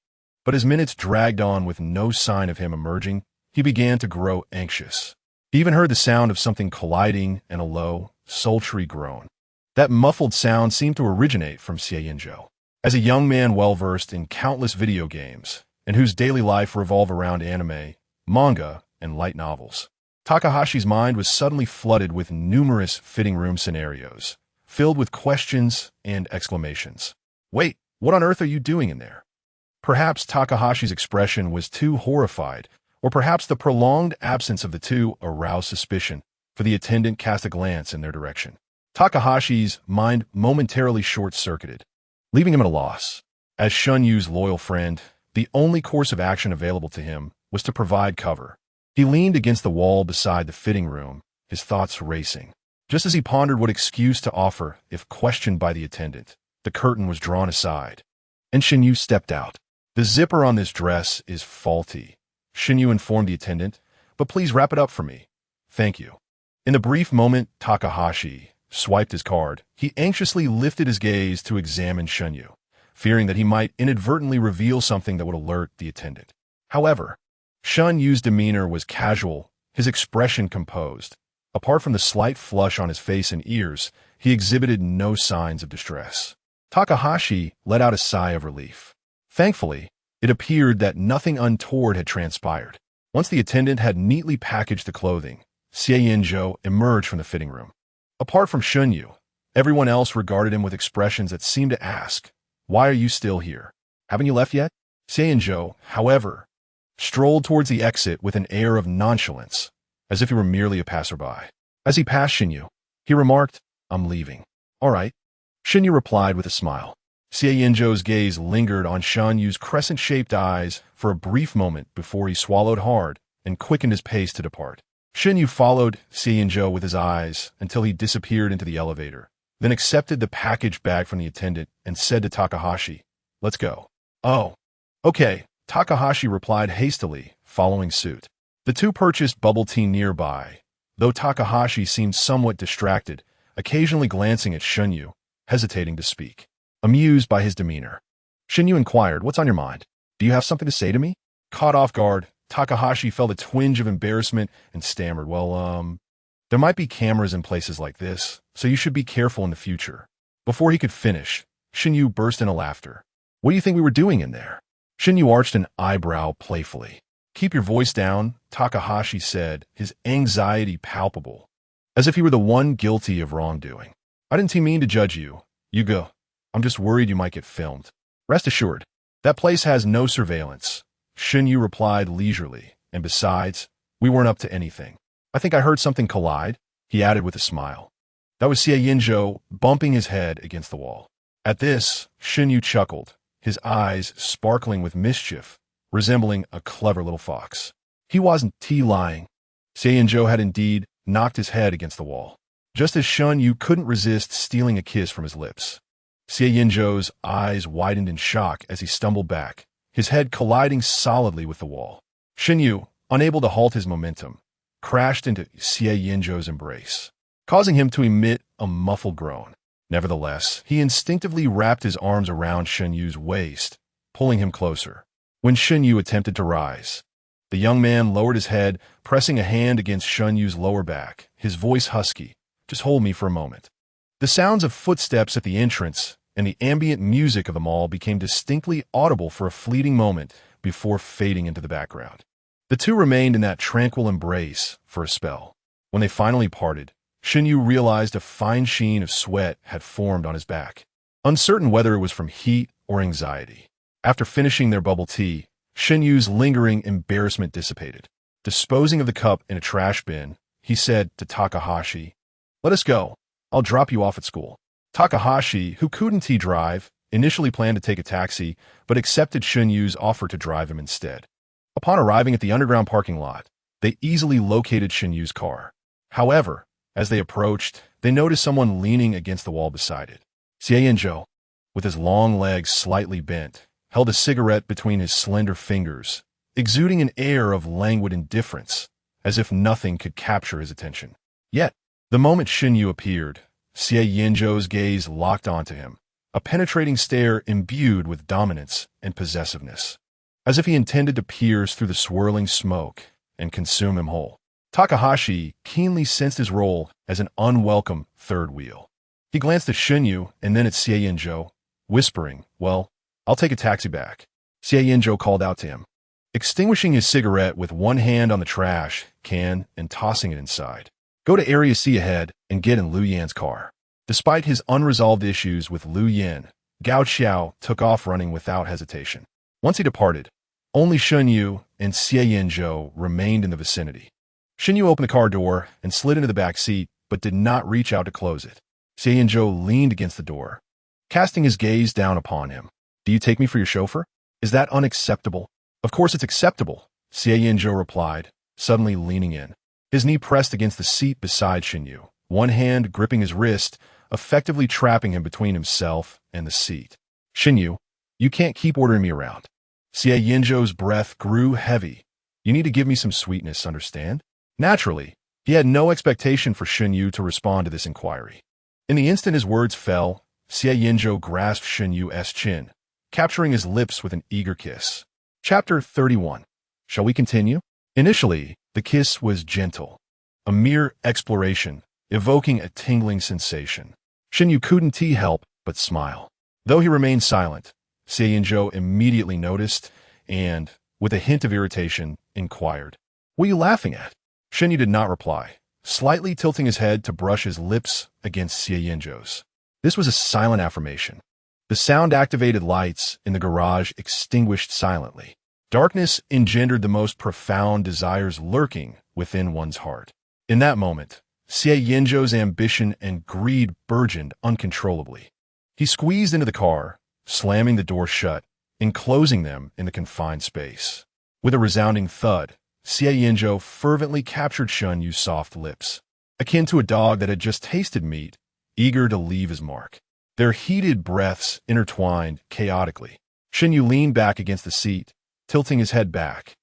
But as minutes dragged on with no sign of him emerging, he began to grow anxious. He even heard the sound of something colliding and a low, sultry groan. That muffled sound seemed to originate from Xie Yanzhou. As a young man well-versed in countless video games, and whose daily life revolved around anime, manga, and light novels, Takahashi's mind was suddenly flooded with numerous fitting room scenarios, filled with questions and exclamations. Wait, what on earth are you doing in there? Perhaps Takahashi's expression was too horrified, or perhaps the prolonged absence of the two aroused suspicion, for the attendant cast a glance in their direction. Takahashi's mind momentarily short-circuited, leaving him at a loss. As Shen Yu's loyal friend, the only course of action available to him was to provide cover. He leaned against the wall beside the fitting room, his thoughts racing. Just as he pondered what excuse to offer if questioned by the attendant, the curtain was drawn aside, and Shen Yu stepped out. The zipper on this dress is faulty, Shen Yu informed the attendant, but please wrap it up for me. Thank you. In the brief moment Takahashi swiped his card, he anxiously lifted his gaze to examine Shen Yu, fearing that he might inadvertently reveal something that would alert the attendant. However, Shen Yu's demeanor was casual, his expression composed. Apart from the slight flush on his face and ears, he exhibited no signs of distress. Takahashi let out a sigh of relief. Thankfully, it appeared that nothing untoward had transpired. Once the attendant had neatly packaged the clothing, Xie Yanzhou emerged from the fitting room. Apart from Shen Yu, everyone else regarded him with expressions that seemed to ask, "Why are you still here? Haven't you left yet?" Xie Yanzhou, however, strolled towards the exit with an air of nonchalance, as if he were merely a passerby. As he passed Shen Yu, he remarked, "I'm leaving." "All right." Shen Yu replied with a smile. Xie Yanzhou's gaze lingered on Shen Yu's crescent-shaped eyes for a brief moment before he swallowed hard and quickened his pace to depart. Shen Yu followed Xie Yanzhou with his eyes until he disappeared into the elevator, then accepted the package bag from the attendant and said to Takahashi, "Let's go." "Oh, okay," Takahashi replied hastily, following suit. The two purchased bubble tea nearby, though Takahashi seemed somewhat distracted, occasionally glancing at Shen Yu, hesitating to speak. Amused by his demeanor, Shen Yu inquired, "What's on your mind? Do you have something to say to me?" Caught off guard, Takahashi felt a twinge of embarrassment and stammered, "Well, there might be cameras in places like this, so you should be careful in the future." Before he could finish, Shen Yu burst into laughter. "What do you think we were doing in there?" Shen Yu arched an eyebrow playfully. "Keep your voice down," Takahashi said, his anxiety palpable, as if he were the one guilty of wrongdoing. "I didn't mean to judge you. You go. I'm just worried you might get filmed." "Rest assured, that place has no surveillance," Shen Yu replied leisurely, "and besides, we weren't up to anything." "I think I heard something collide," he added with a smile. That was Xie Yanzhou bumping his head against the wall. At this, Shen Yu chuckled, his eyes sparkling with mischief, resembling a clever little fox. He wasn't lying. Xie Yanzhou had indeed knocked his head against the wall, just as Shen Yu couldn't resist stealing a kiss from his lips. Xie Yanzhou's eyes widened in shock as he stumbled back, his head colliding solidly with the wall. Shen Yu, unable to halt his momentum, crashed into Xie Yanzhou's embrace, causing him to emit a muffled groan. Nevertheless, he instinctively wrapped his arms around Shen Yu's waist, pulling him closer. When Shen Yu attempted to rise, the young man lowered his head, pressing a hand against Shen Yu's lower back, his voice husky, "Just hold me for a moment." The sounds of footsteps at the entrance and the ambient music of them all became distinctly audible for a fleeting moment before fading into the background. The two remained in that tranquil embrace for a spell. When they finally parted, Shen Yu realized a fine sheen of sweat had formed on his back, uncertain whether it was from heat or anxiety. After finishing their bubble tea, Shen Yu's lingering embarrassment dissipated. Disposing of the cup in a trash bin, he said to Takahashi, "Let us go. I'll drop you off at school." Takahashi, who couldn't drive, initially planned to take a taxi, but accepted Shen Yu's offer to drive him instead. Upon arriving at the underground parking lot, they easily located Shen Yu's car. However, as they approached, they noticed someone leaning against the wall beside it. Xie Yanzhou, with his long legs slightly bent, held a cigarette between his slender fingers, exuding an air of languid indifference, as if nothing could capture his attention. Yet, the moment Shen Yu appeared, Xie Yanzhou's gaze locked onto him, a penetrating stare imbued with dominance and possessiveness, as if he intended to pierce through the swirling smoke and consume him whole. Takahashi keenly sensed his role as an unwelcome third wheel. He glanced at Shen Yu and then at Xie Yanzhou, whispering, "Well, I'll take a taxi back." Xie Yanzhou called out to him, extinguishing his cigarette with one hand on the trash can and tossing it inside. "Go to Area C ahead and get in Lu Yan's car." Despite his unresolved issues with Lu Yan, Gao Xiao took off running without hesitation. Once he departed, only Shen Yu and Xie Yanzhou remained in the vicinity. Shen Yu opened the car door and slid into the back seat, but did not reach out to close it. Xie Yanzhou leaned against the door, casting his gaze down upon him. "Do you take me for your chauffeur? Is that unacceptable?" "Of course it's acceptable," Xie Yanzhou replied, suddenly leaning in. His knee pressed against the seat beside Shen Yu, one hand gripping his wrist, effectively trapping him between himself and the seat. "Shen Yu, you can't keep ordering me around." Xie Yanzhou's breath grew heavy. "You need to give me some sweetness, understand?" Naturally, he had no expectation for Shen Yu to respond to this inquiry. In the instant his words fell, Xie Yanzhou grasped Shen Yu's chin, capturing his lips with an eager kiss. Chapter 31. Shall we continue? Initially, the kiss was gentle, a mere exploration, evoking a tingling sensation. Shen Yu couldn't help but smile. Though he remained silent, Xie Yanzhou immediately noticed and, with a hint of irritation, inquired, "What are you laughing at?" Shen Yu did not reply, slightly tilting his head to brush his lips against Xie Yanzhou's. This was a silent affirmation. The sound-activated lights in the garage extinguished silently. Darkness engendered the most profound desires lurking within one's heart. In that moment, Xie Yanzhou's ambition and greed burgeoned uncontrollably. He squeezed into the car, slamming the door shut, enclosing them in the confined space. With a resounding thud, Xie Yanzhou fervently captured Shen Yu's soft lips, akin to a dog that had just tasted meat, eager to leave his mark. Their heated breaths intertwined chaotically. Shen Yu leaned back against the seat, tilting his head back,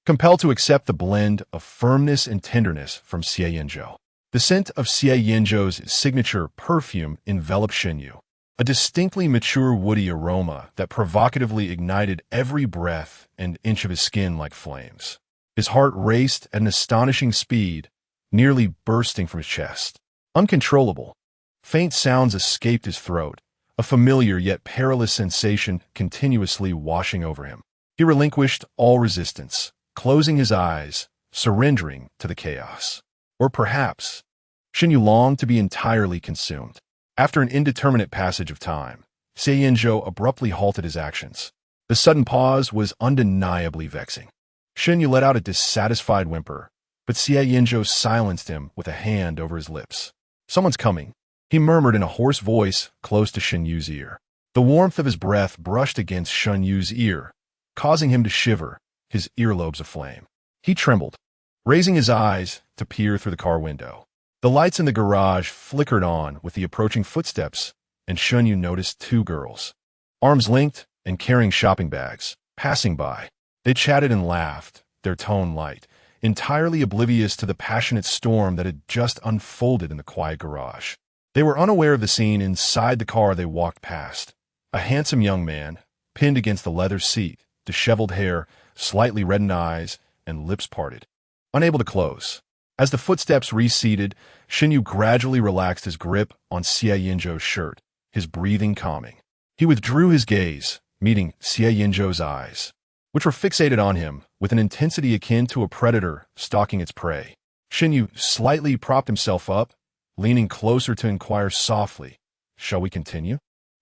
compelled to accept the blend of firmness and tenderness from Xie Yanzhou. The scent of Xie Yanzhou's signature perfume enveloped Shen Yu, a distinctly mature woody aroma that provocatively ignited every breath and inch of his skin like flames. His heart raced at an astonishing speed, nearly bursting from his chest. Uncontrollable, faint sounds escaped his throat, a familiar yet perilous sensation continuously washing over him. He relinquished all resistance, closing his eyes, surrendering to the chaos. Or perhaps, Shen Yu longed to be entirely consumed. After an indeterminate passage of time, Xie Yanzhou abruptly halted his actions. The sudden pause was undeniably vexing. Shen Yu let out a dissatisfied whimper, but Xie Yanzhou silenced him with a hand over his lips. "Someone's coming," he murmured in a hoarse voice close to Shen Yu's ear. The warmth of his breath brushed against Shen Yu's ear, causing him to shiver, his earlobes aflame. He trembled, raising his eyes to peer through the car window. The lights in the garage flickered on with the approaching footsteps, and Shen Yu noticed two girls, arms linked and carrying shopping bags, passing by. They chatted and laughed, their tone light, entirely oblivious to the passionate storm that had just unfolded in the quiet garage. They were unaware of the scene inside the car they walked past. A handsome young man, pinned against the leather seat, disheveled hair, slightly reddened eyes, and lips parted, unable to close. As the footsteps receded, Shen Yu gradually relaxed his grip on Xie Yanzhou's shirt, his breathing calming. He withdrew his gaze, meeting Xie Yanzhou's eyes, which were fixated on him with an intensity akin to a predator stalking its prey. Shen Yu slightly propped himself up, leaning closer to inquire softly, "Shall we continue?"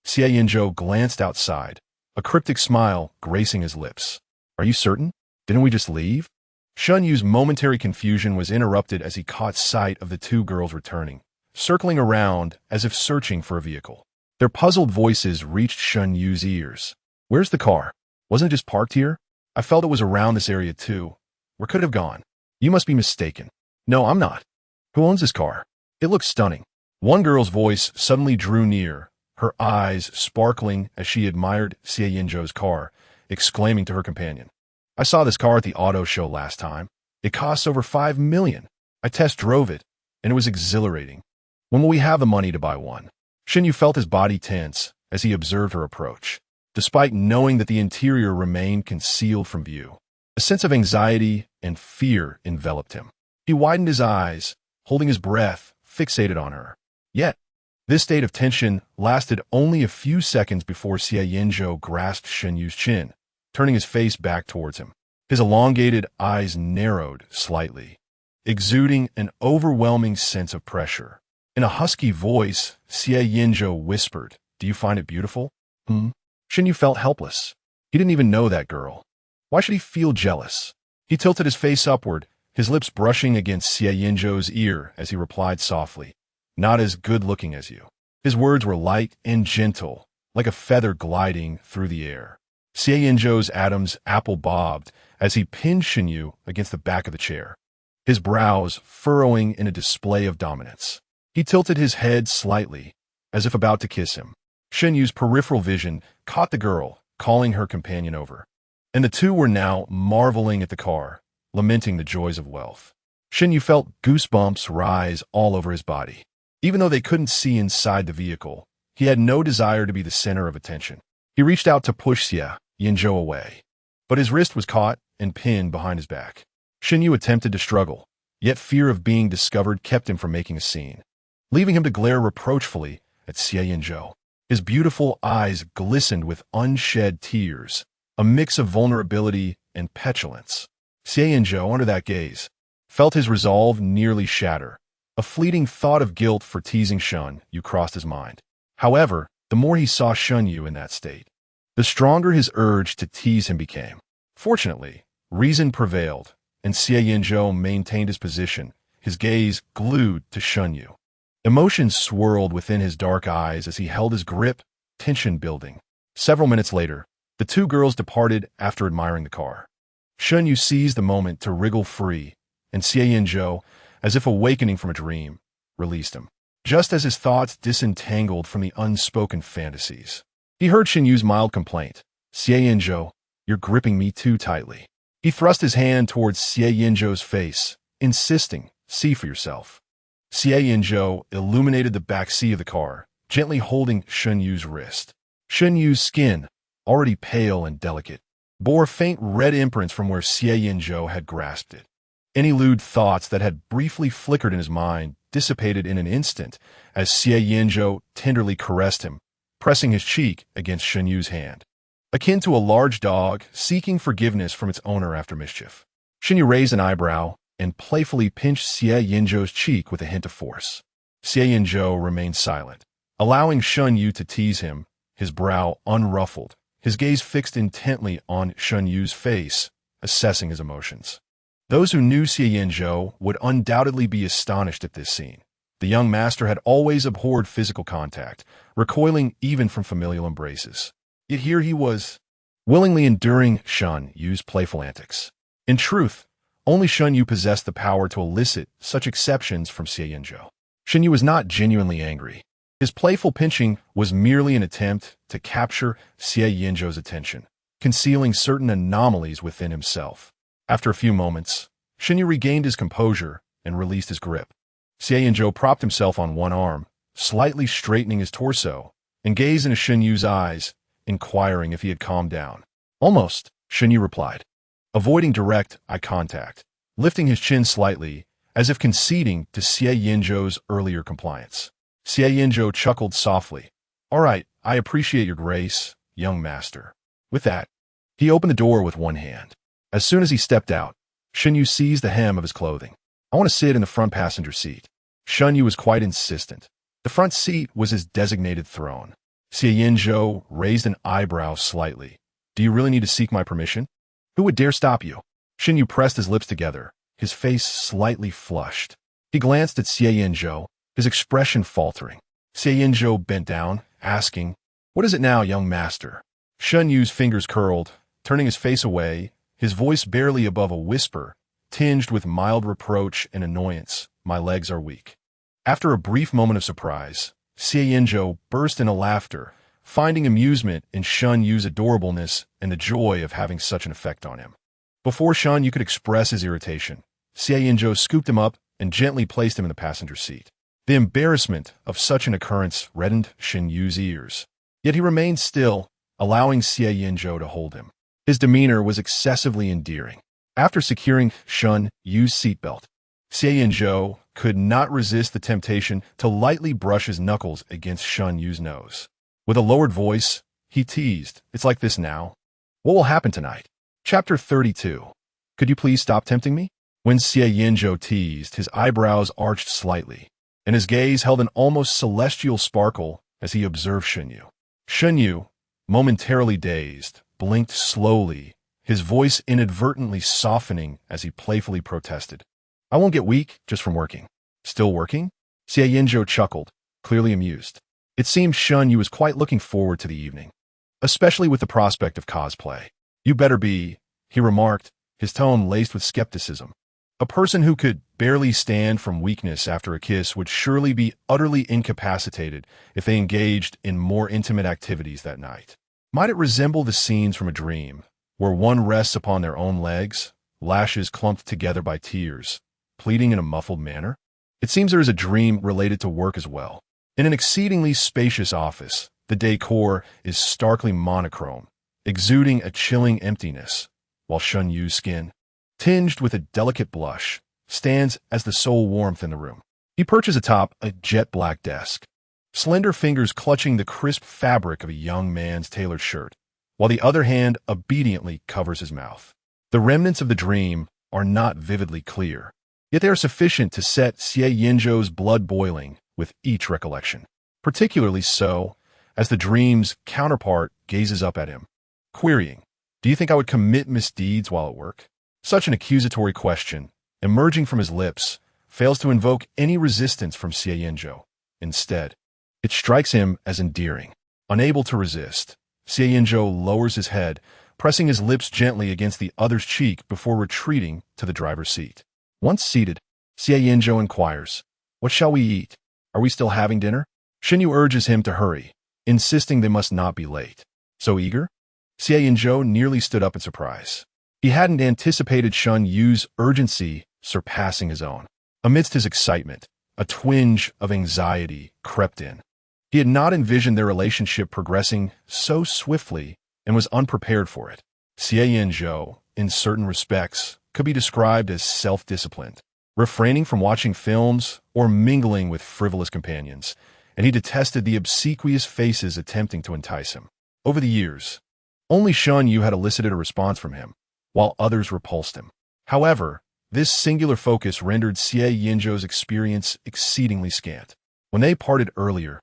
Xie Yanzhou glanced outside, a cryptic smile gracing his lips. "Are you certain? Didn't we just leave?" Shen Yu's momentary confusion was interrupted as he caught sight of the two girls returning, circling around as if searching for a vehicle. Their puzzled voices reached Shen Yu's ears. "Where's the car? Wasn't it just parked here? I felt it was around this area too. Where could it have gone?" "You must be mistaken." "No, I'm not." "Who owns this car? It looks stunning." One girl's voice suddenly drew near, her eyes sparkling as she admired Xie Yanzhou's car, exclaiming to her companion, "I saw this car at the auto show last time. It costs over 5 million. I test drove it, and it was exhilarating. When will we have the money to buy one? Shen Yu felt his body tense as he observed her approach, despite knowing that the interior remained concealed from view. A sense of anxiety and fear enveloped him. He widened his eyes, holding his breath, fixated on her. Yet, this state of tension lasted only a few seconds before Xie Yanzhou grasped Shen Yu's chin, turning his face back towards him. His elongated eyes narrowed slightly, exuding an overwhelming sense of pressure. In a husky voice, Xie Yanzhou whispered, "Do you find it beautiful?" Shen Yu felt helpless. He didn't even know that girl. Why should he feel jealous? He tilted his face upward, his lips brushing against Xie Yanzhou's ear as he replied softly, "Not as good-looking as you." His words were light and gentle, like a feather gliding through the air. Xie Yanzhou's Adam's apple bobbed as he pinned Shen Yu against the back of the chair, his brows furrowing in a display of dominance. He tilted his head slightly, as if about to kiss him. Shen Yu's peripheral vision caught the girl, calling her companion over, and the two were now marveling at the car, lamenting the joys of wealth. Shen Yu felt goosebumps rise all over his body. Even though they couldn't see inside the vehicle, he had no desire to be the center of attention. He reached out to push Xie Yanzhou away, but his wrist was caught and pinned behind his back. Shen Yu attempted to struggle, yet fear of being discovered kept him from making a scene, leaving him to glare reproachfully at Xie Yanzhou. His beautiful eyes glistened with unshed tears, a mix of vulnerability and petulance. Xie Yanzhou, under that gaze, felt his resolve nearly shatter. A fleeting thought of guilt for teasing Shen Yu crossed his mind. However, the more he saw Shen Yu in that state, the stronger his urge to tease him became. Fortunately, reason prevailed, and Xie Yanzhou maintained his position, his gaze glued to Shen Yu. Emotions swirled within his dark eyes as he held his grip, tension building. Several minutes later, the two girls departed after admiring the car. Shen Yu seized the moment to wriggle free, and Xie Yanzhou, as if awakening from a dream, released him, just as his thoughts disentangled from the unspoken fantasies. He heard Shen Yu's mild complaint, "Xie Yanzhou, you're gripping me too tightly." He thrust his hand towards Xie Yanzhou's face, insisting, "See for yourself." Xie Yanzhou illuminated the back seat of the car, gently holding Shen Yu's wrist. Shen Yu's skin, already pale and delicate, bore faint red imprints from where Xie Yanzhou had grasped it. Any lewd thoughts that had briefly flickered in his mind dissipated in an instant as Xie Yanzhou tenderly caressed him, pressing his cheek against Shen Yu's hand, akin to a large dog seeking forgiveness from its owner after mischief. Shen Yu raised an eyebrow and playfully pinched Xie Yanzhou's cheek with a hint of force. Xie Yanzhou remained silent, allowing Shen Yu to tease him, his brow unruffled, his gaze fixed intently on Shen Yu's face, assessing his emotions. Those who knew Xie Yanzhou would undoubtedly be astonished at this scene. The young master had always abhorred physical contact, recoiling even from familial embraces. Yet here he was, willingly enduring Shen Yu's playful antics. In truth, only Shen Yu possessed the power to elicit such exceptions from Xie Yanzhou. Shen Yu was not genuinely angry. His playful pinching was merely an attempt to capture Xie Yanzhou's attention, concealing certain anomalies within himself. After a few moments, Shen Yu regained his composure and released his grip. Xie Yanzhou propped himself on one arm, slightly straightening his torso, and gazed into Shen Yu's eyes, inquiring if he had calmed down. "Almost," Shen Yu replied, avoiding direct eye contact, lifting his chin slightly, as if conceding to Xie Yanzhou's earlier compliance. Xie Yanzhou chuckled softly. "All right, I appreciate your grace, young master." With that, he opened the door with one hand. As soon as he stepped out, Shen Yu seized the hem of his clothing. "I want to sit in the front passenger seat." Shen Yu was quite insistent. The front seat was his designated throne. Xie Yanzhou raised an eyebrow slightly. "Do you really need to seek my permission? Who would dare stop you?" Shen Yu pressed his lips together, his face slightly flushed. He glanced at Xie Yanzhou, his expression faltering. Xie Yanzhou bent down, asking, "What is it now, young master?" Shen Yu's fingers curled, turning his face away, his voice barely above a whisper, tinged with mild reproach and annoyance. "My legs are weak." After a brief moment of surprise, Xie Yanzhou burst into laughter, finding amusement in Shen Yu's adorableness and the joy of having such an effect on him. Before Shen Yu could express his irritation, Xie Yanzhou scooped him up and gently placed him in the passenger seat. The embarrassment of such an occurrence reddened Shen Yu's ears. Yet he remained still, allowing Xie Yanzhou to hold him. His demeanor was excessively endearing. After securing Shen Yu's seatbelt, Xie Yanzhou could not resist the temptation to lightly brush his knuckles against Shen Yu's nose. With a lowered voice, he teased, "It's like this now. What will happen tonight?" Chapter 32. Could you please stop tempting me? When Xie Yanzhou teased, his eyebrows arched slightly, and his gaze held an almost celestial sparkle as he observed Shen Yu. Shen Yu, momentarily dazed, blinked slowly, his voice inadvertently softening as he playfully protested. "I won't get weak just from working." "Still working?" Xie Yanzhou chuckled, clearly amused. It seemed Shen Yu was quite looking forward to the evening, especially with the prospect of cosplay. "You better be," he remarked, his tone laced with skepticism. A person who could barely stand from weakness after a kiss would surely be utterly incapacitated if they engaged in more intimate activities that night. Might it resemble the scenes from a dream, where one rests upon their own legs, lashes clumped together by tears, pleading in a muffled manner? It seems there is a dream related to work as well. In an exceedingly spacious office, the decor is starkly monochrome, exuding a chilling emptiness, while Shen Yu's skin, tinged with a delicate blush, stands as the sole warmth in the room. He perches atop a jet-black desk, slender fingers clutching the crisp fabric of a young man's tailored shirt, while the other hand obediently covers his mouth. The remnants of the dream are not vividly clear, yet they are sufficient to set Xie Yanzhou's blood boiling with each recollection, particularly so as the dream's counterpart gazes up at him, querying, "Do you think I would commit misdeeds while at work?" Such an accusatory question, emerging from his lips, fails to invoke any resistance from Xie Yanzhou. Instead, it strikes him as endearing. Unable to resist, Xie Yanzhou lowers his head, pressing his lips gently against the other's cheek before retreating to the driver's seat. Once seated, Xie Yanzhou inquires, "What shall we eat? Are we still having dinner?" Shen Yu urges him to hurry, insisting they must not be late. So eager? Xie Yanzhou nearly stood up in surprise. He hadn't anticipated Shen Yu's urgency surpassing his own. Amidst his excitement, a twinge of anxiety crept in. He had not envisioned their relationship progressing so swiftly and was unprepared for it. Xie Yanzhou, in certain respects, could be described as self-disciplined, refraining from watching films or mingling with frivolous companions, and he detested the obsequious faces attempting to entice him. Over the years, only Shen Yu had elicited a response from him, while others repulsed him. However, this singular focus rendered Xie Yanzhou's experience exceedingly scant. When they parted earlier,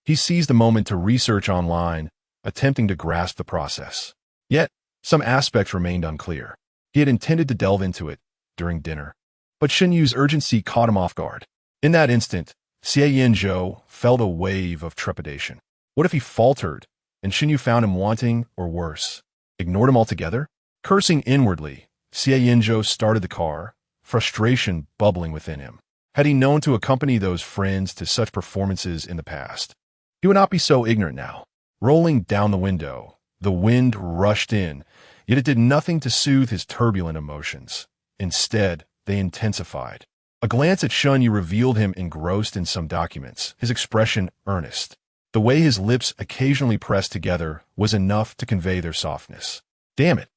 he seized the moment to research online, attempting to grasp the process. Yet, some aspects remained unclear. He had intended to delve into it during dinner, but Shen Yu's urgency caught him off guard. In that instant, Xie Yanzhou felt a wave of trepidation. What if he faltered, and Shen Yu found him wanting, or worse, ignored him altogether? Cursing inwardly, Xie Yanzhou started the car, frustration bubbling within him. Had he known to accompany those friends to such performances in the past, he would not be so ignorant now. Rolling down the window, the wind rushed in, yet it did nothing to soothe his turbulent emotions. Instead, they intensified. A glance at Shen Yu revealed him engrossed in some documents, his expression earnest. The way his lips occasionally pressed together was enough to convey their softness. Damn it!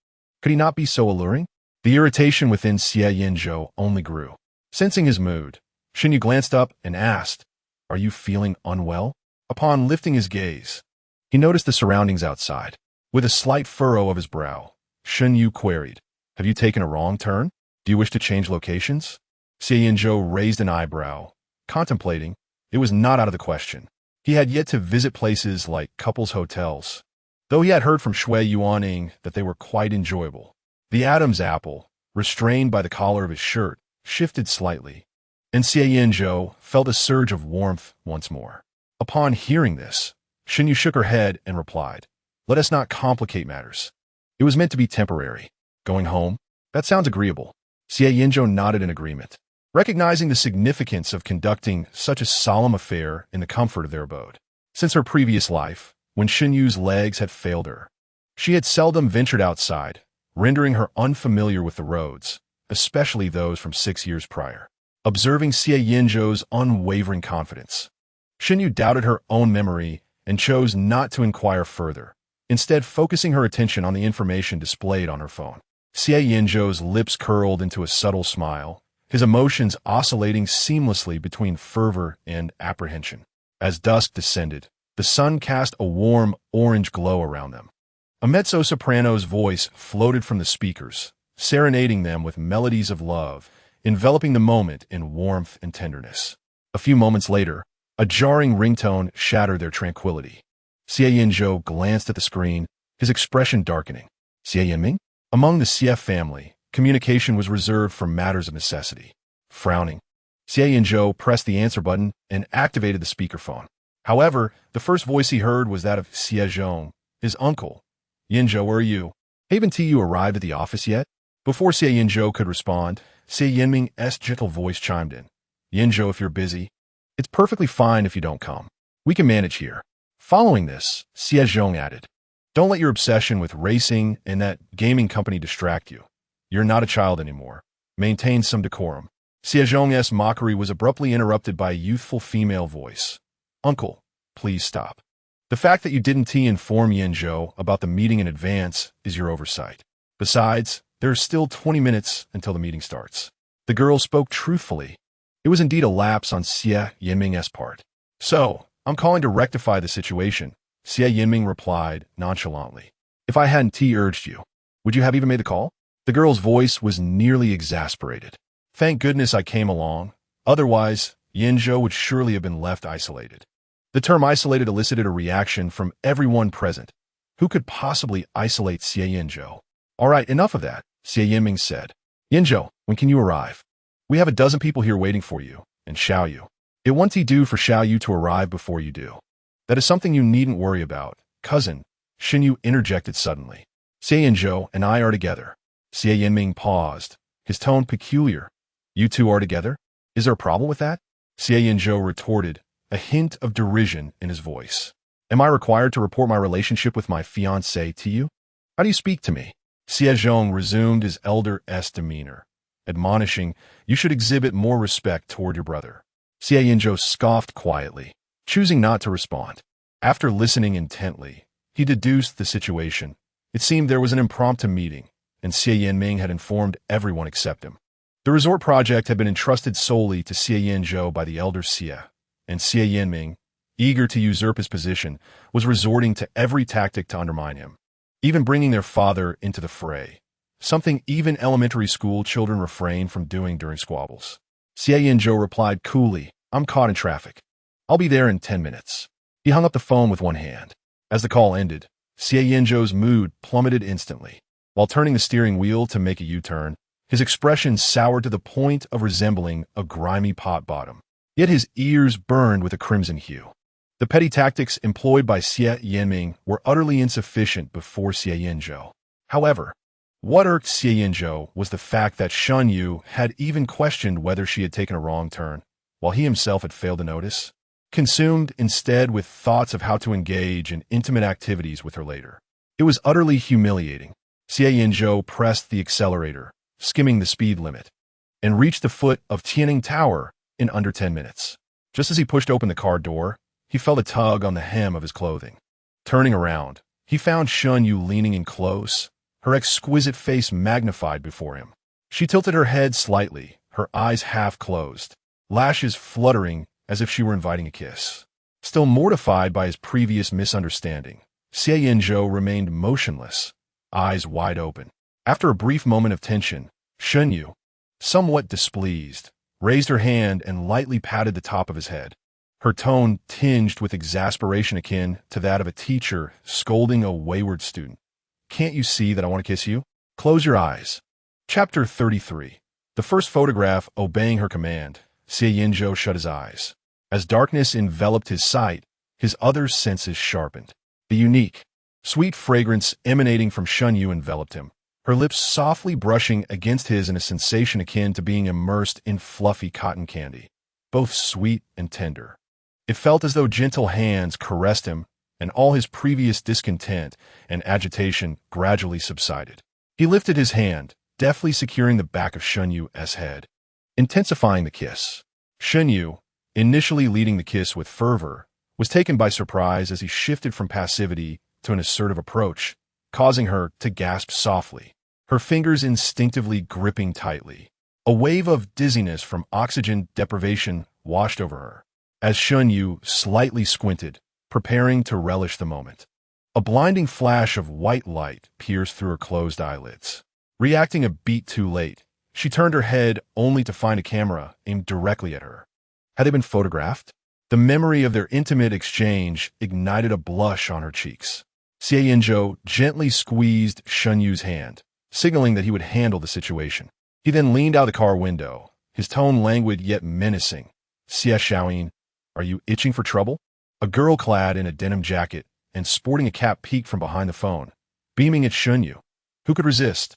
Could he not be so alluring? The irritation within Xie Yanzhou only grew. Sensing his mood, Shen Yu glanced up and asked, "Are you feeling unwell?" Upon lifting his gaze, he noticed the surroundings outside. With a slight furrow of his brow, Shen Yu queried, "Have you taken a wrong turn? Do you wish to change locations?" Xie Yanzhou raised an eyebrow, contemplating. It was not out of the question. He had yet to visit places like couples' hotels, though he had heard from Shui Yuaning that they were quite enjoyable. The Adam's apple, restrained by the collar of his shirt, shifted slightly, and Xie Yanzhou felt a surge of warmth once more. Upon hearing this, Shen Yu shook her head and replied, "Let us not complicate matters. It was meant to be temporary. Going home? That sounds agreeable." Xie Yanzhou nodded in agreement, recognizing the significance of conducting such a solemn affair in the comfort of their abode. Since her previous life, when Shen Yu's legs had failed her, she had seldom ventured outside, rendering her unfamiliar with the roads, especially those from 6 years prior. Observing Xie Yanzhou's unwavering confidence, Shen Yu doubted her own memory and chose not to inquire further, instead focusing her attention on the information displayed on her phone. Xie Yanzhou's lips curled into a subtle smile, his emotions oscillating seamlessly between fervor and apprehension. As dusk descended, the sun cast a warm orange glow around them. A mezzo-soprano's voice floated from the speakers, serenading them with melodies of love, enveloping the moment in warmth and tenderness. A few moments later, a jarring ringtone shattered their tranquility. Xie Yanzhou glanced at the screen, his expression darkening. Xie Yanming? Among the Xie family, communication was reserved for matters of necessity. Frowning, Xie Yanzhou pressed the answer button and activated the speakerphone. However, the first voice he heard was that of Xie Yanzhou, his uncle. Yanzhou, where are you? Haven't you arrived at the office yet? Before Xie Yanzhou could respond, Xie Yanming's gentle voice chimed in. Yanzhou, if you're busy, it's perfectly fine if you don't come. We can manage here. Following this, Xie Yanzhou added, don't let your obsession with racing and that gaming company distract you. You're not a child anymore. Maintain some decorum. Xie Yanzhou's mockery was abruptly interrupted by a youthful female voice. Uncle, please stop. The fact that you didn't inform Yanzhou about the meeting in advance is your oversight. Besides, there are still 20 minutes until the meeting starts. The girl spoke truthfully. It was indeed a lapse on Xie Yanming's part. So, I'm calling to rectify the situation, Xie Yanming replied nonchalantly. If I hadn't urged you, would you have even made the call? The girl's voice was nearly exasperated. Thank goodness I came along. Otherwise, Yanzhou would surely have been left isolated. The term isolated elicited a reaction from everyone present. Who could possibly isolate Xie Yanzhou? All right, enough of that, Xie Yanming said. Yanzhou, when can you arrive? We have a dozen people here waiting for you, and Xiao Yu. It won't do for Xiao Yu to arrive before you do. That is something you needn't worry about, cousin, Shen Yu interjected suddenly. Xie Yanzhou and I are together. Xie Yanming paused, his tone peculiar. You two are together? Is there a problem with that? Xie Yanzhou retorted, a hint of derision in his voice. Am I required to report my relationship with my fiancée to you? How do you speak to me? Xie Yanzhou resumed his elder's demeanor, admonishing, you should exhibit more respect toward your brother. Xie Yanzhou scoffed quietly, choosing not to respond. After listening intently, he deduced the situation. It seemed there was an impromptu meeting, and Xie Yanming had informed everyone except him. The resort project had been entrusted solely to Xie Yanzhou by the elder Xie, and Xie Yanming, eager to usurp his position, was resorting to every tactic to undermine him, even bringing their father into the fray, something even elementary school children refrain from doing during squabbles. Xie Yanzhou replied coolly, I'm caught in traffic. I'll be there in 10 minutes. He hung up the phone with one hand. As the call ended, Xie Yanzhou's mood plummeted instantly. While turning the steering wheel to make a U-turn, his expression soured to the point of resembling a grimy pot bottom. Yet his ears burned with a crimson hue. The petty tactics employed by Xie Yanming were utterly insufficient before Xie Yanzhou. However, what irked Xie Yanzhou was the fact that Shen Yu had even questioned whether she had taken a wrong turn, while he himself had failed to notice, consumed instead with thoughts of how to engage in intimate activities with her later. It was utterly humiliating. Xie Yanzhou pressed the accelerator, skimming the speed limit, and reached the foot of Tianning Tower in under 10 minutes. Just as he pushed open the car door, he felt a tug on the hem of his clothing. Turning around, he found Shen Yu leaning in close, her exquisite face magnified before him. She tilted her head slightly, her eyes half closed, lashes fluttering as if she were inviting a kiss. Still mortified by his previous misunderstanding, Xie Yanzhou remained motionless, eyes wide open. After a brief moment of tension, Shen Yu, somewhat displeased, raised her hand and lightly patted the top of his head, her tone tinged with exasperation akin to that of a teacher scolding a wayward student. Can't you see that I want to kiss you? Close your eyes. Chapter 33. The first photograph obeying her command, Xie Yanzhou shut his eyes. As darkness enveloped his sight, his other senses sharpened. The unique, sweet fragrance emanating from Shen Yu enveloped him, her lips softly brushing against his in a sensation akin to being immersed in fluffy cotton candy, both sweet and tender. It felt as though gentle hands caressed him, and all his previous discontent and agitation gradually subsided. He lifted his hand, deftly securing the back of Shen Yu's head, intensifying the kiss. Shen Yu, initially leading the kiss with fervor, was taken by surprise as he shifted from passivity to an assertive approach, causing her to gasp softly, her fingers instinctively gripping tightly. A wave of dizziness from oxygen deprivation washed over her, as Shen Yu slightly squinted, preparing to relish the moment. A blinding flash of white light pierced through her closed eyelids. Reacting a beat too late, she turned her head only to find a camera aimed directly at her. Had they been photographed? The memory of their intimate exchange ignited a blush on her cheeks. Xie Yanzhou gently squeezed Shen Yu's hand, signaling that he would handle the situation. He then leaned out the car window, his tone languid yet menacing. Xie Xiaoyin, are you itching for trouble? A girl clad in a denim jacket and sporting a cap peeked from behind the phone, beaming at Shen Yu. Who could resist?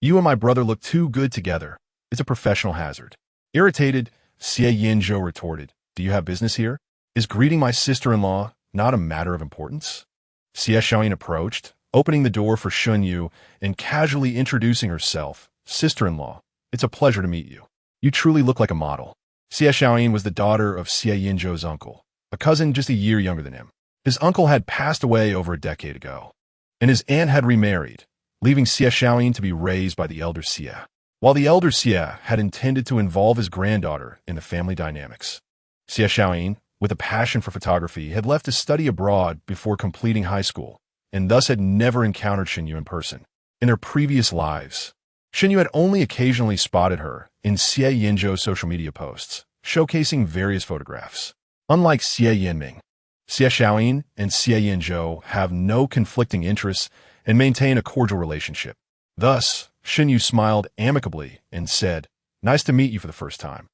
You and my brother look too good together. It's a professional hazard. Irritated, Xie Yanzhou retorted, do you have business here? Is greeting my sister-in-law not a matter of importance? Xie Xiaoyin approached, opening the door for Shen Yu and casually introducing herself. Sister-in-law, it's a pleasure to meet you. You truly look like a model. Xie Xiaoyin was the daughter of Xie Yanzhou's uncle, a cousin just a year younger than him. His uncle had passed away over a decade ago, and his aunt had remarried, leaving Xie Xiaoyin to be raised by the elder Xie, while the elder Xie had intended to involve his granddaughter in the family dynamics. Xie Xiaoyin, with a passion for photography, had left to study abroad before completing high school, and thus had never encountered Shen Yu in person. In their previous lives, Shen Yu had only occasionally spotted her in Xie Yanzhou's social media posts, showcasing various photographs. Unlike Xie Yanming, Xie Xiaoyin and Xie Yanzhou have no conflicting interests and maintain a cordial relationship. Thus, Shen Yu smiled amicably and said, nice to meet you for the first time.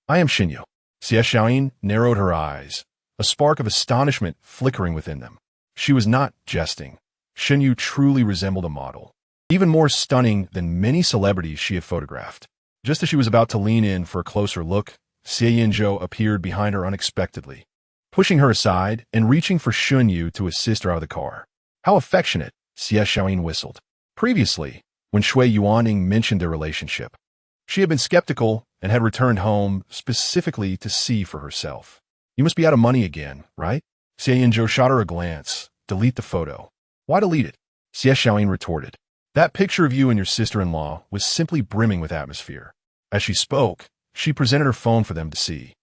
I am Shen Yu. Xie Xiaoyin narrowed her eyes, a spark of astonishment flickering within them. She was not jesting. Shen Yu truly resembled a model, even more stunning than many celebrities she had photographed. Just as she was about to lean in for a closer look, Xie Yanzhou appeared behind her unexpectedly, pushing her aside and reaching for Shen Yu to assist her out of the car. How affectionate, Xie Xiaoyin whistled. Previously, when Shui Yuaning mentioned their relationship, she had been skeptical and had returned home specifically to see for herself. You must be out of money again, right? Xie Yanzhou shot her a glance. Delete the photo. Why delete it? Xie Xiaoyin retorted. That picture of you and your sister-in-law was simply brimming with atmosphere. As she spoke, she presented her phone for them to see.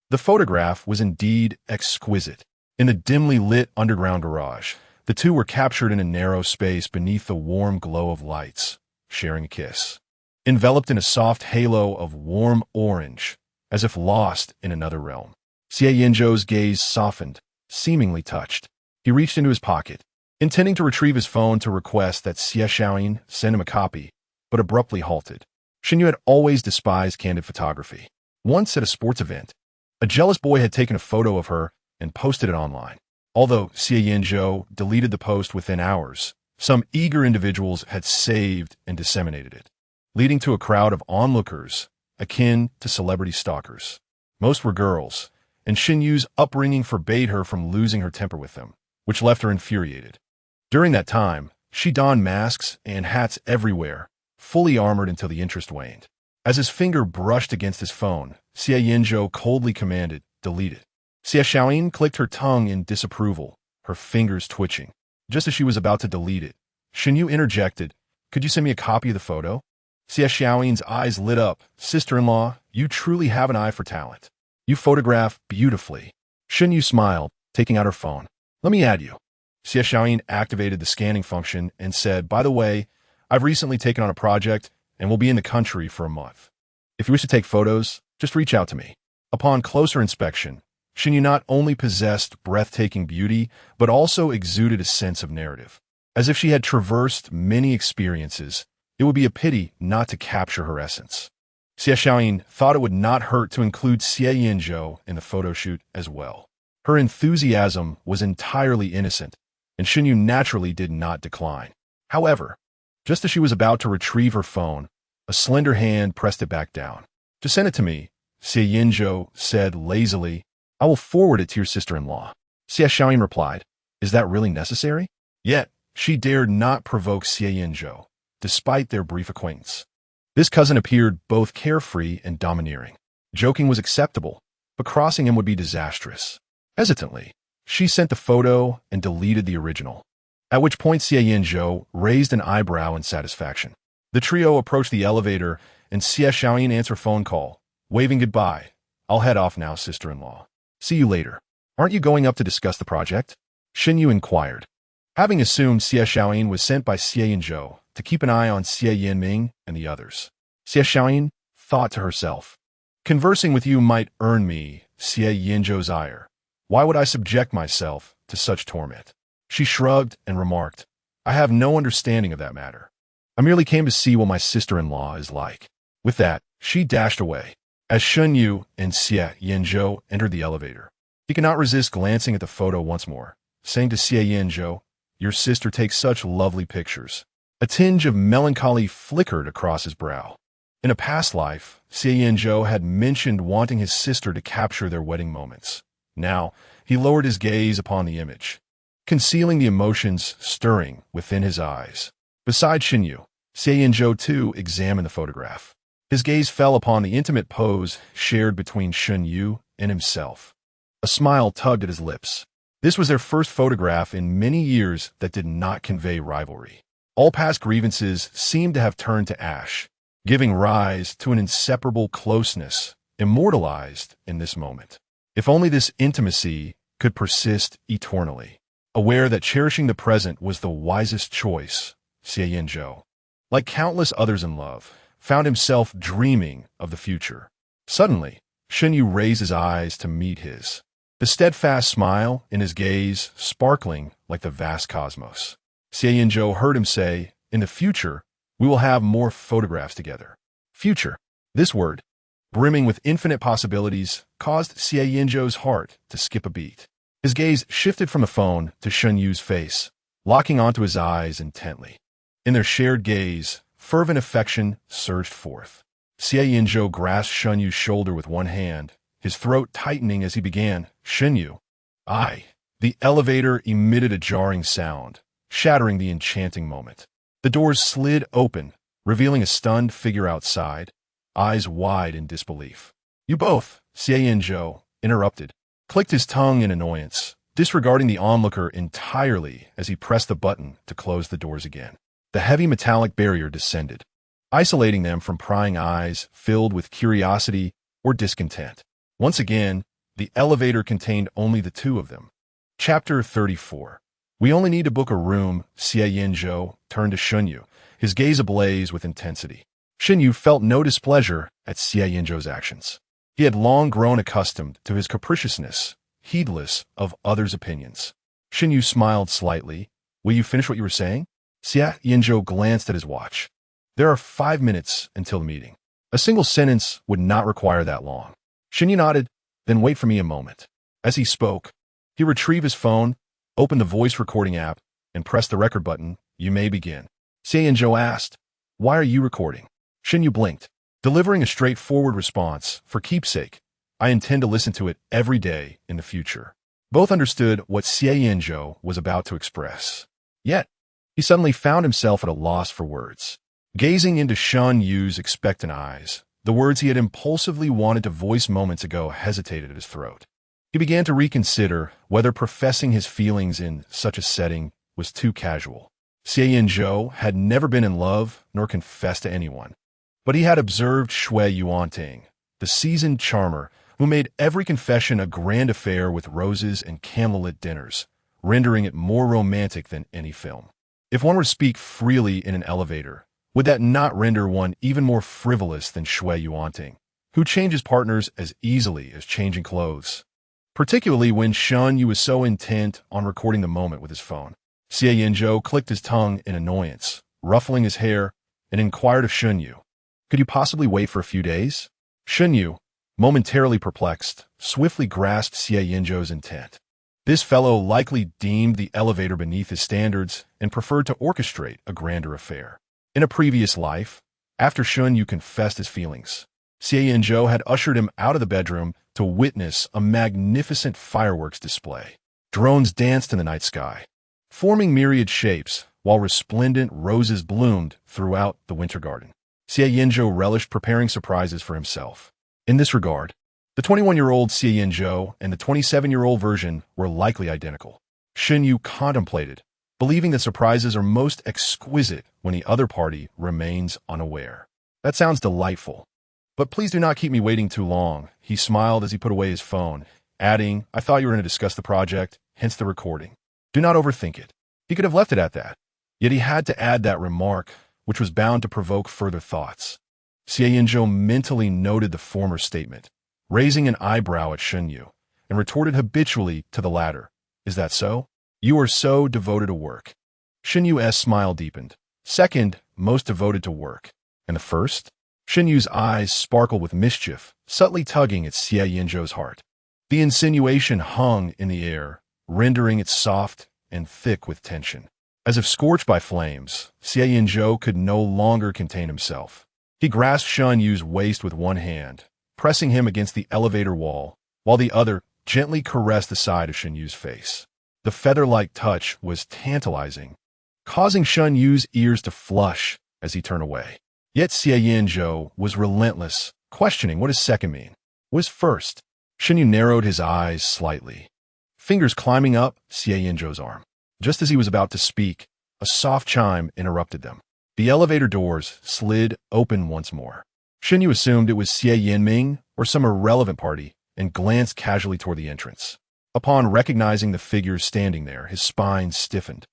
The photograph was indeed exquisite. In the dimly lit underground garage, the two were captured in a narrow space beneath the warm glow of lights, sharing a kiss. Enveloped in a soft halo of warm orange, as if lost in another realm. Xie Yanzhou's gaze softened, seemingly touched. He reached into his pocket, intending to retrieve his phone to request that Xie Xiaoyin send him a copy, but abruptly halted. Shen Yu had always despised candid photography. Once at a sports event, a jealous boy had taken a photo of her and posted it online. Although Xie Yanzhou deleted the post within hours, some eager individuals had saved and disseminated it, leading to a crowd of onlookers akin to celebrity stalkers. Most were girls, and Shen Yu's upbringing forbade her from losing her temper with them, which left her infuriated. During that time, she donned masks and hats everywhere, fully armored until the interest waned. As his finger brushed against his phone, Xie Yanzhou coldly commanded, delete it. Xie Xiaoyin clicked her tongue in disapproval, her fingers twitching. Just as she was about to delete it, Shen Yu interjected, could you send me a copy of the photo? Xie Xiaoyin's eyes lit up. Sister-in-law, you truly have an eye for talent. You photograph beautifully. Shen Yu smiled, taking out her phone. Let me add you. Xie Xiaoyin activated the scanning function and said, by the way, I've recently taken on a project and will be in the country for a month. If you wish to take photos, just reach out to me. Upon closer inspection, Shen Yu not only possessed breathtaking beauty, but also exuded a sense of narrative. As if she had traversed many experiences, it would be a pity not to capture her essence. Xie Xiaoyin thought it would not hurt to include Xie Yanzhou in the photo shoot as well. Her enthusiasm was entirely innocent, and Shen Yu naturally did not decline. However, just as she was about to retrieve her phone, a slender hand pressed it back down. Just send it to me, Xie Yanzhou said lazily. I will forward it to your sister-in-law. Xie Xiaoyin replied, is that really necessary? Yet, she dared not provoke Xie Yanzhou, despite their brief acquaintance. This cousin appeared both carefree and domineering. Joking was acceptable, but crossing him would be disastrous. Hesitantly, she sent the photo and deleted the original, at which point Xie Yanzhou raised an eyebrow in satisfaction. The trio approached the elevator, and Xie Xiaoyin answered a phone call, waving goodbye. "I'll head off now, sister-in-law. See you later." "Aren't you going up to discuss the project?" Shen Yu inquired. Having assumed Xie Xiaoyin was sent by Xie Yanzhou to keep an eye on Xie Yanming and the others, Xie Xiaoyin thought to herself, "Conversing with you might earn me Xie Yanzhou's ire. Why would I subject myself to such torment?" She shrugged and remarked, "I have no understanding of that matter. I merely came to see what my sister-in-law is like." With that, she dashed away. As Shen Yu and Xie Yanzhou entered the elevator, he could not resist glancing at the photo once more, saying to Xie Yanzhou, "Your sister takes such lovely pictures." A tinge of melancholy flickered across his brow. In a past life, Xie Yanzhou had mentioned wanting his sister to capture their wedding moments. Now, he lowered his gaze upon the image, concealing the emotions stirring within his eyes. Beside Shen Yu, Xie Yanzhou too examined the photograph. His gaze fell upon the intimate pose shared between Shen Yu and himself. A smile tugged at his lips. This was their first photograph in many years that did not convey rivalry. All past grievances seemed to have turned to ash, giving rise to an inseparable closeness, immortalized in this moment. If only this intimacy could persist eternally. Aware that cherishing the present was the wisest choice, Xie Yanzhou, like countless others in love, found himself dreaming of the future. Suddenly, Shen Yu raised his eyes to meet his, the steadfast smile in his gaze sparkling like the vast cosmos. Xie Yanzhou heard him say, "In the future, we will have more photographs together." Future. This word, brimming with infinite possibilities, caused Xie Yanzhou's heart to skip a beat. His gaze shifted from the phone to Shen Yu's face, locking onto his eyes intently. In their shared gaze, fervent affection surged forth. Xie Yanzhou grasped Shen Yu's shoulder with one hand, his throat tightening as he began, "Shen Yu." The elevator emitted a jarring sound, shattering the enchanting moment. The doors slid open, revealing a stunned figure outside, eyes wide in disbelief. "You both," Xie Yanzhou interrupted, clicked his tongue in annoyance, disregarding the onlooker entirely as he pressed the button to close the doors again. The heavy metallic barrier descended, isolating them from prying eyes filled with curiosity or discontent. Once again, the elevator contained only the two of them. Chapter 34. "We only need to book a room," Xie Yanzhou turned to Shen Yu, his gaze ablaze with intensity. Shen Yu felt no displeasure at Xie Yanzhou's actions. He had long grown accustomed to his capriciousness, heedless of others' opinions. Shen Yu smiled slightly. "Will you finish what you were saying?" Xie Yanzhou glanced at his watch. "There are 5 minutes until the meeting. A single sentence would not require that long." Shen Yu nodded, "Then wait for me a moment." As he spoke, he retrieved his phone, opened the voice recording app, and pressed the record button. "You may begin." Xie Yanzhou asked, "Why are you recording?" Shen Yu blinked, delivering a straightforward response, "For keepsake. I intend to listen to it every day in the future." Both understood what Xie Yanzhou was about to express. Yet, he suddenly found himself at a loss for words. Gazing into Shen Yu's expectant eyes, the words he had impulsively wanted to voice moments ago hesitated at his throat. He began to reconsider whether professing his feelings in such a setting was too casual. Xie Yanzhou had never been in love nor confessed to anyone, but he had observed Xie Yanzhou, the seasoned charmer who made every confession a grand affair with roses and candlelit dinners, rendering it more romantic than any film. If one were to speak freely in an elevator, would that not render one even more frivolous than Xie Yanzhou, who changes partners as easily as changing clothes? Particularly when Shen Yu was so intent on recording the moment with his phone. Xie Yanzhou clicked his tongue in annoyance, ruffling his hair, and inquired of Shen Yu, "Could you possibly wait for a few days?" Shen Yu, momentarily perplexed, swiftly grasped Xie Yanzhou's intent. This fellow likely deemed the elevator beneath his standards and preferred to orchestrate a grander affair. In a previous life, after Shen Yu confessed his feelings, Xie Yanzhou had ushered him out of the bedroom to witness a magnificent fireworks display. Drones danced in the night sky, forming myriad shapes, while resplendent roses bloomed throughout the winter garden. Xie Yanzhou relished preparing surprises for himself. In this regard, the 21-year-old Xie Yanzhou and the 27-year-old version were likely identical. Shen Yu contemplated, believing that surprises are most exquisite when the other party remains unaware. That sounds delightful. But please do not keep me waiting too long, he smiled as he put away his phone, adding, I thought you were going to discuss the project, hence the recording. Do not overthink it. He could have left it at that. Yet he had to add that remark, which was bound to provoke further thoughts. Xie Yanzhou mentally noted the former statement, raising an eyebrow at Shen Yu, and retorted habitually to the latter. Is that so? You are so devoted to work. Shen Yu's smile deepened. Second, most devoted to work. And the first? Shen Yu's eyes sparkled with mischief, subtly tugging at Xie Yanzhou's heart. The insinuation hung in the air, rendering it soft and thick with tension. As if scorched by flames, Xie Yanzhou could no longer contain himself. He grasped Shen Yu's waist with one hand, pressing him against the elevator wall, while the other gently caressed the side of Shen Yu's face. The feather-like touch was tantalizing, causing Shen Yu's ears to flush as he turned away. Yet Xie Yanzhou was relentless, questioning what his second mean. Was first? Shen Yu narrowed his eyes slightly, fingers climbing up Xie Yanzhou's arm. Just as he was about to speak, a soft chime interrupted them. The elevator doors slid open once more. Shen Yu assumed it was Xie Yanming or some irrelevant party and glanced casually toward the entrance. Upon recognizing the figures standing there, his spine stiffened,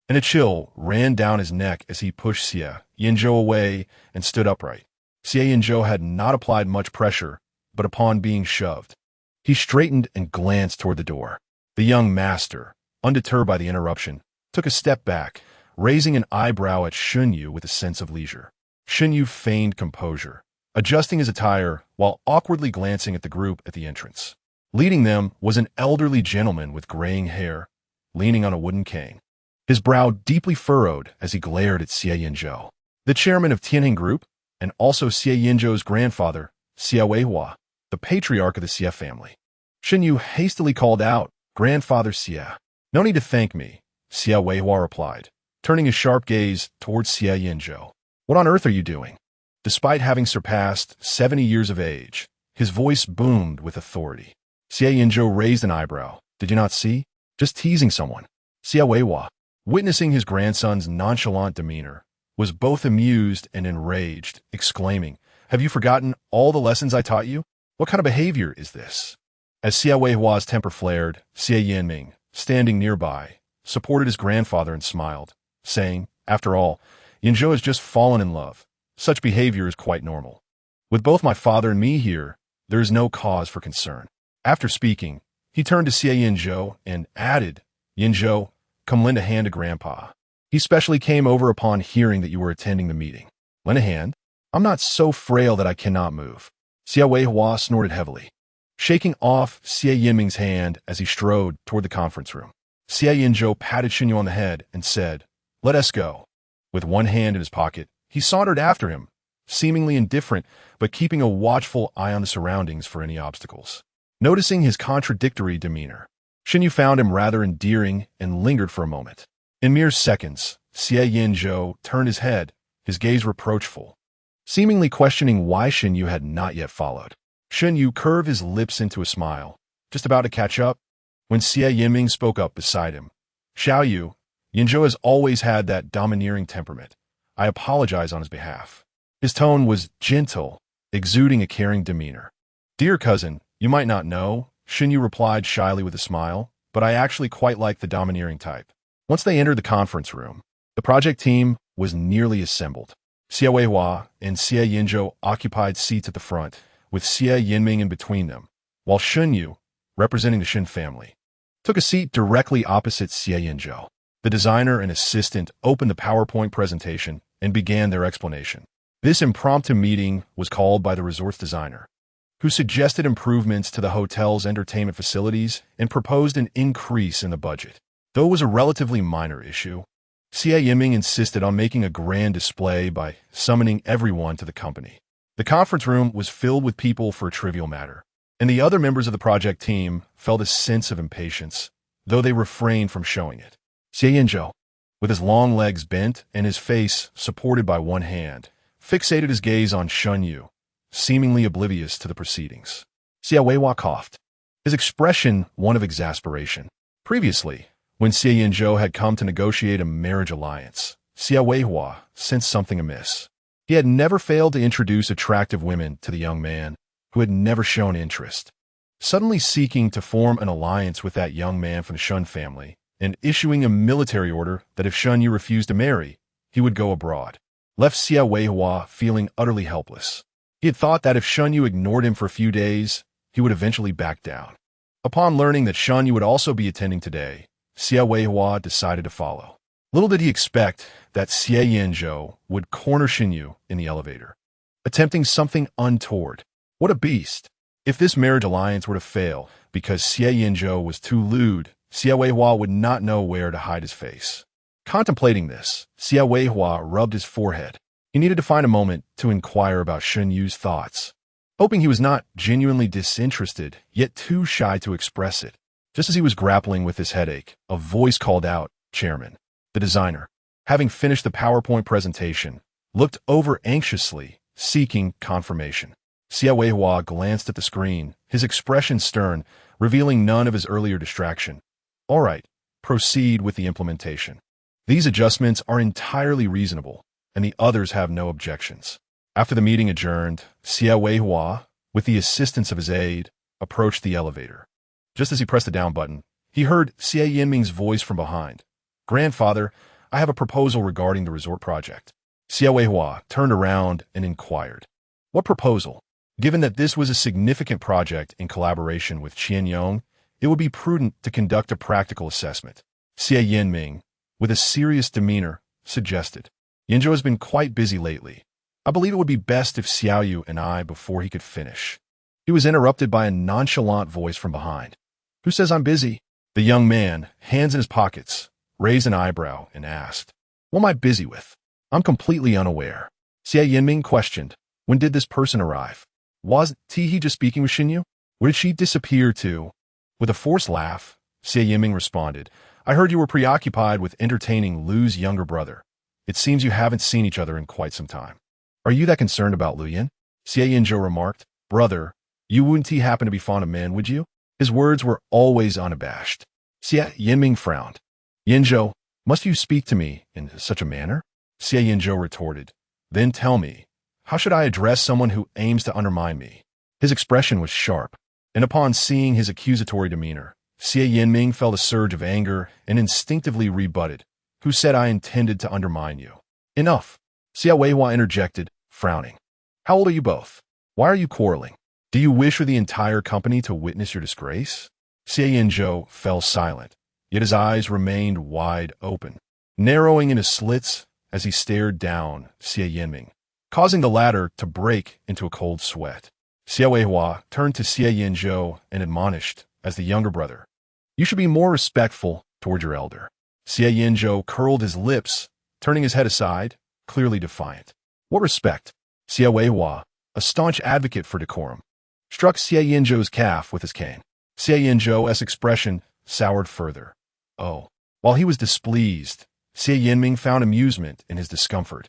and a chill ran down his neck as he pushed Xie Yanzhou away and stood upright. Xie Yanzhou had not applied much pressure, but upon being shoved, he straightened and glanced toward the door. The young master, undeterred by the interruption, took a step back, raising an eyebrow at Shen Yu with a sense of leisure. Shen Yu feigned composure, adjusting his attire while awkwardly glancing at the group at the entrance. Leading them was an elderly gentleman with graying hair, leaning on a wooden cane. His brow deeply furrowed as he glared at Xie Yanzhou, the chairman of Tianheng Group, and also Xie Yanzhou's grandfather, Xie Weihua, the patriarch of the Xie family. Shen Yu hastily called out, Grandfather Xie. No need to thank me, Xie Weihua replied, turning his sharp gaze towards Xie Yanzhou. What on earth are you doing? Despite having surpassed 70 years of age, his voice boomed with authority. Xie Yanzhou raised an eyebrow. Did you not see? Just teasing someone. Xie Weihua, witnessing his grandson's nonchalant demeanor, was both amused and enraged, exclaiming, Have you forgotten all the lessons I taught you? What kind of behavior is this? As Xie Weihua's temper flared, Xie Yanming, standing nearby, supported his grandfather and smiled, saying, After all, Yanzhou has just fallen in love. Such behavior is quite normal. With both my father and me here, there is no cause for concern. After speaking, he turned to Xie Yanzhou and added, Yanzhou, come lend a hand to Grandpa. He specially came over upon hearing that you were attending the meeting. Lend a hand? I'm not so frail that I cannot move. Xie Weihua snorted heavily, shaking off Xie Yanming's hand as he strode toward the conference room. Xie Yanzhou patted Shen Yu on the head and said, Let us go. With one hand in his pocket, he sauntered after him, seemingly indifferent, but keeping a watchful eye on the surroundings for any obstacles. Noticing his contradictory demeanor, Shen Yu found him rather endearing and lingered for a moment. In mere seconds, Xie Yanzhou turned his head, his gaze reproachful, seemingly questioning why Shen Yu had not yet followed. Shen Yu curved his lips into a smile, just about to catch up, when Xie Yanming spoke up beside him. Xiao Yu, Yanzhou has always had that domineering temperament. I apologize on his behalf. His tone was gentle, exuding a caring demeanor. Dear cousin, you might not know, Shen Yu replied shyly with a smile, but I actually quite like the domineering type. Once they entered the conference room, the project team was nearly assembled. Xie Weihua and Xie Yanzhou occupied seats at the front, with Xie Yanming in between them, while Shen Yu, representing the Shen family, took a seat directly opposite Xie Yanzhou. The designer and assistant opened the PowerPoint presentation and began their explanation. This impromptu meeting was called by the resort's designer, who suggested improvements to the hotel's entertainment facilities and proposed an increase in the budget. Though it was a relatively minor issue, Xie Yanming insisted on making a grand display by summoning everyone to the company. The conference room was filled with people for a trivial matter, and the other members of the project team felt a sense of impatience, though they refrained from showing it. Xie Yanzhou, with his long legs bent and his face supported by one hand, fixated his gaze on Shen Yu, seemingly oblivious to the proceedings. Xie Yanzhou coughed, his expression one of exasperation. Previously, when Xie Yanzhou had come to negotiate a marriage alliance, Xie Yanzhou sensed something amiss. He had never failed to introduce attractive women to the young man, who had never shown interest. Suddenly seeking to form an alliance with that young man from the Shen family, and issuing a military order that if Shen Yu refused to marry, he would go abroad, left Xie Yanzhou feeling utterly helpless. He had thought that if Shen Yu ignored him for a few days, he would eventually back down. Upon learning that Shen Yu would also be attending today, Xie Yanzhou decided to follow. Little did he expect that Xie Yanzhou would corner Shen Yu in the elevator, attempting something untoward. What a beast! If this marriage alliance were to fail because Xie Yanzhou was too lewd, Xie Yanzhou would not know where to hide his face. Contemplating this, Xie Yanzhou rubbed his forehead. He needed to find a moment to inquire about Shen Yu's thoughts, hoping he was not genuinely disinterested, yet too shy to express it. Just as he was grappling with his headache, a voice called out, "Chairman." The designer, having finished the PowerPoint presentation, looked over anxiously, seeking confirmation. Xie Yanzhou glanced at the screen, his expression stern, revealing none of his earlier distraction. "All right, proceed with the implementation. These adjustments are entirely reasonable, and the others have no objections." After the meeting adjourned, Xie Yanzhou, with the assistance of his aide, approached the elevator. Just as he pressed the down button, he heard Xie Yanming's voice from behind. "Grandfather, I have a proposal regarding the resort project." Xie Yanzhou turned around and inquired, "What proposal?" Given that this was a significant project in collaboration with Qianyong, it would be prudent to conduct a practical assessment. Xie Yanming, with a serious demeanor, suggested. "Yanzhou has been quite busy lately. I believe it would be best if Xiao Yu and I before he could finish." He was interrupted by a nonchalant voice from behind. "Who says I'm busy?" The young man, hands in his pockets, raised an eyebrow and asked, "What am I busy with? I'm completely unaware." Xie Yanming questioned, "When did this person arrive? Wasn't he just speaking with Shen Yu? Where did she disappear to?" With a forced laugh, Xie Yanming responded, "I heard you were preoccupied with entertaining Lu's younger brother. It seems you haven't seen each other in quite some time." "Are you that concerned about Lu Yan?" Xie Yanzhou remarked. "Brother, you wouldn't happen to be fond of men, would you?" His words were always unabashed. Xie Yanming frowned. "Yanzhou, must you speak to me in such a manner?" Xie Yanzhou retorted. "Then tell me, how should I address someone who aims to undermine me?" His expression was sharp, and upon seeing his accusatory demeanor, Xie Yanming felt a surge of anger and instinctively rebutted. "Who said I intended to undermine you?" "Enough," Xie Yanzhou interjected, frowning. "How old are you both? Why are you quarreling? Do you wish for the entire company to witness your disgrace?" Xie Yanzhou fell silent, yet his eyes remained wide open, narrowing into slits as he stared down Xie Yanming, causing the latter to break into a cold sweat. Xie Yanzhou turned to Xie Yanzhou and admonished, as the younger brother, "You should be more respectful toward your elder." Xie Yanzhou curled his lips, turning his head aside, clearly defiant. "What respect?" Xie Yanzhou, a staunch advocate for decorum, struck Xie Yanzhou's calf with his cane. Xie Yanzhou's expression soured further. Oh. While he was displeased, Xie Yanming found amusement in his discomfort.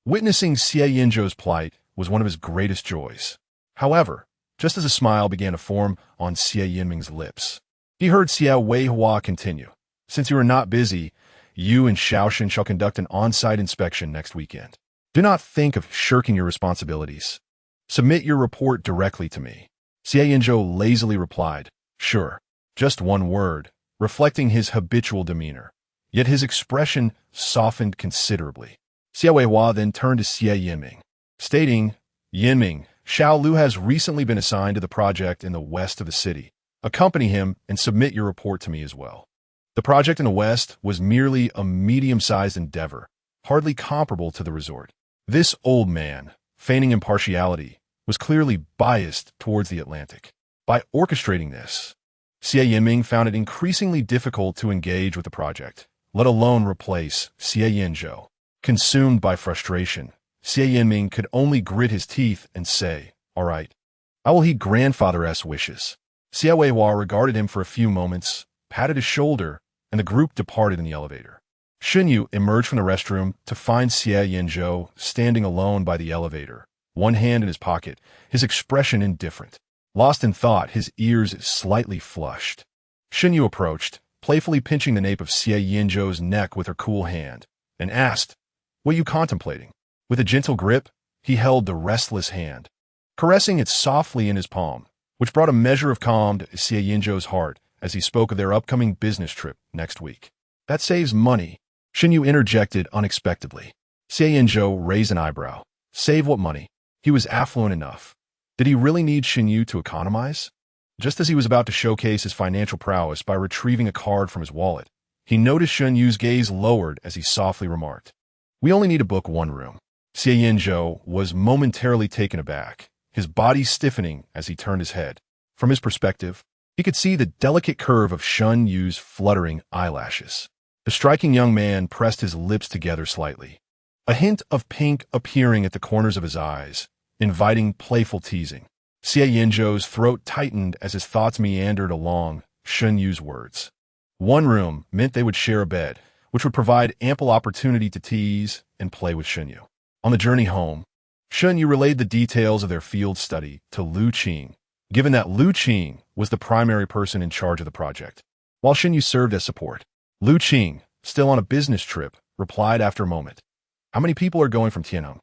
Witnessing Xie Yanzhou's plight was one of his greatest joys. However, just as a smile began to form on Xie Yanming's lips, he heard Xie Yanzhou continue. "Since you are not busy, you and Shaoshan shall conduct an on-site inspection next weekend. Do not think of shirking your responsibilities. Submit your report directly to me." Xie Yanzhou lazily replied, "Sure." Just one word, reflecting his habitual demeanor. Yet his expression softened considerably. Xie Yanzhou then turned to Xie Yanming, stating, "Yanming, Xiao Lu has recently been assigned to the project in the west of the city. Accompany him and submit your report to me as well." The project in the west was merely a medium-sized endeavor, hardly comparable to the resort. This old man, feigning impartiality, was clearly biased towards the Atlantic. By orchestrating this, Xie Yanming found it increasingly difficult to engage with the project, let alone replace Xie Yanzhou. Consumed by frustration, Xie Yanming could only grit his teeth and say, "All right, I will heed grandfather's wishes." Xie Yanzhou regarded him for a few moments, patted his shoulder, and the group departed in the elevator. Shen Yu emerged from the restroom to find Xie Yanzhou standing alone by the elevator, one hand in his pocket, his expression indifferent. Lost in thought, his ears slightly flushed. Shen Yu approached, playfully pinching the nape of Xie Yanzhou's neck with her cool hand, and asked, "What are you contemplating?" With a gentle grip, he held the restless hand, caressing it softly in his palm, which brought a measure of calm to Xie Yanzhou's heart as he spoke of their upcoming business trip next week. "That saves money," Shen Yu interjected unexpectedly. Xie Yanzhou raised an eyebrow. Save what money? He was affluent enough. Did he really need Shen Yu to economize? Just as he was about to showcase his financial prowess by retrieving a card from his wallet, he noticed Shen Yu's gaze lowered as he softly remarked, "We only need to book one room." Xie Yanzhou was momentarily taken aback, his body stiffening as he turned his head. From his perspective, he could see the delicate curve of Shen Yu's fluttering eyelashes. The striking young man pressed his lips together slightly, a hint of pink appearing at the corners of his eyes, inviting playful teasing. Xie Yanzhou's throat tightened as his thoughts meandered along Shen Yu's words. One room meant they would share a bed, which would provide ample opportunity to tease and play with Shen Yu. On the journey home, Shen Yu relayed the details of their field study to Lu Qing, given that Lu Qing was the primary person in charge of the project, while Shen Yu served as support. Lu Qing, still on a business trip, replied after a moment, "How many people are going from Tianheng?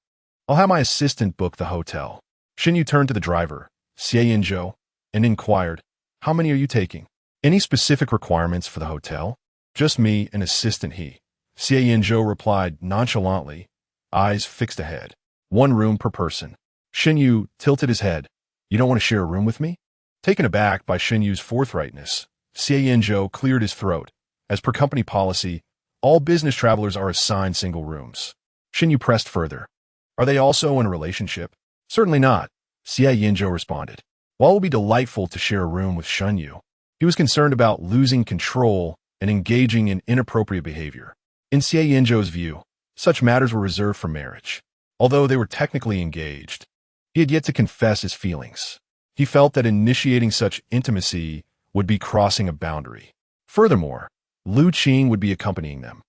I'll have my assistant book the hotel." Shen Yu turned to the driver, Xie Yanzhou, and inquired, "How many are you taking? Any specific requirements for the hotel?" "Just me and assistant," Xie Yanzhou replied nonchalantly, eyes fixed ahead. "One room per person." Shen Yu tilted his head. "You don't want to share a room with me?" Taken aback by Shen Yu's forthrightness, Xie Yanzhou cleared his throat. As per company policy, all business travelers are assigned single rooms. Shen Yu pressed further. "Are they also in a relationship?" "Certainly not," Xie Yanzhou responded. While it would be delightful to share a room with Shen Yu, he was concerned about losing control and engaging in inappropriate behavior. In Xie Yanzhou's view, such matters were reserved for marriage. Although they were technically engaged, he had yet to confess his feelings. He felt that initiating such intimacy would be crossing a boundary. Furthermore, Lu Qing would be accompanying them.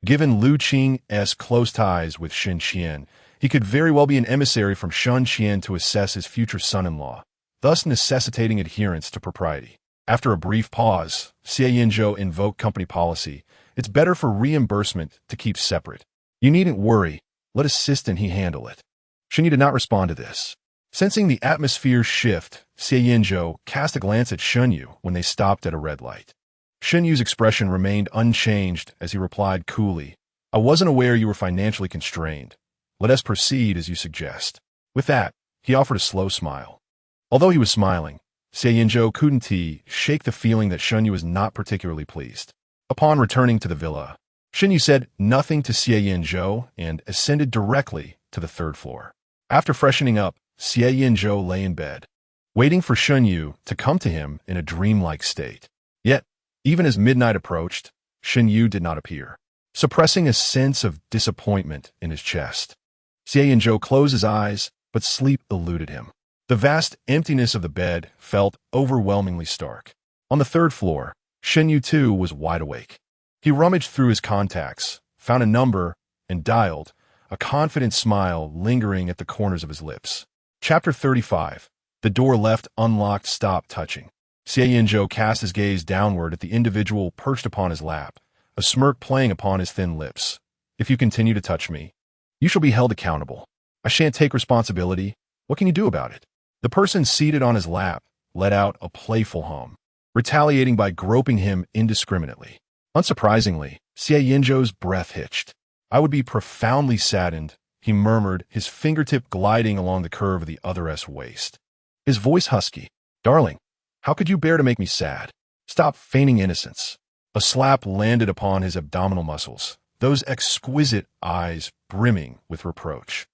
Given Lu Qing's close ties with Shen Qian, he could very well be an emissary from Shen Qian to assess his future son-in-law, thus necessitating adherence to propriety. After a brief pause, Xie Yanzhou invoked company policy. "It's better for reimbursement to keep separate. You needn't worry. Let assistant he handle it." Shen Yu did not respond to this. Sensing the atmosphere shift, Xie Yanzhou cast a glance at Shen Yu when they stopped at a red light. Shen Yu's expression remained unchanged as he replied coolly, "I wasn't aware you were financially constrained. Let us proceed as you suggest." With that, he offered a slow smile. Although he was smiling, Xie Yanzhou couldn't shake the feeling that Shen Yu was not particularly pleased. Upon returning to the villa, Shen Yu said nothing to Xie Yanzhou and ascended directly to the third floor. After freshening up, Xie Yanzhou lay in bed, waiting for Shen Yu to come to him in a dreamlike state. Yet, even as midnight approached, Shen Yu did not appear, suppressing a sense of disappointment in his chest. Xie Yanzhou closed his eyes, but sleep eluded him. The vast emptiness of the bed felt overwhelmingly stark. On the third floor, Shen Yu too was wide awake. He rummaged through his contacts, found a number, and dialed, a confident smile lingering at the corners of his lips. Chapter 35. The door left unlocked stopped touching. Xie Yanzhou cast his gaze downward at the individual perched upon his lap, a smirk playing upon his thin lips. "If you continue to touch me, you shall be held accountable. I shan't take responsibility. What can you do about it?" The person seated on his lap let out a playful hum, retaliating by groping him indiscriminately. Unsurprisingly, Xie Yanzhou's breath hitched. "I would be profoundly saddened," he murmured, his fingertip gliding along the curve of the other's waist. His voice husky. "Darling, how could you bear to make me sad? Stop feigning innocence." A slap landed upon his abdominal muscles, those exquisite eyes brimming with reproach.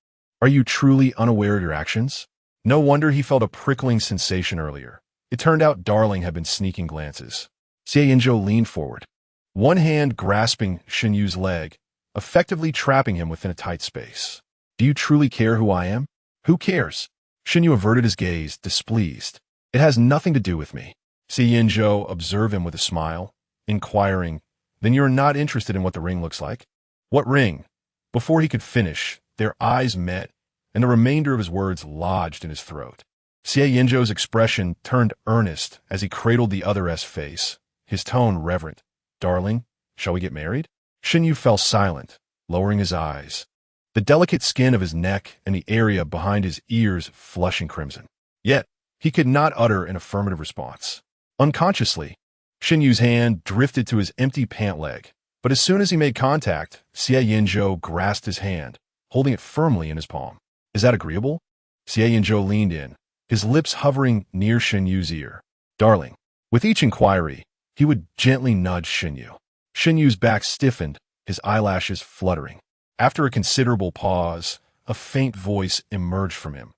"Are you truly unaware of your actions?" No wonder he felt a prickling sensation earlier. It turned out Darling had been sneaking glances. Xie Yanzhou leaned forward, one hand grasping Shen Yu's leg, effectively trapping him within a tight space. "Do you truly care who I am?" "Who cares?" Shen Yu averted his gaze, displeased. "It has nothing to do with me." Xie Yanzhou observed him with a smile, inquiring, Then you're not interested in what the ring looks like? What ring? Before he could finish, their eyes met, and the remainder of his words lodged in his throat. Xie Yanzhou's expression turned earnest as he cradled the other's face, his tone reverent. Darling, shall we get married? Shen Yu fell silent, lowering his eyes, the delicate skin of his neck and the area behind his ears flushing crimson. Yet, he could not utter an affirmative response. Unconsciously, Shen Yu's hand drifted to his empty pant leg, but as soon as he made contact, Xie Yanzhou grasped his hand, holding it firmly in his palm. Is that agreeable? Xie Yanzhou leaned in, his lips hovering near Shen Yu's ear. Darling. With each inquiry, he would gently nudge Shen Yu. Shen Yu's back stiffened, his eyelashes fluttering. After a considerable pause, a faint voice emerged from him.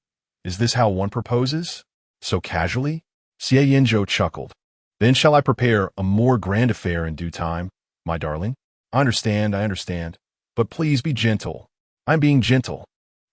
Is this how one proposes? So casually? Xie Yanzhou chuckled. Then shall I prepare a more grand affair in due time, my darling? I understand, but please be gentle. I'm being gentle.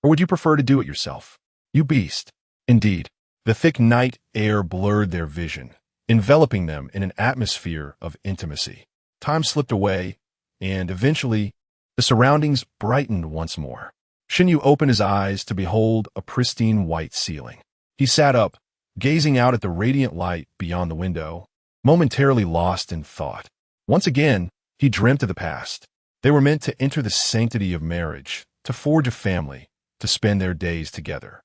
Or would you prefer to do it yourself? You beast. Indeed, the thick night air blurred their vision, enveloping them in an atmosphere of intimacy. Time slipped away, and eventually, the surroundings brightened once more. Shen Yu opened his eyes to behold a pristine white ceiling. He sat up, gazing out at the radiant light beyond the window, momentarily lost in thought. Once again, he dreamt of the past. They were meant to enter the sanctity of marriage, to forge a family, to spend their days together.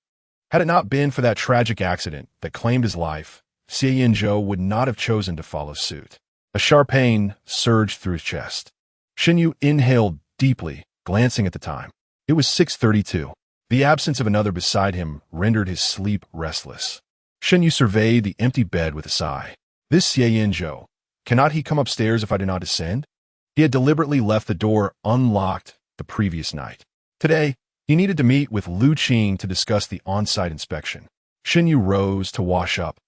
Had it not been for that tragic accident that claimed his life, Xie Yanzhou would not have chosen to follow suit. A sharp pain surged through his chest. Shen Yu inhaled deeply, glancing at the time. It was 6:32. The absence of another beside him rendered his sleep restless. Shen Yu surveyed the empty bed with a sigh. This Xie Yanzhou, cannot he come upstairs if I do not descend? He had deliberately left the door unlocked the previous night. Today, he needed to meet with Lu Qing to discuss the on-site inspection. Shen Yu rose to wash up,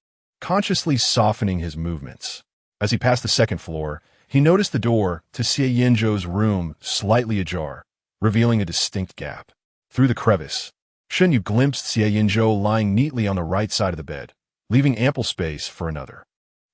consciously softening his movements. As he passed the second floor, he noticed the door to Xie Yanzhou's room slightly ajar, revealing a distinct gap. Through the crevice, Shen Yu glimpsed Xie Yanzhou lying neatly on the right side of the bed, leaving ample space for another.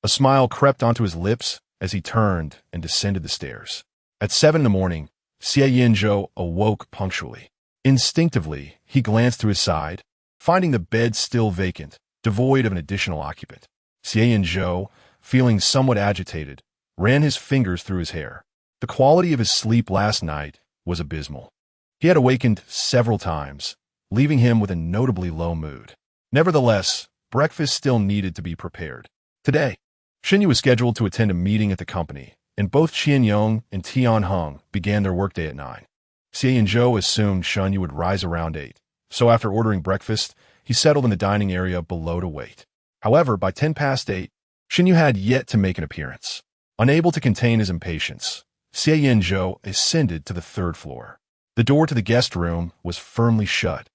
A smile crept onto his lips as he turned and descended the stairs. At 7 in the morning, Xie Yanzhou awoke punctually. Instinctively, he glanced to his side, finding the bed still vacant, devoid of an additional occupant. Xie Yanzhou, feeling somewhat agitated, ran his fingers through his hair. The quality of his sleep last night was abysmal. He had awakened several times, leaving him with a notably low mood. Nevertheless, breakfast still needed to be prepared. Today, Shen Yu was scheduled to attend a meeting at the company, and both Qianyong and Tian Heng began their workday at 9. Xie Yanzhou assumed Shen Yu would rise around 8, so after ordering breakfast, he settled in the dining area below to wait. However, by 10 past 8, Shen Yu had yet to make an appearance. Unable to contain his impatience, Xie Yanzhou ascended to the 3rd floor. The door to the guest room was firmly shut,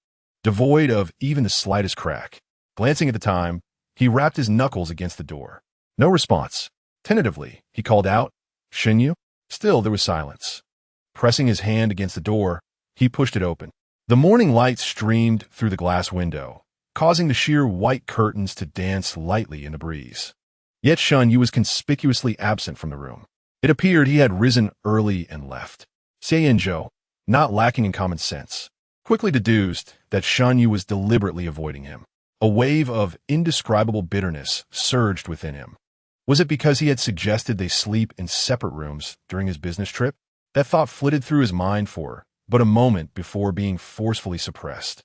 devoid of even the slightest crack. Glancing at the time, he rapped his knuckles against the door. No response. Tentatively, he called out, Shen Yu? Still, there was silence. Pressing his hand against the door, he pushed it open. The morning light streamed through the glass window, causing the sheer white curtains to dance lightly in the breeze. Yet Shen Yu was conspicuously absent from the room. It appeared he had risen early and left. Xie Yanzhou, not lacking in common sense, quickly deduced that Shen Yu was deliberately avoiding him. A wave of indescribable bitterness surged within him. Was it because he had suggested they sleep in separate rooms during his business trip? That thought flitted through his mind for but a moment before being forcefully suppressed.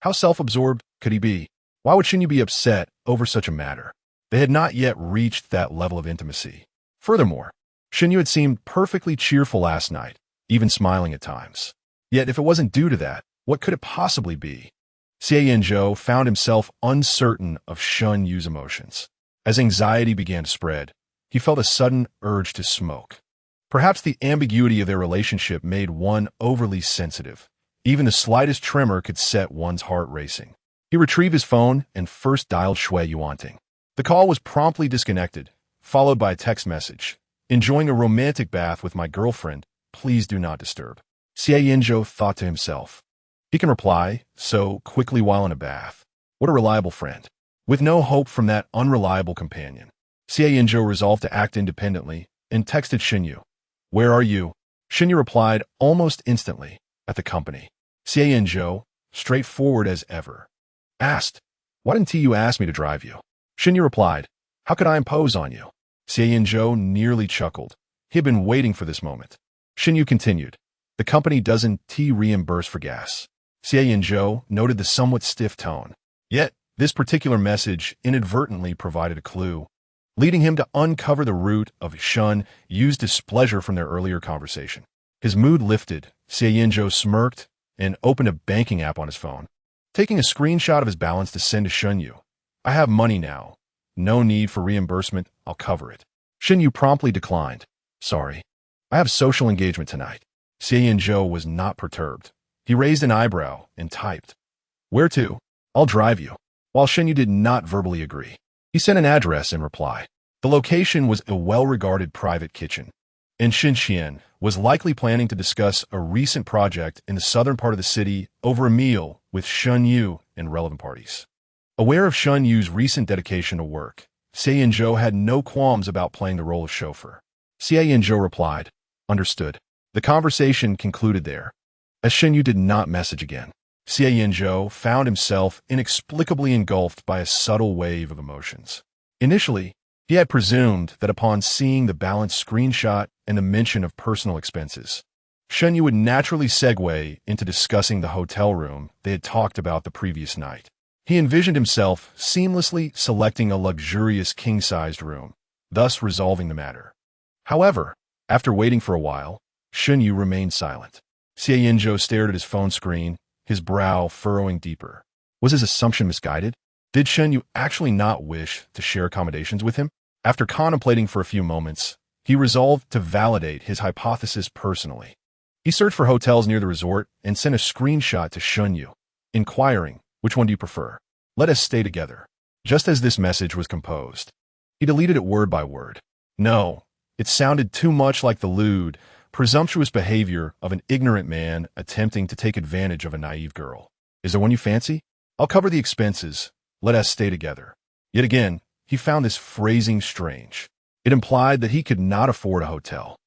How self-absorbed could he be? Why would Shen Yu be upset over such a matter? They had not yet reached that level of intimacy. Furthermore, Shen Yu had seemed perfectly cheerful last night, even smiling at times. Yet if it wasn't due to that, what could it possibly be? Xie Yanzhou found himself uncertain of Shen Yu's emotions. As anxiety began to spread, he felt a sudden urge to smoke. Perhaps the ambiguity of their relationship made one overly sensitive. Even the slightest tremor could set one's heart racing. He retrieved his phone and first dialed Xie Yanzhou. The call was promptly disconnected, followed by a text message. Enjoying a romantic bath with my girlfriend, please do not disturb. Xie Yanzhou thought to himself. He can reply so quickly while in a bath. What a reliable friend. With no hope from that unreliable companion, Xie Yanzhou resolved to act independently and texted Shen Yu. Where are you? Shen Yu replied almost instantly. At the company. Xie Yanzhou, straightforward as ever, asked, why didn't you ask me to drive you? Shen Yu replied, how could I impose on you? Xie Yanzhou nearly chuckled. He had been waiting for this moment. Shen Yu continued, the company doesn't reimburse for gas. Xie Yanzhou noted the somewhat stiff tone. Yet, this particular message inadvertently provided a clue, leading him to uncover the root of Shen Yu's displeasure from their earlier conversation. His mood lifted. Xie Yanzhou smirked and opened a banking app on his phone, taking a screenshot of his balance to send to Shen Yu. I have money now. No need for reimbursement. I'll cover it. Shen Yu promptly declined. Sorry. I have social engagement tonight. Xie Yanzhou was not perturbed. He raised an eyebrow and typed, where to? I'll drive you. While Shen Yu did not verbally agree, he sent an address in reply. The location was a well-regarded private kitchen, and Shen was likely planning to discuss a recent project in the southern part of the city over a meal with Shen Yu and relevant parties. Aware of Shen Yu's recent dedication to work, Xie Yanzhou had no qualms about playing the role of chauffeur. Xie Yanzhou replied, understood. The conversation concluded there, as Shen Yu did not message again. Xie Yanzhou found himself inexplicably engulfed by a subtle wave of emotions. Initially, he had presumed that upon seeing the balance screenshot and the mention of personal expenses, Shen Yu would naturally segue into discussing the hotel room they had talked about the previous night. He envisioned himself seamlessly selecting a luxurious king-sized room, thus resolving the matter. However, after waiting for a while, Shen Yu remained silent. Xie Yanzhou stared at his phone screen, his brow furrowing deeper. Was his assumption misguided? Did Shen Yu actually not wish to share accommodations with him? After contemplating for a few moments, he resolved to validate his hypothesis personally. He searched for hotels near the resort and sent a screenshot to Shen Yu, inquiring, which one do you prefer? Let us stay together. Just as this message was composed, he deleted it word by word. No, it sounded too much like the lewd, presumptuous behavior of an ignorant man attempting to take advantage of a naive girl. Is there one you fancy? I'll cover the expenses. Let us stay together. Yet again, he found this phrasing strange. It implied that he could not afford a hotel.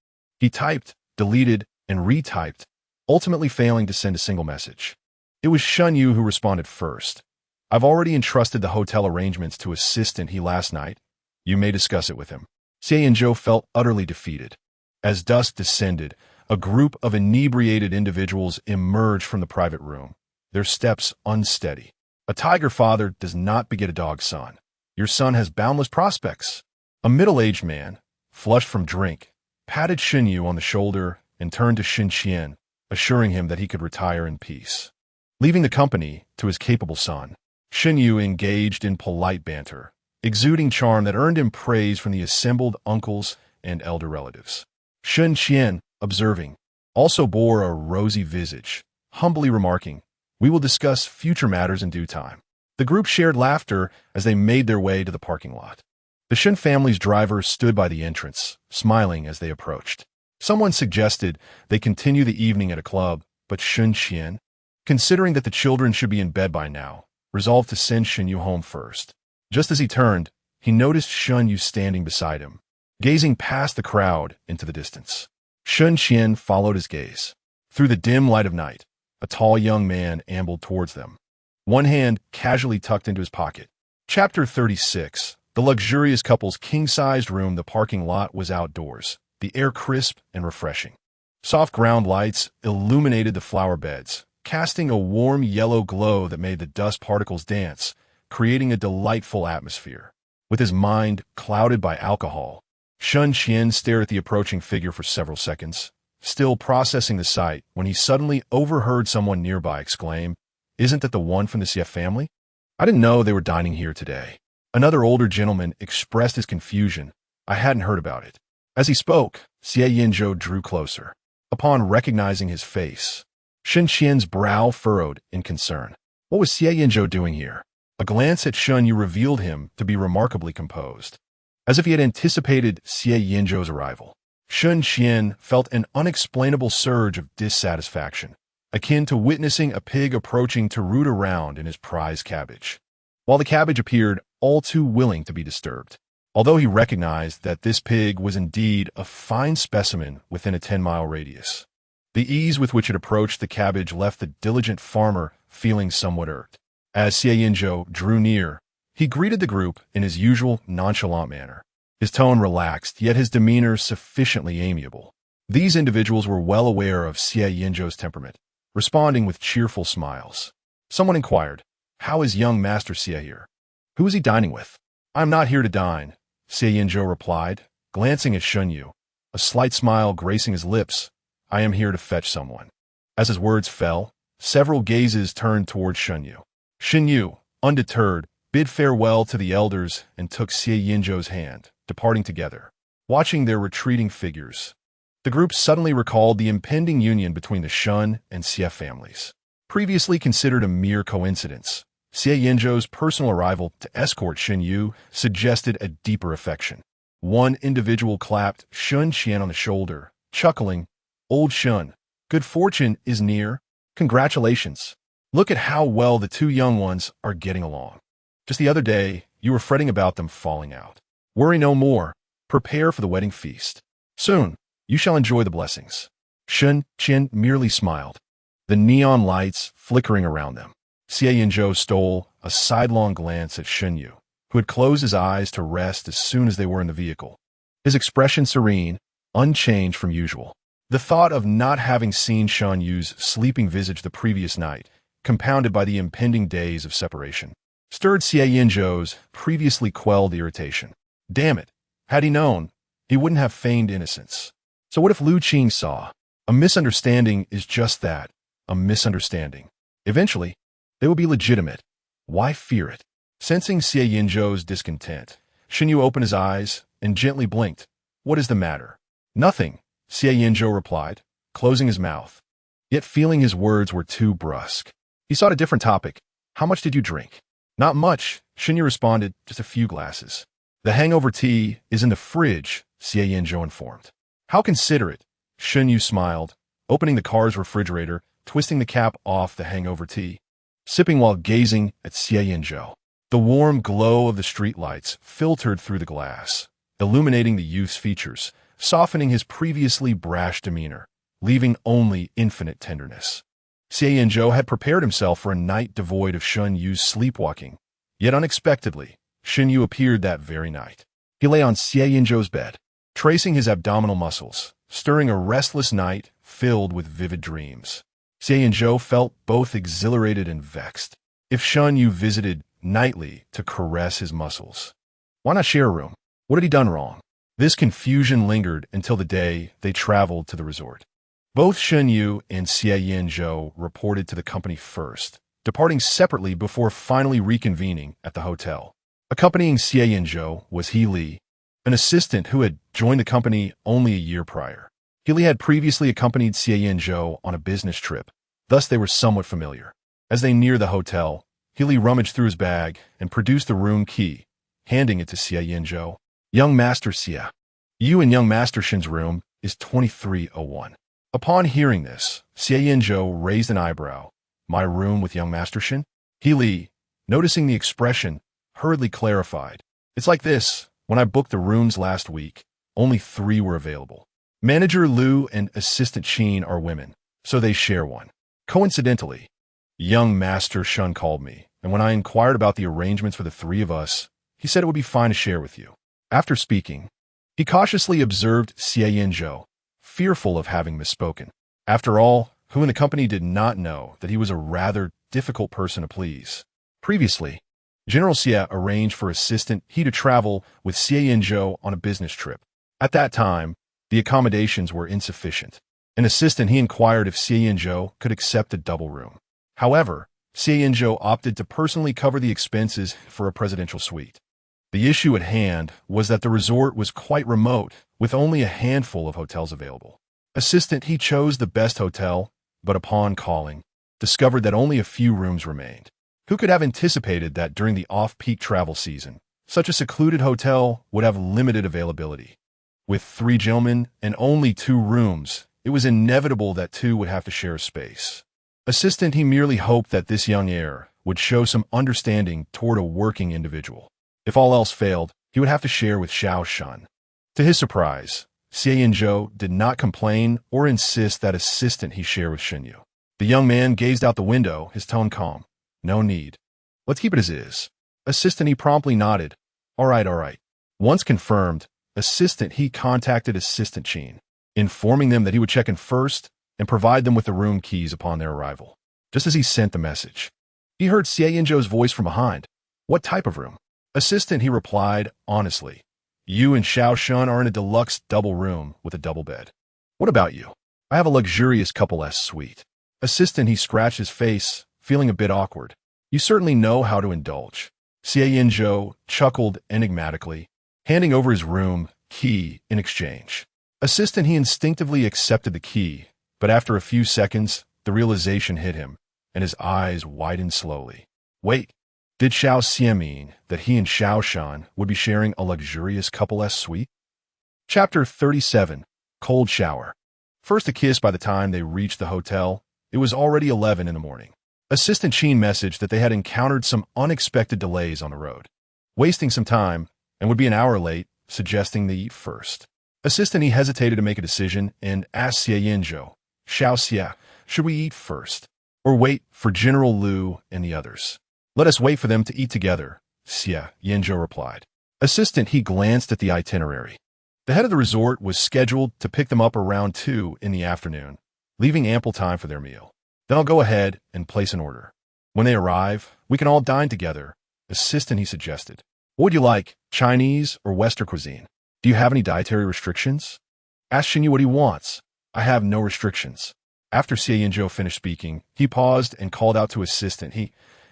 He typed, deleted, and retyped, ultimately failing to send a single message. It was Shen Yu who responded first. I've already entrusted the hotel arrangements to assistant he last night. You may discuss it with him. Xie Yanzhou felt utterly defeated. As dusk descended, a group of inebriated individuals emerged from the private room, their steps unsteady. A tiger father does not beget a dog son. Your son has boundless prospects. A middle-aged man, flushed from drink, patted Shen Yu on the shoulder and turned to Shen Qian, assuring him that he could retire in peace. Leaving the company to his capable son, Shen Yu engaged in polite banter, exuding charm that earned him praise from the assembled uncles and elder relatives. Shen Qian, observing, also bore a rosy visage, humbly remarking, we will discuss future matters in due time. The group shared laughter as they made their way to the parking lot. The Shen family's driver stood by the entrance, smiling as they approached. Someone suggested they continue the evening at a club, but Shen Qian, considering that the children should be in bed by now, resolved to send Shen Yu home first. Just as he turned, he noticed Shen Yu standing beside him, gazing past the crowd into the distance. Shen Qian followed his gaze. Through the dim light of night, a tall young man ambled towards them, one hand casually tucked into his pocket. Chapter 36. The luxurious couple's king-sized room. The parking lot was outdoors, the air crisp and refreshing. Soft ground lights illuminated the flower beds, casting a warm yellow glow that made the dust particles dance, creating a delightful atmosphere. With his mind clouded by alcohol, Shen Qian stared at the approaching figure for several seconds, still processing the sight when he suddenly overheard someone nearby exclaim, "Isn't that the one from the Xie family? I didn't know they were dining here today." Another older gentleman expressed his confusion. I hadn't heard about it. As he spoke, Xie Yanzhou drew closer. Upon recognizing his face, Shen Qian's brow furrowed in concern. What was Xie Yanzhou doing here? A glance at Shen Yu revealed him to be remarkably composed, as if he had anticipated Xie Yanzhou's arrival. Shen Qian felt an unexplainable surge of dissatisfaction, akin to witnessing a pig approaching to root around in his prize cabbage, while the cabbage appeared all too willing to be disturbed. although he recognized that this pig was indeed a fine specimen within a 10-mile radius. The ease with which it approached the cabbage left the diligent farmer feeling somewhat irked. As Xie Yanzhou drew near, he greeted the group in his usual nonchalant manner. His tone relaxed, yet his demeanor sufficiently amiable. These individuals were well aware of Xie Yanzhou's temperament, responding with cheerful smiles. Someone inquired, "How is young Master Xie here? Who is he dining with?" "I am not here to dine," Xie Yanzhou replied, glancing at Shen Yu, a slight smile gracing his lips. "I am here to fetch someone." As his words fell, several gazes turned toward Shen Yu. Shen Yu, undeterred, bid farewell to the elders and took Xie Yanzhou's hand, departing together. Watching their retreating figures, the group suddenly recalled the impending union between the Shen and Xie families. Previously considered a mere coincidence, Xie Yanzhou's personal arrival to escort Shen Yu suggested a deeper affection. One individual clapped Shen Qian on the shoulder, chuckling, "Old Shen, good fortune is near. Congratulations. Look at how well the two young ones are getting along. Just the other day, you were fretting about them falling out. Worry no more. Prepare for the wedding feast. Soon, you shall enjoy the blessings." Shen Qian merely smiled, the neon lights flickering around them. Xie Yanzhou stole a sidelong glance at Shen Yu, who had closed his eyes to rest as soon as they were in the vehicle. His expression serene, unchanged from usual. The thought of not having seen Shen Yu's sleeping visage the previous night, compounded by the impending days of separation, stirred Xie Yanzhou's previously quelled irritation. Damn it, had he known, he wouldn't have feigned innocence. So what if Lu Qing saw? A misunderstanding is just that, a misunderstanding. Eventually, they will be legitimate. Why fear it? Sensing Xie Yanzhou's discontent, Shen Yu opened his eyes and gently blinked. "What is the matter?" "Nothing," Xie Yanzhou replied, closing his mouth, yet feeling his words were too brusque. He sought a different topic. "How much did you drink?" "Not much," Shen Yu responded, "just a few glasses." "The hangover tea is in the fridge," Xie Yanzhou informed. "How considerate," Shen Yu smiled, opening the car's refrigerator, twisting the cap off the hangover tea, sipping while gazing at Xie Yanzhou. The warm glow of the streetlights filtered through the glass, illuminating the youth's features, softening his previously brash demeanor, leaving only infinite tenderness. Xie Yanzhou had prepared himself for a night devoid of Shen Yu's sleepwalking, yet unexpectedly, Shen Yu appeared that very night. He lay on Xie Yanzhou's bed, tracing his abdominal muscles, stirring a restless night filled with vivid dreams. Xie Yanzhou felt both exhilarated and vexed. If Shen Yu visited nightly to caress his muscles, why not share a room? What had he done wrong? This confusion lingered until the day they traveled to the resort. Both Shen Yu and Xie Yanzhou reported to the company first, departing separately before finally reconvening at the hotel. Accompanying Xie Yanzhou was He Li, an assistant who had joined the company only a year prior. He Li had previously accompanied Xie Yanzhou on a business trip, thus they were somewhat familiar. As they neared the hotel, He Li rummaged through his bag and produced the room key, handing it to Xie Yanzhou. "Young Master Xie, you and young Master Shen's room is 2301. Upon hearing this, Xie Yanzhou raised an eyebrow. "My room with young Master Shen?" He Li, noticing the expression, hurriedly clarified. "It's like this. When I booked the rooms last week, only 3 were available. Manager Lu and Assistant Qin are women, so they share one. Coincidentally, young Master Shen called me, and when I inquired about the arrangements for the 3 of us, he said it would be fine to share with you." After speaking, he cautiously observed Xie Yanzhou, fearful of having misspoken. After all, who in the company did not know that he was a rather difficult person to please? Previously, General Xie arranged for Assistant He to travel with Xie Yanzhou on a business trip. At that time, the accommodations were insufficient. An assistant He inquired if Xie Yanzhou could accept a double room. However, Xie Yanzhou opted to personally cover the expenses for a presidential suite. The issue at hand was that the resort was quite remote, with only a handful of hotels available. Assistant He chose the best hotel, but upon calling, discovered that only a few rooms remained. Who could have anticipated that during the off-peak travel season, such a secluded hotel would have limited availability? With 3 gentlemen and only 2 rooms, it was inevitable that 2 would have to share a space. Assistant He merely hoped that this young heir would show some understanding toward a working individual. If all else failed, he would have to share with Xiao Shan. To his surprise, Xie Yanzhou did not complain or insist that assistant he share with Shen Yu. The young man gazed out the window, his tone calm. No need. Let's keep it as is. Assistant he promptly nodded. All right. Once confirmed, assistant he contacted assistant Qin, informing them that he would check in first and provide them with the room keys upon their arrival. Just as he sent the message, he heard Xie Yanzhou's voice from behind. What type of room? Assistant, he replied, honestly. You and Xiao Shan are in a deluxe double room with a double bed. What about you? I have a luxurious couple-S suite. Assistant, he scratched his face, feeling a bit awkward. You certainly know how to indulge. Xie Yanzhou chuckled enigmatically, handing over his room key in exchange. Assistant, he instinctively accepted the key, but after a few seconds, the realization hit him, and his eyes widened slowly. Wait, did Xiao Xie mean that he and Xiao Shan would be sharing a luxurious couple-S suite? Chapter 37, Cold Shower. First a kiss. By the time they reached the hotel, it was already 11 in the morning. Assistant Qin messaged that they had encountered some unexpected delays on the road, wasting some time, and would be an hour late, suggesting they eat first. Assistant, he hesitated to make a decision and asked Xie Yanzhou, Xiao Xie, should we eat first, or wait for General Liu and the others? Let us wait for them to eat together, Xie Yanzhou replied. Assistant, he glanced at the itinerary. The head of the resort was scheduled to pick them up around 2 in the afternoon, leaving ample time for their meal. Then I'll go ahead and place an order. When they arrive, we can all dine together, Assistant, he suggested. What would you like, Chinese or Western cuisine? Do you have any dietary restrictions? Ask Shen Yu what he wants. I have no restrictions. After Xie Yanzhou finished speaking, he paused and called out to Assistant.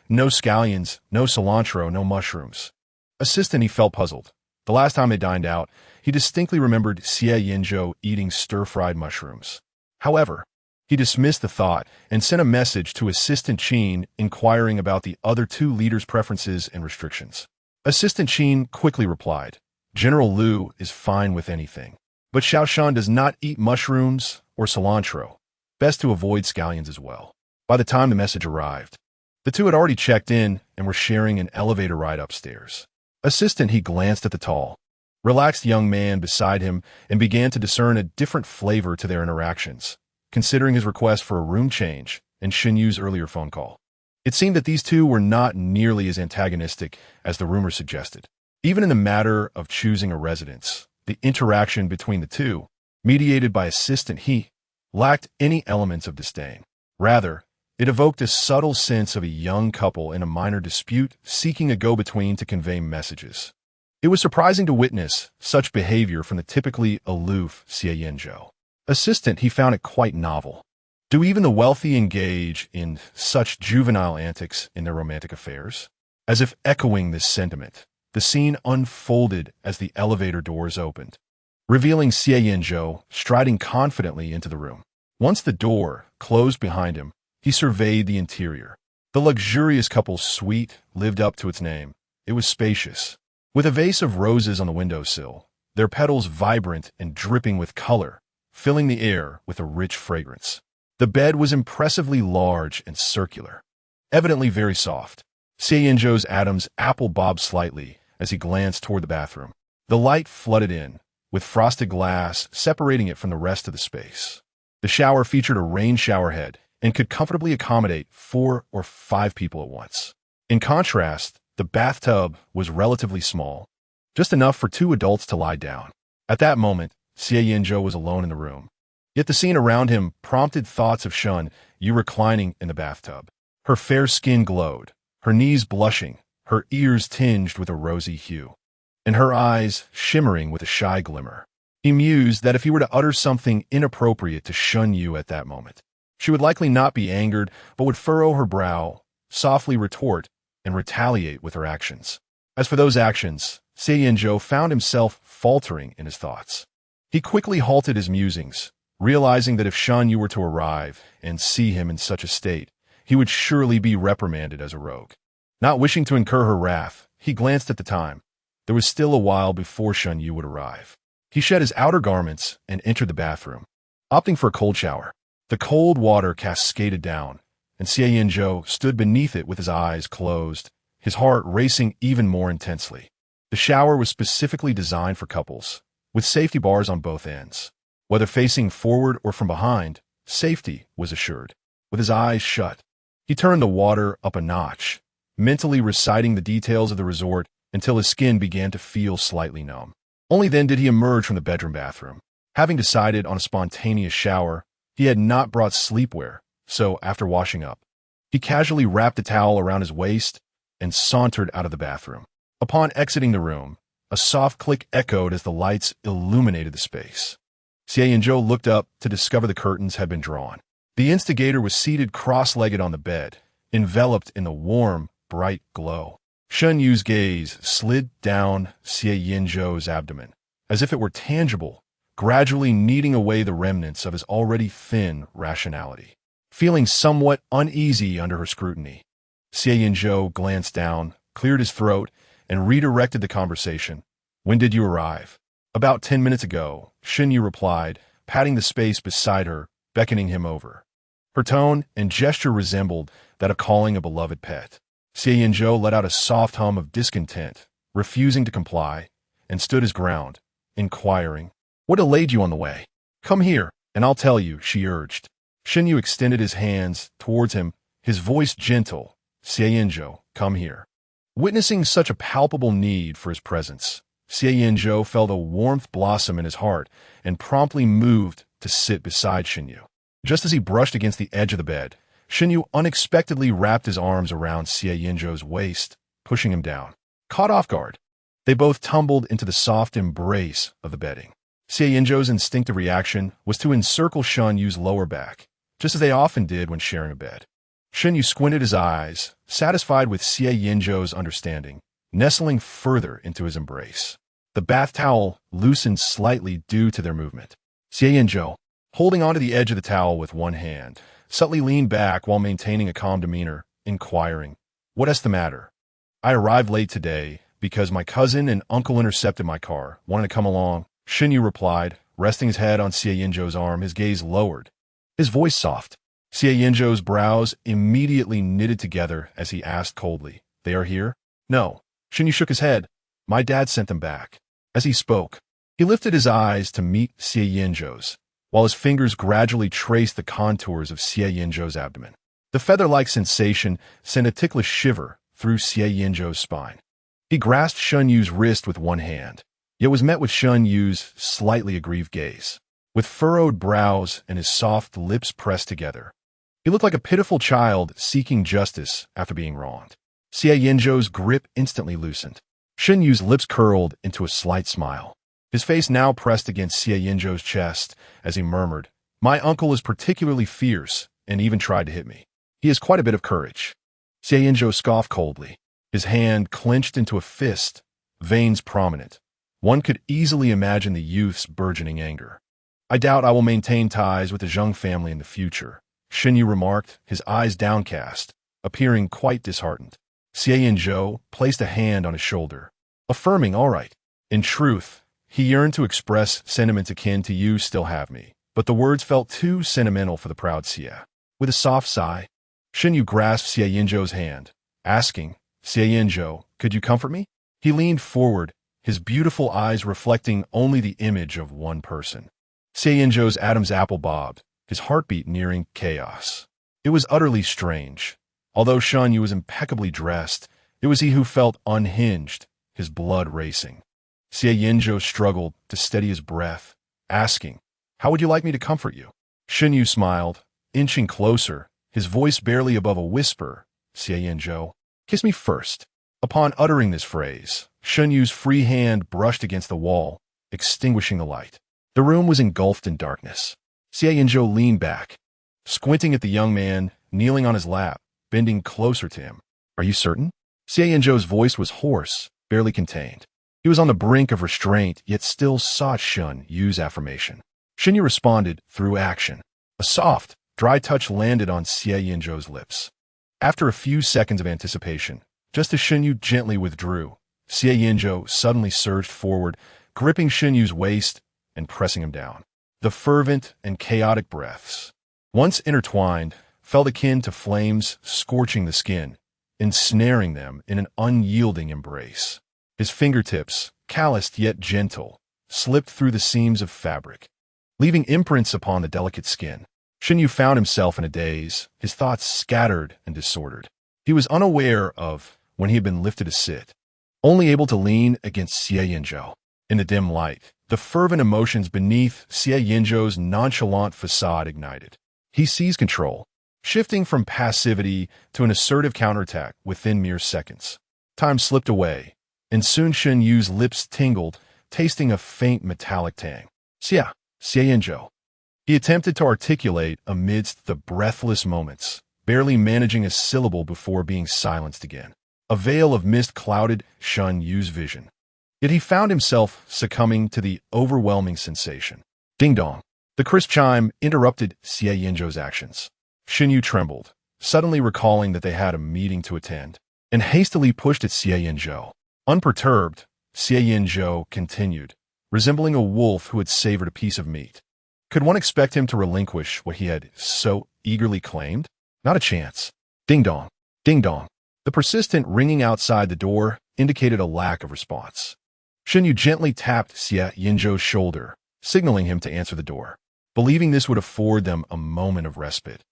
No scallions, no cilantro, no mushrooms. Assistant, he felt puzzled. The last time they dined out, he distinctly remembered Xie Yanzhou eating stir-fried mushrooms. However, he dismissed the thought and sent a message to Assistant Qin inquiring about the other two leaders' preferences and restrictions. Assistant Qin quickly replied, General Liu is fine with anything, but Xiao Shan does not eat mushrooms or cilantro. Best to avoid scallions as well. By the time the message arrived, the two had already checked in and were sharing an elevator ride upstairs. Assistant, he glanced at the tall, relaxed young man beside him and began to discern a different flavor to their interactions, considering his request for a room change and Shen Yu's earlier phone call. It seemed that these two were not nearly as antagonistic as the rumor suggested. Even in the matter of choosing a residence, the interaction between the two, mediated by Assistant he, lacked any elements of disdain. Rather, it evoked a subtle sense of a young couple in a minor dispute seeking a go-between to convey messages. It was surprising to witness such behavior from the typically aloof Xie Yanzhou. Assistant, he found it quite novel. Do even the wealthy engage in such juvenile antics in their romantic affairs? As if echoing this sentiment, the scene unfolded as the elevator doors opened, revealing Xie Yanzhou striding confidently into the room. Once the door closed behind him, he surveyed the interior. The luxurious couple's suite lived up to its name. It was spacious, with a vase of roses on the windowsill, their petals vibrant and dripping with color, filling the air with a rich fragrance. The bed was impressively large and circular, evidently very soft. Xie Yanzhou's atoms apple bobbed slightly as he glanced toward the bathroom. The light flooded in, with frosted glass separating it from the rest of the space. The shower featured a rain shower head and could comfortably accommodate 4 or 5 people at once. In contrast, the bathtub was relatively small, just enough for 2 adults to lie down. At that moment, Xie Yanzhou was alone in the room. Yet the scene around him prompted thoughts of Shen Yu reclining in the bathtub. Her fair skin glowed, her knees blushing, her ears tinged with a rosy hue, and her eyes shimmering with a shy glimmer. He mused that if he were to utter something inappropriate to Shen Yu at that moment, she would likely not be angered, but would furrow her brow, softly retort, and retaliate with her actions. As for those actions, Xie Yanzhou found himself faltering in his thoughts. He quickly halted his musings, realizing that if Shen Yu were to arrive and see him in such a state, he would surely be reprimanded as a rogue. Not wishing to incur her wrath, he glanced at the time. There was still a while before Shen Yu would arrive. He shed his outer garments and entered the bathroom, opting for a cold shower. The cold water cascaded down, and Xie Yanzhou stood beneath it with his eyes closed, his heart racing even more intensely. The shower was specifically designed for couples, with safety bars on both ends. Whether facing forward or from behind, safety was assured. With his eyes shut, he turned the water up a notch, mentally reciting the details of the resort until his skin began to feel slightly numb. Only then did he emerge from the bedroom bathroom. Having decided on a spontaneous shower, he had not brought sleepwear, so after washing up, he casually wrapped a towel around his waist and sauntered out of the bathroom. Upon exiting the room, a soft click echoed as the lights illuminated the space. Xie Yanzhou looked up to discover the curtains had been drawn. The instigator was seated cross-legged on the bed, enveloped in the warm, bright glow. Shen Yu's gaze slid down Xie Yanzhou's abdomen, as if it were tangible, gradually kneading away the remnants of his already thin rationality. Feeling somewhat uneasy under her scrutiny, Xie Yanzhou glanced down, cleared his throat, and redirected the conversation. "When did you arrive?" "About 10 minutes ago," Shen Yu replied, patting the space beside her, beckoning him over. Her tone and gesture resembled that of calling a beloved pet. Xie Yanzhou let out a soft hum of discontent, refusing to comply, and stood his ground, inquiring, "What delayed you on the way?" "Come here, and I'll tell you," she urged. Shen Yu extended his hands towards him, his voice gentle. "Xie Yanzhou, come here." Witnessing such a palpable need for his presence, Xie Yanzhou felt a warmth blossom in his heart and promptly moved to sit beside Shen Yu. Just as he brushed against the edge of the bed, Shen Yu unexpectedly wrapped his arms around Xie Yanzhou's waist, pushing him down. Caught off guard, they both tumbled into the soft embrace of the bedding. Xie Yanzhou's instinctive reaction was to encircle Shen Yu's lower back, just as they often did when sharing a bed. Shen Yu squinted his eyes, satisfied with Xie Yanzhou's understanding, nestling further into his embrace. The bath towel loosened slightly due to their movement. Xie Yanzhou, holding onto the edge of the towel with one hand, subtly leaned back while maintaining a calm demeanor, inquiring, "What's the matter?" "I arrived late today because my cousin and uncle intercepted my car. Wanted to come along," Shen Yu replied, resting his head on Xie Yanzhou's arm, his gaze lowered, his voice soft. Xie Yanzhou's brows immediately knitted together as he asked coldly, "They are here?" "No." Shen Yu shook his head. "My dad sent them back." As he spoke, he lifted his eyes to meet Xie Yanzhou's, while his fingers gradually traced the contours of Xie Yanzhou's abdomen. The feather-like sensation sent a ticklish shiver through Xie Yanzhou's spine. He grasped Shen Yu's wrist with one hand, yet was met with Shen Yu's slightly aggrieved gaze. With furrowed brows and his soft lips pressed together, he looked like a pitiful child seeking justice after being wronged. Xie Yanzhou's grip instantly loosened. Shen Yu's lips curled into a slight smile. His face now pressed against Xie Yanzhou's chest as he murmured, "My uncle is particularly fierce and even tried to hit me. He has quite a bit of courage." Xie Yanzhou scoffed coldly, his hand clenched into a fist, veins prominent. One could easily imagine the youth's burgeoning anger. "I doubt I will maintain ties with the Zheng family in the future," Shen Yu remarked, his eyes downcast, appearing quite disheartened. Xie Yanzhou placed a hand on his shoulder, affirming, "All right." In truth, he yearned to express sentiments akin to "You still have me," but the words felt too sentimental for the proud Xie. With a soft sigh, Shen Yu grasped Xie Yanzhou's hand, asking, "Xie Yanzhou, could you comfort me?" He leaned forward, his beautiful eyes reflecting only the image of one person. Xie Yanzhou's Adam's apple bobbed, his heartbeat nearing chaos. It was utterly strange. Although Shen Yu was impeccably dressed, it was he who felt unhinged, his blood racing. Xie Yanzhou struggled to steady his breath, asking, "How would you like me to comfort you?" Shen Yu smiled, inching closer, his voice barely above a whisper. "Xie Yanzhou, kiss me first." Upon uttering this phrase, Shen Yu's free hand brushed against the wall, extinguishing the light. The room was engulfed in darkness. Xie Yanzhou leaned back, squinting at the young man kneeling on his lap, bending closer to him. "Are you certain?" Xie Yanzhou's voice was hoarse, barely contained. He was on the brink of restraint, yet still sought Shen Yu's affirmation. Shen Yu responded through action. A soft, dry touch landed on Xie Yanzhou's lips. After a few seconds of anticipation, just as Shen Yu gently withdrew, Xie Yanzhou suddenly surged forward, gripping Shen Yu's waist and pressing him down. The fervent and chaotic breaths, once intertwined, felt akin to flames scorching the skin, ensnaring them in an unyielding embrace. His fingertips, calloused yet gentle, slipped through the seams of fabric, leaving imprints upon the delicate skin. Shen Yu found himself in a daze, his thoughts scattered and disordered. He was unaware of when he had been lifted to sit, only able to lean against Xie Yanzhou. In the dim light, the fervent emotions beneath Xie Yanzhou's nonchalant facade ignited. He seized control, shifting from passivity to an assertive counterattack within mere seconds. Time slipped away, and soon Shen Yu's lips tingled, tasting a faint metallic tang. Xie Yanzhou. He attempted to articulate amidst the breathless moments, barely managing a syllable before being silenced again. A veil of mist clouded Shen Yu's vision. Yet he found himself succumbing to the overwhelming sensation. Ding-dong. The crisp chime interrupted Xie Yanzhou's actions. Shen Yu trembled, suddenly recalling that they had a meeting to attend, and hastily pushed at Xie Yanzhou. Unperturbed, Xie Yanzhou continued, resembling a wolf who had savored a piece of meat. Could one expect him to relinquish what he had so eagerly claimed? Not a chance. Ding-dong. Ding-dong. The persistent ringing outside the door indicated a lack of response. Shen Yu gently tapped Xie Yanzhou's shoulder, signaling him to answer the door, believing this would afford them a moment of respite.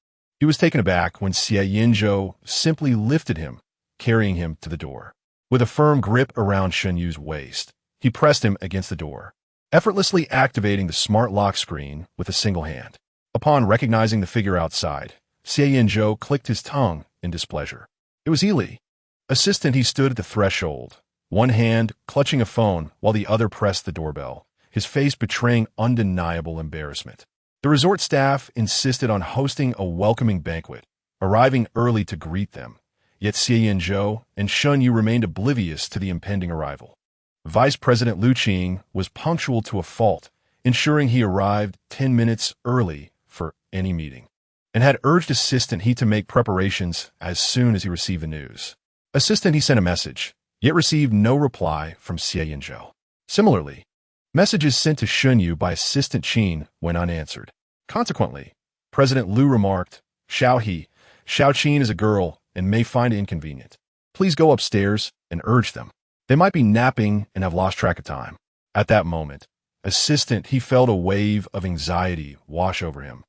He was taken aback when Xie Yanzhou simply lifted him, carrying him to the door. With a firm grip around Shen Yu's waist, he pressed him against the door, effortlessly activating the smart lock screen with a single hand. Upon recognizing the figure outside, Xie Yanzhou clicked his tongue in displeasure. It was Eli. Assistant, he stood at the threshold, one hand clutching a phone while the other pressed the doorbell, his face betraying undeniable embarrassment. The resort staff insisted on hosting a welcoming banquet, arriving early to greet them, yet Xie Yanzhou and Shen Yu remained oblivious to the impending arrival. Vice President Lu Qing was punctual to a fault, ensuring he arrived 10 minutes early for any meeting, and had urged Assistant He to make preparations as soon as he received the news. Assistant He sent a message, yet received no reply from Xie Yanzhou. Similarly, messages sent to Shen Yu by Assistant Qin went unanswered. Consequently, President Lu remarked, Xiao Qin is a girl and may find it inconvenient. Please go upstairs and urge them. They might be napping and have lost track of time. At that moment, Assistant He felt a wave of anxiety wash over him.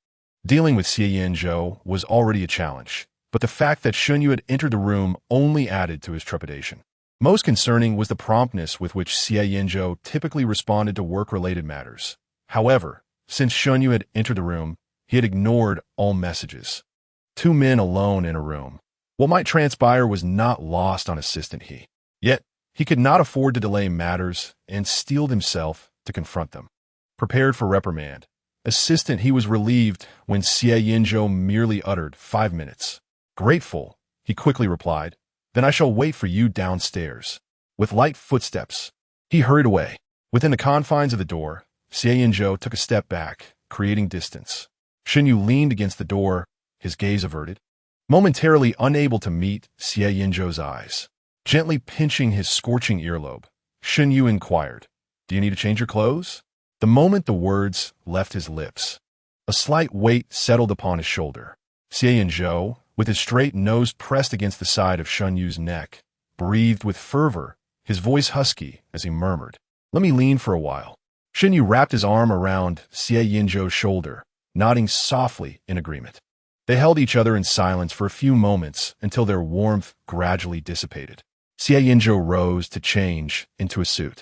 Dealing with Xie Yanzhou was already a challenge, but the fact that Shen Yu had entered the room only added to his trepidation. Most concerning was the promptness with which Xie Yanzhou typically responded to work-related matters. However, since Shen Yu had entered the room, he had ignored all messages. Two men alone in a room. What might transpire was not lost on Assistant He. Yet, he could not afford to delay matters and steeled himself to confront them. Prepared for reprimand, Assistant He was relieved when Xie Yanzhou merely uttered 5 minutes. Grateful, he quickly replied, then I shall wait for you downstairs. With light footsteps, he hurried away. Within the confines of the door, Xie Yanzhou took a step back, creating distance. Shen Yu leaned against the door, his gaze averted, momentarily unable to meet Xie Yanzhou's eyes. Gently pinching his scorching earlobe, Shen Yu inquired, Do you need to change your clothes? The moment the words left his lips, a slight weight settled upon his shoulder. Xie Yanzhou, with his straight nose pressed against the side of Shen Yu's neck, breathed with fervor, his voice husky as he murmured, Let me lean for a while. Shen Yu wrapped his arm around Xie Yanzhou's shoulder, nodding softly in agreement. They held each other in silence for a few moments until their warmth gradually dissipated. Xie Yanzhou rose to change into a suit.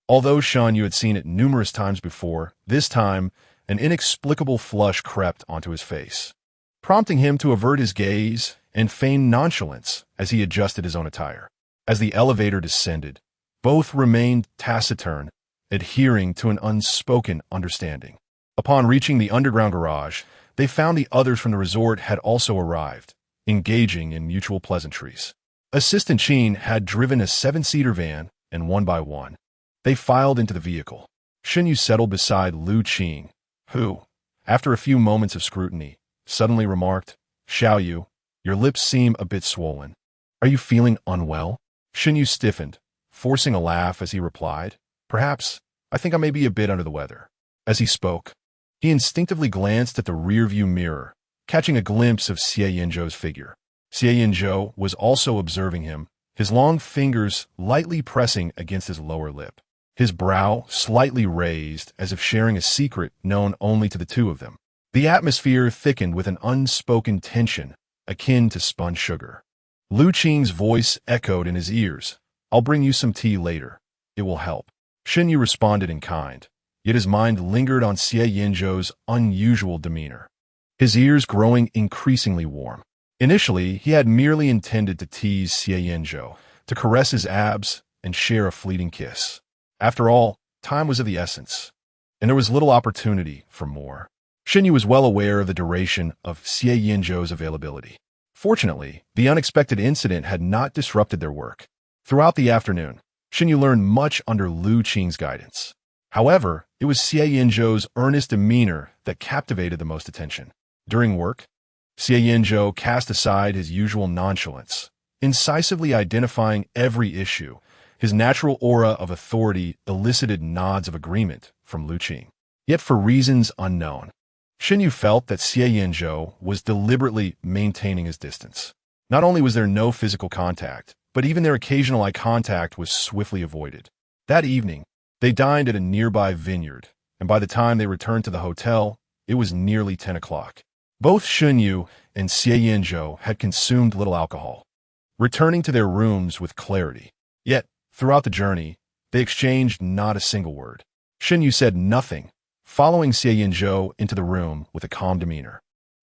Although Shen Yu had seen it numerous times before, this time an inexplicable flush crept onto his face, prompting him to avert his gaze and feign nonchalance as he adjusted his own attire. As the elevator descended, both remained taciturn, adhering to an unspoken understanding. Upon reaching the underground garage, they found the others from the resort had also arrived, engaging in mutual pleasantries. Assistant Qin had driven a 7-seater van, and one by one, they filed into the vehicle. Shen Yu settled beside Lu Qing, who, after a few moments of scrutiny, suddenly remarked, Xiao Yu, your lips seem a bit swollen. Are you feeling unwell? Shen Yu stiffened, forcing a laugh as he replied, Perhaps, I think I may be a bit under the weather. As he spoke, he instinctively glanced at the rearview mirror, catching a glimpse of Xie Yanzhou's figure. Xie Yanzhou was also observing him, his long fingers lightly pressing against his lower lip, his brow slightly raised as if sharing a secret known only to the two of them. The atmosphere thickened with an unspoken tension, akin to spun sugar. Lu Qing's voice echoed in his ears. "I'll bring you some tea later. It will help." Shen Yu responded in kind, yet his mind lingered on Xie Yanzhou's unusual demeanor, his ears growing increasingly warm. Initially, he had merely intended to tease Xie Yanzhou, to caress his abs and share a fleeting kiss. After all, time was of the essence, and there was little opportunity for more. Shen Yu was well aware of the duration of Xie Yanzhou's availability. Fortunately, the unexpected incident had not disrupted their work. Throughout the afternoon, Shen Yu learned much under Lu Qing's guidance. However, it was Xie Yanzhou's earnest demeanor that captivated the most attention. During work, Xie Yanzhou cast aside his usual nonchalance, incisively identifying every issue. His natural aura of authority elicited nods of agreement from Lu Qing. Yet for reasons unknown, Shen Yu felt that Xie Yanzhou was deliberately maintaining his distance. Not only was there no physical contact, but even their occasional eye contact was swiftly avoided. That evening, they dined at a nearby vineyard, and by the time they returned to the hotel, it was nearly 10 o'clock. Both Shen Yu and Xie Yanzhou had consumed little alcohol, returning to their rooms with clarity. Yet, throughout the journey, they exchanged not a single word. Shen Yu said nothing, following Xie Yanzhou into the room with a calm demeanor.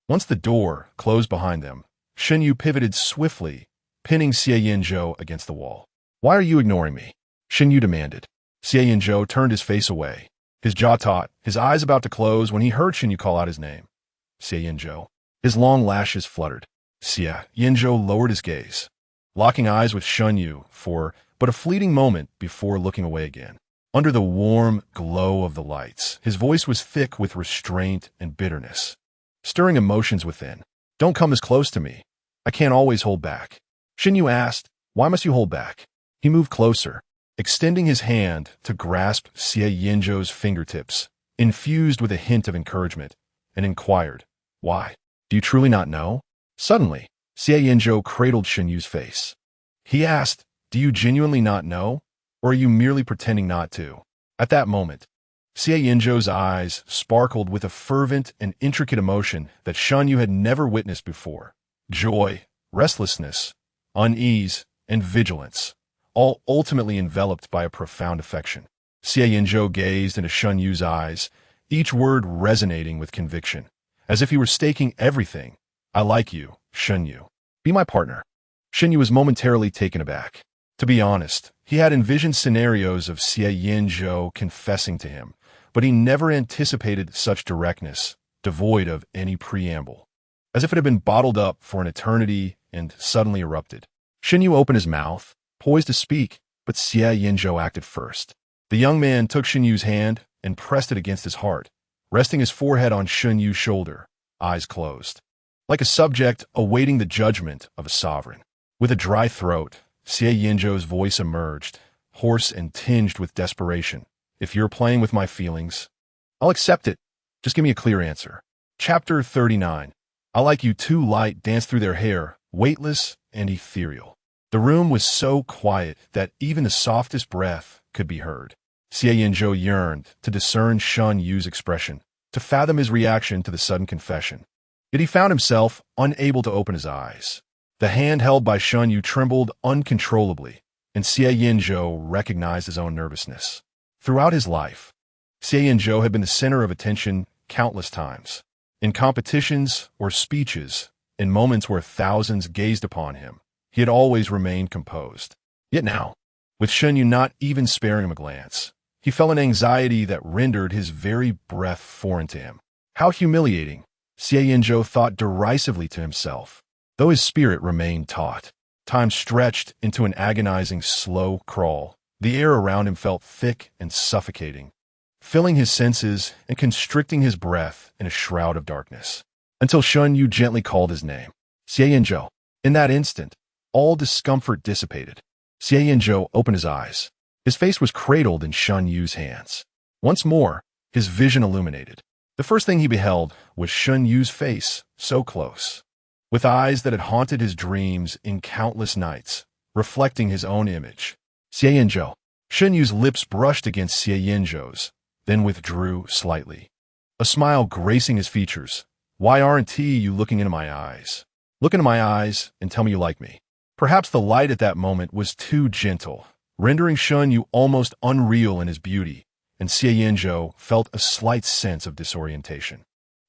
Once the door closed behind them, Shen Yu pivoted swiftly, pinning Xie Yanzhou against the wall. "Why are you ignoring me?" Shen Yu demanded. Xie Yanzhou turned his face away, his jaw taut, his eyes about to close when he heard Shen Yu call out his name. Xie Yanzhou. His long lashes fluttered. Xie Yanzhou lowered his gaze, locking eyes with Shen Yu for but a fleeting moment before looking away again. Under the warm glow of the lights, his voice was thick with restraint and bitterness, stirring emotions within. "Don't come this close to me. I can't always hold back." Shen Yu asked, "Why must you hold back?" He moved closer, extending his hand to grasp Xie Yanzhou's fingertips, infused with a hint of encouragement, and inquired, "Why? Do you truly not know?" Suddenly, Xie Yanzhou cradled Shen Yu's face. He asked, "Do you genuinely not know? Or are you merely pretending not to?" At that moment, Xie Yanzhou's eyes sparkled with a fervent and intricate emotion that Shen Yu had never witnessed before. Joy, restlessness, unease, and vigilance, all ultimately enveloped by a profound affection. Xie Yanzhou gazed into Shen Yu's eyes, each word resonating with conviction, as if he were staking everything. "I like you, Shen Yu. Be my partner." Shen Yu was momentarily taken aback. To be honest, he had envisioned scenarios of Xie Yanzhou confessing to him, but he never anticipated such directness, devoid of any preamble, as if it had been bottled up for an eternity and suddenly erupted. Shen Yu opened his mouth, poised to speak, but Xie Yanzhou acted first. The young man took Shen Yu's hand and pressed it against his heart, resting his forehead on Shen Yu's shoulder, eyes closed, like a subject awaiting the judgment of a sovereign. With a dry throat, Xie Yanzhou's voice emerged, hoarse and tinged with desperation. "If you're playing with my feelings, I'll accept it. Just give me a clear answer." Chapter 39. "I like you." Two light danced through their hair, weightless and ethereal. The room was so quiet that even the softest breath could be heard. Xie Yanzhou yearned to discern Shen Yu's expression, to fathom his reaction to the sudden confession. Yet he found himself unable to open his eyes. The hand held by Shen Yu trembled uncontrollably, and Xie Yanzhou recognized his own nervousness. Throughout his life, Xie Yanzhou had been the center of attention countless times. In competitions or speeches, in moments where thousands gazed upon him, he had always remained composed. Yet now, with Shen Yu not even sparing him a glance, he felt an anxiety that rendered his very breath foreign to him. How humiliating, Xie Yanzhou thought derisively to himself. Though his spirit remained taut, time stretched into an agonizing slow crawl. The air around him felt thick and suffocating, filling his senses and constricting his breath in a shroud of darkness. Until Shen Yu gently called his name, "Xie Yanzhou." In that instant, all discomfort dissipated. Xie Yanzhou opened his eyes. His face was cradled in Shen Yu's hands. Once more, his vision illuminated. The first thing he beheld was Shen Yu's face, so close. With eyes that had haunted his dreams in countless nights, reflecting his own image. Xie Yanzhou. Shen Yu's lips brushed against Xie Yanzhou's, then withdrew slightly. A smile gracing his features. Why aren't you looking into my eyes? Look into my eyes and tell me you like me. Perhaps the light at that moment was too gentle, rendering Shen Yu almost unreal in his beauty, and Xie Yanzhou felt a slight sense of disorientation.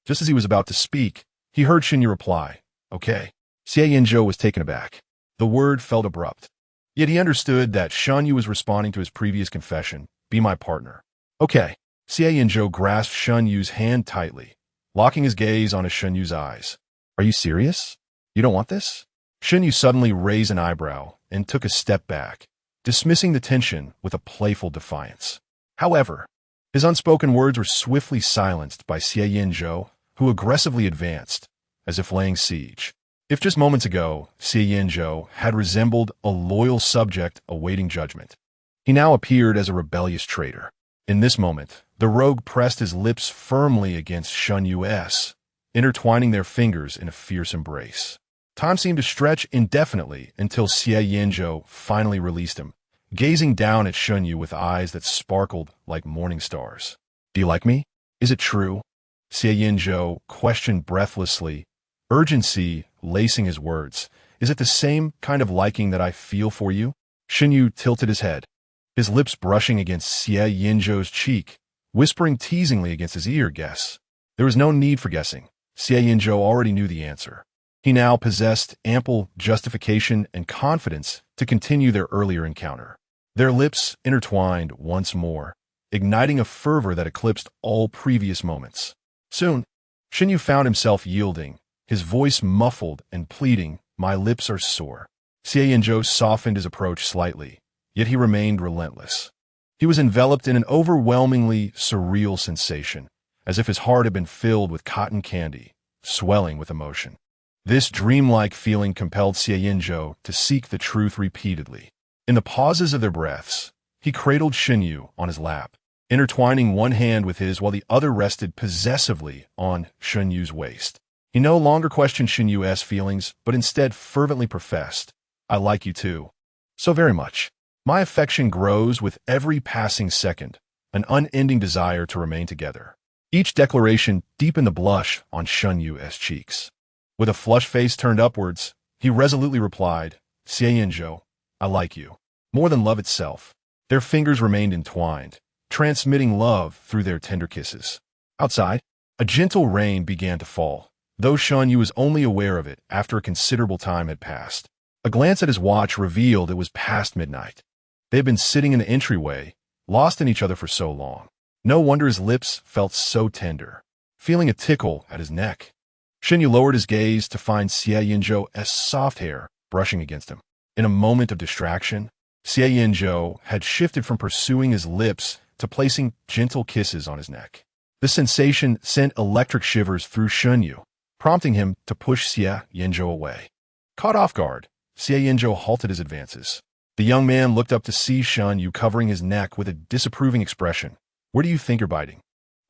Just as he was about to speak, he heard Shen Yu reply, "Okay." Xie Yanzhou was taken aback. The word felt abrupt. Yet he understood that Shen Yu was responding to his previous confession, "Be my partner." "Okay." Xie Yanzhou grasped Shen Yu's hand tightly, locking his gaze onto Shen Yu's eyes. "Are you serious? You don't want this?" Shen Yu suddenly raised an eyebrow and took a step back, dismissing the tension with a playful defiance. However, his unspoken words were swiftly silenced by Xie Yanzhou, who aggressively advanced, as if laying siege. If just moments ago, Xie Yanzhou had resembled a loyal subject awaiting judgment, he now appeared as a rebellious traitor. In this moment, the rogue pressed his lips firmly against Shen Yu's, intertwining their fingers in a fierce embrace. Time seemed to stretch indefinitely until Xie Yanzhou finally released him, gazing down at Shen Yu with eyes that sparkled like morning stars. "Do you like me? Is it true?" Xie Yanzhou questioned breathlessly, urgency lacing his words. "Is it the same kind of liking that I feel for you?" Shen Yu tilted his head, his lips brushing against Xie Yanzhou's cheek, whispering teasingly against his ear, "Guess." There was no need for guessing. Xie Yanzhou already knew the answer. He now possessed ample justification and confidence to continue their earlier encounter. Their lips intertwined once more, igniting a fervor that eclipsed all previous moments. Soon, Shen Yu found himself yielding, his voice muffled and pleading, "My lips are sore." Xie Yanzhou softened his approach slightly, yet he remained relentless. He was enveloped in an overwhelmingly surreal sensation, as if his heart had been filled with cotton candy, swelling with emotion. This dreamlike feeling compelled Xie Yanzhou to seek the truth repeatedly. In the pauses of their breaths, he cradled Shen Yu on his lap, intertwining one hand with his while the other rested possessively on Shen Yu's waist. He no longer questioned Shen Yu's feelings, but instead fervently professed, "I like you too. So very much. My affection grows with every passing second, an unending desire to remain together." Each declaration deepened the blush on Shen Yu's cheeks. With a flushed face turned upwards, he resolutely replied, "Xie Yanzhou, I like you. More than love itself." Their fingers remained entwined, transmitting love through their tender kisses. Outside, a gentle rain began to fall, though Shen Yu was only aware of it after a considerable time had passed. A glance at his watch revealed it was past midnight. They had been sitting in the entryway, lost in each other for so long. No wonder his lips felt so tender, feeling a tickle at his neck. Shen Yu lowered his gaze to find Xie Yanzhou's soft hair brushing against him. In a moment of distraction, Xie Yanzhou had shifted from pursuing his lips to placing gentle kisses on his neck. The sensation sent electric shivers through Shen Yu, prompting him to push Xie Yanzhou away. Caught off guard, Xie Yanzhou halted his advances. The young man looked up to see Shen Yu covering his neck with a disapproving expression. "Where do you think you're biting?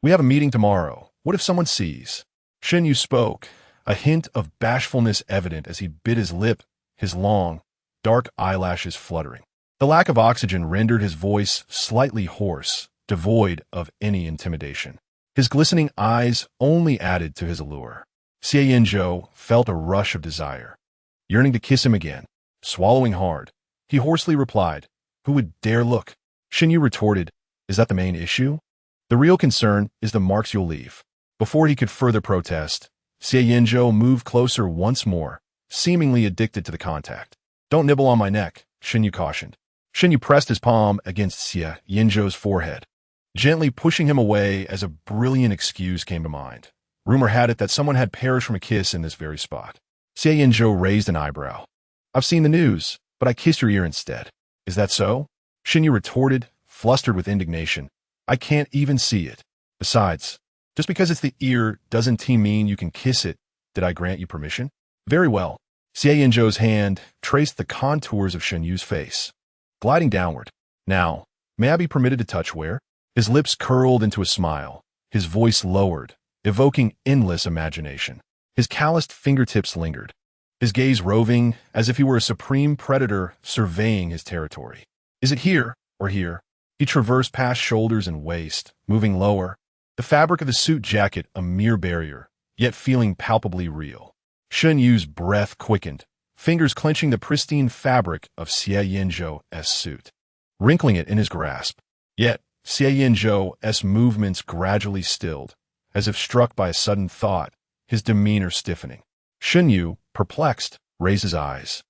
We have a meeting tomorrow. What if someone sees?" Shen Yu spoke, a hint of bashfulness evident as he bit his lip, his long, dark eyelashes fluttering. The lack of oxygen rendered his voice slightly hoarse, devoid of any intimidation. His glistening eyes only added to his allure. Xie Yanzhou felt a rush of desire. Yearning to kiss him again, swallowing hard, he hoarsely replied, "Who would dare look?" Shen Yu retorted, "Is that the main issue? The real concern is the marks you'll leave." Before he could further protest, Xie Yanzhou moved closer once more, seemingly addicted to the contact. "Don't nibble on my neck," Shen Yu cautioned. Shen Yu pressed his palm against Xie Yanzhou's forehead, gently pushing him away as a brilliant excuse came to mind. Rumor had it that someone had perished from a kiss in this very spot. Xie Yanzhou raised an eyebrow. "I've seen the news, but I kissed your ear instead. Is that so?" Shen Yu retorted, flustered with indignation. "I can't even see it. Besides, just because it's the ear doesn't mean you can kiss it. Did I grant you permission?" "Very well." Xie Yanzhou's hand traced the contours of Shen Yu's face, gliding downward. "Now, may I be permitted to touch where?" His lips curled into a smile, his voice lowered, evoking endless imagination. His calloused fingertips lingered, his gaze roving as if he were a supreme predator surveying his territory. Is it here or here? He traversed past shoulders and waist, moving lower, the fabric of the suit jacket a mere barrier, yet feeling palpably real. Shen Yu's breath quickened, fingers clenching the pristine fabric of Xie Yanzhou's suit, wrinkling it in his grasp. Yet, Xie Yanzhou's movements gradually stilled, as if struck by a sudden thought, his demeanor stiffening. Shen Yu, perplexed, raised his eyes.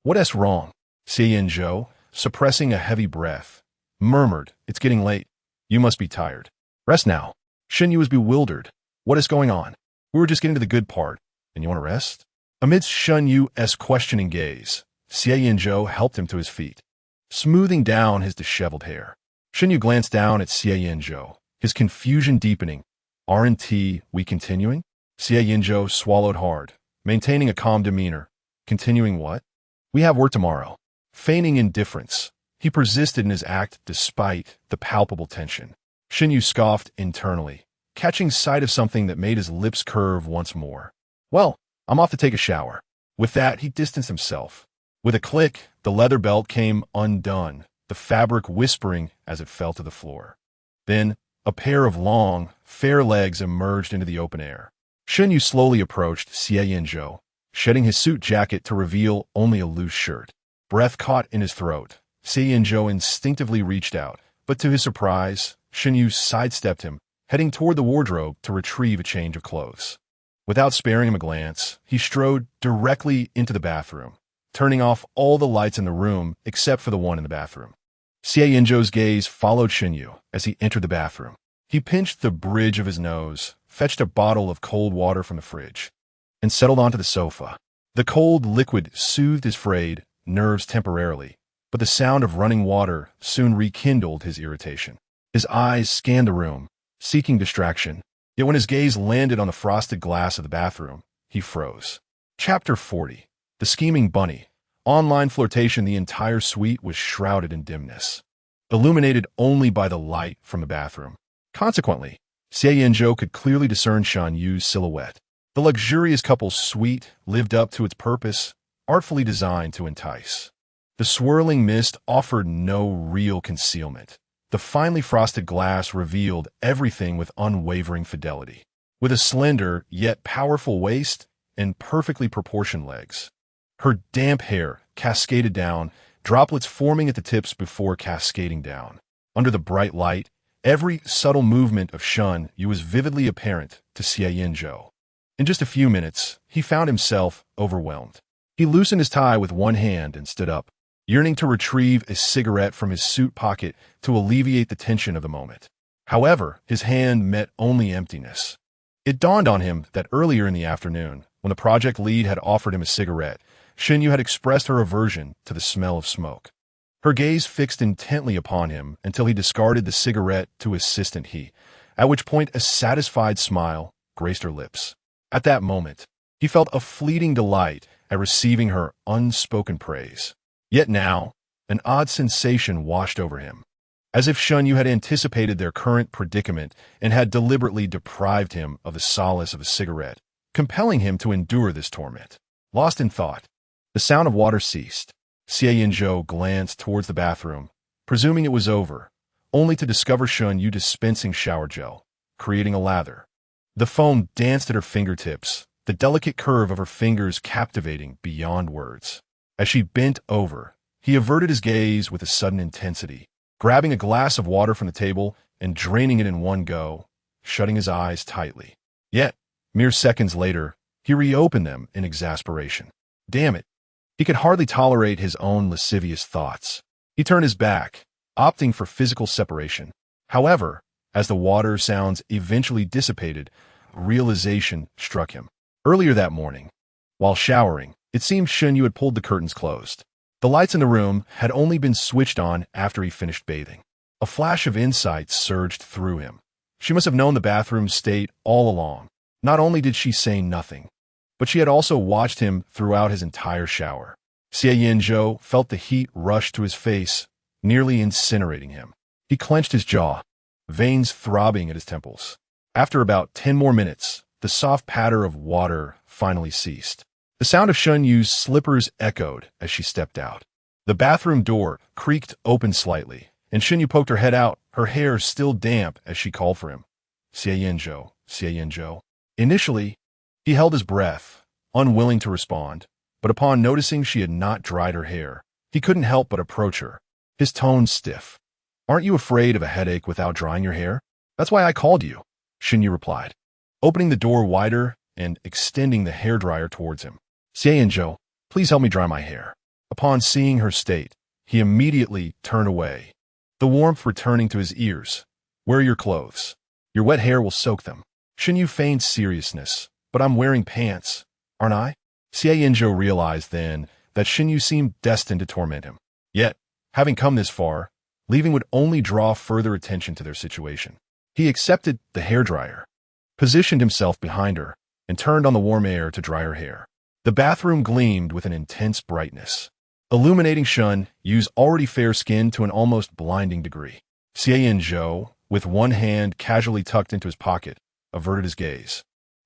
What's wrong? Xie Yanzhou, suppressing a heavy breath, murmured, It's getting late. You must be tired. Rest now. Shen Yu was bewildered. What is going on? We were just getting to the good part, and you want to rest? Amidst Shen Yu's questioning gaze, Xie Yanzhou helped him to his feet, smoothing down his disheveled hair. Shen Yu glanced down at Xie Yanzhou, his confusion deepening. Aren't we continuing? Xie Yanzhou swallowed hard, maintaining a calm demeanor. Continuing what? We have work tomorrow. Feigning indifference, he persisted in his act despite the palpable tension. Shen Yu scoffed internally, catching sight of something that made his lips curve once more. Well, I'm off to take a shower. With that, he distanced himself. With a click, the leather belt came undone, the fabric whispering as it fell to the floor. Then, a pair of long, fair legs emerged into the open air. Shen Yu slowly approached Xie Yanzhou, shedding his suit jacket to reveal only a loose shirt. Breath caught in his throat. Xie Yanzhou instinctively reached out, but to his surprise, Shen Yu sidestepped him, heading toward the wardrobe to retrieve a change of clothes. Without sparing him a glance, he strode directly into the bathroom, turning off all the lights in the room except for the one in the bathroom. Xie Yanzhou's gaze followed Shen Yu as he entered the bathroom. He pinched the bridge of his nose, fetched a bottle of cold water from the fridge, and settled onto the sofa. The cold liquid soothed his frayed nerves temporarily, but the sound of running water soon rekindled his irritation. His eyes scanned the room, seeking distraction. Yet when his gaze landed on the frosted glass of the bathroom, he froze. Chapter 40. The Scheming Bunny. Online flirtation. The entire suite was shrouded in dimness, illuminated only by the light from the bathroom. Consequently, Xie Yanzhou could clearly discern Shen Yu's silhouette. The luxurious couple's suite lived up to its purpose, artfully designed to entice. The swirling mist offered no real concealment. The finely frosted glass revealed everything with unwavering fidelity. With a slender yet powerful waist and perfectly proportioned legs, her damp hair cascaded down, droplets forming at the tips before cascading down. Under the bright light, every subtle movement of Shen Yu was vividly apparent to Xie Yanzhou. In just a few minutes, he found himself overwhelmed. He loosened his tie with one hand and stood up, yearning to retrieve a cigarette from his suit pocket to alleviate the tension of the moment. However, his hand met only emptiness. It dawned on him that earlier in the afternoon, when the project lead had offered him a cigarette, Shen Yu had expressed her aversion to the smell of smoke. Her gaze fixed intently upon him until he discarded the cigarette to assistant he, at which point a satisfied smile graced her lips. At that moment, he felt a fleeting delight at receiving her unspoken praise. Yet now, an odd sensation washed over him, as if Shen Yu had anticipated their current predicament and had deliberately deprived him of the solace of a cigarette, compelling him to endure this torment. Lost in thought, the sound of water ceased. Xie Yanzhou glanced towards the bathroom, presuming it was over, only to discover Shen Yu dispensing shower gel, creating a lather. The foam danced at her fingertips, the delicate curve of her fingers captivating beyond words. As she bent over, he averted his gaze with a sudden intensity, grabbing a glass of water from the table and draining it in one go, shutting his eyes tightly. Yet, mere seconds later, he reopened them in exasperation. Damn it! He could hardly tolerate his own lascivious thoughts. He turned his back, opting for physical separation. However, as the water sounds eventually dissipated, realization struck him. Earlier that morning, while showering, it seemed Shen Yu had pulled the curtains closed. The lights in the room had only been switched on after he finished bathing. A flash of insight surged through him. She must have known the bathroom's state all along. Not only did she say nothing, but she had also watched him throughout his entire shower. Xie Yanzhou felt the heat rush to his face, nearly incinerating him. He clenched his jaw, veins throbbing at his temples. After about 10 more minutes, the soft patter of water finally ceased. The sound of Shen Yu's slippers echoed as she stepped out. The bathroom door creaked open slightly, and Shen Yu poked her head out, her hair still damp as she called for him. Xie Yanzhou, Xie Yanzhou. Initially, he held his breath, unwilling to respond, but upon noticing she had not dried her hair, he couldn't help but approach her, his tone stiff. Aren't you afraid of a headache without drying your hair? That's why I called you, Shen Yu replied, opening the door wider and extending the hairdryer towards him. Xie Yanzhou, please help me dry my hair. Upon seeing her state, he immediately turned away, the warmth returning to his ears. Wear your clothes. Your wet hair will soak them. Shen Yu feigned seriousness, but I'm wearing pants, aren't I? Xie Yanzhou realized then that Shen Yu seemed destined to torment him. Yet, having come this far, leaving would only draw further attention to their situation. He accepted the hairdryer, positioned himself behind her, and turned on the warm air to dry her hair. The bathroom gleamed with an intense brightness, illuminating Shen Yu's already fair skin to an almost blinding degree. Xie Yanzhou, with one hand casually tucked into his pocket, averted his gaze,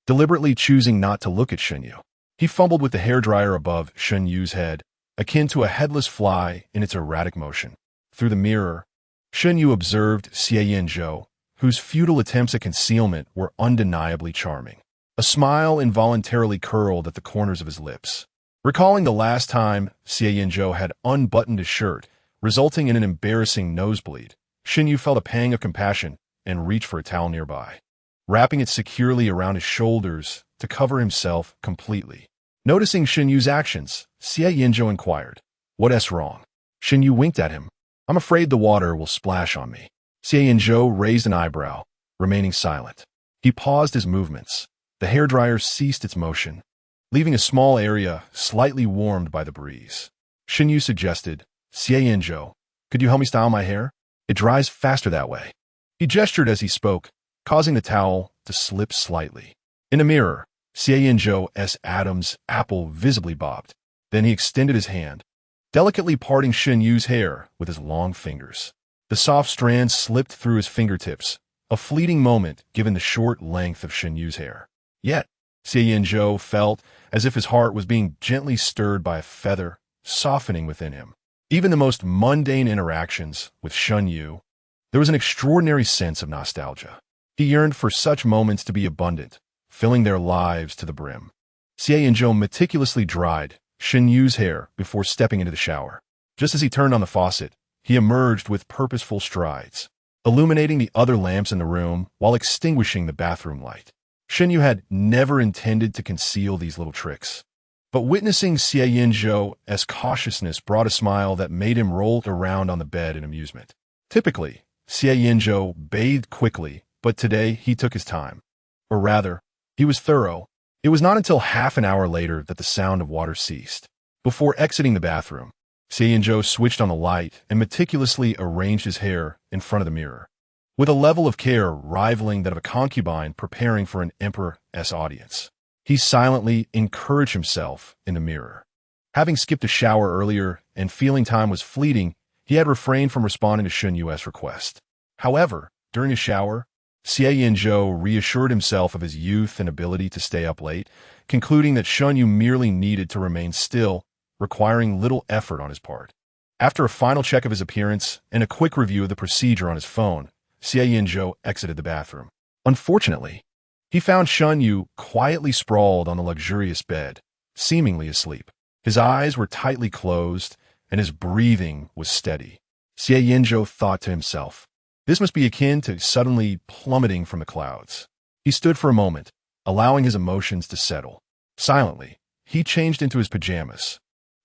deliberately choosing not to look at Shen Yu. He fumbled with the hairdryer above Shen Yu's head, akin to a headless fly in its erratic motion. Through the mirror, Shen Yu observed Xie Yanzhou, whose futile attempts at concealment were undeniably charming. A smile involuntarily curled at the corners of his lips. Recalling the last time Xie Yanzhou had unbuttoned his shirt, resulting in an embarrassing nosebleed, Shen Yu felt a pang of compassion and reached for a towel nearby, wrapping it securely around his shoulders to cover himself completely. Noticing Shen Yu's actions, Xie Yanzhou inquired, "What's wrong?" Shen Yu winked at him. "I'm afraid the water will splash on me." Xie Yanzhou raised an eyebrow, remaining silent. He paused his movements. The hairdryer ceased its motion, leaving a small area slightly warmed by the breeze. Shen Yu suggested, "Xie Yanzhou, could you help me style my hair? It dries faster that way." He gestured as he spoke, causing the towel to slip slightly. In a mirror, Xie Yanzhou's Adam's apple visibly bobbed. Then he extended his hand, delicately parting Shen Yu's hair with his long fingers. The soft strands slipped through his fingertips, a fleeting moment given the short length of Shen Yu's hair. Yet, Xie Yanzhou felt as if his heart was being gently stirred by a feather, softening within him. Even the most mundane interactions with Shen Yu, there was an extraordinary sense of nostalgia. He yearned for such moments to be abundant, filling their lives to the brim. Xie Yanzhou meticulously dried Shen Yu's hair before stepping into the shower. Just as he turned on the faucet, he emerged with purposeful strides, illuminating the other lamps in the room while extinguishing the bathroom light. Shen Yu had never intended to conceal these little tricks, but witnessing Xie Yanzhou's cautiousness brought a smile that made him roll around on the bed in amusement. Typically, Xie Yanzhou bathed quickly, but today he took his time. Or rather, he was thorough. It was not until half an hour later that the sound of water ceased. Before exiting the bathroom, Xie Yanzhou switched on the light and meticulously arranged his hair in front of the mirror, with a level of care rivaling that of a concubine preparing for an emperor's audience. He silently encouraged himself in the mirror. Having skipped a shower earlier and feeling time was fleeting, he had refrained from responding to Shen Yu's request. However, during his shower, Xie Yanzhou reassured himself of his youth and ability to stay up late, concluding that Shen Yu merely needed to remain still, requiring little effort on his part. After a final check of his appearance and a quick review of the procedure on his phone, Xie Yanzhou exited the bathroom. Unfortunately, he found Shen Yu quietly sprawled on the luxurious bed, seemingly asleep. His eyes were tightly closed, and his breathing was steady. Xie Yanzhou thought to himself, this must be akin to suddenly plummeting from the clouds. He stood for a moment, allowing his emotions to settle. Silently, he changed into his pajamas,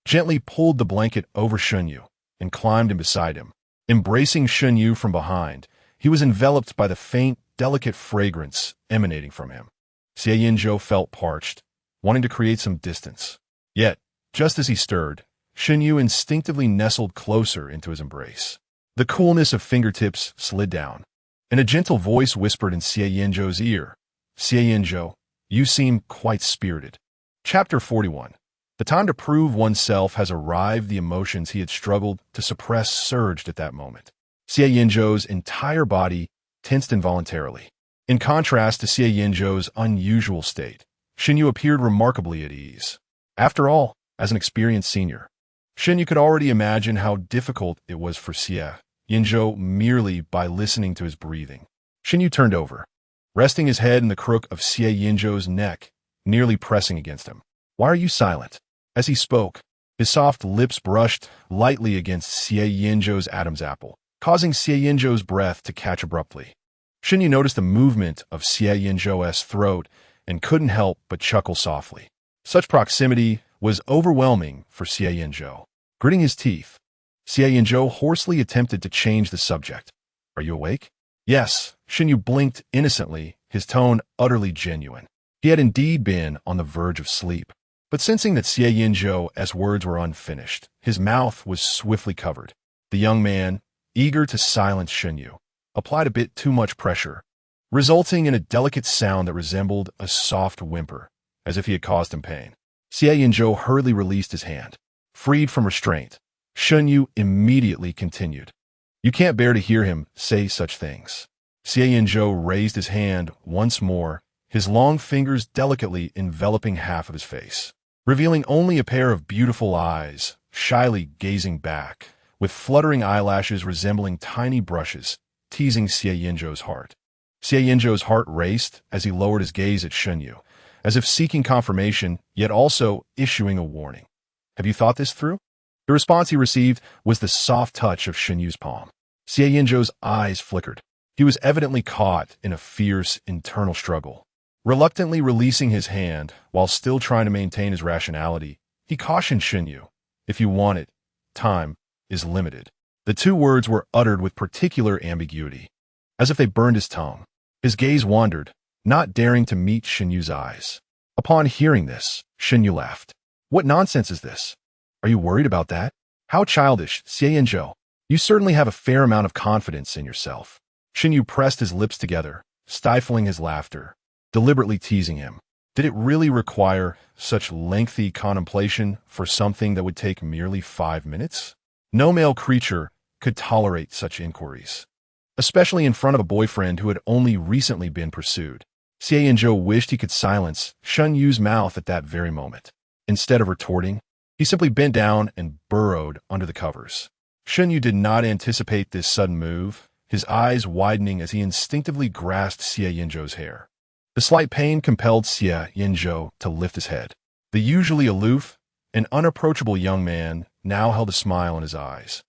gently pulled the blanket over Shen Yu, and climbed in beside him. Embracing Shen Yu from behind, he was enveloped by the faint, delicate fragrance emanating from him. Xie Yanzhou felt parched, wanting to create some distance. Yet, just as he stirred, Shen Yu instinctively nestled closer into his embrace. The coolness of fingertips slid down, and a gentle voice whispered in Xie Yanzhou's ear, "Xie Yanzhou, you seem quite spirited." Chapter 41. The time to prove oneself has arrived. The emotions he had struggled to suppress surged at that moment. Xie Yanzhou's entire body tensed involuntarily. In contrast to Xie Yanzhou's unusual state, Shen Yu appeared remarkably at ease. After all, as an experienced senior, Shen Yu could already imagine how difficult it was for Xie Yanzhou merely by listening to his breathing. Shen Yu turned over, resting his head in the crook of Xie Yanzhou's neck, nearly pressing against him. "Why are you silent?" As he spoke, his soft lips brushed lightly against Xie Yanzhou's Adam's apple, causing Xie Yanzhou's breath to catch abruptly. Shen Yu noticed the movement of Xie Yanzhou's throat and couldn't help but chuckle softly. Such proximity was overwhelming for Xie Yanzhou. Gritting his teeth, Xie Yanzhou hoarsely attempted to change the subject. "Are you awake?" "Yes." Shen Yu blinked innocently, his tone utterly genuine. He had indeed been on the verge of sleep. But sensing that Xie Yanzhou's words were unfinished, his mouth was swiftly covered. The young man, eager to silence Shen Yu, applied a bit too much pressure, resulting in a delicate sound that resembled a soft whimper, as if he had caused him pain. Xie Yanzhou hurriedly released his hand. Freed from restraint, Shen Yu immediately continued. "You can't bear to hear him say such things." Xie Yanzhou raised his hand once more, his long fingers delicately enveloping half of his face, revealing only a pair of beautiful eyes, shyly gazing back, with fluttering eyelashes resembling tiny brushes, teasing Xie Yanzhou's heart. Xie Yanzhou's heart raced as he lowered his gaze at Shen Yu, as if seeking confirmation, yet also issuing a warning. "Have you thought this through?" The response he received was the soft touch of Shen Yu's palm. Xie Yanzhou's eyes flickered. He was evidently caught in a fierce internal struggle. Reluctantly releasing his hand, while still trying to maintain his rationality, he cautioned Shen Yu, "If you want it, time is limited." The two words were uttered with particular ambiguity, as if they burned his tongue. His gaze wandered, not daring to meet Shen Yu's eyes. Upon hearing this, Shen Yu laughed. "What nonsense is this? Are you worried about that? How childish, Xie Yanzhou. You certainly have a fair amount of confidence in yourself." Shen Yu pressed his lips together, stifling his laughter, deliberately teasing him. Did it really require such lengthy contemplation for something that would take merely 5 minutes? No male creature could tolerate such inquiries, especially in front of a boyfriend who had only recently been pursued. Xie Yanzhou wished he could silence Shen Yu's mouth at that very moment. Instead of retorting, he simply bent down and burrowed under the covers. Shen Yu did not anticipate this sudden move, his eyes widening as he instinctively grasped Xie Yanzhou's hair. The slight pain compelled Xie Yanzhou to lift his head. The usually aloof and unapproachable young man now held a smile in his eyes,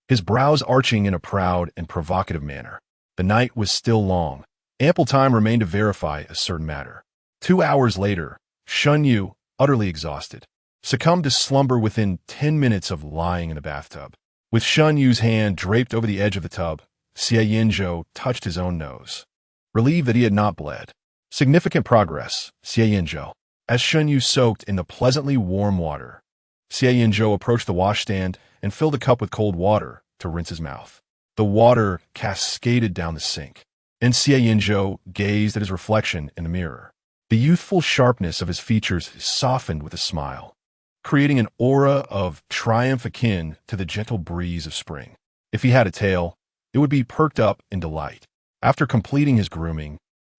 his brows arching in a proud and provocative manner. The night was still long. Ample time remained to verify a certain matter. 2 hours later, Shen Yu, utterly exhausted, succumbed to slumber within 10 minutes of lying in the bathtub. With Shen Yu's hand draped over the edge of the tub, Xie Yanzhou touched his own nose, relieved that he had not bled. Significant progress, Xie Yanzhou. As Shen Yu soaked in the pleasantly warm water, Xie Yanzhou approached the washstand and filled a cup with cold water to rinse his mouth. The water cascaded down the sink, and Xie Yanzhou gazed at his reflection in the mirror. The youthful sharpness of his features softened with a smile, creating an aura of triumph akin to the gentle breeze of spring. If he had a tail, it would be perked up in delight. After completing his grooming,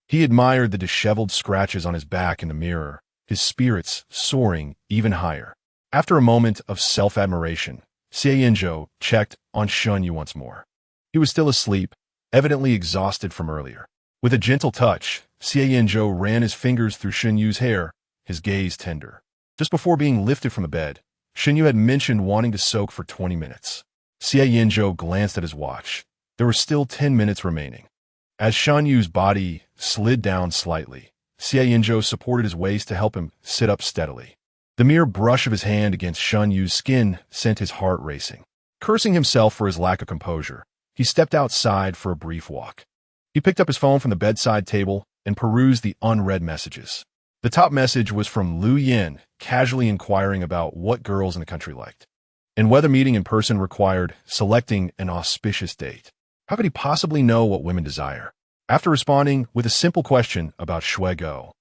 he admired the disheveled scratches on his back in the mirror, his spirits soaring even higher. After a moment of self-admiration, Xie Yanzhou checked on Shen Yu once more. He was still asleep, evidently exhausted from earlier. With a gentle touch, Xie Yanzhou ran his fingers through Shen Yu's hair, his gaze tender. Just before being lifted from the bed, Shen Yu had mentioned wanting to soak for 20 minutes. Xie Yanzhou glanced at his watch. There were still 10 minutes remaining. As Shen Yu's body slid down slightly, Xie Yanzhou supported his waist to help him sit up steadily. The mere brush of his hand against Shen Yu's skin sent his heart racing. Cursing himself for his lack of composure, he stepped outside for a brief walk. He picked up his phone from the bedside table and perused the unread messages. The top message was from Lu Yin, casually inquiring about what girls in the country liked, and whether meeting in person required selecting an auspicious date. How could he possibly know what women desire? After responding with a simple question about Shui Go,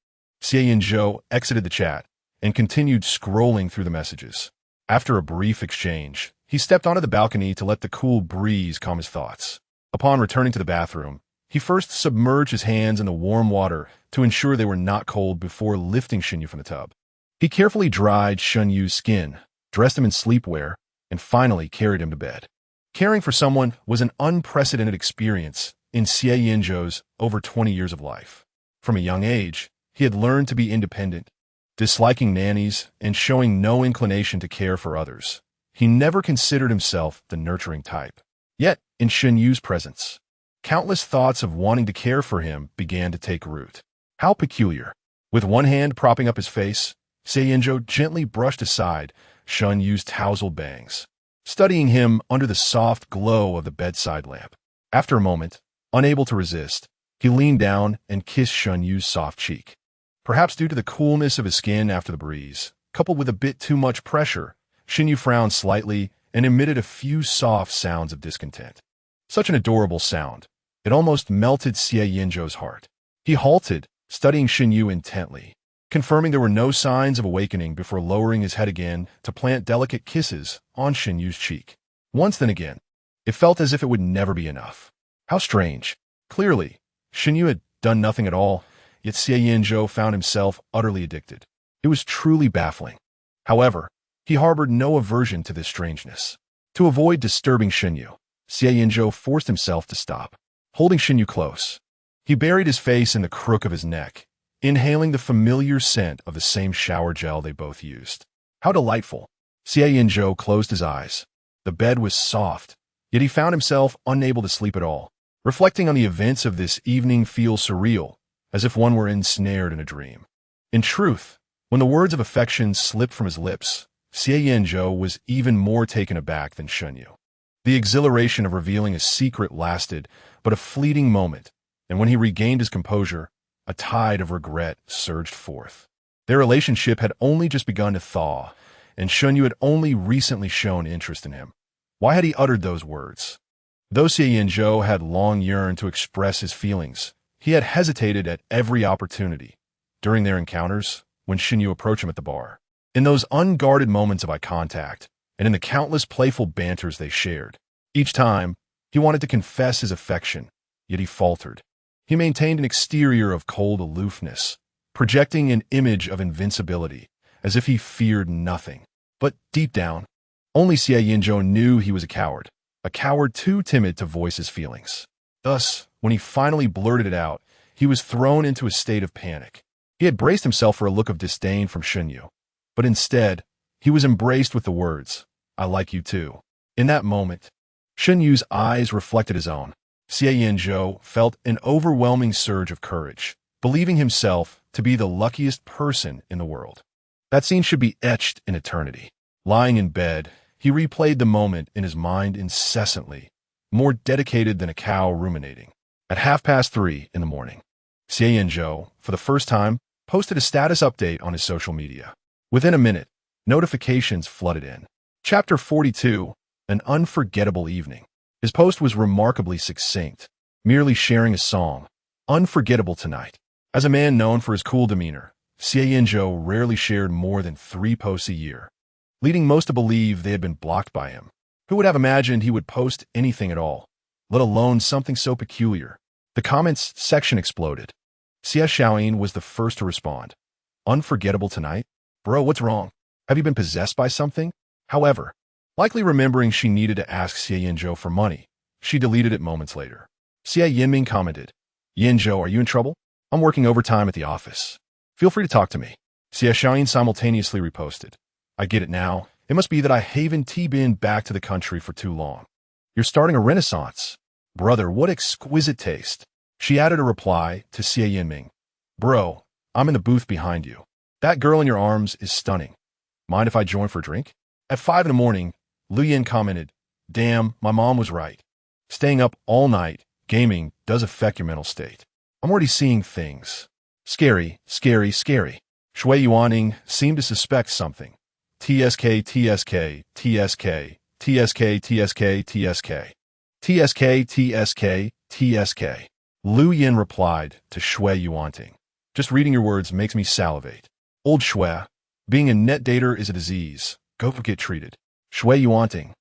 Xie Yanzhou exited the chat and continued scrolling through the messages. After a brief exchange, he stepped onto the balcony to let the cool breeze calm his thoughts. Upon returning to the bathroom, he first submerged his hands in the warm water to ensure they were not cold before lifting Shen Yu from the tub. He carefully dried Shen Yu's skin, dressed him in sleepwear, and finally carried him to bed. Caring for someone was an unprecedented experience in Xie Yanzhou's over 20 years of life. From a young age, he had learned to be independent, disliking nannies and showing no inclination to care for others. He never considered himself the nurturing type. Yet, in Shen Yu's presence, countless thoughts of wanting to care for him began to take root. How peculiar. With one hand propping up his face, Xie Yanzhou gently brushed aside Shen Yu's tousled bangs, studying him under the soft glow of the bedside lamp. After a moment, unable to resist, he leaned down and kissed Shen Yu's soft cheek. Perhaps due to the coolness of his skin after the breeze, coupled with a bit too much pressure, Shen Yu frowned slightly and emitted a few soft sounds of discontent. Such an adorable sound. It almost melted Xie Yanzhou's heart. He halted, studying Shen Yu intently, confirming there were no signs of awakening before lowering his head again to plant delicate kisses on Shen Yu's cheek. Once then again, it felt as if it would never be enough. How strange. Clearly, Shen Yu had done nothing at all, yet Xie Yanzhou found himself utterly addicted. It was truly baffling. However, he harbored no aversion to this strangeness. To avoid disturbing Shen Yu, Xie Yanzhou forced himself to stop, holding Shen Yu close. He buried his face in the crook of his neck, inhaling the familiar scent of the same shower gel they both used. How delightful. Xie Yanzhou closed his eyes. The bed was soft, yet he found himself unable to sleep at all. Reflecting on the events of this evening feels surreal, as if one were ensnared in a dream. In truth, when the words of affection slipped from his lips, Xie Yanzhou was even more taken aback than Shen Yu. The exhilaration of revealing a secret lasted but a fleeting moment, and when he regained his composure, a tide of regret surged forth. Their relationship had only just begun to thaw, and Shen Yu had only recently shown interest in him. Why had he uttered those words? Though Xie Yanzhou had long yearned to express his feelings, he had hesitated at every opportunity. During their encounters, when Shen Yu approached him at the bar, in those unguarded moments of eye contact, and in the countless playful banters they shared, each time, he wanted to confess his affection, yet he faltered. He maintained an exterior of cold aloofness, projecting an image of invincibility, as if he feared nothing. But deep down, only Xie Yanzhou knew he was a coward too timid to voice his feelings. Thus, when he finally blurted it out, he was thrown into a state of panic. He had braced himself for a look of disdain from Shen Yu, but instead, he was embraced with the words, "I like you too." In that moment, Shen Yu's eyes reflected his own. Xie Yanzhou felt an overwhelming surge of courage, believing himself to be the luckiest person in the world. That scene should be etched in eternity. Lying in bed, he replayed the moment in his mind incessantly, more dedicated than a cow ruminating. At 3:30 in the morning, Xie Yanzhou, for the first time, posted a status update on his social media. Within a minute, notifications flooded in. Chapter 42, An Unforgettable Evening. His post was remarkably succinct, merely sharing a song, "Unforgettable Tonight." As a man known for his cool demeanor, Xie Yanzhou rarely shared more than 3 posts a year, leading most to believe they had been blocked by him. Who would have imagined he would post anything at all, let alone something so peculiar? The comments section exploded. Xie Xiaoyin was the first to respond. "Unforgettable tonight? Bro, what's wrong? Have you been possessed by something?" However, likely remembering she needed to ask Xie Yanzhou for money, she deleted it moments later. Xie Yanming commented, "Yanzhou, are you in trouble? I'm working overtime at the office. Feel free to talk to me." Xie Xiaoyin simultaneously reposted, "I get it now. It must be that I haven't been back to the country for too long. You're starting a renaissance. Brother, what exquisite taste." She added a reply to Xie Yanming. "Bro, I'm in the booth behind you. That girl in your arms is stunning. Mind if I join for a drink?" At 5 in the morning, Lu Yin commented, "Damn, my mom was right. Staying up all night, gaming, does affect your mental state. I'm already seeing things. Scary, scary, scary." Shui Yuaning seemed to suspect something. TSK, TSK, TSK, TSK, TSK, TSK, TSK, TSK, TSK. Lu Yin replied to Shui Yuaning, "Just reading your words makes me salivate. Old Shui, being a net dater is a disease. Go get treated." Shui Yuaning,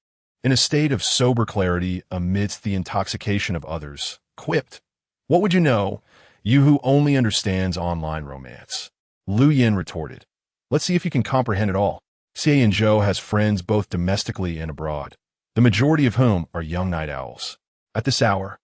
in a state of sober clarity amidst the intoxication of others, quipped, "What would you know, you who only understands online romance?" Lu Yin retorted, Let's see if you can comprehend it all. Xie Yanzhou has friends both domestically and abroad, the majority of whom are young night owls. At this hour,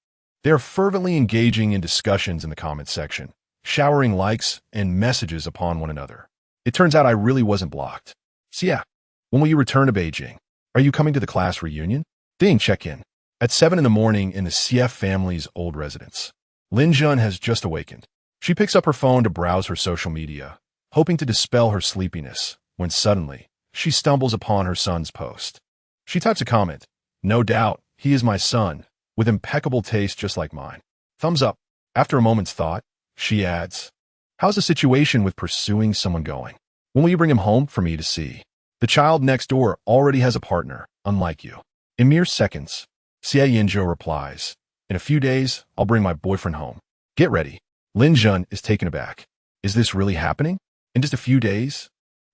they are fervently engaging in discussions in the comments section, showering likes and messages upon one another. It turns out I really wasn't blocked. Xie, when will you return to Beijing? Are you coming to the class reunion? Ding, check-in. At 7 in the morning in the Xie family's old residence. Lin Jun has just awakened. She picks up her phone to browse her social media, hoping to dispel her sleepiness, when suddenly, she stumbles upon her son's post. She types a comment. No doubt, he is my son, with impeccable taste just like mine. Thumbs up. After a moment's thought, she adds, how's the situation with pursuing someone going? When will you bring him home for me to see? The child next door already has a partner, unlike you. In mere seconds, Xie Yanzhou replies, in a few days, I'll bring my boyfriend home. Get ready. Lin Jun is taken aback. Is this really happening? In just a few days?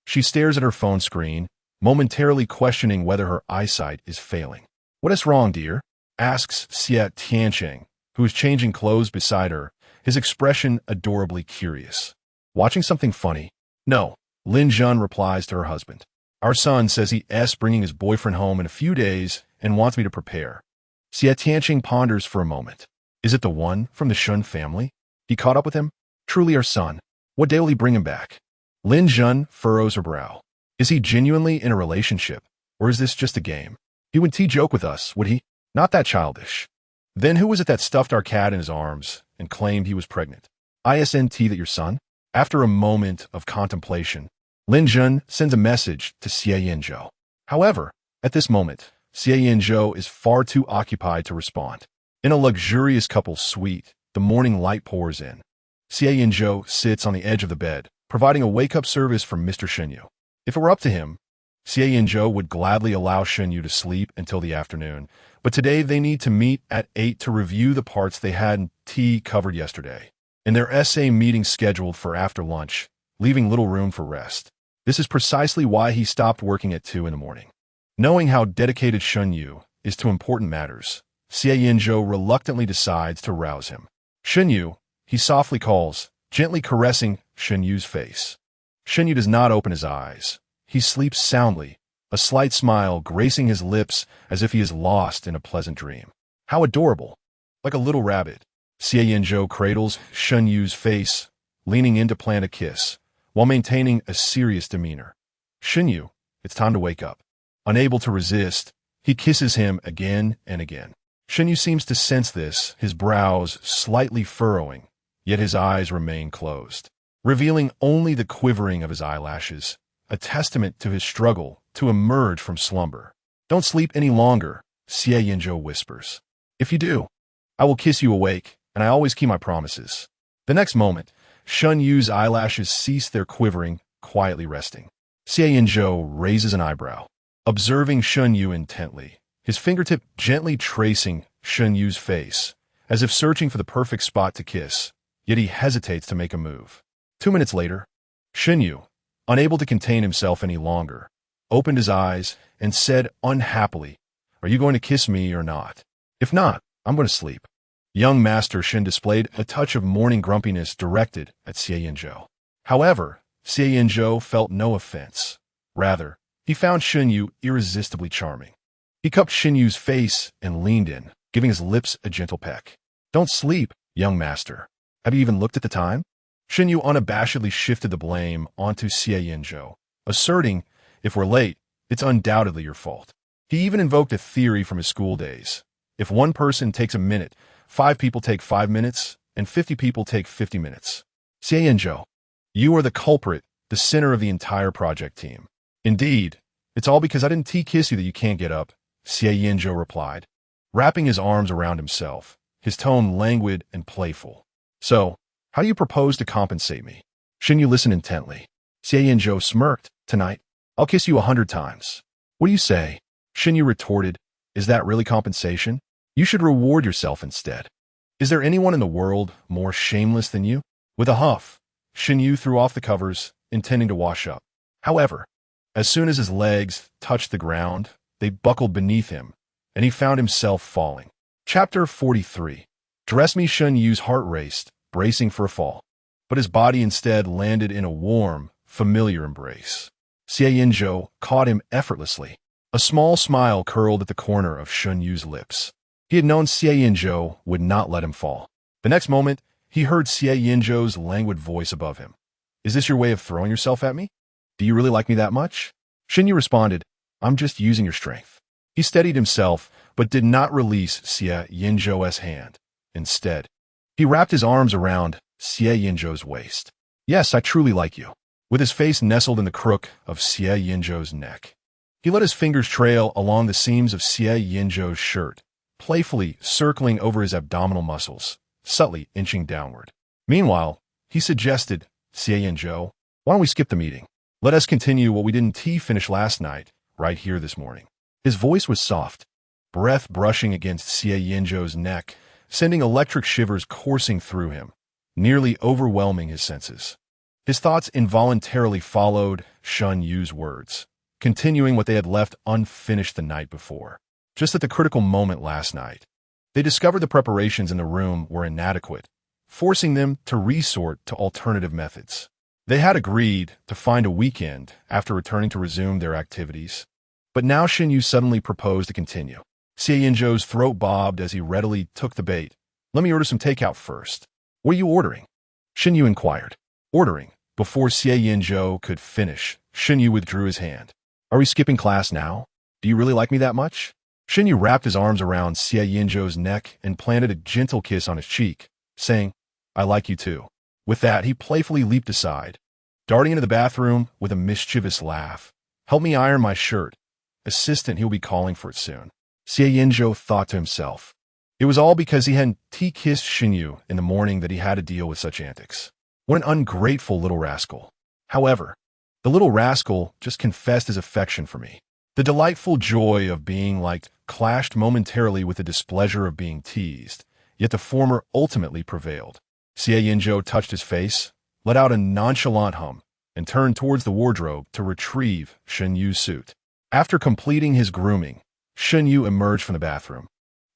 She stares at her phone screen, momentarily questioning whether her eyesight is failing. What is wrong, dear? Asks Xie Tiancheng, who is changing clothes beside her, his expression adorably curious. Watching something funny? No, Lin Jun replies to her husband. Our son says he's bringing his boyfriend home in a few days and wants me to prepare. Xie Tiancheng ponders for a moment. Is it the one from the Shen family? He caught up with him? Truly our son. What day will he bring him back? Lin Jun furrows her brow. Is he genuinely in a relationship, or is this just a game? He would joke with us, would he? Not that childish. Then who was it that stuffed our cat in his arms and claimed he was pregnant? Isn't that your son? After a moment of contemplation, Lin Jun sends a message to Xie Yanzhou. However, at this moment, Xie Yanzhou is far too occupied to respond. In a luxurious couple's suite, the morning light pours in. Xie Yanzhou sits on the edge of the bed, providing a wake-up service for Mr. Shen Yu. If it were up to him, Xie Yanzhou would gladly allow Shen Yu to sleep until the afternoon, but today they need to meet at 8 to review the parts they hadn't covered yesterday. In their essay meeting scheduled for after lunch, leaving little room for rest. This is precisely why he stopped working at 2 in the morning. Knowing how dedicated Shen Yu is to important matters, Xie Yanzhou reluctantly decides to rouse him. Shen Yu, he softly calls, gently caressing Shen Yu's face. Shen Yu does not open his eyes. He sleeps soundly, a slight smile gracing his lips as if he is lost in a pleasant dream. How adorable! Like a little rabbit, Xie Yanzhou cradles Shen Yu's face, leaning in to plant a kiss, while maintaining a serious demeanor. Shen Yu, it's time to wake up. Unable to resist, he kisses him again and again. Shen Yu seems to sense this, his brows slightly furrowing, yet his eyes remain closed, revealing only the quivering of his eyelashes, a testament to his struggle to emerge from slumber. Don't sleep any longer, Xie Yanzhou whispers. If you do, I will kiss you awake, and I always keep my promises. The next moment, Shen Yu's eyelashes cease their quivering, quietly resting. Xie Yanzhou raises an eyebrow, observing Shen Yu intently, his fingertip gently tracing Shen Yu's face, as if searching for the perfect spot to kiss, yet he hesitates to make a move. 2 minutes later, Shen Yu, unable to contain himself any longer, opened his eyes and said unhappily, "Are you going to kiss me or not? If not, I'm going to sleep." Young Master Shen displayed a touch of morning grumpiness directed at Xie Yanzhou. However, Xie Yanzhou felt no offense. Rather, he found Shen Yu irresistibly charming. He cupped Shen Yu's face and leaned in, giving his lips a gentle peck. "Don't sleep, young master. Have you even looked at the time?" Shen Yu unabashedly shifted the blame onto Xie Yanzhou, asserting, "If we're late, it's undoubtedly your fault." He even invoked a theory from his school days. If one person takes a minute, 5 people take 5 minutes, and 50 people take 50 minutes. Xie Yanzhou, you are the culprit, the center of the entire project team. Indeed, it's all because I didn't kiss you that you can't get up, Xie Yanzhou replied, wrapping his arms around himself, his tone languid and playful. "So, how do you propose to compensate me?" Shen Yu listened intently. Xie Yanzhou smirked. "Tonight, I'll kiss you 100 times. What do you say?" Shen Yu retorted. "Is that really compensation? You should reward yourself instead. Is there anyone in the world more shameless than you?" With a huff, Shen Yu threw off the covers, intending to wash up. However, as soon as his legs touched the ground, they buckled beneath him, and he found himself falling. Chapter 43. Dress me. Shen Yu's heart raced, bracing for a fall. But his body instead landed in a warm, familiar embrace. Xie Yanzhou caught him effortlessly. A small smile curled at the corner of Shen Yu's lips. He had known Xie Yanzhou would not let him fall. The next moment, he heard Xie Yanzhou's languid voice above him. "Is this your way of throwing yourself at me? Do you really like me that much?" Shen Yu responded, "I'm just using your strength." He steadied himself, but did not release Xie Yanzhou's hand. Instead, he wrapped his arms around Xie Yanzhou's waist. "Yes, I truly like you." With his face nestled in the crook of Xie Yanzhou's neck, he let his fingers trail along the seams of Xie Yanzhou's shirt, playfully circling over his abdominal muscles, subtly inching downward. Meanwhile, he suggested, "Xie Yanzhou, why don't we skip the meeting? Let us continue what we didn't finish last night, right here this morning." His voice was soft, breath brushing against Xie Yanzhou's neck, sending electric shivers coursing through him, nearly overwhelming his senses. His thoughts involuntarily followed Shen Yu's words, continuing what they had left unfinished the night before. Just at the critical moment last night, they discovered the preparations in the room were inadequate, forcing them to resort to alternative methods. They had agreed to find a weekend after returning to resume their activities, but now Shen Yu suddenly proposed to continue. Xie Yanzhou's throat bobbed as he readily took the bait. "Let me order some takeout first." "What are you ordering?" Shen Yu inquired. Ordering. Before Xie Yanzhou could finish, Shen Yu withdrew his hand. "Are we skipping class now? Do you really like me that much?" Shen Yu wrapped his arms around Xie Yanzhou's neck and planted a gentle kiss on his cheek, saying, "I like you too." With that, he playfully leaped aside, darting into the bathroom with a mischievous laugh. "Help me iron my shirt. Assistant, he'll be calling for it soon." Xie Yanzhou thought to himself. It was all because he hadn't kissed Shen Yu in the morning that he had to deal with such antics. What an ungrateful little rascal. However, the little rascal just confessed his affection for me. The delightful joy of being liked clashed momentarily with the displeasure of being teased, yet the former ultimately prevailed. Xie Yanzhou touched his face, let out a nonchalant hum, and turned towards the wardrobe to retrieve Shen Yu's suit. After completing his grooming, Shen Yu emerged from the bathroom,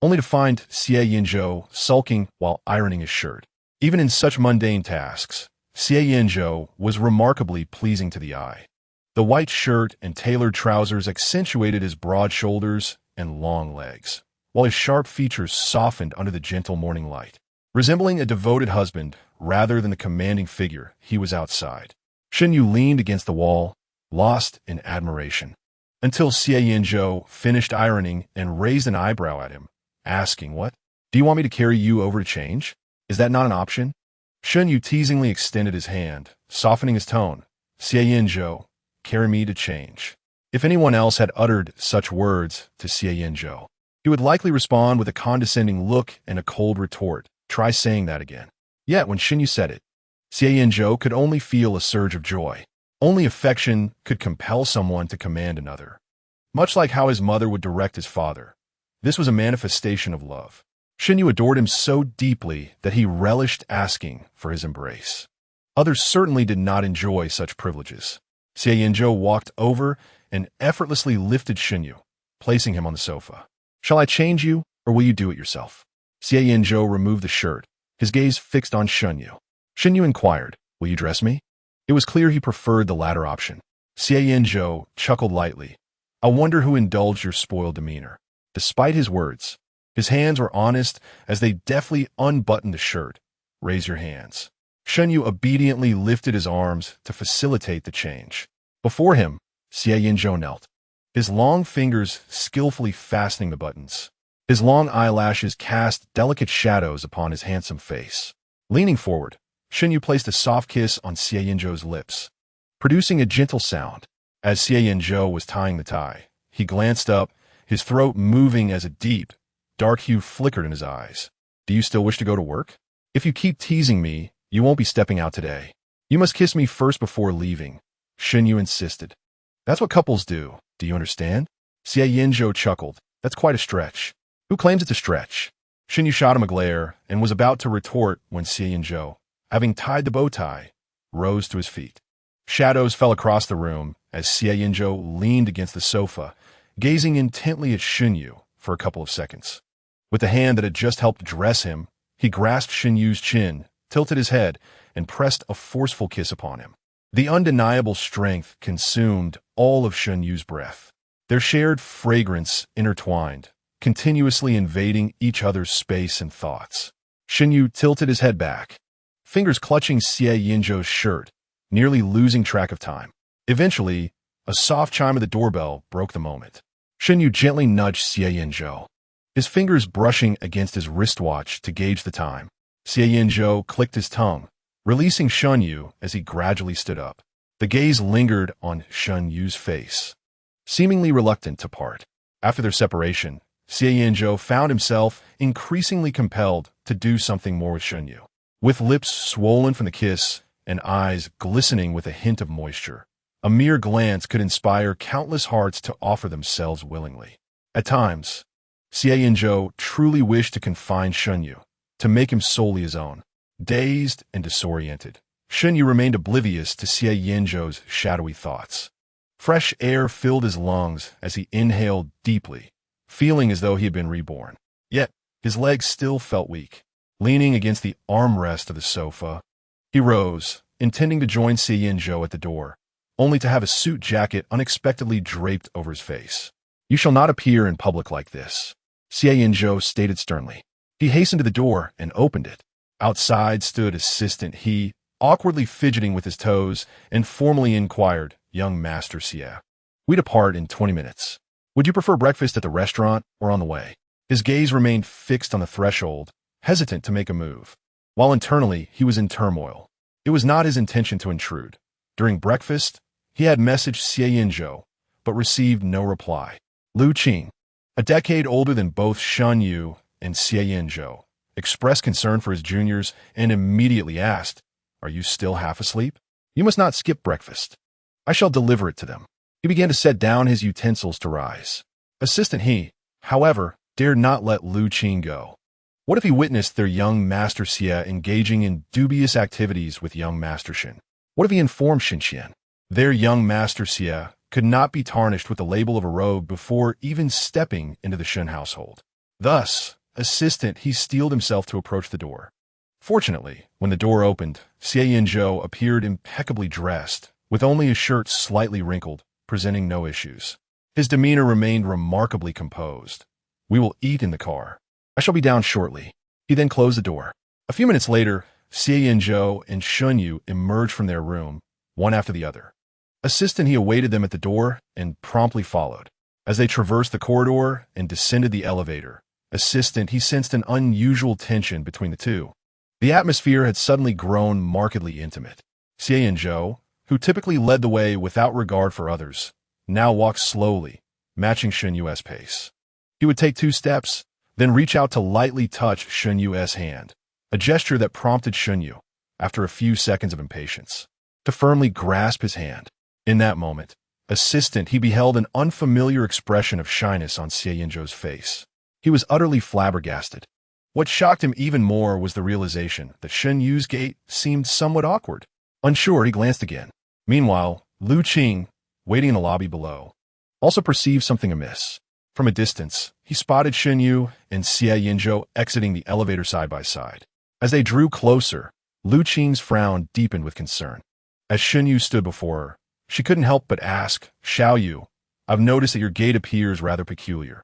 only to find Xie Yanzhou sulking while ironing his shirt. Even in such mundane tasks, Xie Yanzhou was remarkably pleasing to the eye. The white shirt and tailored trousers accentuated his broad shoulders and long legs, while his sharp features softened under the gentle morning light. Resembling a devoted husband rather than the commanding figure, he was outside. Shen Yu leaned against the wall, lost in admiration, until Xie Yanzhou finished ironing and raised an eyebrow at him, asking, "What? Do you want me to carry you over to change? Is that not an option?" Shen Yu teasingly extended his hand, softening his tone. "Xie Yanzhou, carry me to change." If anyone else had uttered such words to Xie Yanzhou, he would likely respond with a condescending look and a cold retort. "Try saying that again." Yet when Shen Yu said it, Xie Yanzhou could only feel a surge of joy. Only affection could compel someone to command another. Much like how his mother would direct his father, this was a manifestation of love. Shen Yu adored him so deeply that he relished asking for his embrace. Others certainly did not enjoy such privileges. Xie Yanzhou walked over and effortlessly lifted Shen Yu, placing him on the sofa. "Shall I change you, or will you do it yourself?" Xie Yanzhou removed the shirt, his gaze fixed on Shen Yu. Shen Yu inquired, "Will you dress me?" It was clear he preferred the latter option. Xie Yanzhou chuckled lightly. "I wonder who indulged your spoiled demeanor." Despite his words, his hands were honest as they deftly unbuttoned the shirt. "Raise your hands." Shen Yu obediently lifted his arms to facilitate the change. Before him, Xie Yanzhou knelt, his long fingers skillfully fastening the buttons. His long eyelashes cast delicate shadows upon his handsome face. Leaning forward, Shen Yu placed a soft kiss on Xie Yanzhou's lips, producing a gentle sound. As Xie Yanzhou was tying the tie, he glanced up, his throat moving as a deep, dark hue flickered in his eyes. "Do you still wish to go to work? If you keep teasing me, you won't be stepping out today. You must kiss me first before leaving," Shen Yu insisted. "That's what couples do. Do you understand?" Xie Yanzhou chuckled. "That's quite a stretch." "Who claims it's a stretch?" Shen Yu shot him a glare and was about to retort when Xie Yanzhou, having tied the bow tie, rose to his feet. Shadows fell across the room as Xie Yanzhou leaned against the sofa, gazing intently at Shen Yu for a couple of seconds. With the hand that had just helped dress him, he grasped Shen Yu's chin, tilted his head, and pressed a forceful kiss upon him. The undeniable strength consumed all of Shen Yu's breath. Their shared fragrance intertwined, continuously invading each other's space and thoughts. Shen Yu tilted his head back, fingers clutching Xie Yanzhou's shirt, nearly losing track of time. Eventually, a soft chime of the doorbell broke the moment. Shen Yu gently nudged Xie Yanzhou, his fingers brushing against his wristwatch to gauge the time. Xie Yanzhou clicked his tongue, releasing Shen Yu as he gradually stood up. The gaze lingered on Shen Yu's face, seemingly reluctant to part. After their separation, Xie Yanzhou found himself increasingly compelled to do something more with Shen Yu. With lips swollen from the kiss and eyes glistening with a hint of moisture, a mere glance could inspire countless hearts to offer themselves willingly. At times, Xie Yanzhou truly wished to confine Shen Yu, to make him solely his own. Dazed and disoriented, Shen Yu remained oblivious to Xie Yanzhou's shadowy thoughts. Fresh air filled his lungs as he inhaled deeply, feeling as though he had been reborn. Yet, his legs still felt weak. Leaning against the armrest of the sofa, he rose, intending to join Xie Yanzhou at the door, only to have a suit jacket unexpectedly draped over his face. "You shall not appear in public like this," Xie Yanzhou stated sternly. He hastened to the door and opened it. Outside stood Assistant He, awkwardly fidgeting with his toes, and formally inquired, "Young Master Xie, we depart in 20 minutes. Would you prefer breakfast at the restaurant or on the way?" His gaze remained fixed on the threshold, hesitant to make a move. While internally he was in turmoil, it was not his intention to intrude. During breakfast, he had messaged Xie Yanzhou, but received no reply. Lu Qing, a decade older than both Shen Yu and Xie Yanzhou, expressed concern for his juniors and immediately asked, "Are you still half asleep? You must not skip breakfast. I shall deliver it to them." He began to set down his utensils to rise. Assistant He, however, dared not let Lu Qing go. What if he witnessed their young Master Xie engaging in dubious activities with young Master Shen? What if he informed Shen? Their young Master Xie could not be tarnished with the label of a rogue before even stepping into the Shen household. Thus, Assistant He steeled himself to approach the door. Fortunately, when the door opened, Xie Yanzhou appeared impeccably dressed, with only his shirt slightly wrinkled, presenting no issues. His demeanor remained remarkably composed. "We will eat in the car. I shall be down shortly." He then closed the door. A few minutes later, Xie Yanzhou and Shen Yu emerged from their room, one after the other. Assistant He awaited them at the door and promptly followed. As they traversed the corridor and descended the elevator, Assistant He sensed an unusual tension between the two. The atmosphere had suddenly grown markedly intimate. Xie Yanzhou, who typically led the way without regard for others, now walked slowly, matching Shen Yu's pace. He would take 2 steps, then reach out to lightly touch Shen Yu's hand, a gesture that prompted Shen Yu, after a few seconds of impatience, to firmly grasp his hand. In that moment, Assistant He beheld an unfamiliar expression of shyness on Xie Yanzhou's face. He was utterly flabbergasted. What shocked him even more was the realization that Shen Yu's gait seemed somewhat awkward. Unsure, he glanced again. Meanwhile, Lu Qing, waiting in the lobby below, also perceived something amiss. From a distance, he spotted Shen Yu and Xie Yanzhou exiting the elevator side by side. As they drew closer, Lu Qing's frown deepened with concern. As Shen Yu stood before her, she couldn't help but ask, "Xiao Yu, I've noticed that your gait appears rather peculiar.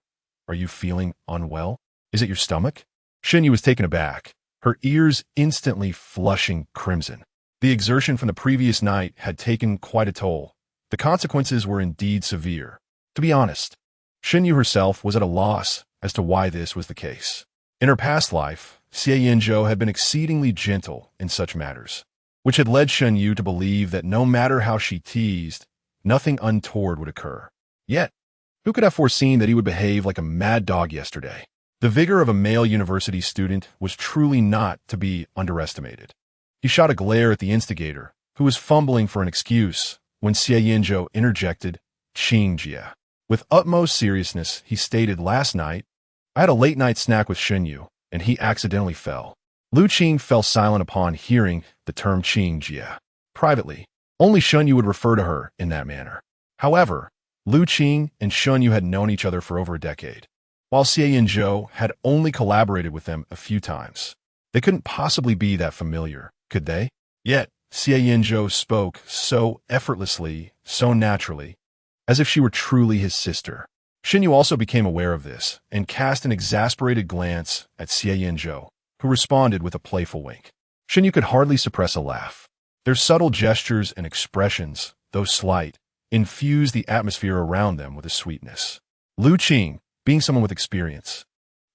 Are you feeling unwell? Is it your stomach?" Shen Yu was taken aback, her ears instantly flushing crimson. The exertion from the previous night had taken quite a toll. The consequences were indeed severe. To be honest, Shen Yu herself was at a loss as to why this was the case. In her past life, Xie Yanzhou had been exceedingly gentle in such matters, which had led Shen Yu to believe that no matter how she teased, nothing untoward would occur. Yet, who could have foreseen that he would behave like a mad dog yesterday? The vigor of a male university student was truly not to be underestimated. He shot a glare at the instigator, who was fumbling for an excuse, when Xie Yanzhou interjected, "Qing Jie." With utmost seriousness, he stated, "Last night, I had a late-night snack with Shen Yu, and he accidentally fell." Lu Qing fell silent upon hearing the term Qing Jie. Privately, only Shen Yu would refer to her in that manner. However, Lu Qing and Shen Yu had known each other for over a decade, while Xie Yanzhou had only collaborated with them a few times. They couldn't possibly be that familiar, could they? Yet, Xie Yanzhou spoke so effortlessly, so naturally, as if she were truly his sister. Shen Yu also became aware of this and cast an exasperated glance at Xie Yanzhou, who responded with a playful wink. Shen Yu could hardly suppress a laugh. Their subtle gestures and expressions, though slight, infused the atmosphere around them with a sweetness. Lu Qing, being someone with experience,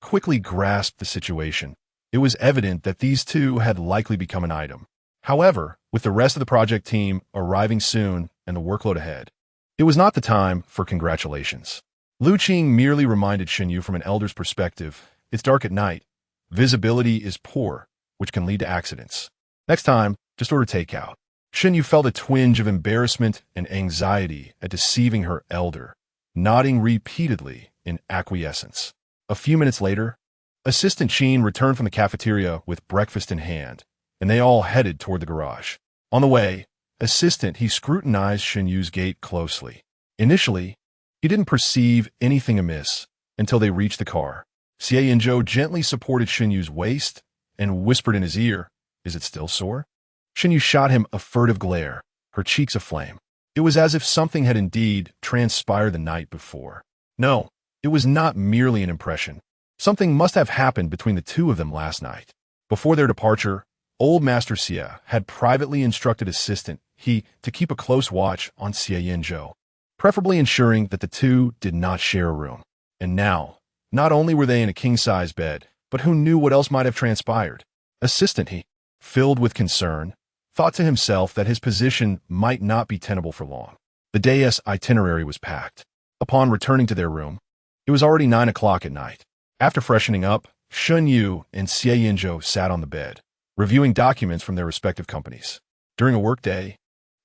quickly grasped the situation. It was evident that these two had likely become an item. However, with the rest of the project team arriving soon and the workload ahead, it was not the time for congratulations. Lu Qing merely reminded Shen Yu from an elder's perspective, it's dark at night. Visibility is poor, which can lead to accidents. Next time, just order takeout. Shen Yu felt a twinge of embarrassment and anxiety at deceiving her elder, nodding repeatedly in acquiescence. A few minutes later, Assistant Qin returned from the cafeteria with breakfast in hand, and they all headed toward the garage. On the way, he scrutinized Shen Yu's gait closely. Initially, he didn't perceive anything amiss until they reached the car. Xie Yanzhou gently supported Shen Yu's waist and whispered in his ear, "Is it still sore?" Shen Yu shot him a furtive glare, her cheeks aflame. It was as if something had indeed transpired the night before. No, it was not merely an impression. Something must have happened between the two of them last night. Before their departure, old Master Xie had privately instructed Assistant He to keep a close watch on Xie Yanzhou, preferably ensuring that the two did not share a room. And now, not only were they in a king-size bed, but who knew what else might have transpired? Assistant He, filled with concern, thought to himself that his position might not be tenable for long. The day's itinerary was packed. Upon returning to their room, it was already 9 o'clock at night. After freshening up, Shen Yu and Xie Yanzhou sat on the bed, reviewing documents from their respective companies. During a workday,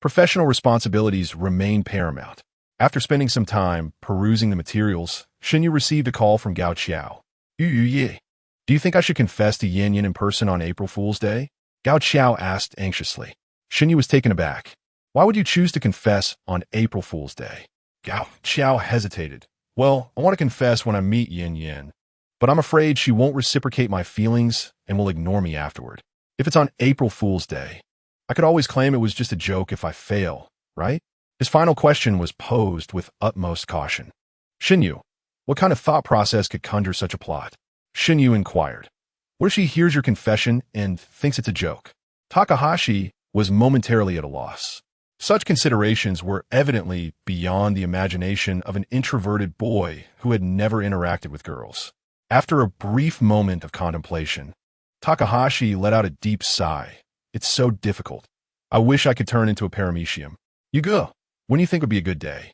professional responsibilities remained paramount. After spending some time perusing the materials, Shen Yu received a call from Gao Qiao. Ye. Do you think I should confess to Yan Yan in person on April Fool's Day? Gao Qiao asked anxiously. Shen Yu was taken aback. Why would you choose to confess on April Fool's Day? Gao Qiao hesitated. Well, I want to confess when I meet Yan Yan, but I'm afraid she won't reciprocate my feelings and will ignore me afterward. If it's on April Fool's Day, I could always claim it was just a joke if I fail, right? His final question was posed with utmost caution. Shen Yu, what kind of thought process could conjure such a plot? Shen Yu inquired. What if she hears your confession and thinks it's a joke? Takahashi was momentarily at a loss. Such considerations were evidently beyond the imagination of an introverted boy who had never interacted with girls. After a brief moment of contemplation, Takahashi let out a deep sigh. It's so difficult. I wish I could turn into a paramecium. You go. When do you think would be a good day?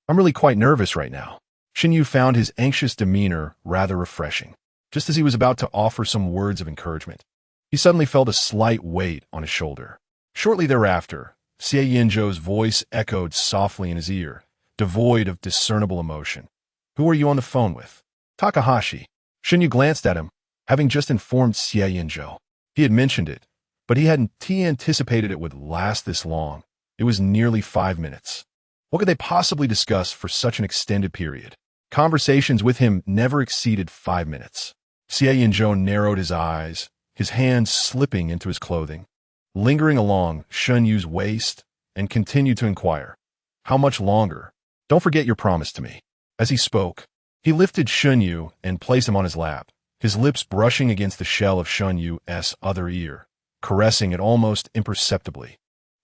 I'm really quite nervous right now. Shen Yu found his anxious demeanor rather refreshing. Just as he was about to offer some words of encouragement, he suddenly felt a slight weight on his shoulder. Shortly thereafter, Xie Yanzhou's voice echoed softly in his ear, devoid of discernible emotion. Who are you on the phone with? Takahashi. Shen Yu glanced at him, having just informed Xie Yanzhou. He had mentioned it, but he hadn't anticipated it would last this long. It was nearly 5 minutes. What could they possibly discuss for such an extended period? Conversations with him never exceeded 5 minutes. Xie Yanzhou narrowed his eyes, his hands slipping into his clothing, lingering along Shen Yu's waist, and continued to inquire, "How much longer? Don't forget your promise to me." As he spoke, he lifted Shen Yu and placed him on his lap, his lips brushing against the shell of Shen Yu's other ear, caressing it almost imperceptibly.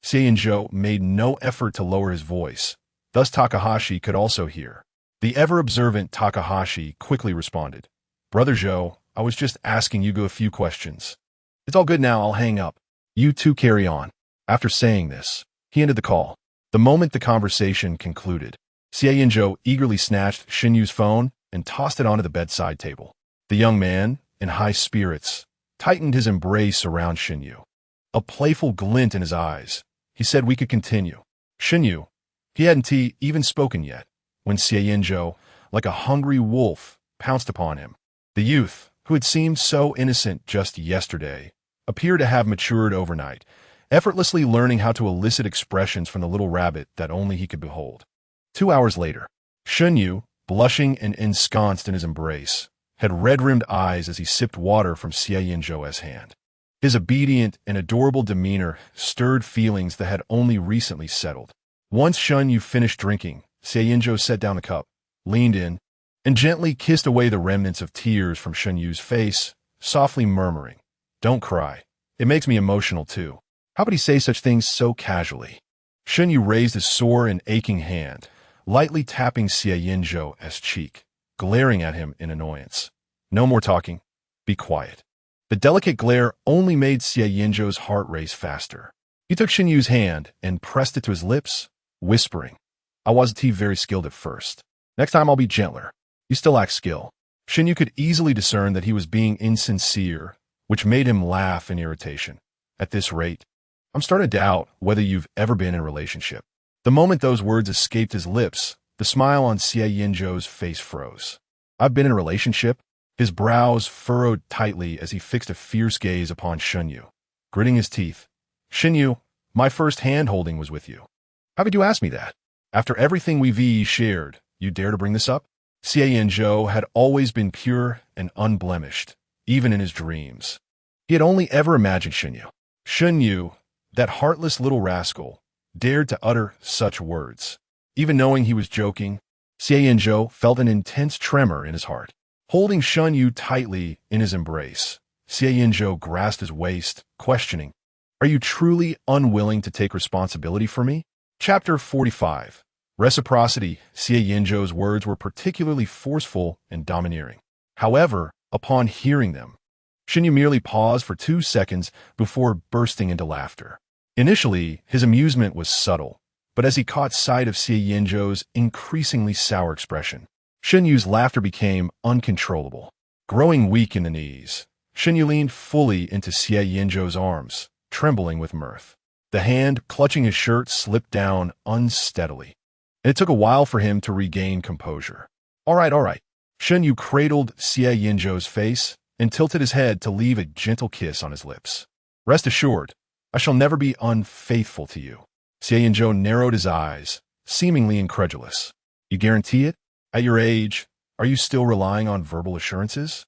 Xie Yanzhou made no effort to lower his voice, thus Takahashi could also hear. The ever-observant Takahashi quickly responded, "Brother Zhou, I was just asking you a few questions. It's all good now, I'll hang up. You two carry on." After saying this, he ended the call. The moment the conversation concluded, Xie Yanzhou eagerly snatched Shen Yu's phone and tossed it onto the bedside table. The young man, in high spirits, tightened his embrace around Shen Yu. A playful glint in his eyes, he said we could continue. Shen Yu, he hadn't even spoken yet, when Xie Yanzhou, like a hungry wolf, pounced upon him. The youth, who had seemed so innocent just yesterday, appeared to have matured overnight, effortlessly learning how to elicit expressions from the little rabbit that only he could behold. 2 hours later, Shen Yu, blushing and ensconced in his embrace, had red-rimmed eyes as he sipped water from Xie Yanzhou's hand. His obedient and adorable demeanor stirred feelings that had only recently settled. Once Shen Yu finished drinking, Xie Yanzhou set down the cup, leaned in, and gently kissed away the remnants of tears from Shen Yu's face, softly murmuring, "Don't cry. It makes me emotional too." How could he say such things so casually? Shen Yu raised his sore and aching hand, lightly tapping Xie Yanzhou's cheek, glaring at him in annoyance. "No more talking. Be quiet." The delicate glare only made Xie Yanzhou's heart race faster. He took Shen Yu's hand and pressed it to his lips, whispering, "I wasn't very skilled at first. Next time I'll be gentler. You still lack skill." Shen Yu could easily discern that he was being insincere, which made him laugh in irritation. "At this rate, I'm starting to doubt whether you've ever been in a relationship." The moment those words escaped his lips, the smile on Xie Yanzhou's face froze. "I've been in a relationship?" His brows furrowed tightly as he fixed a fierce gaze upon Shen Yu, gritting his teeth. "Shen Yu, my first hand-holding was with you. How could you ask me that? After everything we've shared, you dare to bring this up?" Xie Yanzhou had always been pure and unblemished, even in his dreams. He had only ever imagined Shen Yu. Shen Yu, that heartless little rascal, dared to utter such words. Even knowing he was joking, Xie Yanzhou felt an intense tremor in his heart. Holding Shen Yu tightly in his embrace, Xie Yanzhou grasped his waist, questioning, "Are you truly unwilling to take responsibility for me?" Chapter 45. Reciprocity. Xie Yanzhou's words were particularly forceful and domineering. However, upon hearing them, Shen Yu merely paused for 2 seconds before bursting into laughter. Initially, his amusement was subtle, but as he caught sight of Xie Yanzhou's increasingly sour expression, Shen Yu's laughter became uncontrollable. Growing weak in the knees, Shen Yu leaned fully into Xie Yanzhou's arms, trembling with mirth. The hand clutching his shirt slipped down unsteadily, and it took a while for him to regain composure. All right. Shen Yu cradled Xie Yanzhou's face and tilted his head to leave a gentle kiss on his lips. "Rest assured, I shall never be unfaithful to you." Xie Yanzhou narrowed his eyes, seemingly incredulous. "You guarantee it? At your age, are you still relying on verbal assurances?"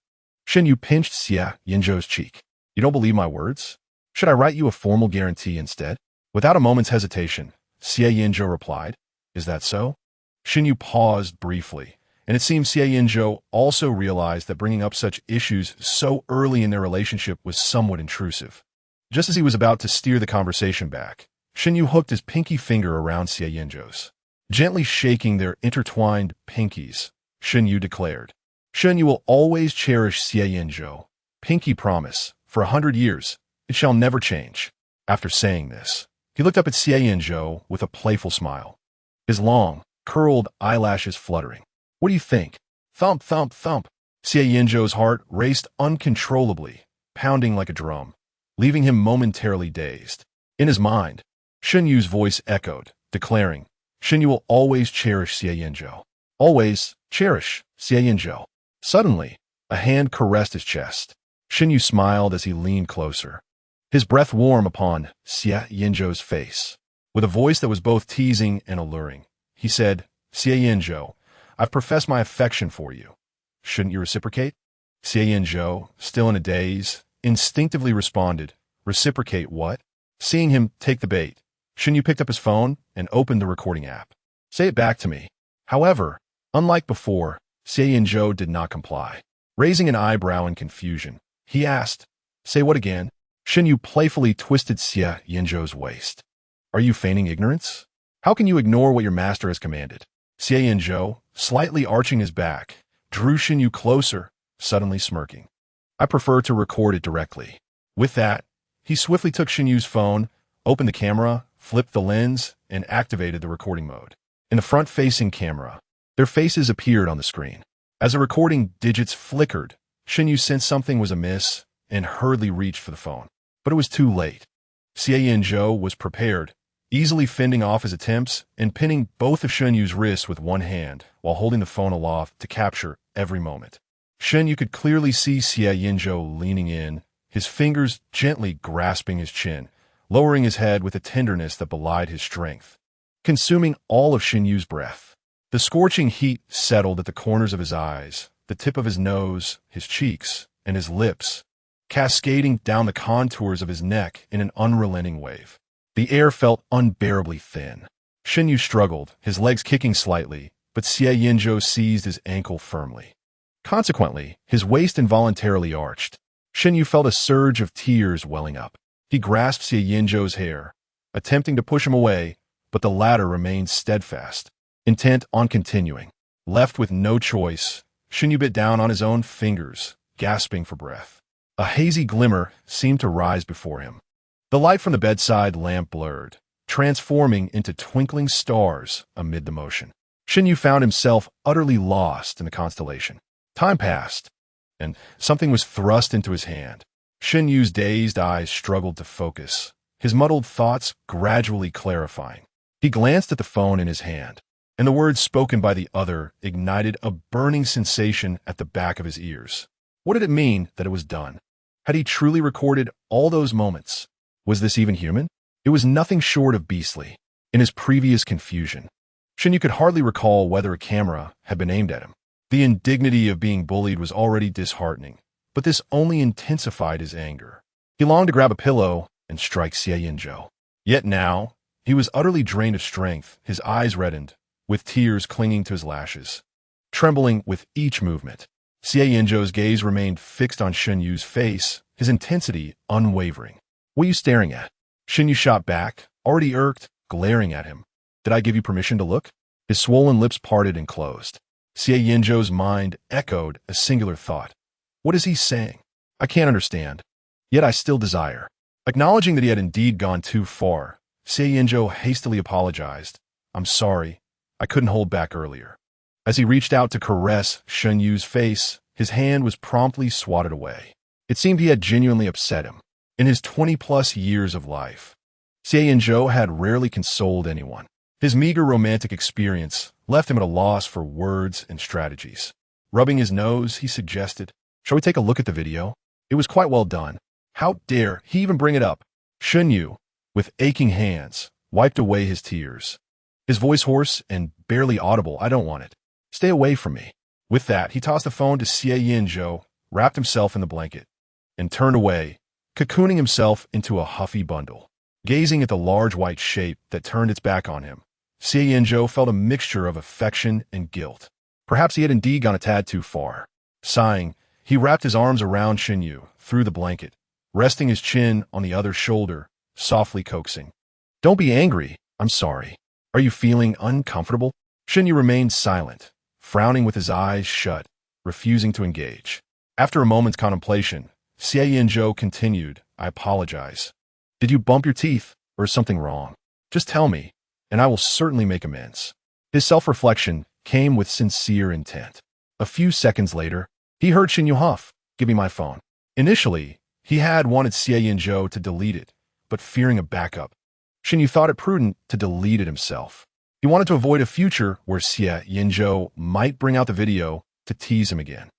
Shen Yu pinched Xie Yanzhou's cheek. "You don't believe my words? Should I write you a formal guarantee instead?" Without a moment's hesitation, Xie Yanzhou replied, "Is that so?" Shen Yu paused briefly, and it seemed Xie Yanzhou also realized that bringing up such issues so early in their relationship was somewhat intrusive. Just as he was about to steer the conversation back, Shen Yu hooked his pinky finger around Xie Yanzhou's. Gently shaking their intertwined pinkies, Shen Yu declared, "Shen Yu will always cherish Xie Yanzhou. Pinky promise, for 100 years, it shall never change." After saying this, he looked up at Xie Yanzhou with a playful smile, his long, curled eyelashes fluttering. "What do you think?" Thump, thump, thump. Xie Yanzhou's heart raced uncontrollably, pounding like a drum, leaving him momentarily dazed. In his mind, Shen Yu's voice echoed, declaring, "Shen Yu will always cherish Xie Yanzhou. Always cherish Xie Yanzhou." Suddenly, a hand caressed his chest. Shen Yu smiled as he leaned closer, his breath warm upon Xie Yanzhou's face. With a voice that was both teasing and alluring, he said, "Xie Yanzhou, I've professed my affection for you. Shouldn't you reciprocate?" Xie Yanzhou, still in a daze, instinctively responded, "Reciprocate what?" Seeing him take the bait, Shen Yu picked up his phone and opened the recording app. "Say it back to me." However, unlike before, Xie Yanzhou did not comply. Raising an eyebrow in confusion, he asked, "Say what again?" Shen Yu playfully twisted Xie Yanzhou's waist. "Are you feigning ignorance? How can you ignore what your master has commanded?" Xie Yanzhou, slightly arching his back, drew Shen Yu closer, suddenly smirking. "I prefer to record it directly." With that, he swiftly took Shen Yu's phone, opened the camera, flipped the lens, and activated the recording mode. In the front-facing camera, their faces appeared on the screen. As the recording digits flickered, Shen Yu sensed something was amiss and hurriedly reached for the phone. But it was too late. Xie Yanzhou was prepared, easily fending off his attempts and pinning both of Shen Yu's wrists with one hand while holding the phone aloft to capture every moment. Shen Yu could clearly see Xie Yanzhou leaning in, his fingers gently grasping his chin, lowering his head with a tenderness that belied his strength, consuming all of Shen Yu's breath. The scorching heat settled at the corners of his eyes, the tip of his nose, his cheeks, and his lips, cascading down the contours of his neck in an unrelenting wave. The air felt unbearably thin. Shen Yu struggled, his legs kicking slightly, but Xie Yanzhou seized his ankle firmly. Consequently, his waist involuntarily arched. Shen Yu felt a surge of tears welling up. He grasped Xie Yanzhou's hair, attempting to push him away, but the latter remained steadfast, intent on continuing. Left with no choice, Shen Yu bit down on his own fingers, gasping for breath. A hazy glimmer seemed to rise before him. The light from the bedside lamp blurred, transforming into twinkling stars amid the motion. Shen Yu found himself utterly lost in the constellation. Time passed, and something was thrust into his hand. Shen Yu's dazed eyes struggled to focus, his muddled thoughts gradually clarifying. He glanced at the phone in his hand, and the words spoken by the other ignited a burning sensation at the back of his ears. What did it mean that it was done? Had he truly recorded all those moments? Was this even human? It was nothing short of beastly. In his previous confusion, Shen Yu could hardly recall whether a camera had been aimed at him. The indignity of being bullied was already disheartening, but this only intensified his anger. He longed to grab a pillow and strike Xie Yanzhou. Yet now, he was utterly drained of strength, his eyes reddened, with tears clinging to his lashes. Trembling with each movement, Xie Yanzhou's gaze remained fixed on Shen Yu's face, his intensity unwavering. "What are you staring at?" Shen Yu shot back, already irked, glaring at him. "Did I give you permission to look?" His swollen lips parted and closed. Xie Yanzhou's mind echoed a singular thought. What is he saying? I can't understand. Yet I still desire. Acknowledging that he had indeed gone too far, Xie Yanzhou hastily apologized. "I'm sorry. I couldn't hold back earlier." As he reached out to caress Shen Yu's face, his hand was promptly swatted away. It seemed he had genuinely upset him. In his 20-plus years of life, Xie Yanzhou had rarely consoled anyone. His meager romantic experience left him at a loss for words and strategies. Rubbing his nose, he suggested, "Shall we take a look at the video? It was quite well done." How dare he even bring it up? Shen Yu, with aching hands, wiped away his tears. His voice hoarse and barely audible. "I don't want it. Stay away from me." With that, he tossed the phone to Xie Yanzhou, wrapped himself in the blanket, and turned away, cocooning himself into a huffy bundle. Gazing at the large white shape that turned its back on him, Xie Yanzhou felt a mixture of affection and guilt. Perhaps he had indeed gone a tad too far. Sighing, he wrapped his arms around Shen Yu through the blanket, resting his chin on the other's shoulder, softly coaxing. "Don't be angry. I'm sorry. Are you feeling uncomfortable?" Shen Yu remained silent, frowning with his eyes shut, refusing to engage. After a moment's contemplation, Xie Yanzhou continued, "I apologize. Did you bump your teeth, or is something wrong? Just tell me, and I will certainly make amends." His self-reflection came with sincere intent. A few seconds later, he heard Shen Yu huff, "Give me my phone." Initially, he had wanted Xie Yanzhou to delete it, but fearing a backup, Shen Yu thought it prudent to delete it himself. He wanted to avoid a future where Xie Yanzhou might bring out the video to tease him again.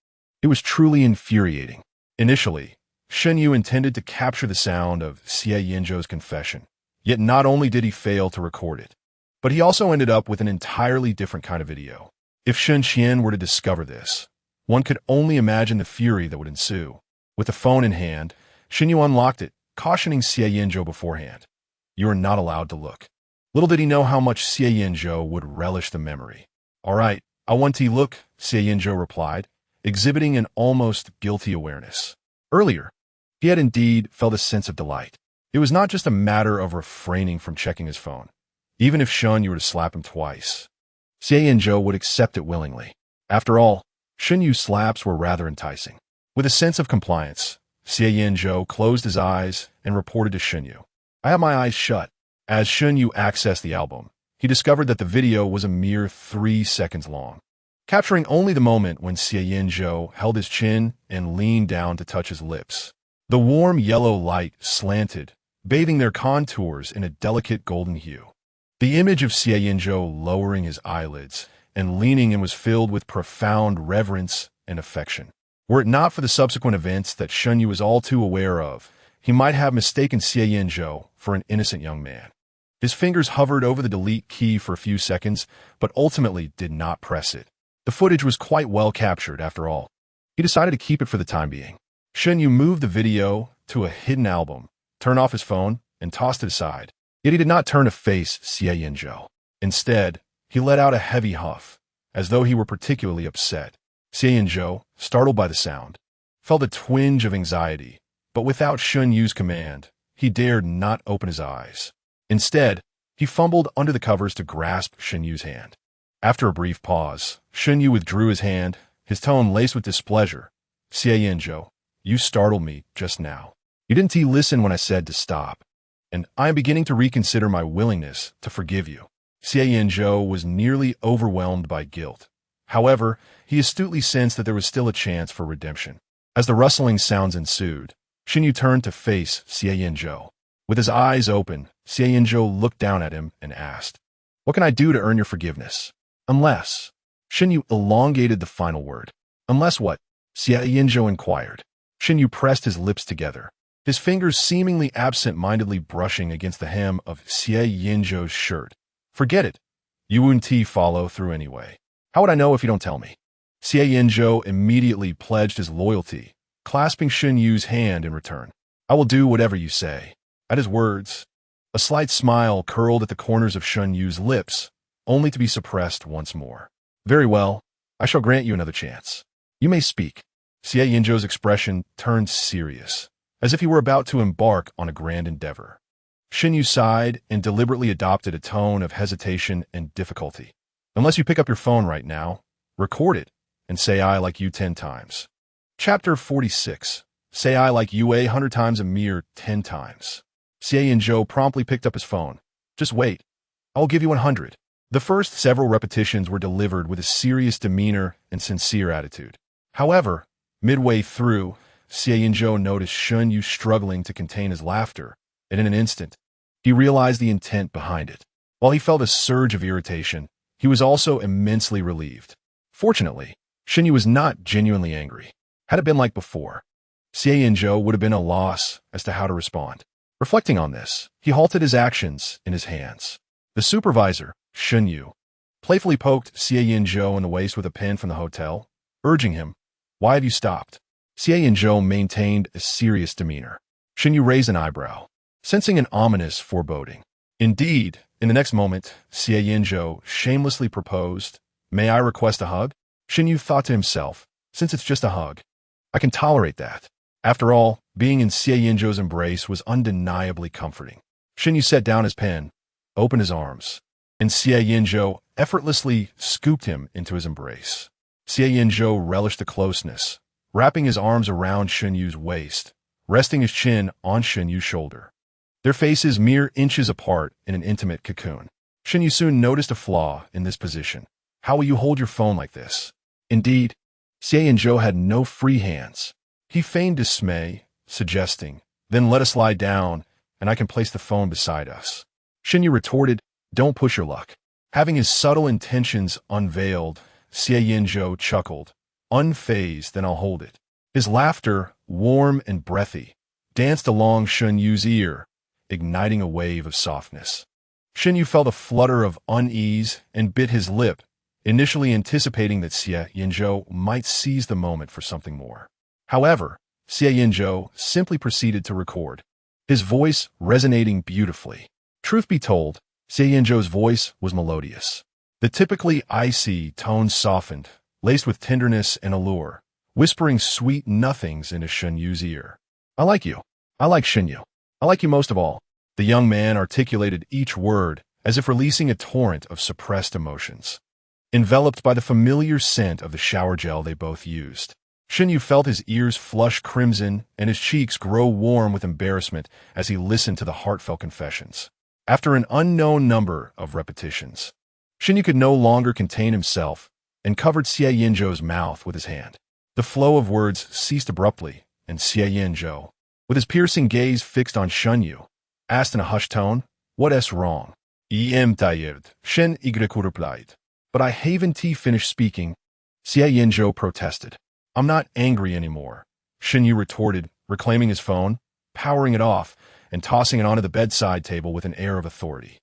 It was truly infuriating. Initially, Shen Yu intended to capture the sound of Xie Yanzhou's confession. Yet not only did he fail to record it, but he also ended up with an entirely different kind of video. If Shen Qian were to discover this, one could only imagine the fury that would ensue. With the phone in hand, Shen Yu unlocked it, cautioning Xie Yanzhou beforehand. "You are not allowed to look." Little did he know how much Xie Yanzhou would relish the memory. "All right, I want to look," Xie Yanzhou replied, exhibiting an almost guilty awareness. Earlier, he had indeed felt a sense of delight. It was not just a matter of refraining from checking his phone. Even if Shen Yu were to slap him twice, Xie Yanzhou would accept it willingly. After all, Shen Yu's slaps were rather enticing. With a sense of compliance, Xie Yanzhou closed his eyes and reported to Shen Yu, "I have my eyes shut." As Shen Yu accessed the album, he discovered that the video was a mere 3 seconds long, capturing only the moment when Xie Yanzhou held his chin and leaned down to touch his lips. The warm yellow light slanted, bathing their contours in a delicate golden hue. The image of Xie Yanzhou lowering his eyelids and leaning in was filled with profound reverence and affection. Were it not for the subsequent events that Shen Yu was all too aware of, he might have mistaken Xie Yanzhou for an innocent young man. His fingers hovered over the delete key for a few seconds, but ultimately did not press it. The footage was quite well captured, after all. He decided to keep it for the time being. Shen Yu moved the video to a hidden album, turned off his phone, and tossed it aside. Yet he did not turn to face Xie Yanzhou. Instead, he let out a heavy huff, as though he were particularly upset. Xie Yanzhou, startled by the sound, felt a twinge of anxiety, but without Shen Yu's command, he dared not open his eyes. Instead, he fumbled under the covers to grasp Shen Yu's hand. After a brief pause, Shen Yu withdrew his hand, his tone laced with displeasure. Xie Yanzhou, you startled me just now. You didn't listen when I said to stop, and I am beginning to reconsider my willingness to forgive you. Xie Yanzhou was nearly overwhelmed by guilt. However, he astutely sensed that there was still a chance for redemption. As the rustling sounds ensued, Shen Yu turned to face Xie Yanzhou. With his eyes open, Xie Yanzhou looked down at him and asked, "What can I do to earn your forgiveness?" "Unless..." Shen Yu elongated the final word. "Unless what?" Xie Yanzhou inquired. Shen Yu pressed his lips together, his fingers seemingly absent-mindedly brushing against the hem of Xie Yanzhou's shirt. "Forget it. You won't follow through anyway. How would I know if you don't tell me?" Xie Yanzhou immediately pledged his loyalty, clasping Shen Yu's hand in return. "I will do whatever you say." At his words, a slight smile curled at the corners of Shen Yu's lips, only to be suppressed once more. "Very well, I shall grant you another chance. You may speak." Xie Yanzhou's expression turned serious, as if he were about to embark on a grand endeavor. Shen Yu sighed and deliberately adopted a tone of hesitation and difficulty. "Unless you pick up your phone right now, record it, and say I like you 10 times. Chapter 46. Say I like you 100 times a mere 10 times. Xie Yanzhou promptly picked up his phone. "Just wait. I'll give you 100. The first several repetitions were delivered with a serious demeanor and sincere attitude. However, midway through, Xie Yanzhou noticed Shen Yu struggling to contain his laughter, and in an instant, he realized the intent behind it. While he felt a surge of irritation, he was also immensely relieved. Fortunately, Shen Yu was not genuinely angry. Had it been like before, Xie Yanzhou would have been at a loss as to how to respond. Reflecting on this, he halted his actions in his hands. The supervisor, Shen Yu, playfully poked Xie Yanzhou in the waist with a pen from the hotel, urging him, "Why have you stopped?" Xie Yanzhou maintained a serious demeanor. Shen Yu raised an eyebrow, sensing an ominous foreboding. Indeed, in the next moment, Xie Yanzhou shamelessly proposed, "May I request a hug?" Shen Yu thought to himself, "Since it's just a hug, I can tolerate that." After all, being in Xie Yanzhou's embrace was undeniably comforting. Shen Yu set down his pen, opened his arms, and Xie Yanzhou effortlessly scooped him into his embrace. Xie Yanzhou relished the closeness, wrapping his arms around Shen Yu's waist, resting his chin on Shen Yu's shoulder. Their faces mere inches apart in an intimate cocoon. Shen Yu soon noticed a flaw in this position. "How will you hold your phone like this?" Indeed, Xie Yanzhou had no free hands. He feigned dismay, suggesting, "Then let us lie down, and I can place the phone beside us." Shen Yu retorted, "Don't push your luck." Having his subtle intentions unveiled, Xie Yanzhou chuckled, "Unfazed, then I'll hold it." His laughter, warm and breathy, danced along Shen Yu's ear, igniting a wave of softness. Shen Yu felt a flutter of unease and bit his lip, initially anticipating that Xie Yanzhou might seize the moment for something more. However, Xie Yanzhou simply proceeded to record, his voice resonating beautifully. Truth be told, Xie Yanzhou's voice was melodious. The typically icy tones softened, laced with tenderness and allure, whispering sweet nothings into Shen Yu's ear. "I like you. I like Shen Yu. I like you most of all." The young man articulated each word as if releasing a torrent of suppressed emotions. Enveloped by the familiar scent of the shower gel they both used, Shen Yu felt his ears flush crimson and his cheeks grow warm with embarrassment as he listened to the heartfelt confessions. After an unknown number of repetitions, Shen Yu could no longer contain himself and covered Xie Yanzhou's mouth with his hand. The flow of words ceased abruptly, and Xie Yanzhou, with his piercing gaze fixed on Shen Yu, asked in a hushed tone, "What's wrong?" "I am tired," Shen Yu replied. "But I haven't finished speaking," Xie Yanzhou protested. "I'm not angry anymore," Shen Yu retorted, reclaiming his phone, powering it off, and tossing it onto the bedside table with an air of authority.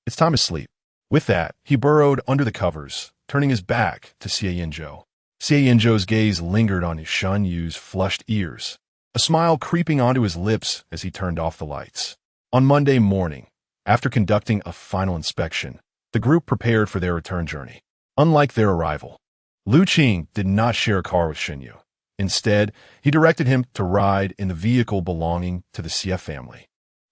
"It's time to sleep." With that, he burrowed under the covers, turning his back to Xie Yanzhou. Xie Yanzhou's gaze lingered on Shen Yu's flushed ears, a smile creeping onto his lips as he turned off the lights. On Monday morning, after conducting a final inspection, the group prepared for their return journey. Unlike their arrival, Lu Qing did not share a car with Shen Yu. Instead, he directed him to ride in the vehicle belonging to the Xie family.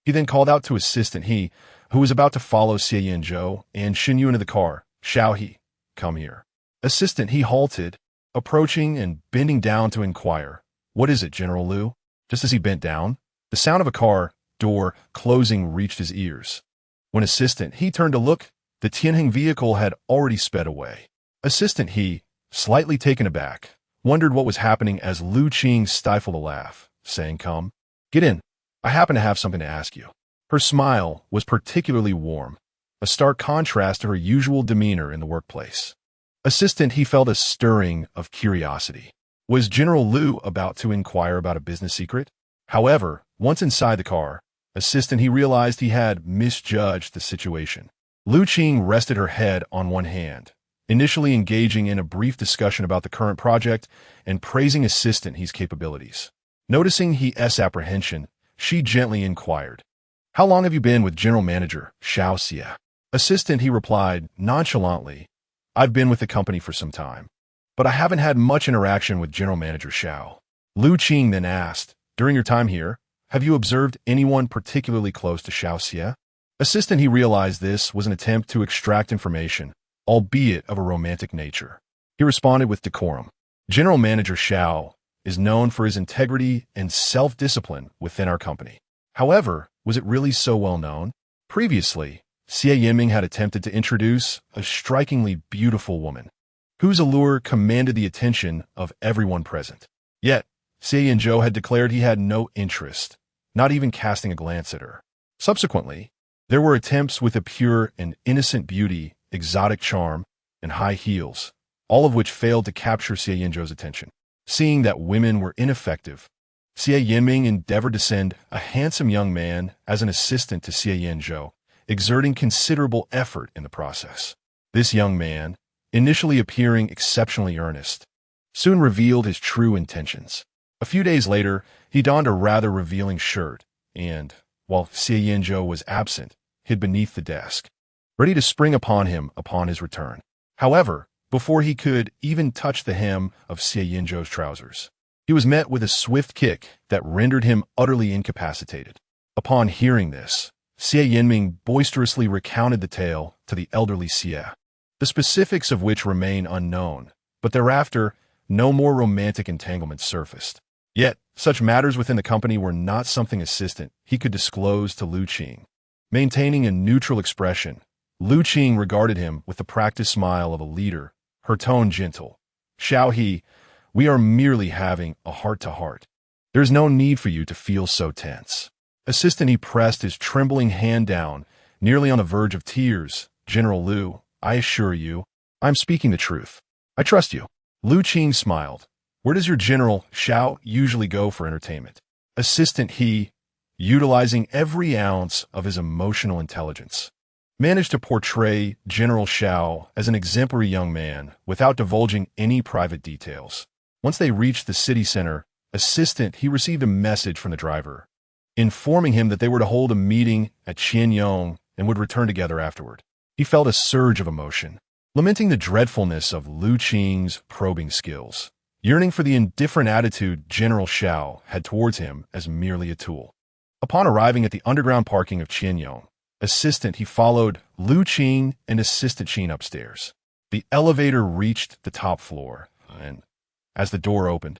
He then called out to assistant He, who was about to follow Xie Yanzhou and Shen Yu into the car. "Xiao He, come here." Assistant He halted, approaching and bending down to inquire, "What is it, General Liu?" Just as he bent down, the sound of a car door closing reached his ears. When Assistant He turned to look, the Tianheng vehicle had already sped away. Assistant He, slightly taken aback, wondered what was happening as Lu Qing stifled a laugh, saying, "Come, get in. I happen to have something to ask you." Her smile was particularly warm, a stark contrast to her usual demeanor in the workplace. Assistant He felt a stirring of curiosity. Was General Liu about to inquire about a business secret? However, once inside the car, Assistant He realized he had misjudged the situation. Lu Qing rested her head on one hand, initially engaging in a brief discussion about the current project and praising Assistant He's capabilities. Noticing He's apprehension, she gently inquired, "How long have you been with General Manager Xiao Xie?" Assistant He replied nonchalantly, "I've been with the company for some time, but I haven't had much interaction with General Manager Xiao." Lu Qing then asked, "During your time here, have you observed anyone particularly close to Xiao Xie?" Assistant He realized this was an attempt to extract information, albeit of a romantic nature. He responded with decorum. "General Manager Xiao is known for his integrity and self-discipline within our company. However, was it really so well known? Previously, Xie Yanming had attempted to introduce a strikingly beautiful woman, whose allure commanded the attention of everyone present. Yet, Xie Yanzhou had declared he had no interest, not even casting a glance at her. Subsequently, there were attempts with a pure and innocent beauty, exotic charm, and high heels, all of which failed to capture Xie Yanzhou's attention. Seeing that women were ineffective, Xie Yanming endeavored to send a handsome young man as an assistant to Xie Yanzhou, exerting considerable effort in the process. This young man, initially appearing exceptionally earnest, soon revealed his true intentions. A few days later, he donned a rather revealing shirt and, while Xie Yanzhou was absent, hid beneath the desk, ready to spring upon him upon his return. However, before he could even touch the hem of Xie Yanzhou's trousers, he was met with a swift kick that rendered him utterly incapacitated. Upon hearing this, Xie Yanming boisterously recounted the tale to the elderly Xie, the specifics of which remain unknown, but thereafter no more romantic entanglements surfaced. Yet, such matters within the company were not something Assistant He could disclose to Lu Qing. Maintaining a neutral expression, Lu Qing regarded him with the practiced smile of a leader, her tone gentle. "Xiao He, we are merely having a heart-to-heart. There is no need for you to feel so tense." Assistant He pressed his trembling hand down, nearly on the verge of tears. "General Liu, I assure you, I'm speaking the truth. I trust you." Lu Qing smiled. "Where does your General Xiao usually go for entertainment?" Assistant He, utilizing every ounce of his emotional intelligence, managed to portray General Xiao as an exemplary young man without divulging any private details. Once they reached the city center, Assistant He received a message from the driver, informing him that they were to hold a meeting at Qianyong and would return together afterward. He felt a surge of emotion, lamenting the dreadfulness of Lu Qing's probing skills, yearning for the indifferent attitude General Xiao had towards him as merely a tool. Upon arriving at the underground parking of Qianyong, Assistant He followed Lu Qing and Assistant Qing upstairs. The elevator reached the top floor, and as the door opened,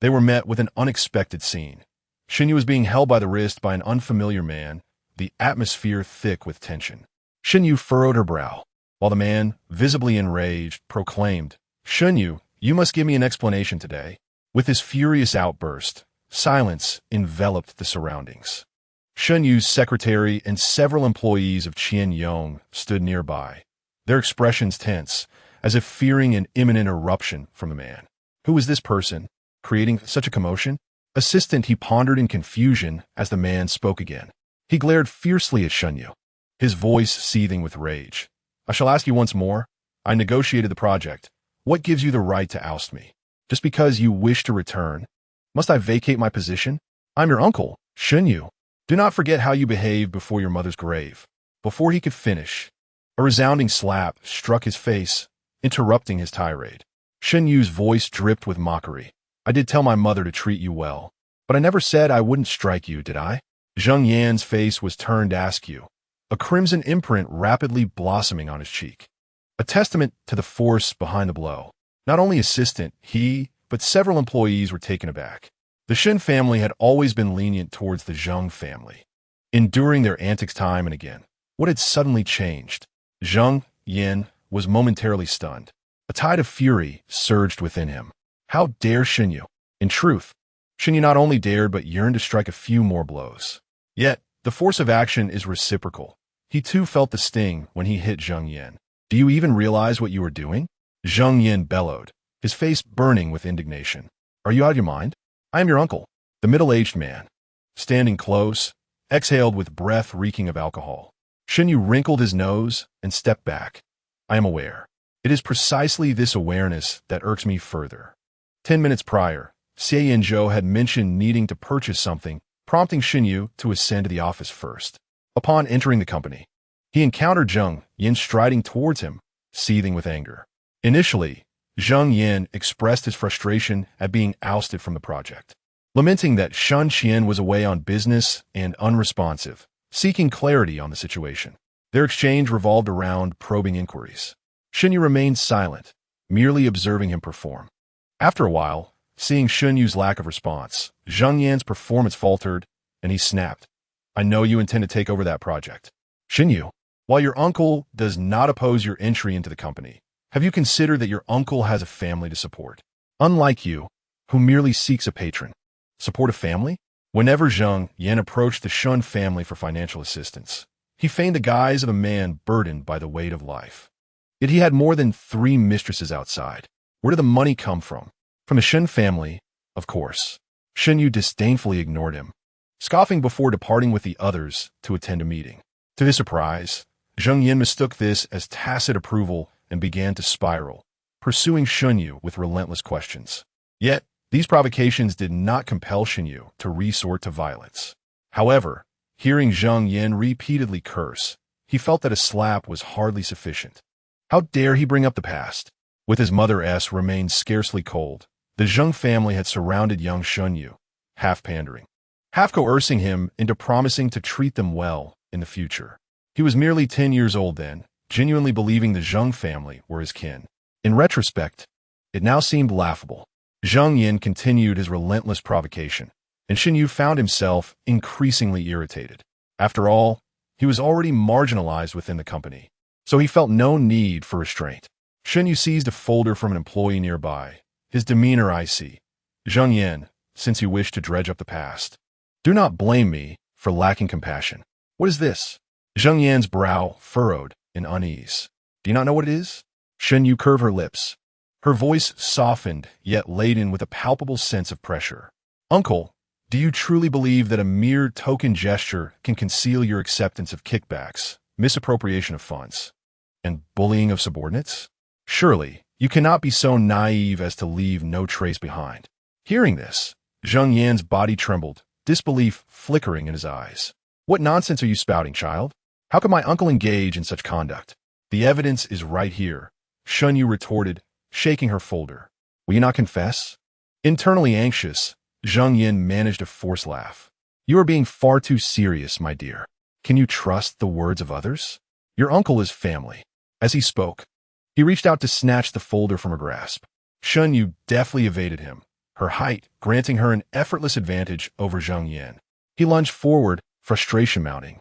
they were met with an unexpected scene. Shen Yu was being held by the wrist by an unfamiliar man, the atmosphere thick with tension. Shen Yu furrowed her brow, while the man, visibly enraged, proclaimed, "Shen Yu, you must give me an explanation today." With his furious outburst, silence enveloped the surroundings. Shen Yu's secretary and several employees of Qianyong stood nearby, their expressions tense, as if fearing an imminent eruption from the man. Who was this person, creating such a commotion? Assistant He pondered in confusion as the man spoke again. He glared fiercely at Shen Yu, his voice seething with rage. "I shall ask you once more. I negotiated the project. What gives you the right to oust me? Just because you wish to return?" Must I vacate my position? I'm your uncle, Shen Yu. Do not forget how you behaved before your mother's grave. Before he could finish, a resounding slap struck his face, interrupting his tirade. Shen Yu's voice dripped with mockery. I did tell my mother to treat you well, but I never said I wouldn't strike you, did I? Zheng Yan's face was turned askew, a crimson imprint rapidly blossoming on his cheek. A testament to the force behind the blow. Not only assistant, he, but several employees were taken aback. The Shen family had always been lenient towards the Zheng family, enduring their antics time and again. What had suddenly changed? Zheng Yan was momentarily stunned. A tide of fury surged within him. How dare Shen Yu? In truth, Shen Yu not only dared but yearned to strike a few more blows. Yet, the force of action is reciprocal. He too felt the sting when he hit Zheng Yan. Do you even realize what you are doing? Zheng Yan bellowed, his face burning with indignation. Are you out of your mind? I am your uncle. The middle-aged man, standing close, exhaled with breath reeking of alcohol. Shen Yu wrinkled his nose and stepped back. I am aware. It is precisely this awareness that irks me further. 10 minutes prior, Xie Yanzhou had mentioned needing to purchase something, prompting Shen Yu to ascend to the office first. Upon entering the company, he encountered Zheng Yan striding towards him, seething with anger. Initially, Zheng Yan expressed his frustration at being ousted from the project, lamenting that Shen Qian was away on business and unresponsive, seeking clarity on the situation. Their exchange revolved around probing inquiries. Shen Yu remained silent, merely observing him perform. After a while, seeing Shen Yu's lack of response, Zheng Yan's performance faltered, and he snapped. I know you intend to take over that project. Shen Yu, while your uncle does not oppose your entry into the company, have you considered that your uncle has a family to support? Unlike you, who merely seeks a patron. Support a family? Whenever Zheng Yan approached the Shen family for financial assistance, he feigned the guise of a man burdened by the weight of life. Yet he had more than 3 mistresses outside. Where did the money come from? From the Shen family, of course. Shen Yu disdainfully ignored him, scoffing before departing with the others to attend a meeting. To his surprise, Zheng Yan mistook this as tacit approval and began to spiral, pursuing Shen Yu with relentless questions. Yet, these provocations did not compel Shen Yu to resort to violence. However, hearing Zheng Yan repeatedly curse, he felt that a slap was hardly sufficient. How dare he bring up the past? With his mother remained scarcely cold, the Zheng family had surrounded young Shen Yu, half pandering, half coercing him into promising to treat them well in the future. He was merely 10 years old then, genuinely believing the Zheng family were his kin. In retrospect, it now seemed laughable. Zheng Yan continued his relentless provocation, and Shen Yu found himself increasingly irritated. After all, he was already marginalized within the company, so he felt no need for restraint. Shen Yu seized a folder from an employee nearby, his demeanor icy. Zheng Yan, since you wish to dredge up the past, do not blame me for lacking compassion. What is this? Zheng Yan's brow furrowed in unease. Do you not know what it is? Shen Yu curved her lips. Her voice softened, yet laden with a palpable sense of pressure. Uncle, do you truly believe that a mere token gesture can conceal your acceptance of kickbacks, misappropriation of funds, and bullying of subordinates? Surely, you cannot be so naive as to leave no trace behind. Hearing this, Zheng Yan's body trembled, disbelief flickering in his eyes. What nonsense are you spouting, child? How could my uncle engage in such conduct? The evidence is right here, Shen Yu retorted, shaking her folder. Will you not confess? Internally anxious, Zheng Yan managed a forced laugh. You are being far too serious, my dear. Can you trust the words of others? Your uncle is family. As he spoke, he reached out to snatch the folder from her grasp. Shen Yu deftly evaded him, her height granting her an effortless advantage over Zheng Yan. He lunged forward, frustration mounting.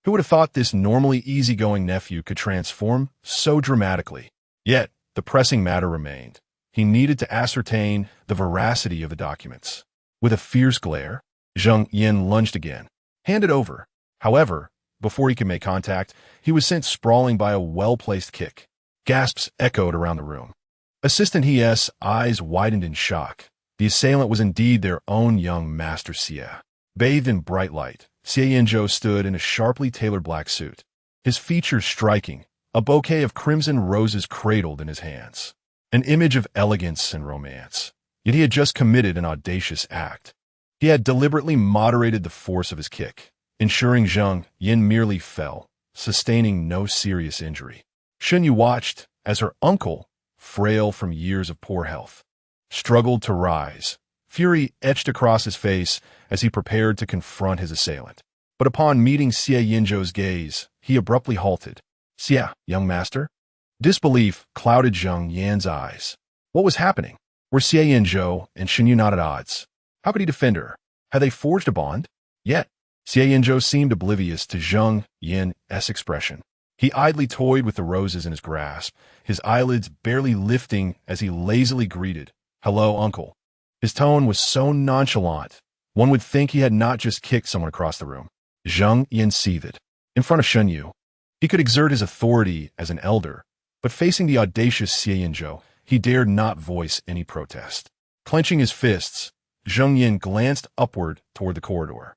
Who would have thought this normally easygoing nephew could transform so dramatically? Yet, the pressing matter remained. He needed to ascertain the veracity of the documents. With a fierce glare, Zheng Yan lunged again. Hand it over. However, before he could make contact, he was sent sprawling by a well-placed kick. Gasps echoed around the room. Assistant He's eyes widened in shock. The assailant was indeed their own young master Xie. Bathed in bright light, Xie Yanzhou stood in a sharply tailored black suit, his features striking, a bouquet of crimson roses cradled in his hands. An image of elegance and romance. Yet he had just committed an audacious act. He had deliberately moderated the force of his kick, ensuring Zhang Yin merely fell, sustaining no serious injury. Shen Yu watched as her uncle, frail from years of poor health, struggled to rise. Fury etched across his face as he prepared to confront his assailant. But upon meeting Xie Yanzhou's gaze, he abruptly halted. "Xie, young master?" Disbelief clouded Zhang Yan's eyes. What was happening? Were Xie Yanzhou and Shen Yu not at odds? How could he defend her? Had they forged a bond? Yet, Xie Yanzhou seemed oblivious to Zhang Yan's expression. He idly toyed with the roses in his grasp, his eyelids barely lifting as he lazily greeted, "Hello, uncle." His tone was so nonchalant, one would think he had not just kicked someone across the room. Zhang Yan seethed. In front of Shen Yu, he could exert his authority as an elder, but facing the audacious Xie Yanzhou, he dared not voice any protest. Clenching his fists, Zhang Yan glanced upward toward the corridor.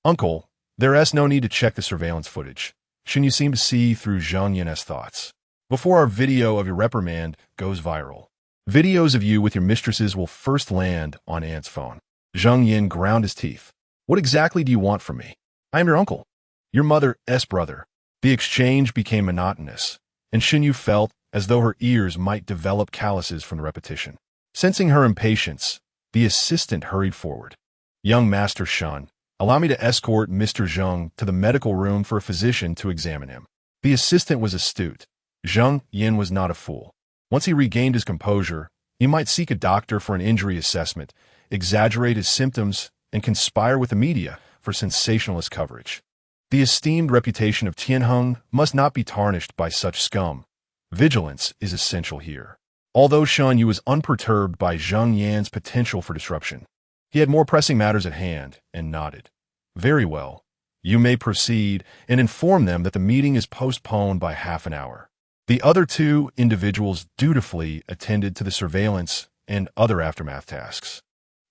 "Uncle, there's no need to check the surveillance footage." Shen Yu seemed to see through Zhang Yan's thoughts. "Before our video of your reprimand goes viral, videos of you with your mistresses will first land on Aunt's phone." Zhang Yan ground his teeth. "What exactly do you want from me? I am your uncle, your mother's brother." The exchange became monotonous, and Shen Yu felt as though her ears might develop calluses from the repetition. Sensing her impatience, the assistant hurried forward. "Young Master Shen, allow me to escort Mr. Zhang to the medical room for a physician to examine him." The assistant was astute. Zhang Yan was not a fool. Once he regained his composure, he might seek a doctor for an injury assessment, exaggerate his symptoms, and conspire with the media for sensationalist coverage. The esteemed reputation of Tianheng must not be tarnished by such scum. Vigilance is essential here. Although Shen Yu was unperturbed by Zhang Yan's potential for disruption, he had more pressing matters at hand and nodded. "Very well. You may proceed and inform them that the meeting is postponed by half an hour." The other two individuals dutifully attended to the surveillance and other aftermath tasks.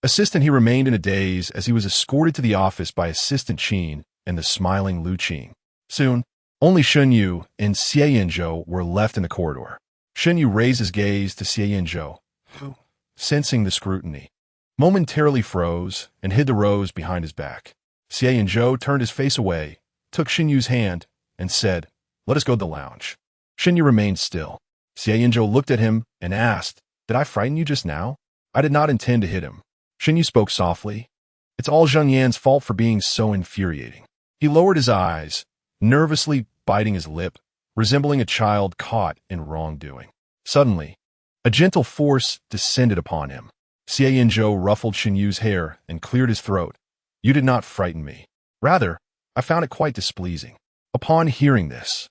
Assistant, he remained in a daze as he was escorted to the office by Assistant Qin and the smiling Lu Qing. Soon, only Shen Yu and Xie Yanzhou were left in the corridor. Shen Yu raised his gaze to Xie Yanzhou, who, sensing the scrutiny, momentarily froze and hid the rose behind his back. Xie Yanzhou turned his face away, took Shen Yu's hand, and said, "Let us go to the lounge." Shen Yu remained still. Xie Yanzhou looked at him and asked, "Did I frighten you just now?" "I did not intend to hit him." Shen Yu spoke softly. "It's all Zhang Yan's fault for being so infuriating." He lowered his eyes, nervously biting his lip, resembling a child caught in wrongdoing. Suddenly, a gentle force descended upon him. Xie Yanzhou ruffled Shen Yu's hair and cleared his throat. "You did not frighten me. Rather, I found it quite displeasing." Upon hearing this,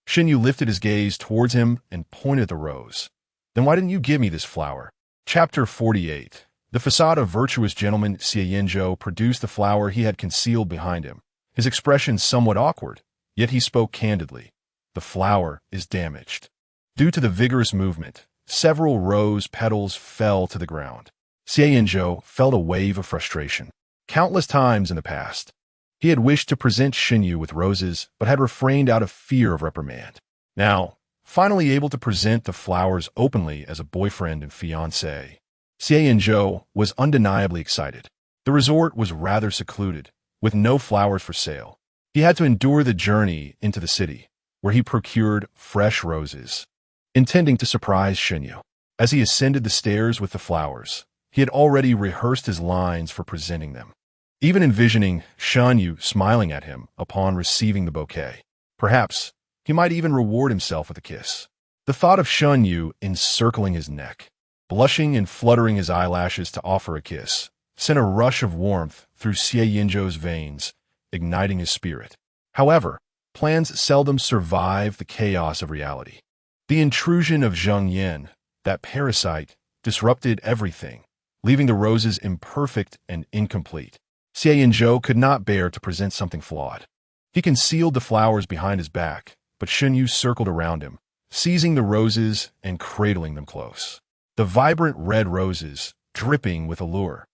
Shen Yu lifted his gaze towards him and pointed at the rose. "Then why didn't you give me this flower?" Chapter 48. The facade of virtuous gentleman Xie Yanzhou produced the flower he had concealed behind him. His expression somewhat awkward, yet he spoke candidly. "The flower is damaged. Due to the vigorous movement, several rose petals fell to the ground." Xie Yanzhou felt a wave of frustration. Countless times in the past, he had wished to present Shen Yu with roses, but had refrained out of fear of reprimand. Now, finally able to present the flowers openly as a boyfriend and fiancé, Xie Yanzhou was undeniably excited. The resort was rather secluded, with no flowers for sale. He had to endure the journey into the city, where he procured fresh roses, intending to surprise Shen Yu. As he ascended the stairs with the flowers, he had already rehearsed his lines for presenting them, even envisioning Shen Yu smiling at him upon receiving the bouquet. Perhaps he might even reward himself with a kiss. The thought of Shen Yu encircling his neck, blushing and fluttering his eyelashes to offer a kiss, sent a rush of warmth through Xie Yanzhou's veins, igniting his spirit. However, plans seldom survive the chaos of reality. The intrusion of Zhang Yan, that parasite, disrupted everything, leaving the roses imperfect and incomplete. Xie Yanzhou could not bear to present something flawed. He concealed the flowers behind his back, but Shen Yu circled around him, seizing the roses and cradling them close. The vibrant red roses, dripping with allure,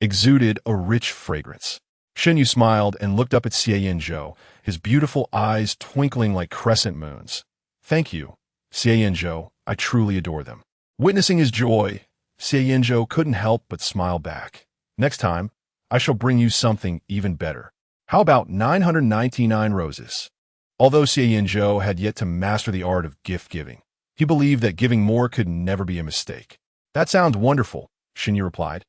exuded a rich fragrance. Shen Yu smiled and looked up at Xie Yanzhou, his beautiful eyes twinkling like crescent moons. "Thank you, Xie Yanzhou, I truly adore them." Witnessing his joy, Xie Yanzhou couldn't help but smile back. Next time, I shall bring you something even better. How about 999 roses? Although Xie Yanzhou had yet to master the art of gift-giving, he believed that giving more could never be a mistake. That sounds wonderful, Shen Yu replied,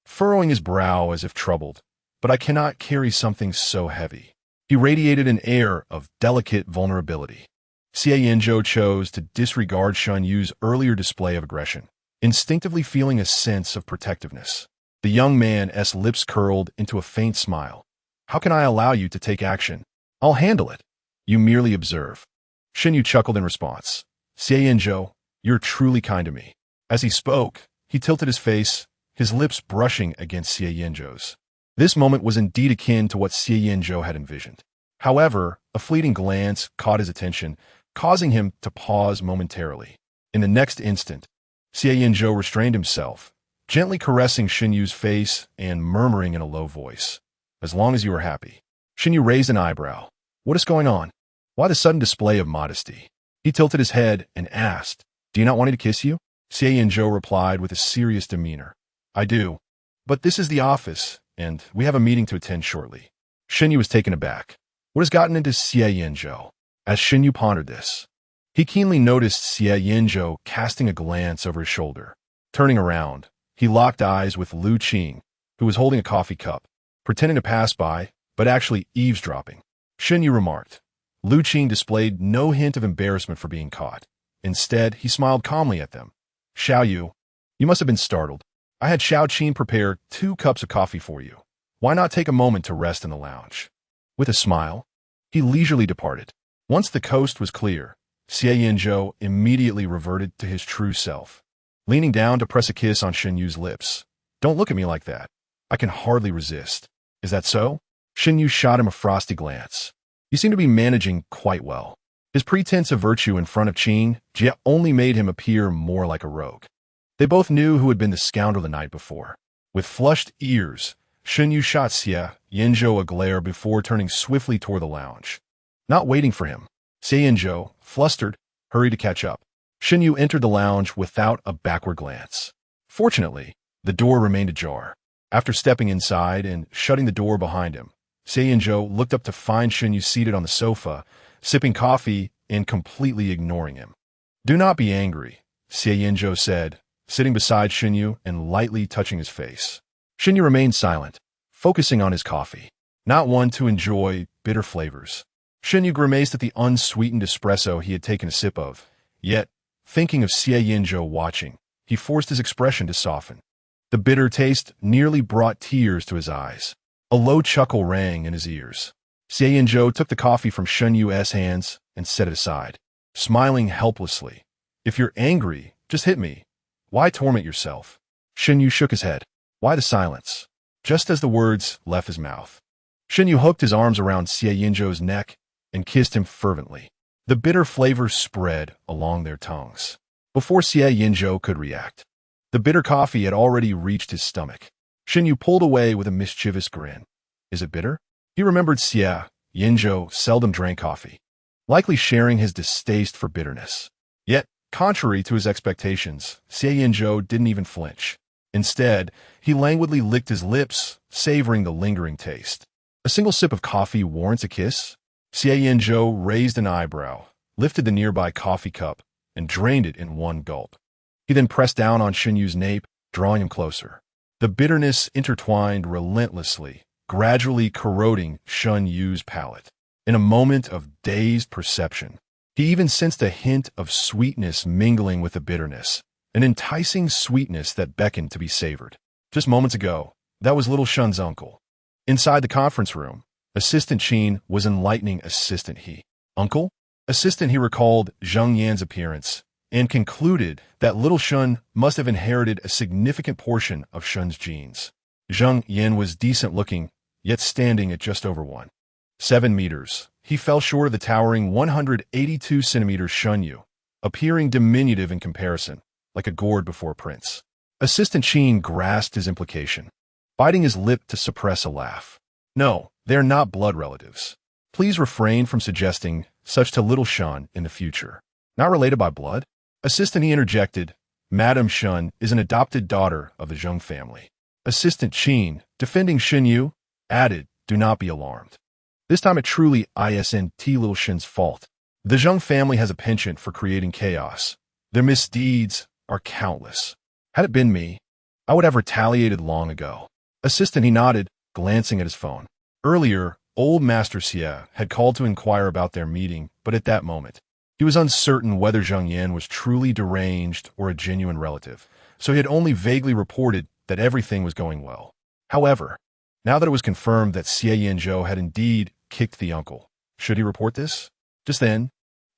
furrowing his brow as if troubled, but I cannot carry something so heavy. He radiated an air of delicate vulnerability. Xie Yanzhou chose to disregard Shen Yu's earlier display of aggression, instinctively feeling a sense of protectiveness. The young man's lips curled into a faint smile. How can I allow you to take action? I'll handle it. You merely observe. Shen Yu chuckled in response. Xie Yanzhou, you're truly kind to me. As he spoke, he tilted his face, his lips brushing against Xie Yanzhou's. This moment was indeed akin to what Xie Yanzhou had envisioned. However, a fleeting glance caught his attention, causing him to pause momentarily. In the next instant, Xie Yanzhou restrained himself, gently caressing Shen Yu's face and murmuring in a low voice, "As long as you are happy." Shen Yu raised an eyebrow. What is going on? Why the sudden display of modesty? He tilted his head and asked, Do you not want me to kiss you? Xie Yanzhou replied with a serious demeanor. I do. But this is the office, and we have a meeting to attend shortly. Shen Yu was taken aback. What has gotten into Xie Yanzhou? As Shen Yu pondered this, he keenly noticed Xie Yanzhou casting a glance over his shoulder. Turning around, he locked eyes with Lu Qing, who was holding a coffee cup, pretending to pass by, but actually eavesdropping. Shen Yu remarked. Lu Qing displayed no hint of embarrassment for being caught. Instead, he smiled calmly at them. Xiao Yu, you must have been startled. I had Xiao Qin prepare 2 cups of coffee for you. Why not take a moment to rest in the lounge? With a smile, he leisurely departed. Once the coast was clear, Xie Yanzhou immediately reverted to his true self. Leaning down to press a kiss on Shen Yu's lips. Don't look at me like that. I can hardly resist. Is that so? Shen Yu shot him a frosty glance. You seem to be managing quite well. His pretense of virtue in front of Qing Jie only made him appear more like a rogue. They both knew who had been the scoundrel the night before. With flushed ears, Shen Yu shot Xie Yanzhou a glare before turning swiftly toward the lounge. Not waiting for him, Xie Yanzhou, flustered, hurried to catch up. Shen Yu entered the lounge without a backward glance. Fortunately, the door remained ajar. After stepping inside and shutting the door behind him, Xie Yanzhou looked up to find Shen Yu seated on the sofa, sipping coffee and completely ignoring him. Do not be angry, Xie Yanzhou said, sitting beside Shen Yu and lightly touching his face. Shen Yu remained silent, focusing on his coffee, not one to enjoy bitter flavors. Shen Yu grimaced at the unsweetened espresso he had taken a sip of, yet, thinking of Xie Yanzhou watching, he forced his expression to soften. The bitter taste nearly brought tears to his eyes. A low chuckle rang in his ears. Xie Yanzhou took the coffee from Shen Yu's hands and set it aside, smiling helplessly. If you're angry, just hit me. Why torment yourself? Shen Yu shook his head. Why the silence? Just as the words left his mouth, Shen Yu hooked his arms around Xie Yanzhou's neck and kissed him fervently. The bitter flavor spread along their tongues. Before Xie Yanzhou could react, the bitter coffee had already reached his stomach. Shen Yu pulled away with a mischievous grin. Is it bitter? He remembered Xie Yanzhou seldom drank coffee, likely sharing his distaste for bitterness. Yet, contrary to his expectations, Xie Yanzhou didn't even flinch. Instead, he languidly licked his lips, savoring the lingering taste. A single sip of coffee warrants a kiss? Xie Yanzhou raised an eyebrow, lifted the nearby coffee cup, and drained it in one gulp. He then pressed down on Shen Yu's nape, drawing him closer. The bitterness intertwined relentlessly, gradually corroding Shen Yu's palate. In a moment of dazed perception, he even sensed a hint of sweetness mingling with the bitterness, an enticing sweetness that beckoned to be savored. Just moments ago, that was little Shen's uncle. Inside the conference room, Assistant Qin was enlightening Assistant He. Uncle? Assistant He recalled Zheng Yan's appearance and concluded that little Shen must have inherited a significant portion of Shen's genes. Zheng Yan was decent-looking, yet standing at just over 1.7 meters. He fell short of the towering 182 centimeters Shen Yu, appearing diminutive in comparison, like a gourd before a prince. Assistant Qin grasped his implication, biting his lip to suppress a laugh. No, they are not blood relatives. Please refrain from suggesting such to little Shen in the future. Not related by blood? Assistant He interjected, Madame Shen is an adopted daughter of the Zheng family. Assistant Qin, defending Shen Yu, added, do not be alarmed. This time it truly isn't little Shen's fault. The Zheng family has a penchant for creating chaos. Their misdeeds are countless. Had it been me, I would have retaliated long ago. Assistant, he nodded, glancing at his phone. Earlier, old Master Xie had called to inquire about their meeting, but at that moment, he was uncertain whether Zheng Yan was truly deranged or a genuine relative, so he had only vaguely reported that everything was going well. However, now that it was confirmed that Xie Yanzhou had indeed kicked the uncle, should he report this? Just then,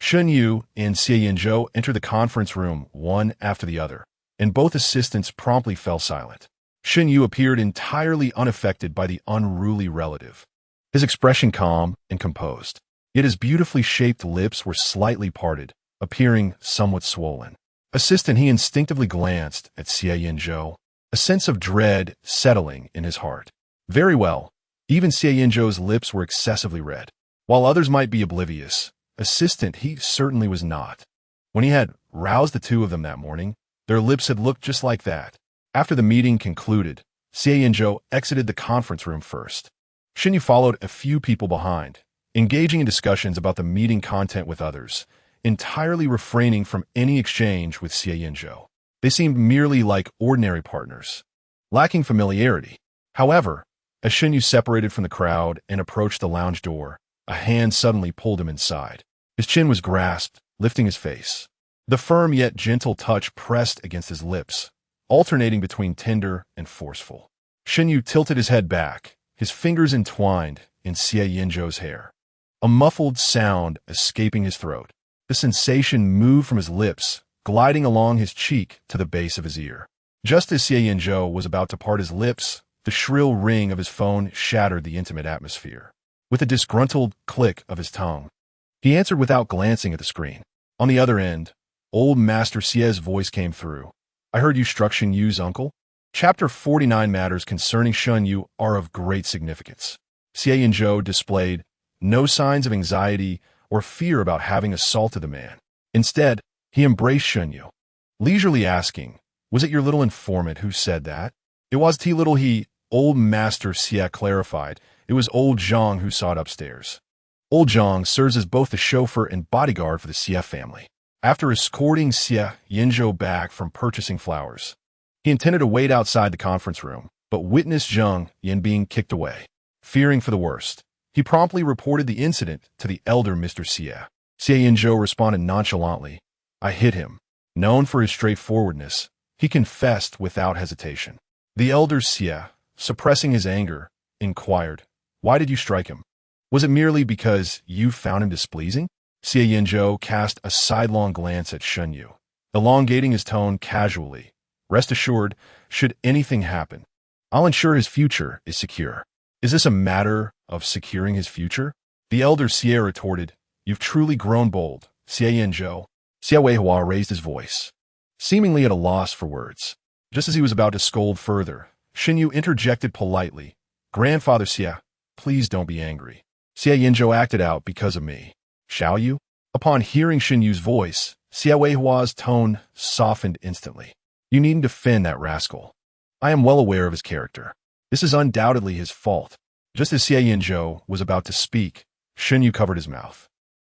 Shen Yu and Xie Yanzhou entered the conference room one after the other, and both assistants promptly fell silent. Shen Yu appeared entirely unaffected by the unruly relative, his expression calm and composed. Yet his beautifully shaped lips were slightly parted, appearing somewhat swollen. Assistant, he instinctively glanced at Xie Yanzhou, a sense of dread settling in his heart. Very well, even Xie Yanzhou's lips were excessively red. While others might be oblivious, Assistant, he certainly was not. When he had roused the two of them that morning, their lips had looked just like that. After the meeting concluded, Xie Yanzhou exited the conference room first. Shen Yu followed a few people behind, engaging in discussions about the meeting content with others, entirely refraining from any exchange with Xie Yanzhou. They seemed merely like ordinary partners, lacking familiarity. However, as Shen Yu separated from the crowd and approached the lounge door, a hand suddenly pulled him inside. His chin was grasped, lifting his face. The firm yet gentle touch pressed against his lips, alternating between tender and forceful. Shen Yu tilted his head back, his fingers entwined in Xie Yanzhou's hair. A muffled sound escaping his throat. The sensation moved from his lips, gliding along his cheek to the base of his ear. Just as Xie Yanzhou was about to part his lips, the shrill ring of his phone shattered the intimate atmosphere. With a disgruntled click of his tongue, he answered without glancing at the screen. On the other end, old Master Xie's voice came through. I heard you struck Shen Yu's uncle? Chapter 49 matters concerning Shen Yu are of great significance. Xie Yanzhou displayed no signs of anxiety or fear about having assaulted the man. Instead, he embraced Shen Yu, leisurely asking, was it your little informant who said that? It was little he, old Master Xie clarified. It was old Zhang who saw it upstairs. Old Zhang serves as both the chauffeur and bodyguard for the Xie family. After escorting Xie Yanzhou back from purchasing flowers, he intended to wait outside the conference room, but witnessed Zhang Yan being kicked away. Fearing for the worst, he promptly reported the incident to the elder Mr. Xie. Xie Yanzhou responded nonchalantly, I hit him. Known for his straightforwardness, he confessed without hesitation. The elder Xie, suppressing his anger, inquired, why did you strike him? Was it merely because you found him displeasing? Xie Yanzhou cast a sidelong glance at Shen Yu, elongating his tone casually. Rest assured, should anything happen, I'll ensure his future is secure. Is this a matter of securing his future? The elder Xie retorted, you've truly grown bold, Xie Yanzhou. Xie Weihua raised his voice, seemingly at a loss for words. Just as he was about to scold further, Shen Yu interjected politely, Grandfather Xie, please don't be angry. Xie Yanzhou acted out because of me. Shall you? Upon hearing Shen Yu's voice, Xie Weihua's tone softened instantly. You needn't defend that rascal. I am well aware of his character. This is undoubtedly his fault. Just as Xie Yanzhou was about to speak, Shen Yu covered his mouth.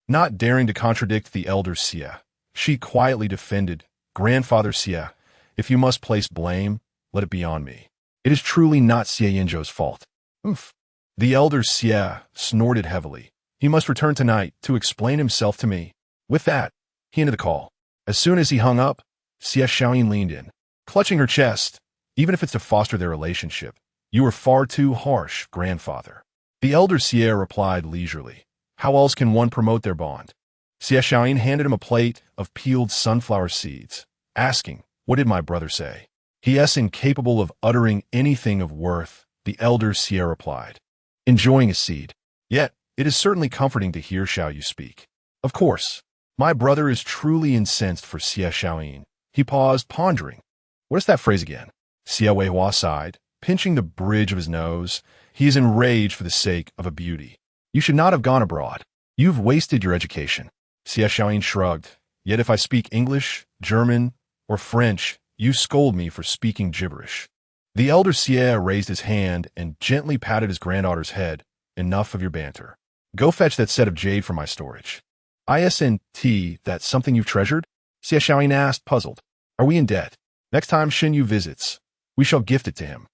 Not daring to contradict the elder Xie, she quietly defended, Grandfather Xie, if you must place blame, let it be on me. It is truly not Xie Yanzhou's fault. Oof. The elder Xie snorted heavily. He must return tonight to explain himself to me. With that, he ended the call. As soon as he hung up, Xie Xiaoyin leaned in, clutching her chest. Even if it's to foster their relationship, you were far too harsh, grandfather. The elder Xie replied leisurely. How else can one promote their bond? Xie Xiaoyin handed him a plate of peeled sunflower seeds, asking, what did my brother say? He is incapable of uttering anything of worth, the elder Xie replied, enjoying a seed. Yet, it is certainly comforting to hear Xiao Yu speak. Of course, my brother is truly incensed for Xie Xiaoyin. He paused, pondering. What is that phrase again? Xie Weihua sighed, pinching the bridge of his nose. He is enraged for the sake of a beauty. You should not have gone abroad. You've wasted your education. Xie Xiaoyin shrugged. Yet if I speak English, German, or French, you scold me for speaking gibberish. The elder Xie raised his hand and gently patted his granddaughter's head. Enough of your banter. Go fetch that set of jade from my storage. Isn't that something you've treasured? Xie Xiaoyin asked, puzzled. Are we in debt? Next time Shen Yu visits, we shall gift it to him.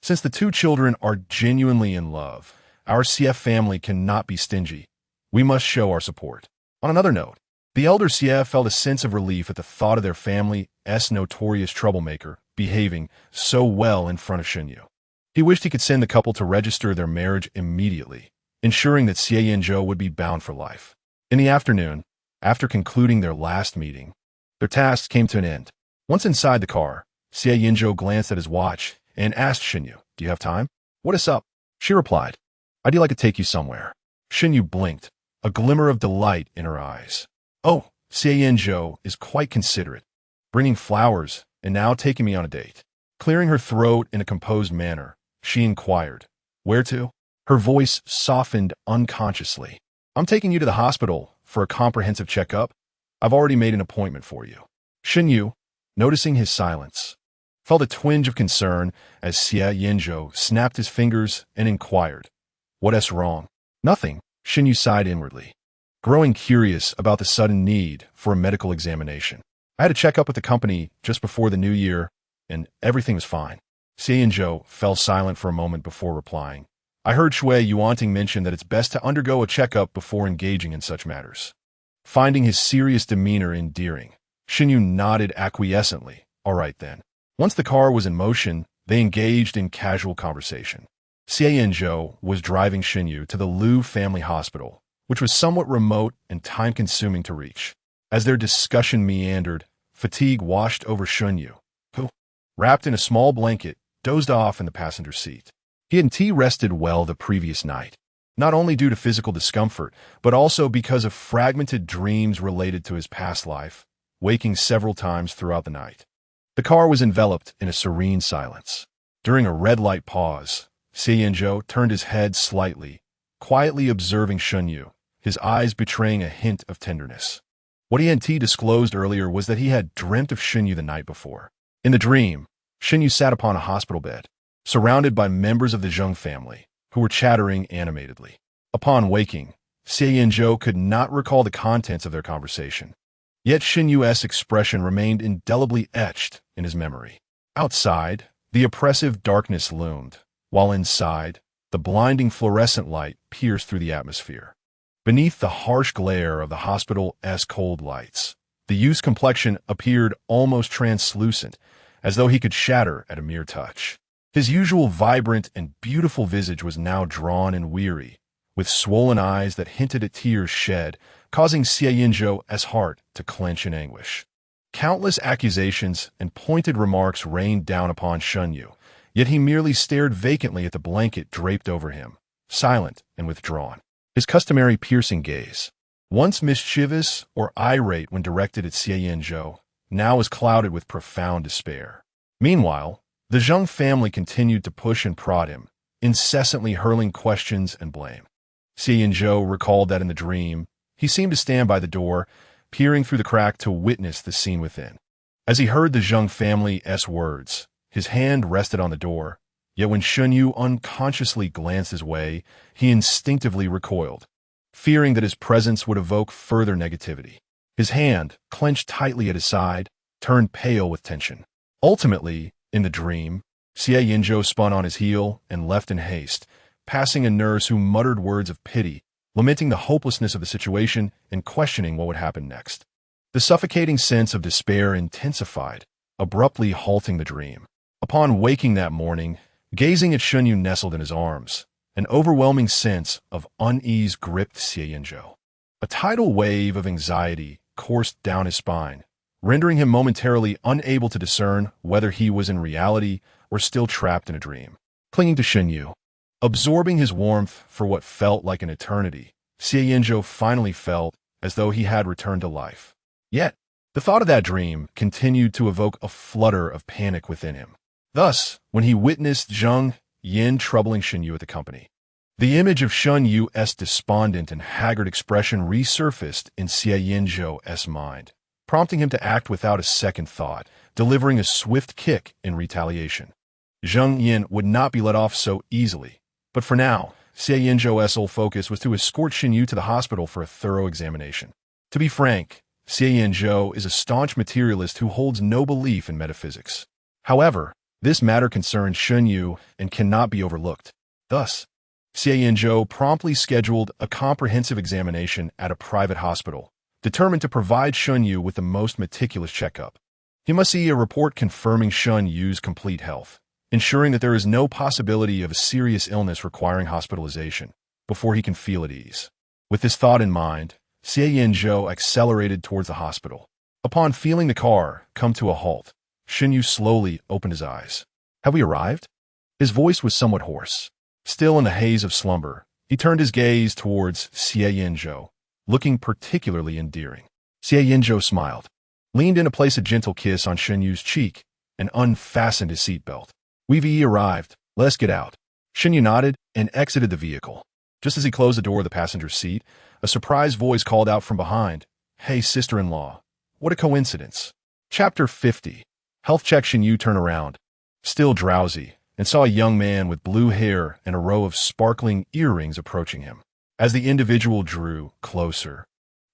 Since the two children are genuinely in love, our CF family cannot be stingy. We must show our support. On another note, the elder Xie felt a sense of relief at the thought of their family's notorious troublemaker behaving so well in front of Shen Yu. He wished he could send the couple to register their marriage immediately, ensuring that Xie Yanzhou would be bound for life. In the afternoon, after concluding their last meeting, their tasks came to an end. Once inside the car, Xie Yanzhou glanced at his watch and asked Shen Yu, "Do you have time?" "What is up?" She replied, "I'd like to take you somewhere." Shen Yu blinked, a glimmer of delight in her eyes. "Oh, Xie Yanzhou is quite considerate, bringing flowers and now taking me on a date." Clearing her throat in a composed manner, she inquired, "Where to?" Her voice softened unconsciously. "I'm taking you to the hospital for a comprehensive checkup. I've already made an appointment for you." Shen Yu, noticing his silence, felt a twinge of concern as Xie Yanzhou snapped his fingers and inquired, "What's wrong?" "Nothing," Shen Yu sighed inwardly, growing curious about the sudden need for a medical examination. "I had a checkup with the company just before the new year, and everything was fine." Xie Yanzhou fell silent for a moment before replying, "I heard Xie Yanzhou mention that it's best to undergo a checkup before engaging in such matters." Finding his serious demeanor endearing, Shen Yu nodded acquiescently. "All right then." Once the car was in motion, they engaged in casual conversation. Xie Yanzhou was driving Shen Yu to the Liu family hospital, which was somewhat remote and time-consuming to reach. As their discussion meandered, fatigue washed over Shen Yu, who, wrapped in a small blanket, dozed off in the passenger seat. He hadn't rested well the previous night, not only due to physical discomfort, but also because of fragmented dreams related to his past life, waking several times throughout the night. The car was enveloped in a serene silence. During a red light pause, Xie Yanzhou turned his head slightly, quietly observing Shen Yu, his eyes betraying a hint of tenderness. What he disclosed earlier was that he had dreamt of Shen Yu the night before. In the dream, Shen Yu sat upon a hospital bed, surrounded by members of the Zheng family, who were chattering animatedly. Upon waking, Xie Yanzhou could not recall the contents of their conversation. Yet Shen Yu's expression remained indelibly etched in his memory. Outside, the oppressive darkness loomed, while inside, the blinding fluorescent light pierced through the atmosphere. Beneath the harsh glare of the hospital's cold lights, the youth's complexion appeared almost translucent, as though he could shatter at a mere touch. His usual vibrant and beautiful visage was now drawn and weary, with swollen eyes that hinted at tears shed, causing Xie Yanzhou's heart to clench in anguish. Countless accusations and pointed remarks rained down upon Shen Yu, yet he merely stared vacantly at the blanket draped over him, silent and withdrawn. His customary piercing gaze, once mischievous or irate when directed at Xie Yanzhou, now was clouded with profound despair. Meanwhile, the Zheng family continued to push and prod him, incessantly hurling questions and blame. Xie Yanzhou recalled that in the dream, he seemed to stand by the door, peering through the crack to witness the scene within. As he heard the Zheng family's words, his hand rested on the door, yet when Shen Yu unconsciously glanced his way, he instinctively recoiled, fearing that his presence would evoke further negativity. His hand, clenched tightly at his side, turned pale with tension. Ultimately, in the dream, Xie Yanzhou spun on his heel and left in haste, passing a nurse who muttered words of pity, lamenting the hopelessness of the situation and questioning what would happen next. The suffocating sense of despair intensified, abruptly halting the dream. Upon waking that morning, gazing at Shen Yu nestled in his arms, an overwhelming sense of unease gripped Xie Yanzhou. A tidal wave of anxiety coursed down his spine, rendering him momentarily unable to discern whether he was in reality or still trapped in a dream. Clinging to Shen Yu, absorbing his warmth for what felt like an eternity, Xie Yanzhou finally felt as though he had returned to life. Yet, the thought of that dream continued to evoke a flutter of panic within him. Thus, when he witnessed Zheng Yin troubling Shen Yu at the company, the image of Shen Yu's despondent and haggard expression resurfaced in Xie Yanzhou's mind, prompting him to act without a second thought, delivering a swift kick in retaliation. Zheng Yin would not be let off so easily, but for now, Xie Yanzhou's sole focus was to escort Shen Yu to the hospital for a thorough examination. To be frank, Xie Yanzhou is a staunch materialist who holds no belief in metaphysics. However, this matter concerns Shen Yu and cannot be overlooked. Thus, Xie Yanzhou promptly scheduled a comprehensive examination at a private hospital, determined to provide Shen Yu with the most meticulous checkup. He must see a report confirming Shen Yu's complete health, ensuring that there is no possibility of a serious illness requiring hospitalization, before he can feel at ease. With this thought in mind, Xie Yanzhou accelerated towards the hospital. Upon feeling the car come to a halt, Shen Yu slowly opened his eyes. "Have we arrived?" His voice was somewhat hoarse. Still in the haze of slumber, he turned his gaze towards Xie Yanzhou, looking particularly endearing. Xie Yanzhou smiled, leaned in to place a gentle kiss on Shen Yu's cheek, and unfastened his seatbelt. "We've arrived. Let's get out." Shen Yu nodded and exited the vehicle. Just as he closed the door of the passenger seat, a surprised voice called out from behind, "Hey, sister-in-law. What a coincidence." Chapter 50. Health check. Shen Yu turned around, still drowsy, and saw a young man with blue hair and a row of sparkling earrings approaching him. As the individual drew closer,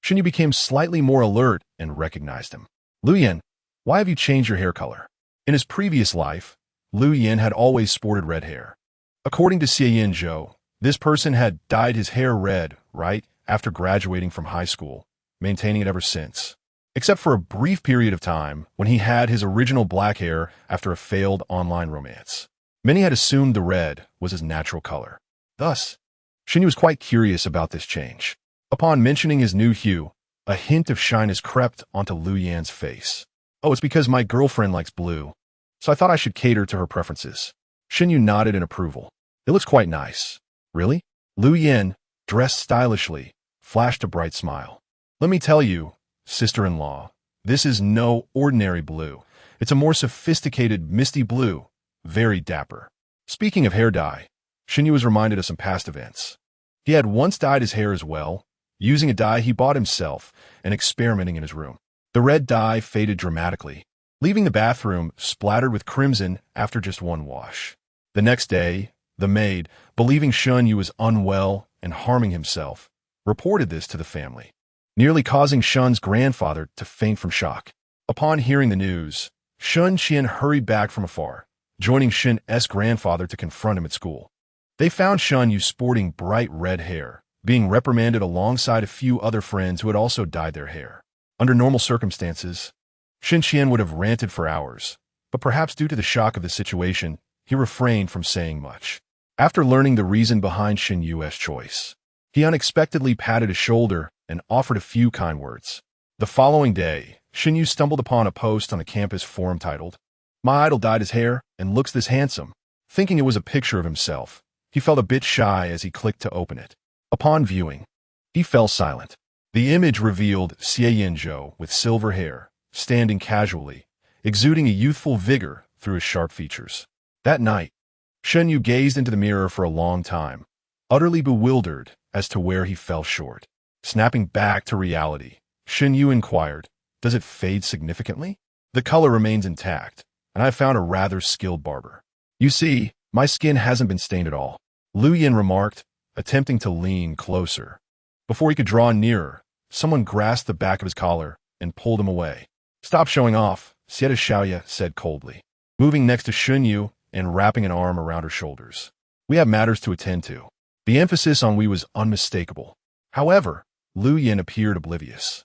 Shen Yu became slightly more alert and recognized him. "Lu Yan, why have you changed your hair color?" In his previous life, Lu Yan had always sported red hair. According to Xie Yanzhou, this person had dyed his hair red right after graduating from high school, maintaining it ever since, except for a brief period of time when he had his original black hair after a failed online romance. Many had assumed the red was his natural color. Thus, Shen Yu was quite curious about this change. Upon mentioning his new hue, a hint of shyness crept onto Lu Yan's face. "Oh, it's because my girlfriend likes blue, so I thought I should cater to her preferences." Shen Yu nodded in approval. "It looks quite nice." "Really?" Lu Yan, dressed stylishly, flashed a bright smile. "Let me tell you, sister-in-law, this is no ordinary blue. It's a more sophisticated misty blue, very dapper." Speaking of hair dye, Shen Yu was reminded of some past events. He had once dyed his hair as well, using a dye he bought himself and experimenting in his room. The red dye faded dramatically, leaving the bathroom splattered with crimson after just one wash. The next day, the maid, believing Shen Yu was unwell and harming himself, reported this to the family, nearly causing Shen's grandfather to faint from shock. Upon hearing the news, Shen Qian hurried back from afar, joining Shen's grandfather to confront him at school. They found Shen Yu sporting bright red hair, being reprimanded alongside a few other friends who had also dyed their hair. Under normal circumstances, Shen Qian would have ranted for hours, but perhaps due to the shock of the situation, he refrained from saying much. After learning the reason behind Shen Yu's choice, he unexpectedly patted his shoulder and offered a few kind words. The following day, Shen Yu stumbled upon a post on the campus forum titled, "My idol dyed his hair and looks this handsome." Thinking it was a picture of himself, he felt a bit shy as he clicked to open it. Upon viewing, he fell silent. The image revealed Xie Yanzhou with silver hair, standing casually, exuding a youthful vigor through his sharp features. That night, Shen Yu gazed into the mirror for a long time, utterly bewildered as to where he fell short. Snapping back to reality, Shen Yu inquired, "Does it fade significantly?" "The color remains intact, and I found a rather skilled barber. You see, my skin hasn't been stained at all," Lu Yan remarked, attempting to lean closer. Before he could draw nearer, someone grasped the back of his collar and pulled him away. "Stop showing off," Xie Yanzhou said coldly, moving next to Shen Yu and wrapping an arm around her shoulders. "We have matters to attend to." The emphasis on "we" was unmistakable. However, Lu Yan appeared oblivious,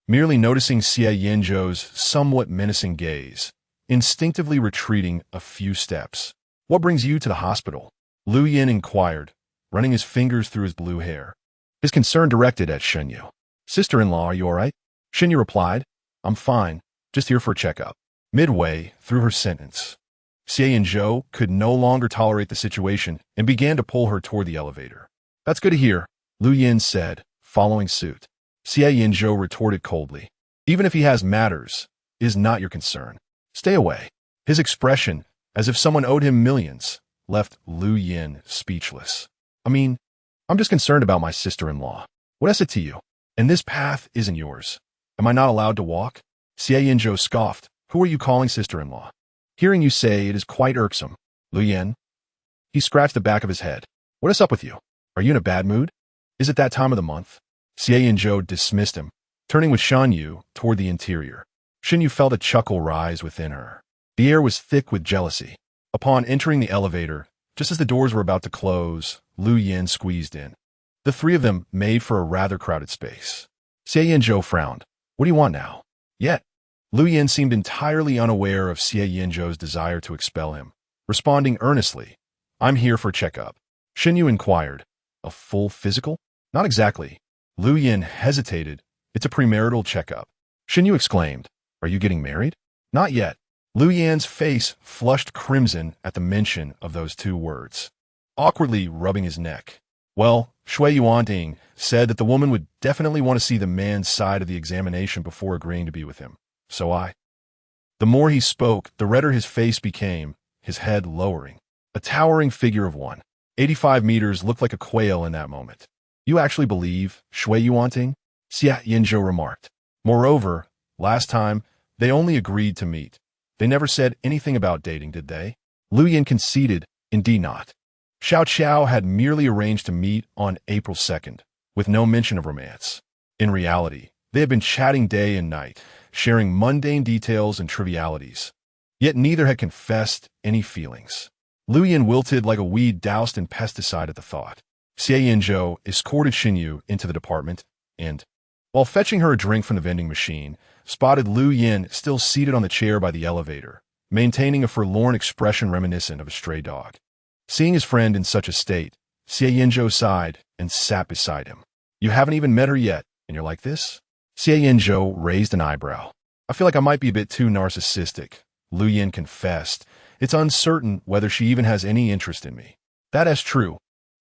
merely noticing Xie Yanzhou's somewhat menacing gaze, instinctively retreating a few steps. "What brings you to the hospital?" Lu Yan inquired, running his fingers through his blue hair, his concern directed at Shen Yu. "Sister-in-law, are you all right?" Shen Yu replied, "I'm fine, just here for a checkup." Midway through her sentence, Xie Yanzhou could no longer tolerate the situation and began to pull her toward the elevator. "That's good to hear," Lu Yan said, following suit. Xie Yanzhou retorted coldly, "Even if he has matters, it is not your concern. Stay away." His expression, as if someone owed him millions, left Lu Yan speechless. I'm just concerned about my sister-in-law. What I said to you? And this path isn't yours. Am I not allowed to walk?" Xie Yanzhou scoffed. Who are you calling sister-in-law? Hearing you say it is quite irksome. Lu Yan? He scratched the back of his head. What is up with you? Are you in a bad mood? Is it that time of the month? Xie Yanzhou dismissed him, turning with Shen Yu toward the interior. Shen Yu felt a chuckle rise within her. The air was thick with jealousy. Upon entering the elevator, just as the doors were about to close, Lu Yan squeezed in. The three of them made for a rather crowded space. Xie Yanzhou frowned. What do you want now? Yet, Lu Yan seemed entirely unaware of Xie Yanzhou's desire to expel him, responding earnestly, I'm here for a checkup. Shen Yu inquired, a full physical? Not exactly. Lu Yan hesitated. It's a premarital checkup. Shen Yu exclaimed, Are you getting married? Not yet. Lu Yan's face flushed crimson at the mention of those two words, awkwardly rubbing his neck. Well, Xie Yanzhou said that the woman would definitely want to see the man's side of the examination before agreeing to be with him. So The more he spoke, the redder his face became, his head lowering. A towering figure of 185 meters looked like a quail in that moment. You actually believe, Xie Yanzhou? Xie Yanzhou remarked. Moreover, last time, they only agreed to meet. They never said anything about dating, did they? Lu Yan conceded, indeed not. Xiao Qiao had merely arranged to meet on April 2nd, with no mention of romance. In reality, they had been chatting day and night, sharing mundane details and trivialities. Yet neither had confessed any feelings. Lu Yan wilted like a weed doused in pesticide at the thought. Xie Yanzhou escorted Shen Yu into the department and, while fetching her a drink from the vending machine, spotted Lu Yan still seated on the chair by the elevator, maintaining a forlorn expression reminiscent of a stray dog. Seeing his friend in such a state, Xie Yanzhou sighed and sat beside him. You haven't even met her yet, and you're like this? Xie Yanzhou raised an eyebrow. I feel like I might be a bit too narcissistic, Lu Yan confessed. It's uncertain whether she even has any interest in me. That is true,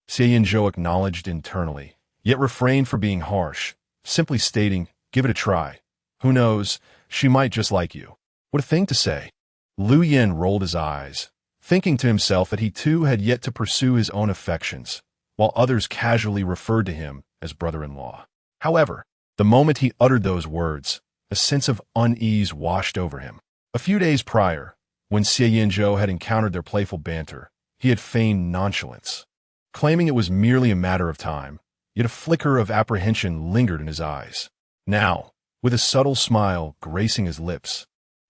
Xie Yanzhou acknowledged internally, yet refrained from being harsh, simply stating, give it a try. Who knows, she might just like you. What a thing to say. Lu Yan rolled his eyes, thinking to himself that he too had yet to pursue his own affections, while others casually referred to him as brother-in-law. However, the moment he uttered those words, a sense of unease washed over him. A few days prior, when Xie Yanzhou had encountered their playful banter, he had feigned nonchalance, claiming it was merely a matter of time, yet a flicker of apprehension lingered in his eyes. Now, with a subtle smile gracing his lips,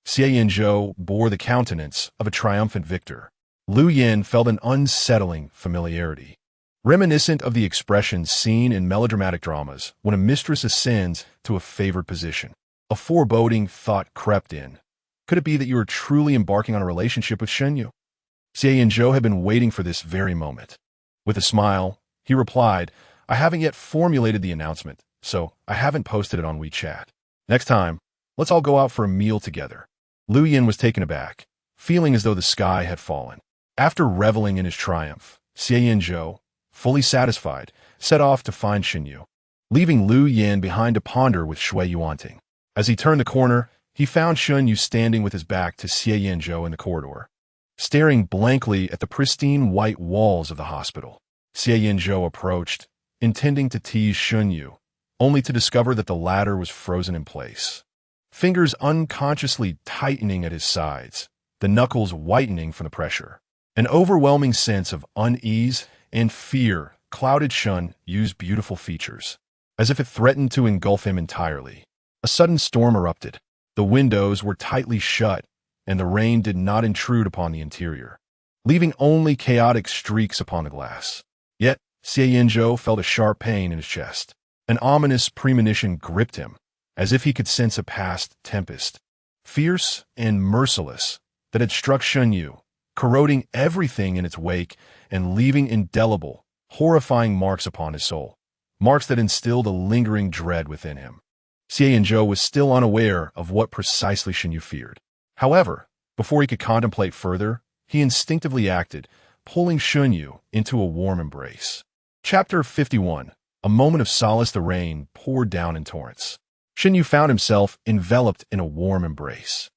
Xie Yanzhou bore the countenance of a triumphant victor. Lu Yan felt an unsettling familiarity, reminiscent of the expressions seen in melodramatic dramas when a mistress ascends to a favored position. A foreboding thought crept in. Could it be that you are truly embarking on a relationship with Shen Yu? Xie Yanzhou had been waiting for this very moment. With a smile, he replied, I haven't yet formulated the announcement, so I haven't posted it on WeChat. Next time, let's all go out for a meal together. Lu Yan was taken aback, feeling as though the sky had fallen. After reveling in his triumph, Xie Yanzhou, fully satisfied, set off to find Shen Yu, leaving Lu Yan behind to ponder with Xie Yanzhou. As he turned the corner, he found Shen Yu standing with his back to Xie Yanzhou in the corridor, staring blankly at the pristine white walls of the hospital. Xie Yanzhou approached, intending to tease Shen Yu, only to discover that the latter was frozen in place, fingers unconsciously tightening at his sides, the knuckles whitening from the pressure. An overwhelming sense of unease and fear clouded Shen Yu's beautiful features, as if it threatened to engulf him entirely. A sudden storm erupted. The windows were tightly shut, and the rain did not intrude upon the interior, leaving only chaotic streaks upon the glass. Yet, Xie Yanzhou felt a sharp pain in his chest. An ominous premonition gripped him, as if he could sense a past tempest, fierce and merciless, that had struck Shen Yu, corroding everything in its wake and leaving indelible, horrifying marks upon his soul, marks that instilled a lingering dread within him. Xie Yanzhou was still unaware of what precisely Shen Yu feared. However, before he could contemplate further, he instinctively acted, pulling Shen Yu into a warm embrace. Chapter 51. A moment of solace. The rain poured down in torrents. Shen Yu found himself enveloped in a warm embrace.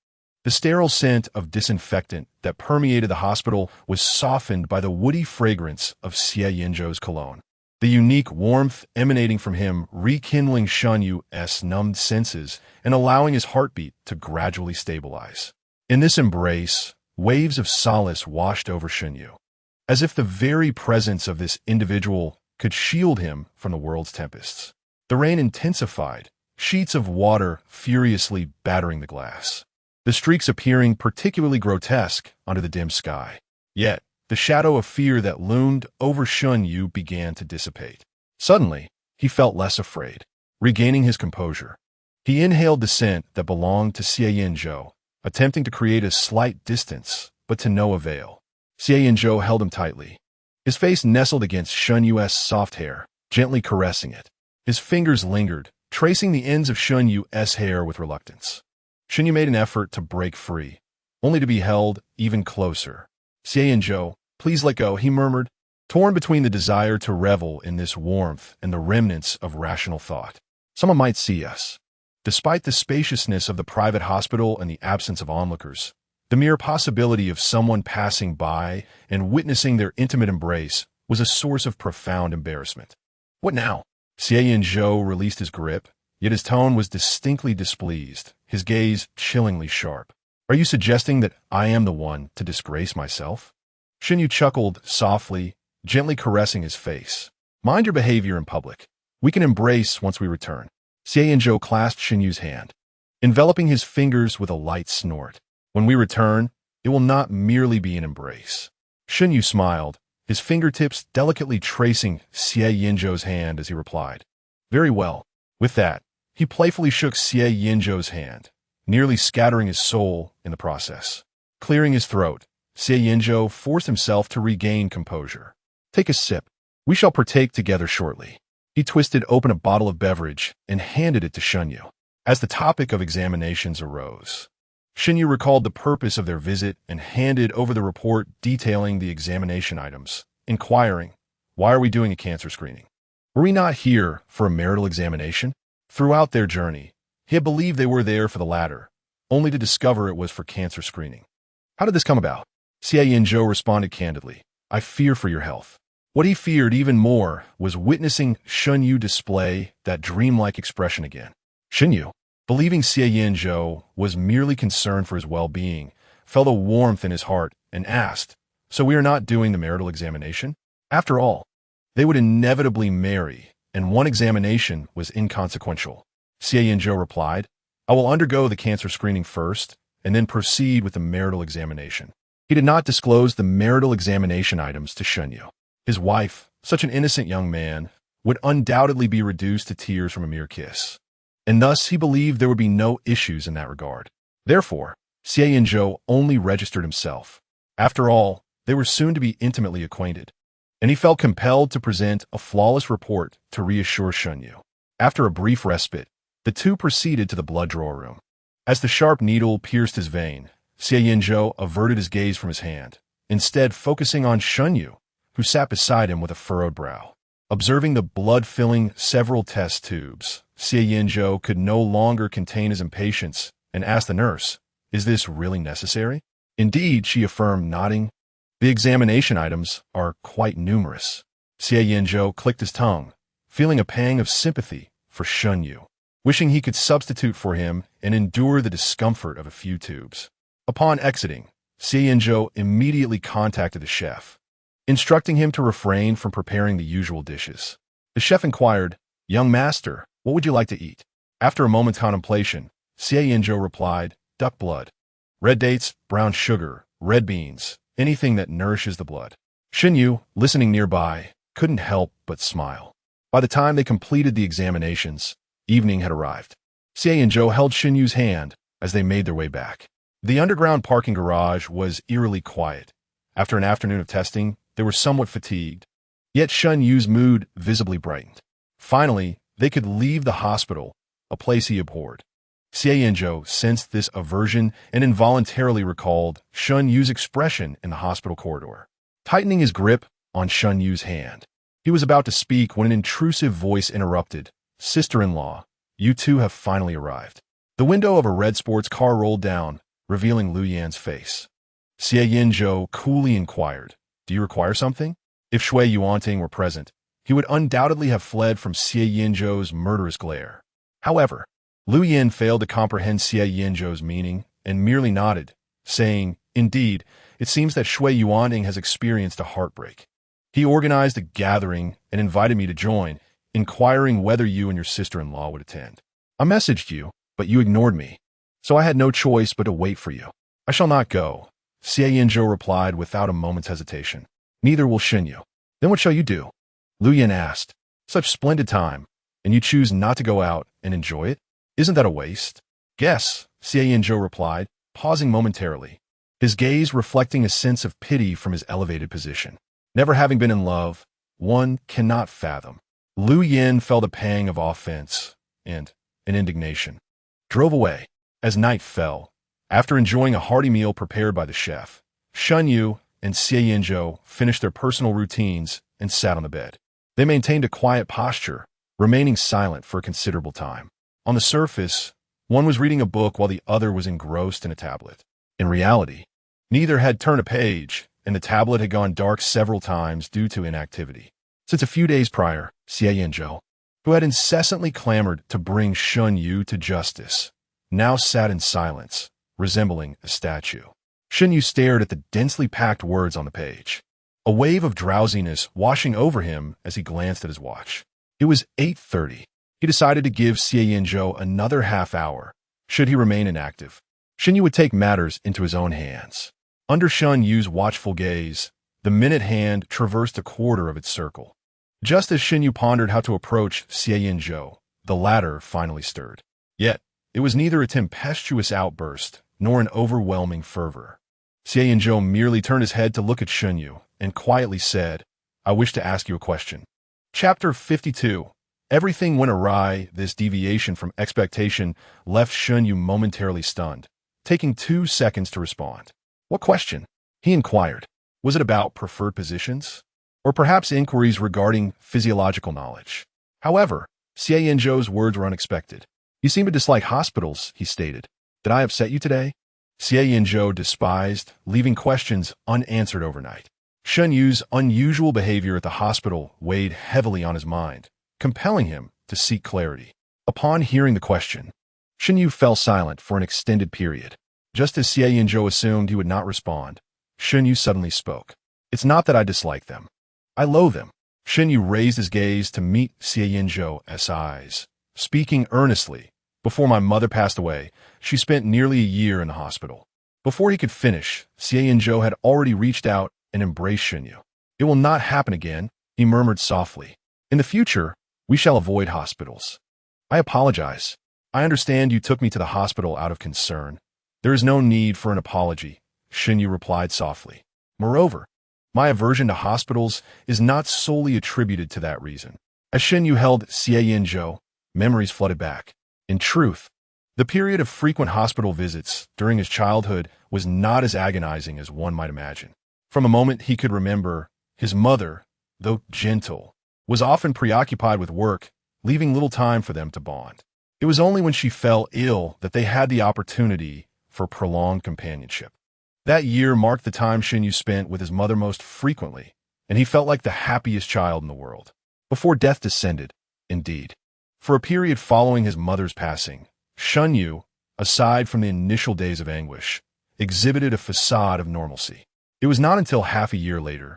The sterile scent of disinfectant that permeated the hospital was softened by the woody fragrance of Xie Yanzhou's cologne. the unique warmth emanating from him rekindling Shen Yu's numbed senses and allowing his heartbeat to gradually stabilize. In this embrace, waves of solace washed over Shen Yu, as if the very presence of this individual could shield him from the world's tempests. The rain intensified, sheets of water furiously battering the glass, the streaks appearing particularly grotesque under the dim sky. Yet, the shadow of fear that loomed over Shen Yu began to dissipate. Suddenly, he felt less afraid. Regaining his composure, he inhaled the scent that belonged to Xie Yanzhou, attempting to create a slight distance, but to no avail. Xie Yanzhou held him tightly. His face nestled against Shen Yu's soft hair, gently caressing it. His fingers lingered, tracing the ends of Shen Yu's hair with reluctance. Shen Yu made an effort to break free, only to be held even closer. Xie Yanzhou, please let go, he murmured, torn between the desire to revel in this warmth and the remnants of rational thought. Someone might see us. Despite the spaciousness of the private hospital and the absence of onlookers, the mere possibility of someone passing by and witnessing their intimate embrace was a source of profound embarrassment. What now? Xie Yanzhou released his grip, yet his tone was distinctly displeased, his gaze chillingly sharp. Are you suggesting that I am the one to disgrace myself? Shen Yu chuckled softly, gently caressing his face. Mind your behavior in public. We can embrace once we return. Xie Yanzhou clasped Shen Yu's hand, enveloping his fingers with a light snort. When we return, it will not merely be an embrace. Shen Yu smiled, his fingertips delicately tracing Xie Yanzhou's hand as he replied. Very well. With that, he playfully shook Xie Yanzhou's hand, nearly scattering his soul in the process. Clearing his throat, Xie Yanzhou forced himself to regain composure. Take a sip. We shall partake together shortly. He twisted open a bottle of beverage and handed it to Shen Yu. As the topic of examinations arose, Shen Yu recalled the purpose of their visit and handed over the report detailing the examination items, inquiring, why are we doing a cancer screening? Were we not here for a marital examination? Throughout their journey, he had believed they were there for the latter, only to discover it was for cancer screening. How did this come about? Xie Yanzhou responded candidly. I fear for your health. What he feared even more was witnessing Shen Yu display that dreamlike expression again. Shen Yu, believing Xie Yanzhou was merely concerned for his well-being, felt a warmth in his heart and asked, so we are not doing the marital examination? After all, they would inevitably marry, and one examination was inconsequential. Xie Yanzhou replied, I will undergo the cancer screening first, and then proceed with the marital examination. He did not disclose the marital examination items to Shen Yu. His wife, such an innocent young man, would undoubtedly be reduced to tears from a mere kiss, and thus he believed there would be no issues in that regard. Therefore, Xie Yanzhou only registered himself. After all, they were soon to be intimately acquainted, and he felt compelled to present a flawless report to reassure Shen Yu. After a brief respite, the two proceeded to the blood draw room. As the sharp needle pierced his vein, Xie Yanzhou averted his gaze from his hand, instead focusing on Shen Yu, who sat beside him with a furrowed brow. Observing the blood-filling several test tubes, Xie Yanzhou could no longer contain his impatience and asked the nurse, Is this really necessary? Indeed, she affirmed, nodding. The examination items are quite numerous. Xie Yanzhou clicked his tongue, feeling a pang of sympathy for Shen Yu, wishing he could substitute for him and endure the discomfort of a few tubes. Upon exiting, Xie Yanzhou immediately contacted the chef, instructing him to refrain from preparing the usual dishes. The chef inquired, Young master, what would you like to eat? After a moment's contemplation, Xie Yanzhou replied, Duck blood. Red dates, brown sugar, red beans, anything that nourishes the blood. Shen Yu, listening nearby, couldn't help but smile. By the time they completed the examinations, evening had arrived. Xie Yanzhou held Shen Yu's hand as they made their way back. The underground parking garage was eerily quiet. After an afternoon of testing, they were somewhat fatigued, yet Shen Yu's mood visibly brightened. Finally, they could leave the hospital, a place he abhorred. Xie Yanzhou sensed this aversion and involuntarily recalled Shen Yu's expression in the hospital corridor. Tightening his grip on Shen Yu's hand, he was about to speak when an intrusive voice interrupted. Sister-in-law, you two have finally arrived. The window of a red sports car rolled down, revealing Lu Yan's face. Xie Yanzhou coolly inquired, Do you require something? If Shui Yuanting were present, he would undoubtedly have fled from Xie Yanzhou's murderous glare. However, Lu Yin failed to comprehend Xie Yanzhou's meaning and merely nodded, saying, "Indeed, it seems that Shui Yuaning has experienced a heartbreak. He organized a gathering and invited me to join, inquiring whether you and your sister-in-law would attend. I messaged you, but you ignored me, so I had no choice but to wait for you. I shall not go," Xie Yanzhou replied without a moment's hesitation. "Neither will Shen Yu." "Then what shall you do?" Lu Yin asked. "Such splendid time, and you choose not to go out and enjoy it? Isn't that a waste?" "Guess," Xie Yanzhou replied, pausing momentarily, his gaze reflecting a sense of pity from his elevated position. Never having been in love, one cannot fathom. Lu Yin felt a pang of offense and an indignation. Drove away. As night fell, after enjoying a hearty meal prepared by the chef, Shen Yu and Xie Yanzhou finished their personal routines and sat on the bed. They maintained a quiet posture, remaining silent for a considerable time. On the surface, one was reading a book while the other was engrossed in a tablet. In reality, neither had turned a page, and the tablet had gone dark several times due to inactivity. Since a few days prior, Xie Yanzhou, who had incessantly clamored to bring Shen Yu to justice, now sat in silence, resembling a statue. Shen Yu stared at the densely packed words on the page, a wave of drowsiness washing over him as he glanced at his watch. It was 8:30. He decided to give Xie Yanzhou another half hour, should he remain inactive. Shen Yu would take matters into his own hands. Under Shen Yu's watchful gaze, the minute hand traversed a quarter of its circle. Just as Shen Yu pondered how to approach Xie Yanzhou, the latter finally stirred. Yet, it was neither a tempestuous outburst nor an overwhelming fervor. Xie Yanzhou merely turned his head to look at Shen Yu and quietly said, "I wish to ask you a question." Chapter 52. Everything went awry. This deviation from expectation left Shen Yu momentarily stunned, taking 2 seconds to respond. "What question?" he inquired. Was it about preferred positions? Or perhaps inquiries regarding physiological knowledge? However, Xie Yanzhou's words were unexpected. "You seem to dislike hospitals," he stated. "Did I upset you today?" Xie Yanzhou despised leaving questions unanswered overnight. Shen Yu's unusual behavior at the hospital weighed heavily on his mind, compelling him to seek clarity. Upon hearing the question, Shen Yu fell silent for an extended period. Just as Xie Yanzhou assumed he would not respond, Shen Yu suddenly spoke. "It's not that I dislike them. I loathe them." Shen Yu raised his gaze to meet Xie Yanzhou's eyes, speaking earnestly. "Before my mother passed away, she spent nearly a year in the hospital." Before he could finish, Xie Yanzhou had already reached out and embraced Shen Yu. "It will not happen again," he murmured softly. "In the future, we shall avoid hospitals." "I apologize. I understand you took me to the hospital out of concern. There is no need for an apology," Shen Yu replied softly. "Moreover, my aversion to hospitals is not solely attributed to that reason." As Shen Yu held Xie Yanzhou, memories flooded back. In truth, the period of frequent hospital visits during his childhood was not as agonizing as one might imagine. From a moment he could remember, his mother, though gentle, was often preoccupied with work, leaving little time for them to bond. It was only when she fell ill that they had the opportunity for prolonged companionship. That year marked the time Shen Yu spent with his mother most frequently, and he felt like the happiest child in the world. Before death descended, indeed. For a period following his mother's passing, Shen Yu, aside from the initial days of anguish, exhibited a facade of normalcy. It was not until half a year later,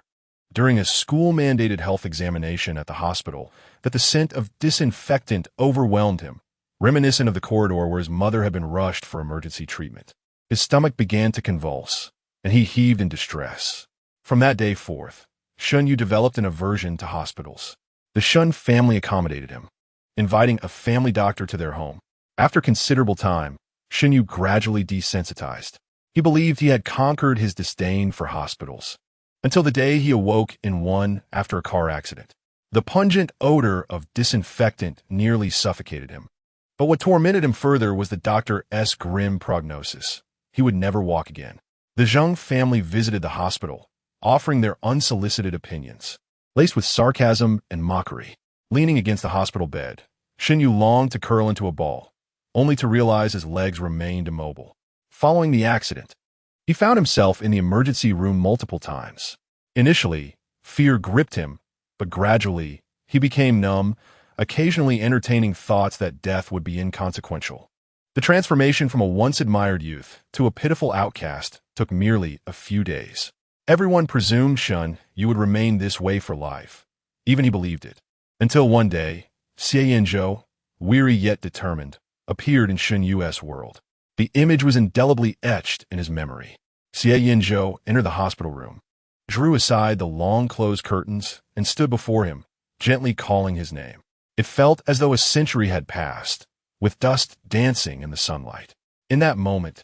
during a school-mandated health examination at the hospital, that the scent of disinfectant overwhelmed him, reminiscent of the corridor where his mother had been rushed for emergency treatment. His stomach began to convulse, and he heaved in distress. From that day forth, Shen Yu developed an aversion to hospitals. The Shen family accommodated him, inviting a family doctor to their home. After considerable time, Shen Yu gradually desensitized. He believed he had conquered his disdain for hospitals, until the day he awoke in one after a car accident. The pungent odor of disinfectant nearly suffocated him. But what tormented him further was the doctor's grim prognosis. He would never walk again. The Zheng family visited the hospital, offering their unsolicited opinions, laced with sarcasm and mockery. Leaning against the hospital bed, Shen Yu longed to curl into a ball, only to realize his legs remained immobile. Following the accident, he found himself in the emergency room multiple times. Initially, fear gripped him, but gradually, He became numb, occasionally entertaining thoughts that death would be inconsequential. The transformation from a once-admired youth to a pitiful outcast took merely a few days. Everyone presumed Shen Yu would remain this way for life. Even he believed it. Until one day, Xie Yanzhou, weary yet determined, appeared in Shen Yu's world. The image was indelibly etched in his memory. Xie Yanzhou entered the hospital room, drew aside the long-closed curtains, and stood before him, gently calling his name. It felt as though a century had passed, with dust dancing in the sunlight. In that moment,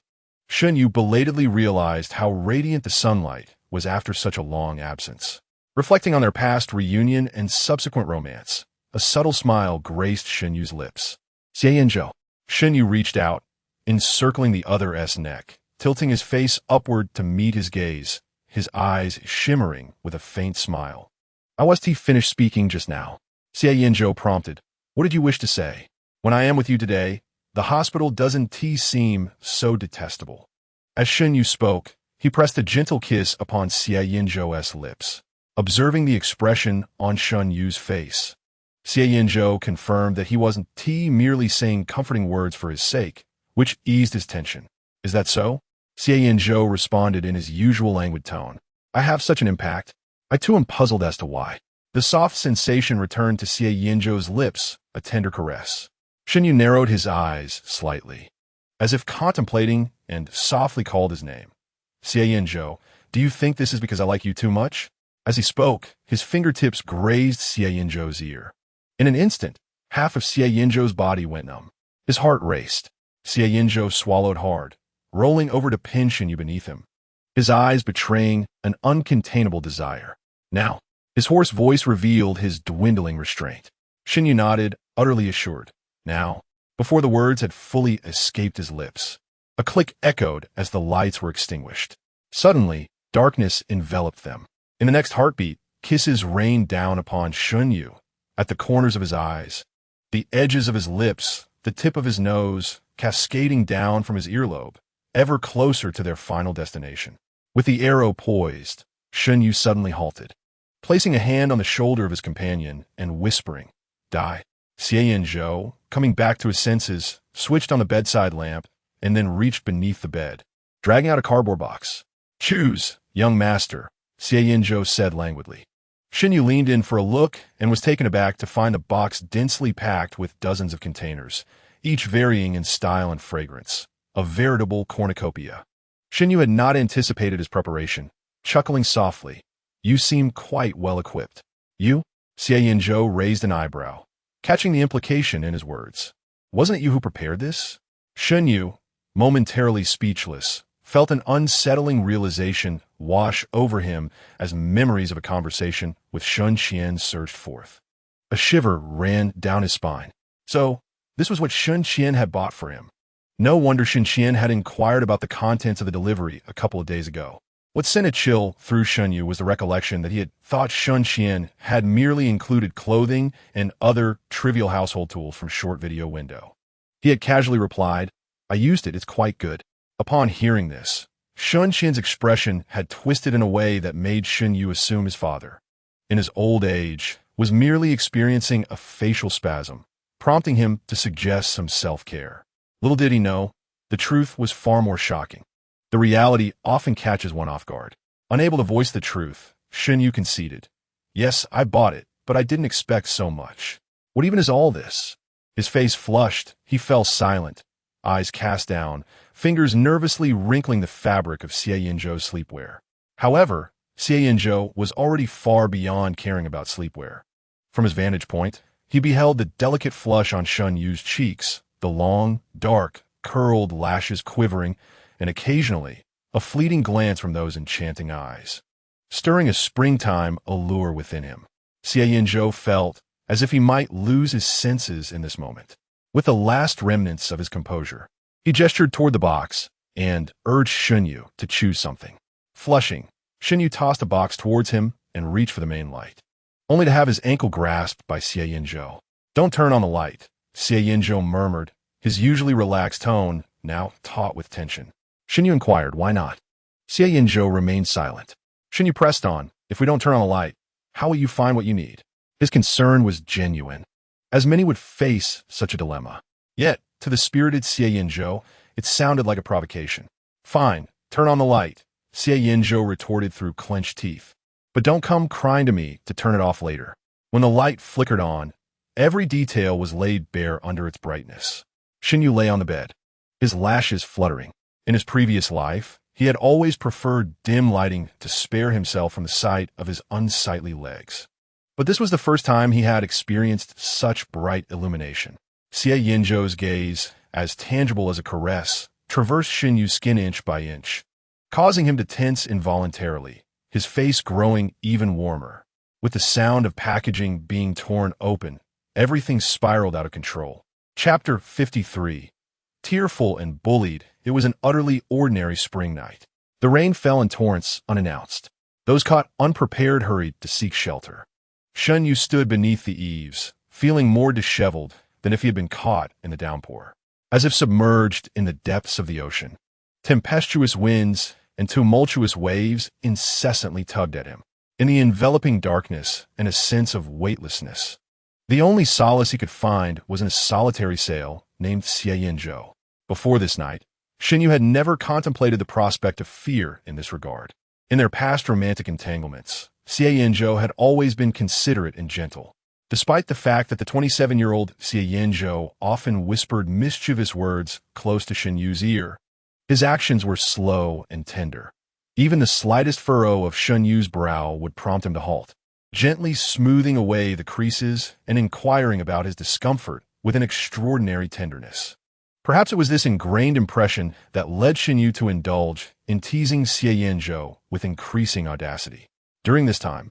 Shen Yu belatedly realized how radiant the sunlight was after such a long absence. Reflecting on their past reunion and subsequent romance, a subtle smile graced Shen Yu's lips. Xie Yanzhou. Shen Yu reached out, encircling the other's neck, tilting his face upward to meet his gaze, his eyes shimmering with a faint smile. "How was he finished speaking just now?" Xie Yanzhou prompted. "What did you wish to say? When I am with you today, the hospital doesn't seem so detestable." As Shen Yu spoke, he pressed a gentle kiss upon Xie Yanzhou's lips. Observing the expression on Shen Yu's face, Xie Yanzhou confirmed that he wasn't merely saying comforting words for his sake, which eased his tension. "Is that so?" Xie Yanzhou responded in his usual languid tone. "I have such an impact. I too am puzzled as to why." The soft sensation returned to Xie Yanzhou's lips, a tender caress. Shen Yu narrowed his eyes slightly, as if contemplating, and softly called his name. "Xie Yanzhou, do you think this is because I like you too much?" As he spoke, his fingertips grazed Xie Yanzhou's ear. In an instant, half of Xie Yanzhou's body went numb. His heart raced. Xie Yanzhou swallowed hard, rolling over to pin Shen Yu beneath him, his eyes betraying an uncontainable desire. "Now," his hoarse voice revealed his dwindling restraint. Shen Yu nodded, utterly assured. "Now," before the words had fully escaped his lips. A click echoed as the lights were extinguished. Suddenly, darkness enveloped them. In the next heartbeat, kisses rained down upon Shen Yu, at the corners of his eyes, the edges of his lips, the tip of his nose, cascading down from his earlobe, ever closer to their final destination. With the arrow poised, Shen Yu suddenly halted, placing a hand on the shoulder of his companion and whispering, "Die." Xie Yanzhou, coming back to his senses, switched on the bedside lamp and then reached beneath the bed, dragging out a cardboard box. "Choose, young master," Xie Yanzhou said languidly. Shen Yu leaned in for a look and was taken aback to find the box densely packed with dozens of containers, each varying in style and fragrance, a veritable cornucopia. Shen Yu had not anticipated his preparation, chuckling softly. "You seem quite well equipped." "You?" Xie Yanzhou raised an eyebrow, catching the implication in his words. "Wasn't it you who prepared this?" Shen Yu, momentarily speechless, felt an unsettling realization wash over him as memories of a conversation with Shen Qian surged forth. A shiver ran down his spine. So, this was what Shen Qian had bought for him. No wonder Shen Qian had inquired about the contents of the delivery a couple of days ago. What sent a chill through Shen Yu was the recollection that he had thought Shen Qian had merely included clothing and other trivial household tools from short video window. He had casually replied, "I used it, it's quite good." Upon hearing this, Shen Qian's expression had twisted in a way that made Shen Yu assume his father, in his old age, was merely experiencing a facial spasm, prompting him to suggest some self-care. Little did he know, the truth was far more shocking. The reality often catches one off guard. Unable to voice the truth, Shen Yu conceded. "Yes, I bought it, but I didn't expect so much. What even is all this?" His face flushed, he fell silent, eyes cast down, fingers nervously wrinkling the fabric of Xie Yanzhou's sleepwear. However, Xie Yanzhou was already far beyond caring about sleepwear. From his vantage point, he beheld the delicate flush on Shen Yu's cheeks, the long, dark, curled lashes quivering, and occasionally, a fleeting glance from those enchanting eyes, stirring a springtime allure within him. Xie Yanzhou felt as if he might lose his senses in this moment. With the last remnants of his composure, he gestured toward the box and urged Shen Yu to choose something. Flushing, Shen Yu tossed a box towards him and reached for the main light, only to have his ankle grasped by Xie Yanzhou. "Don't turn on the light," Xie Yanzhou murmured, his usually relaxed tone now taut with tension. Shen Yu inquired, "Why not?" Xie Yanzhou remained silent. Shen Yu pressed on, "If we don't turn on the light, how will you find what you need?" His concern was genuine, as many would face such a dilemma. Yet, to the spirited Xie Yanzhou, it sounded like a provocation. "Fine, turn on the light," Xie Yanzhou retorted through clenched teeth. "But don't come crying to me to turn it off later." When the light flickered on, every detail was laid bare under its brightness. Shen Yu lay on the bed, his lashes fluttering. In his previous life, he had always preferred dim lighting to spare himself from the sight of his unsightly legs. But this was the first time he had experienced such bright illumination. Xie Yanzhou's gaze, as tangible as a caress, traversed Shen Yu's skin inch by inch, causing him to tense involuntarily, his face growing even warmer. With the sound of packaging being torn open, everything spiraled out of control. Chapter 53. Tearful and bullied, it was an utterly ordinary spring night. The rain fell in torrents unannounced. Those caught unprepared hurried to seek shelter. Shen Yu stood beneath the eaves, feeling more disheveled than if he had been caught in the downpour, as if submerged in the depths of the ocean. Tempestuous winds and tumultuous waves incessantly tugged at him. In the enveloping darkness and a sense of weightlessness, the only solace he could find was in a solitary sail named Xie Yanzhou. Before this night, Shen Yu had never contemplated the prospect of fear in this regard. In their past romantic entanglements, Xie Yanzhou had always been considerate and gentle. Despite the fact that the 27-year-old Xie Yanzhou often whispered mischievous words close to Shen Yu's ear, his actions were slow and tender. Even the slightest furrow of Shen Yu's brow would prompt him to halt, gently smoothing away the creases and inquiring about his discomfort with an extraordinary tenderness. Perhaps it was this ingrained impression that led Shen Yu to indulge in teasing Xie Yanzhou with increasing audacity. During this time,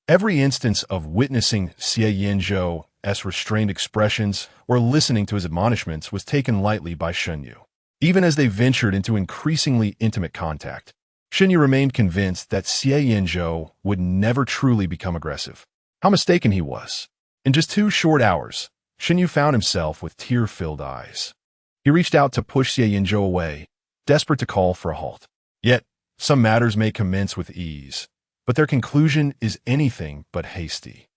every instance of witnessing Xie Yanzhou's restrained expressions or listening to his admonishments was taken lightly by Shen Yu. Even as they ventured into increasingly intimate contact, Shen Yu remained convinced that Xie Yanzhou would never truly become aggressive. How mistaken he was. In just 2 short hours, Shen Yu found himself with tear-filled eyes. He reached out to push Xie Yanzhou away, desperate to call for a halt. Yet, some matters may commence with ease, but their conclusion is anything but hasty.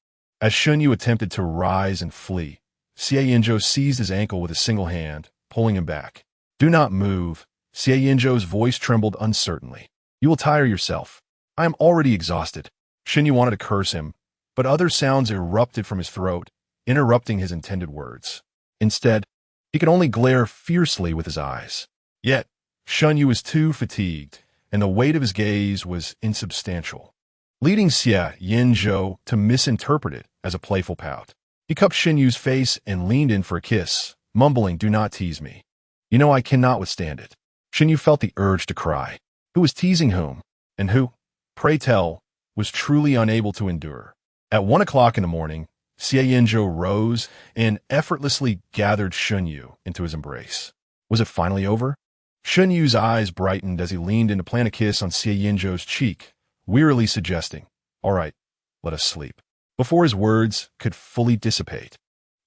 As Shen Yu attempted to rise and flee, Xie Yanzhou seized his ankle with a single hand, pulling him back. "Do not move." Xie Yanzhou's voice trembled uncertainly. "You will tire yourself. I am already exhausted." Shen Yu wanted to curse him, but other sounds erupted from his throat, interrupting his intended words. Instead, he could only glare fiercely with his eyes. Yet, Shen Yu was too fatigued, and the weight of his gaze was insubstantial, leading Xie Yanzhou to misinterpret it as a playful pout. He cupped Shen Yu's face and leaned in for a kiss, mumbling, "Do not tease me. You know I cannot withstand it." Shen Yu felt the urge to cry. Who was teasing whom? And who, pray tell, was truly unable to endure? At 1 o'clock in the morning, Xie Yanzhou rose and effortlessly gathered Shen Yu into his embrace. Was it finally over? Shen Yu's eyes brightened as he leaned in to plant a kiss on Xie Yanzhou's cheek, wearily suggesting, "All right, let us sleep." Before his words could fully dissipate,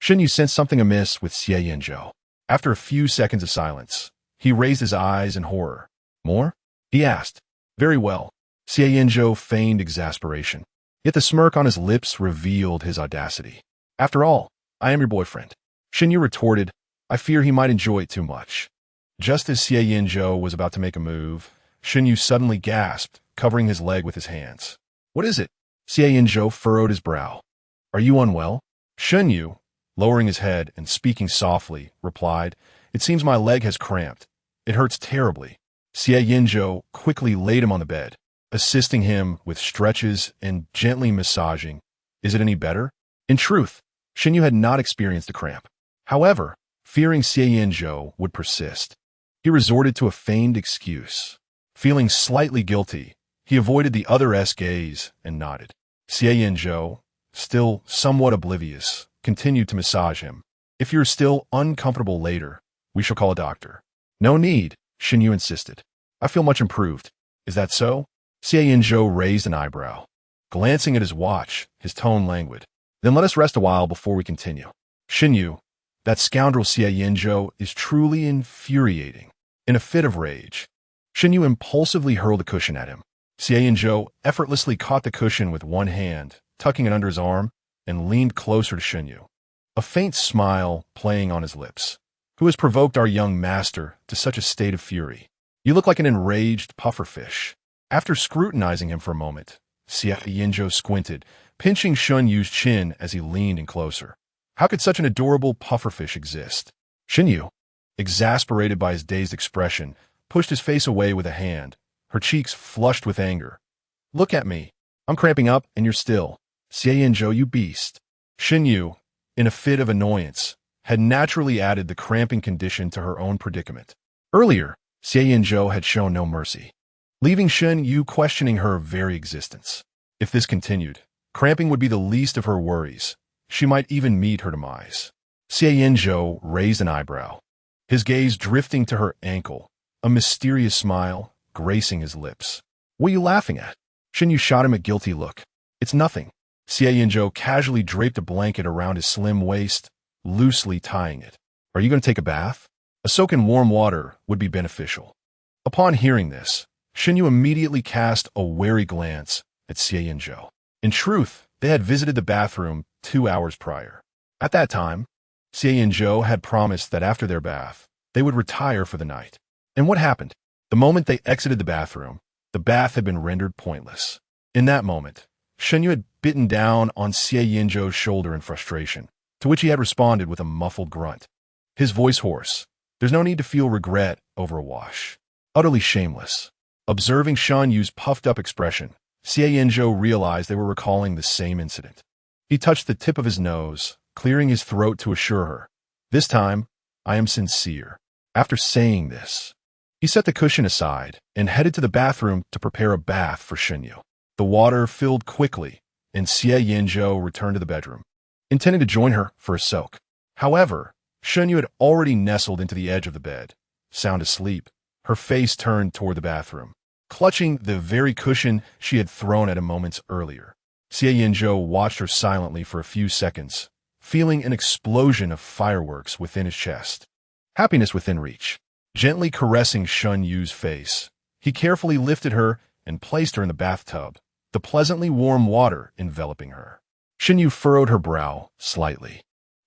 Shen Yu sensed something amiss with Xie Yanzhou. After a few seconds of silence, he raised his eyes in horror. "More?" he asked. "Very well." Xie Yanzhou feigned exasperation, yet the smirk on his lips revealed his audacity. "After all, I am your boyfriend." Shen Yu retorted, "I fear he might enjoy it too much." Just as Xie Yanzhou was about to make a move, Shen Yu suddenly gasped, covering his leg with his hands. "What is it?" Xie Yanzhou furrowed his brow. "Are you unwell?" Shen Yu, lowering his head and speaking softly, replied, "It seems my leg has cramped. It hurts terribly." Xie Yanzhou quickly laid him on the bed, assisting him with stretches and gently massaging. "Is it any better?" In truth, Shen Yu had not experienced a cramp. However, fearing Xie Yanzhou would persist, he resorted to a feigned excuse. Feeling slightly guilty, he avoided the other's gaze and nodded. Xie Yanzhou, still somewhat oblivious, continued to massage him. "If you're still uncomfortable later, we shall call a doctor." "No need," Shen Yu insisted. "I feel much improved." "Is that so?" Xie Yanzhou raised an eyebrow. Glancing at his watch, his tone languid. "Then let us rest a while before we continue." Shen Yu, that scoundrel Xie Yanzhou is truly infuriating. In a fit of rage, Shen Yu impulsively hurled a cushion at him. Xie Yanzhou effortlessly caught the cushion with one hand, tucking it under his arm, and leaned closer to Shen Yu, a faint smile playing on his lips. Who has provoked our young master to such a state of fury? You look like an enraged pufferfish. After scrutinizing him for a moment, Xie Yanzhou squinted, pinching Shen Yu's chin as he leaned in closer. How could such an adorable pufferfish exist? Shen Yu, exasperated by his dazed expression, pushed his face away with a hand, her cheeks flushed with anger. Look at me. I'm cramping up and you're still. Xie Yanzhou, you beast. Shen Yu, in a fit of annoyance, had naturally added the cramping condition to her own predicament. Earlier, Xie Yanzhou had shown no mercy, leaving Shen Yu questioning her very existence. If this continued, cramping would be the least of her worries. She might even meet her demise. Xie Yanzhou raised an eyebrow, his gaze drifting to her ankle, a mysterious smile gracing his lips. What are you laughing at? Shen Yu shot him a guilty look. It's nothing. Xie Yanzhou casually draped a blanket around his slim waist, loosely tying it. Are you going to take a bath? A soak in warm water would be beneficial. Upon hearing this, Shen Yu immediately cast a wary glance at Xie Yanzhou. In truth, they had visited the bathroom 2 hours prior. At that time, Xie Yanzhou had promised that after their bath, they would retire for the night. And what happened? The moment they exited the bath had been rendered pointless. In that moment, Shen Yu had bitten down on Xie Yanzhou's shoulder in frustration, to which he had responded with a muffled grunt. His voice hoarse. There's no need to feel regret over a wash. Utterly shameless. Observing Shen Yu's puffed-up expression, Xie Yanzhou realized they were recalling the same incident. He touched the tip of his nose, clearing his throat to assure her, "This time, I am sincere." After saying this, he set the cushion aside and headed to the bathroom to prepare a bath for Shen Yu. The water filled quickly, and Xie Yanzhou returned to the bedroom, intending to join her for a soak. However, Shen Yu had already nestled into the edge of the bed, sound asleep, her face turned toward the bathroom, clutching the very cushion she had thrown at him moments earlier. Xie Yanzhou watched her silently for a few seconds, feeling an explosion of fireworks within his chest. Happiness within reach. Gently caressing Shen Yu's face, he carefully lifted her and placed her in the bathtub, the pleasantly warm water enveloping her. Shen Yu furrowed her brow slightly.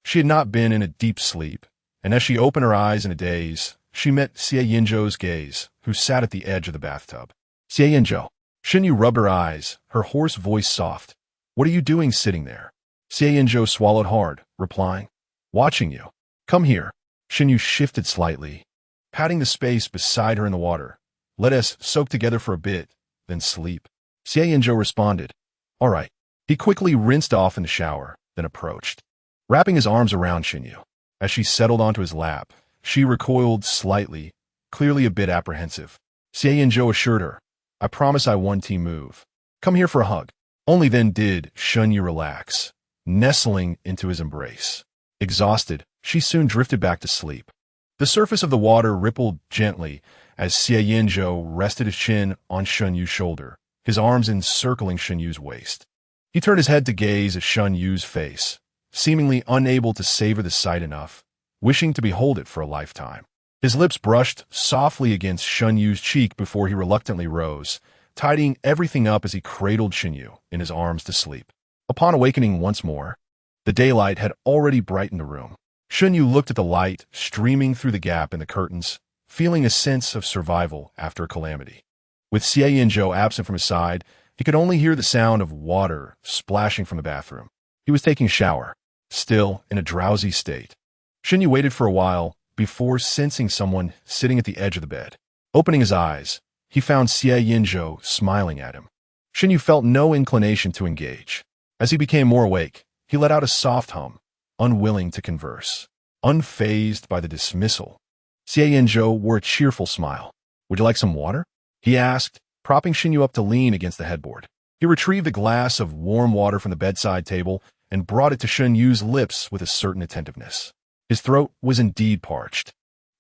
She had not been in a deep sleep, and as she opened her eyes in a daze, she met Xie Yanzhou's gaze, who sat at the edge of the bathtub. Xie Yanzhou. Shen Yu rubbed her eyes, her hoarse voice soft. What are you doing sitting there? Xie Yanzhou swallowed hard, replying, Watching you. Come here. Shen Yu shifted slightly, patting the space beside her in the water. Let us soak together for a bit, then sleep. Xie Yanzhou responded, All right. He quickly rinsed off in the shower, then approached, wrapping his arms around Shen Yu. As she settled onto his lap, she recoiled slightly, clearly a bit apprehensive. Xie Yanzhou assured her, I promise I won't move. Come here for a hug. Only then did Shen Yu relax, nestling into his embrace. Exhausted, she soon drifted back to sleep. The surface of the water rippled gently as Xie Yanzhou rested his chin on Shen Yu's shoulder, his arms encircling Shen Yu's waist. He turned his head to gaze at Shen Yu's face, seemingly unable to savor the sight enough, wishing to behold it for a lifetime. His lips brushed softly against Shen Yu's cheek before he reluctantly rose, tidying everything up as he cradled Shen Yu in his arms to sleep. Upon awakening once more, the daylight had already brightened the room. Shen Yu looked at the light streaming through the gap in the curtains, feeling a sense of survival after a calamity. With Xie Yanzhou absent from his side, he could only hear the sound of water splashing from the bathroom. He was taking a shower, still in a drowsy state. Shen Yu waited for a while before sensing someone sitting at the edge of the bed. Opening his eyes, he found Xie Yanzhou smiling at him. Shen Yu felt no inclination to engage. As he became more awake, he let out a soft hum, unwilling to converse. Unfazed by the dismissal, Xie Yanzhou wore a cheerful smile. Would you like some water? He asked, propping Shen Yu up to lean against the headboard. He retrieved a glass of warm water from the bedside table and brought it to Shen Yu's lips with a certain attentiveness. His throat was indeed parched,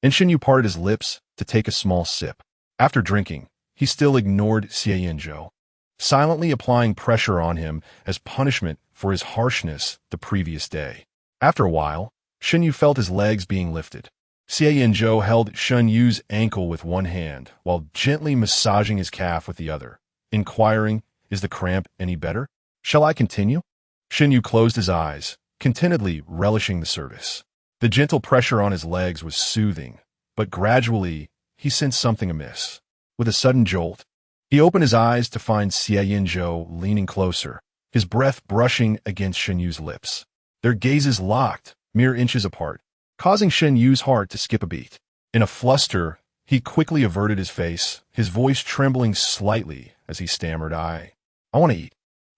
and Shen Yu parted his lips to take a small sip. After drinking, he still ignored Xie Yanzhou, silently applying pressure on him as punishment for his harshness the previous day. After a while, Shen Yu felt his legs being lifted. Xie Yanzhou held Shen Yu's ankle with one hand while gently massaging his calf with the other, inquiring, Is the cramp any better? Shall I continue? Shen Yu closed his eyes, contentedly relishing the service. The gentle pressure on his legs was soothing, but gradually he sensed something amiss. With a sudden jolt, he opened his eyes to find Xie Yanzhou leaning closer, his breath brushing against Shen Yu's lips. Their gazes locked, mere inches apart, causing Shen Yu's heart to skip a beat. In a fluster, he quickly averted his face, his voice trembling slightly as he stammered, I want to eat.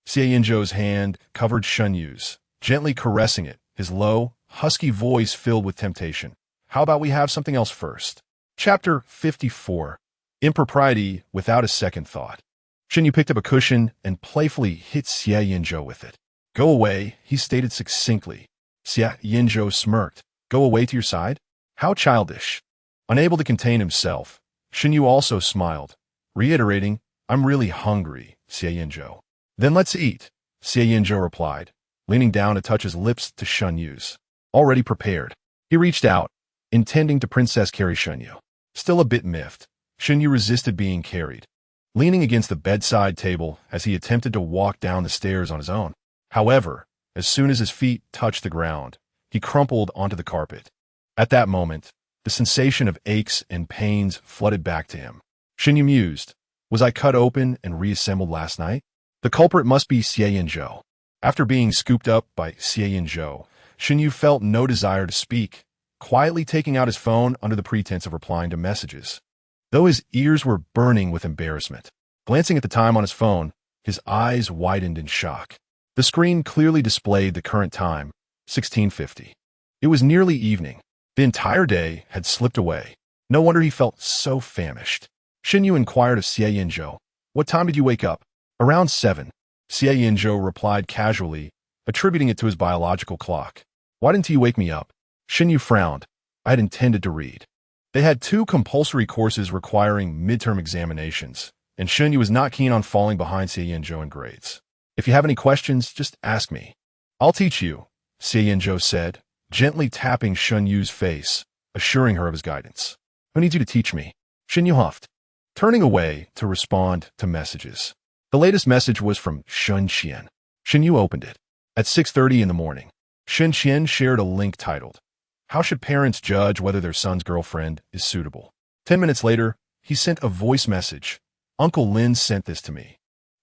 Xie Yanzhou's hand covered Shen Yu's, gently caressing it, his low, husky voice filled with temptation. How about we have something else first? Chapter 54. Impropriety without a second thought. Shen Yu picked up a cushion and playfully hit Xie Yanzhou with it. Go away, he stated succinctly. Xie Yanzhou smirked. Go away to your side? How childish. Unable to contain himself, Shen Yu also smiled, reiterating, I'm really hungry, Xie Yanzhou. Then let's eat, Xie Yanzhou replied, leaning down to touch his lips to Shen Yu's. Already prepared. He reached out, intending to princess carry Shen Yu. Still a bit miffed, Shen Yu resisted being carried, leaning against the bedside table as he attempted to walk down the stairs on his own. However, as soon as his feet touched the ground, he crumpled onto the carpet. At that moment, the sensation of aches and pains flooded back to him. Shen Yu mused, was I cut open and reassembled last night? The culprit must be Xie Yanzhou. After being scooped up by Xie Yanzhou, Shen Yu felt no desire to speak, quietly taking out his phone under the pretense of replying to messages. Though his ears were burning with embarrassment, glancing at the time on his phone, his eyes widened in shock. The screen clearly displayed the current time, 16:50. It was nearly evening. The entire day had slipped away. No wonder he felt so famished. Shen Yu inquired of Xie Yanzhou, what time did you wake up? Around 7. Xie Yanzhou replied casually, attributing it to his biological clock. Why didn't you wake me up? Shen Yu frowned. I had intended to read. They had 2 compulsory courses requiring midterm examinations, and Shen Yu was not keen on falling behind Xie Yanzhou in grades. If you have any questions, just ask me. I'll teach you, Xie Yanzhou said, gently tapping Shen Yu's face, assuring her of his guidance. Who needs you to teach me? Shen Yu huffed, turning away to respond to messages. The latest message was from Shen Qian. Shen Yu opened it. At 6:30 in the morning, Shen Qian shared a link titled, How should parents judge whether their son's girlfriend is suitable? 10 minutes later, he sent a voice message. Uncle Lin sent this to me.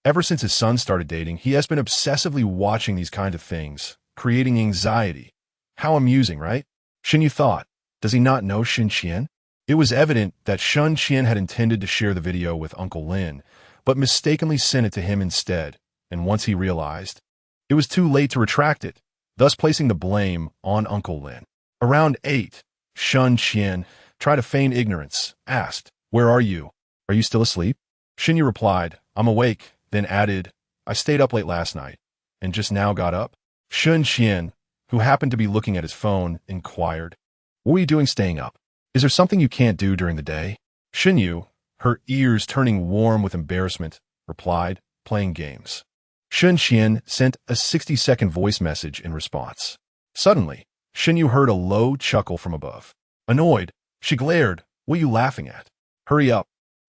Ever since his son started dating, he has been obsessively watching these kind of things, creating anxiety. How amusing, right? Shen Yu thought, does he not know Shen Qian? It was evident that Shen Qian had intended to share the video with Uncle Lin, but mistakenly sent it to him instead, and once he realized, it was too late to retract it, thus placing the blame on Uncle Lin. Around 8, Shen Qian tried to feign ignorance, asked, where are you? Are you still asleep? Shen Yu replied, I'm awake, then added, I stayed up late last night, and just now got up. Shen Qian, who happened to be looking at his phone, inquired, what were you doing staying up? Is there something you can't do during the day? Shen Yu, her ears turning warm with embarrassment, replied, playing games. Shen Qian sent a 60-second voice message in response. Suddenly, Shen Yu heard a low chuckle from above. Annoyed, she glared, what are you laughing at? Hurry up.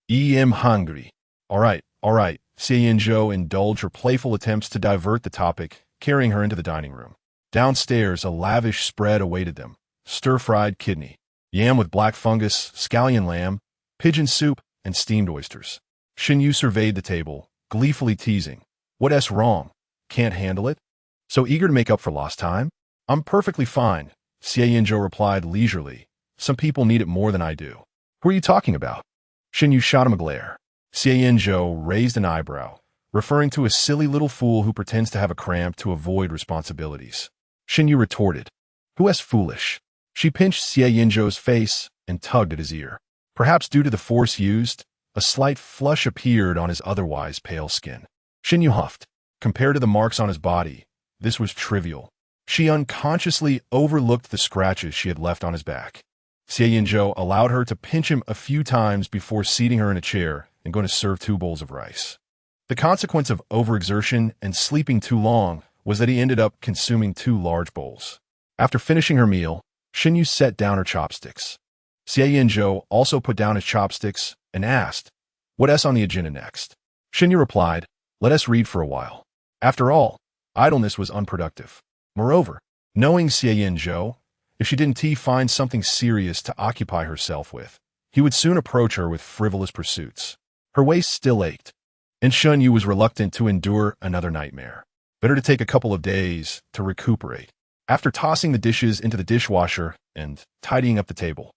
I'm hungry. All right, Xie Yanzhou indulged her playful attempts to divert the topic, carrying her into the dining room. Downstairs, a lavish spread awaited them. Stir-fried kidney, yam with black fungus, scallion lamb, pigeon soup, and steamed oysters. Shen Yu surveyed the table, gleefully teasing. What's wrong? Can't handle it? So eager to make up for lost time? I'm perfectly fine, Xie Yanzhou replied leisurely. Some people need it more than I do. Who are you talking about? Shen Yu shot him a glare. Xie Yanzhou raised an eyebrow, referring to a silly little fool who pretends to have a cramp to avoid responsibilities. Shen Yu retorted, who foolish? She pinched Xie Yanzhou's face and tugged at his ear. Perhaps due to the force used, a slight flush appeared on his otherwise pale skin. Shen Yu huffed. Compared to the marks on his body, this was trivial. She unconsciously overlooked the scratches she had left on his back. Xie Yanzhou allowed her to pinch him a few times before seating her in a chair and going to serve 2 bowls of rice. The consequence of overexertion and sleeping too long was that he ended up consuming 2 large bowls. After finishing her meal, Shen Yu set down her chopsticks. Xie Yanzhou also put down his chopsticks and asked, what's on the agenda next? Shen Yu replied, let us read for a while. After all, Idleness was unproductive. Moreover, knowing Xie Yanzhou, if she didn't find something serious to occupy herself with, he would soon approach her with frivolous pursuits. Her waist still ached, and Shen Yu was reluctant to endure another nightmare. Better to take a couple of days to recuperate. After tossing the dishes into the dishwasher and tidying up the table,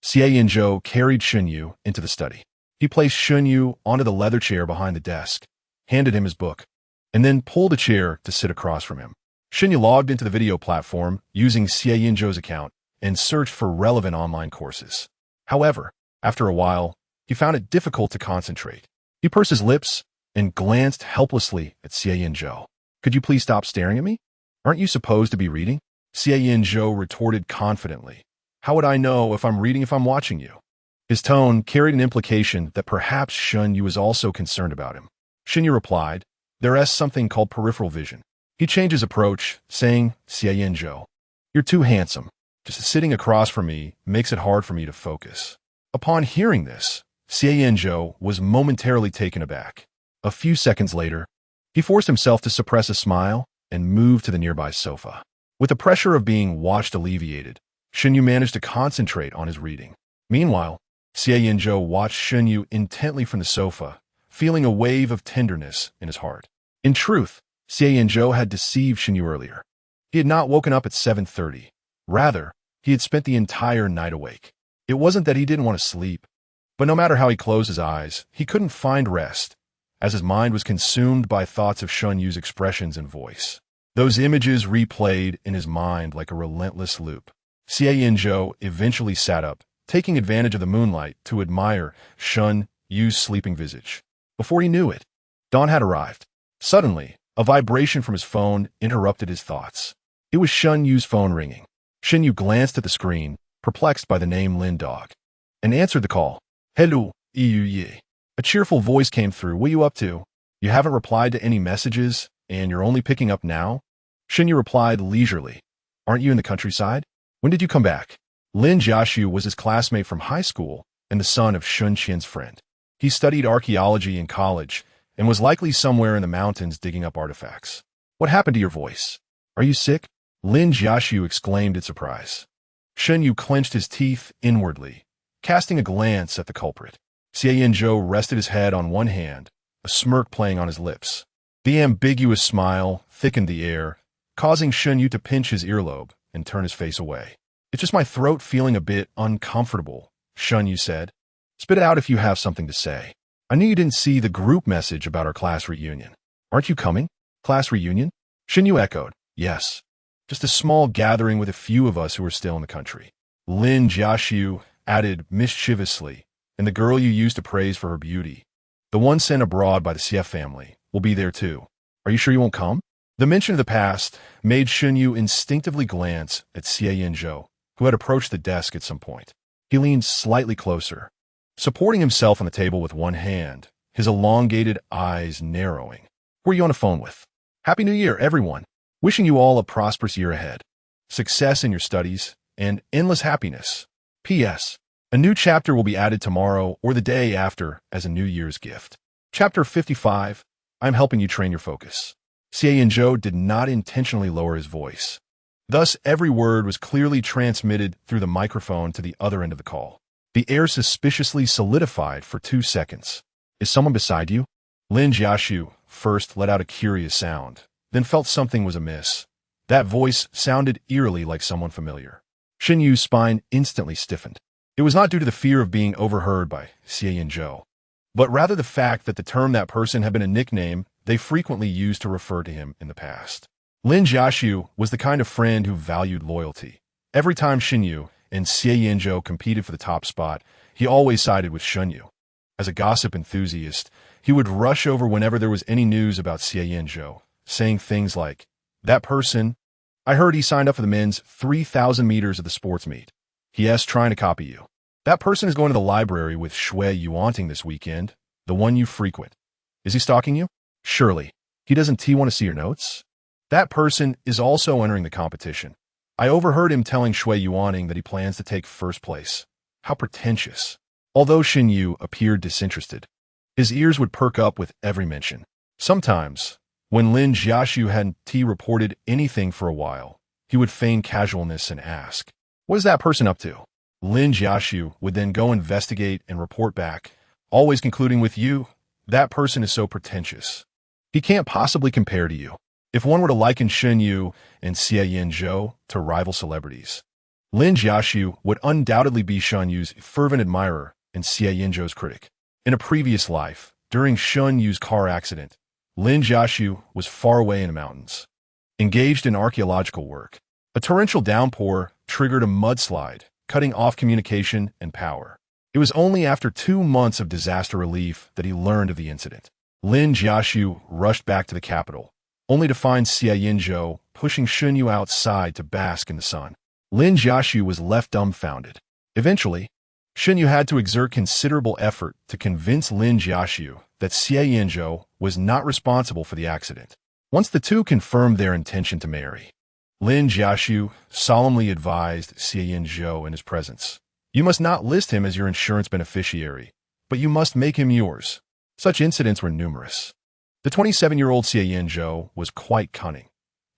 Xie Yanzhou carried Shen Yu into the study. He placed Shen Yu onto the leather chair behind the desk, handed him his book, and then pulled a chair to sit across from him. Shen Yu logged into the video platform using Xie Yanzhou's account and searched for relevant online courses. However, after a while, he found it difficult to concentrate. He pursed his lips and glanced helplessly at Xie Yanzhou. "Could you please stop staring at me? Aren't you supposed to be reading?" Xie Yanzhou retorted confidently. "How would I know if I'm reading if I'm watching you?" His tone carried an implication that perhaps Shen Yu was also concerned about him. Shen Yu replied, "There is something called peripheral vision." He changed his approach, saying, "Xie Yanzhou, you're too handsome. Just sitting across from me makes it hard for me to focus." Upon hearing this, Xie Yanzhou was momentarily taken aback. A few seconds later, he forced himself to suppress a smile and moved to the nearby sofa. With the pressure of being watched alleviated, Shen Yu managed to concentrate on his reading. Meanwhile, Xie Yanzhou watched Shen Yu intently from the sofa, feeling a wave of tenderness in his heart. In truth, Xie Yanzhou had deceived Shen Yu earlier. He had not woken up at 7:30. Rather, he had spent the entire night awake. It wasn't that he didn't want to sleep, but no matter how he closed his eyes, he couldn't find rest, as his mind was consumed by thoughts of Shen Yu's expressions and voice. Those images replayed in his mind like a relentless loop. Xie Yanzhou eventually sat up, taking advantage of the moonlight to admire Shen Yu's sleeping visage. Before he knew it, dawn had arrived. Suddenly, a vibration from his phone interrupted his thoughts. It was Shen Yu's phone ringing. Shen Yu glanced at the screen, perplexed by the name Lin Dog, and answered the call. "Hello, Yi. A cheerful voice came through. "What are you up to? You haven't replied to any messages, and you're only picking up now?" Shen Yu replied leisurely. "Aren't you in the countryside? When did you come back?" Lin Jiaxu was his classmate from high school and the son of Shun Qian's friend. He studied archaeology in college and was likely somewhere in the mountains digging up artifacts. "What happened to your voice? Are you sick?" Lin Jiaxu exclaimed in surprise. Shen Yu clenched his teeth inwardly, casting a glance at the culprit. Xie Yanzhou rested his head on one hand, a smirk playing on his lips. The ambiguous smile thickened the air, causing Shen Yu to pinch his earlobe and turn his face away. "It's just my throat feeling a bit uncomfortable," Shen Yu said. "Spit it out if you have something to say. I knew you didn't see the group message about our class reunion. Aren't you coming?" "Class reunion?" Shen Yu echoed. "Yes. Just a small gathering with a few of us who are still in the country." Lin Jiaxu added mischievously, "And the girl you used to praise for her beauty, the one sent abroad by the Xie family, will be there too. Are you sure you won't come?" The mention of the past made Shen Yu instinctively glance at Xie Yanzhou, who had approached the desk at some point. He leaned slightly closer, supporting himself on the table with one hand, his elongated eyes narrowing. "Who are you on the phone with?" "Happy New Year, everyone. Wishing you all a prosperous year ahead, success in your studies, and endless happiness. P.S. A new chapter will be added tomorrow or the day after as a New Year's gift. Chapter 55, I'm helping you train your focus." Xie Yanzhou did not intentionally lower his voice. Thus, every word was clearly transmitted through the microphone to the other end of the call. The air suspiciously solidified for 2 seconds. "Is someone beside you?" Lin Jiaxu first let out a curious sound, then felt something was amiss. That voice sounded eerily like someone familiar. Shen Yu's spine instantly stiffened. It was not due to the fear of being overheard by Xie Yanzhou, but rather the fact that the term that person had been a nickname they frequently used to refer to him in the past. Lin Jiaxu was the kind of friend who valued loyalty. Every time Shen Yu and Xie Yanzhou competed for the top spot, he always sided with Shen Yu. As a gossip enthusiast, he would rush over whenever there was any news about Xie Yanzhou, saying things like, "That person, I heard he signed up for the men's 3,000 meters of the sports meet. He.S. trying to copy you. That person is going to the library with Xie Yanzhou this weekend, the one you frequent. Is he stalking you? Surely, he doesn't want to see your notes? That person is also entering the competition. I overheard him telling Xie Yanzhou that he plans to take first place. How pretentious." Although Shen Yu appeared disinterested, his ears would perk up with every mention. Sometimes, When Lin Jiaxu hadn't reported anything for a while, he would feign casualness and ask, "What is that person up to?" Lin Jiaxu would then go investigate and report back, always concluding with, "You, that person is so pretentious. He can't possibly compare to you." If one were to liken Shen Yu and Xie Yanzhou to rival celebrities, Lin Jiaxu would undoubtedly be Shen Yu's fervent admirer and Xie Yanzhou's critic. In a previous life, during Shen Yu's car accident, Lin Jiaxu was far away in the mountains, engaged in archaeological work. A torrential downpour triggered a mudslide, cutting off communication and power. It was only after 2 months of disaster relief that he learned of the incident. Lin Jiaxu rushed back to the capital, only to find Xie Yanzhou pushing Shen Yu outside to bask in the sun. Lin Jiaxu was left dumbfounded. Eventually, Shen Yu had to exert considerable effort to convince Lin Jiaxu that Xie Yanzhou was not responsible for the accident. Once the two confirmed their intention to marry, Lin Jiaxu solemnly advised Xie Yanzhou in his presence, "You must not list him as your insurance beneficiary, but you must make him yours." Such incidents were numerous. The 27-year-old Xie Yanzhou was quite cunning.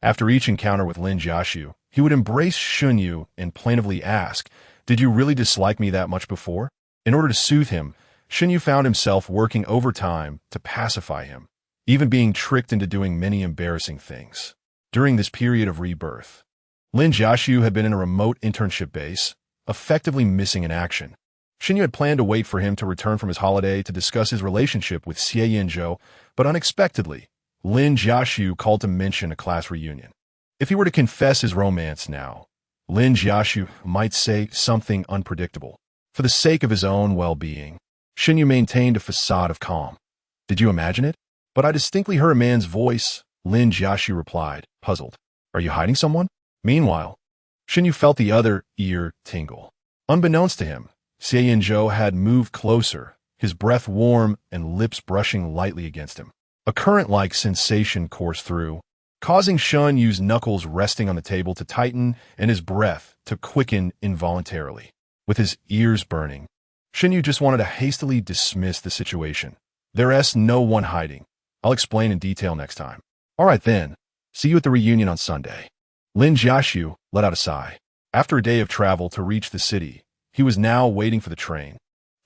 After each encounter with Lin Jiaxu, he would embrace Shen Yu and plaintively ask, "Did you really dislike me that much before?" In order to soothe him, Shen Yu found himself working overtime to pacify him, even being tricked into doing many embarrassing things. During this period of rebirth, Lin Jiaxu had been in a remote internship base, effectively missing in action. Shen Yu had planned to wait for him to return from his holiday to discuss his relationship with Xie Yanzhou, but unexpectedly, Lin Jiaxu called to mention a class reunion. If he were to confess his romance now, Lin Jiaxu might say something unpredictable. For the sake of his own well-being, Shen Yu maintained a facade of calm. "Did you imagine it?" "But I distinctly heard a man's voice," Lin Jiaxu replied, puzzled. "Are you hiding someone?" Meanwhile, Shen Yu felt the other ear tingle. Unbeknownst to him, Xie Yanzhou had moved closer, his breath warm and lips brushing lightly against him. A current-like sensation coursed through, causing Shen Yu's knuckles resting on the table to tighten and his breath to quicken involuntarily. With his ears burning, Shen Yu just wanted to hastily dismiss the situation. "There's no one hiding. I'll explain in detail next time." "All right then. See you at the reunion on Sunday." Lin Jiaxu let out a sigh. After a day of travel to reach the city, he was now waiting for the train,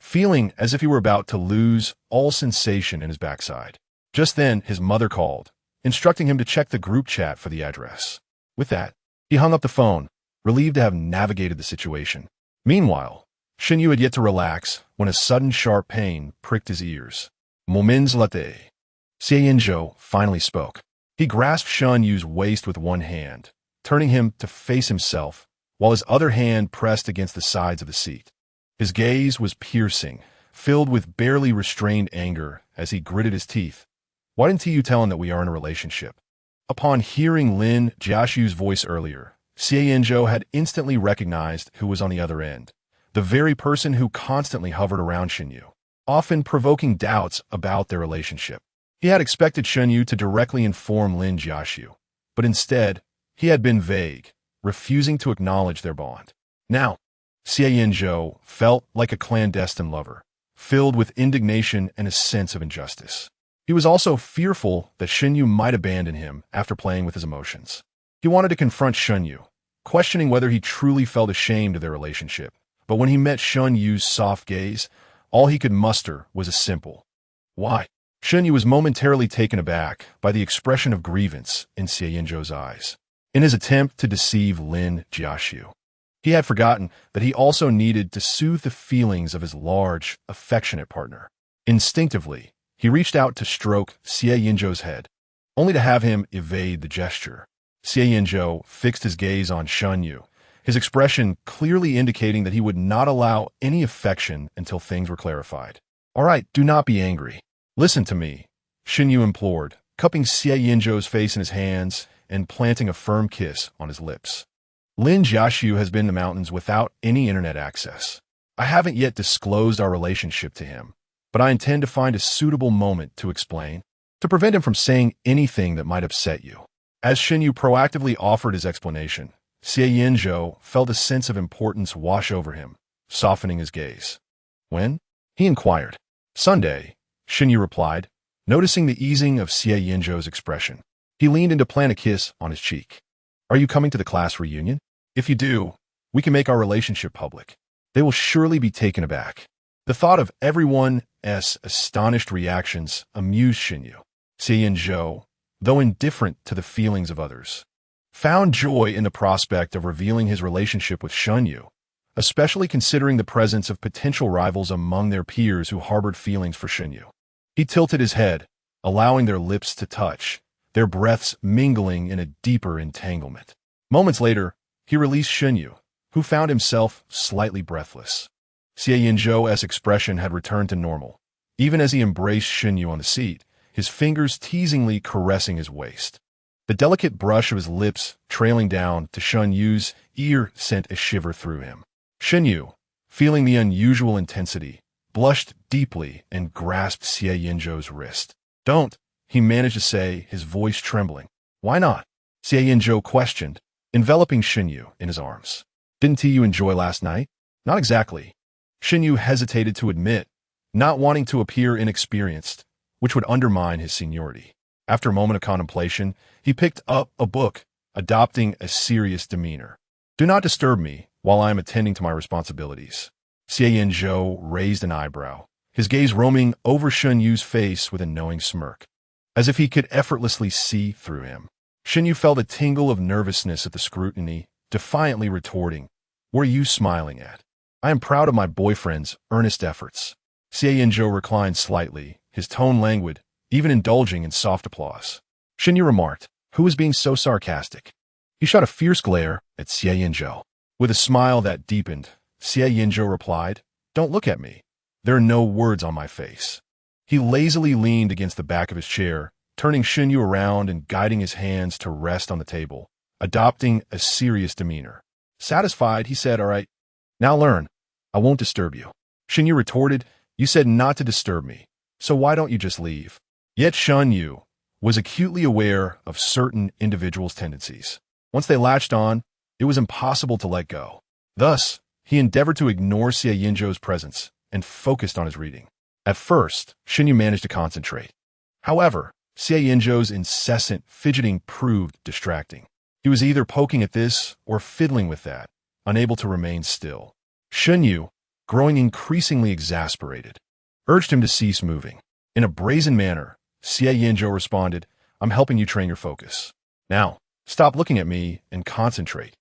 feeling as if he were about to lose all sensation in his backside. Just then, his mother called, instructing him to check the group chat for the address. With that, he hung up the phone, relieved to have navigated the situation. Meanwhile, Shen Yu had yet to relax when a sudden sharp pain pricked his ears. "Moments later." Xie Yanzhou finally spoke. He grasped Shen Yu's waist with one hand, turning him to face himself, while his other hand pressed against the sides of the seat. His gaze was piercing, filled with barely restrained anger as he gritted his teeth. "Why didn't you tell him that we are in a relationship?" Upon hearing Lin Jiaxu's voice earlier, Xie Yanzhou had instantly recognized who was on the other end, the very person who constantly hovered around Shen Yu, often provoking doubts about their relationship. He had expected Shen Yu to directly inform Lin Jiaxu, but instead, he had been vague, refusing to acknowledge their bond. Now, Xie Yanzhou felt like a clandestine lover, filled with indignation and a sense of injustice. He was also fearful that Shen Yu might abandon him after playing with his emotions. He wanted to confront Shen Yu, questioning whether he truly felt ashamed of their relationship. But when he met Shen Yu's soft gaze, all he could muster was a simple, "Why?" Shen Yu was momentarily taken aback by the expression of grievance in Xie Yanzhou's eyes. In his attempt to deceive Lin Jiaxu, he had forgotten that he also needed to soothe the feelings of his large, affectionate partner. Instinctively, he reached out to stroke Xie Yanzhou's head, only to have him evade the gesture. Xie Yanzhou fixed his gaze on Shen Yu, his expression clearly indicating that he would not allow any affection until things were clarified. "All right, do not be angry. Listen to me," Shen Yu implored, cupping Xie Yanzhou's face in his hands and planting a firm kiss on his lips. "Lin Jiaxu has been in the mountains without any internet access. I haven't yet disclosed our relationship to him, but I intend to find a suitable moment to explain, to prevent him from saying anything that might upset you." As Shen Yu proactively offered his explanation, Xie Yanzhou felt a sense of importance wash over him, softening his gaze. "When?" he inquired. "Sunday," Shen Yu replied, Noticing the easing of Xie Yanzhou's expression, he leaned in to plant a kiss on his cheek. Are you coming to the class reunion? If you do, we can make our relationship public. They will surely be taken aback. The thought of everyone's astonished reactions amused Shen Yu. Xie Yanzhou, though indifferent to the feelings of others, found joy in the prospect of revealing his relationship with Shen Yu, especially considering the presence of potential rivals among their peers who harbored feelings for Shen Yu. He tilted his head, allowing their lips to touch, their breaths mingling in a deeper entanglement. Moments later, he released Shen Yu, who found himself slightly breathless. Xie Yanzhou's expression had returned to normal, even as he embraced Shen Yu on the seat, his fingers teasingly caressing his waist. The delicate brush of his lips trailing down to Shen Yu's ear sent a shiver through him. Shen Yu, feeling the unusual intensity, blushed deeply and grasped Xie Yanzhou's wrist. Don't, he managed to say, his voice trembling. Why not? Xie Yanzhou questioned, enveloping Shen Yu in his arms. Didn't you enjoy last night? Not exactly. Shen Yu hesitated to admit, not wanting to appear inexperienced, which would undermine his seniority. After a moment of contemplation, he picked up a book, adopting a serious demeanor. Do not disturb me while I am attending to my responsibilities. Xie Yanzhou raised an eyebrow, his gaze roaming over Shen Yu's face with a knowing smirk, as if he could effortlessly see through him. Shen Yu felt a tingle of nervousness at the scrutiny, defiantly retorting, "What are you smiling at? I am proud of my boyfriend's earnest efforts." Xie Yanzhou reclined slightly, his tone languid, even indulging in soft applause. Shen Yu remarked, "Who was being so sarcastic?" He shot a fierce glare at Xie Yanzhou. With a smile that deepened, Xie Yanzhou replied, "Don't look at me. There are no words on my face." He lazily leaned against the back of his chair, turning Shen Yu around and guiding his hands to rest on the table, adopting a serious demeanor. Satisfied, he said, "All right, now learn. I won't disturb you." Shen Yu retorted, "You said not to disturb me, so why don't you just leave?" Yet Shen Yu was acutely aware of certain individuals' tendencies. Once they latched on, it was impossible to let go. Thus, he endeavored to ignore Xie Yanzhou's presence and focused on his reading. At first, Shen Yu managed to concentrate. However, Xie Yanzhou's incessant fidgeting proved distracting. He was either poking at this or fiddling with that, unable to remain still. Shen Yu, growing increasingly exasperated, urged him to cease moving. In a brazen manner, Xie Yanzhou responded, "I'm helping you train your focus. Now, stop looking at me and concentrate."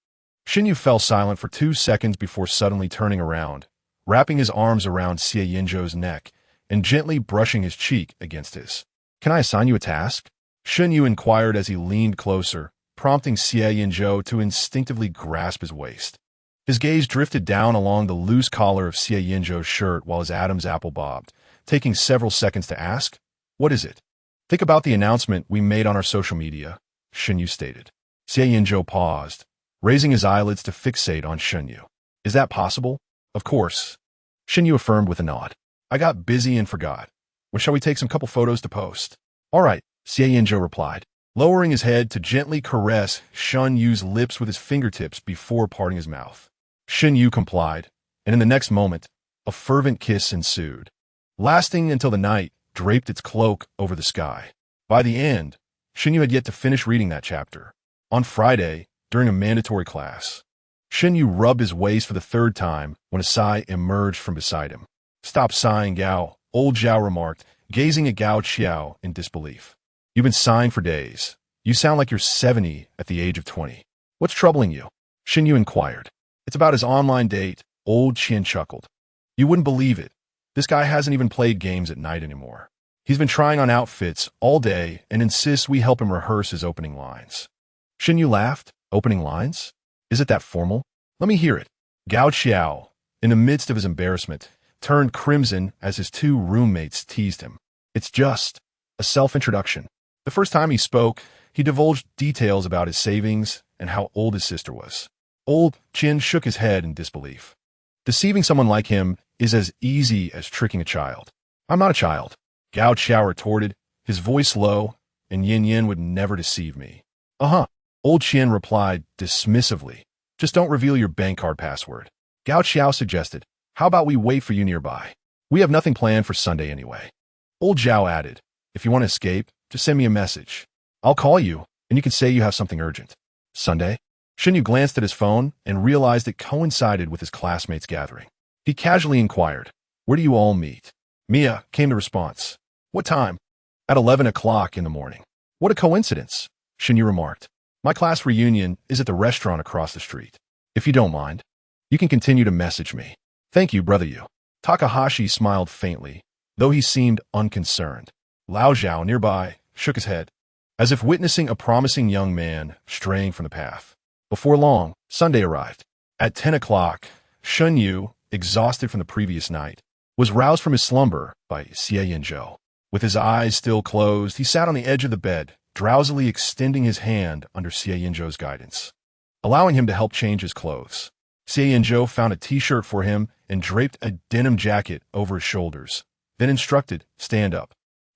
Shen Yu fell silent for 2 seconds before suddenly turning around, wrapping his arms around Xie Yanzhou's neck and gently brushing his cheek against his. "Can I assign you a task?" Shen Yu inquired as he leaned closer, prompting Xie Yanzhou to instinctively grasp his waist. His gaze drifted down along the loose collar of Xie Yanzhou's shirt while his Adam's apple bobbed, taking several seconds to ask, "What is it?" "Think about the announcement we made on our social media," Shen Yu stated. Xie Yanzhou paused, raising his eyelids to fixate on Shen Yu. "Is that possible?" "Of course," Shen Yu affirmed with a nod. "I got busy and forgot. Well, shall we take some couple photos to post?" "All right," Xie Yanzhou replied, lowering his head to gently caress Shen Yu's lips with his fingertips before parting his mouth. Shen Yu complied, and in the next moment, a fervent kiss ensued, lasting until the night draped its cloak over the sky. By the end, Shen Yu had yet to finish reading that chapter. On Friday, during a mandatory class, Shen Yu rubbed his waist for the 3rd time when a sigh emerged from beside him. "Stop sighing, Gao," old Zhao remarked, gazing at Gao Qiao in disbelief. "You've been sighing for days. You sound like you're 70 at the age of 20. What's troubling you?" Shen Yu inquired. "It's about his online date," old Qian chuckled. "You wouldn't believe it. This guy hasn't even played games at night anymore. He's been trying on outfits all day and insists we help him rehearse his opening lines." Shen Yu laughed. "Opening lines? Is it that formal? Let me hear it." Gao Qiao, in the midst of his embarrassment, turned crimson as his 2 roommates teased him. "It's just a self-introduction." The first time he spoke, he divulged details about his savings and how old his sister was. Old Qian shook his head in disbelief. Deceiving someone like him is as easy as tricking a child. "I'm not a child," Gao Qiao retorted, his voice low, "and Yin Yin would never deceive me." "Uh-huh," old Qian replied dismissively. "Just don't reveal your bank card password." Gao Qiao suggested, "How about we wait for you nearby? We have nothing planned for Sunday anyway." Old Zhao added, If you want to escape, just send me a message. I'll call you, and you can say you have something urgent. Sunday? Shen Yu glanced at his phone and realized it coincided with his classmates' gathering. He casually inquired, "Where do you all meet?" Mia came the response. "What time?" "At 11 o'clock in the morning." "What a coincidence," Shen Yu remarked. "My class reunion is at the restaurant across the street. If you don't mind, you can continue to message me." "Thank you, brother Yu." Takahashi smiled faintly, though he seemed unconcerned. Lao Zhao, nearby, shook his head, as if witnessing a promising young man straying from the path. Before long, Sunday arrived. At 10 o'clock, Shen Yu, exhausted from the previous night, was roused from his slumber by Xie Yanzhou. With his eyes still closed, he sat on the edge of the bed, drowsily extending his hand under Xie Yanzhou's guidance, allowing him to help change his clothes. Xie Yanzhou found a t-shirt for him and draped a denim jacket over his shoulders, then instructed, "Stand up.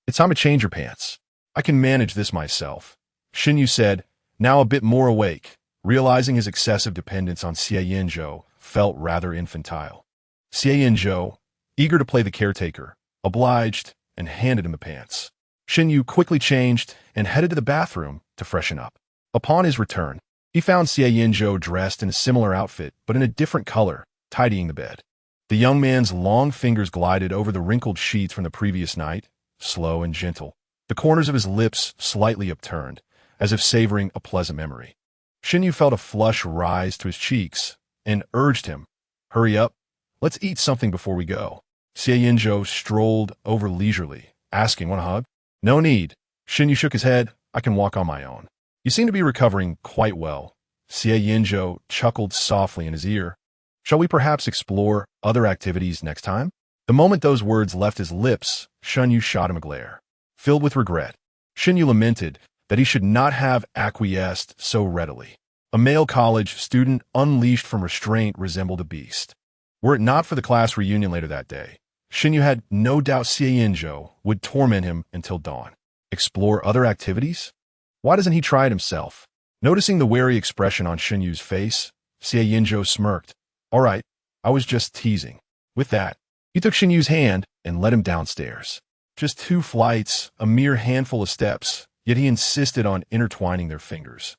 It's time to change your pants." "I can manage this myself," Shen Yu said, now a bit more awake, realizing his excessive dependence on Xie Yanzhou felt rather infantile. Xie Yanzhou, eager to play the caretaker, obliged and handed him the pants. Shen Yu quickly changed and headed to the bathroom to freshen up. Upon his return, he found Xie Yanzhou dressed in a similar outfit but in a different color, tidying the bed. The young man's long fingers glided over the wrinkled sheets from the previous night, slow and gentle, the corners of his lips slightly upturned, as if savoring a pleasant memory. Shen Yu felt a flush rise to his cheeks and urged him, "Hurry up, let's eat something before we go." Xie Yanzhou strolled over leisurely, asking, "Want a hug?" "No need." Shen Yu shook his head. "I can walk on my own." "You seem to be recovering quite well." Xie Yanzhou chuckled softly in his ear. "Shall we perhaps explore other activities next time?" The moment those words left his lips, Shen Yu shot him a glare. Filled with regret, Shen Yu lamented that he should not have acquiesced so readily. A male college student unleashed from restraint resembled a beast. Were it not for the class reunion later that day, Shen Yu had no doubt Xie Yanzhou would torment him until dawn. Explore other activities? Why doesn't he try it himself? Noticing the wary expression on Shen Yu's face, Xie Yanzhou smirked. "All right, I was just teasing." With that, he took Shen Yu's hand and led him downstairs. Just 2 flights, a mere handful of steps, yet he insisted on intertwining their fingers.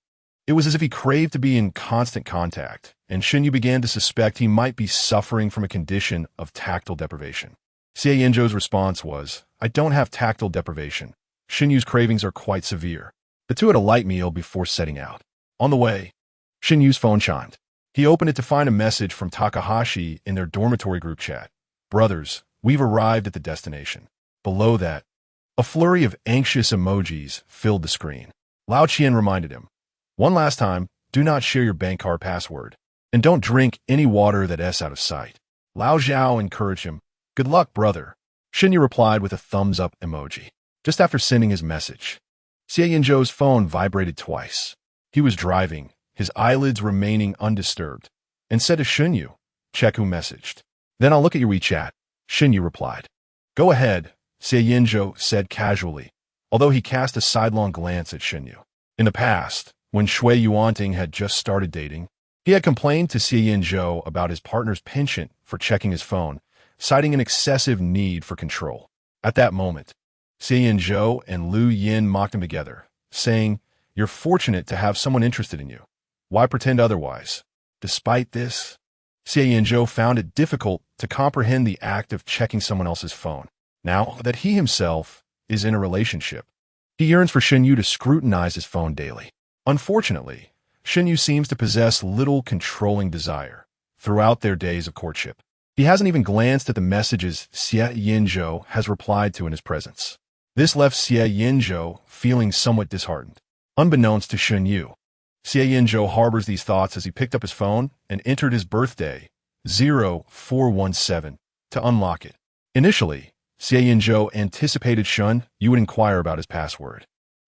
It was as if he craved to be in constant contact, and Shen Yu began to suspect he might be suffering from a condition of tactile deprivation. Xie Yanzhou's response was, "I don't have tactile deprivation. Shen Yu's cravings are quite severe." The two had a light meal before setting out. On the way, Shen Yu's phone chimed. He opened it to find a message from Takahashi in their dormitory group chat. "Brothers, we've arrived at the destination." Below that, a flurry of anxious emojis filled the screen. Lao Qian reminded him, "One last time, do not share your bank card password, and don't drink any water that's out of sight." Lao Zhao encouraged him, "Good luck, brother." Shen Yu replied with a thumbs-up emoji. Just after sending his message, Xie Yanzhou's phone vibrated twice. He was driving, his eyelids remaining undisturbed, and said to Shen Yu, "Check who messaged." "Then I'll look at your WeChat," Shen Yu replied. "Go ahead," Xie Yanzhou said casually, although he cast a sidelong glance at Shen Yu. In the past, when Shui Yuanting had just started dating, he had complained to Xie Yanzhou about his partner's penchant for checking his phone, citing an excessive need for control. At that moment, Xie Yanzhou and Lu Yin mocked him together, saying, "You're fortunate to have someone interested in you. Why pretend otherwise?" Despite this, Xie Yanzhou found it difficult to comprehend the act of checking someone else's phone, now that he himself is in a relationship. He yearns for Shen Yu to scrutinize his phone daily. Unfortunately, Shen Yu seems to possess little controlling desire throughout their days of courtship. He hasn't even glanced at the messages Xie Yanzhou has replied to in his presence. This left Xie Yanzhou feeling somewhat disheartened. Unbeknownst to Shen Yu, Xie Yanzhou harbors these thoughts as he picked up his phone and entered his birthday, 0417, to unlock it. Initially, Xie Yanzhou anticipated Shen Yu would inquire about his password.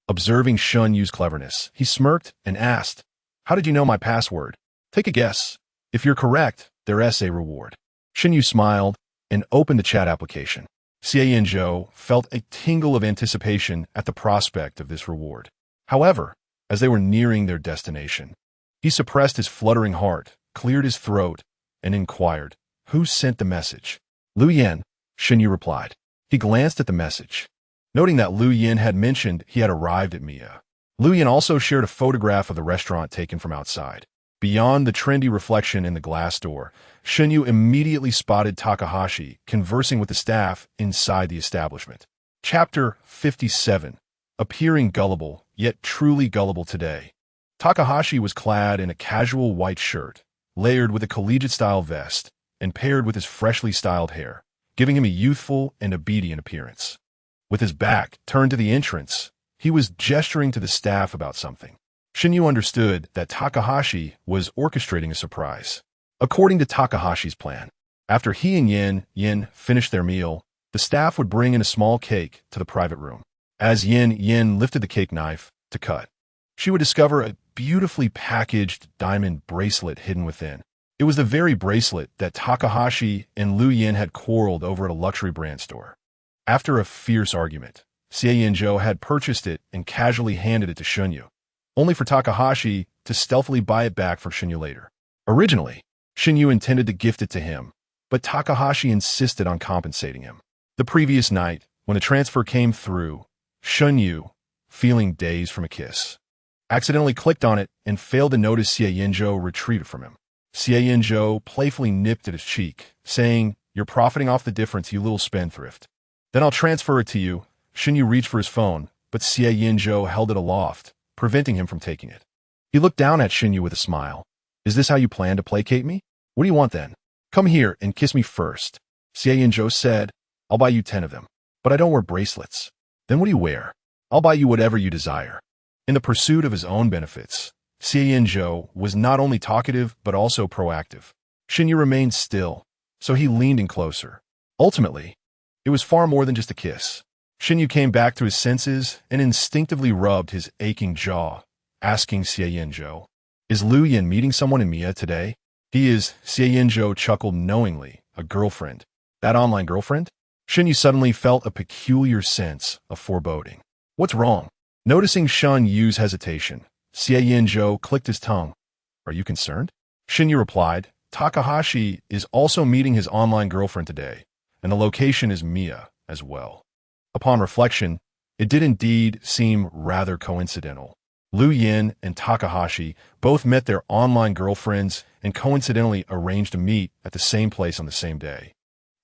Observing Shen Yu's cleverness, he smirked and asked, "How did you know my password?" "Take a guess. If you're correct, there's a reward." Shen Yu smiled and opened the chat application. Xie Yanzhou felt a tingle of anticipation at the prospect of this reward. However, as they were nearing their destination, he suppressed his fluttering heart, cleared his throat, and inquired, "Who sent the message?" "Lu Yan," Shen Yu replied. He glanced at the message. Noting that Lu Yin had mentioned he had arrived at Mia, Lu Yin also shared a photograph of the restaurant taken from outside. Beyond the trendy reflection in the glass door, Shen Yu immediately spotted Takahashi conversing with the staff inside the establishment. Chapter 57. Appearing gullible, yet truly gullible today. Takahashi was clad in a casual white shirt, layered with a collegiate-style vest, and paired with his freshly styled hair, giving him a youthful and obedient appearance. With his back turned to the entrance, he was gesturing to the staff about something. Shen Yu understood that Takahashi was orchestrating a surprise. According to Takahashi's plan, after he and Yin finished their meal, the staff would bring in a small cake to the private room. As Yin lifted the cake knife to cut, she would discover a beautifully packaged diamond bracelet hidden within. It was the very bracelet that Takahashi and Lu Yin had quarreled over at a luxury brand store. After a fierce argument, Xie Yanzhou had purchased it and casually handed it to Shen Yu, only for Takahashi to stealthily buy it back from Shen Yu later. Originally, Shen Yu intended to gift it to him, but Takahashi insisted on compensating him. The previous night, when the transfer came through, Shen Yu, feeling dazed from a kiss, accidentally clicked on it and failed to notice Xie Yanzhou retrieve it from him. Xie Yanzhou playfully nipped at his cheek, saying, "You're profiting off the difference, you little spendthrift." "Then I'll transfer it to you." Shen Yu reached for his phone, but Xie Yanzhou held it aloft, preventing him from taking it. He looked down at Shen Yu with a smile. "Is this how you plan to placate me? What do you want then? Come here and kiss me first." Xie Yanzhou said, "I'll buy you 10 of them. But I don't wear bracelets." "Then what do you wear? I'll buy you whatever you desire." In the pursuit of his own benefits, Xie Yanzhou was not only talkative but also proactive. Shen Yu remained still, so he leaned in closer. Ultimately, it was far more than just a kiss. Shen Yu came back to his senses and instinctively rubbed his aching jaw, asking Xie Yanzhou, "Is Lu Yin meeting someone in Mia today?" "He is." Xie Yanzhou chuckled knowingly. "A girlfriend. That online girlfriend?" Shen Yu suddenly felt a peculiar sense of foreboding. "What's wrong?" Noticing Shen Yu's hesitation, Xie Yanzhou clicked his tongue. "Are you concerned?" Shen Yu replied, "Takahashi is also meeting his online girlfriend today, and the location is Mia as well." Upon reflection, it did indeed seem rather coincidental. Lu Yin and Takahashi both met their online girlfriends and coincidentally arranged to meet at the same place on the same day.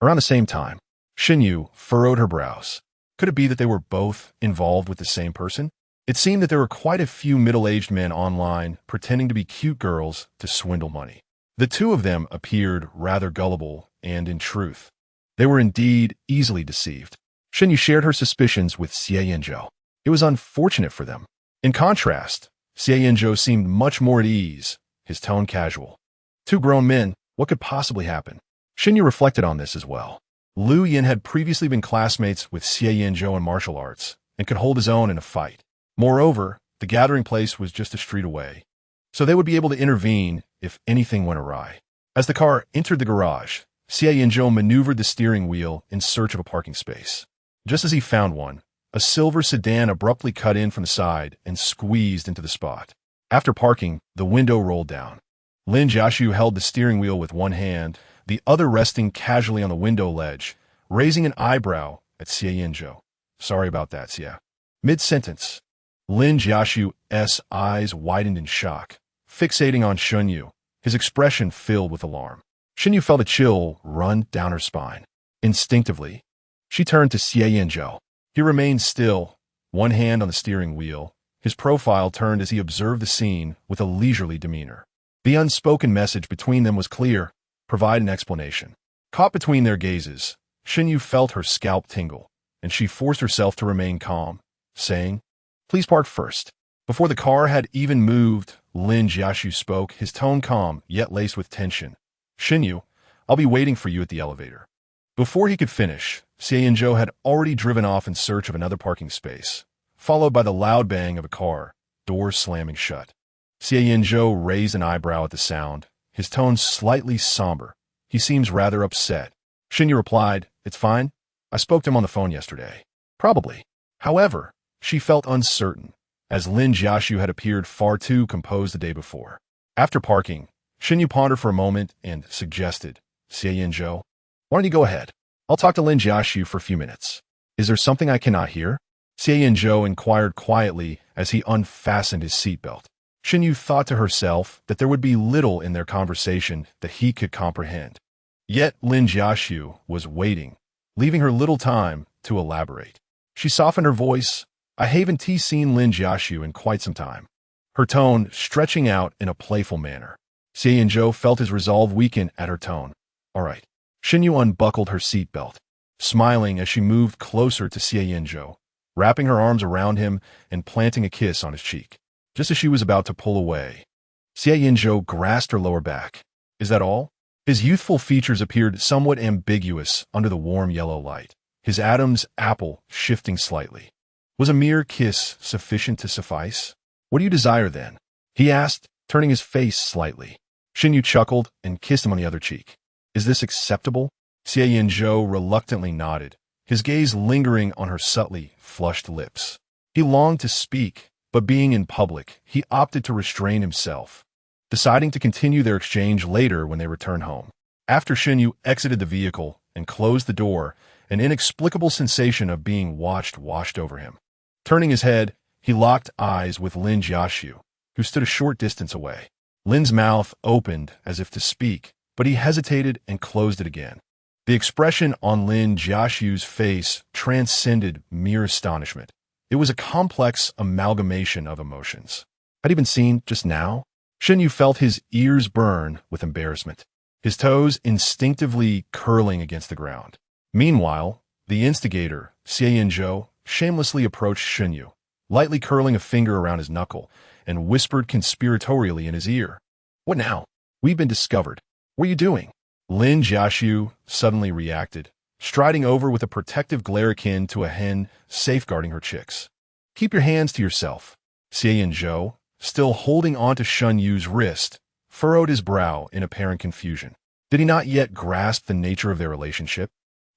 Around the same time, Shen Yu furrowed her brows. Could it be that they were both involved with the same person? It seemed that there were quite a few middle-aged men online pretending to be cute girls to swindle money. The two of them appeared rather gullible, and in truth, they were indeed easily deceived. Shen Yu shared her suspicions with Xie Yanzhou. It was unfortunate for them. In contrast, Xie Yanzhou seemed much more at ease, his tone casual. Two grown men, what could possibly happen? Shen Yu reflected on this as well. Lu Yin had previously been classmates with Xie Yanzhou in martial arts and could hold his own in a fight. Moreover, the gathering place was just a street away, so they would be able to intervene if anything went awry. As the car entered the garage, Xie Yanzhou maneuvered the steering wheel in search of a parking space. Just as he found one, a silver sedan abruptly cut in from the side and squeezed into the spot. After parking, the window rolled down. Lin Jiaxu held the steering wheel with one hand, the other resting casually on the window ledge, raising an eyebrow at Xie Yanzhou. "Sorry about that, Xie." Mid-sentence, Lin Jiaxu's eyes widened in shock, fixating on Shen Yu, his expression filled with alarm. Shen Yu felt a chill run down her spine. Instinctively, she turned to Xie Yanzhou. He remained still, one hand on the steering wheel, his profile turned as he observed the scene with a leisurely demeanor. The unspoken message between them was clear: provide an explanation. Caught between their gazes, Shen Yu felt her scalp tingle, and she forced herself to remain calm, saying, "Please park first." Before the car had even moved, Lin Jiaxu spoke, his tone calm, yet laced with tension. "Shen Yu, I'll be waiting for you at the elevator." Before he could finish, Xie Yanzhou had already driven off in search of another parking space, followed by the loud bang of a car, doors slamming shut. Xie Yanzhou raised an eyebrow at the sound, his tone slightly somber. "He seems rather upset." Shen Yu replied, "It's fine. I spoke to him on the phone yesterday." "Probably." However, she felt uncertain, as Lin Jiaxu had appeared far too composed the day before. After parking, Shen Yu pondered for a moment and suggested, "Xie Yanzhou, why don't you go ahead? I'll talk to Lin Jiaxu for a few minutes." Is there something I cannot hear? Xie Yanzhou inquired quietly as he unfastened his seatbelt. Shen Yu thought to herself that there would be little in their conversation that he could comprehend. Yet Lin Jiaxu was waiting, leaving her little time to elaborate. She softened her voice. I haven't seen Lin Jiaxu in quite some time, her tone stretching out in a playful manner. Xie Yanzhou felt his resolve weaken at her tone. All right. Shen Yu unbuckled her seatbelt, smiling as she moved closer to Xie Yanzhou, wrapping her arms around him and planting a kiss on his cheek. Just as she was about to pull away, Xie Yanzhou grasped her lower back. Is that all? His youthful features appeared somewhat ambiguous under the warm yellow light, his Adam's apple shifting slightly. Was a mere kiss sufficient to suffice? What do you desire then? He asked, turning his face slightly. Shen Yu chuckled and kissed him on the other cheek. Is this acceptable? Xie Yanzhou reluctantly nodded, his gaze lingering on her subtly flushed lips. He longed to speak, but being in public, he opted to restrain himself, deciding to continue their exchange later when they returned home. After Shen Yu exited the vehicle and closed the door, an inexplicable sensation of being watched washed over him. Turning his head, he locked eyes with Lin Jiaxu, who stood a short distance away. Lin's mouth opened as if to speak, but he hesitated and closed it again. The expression on Lin Jiaxu's face transcended mere astonishment. It was a complex amalgamation of emotions. Had he been seen just now? Shen Yu felt his ears burn with embarrassment, his toes instinctively curling against the ground. Meanwhile, the instigator, Xie Yanzhou, shamelessly approached Shen Yu, lightly curling a finger around his knuckle, and whispered conspiratorially in his ear. What now? We've been discovered. What are you doing? Lin Jiaxu suddenly reacted, striding over with a protective glare akin to a hen safeguarding her chicks. Keep your hands to yourself. Xie Yanzhou, still holding onto Shen Yu's wrist, furrowed his brow in apparent confusion. Did he not yet grasp the nature of their relationship?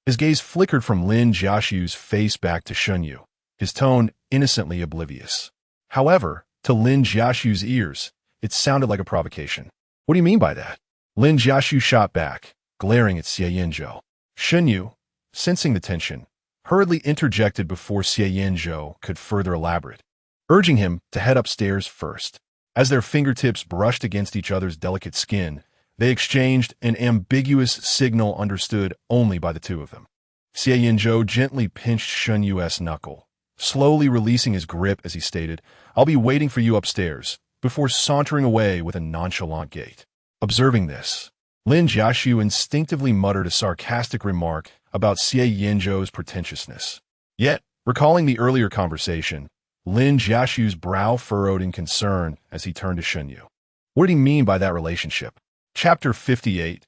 His gaze flickered from Lin Jiaxu's face back to Shen Yu, his tone innocently oblivious. However, to Lin Jiaxu's ears, it sounded like a provocation. What do you mean by that? Lin Jiaxu shot back, glaring at Xie Yanzhou. Shen Yu, sensing the tension, hurriedly interjected before Xie Yanzhou could further elaborate, urging him to head upstairs first. As their fingertips brushed against each other's delicate skin, they exchanged an ambiguous signal understood only by the two of them. Xie Yanzhou gently pinched Shen Yu's knuckle, slowly releasing his grip as he stated, I'll be waiting for you upstairs, before sauntering away with a nonchalant gait. Observing this, Lin Jiaxu instinctively muttered a sarcastic remark about Xie Yanzhou's pretentiousness. Yet, recalling the earlier conversation, Lin Jiaxu's brow furrowed in concern as he turned to Shen Yu. What did he mean by that relationship? Chapter 58.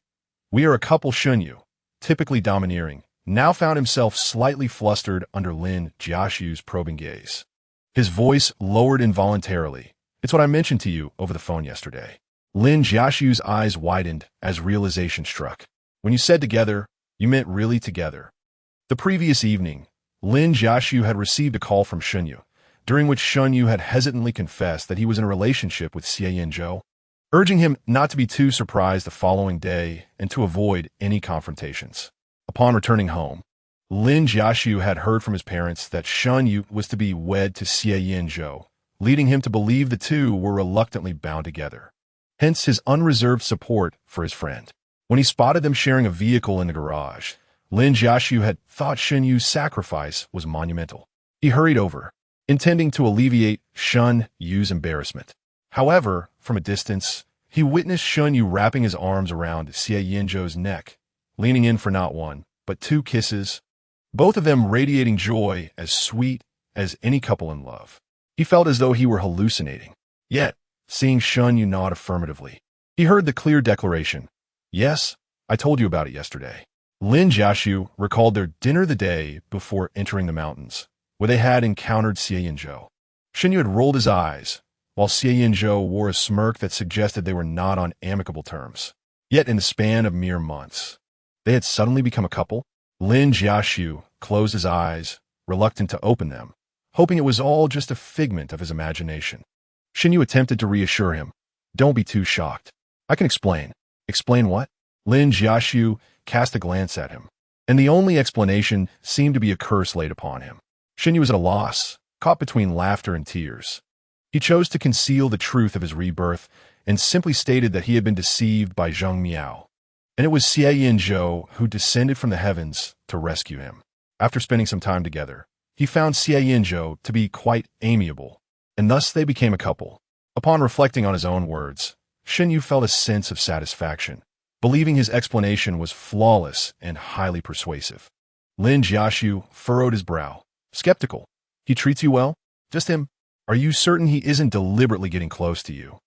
We are a couple. Shen Yu, typically domineering, now found himself slightly flustered under Lin Jiaxu's probing gaze. His voice lowered involuntarily. It's what I mentioned to you over the phone yesterday. Lin Jiaxu's eyes widened as realization struck. When you said together, you meant really together. The previous evening, Lin Jiaxu had received a call from Shen Yu, during which Shen Yu had hesitantly confessed that he was in a relationship with Xie Yanzhou, urging him not to be too surprised the following day and to avoid any confrontations. Upon returning home, Lin Jiaxu had heard from his parents that Shen Yu was to be wed to Xie Yanzhou, leading him to believe the two were reluctantly bound together. Hence his unreserved support for his friend. When he spotted them sharing a vehicle in the garage, Lin Jiaxu had thought Shen Yu's sacrifice was monumental. He hurried over, intending to alleviate Shen Yu's embarrassment. However, from a distance, he witnessed Shen Yu wrapping his arms around Xie Yanzhou's neck, leaning in for not one, but two kisses, both of them radiating joy as sweet as any couple in love. He felt as though he were hallucinating. Yet, seeing Shen Yu nod affirmatively, he heard the clear declaration, Yes, I told you about it yesterday. Lin Jiaxu recalled their dinner the day before entering the mountains, where they had encountered Xie Yanzhou. Shen Yu had rolled his eyes, while Xie Yanzhou wore a smirk that suggested they were not on amicable terms. Yet in the span of mere months, they had suddenly become a couple. Lin Jiaxu closed his eyes, reluctant to open them, hoping it was all just a figment of his imagination. Shen Yu attempted to reassure him. Don't be too shocked. I can explain. Explain what? Lin Jiaxu cast a glance at him, and the only explanation seemed to be a curse laid upon him. Shen Yu was at a loss, caught between laughter and tears. He chose to conceal the truth of his rebirth and simply stated that he had been deceived by Zheng Miao, and it was Xie Yanzhou who descended from the heavens to rescue him. After spending some time together, he found Xie Yanzhou to be quite amiable, and thus they became a couple. Upon reflecting on his own words, Shen Yu felt a sense of satisfaction, believing his explanation was flawless and highly persuasive. Lin Jiaxu furrowed his brow, skeptical. He treats you well? Just him? Are you certain he isn't deliberately getting close to you,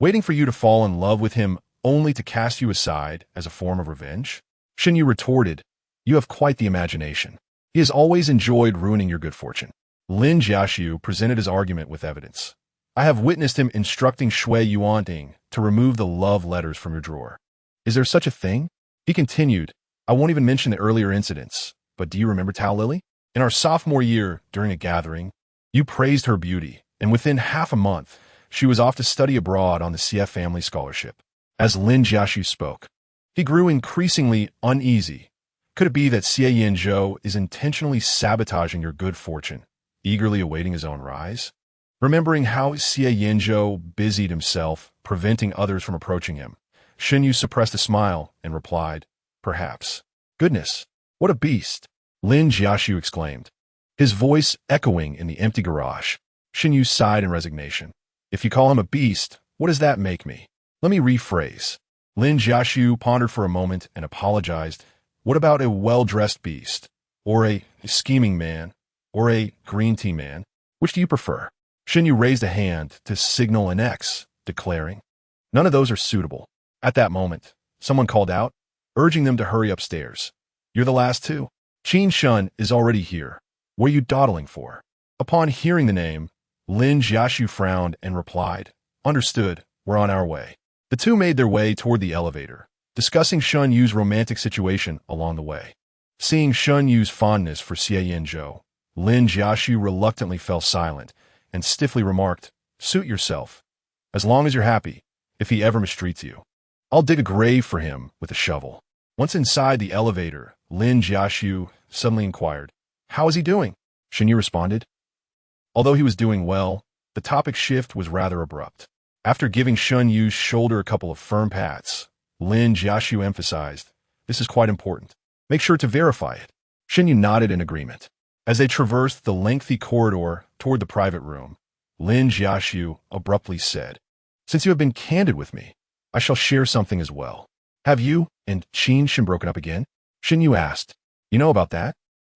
waiting for you to fall in love with him only to cast you aside as a form of revenge? Shen Yu retorted, you have quite the imagination. He has always enjoyed ruining your good fortune. Lin Jiaxu presented his argument with evidence. I have witnessed him instructing Xie Yanzhou to remove the love letters from your drawer. Is there such a thing? He continued, I won't even mention the earlier incidents, but do you remember Tao Lily? In our sophomore year, during a gathering, you praised her beauty, and within half a month, she was off to study abroad on the Xie family scholarship. As Lin Jiaxu spoke, he grew increasingly uneasy. Could it be that Xie Yanzhou is intentionally sabotaging your good fortune, eagerly awaiting his own rise? Remembering how Xie Yanzhou busied himself, preventing others from approaching him, Shen Yu suppressed a smile and replied, perhaps. Goodness, what a beast! Lin Jiaxu exclaimed, his voice echoing in the empty garage. Shen Yu sighed in resignation. If you call him a beast, what does that make me? Let me rephrase. Lin Jiaxu pondered for a moment and apologized. What about a well-dressed beast? Or a scheming man? Or a green tea man? Which do you prefer? Shen Yu raised a hand to signal an X, declaring, none of those are suitable. At that moment, someone called out, urging them to hurry upstairs. You're the last two. Qin Shun is already here. What are you dawdling for? Upon hearing the name, Lin Jiaxu frowned and replied, understood, we're on our way. The two made their way toward the elevator, discussing Shen Yu's romantic situation along the way. Seeing Shen Yu's fondness for Xie Yanzhou, Lin Jiaxu reluctantly fell silent and stiffly remarked, suit yourself. As long as you're happy, if he ever mistreats you, I'll dig a grave for him with a shovel. Once inside the elevator, Lin Jiaxu suddenly inquired, how is he doing? Shen Yu responded. Although he was doing well, the topic shift was rather abrupt. After giving Shen Yu's shoulder a couple of firm pats, Lin Jiaxu emphasized, this is quite important. Make sure to verify it. Shen Yu nodded in agreement. As they traversed the lengthy corridor toward the private room, Lin Jiaxu abruptly said, since you have been candid with me, I shall share something as well. Have you and Qin Shen broken up again? Shen Yu asked. You know about that?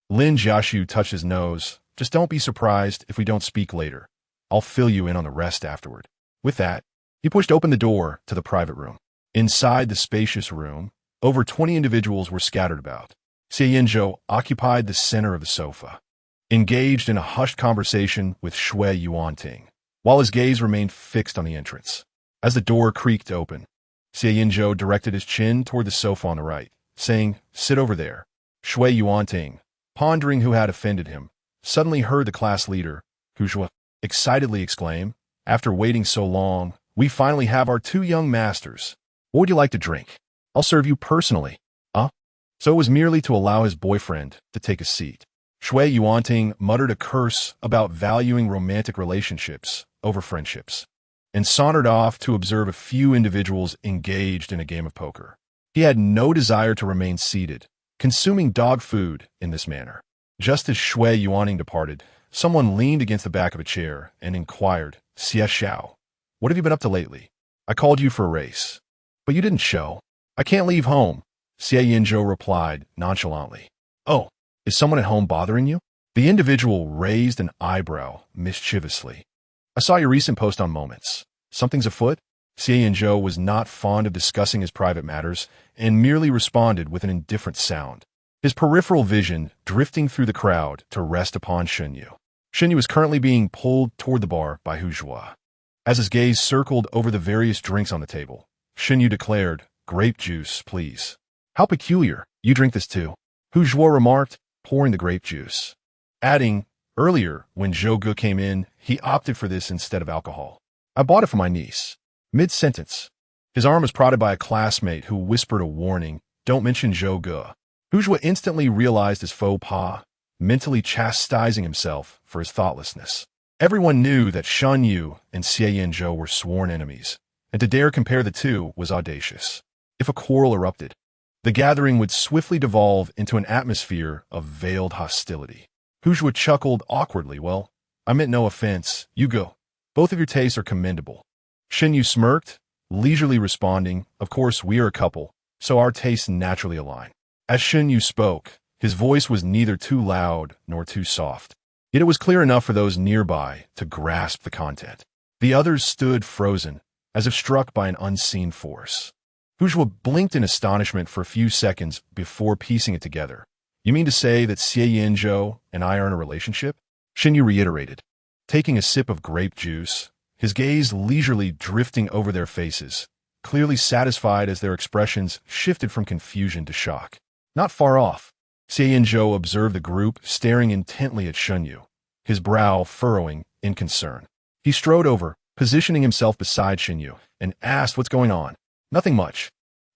Lin Jiaxu touched his nose. Just don't be surprised if we don't speak later. I'll fill you in on the rest afterward. With that, he pushed open the door to the private room. Inside the spacious room, over 20 individuals were scattered about. Xie Yanzhou occupied the center of the sofa, engaged in a hushed conversation with Xie Yanzhou, while his gaze remained fixed on the entrance. As the door creaked open, Xie Yanzhou directed his chin toward the sofa on the right, saying, sit over there. Xie Yanzhou, pondering who had offended him, suddenly heard the class leader, Hu Zhuo, excitedly exclaim, after waiting so long, we finally have our two young masters. What would you like to drink? I'll serve you personally. So it was merely to allow his boyfriend to take a seat. Xie Yanzhou muttered a curse about valuing romantic relationships over friendships, and sauntered off to observe a few individuals engaged in a game of poker. He had no desire to remain seated, consuming dog food in this manner. Just as Xie Yanzhou departed, someone leaned against the back of a chair and inquired, Xie Xiao, what have you been up to lately? I called you for a race, but you didn't show. I can't leave home, Xie Yanzhou replied nonchalantly. Oh, is someone at home bothering you? The individual raised an eyebrow mischievously. I saw your recent post on Moments. Something's afoot? Xie Yanzhou was not fond of discussing his private matters and merely responded with an indifferent sound, his peripheral vision drifting through the crowd to rest upon Shen Yu. Shen Yu was currently being pulled toward the bar by Hu Zhuo. As his gaze circled over the various drinks on the table, Shen Yu declared, grape juice, please. How peculiar. You drink this too. Hu Zhuo remarked, pouring the grape juice. Adding, earlier, when Zhou Ge came in, he opted for this instead of alcohol. I bought it for my niece. Mid-sentence, his arm was prodded by a classmate who whispered a warning, don't mention Zhou Ge. Huzhua instantly realized his faux pas, mentally chastising himself for his thoughtlessness. Everyone knew that Shen Yu and Xie Yanzhou were sworn enemies, and to dare compare the two was audacious. If a quarrel erupted, the gathering would swiftly devolve into an atmosphere of veiled hostility. Huzhua chuckled awkwardly. Well, I meant no offense. You go. Both of your tastes are commendable. Shen Yu smirked, leisurely responding, of course we are a couple, so our tastes naturally align. As Shen Yu spoke, his voice was neither too loud nor too soft. Yet it was clear enough for those nearby to grasp the content. The others stood frozen, as if struck by an unseen force. Huzhua blinked in astonishment for a few seconds before piecing it together. You mean to say that Xie Yanzhou and I are in a relationship? Shen Yu reiterated, taking a sip of grape juice, his gaze leisurely drifting over their faces, clearly satisfied as their expressions shifted from confusion to shock. Not far off, Xie Yanzhou observed the group staring intently at Shen Yu, his brow furrowing in concern. He strode over, positioning himself beside Shen Yu, and asked what's going on. Nothing much,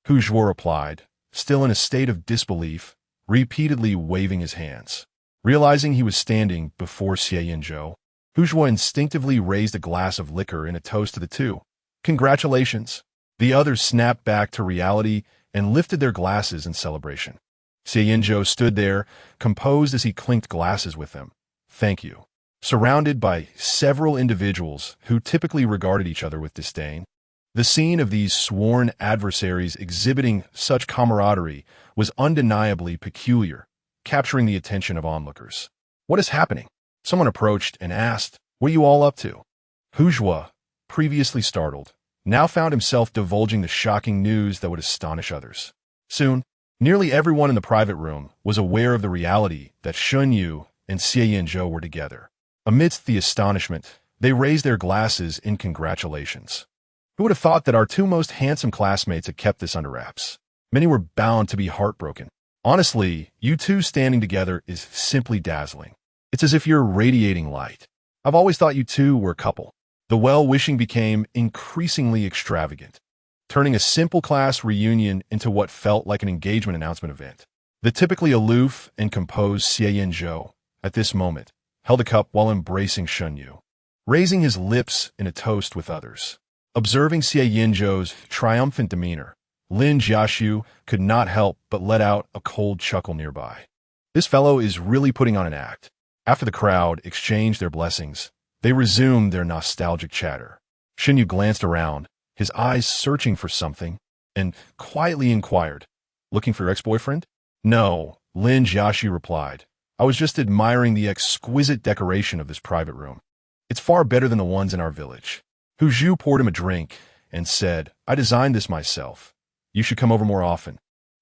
Huzhua replied, still in a state of disbelief, repeatedly waving his hands. Realizing he was standing before Xie Yanzhou, Huzhua instinctively raised a glass of liquor in a toast to the two. Congratulations! The others snapped back to reality and lifted their glasses in celebration. Xie Yanzhou stood there, composed as he clinked glasses with them. Thank you. Surrounded by several individuals who typically regarded each other with disdain, the scene of these sworn adversaries exhibiting such camaraderie was undeniably peculiar, capturing the attention of onlookers. What is happening? Someone approached and asked, what are you all up to? Huzhua, previously startled, now found himself divulging the shocking news that would astonish others. Soon, nearly everyone in the private room was aware of the reality that Shen Yu and Xie Yanzhou were together. Amidst the astonishment, they raised their glasses in congratulations. Who would have thought that our two most handsome classmates had kept this under wraps? Many were bound to be heartbroken. Honestly, you two standing together is simply dazzling. It's as if you're radiating light. I've always thought you two were a couple. The well-wishing became increasingly extravagant, turning a simple class reunion into what felt like an engagement announcement event. The typically aloof and composed Xie Yanzhou, at this moment, held a cup while embracing Shen Yu, raising his lips in a toast with others. Observing Xie Yanzhou's triumphant demeanor, Lin Jiaxu could not help but let out a cold chuckle nearby. This fellow is really putting on an act. After the crowd exchanged their blessings, they resumed their nostalgic chatter. Shen Yu glanced around, his eyes searching for something, and quietly inquired, looking for your ex-boyfriend? No, Lin Jiaxu replied. I was just admiring the exquisite decoration of this private room. It's far better than the ones in our village. Huzhua poured him a drink and said, I designed this myself. You should come over more often.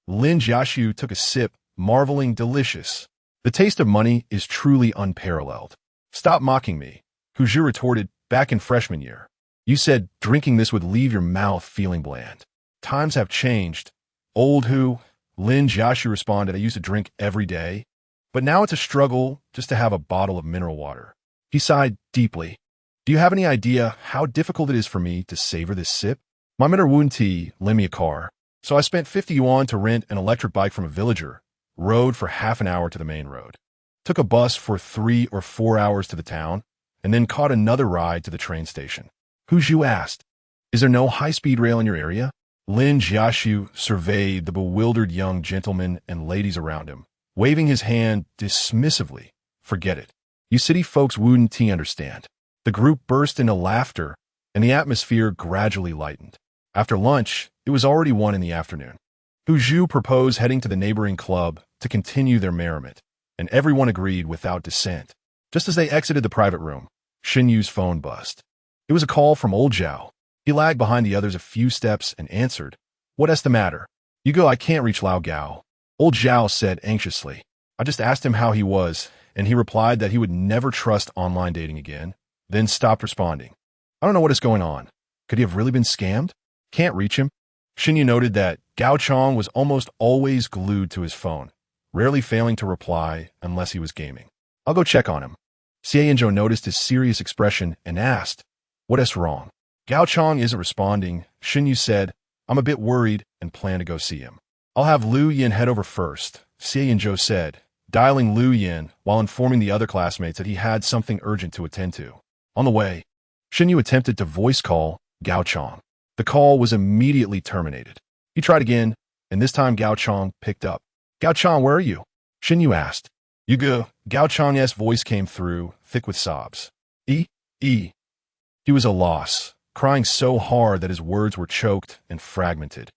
Lin Jiaxu took a sip, marveling delicious. The taste of money is truly unparalleled. Stop mocking me, Huzhua retorted, back in freshman year. You said drinking this would leave your mouth feeling bland. Times have changed. Old Hu, Lin Jiaxu responded, I used to drink every day, but now it's a struggle just to have a bottle of mineral water. He sighed deeply. Do you have any idea how difficult it is for me to savor this sip? My Mr. Wu Ti lent me a car, so I spent 50 yuan to rent an electric bike from a villager, rode for half an hour to the main road, took a bus for 3 or 4 hours to the town, and then caught another ride to the train station. Huzhua asked, is there no high-speed rail in your area? Lin Jiaxu surveyed the bewildered young gentlemen and ladies around him, waving his hand dismissively. Forget it. You city folks wouldn't understand. The group burst into laughter, and the atmosphere gradually lightened. After lunch, it was already 1 in the afternoon. Huzhua proposed heading to the neighboring club to continue their merriment, and everyone agreed without dissent. Just as they exited the private room, Shen Yu's phone buzzed. It was a call from old Zhao. He lagged behind the others a few steps and answered, What's the matter? You go, I can't reach Lao Gao. Old Zhao said anxiously. I just asked him how he was, and he replied that he would never trust online dating again, then stopped responding. I don't know what is going on. Could he have really been scammed? Can't reach him. Shen Yu noted that Gao Chong was almost always glued to his phone, rarely failing to reply unless he was gaming. I'll go check on him. Xie Yanzhou noticed his serious expression and asked, What is wrong? Gao Chong isn't responding. Shen Yu said, I'm a bit worried and plan to go see him. I'll have Lu Yin head over first, Xie Yanzhou said, dialing Lu Yin while informing the other classmates that he had something urgent to attend to. On the way, Shen Yu attempted to voice call Gao Chong. The call was immediately terminated. He tried again, and this time Gao Chong picked up. Gao Chong, where are you? Shen Yu asked. You go. Gao Chong's voice came through, thick with sobs. E. He was a loss, crying so hard that his words were choked and fragmented,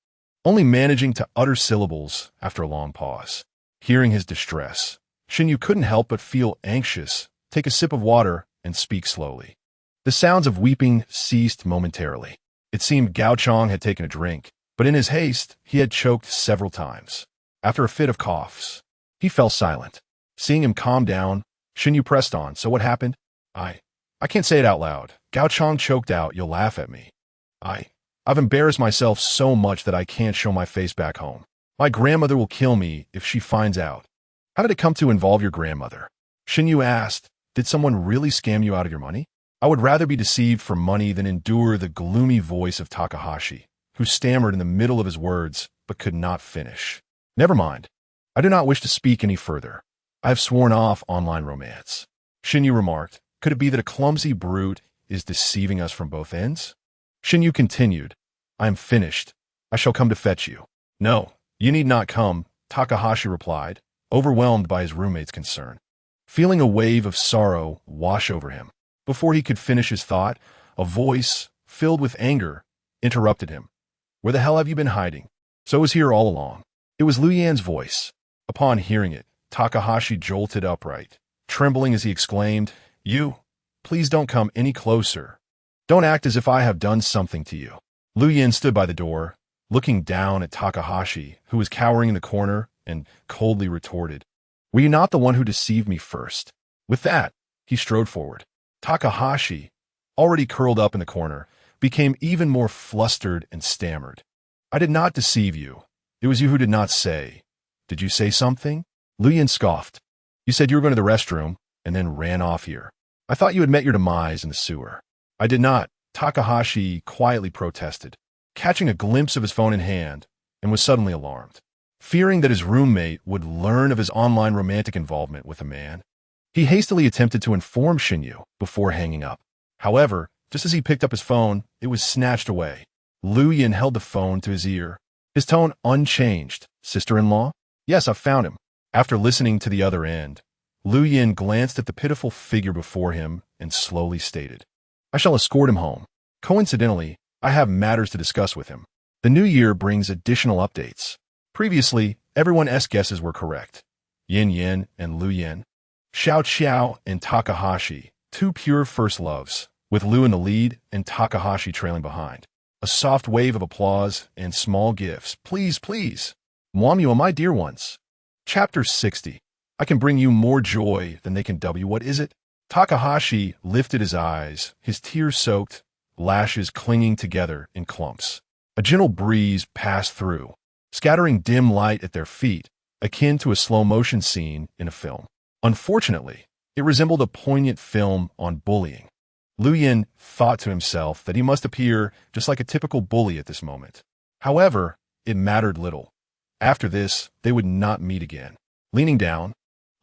only managing to utter syllables after a long pause. Hearing his distress, Shen Yu couldn't help but feel anxious, take a sip of water, and speak slowly. The sounds of weeping ceased momentarily. It seemed Gao Chong had taken a drink, but in his haste, he had choked several times. After a fit of coughs, he fell silent. Seeing him calm down, Shen Yu pressed on. So what happened? I can't say it out loud. Gao Chong choked out, you'll laugh at me. I've embarrassed myself so much that I can't show my face back home. My grandmother will kill me if she finds out. How did it come to involve your grandmother? Shen Yu asked, did someone really scam you out of your money? I would rather be deceived for money than endure the gloomy voice of Takahashi, who stammered in the middle of his words but could not finish. Never mind. I do not wish to speak any further. I have sworn off online romance. Shen Yu remarked, could it be that a clumsy brute is deceiving us from both ends? Shen Yu continued, I am finished. I shall come to fetch you. No, you need not come, Takahashi replied, overwhelmed by his roommate's concern. Feeling a wave of sorrow wash over him. Before he could finish his thought, a voice, filled with anger, interrupted him. Where the hell have you been hiding? So I was here all along. It was Lu Yan's voice. Upon hearing it, Takahashi jolted upright, trembling as he exclaimed, You, please don't come any closer. Don't act as if I have done something to you. Lu Yan stood by the door, looking down at Takahashi, who was cowering in the corner, and coldly retorted, Were you not the one who deceived me first? With that, he strode forward. Takahashi, already curled up in the corner, became even more flustered and stammered. I did not deceive you. It was you who did not say. Did you say something? Lu Yan scoffed. You said you were going to the restroom, and then ran off here. I thought you had met your demise in the sewer. I did not, Takahashi quietly protested, catching a glimpse of his phone in hand, and was suddenly alarmed. Fearing that his roommate would learn of his online romantic involvement with a man, he hastily attempted to inform Shen Yu before hanging up. However, just as he picked up his phone, it was snatched away. Lu Yan held the phone to his ear, his tone unchanged. Sister-in-law? Yes, I've found him. After listening to the other end, Lu Yan glanced at the pitiful figure before him and slowly stated, I shall escort him home. Coincidentally, I have matters to discuss with him. The new year brings additional updates. Previously, everyone's guesses were correct. Yin Yin and Lu Yan. Xiao Xiao and Takahashi, two pure first loves, with Lu in the lead and Takahashi trailing behind. A soft wave of applause and small gifts. Please, please. Mwamu, my dear ones. Chapter 60. I can bring you more joy than they can W. What is it? Takahashi lifted his eyes, his tear-soaked lashes clinging together in clumps. A gentle breeze passed through, scattering dim light at their feet, akin to a slow-motion scene in a film. Unfortunately, it resembled a poignant film on bullying. Lu Yan thought to himself that he must appear just like a typical bully at this moment. However, it mattered little. After this, they would not meet again. Leaning down,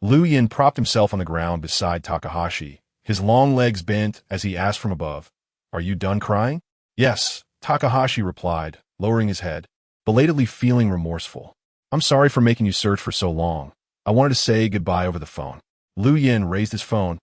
Lu Yan propped himself on the ground beside Takahashi, his long legs bent as he asked from above, Are you done crying? Yes, Takahashi replied, lowering his head, belatedly feeling remorseful. I'm sorry for making you search for so long. I wanted to say goodbye over the phone. Lu Yan raised his phone,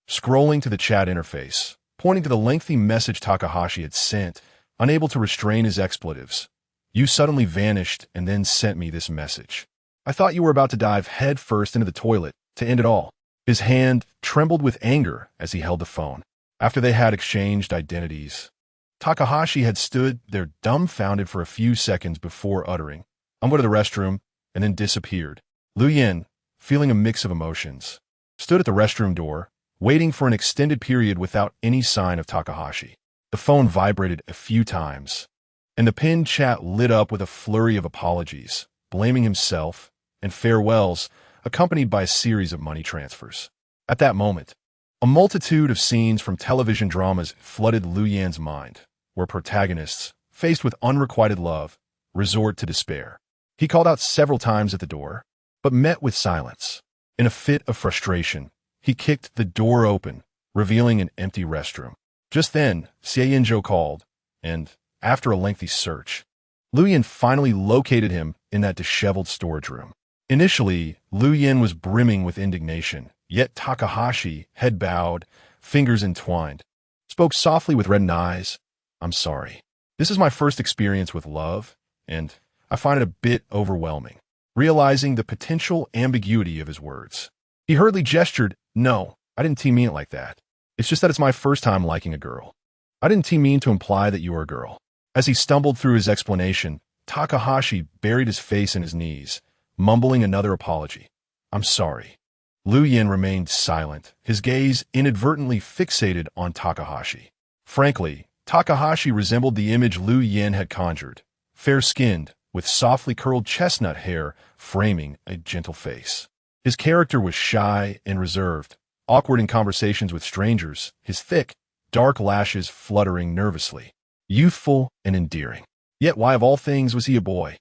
scrolling to the chat interface, pointing to the lengthy message Takahashi had sent, unable to restrain his expletives. You suddenly vanished and then sent me this message. I thought you were about to dive headfirst into the toilet to end it all. His hand trembled with anger as he held the phone. After they had exchanged identities, Takahashi had stood there dumbfounded for a few seconds before uttering, I'm going to the restroom, and then disappeared. Lu Yan, feeling a mix of emotions, stood at the restroom door, waiting for an extended period without any sign of Takahashi. The phone vibrated a few times, and the pinned chat lit up with a flurry of apologies, blaming himself, and farewells, accompanied by a series of money transfers. At that moment, a multitude of scenes from television dramas flooded Lu Yan's mind, where protagonists, faced with unrequited love, resort to despair. He called out several times at the door, but met with silence. In a fit of frustration, he kicked the door open, revealing an empty restroom. Just then, Xie Yanzhou called, and, after a lengthy search, Lu Yan finally located him in that disheveled storage room. Initially, Lu Yan was brimming with indignation, yet Takahashi, head bowed, fingers entwined, spoke softly with reddened eyes. "I'm sorry. This is my first experience with love, and I find it a bit overwhelming." Realizing the potential ambiguity of his words, he hurriedly gestured, "No, I didn't mean it like that. It's just that it's my first time liking a girl. I didn't mean to imply that you are a girl." As he stumbled through his explanation, Takahashi buried his face in his knees, mumbling another apology. "I'm sorry." Lu Yan remained silent, his gaze inadvertently fixated on Takahashi. Frankly, Takahashi resembled the image Lu Yan had conjured, fair-skinned, with softly curled chestnut hair framing a gentle face. His character was shy and reserved, awkward in conversations with strangers, his thick, dark lashes fluttering nervously, youthful and endearing. Yet why of all things was he a boy?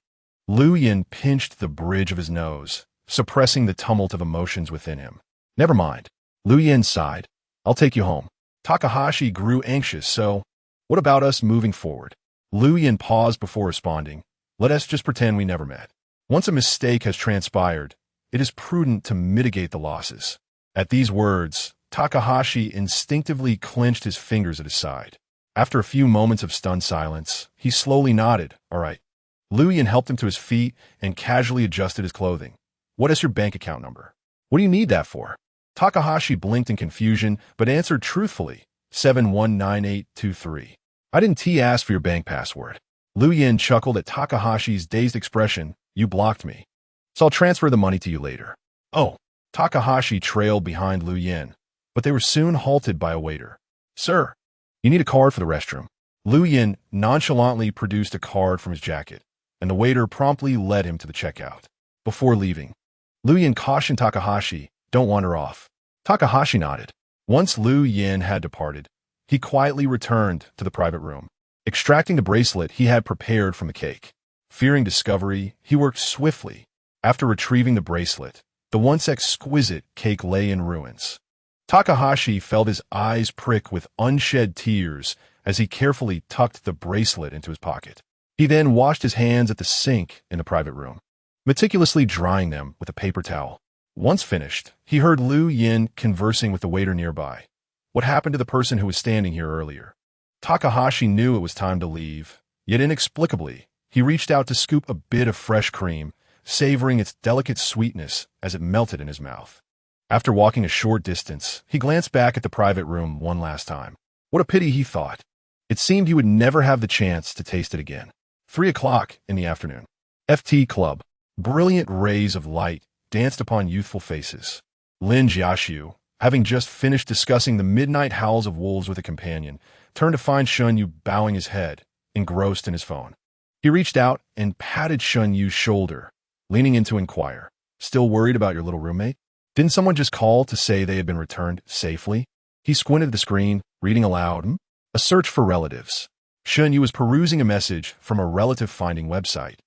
Lu Yan pinched the bridge of his nose, suppressing the tumult of emotions within him. "Never mind." Lu Yan sighed. "I'll take you home." Takahashi grew anxious, "So, what about us moving forward?" Lu Yan paused before responding. "Let us just pretend we never met. Once a mistake has transpired, it is prudent to mitigate the losses." At these words, Takahashi instinctively clenched his fingers at his side. After a few moments of stunned silence, he slowly nodded. "All right." Lu Yan helped him to his feet and casually adjusted his clothing. "What is your bank account number?" "What do you need that for?" Takahashi blinked in confusion, but answered truthfully, 719823. "I didn't ask for your bank password." Lu Yan chuckled at Takahashi's dazed expression. "You blocked me, so I'll transfer the money to you later." "Oh." Takahashi trailed behind Lu Yan, but they were soon halted by a waiter. "Sir, you need a card for the restroom." Lu Yan nonchalantly produced a card from his jacket, and the waiter promptly led him to the checkout. Before leaving, Lu Yan cautioned Takahashi, "Don't wander off." Takahashi nodded. Once Lu Yan had departed, he quietly returned to the private room, extracting the bracelet he had prepared from the cake. Fearing discovery, he worked swiftly. After retrieving the bracelet, the once exquisite cake lay in ruins. Takahashi felt his eyes prick with unshed tears as he carefully tucked the bracelet into his pocket. He then washed his hands at the sink in the private room, meticulously drying them with a paper towel. Once finished, he heard Lu Yan conversing with the waiter nearby. "What happened to the person who was standing here earlier?" Takahashi knew it was time to leave, yet inexplicably, he reached out to scoop a bit of fresh cream, savoring its delicate sweetness as it melted in his mouth. After walking a short distance, he glanced back at the private room one last time. What a pity, he thought. It seemed he would never have the chance to taste it again. 3 o'clock in the afternoon. FT Club. Brilliant rays of light danced upon youthful faces. Lin Jiaxiu, having just finished discussing the midnight howls of wolves with a companion, turned to find Shen Yu bowing his head, engrossed in his phone. He reached out and patted Shen Yu's shoulder, leaning in to inquire, "Still worried about your little roommate? Didn't someone just call to say they had been returned safely?" He squinted at the screen, reading aloud, "A search for relatives." Shen Yu was perusing a message from a relative-finding website,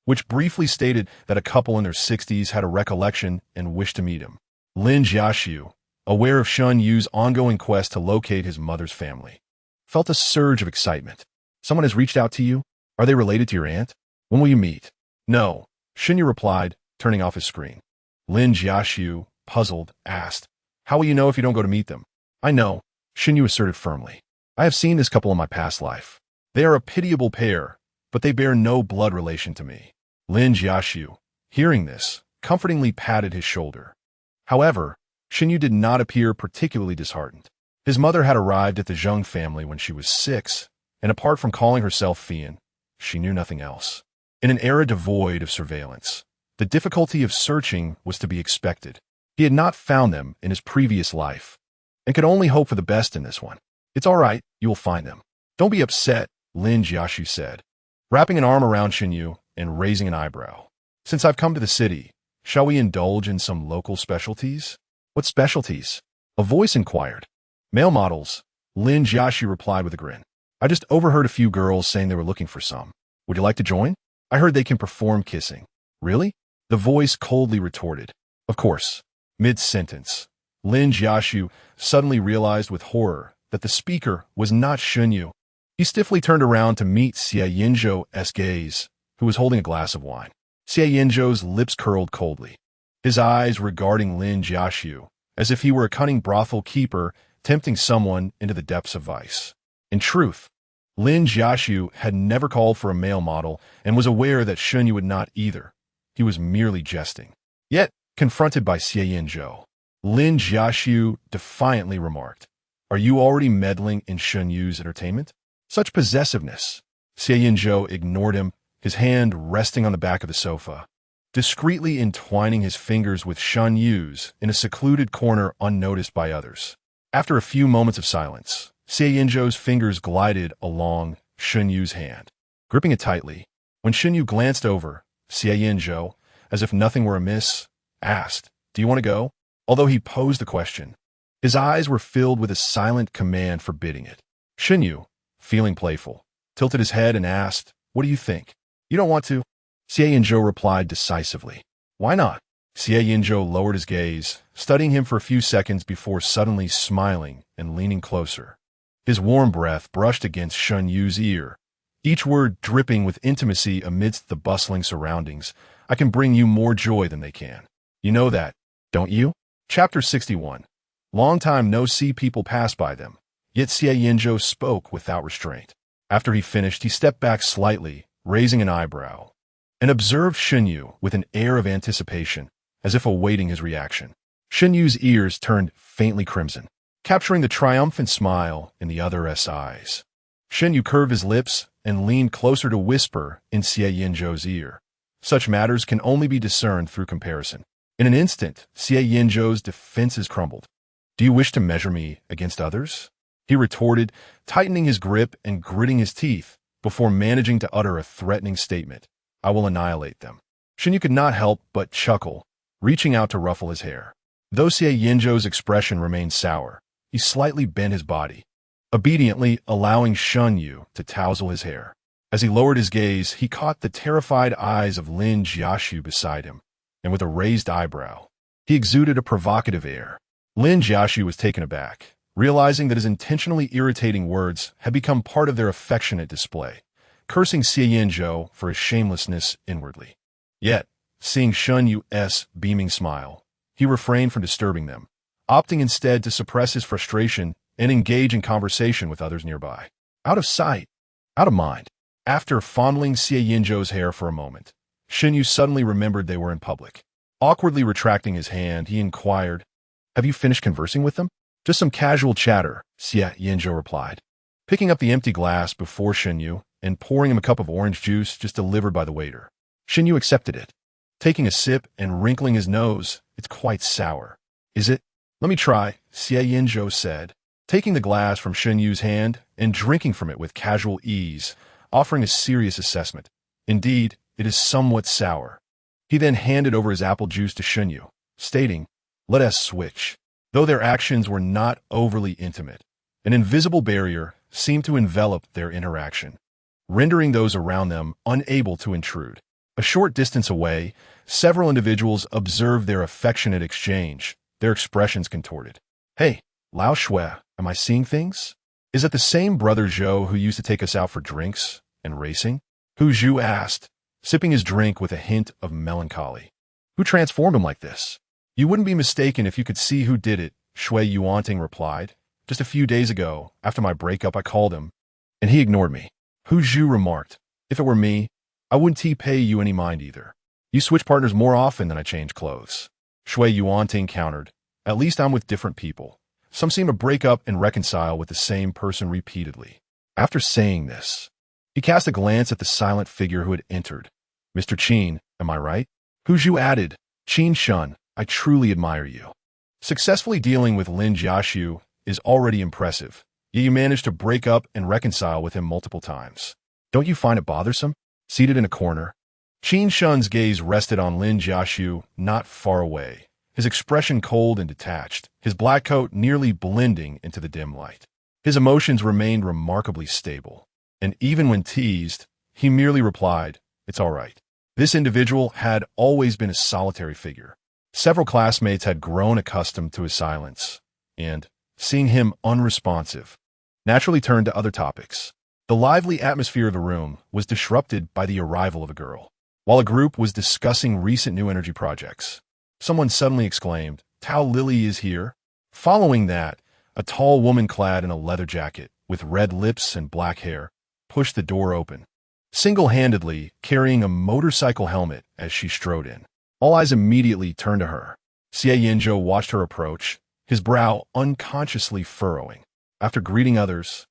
which briefly stated that a couple in their 60s had a recollection and wished to meet him. Lin Jiaxiu, aware of Shen Yu's ongoing quest to locate his mother's family, felt a surge of excitement. "Someone has reached out to you? Are they related to your aunt? When will you meet?" "No," Shen Yu replied, turning off his screen. Lin Jiaxiu, puzzled, asked, "How will you know if you don't go to meet them?" "I know," Shen Yu asserted firmly. "I have seen this couple in my past life. They are a pitiable pair, but they bear no blood relation to me." Lin Jiaxiu, hearing this, comfortingly patted his shoulder. However, Shen Yu did not appear particularly disheartened. His mother had arrived at the Zheng family when she was 6, and apart from calling herself Fian, she knew nothing else. In an era devoid of surveillance, the difficulty of searching was to be expected. He had not found them in his previous life, and could only hope for the best in this one. "It's all right, you will find them. Don't be upset," Lin Jiaxiu said, wrapping an arm around Shen Yu and raising an eyebrow. "Since I've come to the city, shall we indulge in some local specialties?" "What specialties?" a voice inquired. "Male models," Lin Jiaxiu replied with a grin. "I just overheard a few girls saying they were looking for some. Would you like to join? I heard they can perform kissing." "Really?" The voice coldly retorted. Of course. Mid-sentence, Lin Jiaxu suddenly realized with horror that the speaker was not Shen Yu. He stiffly turned around to meet Xie Yanzhou's gaze, who was holding a glass of wine. Xie Yanzhou's lips curled coldly, his eyes regarding Lin Jiaxu, as if he were a cunning brothel keeper tempting someone into the depths of vice. In truth, Lin Jiaxu had never called for a male model and was aware that Shen Yu would not either. He was merely jesting. Yet, confronted by Xie Yanzhou, Lin Jiaxu defiantly remarked, "Are you already meddling in Shen Yu's entertainment?" Such possessiveness. Xie Yanzhou ignored him, his hand resting on the back of the sofa, discreetly entwining his fingers with Shen Yu's in a secluded corner unnoticed by others. After a few moments of silence, Xie Yanzhou's fingers glided along Shen Yu's hand, gripping it tightly. When Shen Yu glanced over, Xie Yanzhou, as if nothing were amiss, asked, "Do you want to go?" Although he posed the question, his eyes were filled with a silent command forbidding it. Shen Yu, feeling playful, tilted his head and asked, "What do you think?" "You don't want to?" Xie Yanzhou replied decisively. "Why not?" Xie Yanzhou lowered his gaze, studying him for a few seconds before suddenly smiling and leaning closer. His warm breath brushed against Shen Yu's ear, each word dripping with intimacy amidst the bustling surroundings. "I can bring you more joy than they can. You know that, don't you?" Chapter 61. Long time no see people pass by them, yet Xie Yanzhou spoke without restraint. After he finished, he stepped back slightly, raising an eyebrow, and observed Shen Yu with an air of anticipation, as if awaiting his reaction. Shen Yu's ears turned faintly crimson, capturing the triumphant smile in the other's eyes. Shen Yu curved his lips and leaned closer to whisper in Xie Yanzhou's ear. Such matters can only be discerned through comparison. In an instant, Xie Yanzhou's defenses crumbled. "Do you wish to measure me against others?" he retorted, tightening his grip and gritting his teeth before managing to utter a threatening statement. "I will annihilate them." Shen Yu could not help but chuckle, reaching out to ruffle his hair. Though Xie Yanzhou's expression remained sour, he slightly bent his body, obediently allowing Shen Yu to tousle his hair. As he lowered his gaze, he caught the terrified eyes of Lin Jiaxu beside him, and with a raised eyebrow, he exuded a provocative air. Lin Jiaxu was taken aback, realizing that his intentionally irritating words had become part of their affectionate display, cursing Xie Yanzhou for his shamelessness inwardly. Yet, seeing Shen Yu's beaming smile, he refrained from disturbing them, opting instead to suppress his frustration and engage in conversation with others nearby. Out of sight, out of mind. After fondling Xie Yanzhou's hair for a moment, Shen Yu suddenly remembered they were in public. Awkwardly retracting his hand, he inquired, "Have you finished conversing with them?" "Just some casual chatter," Xie Yanzhou replied, picking up the empty glass before Shen Yu and pouring him a cup of orange juice just delivered by the waiter. Shen Yu accepted it, taking a sip and wrinkling his nose. "It's quite sour." "Is it?" "Let me try," Xie Yanzhou said, taking the glass from Shen Yu's hand and drinking from it with casual ease, offering a serious assessment. "Indeed, it is somewhat sour." He then handed over his apple juice to Shen Yu, stating, "Let us switch." Though their actions were not overly intimate, an invisible barrier seemed to envelop their interaction, rendering those around them unable to intrude. A short distance away, several individuals observed their affectionate exchange, their expressions contorted. "Hey, Lao Shui, am I seeing things? Is it the same brother Zhou who used to take us out for drinks and racing?" Hu Zhu asked, sipping his drink with a hint of melancholy. "Who transformed him like this?" "You wouldn't be mistaken if you could see who did it," Shui Yuanting replied. "Just a few days ago, after my breakup, I called him, and he ignored me." Hu Zhu remarked, "If it were me, I wouldn't pay you any mind either. You switch partners more often than I change clothes." Shui Yuanting countered, "At least I'm with different people. Some seem to break up and reconcile with the same person repeatedly." After saying this, he cast a glance at the silent figure who had entered. "Mr. Qin, am I right?" Hu Zhu added, "Qin Shun, I truly admire you. Successfully dealing with Lin Jiaxu is already impressive, yet you managed to break up and reconcile with him multiple times. Don't you find it bothersome?" Seated in a corner, Qin Shun's gaze rested on Lin Jiaxu not far away, his expression cold and detached, his black coat nearly blending into the dim light. His emotions remained remarkably stable, and even when teased, he merely replied, "It's all right." This individual had always been a solitary figure. Several classmates had grown accustomed to his silence, and, seeing him unresponsive, naturally turned to other topics. The lively atmosphere of the room was disrupted by the arrival of a girl. While a group was discussing recent new energy projects, someone suddenly exclaimed, "Tao Lily is here." Following that, a tall woman clad in a leather jacket, with red lips and black hair, pushed the door open, single-handedly carrying a motorcycle helmet as she strode in. All eyes immediately turned to her. Xie Yanzhou watched her approach, his brow unconsciously furrowing. After greeting others,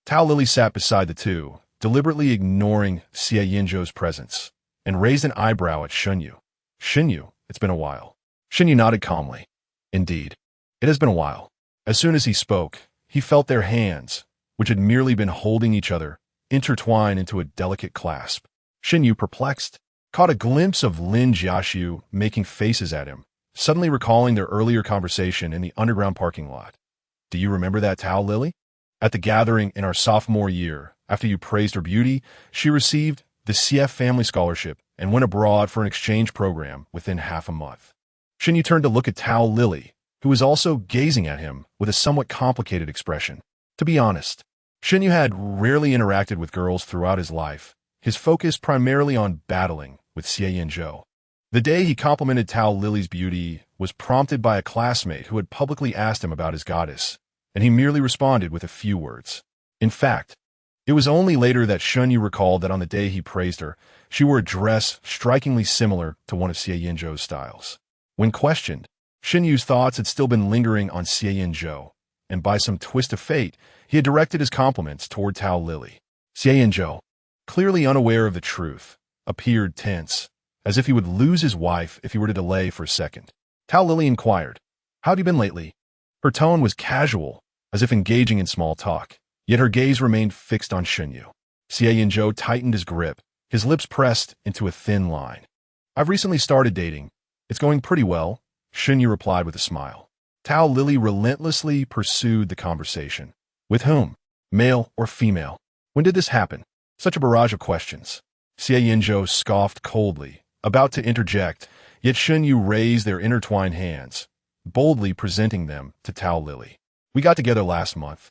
Tao Lily sat beside the two, deliberately ignoring Xie Yanzhou's presence, and raised an eyebrow at Shen Yu. "Shen Yu, it's been a while." Shen Yu nodded calmly. "Indeed, it has been a while." As soon as he spoke, he felt their hands, which had merely been holding each other, intertwine into a delicate clasp. Shen Yu, perplexed, caught a glimpse of Lin Jiaxiu making faces at him, suddenly recalling their earlier conversation in the underground parking lot. "Do you remember that Tao Lily? At the gathering in our sophomore year, after you praised her beauty, she received the CF Family Scholarship and went abroad for an exchange program within half a month." Shen Yu turned to look at Tao Lily, who was also gazing at him with a somewhat complicated expression. To be honest, Shen Yu had rarely interacted with girls throughout his life, his focus primarily on battling with Xie Yanzhou. The day he complimented Tao Lily's beauty was prompted by a classmate who had publicly asked him about his goddess, and he merely responded with a few words. In fact, it was only later that Shen Yu recalled that on the day he praised her, she wore a dress strikingly similar to one of Xie Yanzhou's styles. When questioned, Shen Yu's thoughts had still been lingering on Xie Yanzhou, and by some twist of fate, he had directed his compliments toward Tao Lily. Xie Yanzhou, clearly unaware of the truth, appeared tense, as if he would lose his wife if he were to delay for a second. Tao Lily inquired, "How have you been lately?" Her tone was casual, as if engaging in small talk, yet her gaze remained fixed on Shen Yu. Xie Yanzhou tightened his grip, his lips pressed into a thin line. "I've recently started dating. It's going pretty well," Shen Yu replied with a smile. Tao Lily relentlessly pursued the conversation. "With whom? Male or female? When did this happen?" Such a barrage of questions. Xie Yanzhou scoffed coldly, about to interject, yet Shen Yu raised their intertwined hands, boldly presenting them to Tao Lily. "We got together last month,"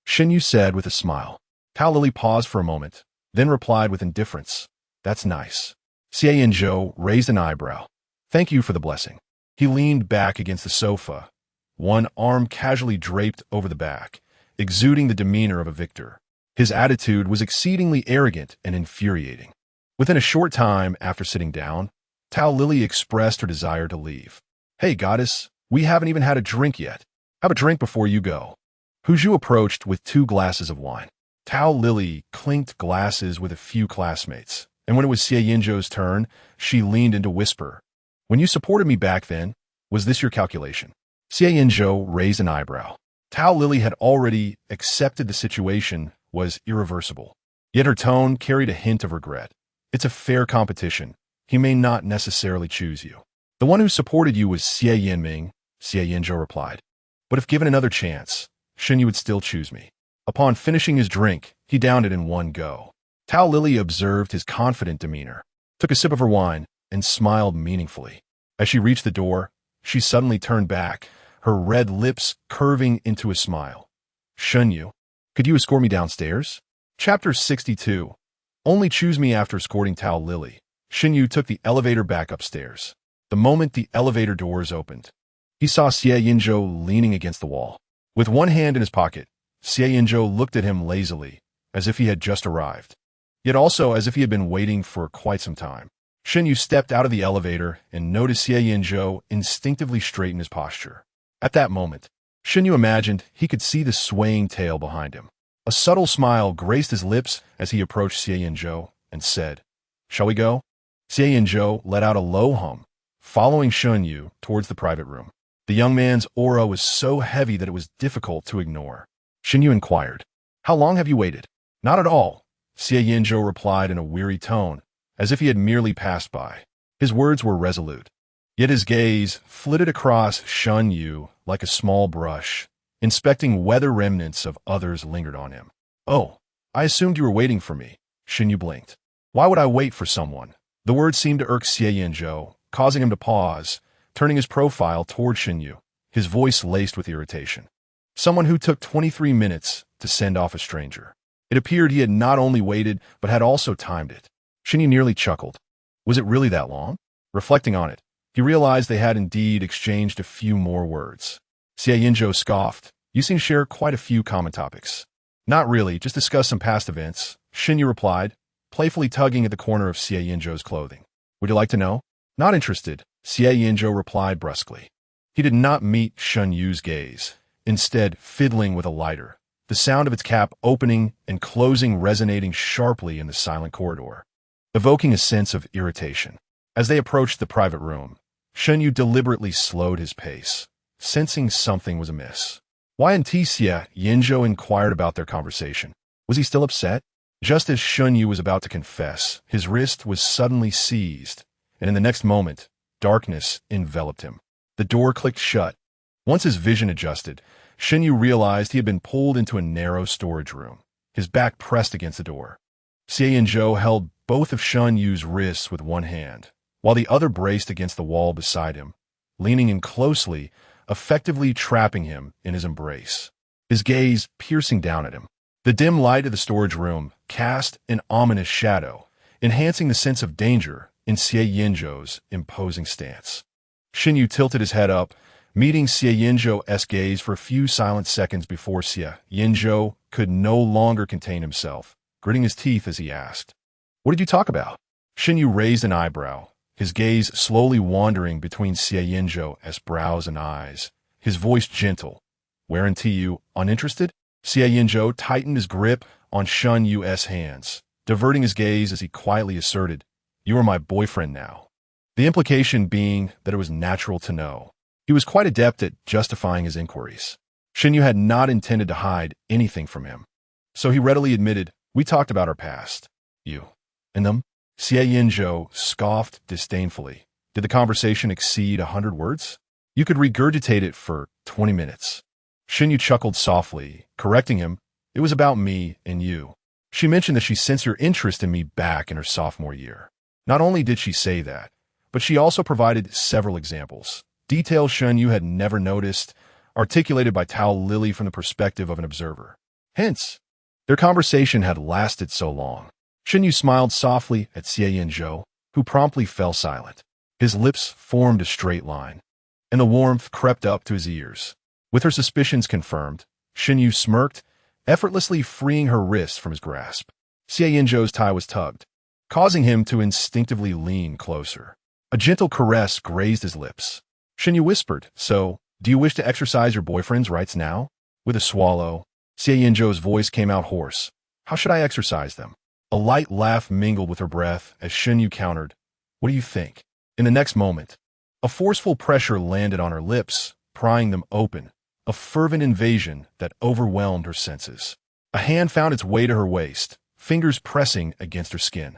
Shen Yu said with a smile. Tao Lily paused for a moment, then replied with indifference, "That's nice." Xie Yanzhou raised an eyebrow. "Thank you for the blessing." He leaned back against the sofa, one arm casually draped over the back, exuding the demeanor of a victor. His attitude was exceedingly arrogant and infuriating. Within a short time after sitting down, Tao Lily expressed her desire to leave. "Hey, goddess, we haven't even had a drink yet. Have a drink before you go." Hu Zhu approached with 2 glasses of wine. Tao Lily clinked glasses with a few classmates, and when it was Xie Yanzhou's turn, she leaned in to whisper, "When you supported me back then, was this your calculation?" Xie Yanzhou raised an eyebrow. Tao Lily had already accepted the situation was irreversible, yet her tone carried a hint of regret. "It's a fair competition. He may not necessarily choose you." "The one who supported you was Xie Yanming," Xie Yanzhou replied. "But if given another chance, Shen Yu would still choose me." Upon finishing his drink, he downed it in one go. Tao Lily observed his confident demeanor, took a sip of her wine, and smiled meaningfully. As she reached the door, she suddenly turned back, her red lips curving into a smile. "Shen Yu, could you escort me downstairs?" Chapter 62. Only choose me after escorting Tao Lily. Shen Yu took the elevator back upstairs. The moment the elevator doors opened, he saw Xie Yanzhou leaning against the wall. With one hand in his pocket, Xie Yanzhou looked at him lazily, as if he had just arrived, yet also as if he had been waiting for quite some time. Shen Yu stepped out of the elevator and noticed Xie Yanzhou instinctively straighten his posture. At that moment, Shen Yu imagined he could see the swaying tail behind him. A subtle smile graced his lips as he approached Xie Yanzhou and said, "Shall we go?" Xie Yanzhou let out a low hum, following Shen Yu towards the private room. The young man's aura was so heavy that it was difficult to ignore. Shen Yu inquired, "How long have you waited?" "Not at all," Xie Yanzhou replied in a weary tone, as if he had merely passed by. His words were resolute, yet his gaze flitted across Shen Yu like a small brush, inspecting whether remnants of others lingered on him. "Oh, I assumed you were waiting for me." Shen Yu blinked. "Why would I wait for someone?" The words seemed to irk Xie Yanzhou, causing him to pause, turning his profile toward Shen Yu, his voice laced with irritation. Someone who took 23 minutes to send off a stranger. It appeared he had not only waited, but had also timed it. Shen Yu nearly chuckled. Was it really that long? Reflecting on it, he realized they had indeed exchanged a few more words. Xie Yanzhou scoffed. You seem to share quite a few common topics. Not really, just discuss some past events, Shen Yu replied, playfully tugging at the corner of Xie Yanzhou's clothing. Would you like to know? Not interested, Xie Yanzhou replied brusquely. He did not meet Shen Yu's gaze, instead fiddling with a lighter, the sound of its cap opening and closing resonating sharply in the silent corridor, evoking a sense of irritation. As they approached the private room, Shen Yu deliberately slowed his pace, sensing something was amiss. Why and Xie Yanzhou inquired about their conversation. Was he still upset? Just as Shen Yu was about to confess, his wrist was suddenly seized, and in the next moment, darkness enveloped him. The door clicked shut. Once his vision adjusted, Shen Yu realized he had been pulled into a narrow storage room, his back pressed against the door. Xie Yanzhou held both of Shen Yu's wrists with one hand, while the other braced against the wall beside him, leaning in closely, effectively trapping him in his embrace, his gaze piercing down at him. The dim light of the storage room cast an ominous shadow, enhancing the sense of danger in Xie Yanzhou's imposing stance. Shen Yu tilted his head up, meeting Xie Yanzhou's gaze for a few silent seconds before Xie Yanzhou could no longer contain himself, gritting his teeth as he asked, "What did you talk about?" Shen Yu raised an eyebrow, his gaze slowly wandering between Xie Yanzhou's brows and eyes, his voice gentle. "Weren't you uninterested?" Xie Yanzhou tightened his grip on Shen Yu's hands, diverting his gaze as he quietly asserted, "You are my boyfriend now." The implication being that it was natural to know. He was quite adept at justifying his inquiries. Shen Yu had not intended to hide anything from him. So he readily admitted, "We talked about our past." "You and them?" Xie Yanzhou scoffed disdainfully. "Did the conversation exceed 100 words? You could regurgitate it for 20 minutes. Shen Yu chuckled softly, correcting him. "It was about me and you. She mentioned that she sensed your interest in me back in her sophomore year. Not only did she say that, but she also provided several examples, details Shen Yu had never noticed, articulated by Tao Lily from the perspective of an observer. Hence, their conversation had lasted so long." Shen Yu smiled softly at Xie Yanzhou, who promptly fell silent. His lips formed a straight line, and the warmth crept up to his ears. With her suspicions confirmed, Shen Yu smirked, effortlessly freeing her wrist from his grasp. Xie Yanzhou's tie was tugged, causing him to instinctively lean closer. A gentle caress grazed his lips. Shen Yu whispered, "So, do you wish to exercise your boyfriend's rights now?" With a swallow, Xie Yanzhou's voice came out hoarse. "How should I exercise them?" A light laugh mingled with her breath as Shen Yu countered, "What do you think?" In the next moment, a forceful pressure landed on her lips, prying them open, a fervent invasion that overwhelmed her senses. A hand found its way to her waist, fingers pressing against her skin.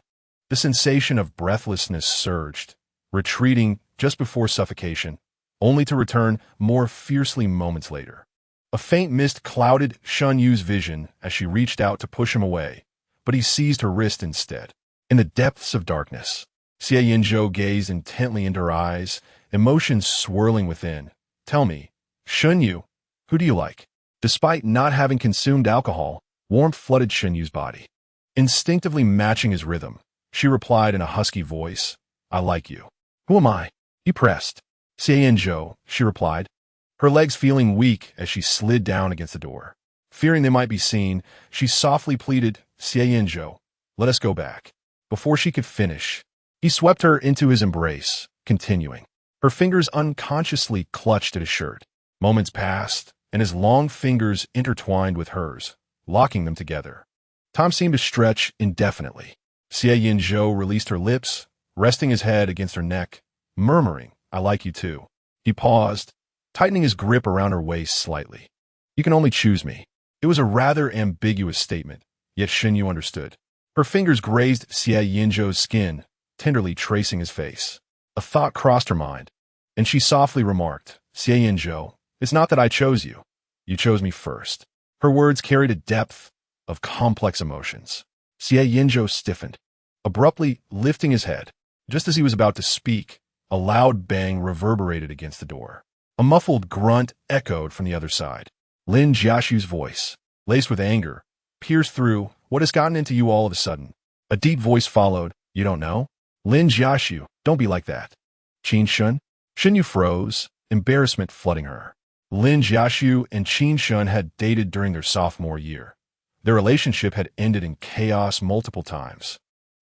The sensation of breathlessness surged, retreating just before suffocation, only to return more fiercely moments later. A faint mist clouded Shen Yu's vision as she reached out to push him away, but he seized her wrist instead. In the depths of darkness, Xie Yanzhou gazed intently into her eyes, emotions swirling within. "Tell me, Shen Yu, who do you like?" Despite not having consumed alcohol, warmth flooded Shen Yu's body. Instinctively matching his rhythm, she replied in a husky voice, "I like you." "Who am I?" He pressed. "Xie Yanzhou," she replied, her legs feeling weak as she slid down against the door. Fearing they might be seen, she softly pleaded, "Xie Yanzhou, let us go back." Before she could finish, he swept her into his embrace, continuing. Her fingers unconsciously clutched at his shirt. Moments passed, and his long fingers intertwined with hers, locking them together. Time seemed to stretch indefinitely. Xie Yanzhou released her lips, resting his head against her neck, murmuring, "I like you too." He paused, tightening his grip around her waist slightly. "You can only choose me." It was a rather ambiguous statement, yet Shen Yu understood. Her fingers grazed Xie Yanzhou's skin, tenderly tracing his face. A thought crossed her mind, and she softly remarked, "Xie Yanzhou, it's not that I chose you. You chose me first." Her words carried a depth of complex emotions. Xie Yanzhou stiffened, abruptly lifting his head. Just as he was about to speak, a loud bang reverberated against the door. A muffled grunt echoed from the other side. Lin Jiaxu's voice, laced with anger, pierced through. What has gotten into you all of a sudden? A deep voice followed. You don't know? Lin Jiaxu, don't be like that. Qin Shun? Shen Yu froze, embarrassment flooding her. Lin Jiaxu and Qin Shun had dated during their sophomore year. Their relationship had ended in chaos multiple times,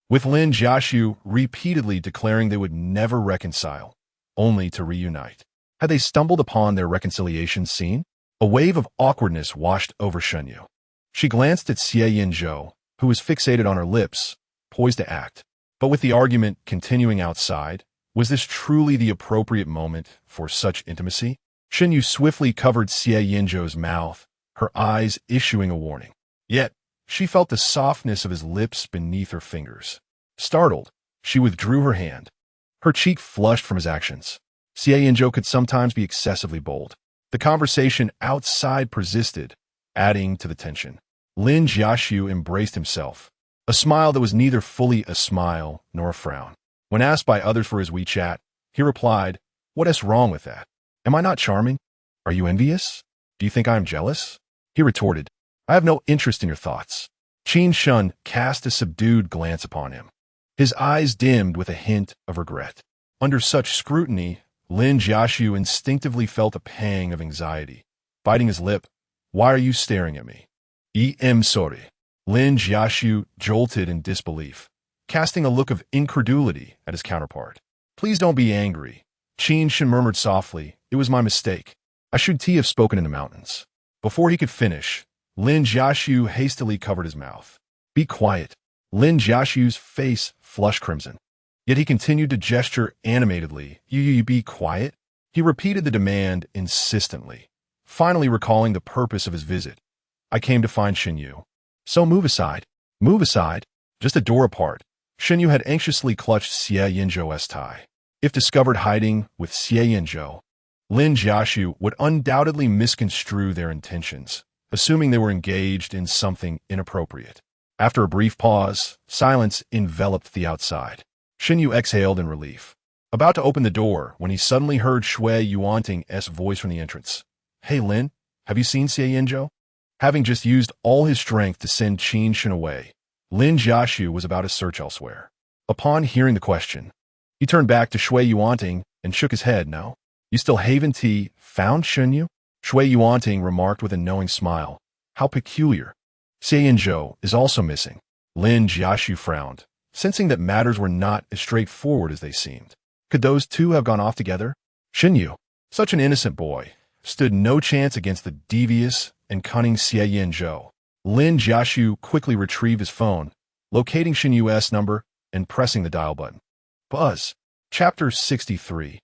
with Lin Jiaxu repeatedly declaring they would never reconcile, only to reunite. Had they stumbled upon their reconciliation scene? A wave of awkwardness washed over Shen Yu. She glanced at Xie Yanzhou, who was fixated on her lips, poised to act. But with the argument continuing outside, was this truly the appropriate moment for such intimacy? Shen Yu swiftly covered Xie Yanzhou's mouth, her eyes issuing a warning. Yet, she felt the softness of his lips beneath her fingers. Startled, she withdrew her hand. Her cheek flushed from his actions. Xie Yanzhou could sometimes be excessively bold. The conversation outside persisted, adding to the tension. Lin Jiaxu embraced himself, a smile that was neither fully a smile nor a frown. When asked by others for his WeChat, he replied, "What is wrong with that? Am I not charming? Are you envious? Do you think I am jealous?" He retorted, "I have no interest in your thoughts." Qin Shun cast a subdued glance upon him. His eyes dimmed with a hint of regret. Under such scrutiny, Lin Jiaxu instinctively felt a pang of anxiety. Biting his lip, "Why are you staring at me?" "I'm sorry." Lin Jiaxu jolted in disbelief, casting a look of incredulity at his counterpart. "Please don't be angry." Qin Shun murmured softly, "It was my mistake. I should have spoken in the mountains." Before he could finish, Lin Jiaxu hastily covered his mouth. "Be quiet." Lin Jiaxu's face flushed crimson. Yet he continued to gesture animatedly. You be quiet?" He repeated the demand insistently, finally recalling the purpose of his visit. "I came to find Shen Yu." "So move aside." "Move aside?" Just a door apart, Shen Yu had anxiously clutched Xie Yanzhou's tie. If discovered hiding with Xie Yanzhou, Lin Jiaxu would undoubtedly misconstrue their intentions, assuming they were engaged in something inappropriate. After a brief pause, silence enveloped the outside. Shen Yu exhaled in relief, about to open the door when he suddenly heard Xie Yanzhou's voice from the entrance. "Hey Lin, have you seen Xie Yanzhou?" Having just used all his strength to send Qin Shun away, Lin Jiaxu was about to search elsewhere. Upon hearing the question, he turned back to Xie Yanzhou and shook his head. "No? You still haven't found Shen Yu?" Xie Yanzhou remarked with a knowing smile. "How peculiar. Xie Yanzhou is also missing." Lin Jiaxu frowned, sensing that matters were not as straightforward as they seemed. Could those two have gone off together? Shen Yu, such an innocent boy, stood no chance against the devious and cunning Xie Yanzhou. Lin Jiaxu quickly retrieved his phone, locating Shen Yu's number and pressing the dial button. Buzz. Chapter 63.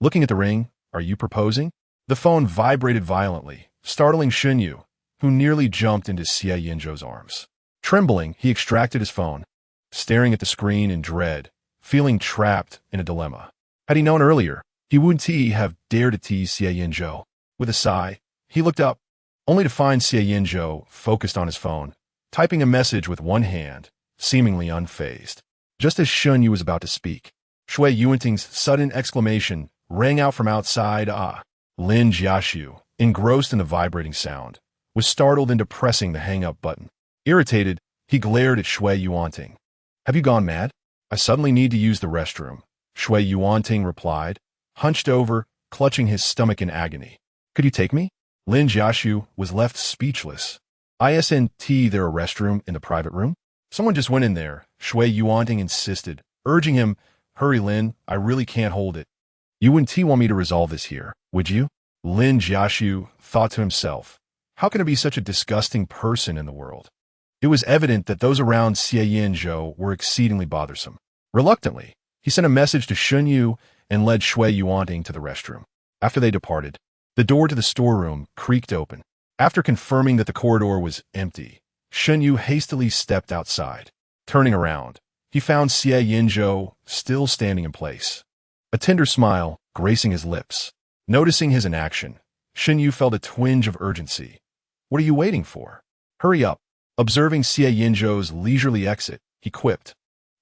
Looking at the ring, "Are you proposing?" The phone vibrated violently, startling Shen Yu, who nearly jumped into Xie Yanzhou's arms. Trembling, he extracted his phone, staring at the screen in dread, feeling trapped in a dilemma. Had he known earlier, he wouldn't have dared to tease Xie Yanzhou. With a sigh, he looked up, only to find Xie Yanzhou focused on his phone, typing a message with one hand, seemingly unfazed. Just as Shen Yu was about to speak, Xie Yanzhou's sudden exclamation rang out from outside. Lin Jiaxu, engrossed in the vibrating sound, was startled into pressing the hang-up button. Irritated, he glared at Xie Yanzhou. "Have you gone mad? I suddenly need to use the restroom," Xie Yanzhou replied, hunched over, clutching his stomach in agony. "Could you take me?" Lin Jiaxu was left speechless. "Isn't there a restroom in the private room?" "Someone just went in there," Xie Yanzhou insisted, urging him, "Hurry, Lin, I really can't hold it." "You wouldn't want me to resolve this here, would you?" Lin Jiaxu thought to himself. How can it be such a disgusting person in the world? It was evident that those around Xie Yanzhou were exceedingly bothersome. Reluctantly, he sent a message to Shen Yu and led Xie Yanzhou to the restroom. After they departed, the door to the storeroom creaked open. After confirming that the corridor was empty, Shen Yu hastily stepped outside. Turning around, he found Xie Yanzhou still standing in place, a tender smile gracing his lips. Noticing his inaction, Shen Yu felt a twinge of urgency. "What are you waiting for? Hurry up." Observing Xie Yanzhou's leisurely exit, he quipped,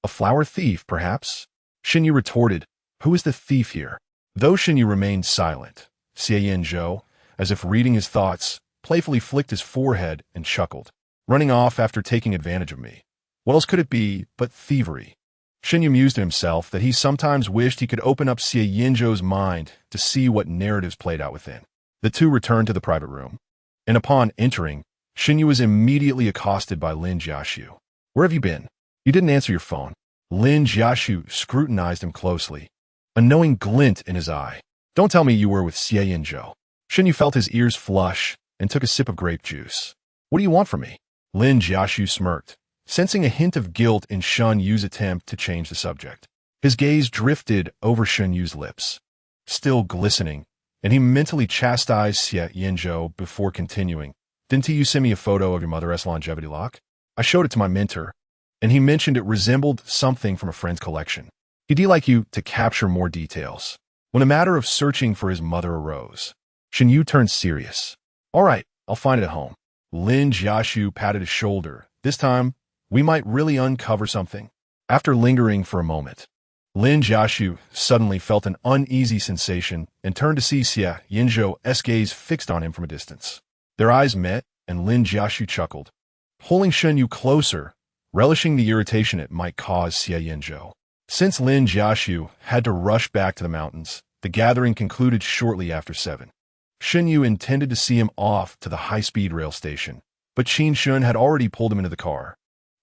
"A flower thief, perhaps?" Shen Yu retorted, "Who is the thief here?" Though Shen Yu remained silent, Xie Yanzhou, as if reading his thoughts, playfully flicked his forehead and chuckled. "Running off after taking advantage of me. What else could it be but thievery?" Shen Yu mused to himself that he sometimes wished he could open up Xie Yanzhou's mind to see what narratives played out within. The two returned to the private room, and upon entering, Shen Yu was immediately accosted by Lin Jiaxu. "Where have you been? You didn't answer your phone." Lin Jiaxu scrutinized him closely, a knowing glint in his eye. "Don't tell me you were with Xie Yanzhou." Shen Yu felt his ears flush and took a sip of grape juice. "What do you want from me?" Lin Jiaxu smirked, sensing a hint of guilt in Shen Yu's attempt to change the subject. His gaze drifted over Shen Yu's lips, still glistening, and he mentally chastised Xie Yanzhou before continuing. "Didn't you send me a photo of your mother's longevity lock? I showed it to my mentor, and he mentioned it resembled something from a friend's collection. He'd like you to capture more details." When a matter of searching for his mother arose, Shen Yu turned serious. "All right, I'll find it at home." Lin Jiaxu patted his shoulder. "This time, we might really uncover something." After lingering for a moment, Lin Jiaxu suddenly felt an uneasy sensation and turned to see Xie Yanzhou's gaze fixed on him from a distance. Their eyes met, and Lin Jiaxu chuckled, pulling Shen Yu closer, relishing the irritation it might cause Xie Yanzhou. Since Lin Jiaxu had to rush back to the mountains, the gathering concluded shortly after 7. Shen Yu intended to see him off to the high-speed rail station, but Qin Shun had already pulled him into the car,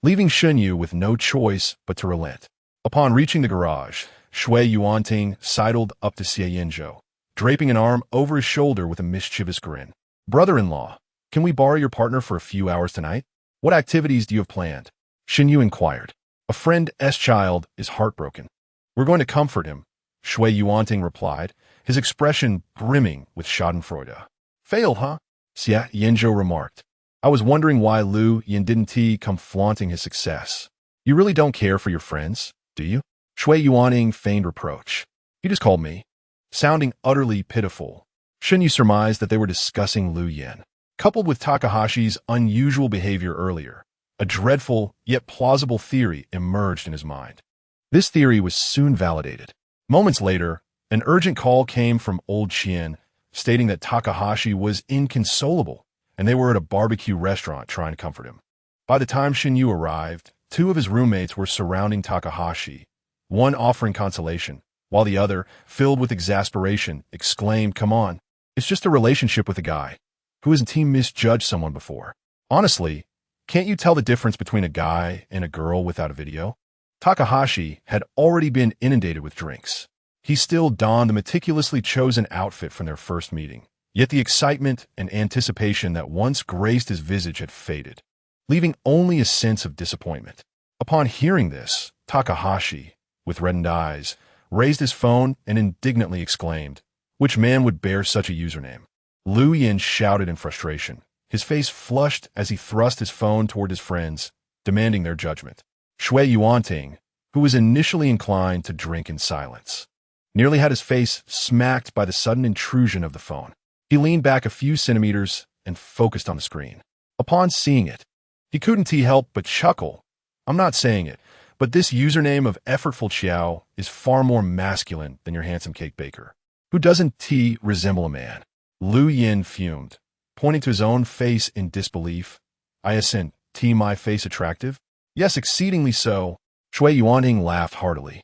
leaving Shen Yu with no choice but to relent. Upon reaching the garage, Shui Yuanting sidled up to Xie Yanzhou, draping an arm over his shoulder with a mischievous grin. "Brother-in-law, can we borrow your partner for a few hours tonight? What activities do you have planned?" Shen Yu inquired. "A friend's child is heartbroken. We're going to comfort him," Shui Yuanting replied, his expression brimming with schadenfreude. "Failed, huh?" Xie Yanzhou remarked. "I was wondering why Lu Yin didn't come flaunting his success. You really don't care for your friends, do you?" Shui Yuanting feigned reproach. "You just called me." Sounding utterly pitiful, Shen Yu surmised that they were discussing Lu Yin. Coupled with Takahashi's unusual behavior earlier, a dreadful yet plausible theory emerged in his mind. This theory was soon validated. Moments later, an urgent call came from old Qian, stating that Takahashi was inconsolable, and they were at a barbecue restaurant trying to comfort him. By the time Shen Yu arrived, 2 of his roommates were surrounding Takahashi, one offering consolation, while the other, filled with exasperation, exclaimed, "Come on, it's just a relationship with a guy. Who hasn't misjudged someone before? Honestly, can't you tell the difference between a guy and a girl without a video?" Takahashi had already been inundated with drinks. He still donned the meticulously chosen outfit from their first meeting, yet the excitement and anticipation that once graced his visage had faded, leaving only a sense of disappointment. Upon hearing this, Takahashi, with reddened eyes, raised his phone and indignantly exclaimed, "Which man would bear such a username?" Lu Yin shouted in frustration, his face flushed as he thrust his phone toward his friends, demanding their judgment. Shui Yuanting, who was initially inclined to drink in silence, nearly had his face smacked by the sudden intrusion of the phone. He leaned back a few centimeters and focused on the screen. Upon seeing it, he couldn't help but chuckle. "I'm not saying it, but this username of effortful Qiao is far more masculine than your handsome cake baker. Who doesn't resemble a man?" Lu Yin fumed, pointing to his own face in disbelief. "Isn't my face attractive?" "Yes, exceedingly so." Shui Yuanting laughed heartily.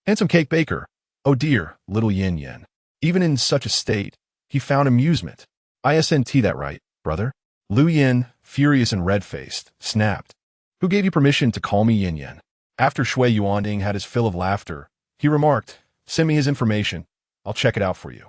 "Handsome cake baker. Oh dear, little Yin Yin." Even in such a state, he found amusement. "Isn't that right, brother?" Lu Yin, furious and red-faced, snapped. "Who gave you permission to call me Yin Yin?" After Shui Yuanting had his fill of laughter, he remarked, "Send me his information. I'll check it out for you.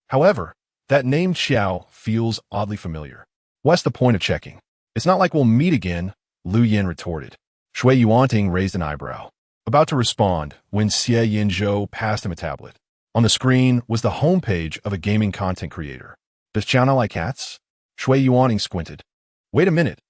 However, that name Xiao feels oddly familiar. What's the point of checking? It's not like we'll meet again," Lu Yin retorted. Shui Yuanting raised an eyebrow, about to respond when Xie Yanzhou passed him a tablet. On the screen was the homepage of a gaming content creator. "Does Qiao not like cats?" Shui Yuanting squinted. "Wait a minute.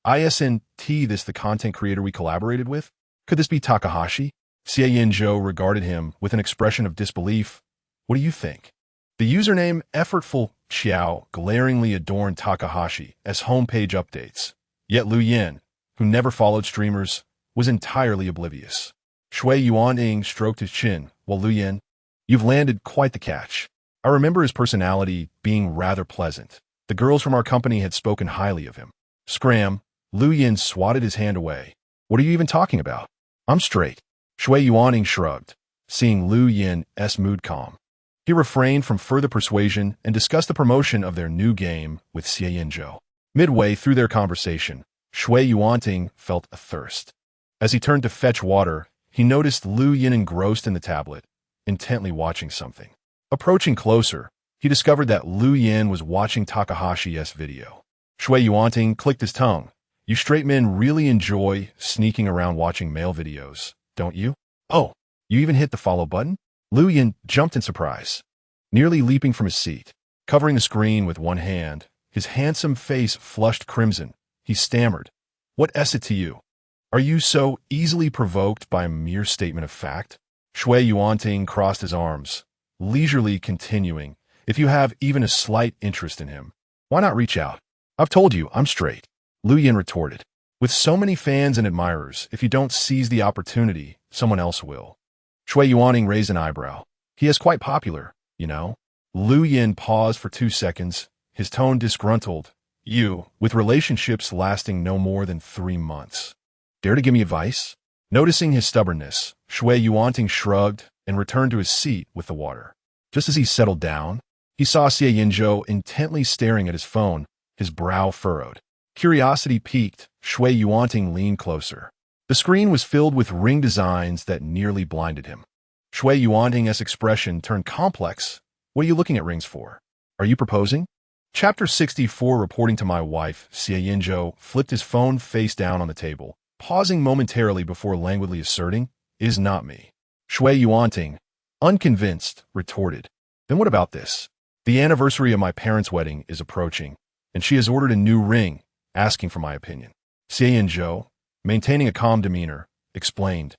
Isn't this the content creator we collaborated with? Could this be Takahashi?" Xie Yanzhou regarded him with an expression of disbelief. "What do you think?" The username Effortful Qiao glaringly adorned Takahashi as homepage updates, yet Lu Yin, who never followed streamers, was entirely oblivious. Shui Yuanying stroked his chin, while Lu Yin, "You've landed quite the catch." I remember his personality being rather pleasant. The girls from our company had spoken highly of him. Scram, Lu Yin swatted his hand away. "What are you even talking about? I'm straight." Shui Yuanying shrugged, seeing Lu Yin's mood calm. He refrained from further persuasion and discussed the promotion of their new game with Xie Yanzhou. Midway through their conversation, Shui Yuanying felt a thirst. As he turned to fetch water, he noticed Lu Yin engrossed in the tablet, intently watching something. Approaching closer, he discovered that Lu Yin was watching Takahashi's video. Shui Yuanying clicked his tongue. "You straight men really enjoy sneaking around watching male videos, don't you? Oh, you even hit the follow button?" Lu Yin jumped in surprise, nearly leaping from his seat. Covering the screen with one hand, his handsome face flushed crimson. He stammered, "What's it to you? Are you so easily provoked by a mere statement of fact?" Shui Yuanying crossed his arms, leisurely continuing, "If you have even a slight interest in him, why not reach out? I've told you, I'm straight." Lu Yin retorted, "With so many fans and admirers, if you don't seize the opportunity, someone else will." Shui Yuanying raised an eyebrow. "He is quite popular, you know." Lu Yin paused for 2 seconds, his tone disgruntled. "You, with relationships lasting no more than 3 months. Dare to give me advice?" Noticing his stubbornness, Shui Yuanying shrugged and returned to his seat with the water. Just as he settled down, he saw Xie Yanzhou intently staring at his phone, his brow furrowed. Curiosity piqued, Shui Yuanying leaned closer. The screen was filled with ring designs that nearly blinded him. Shui Yuanying's expression turned complex. "What are you looking at rings for? Are you proposing?" Chapter 64. Reporting to my wife, Xie Yanzhou flipped his phone face down on the table, pausing momentarily before languidly asserting, "Is not me." Shui Yuanying, unconvinced, retorted, "Then what about this? The anniversary of my parents' wedding is approaching, and she has ordered a new ring, asking for my opinion." Xie Yanzhou, maintaining a calm demeanor, explained,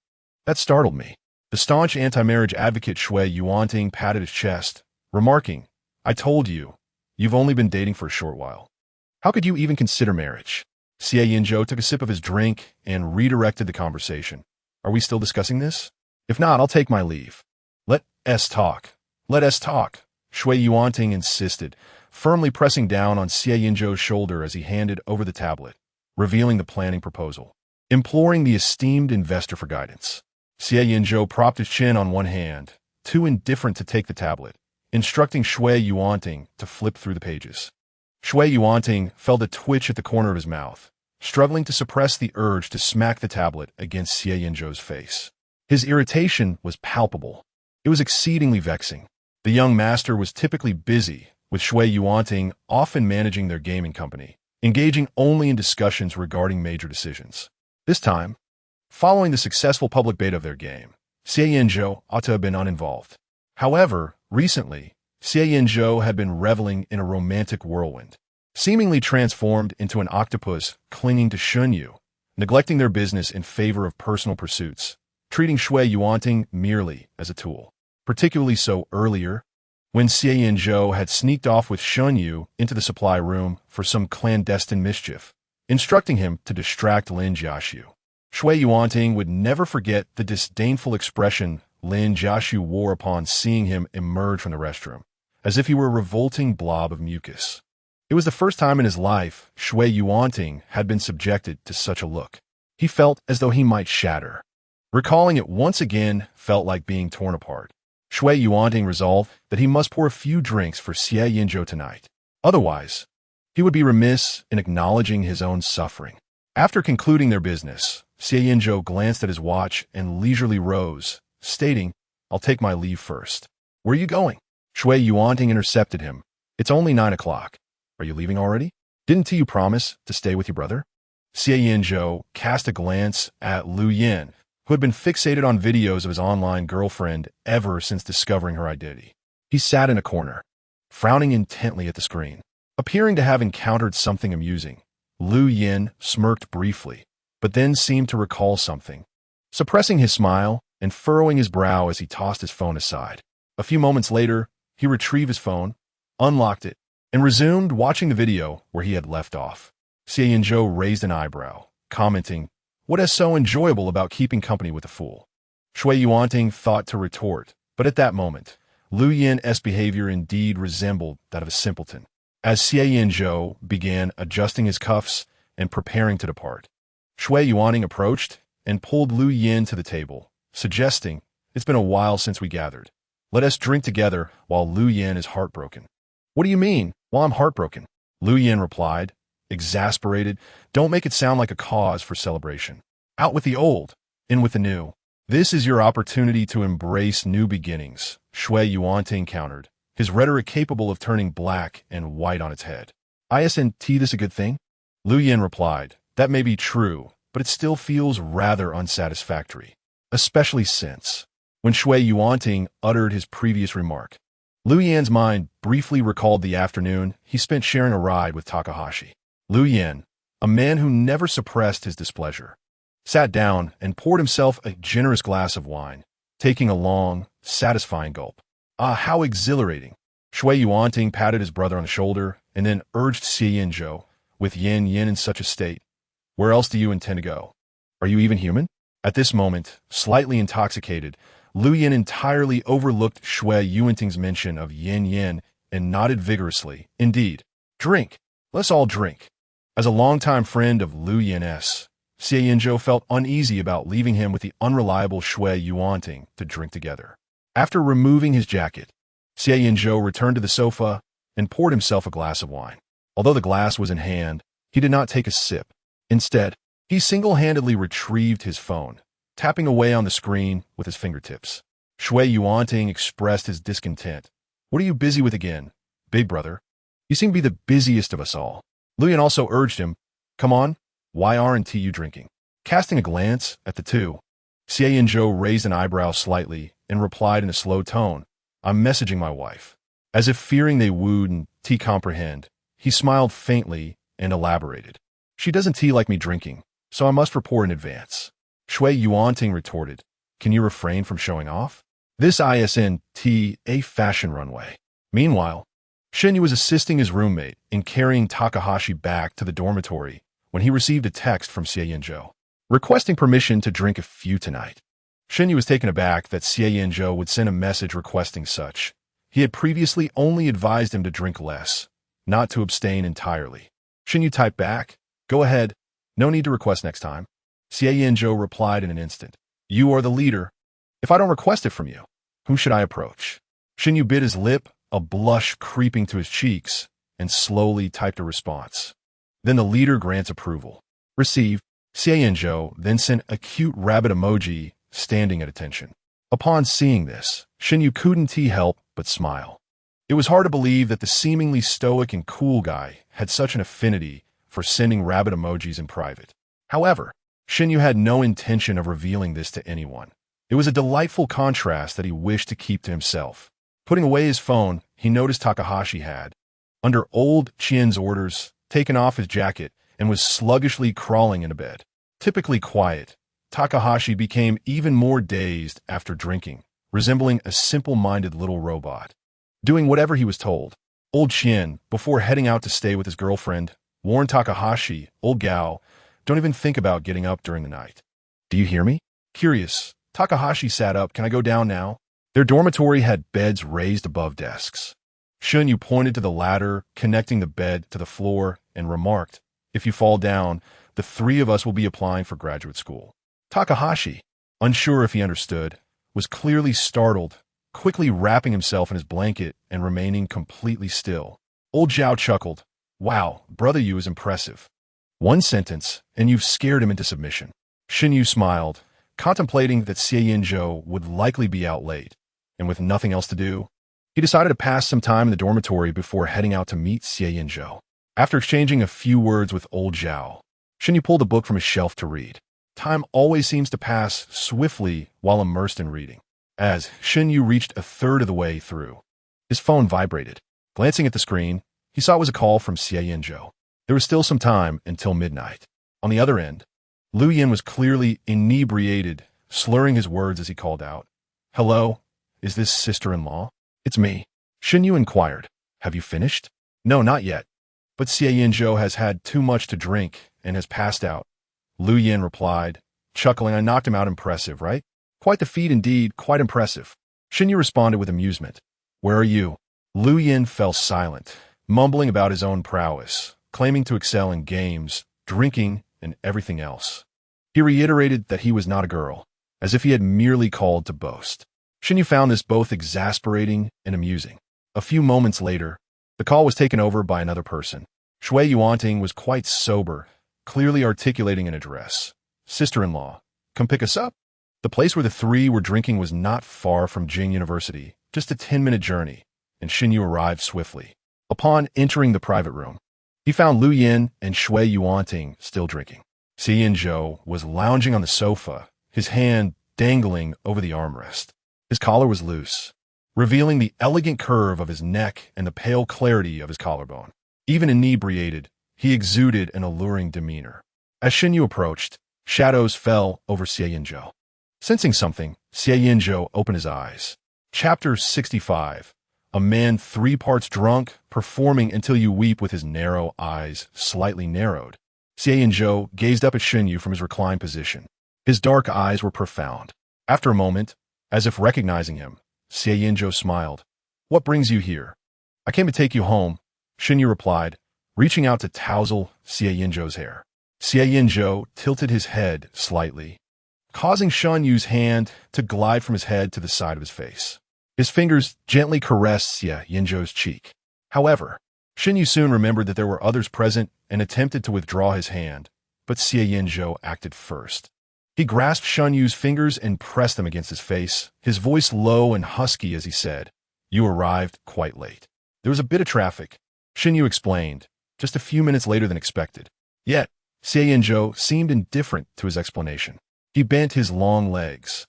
"That startled me." The staunch anti-marriage advocate Shui Yuanying patted his chest, remarking, "I told you, you've only been dating for a short while. How could you even consider marriage?" Xie Yanzhou took a sip of his drink and redirected the conversation. "Are we still discussing this? If not, I'll take my leave." Let us talk. Let us talk," Shui Yuanying insisted, firmly pressing down on Xie Yanzhou's shoulder as he handed over the tablet, revealing the planning proposal, imploring the esteemed investor for guidance. Xie Yanzhou propped his chin on one hand, too indifferent to take the tablet, instructing Shui Yuanying to flip through the pages. Shui Yuanying felt a twitch at the corner of his mouth, struggling to suppress the urge to smack the tablet against Xie Yanzhou's face. His irritation was palpable. It was exceedingly vexing. The young master was typically busy, with Shui Yuanying often managing their gaming company, engaging only in discussions regarding major decisions. This time, following the successful public beta of their game, Xie Yanzhou ought to have been uninvolved. However, recently, Xie Yanzhou had been reveling in a romantic whirlwind, seemingly transformed into an octopus clinging to Shen Yu, neglecting their business in favor of personal pursuits, treating Shui Yuanying merely as a tool. Particularly so earlier, when Xie Yanzhou had sneaked off with Shen Yu into the supply room for some clandestine mischief, instructing him to distract Lin Jiaxu. Shui Yuanying would never forget the disdainful expression Lin Jiaxu wore upon seeing him emerge from the restroom, as if he were a revolting blob of mucus. It was the first time in his life Shui Yuanying had been subjected to such a look. He felt as though he might shatter. Recalling it once again felt like being torn apart. Shui Yuanying resolved that he must pour a few drinks for Xie Yanzhou tonight. Otherwise, he would be remiss in acknowledging his own suffering. After concluding their business, Xie Yanzhou glanced at his watch and leisurely rose, stating, "I'll take my leave first." "Where are you going?" Shui Yuanying intercepted him. "It's only 9 o'clock. Are you leaving already? Didn't you promise to stay with your brother?" Xie Yanzhou cast a glance at Lu Yin, who had been fixated on videos of his online girlfriend ever since discovering her identity. He sat in a corner, frowning intently at the screen. Appearing to have encountered something amusing, Lu Yin smirked briefly, but then seemed to recall something, suppressing his smile and furrowing his brow as he tossed his phone aside. A few moments later, he retrieved his phone, unlocked it, and resumed watching the video where he had left off. Xie Yanzhou raised an eyebrow, commenting, "What is so enjoyable about keeping company with a fool?" Xie Yanzhou thought to retort, but at that moment, Lu Yin's behavior indeed resembled that of a simpleton. As Xie Yanzhou began adjusting his cuffs and preparing to depart, Xie Yanzhou approached and pulled Lu Yin to the table, suggesting, "It's been a while since we gathered. Let us drink together while Lu Yin is heartbroken." "What do you mean, while I'm heartbroken?" Lu Yin replied, exasperated. "Don't make it sound like a cause for celebration. Out with the old, in with the new. This is your opportunity to embrace new beginnings," Xie Yanzhou countered, his rhetoric capable of turning black and white on its head. "Isn't this a good thing?" Lu Yin replied, "That may be true, but it still feels rather unsatisfactory, especially since..." When Xie Yanzhou uttered his previous remark, Lu Yin's mind briefly recalled the afternoon he spent sharing a ride with Takahashi. Lu Yin, a man who never suppressed his displeasure, sat down and poured himself a generous glass of wine, taking a long, satisfying gulp. "Ah, how exhilarating!" Xie Yanzhou patted his brother on the shoulder and then urged Xie Yanzhou, "With Yin in such a state, where else do you intend to go? Are you even human?" At this moment, slightly intoxicated, Lu Yin entirely overlooked Xie Yanzhou's mention of Yin and nodded vigorously. "Indeed. Drink. Let's all drink." As a longtime friend of Lu Yin's, Xie Yanzhou felt uneasy about leaving him with the unreliable Xie Yanzhou to drink together. After removing his jacket, Xie Yanzhou returned to the sofa and poured himself a glass of wine. Although the glass was in hand, he did not take a sip. Instead, he single-handedly retrieved his phone, tapping away on the screen with his fingertips. Xie Yanzhou expressed his discontent. "What are you busy with again, big brother? You seem to be the busiest of us all." Lu Yin also urged him, "Come on, why aren't you drinking?" Casting a glance at the two, Xie Yanzhou raised an eyebrow slightly and replied in a slow tone, "I'm messaging my wife." As if fearing they wouldn't comprehend, he smiled faintly and elaborated. "She doesn't like me drinking, so I must report in advance." Xie Yanzhou retorted, "Can you refrain from showing off? This isn't a fashion runway." Meanwhile, Shen Yu was assisting his roommate in carrying Takahashi back to the dormitory when he received a text from Xie Yanzhou, requesting permission to drink a few tonight. Shen Yu was taken aback that Xie Yanzhou would send a message requesting such. He had previously only advised him to drink less, not to abstain entirely. Shen Yu typed back, "Go ahead, no need to request next time." Xie Yanzhou replied in an instant, "You are the leader. If I don't request it from you, whom should I approach?" Shen Yu bit his lip, a blush creeping to his cheeks, and slowly typed a response. "Then the leader grants approval." Received. Xie Yanzhou then sent a cute rabbit emoji, standing at attention. Upon seeing this, Shen Yu couldn't help but smile. It was hard to believe that the seemingly stoic and cool guy had such an affinity for sending rabbit emojis in private. However, Shen Yu had no intention of revealing this to anyone. It was a delightful contrast that he wished to keep to himself. Putting away his phone, he noticed Takahashi had, under old Qian's orders, taken off his jacket and was sluggishly crawling into bed. Typically quiet, Takahashi became even more dazed after drinking, resembling a simple-minded little robot, doing whatever he was told. Old Qian, before heading out to stay with his girlfriend, warned Takahashi, "Old gal, don't even think about getting up during the night." "Do you hear me?" Curious, Takahashi sat up. "Can I go down now?" Their dormitory had beds raised above desks. Shen Yu pointed to the ladder connecting the bed to the floor and remarked, "If you fall down, the three of us will be applying for graduate school." Takahashi, unsure if he understood, was clearly startled, quickly wrapping himself in his blanket and remaining completely still. Old Zhao chuckled, "Wow, brother Yu is impressive. One sentence, and you've scared him into submission." Shen Yu smiled, contemplating that Xie Yanzhou would likely be out late, and with nothing else to do, he decided to pass some time in the dormitory before heading out to meet Xie Yanzhou. After exchanging a few words with old Zhao, Shen Yu pulled a book from his shelf to read. Time always seems to pass swiftly while immersed in reading. As Shen Yu reached a third of the way through, his phone vibrated. Glancing at the screen, he saw it was a call from Xie Yanzhou. There was still some time until midnight. On the other end, Lu Yin was clearly inebriated, slurring his words as he called out, "Hello, is this sister-in-law?" "It's me." Shen Yu inquired, "Have you finished?" "No, not yet. But Xie Yanzhou has had too much to drink and has passed out." Lu Yin replied, chuckling, "I knocked him out. Impressive, right?" Quite the feat indeed, quite impressive. Shen Yu responded with amusement. Where are you? Lu Yin fell silent, mumbling about his own prowess, claiming to excel in games, drinking, and everything else. He reiterated that he was not a girl, as if he had merely called to boast. Shen Yu found this both exasperating and amusing. A few moments later, the call was taken over by another person. Xie Yanzhou was quite sober, clearly articulating an address. Sister-in-law, come pick us up. The place where the three were drinking was not far from Jing University, just a 10-minute journey, and Shen Yu arrived swiftly. Upon entering the private room, he found Lu Yin and Xie Yanzhou still drinking. Xie Yanzhou was lounging on the sofa, his hand dangling over the armrest. His collar was loose, revealing the elegant curve of his neck and the pale clarity of his collarbone. Even inebriated, he exuded an alluring demeanor. As Shen Yu approached, shadows fell over Xie Yanzhou. Sensing something, Xie Yanzhou opened his eyes. Chapter 65. A man 3 parts drunk, performing until you weep with his narrow eyes slightly narrowed. Xie Yanzhou gazed up at Shen Yu from his reclined position. His dark eyes were profound. After a moment, as if recognizing him, Xie Yanzhou smiled. What brings you here? I came to take you home, Shen Yu replied, reaching out to tousle Xie Yanzhou's hair. Xie Yanzhou tilted his head slightly, causing Shen Yu's hand to glide from his head to the side of his face. His fingers gently caressed Xie Yanzhou's cheek. However, Shen Yu soon remembered that there were others present and attempted to withdraw his hand, but Xie Yanzhou acted first. He grasped Shen Yu's fingers and pressed them against his face, his voice low and husky as he said, You arrived quite late. There was a bit of traffic, Shen Yu explained, just a few minutes later than expected. Yet, Xie Yanzhou seemed indifferent to his explanation. He bent his long legs,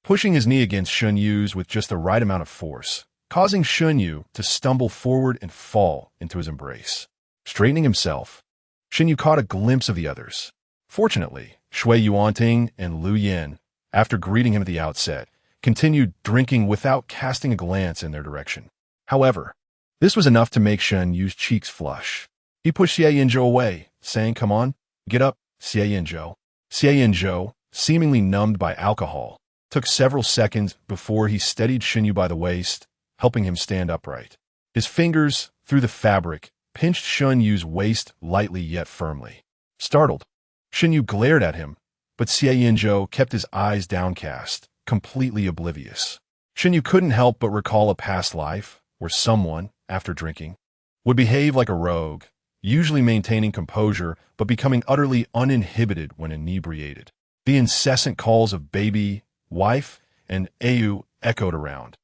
pushing his knee against Shen Yu's with just the right amount of force, causing Shen Yu to stumble forward and fall into his embrace. Straightening himself, Shen Yu caught a glimpse of the others. Fortunately, Xie Yanzhou and Lu Yin, after greeting him at the outset, continued drinking without casting a glance in their direction. However, this was enough to make Shen Yu's cheeks flush. He pushed Xie Yanzhou away, saying, Come on, get up, Xie Yanzhou. Xie Yanzhou, seemingly numbed by alcohol, took several seconds before he steadied Shen Yu by the waist, helping him stand upright. His fingers, through the fabric, pinched Shen Yu's waist lightly yet firmly. Startled, Shen Yu glared at him, but Xie Yanzhou kept his eyes downcast, completely oblivious. Shen Yu couldn't help but recall a past life where someone, after drinking, would behave like a rogue, usually maintaining composure but becoming utterly uninhibited when inebriated. The incessant calls of baby, wife, and Ayu echoed around,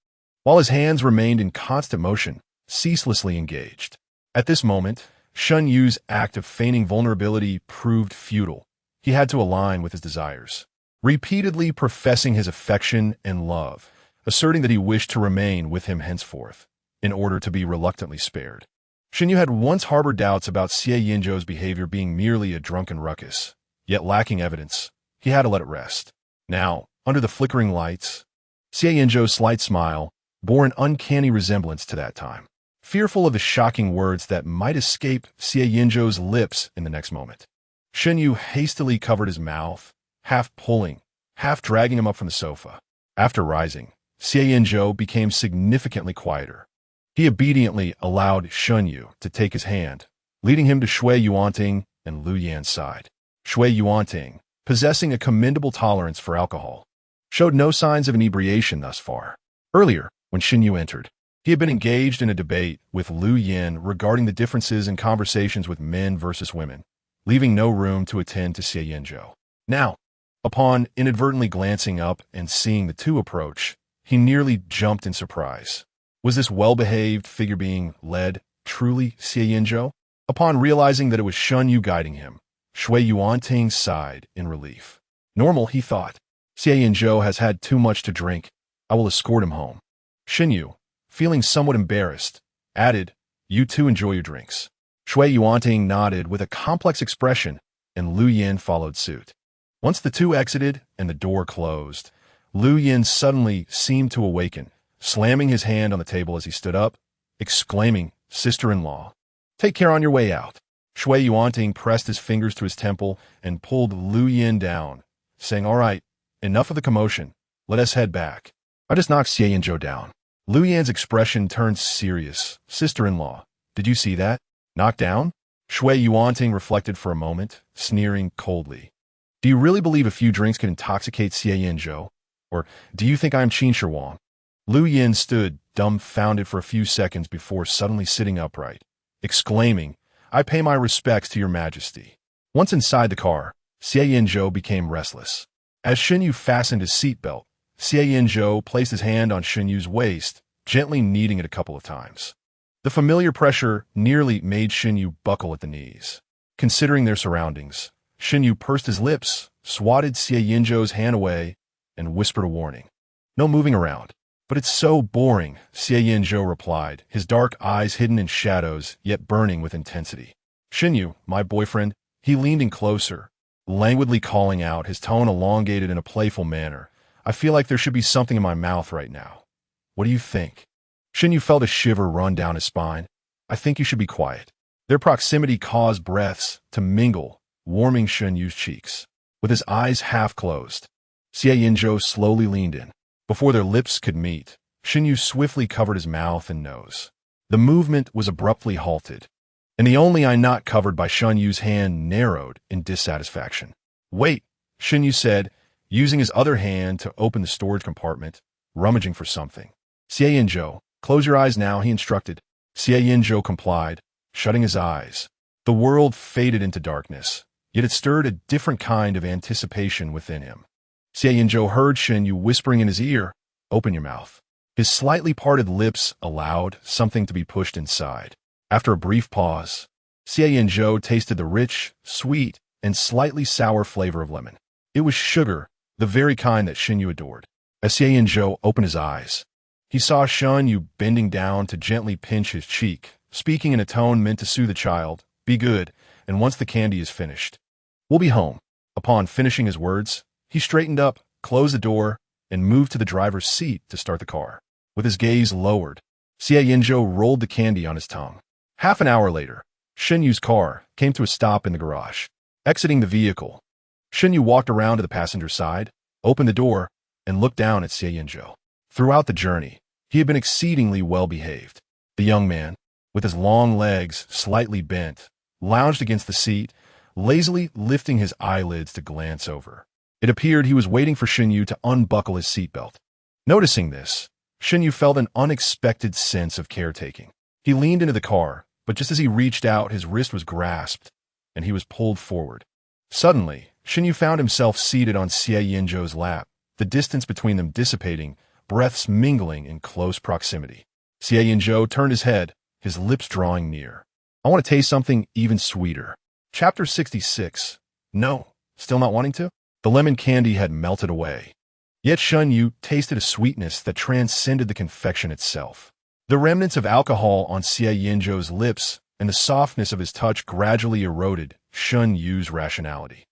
while his hands remained in constant motion, ceaselessly engaged. At this moment, Shen Yu's act of feigning vulnerability proved futile. He had to align with his desires, repeatedly professing his affection and love, asserting that he wished to remain with him henceforth, in order to be reluctantly spared. Shen Yu had once harbored doubts about Xie Yanzhou's behavior being merely a drunken ruckus, yet lacking evidence, he had to let it rest. Now, under the flickering lights, Xie Yanzhou's slight smile bore an uncanny resemblance to that time. Fearful of the shocking words that might escape Xie Yanzhou's lips in the next moment, Shen Yu hastily covered his mouth, half pulling, half dragging him up from the sofa. After rising, Xie Yanzhou became significantly quieter. He obediently allowed Shen Yu to take his hand, leading him to Xie Yanzhou and Lu Yan's side. Xie Yanzhou, possessing a commendable tolerance for alcohol, showed no signs of inebriation thus far. Earlier, when Shen Yu entered, he had been engaged in a debate with Lu Yin regarding the differences in conversations with men versus women, leaving no room to attend to Xie Yanzhou. Now, upon inadvertently glancing up and seeing the two approach, he nearly jumped in surprise. Was this well-behaved figure being led truly Xie Yanzhou? Upon realizing that it was Shen Yu guiding him, Xie Yanzhou sighed in relief. Normal, he thought. Xie Yanzhou has had too much to drink. I will escort him home. Shen Yu, feeling somewhat embarrassed, added, You two enjoy your drinks. Xie Yanzhou nodded with a complex expression, and Lu Yin followed suit. Once the two exited and the door closed, Lu Yin suddenly seemed to awaken, slamming his hand on the table as he stood up, exclaiming, Sister-in-law, take care on your way out. Xie Yanzhou pressed his fingers to his temple and pulled Lu Yin down, saying, All right, enough of the commotion. Let us head back. I just knocked Xie Yanzhou down. Lu Yan's expression turned serious. Sister-in-law, did you see that? Knocked down? Xie Yanzhou reflected for a moment, sneering coldly. Do you really believe a few drinks can intoxicate Xie Yanzhou? Or do you think I am Qin Shi Huang? Lu Yan stood, dumbfounded for a few seconds before suddenly sitting upright, exclaiming, I pay my respects to your majesty. Once inside the car, Xie Yanzhou became restless. As Shen Yu fastened his seatbelt, Xie Yanzhou placed his hand on Shen Yu's waist, gently kneading it a couple of times. The familiar pressure nearly made Shen Yu buckle at the knees. Considering their surroundings, Shen Yu pursed his lips, swatted Xie Yanzhou's hand away, and whispered a warning. No moving around. But it's so boring, Xie Yanzhou replied, his dark eyes hidden in shadows, yet burning with intensity. Shen Yu, my boyfriend, he leaned in closer, languidly calling out, his tone elongated in a playful manner. I feel like there should be something in my mouth right now. What do you think? Shen Yu felt a shiver run down his spine. I think you should be quiet. Their proximity caused breaths to mingle, warming Shen Yu's cheeks. With his eyes half closed, Xie Yanzhou slowly leaned in. Before their lips could meet, Shen Yu swiftly covered his mouth and nose. The movement was abruptly halted, and the only eye not covered by Shen Yu's hand narrowed in dissatisfaction. Wait, Shen Yu said, using his other hand to open the storage compartment, rummaging for something. Xie Yanzhou, close your eyes now, he instructed. Xie Yanzhou complied, shutting his eyes. The world faded into darkness, yet it stirred a different kind of anticipation within him. Xie Yanzhou heard Shen Yu whispering in his ear, open your mouth. His slightly parted lips allowed something to be pushed inside. After a brief pause, Xie Yanzhou tasted the rich, sweet, and slightly sour flavor of lemon. It was sugar, the very kind that Shen Yu adored. As Xie Yanzhou opened his eyes, he saw Shen Yu bending down to gently pinch his cheek, speaking in a tone meant to soothe the child. Be good, and once the candy is finished, we'll be home. Upon finishing his words, he straightened up, closed the door, and moved to the driver's seat to start the car. With his gaze lowered, Xie Yanzhou rolled the candy on his tongue. Half an hour later, Shen Yu's car came to a stop in the garage. Exiting the vehicle, Shen Yu walked around to the passenger side, opened the door, and looked down at Xie Yanzhou. Throughout the journey, he had been exceedingly well-behaved. The young man, with his long legs slightly bent, lounged against the seat, lazily lifting his eyelids to glance over. It appeared he was waiting for Shen Yu to unbuckle his seatbelt. Noticing this, Shen Yu felt an unexpected sense of caretaking. He leaned into the car, but just as he reached out, his wrist was grasped, and he was pulled forward. Suddenly, Shen Yu found himself seated on Xie Yanzhou's lap, the distance between them dissipating, breaths mingling in close proximity. Xie Yanzhou turned his head, his lips drawing near. I want to taste something even sweeter. Chapter 66. No, still not wanting to? The lemon candy had melted away. Yet Shen Yu tasted a sweetness that transcended the confection itself. The remnants of alcohol on Xie Yanzhou's lips and the softness of his touch gradually eroded Shen Yu's rationality.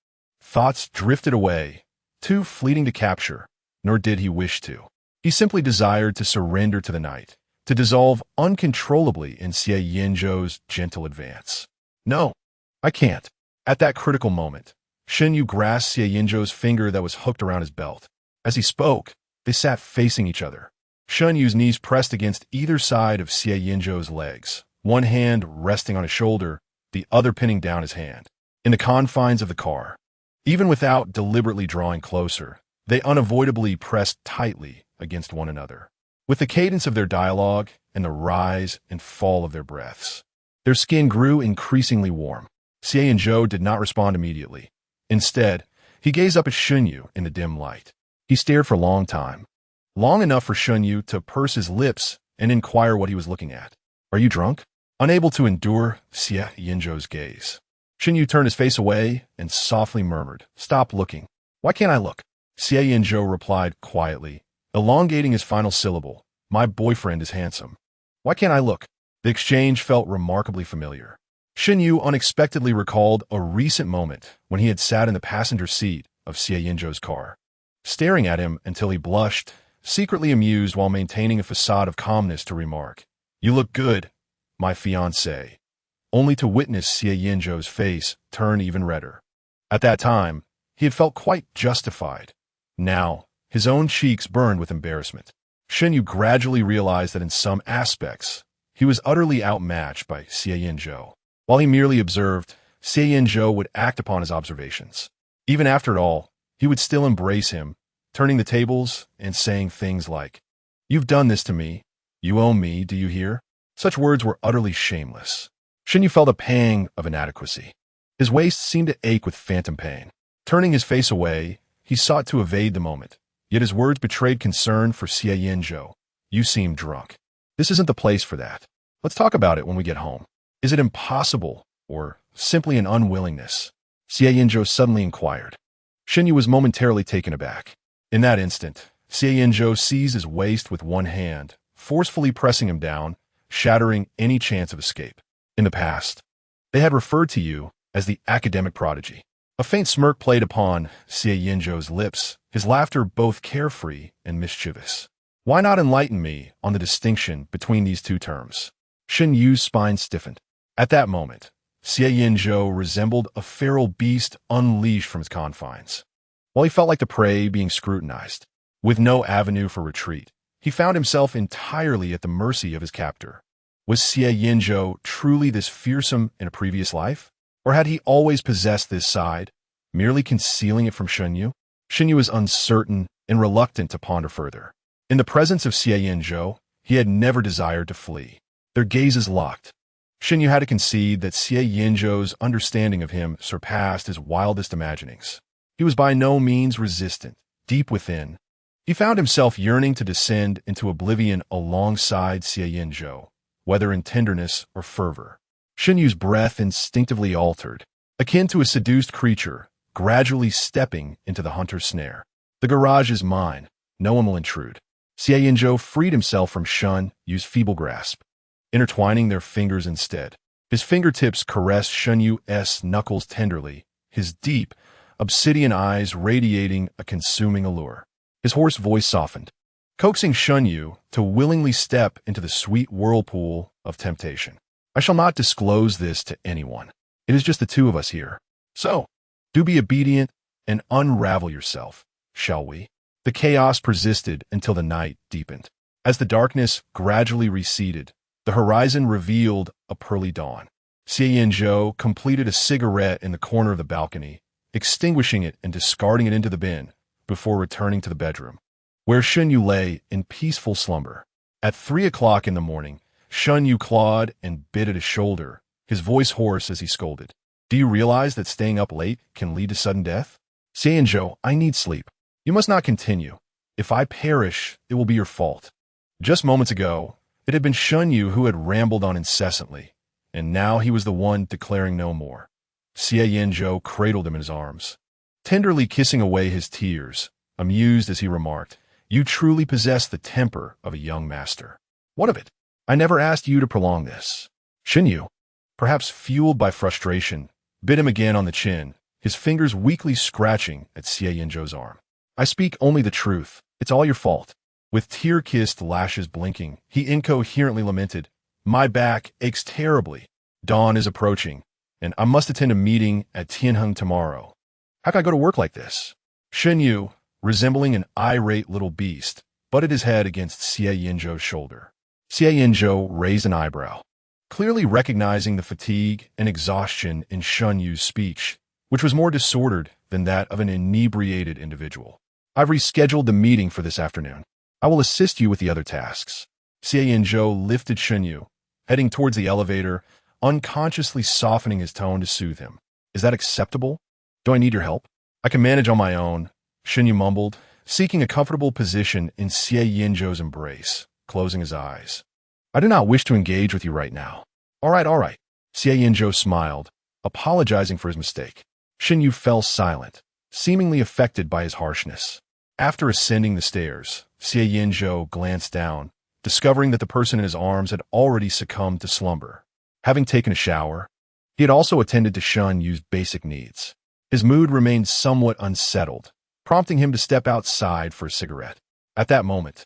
Thoughts drifted away, too fleeting to capture, nor did he wish to. He simply desired to surrender to the night, to dissolve uncontrollably in Xie Yanzhou's gentle advance. No, I can't. At that critical moment, Shen Yu grasped Xie Yanzhou's finger that was hooked around his belt. As he spoke, they sat facing each other. Shen Yu's knees pressed against either side of Xie Yanzhou's legs, one hand resting on his shoulder, the other pinning down his hand. In the confines of the car, even without deliberately drawing closer, they unavoidably pressed tightly against one another. With the cadence of their dialogue and the rise and fall of their breaths, their skin grew increasingly warm. Xie Yanzhou did not respond immediately. Instead, he gazed up at Shen Yu in the dim light. He stared for a long time, long enough for Shen Yu to purse his lips and inquire what he was looking at. Are you drunk? Unable to endure Xie Yanzhou's gaze, Shen Yu turned his face away and softly murmured, Stop looking. Why can't I look? Xie Yanzhou replied quietly, elongating his final syllable. My boyfriend is handsome. Why can't I look? The exchange felt remarkably familiar. Shen Yu unexpectedly recalled a recent moment when he had sat in the passenger seat of Xie Yanzhou's car, staring at him until he blushed, secretly amused while maintaining a facade of calmness to remark, You look good, my fiancé, only to witness Xie Yanzhou's face turn even redder. At that time, he had felt quite justified. Now, His own cheeks burned with embarrassment. Shen Yu gradually realized that in some aspects, he was utterly outmatched by Xie Yanzhou. While he merely observed, Xie Yanzhou would act upon his observations. Even after it all, he would still embrace him, turning the tables and saying things like, "You've done this to me. You owe me, do you hear?" Such words were utterly shameless. Shen Yu felt a pang of inadequacy. His waist seemed to ache with phantom pain. Turning his face away, he sought to evade the moment. Yet his words betrayed concern for Xie Yanzhou. "You seem drunk. This isn't the place for that. Let's talk about it when we get home. Is it impossible, or simply an unwillingness?" Xie Yanzhou suddenly inquired. Shen Yu was momentarily taken aback. In that instant, Xie Yanzhou seized his waist with one hand, forcefully pressing him down, shattering any chance of escape. "In the past, they had referred to you as the academic prodigy." A faint smirk played upon Xie Yanzhou's lips, his laughter both carefree and mischievous. "Why not enlighten me on the distinction between these two terms?" Shen Yu's spine stiffened. At that moment, Xie Yanzhou resembled a feral beast unleashed from its confines. While he felt like the prey being scrutinized, with no avenue for retreat, he found himself entirely at the mercy of his captor. Was Xie Yanzhou truly this fearsome in a previous life? Or had he always possessed this side, merely concealing it from Shen Yu? Shen Yu was uncertain and reluctant to ponder further. In the presence of Xie Yanzhou, he had never desired to flee. Their gazes locked. Shen Yu had to concede that Xie Yanzhou's understanding of him surpassed his wildest imaginings. He was by no means resistant. Deep within, he found himself yearning to descend into oblivion alongside Xie Yanzhou, whether in tenderness or fervor. Shen Yu's breath instinctively altered, akin to a seduced creature gradually stepping into the hunter's snare. "The garage is mine. No one will intrude." Xie Yanzhou freed himself from Shen Yu's feeble grasp, intertwining their fingers instead. His fingertips caressed Shen Yu's knuckles tenderly, his deep, obsidian eyes radiating a consuming allure. His hoarse voice softened, coaxing Shen Yu to willingly step into the sweet whirlpool of temptation. "I shall not disclose this to anyone. It is just the two of us here. So, do be obedient and unravel yourself, shall we?" The chaos persisted until the night deepened. As the darkness gradually receded, the horizon revealed a pearly dawn. Xie Yanzhou completed a cigarette in the corner of the balcony, extinguishing it and discarding it into the bin before returning to the bedroom, where Shen Yu lay in peaceful slumber. At 3 o'clock in the morning, Shen Yu clawed and bit at his shoulder, his voice hoarse as he scolded. "Do you realize that staying up late can lead to sudden death? Xie Yanzhou, I need sleep. You must not continue. If I perish, it will be your fault." Just moments ago, it had been Shen Yu who had rambled on incessantly, and now he was the one declaring no more. Xie Yanzhou cradled him in his arms, tenderly kissing away his tears, amused as he remarked, "You truly possess the temper of a young master. What of it? I never asked you to prolong this." Shen Yu, perhaps fueled by frustration, bit him again on the chin, his fingers weakly scratching at Xie Yanzhou's arm. "I speak only the truth. It's all your fault." With tear-kissed lashes blinking, he incoherently lamented, "My back aches terribly. Dawn is approaching, and I must attend a meeting at Tianheng tomorrow. How can I go to work like this?" Shen Yu, resembling an irate little beast, butted his head against Xie Yanzhou's shoulder. Xie Yanzhou raised an eyebrow, clearly recognizing the fatigue and exhaustion in Shen Yu's speech, which was more disordered than that of an inebriated individual. "I've rescheduled the meeting for this afternoon. I will assist you with the other tasks." Xie Yanzhou lifted Shen Yu, heading towards the elevator, unconsciously softening his tone to soothe him. "Is that acceptable? Do I need your help?" "I can manage on my own," Shen Yu mumbled, seeking a comfortable position in Xie Yanzhou's embrace, closing his eyes. "I do not wish to engage with you right now." All right. Xie Yanzhou smiled, apologizing for his mistake. Shen Yu fell silent, seemingly affected by his harshness. After ascending the stairs, Xie Yanzhou glanced down, discovering that the person in his arms had already succumbed to slumber. Having taken a shower, he had also attended to Shen Yu's basic needs. His mood remained somewhat unsettled, prompting him to step outside for a cigarette. At that moment,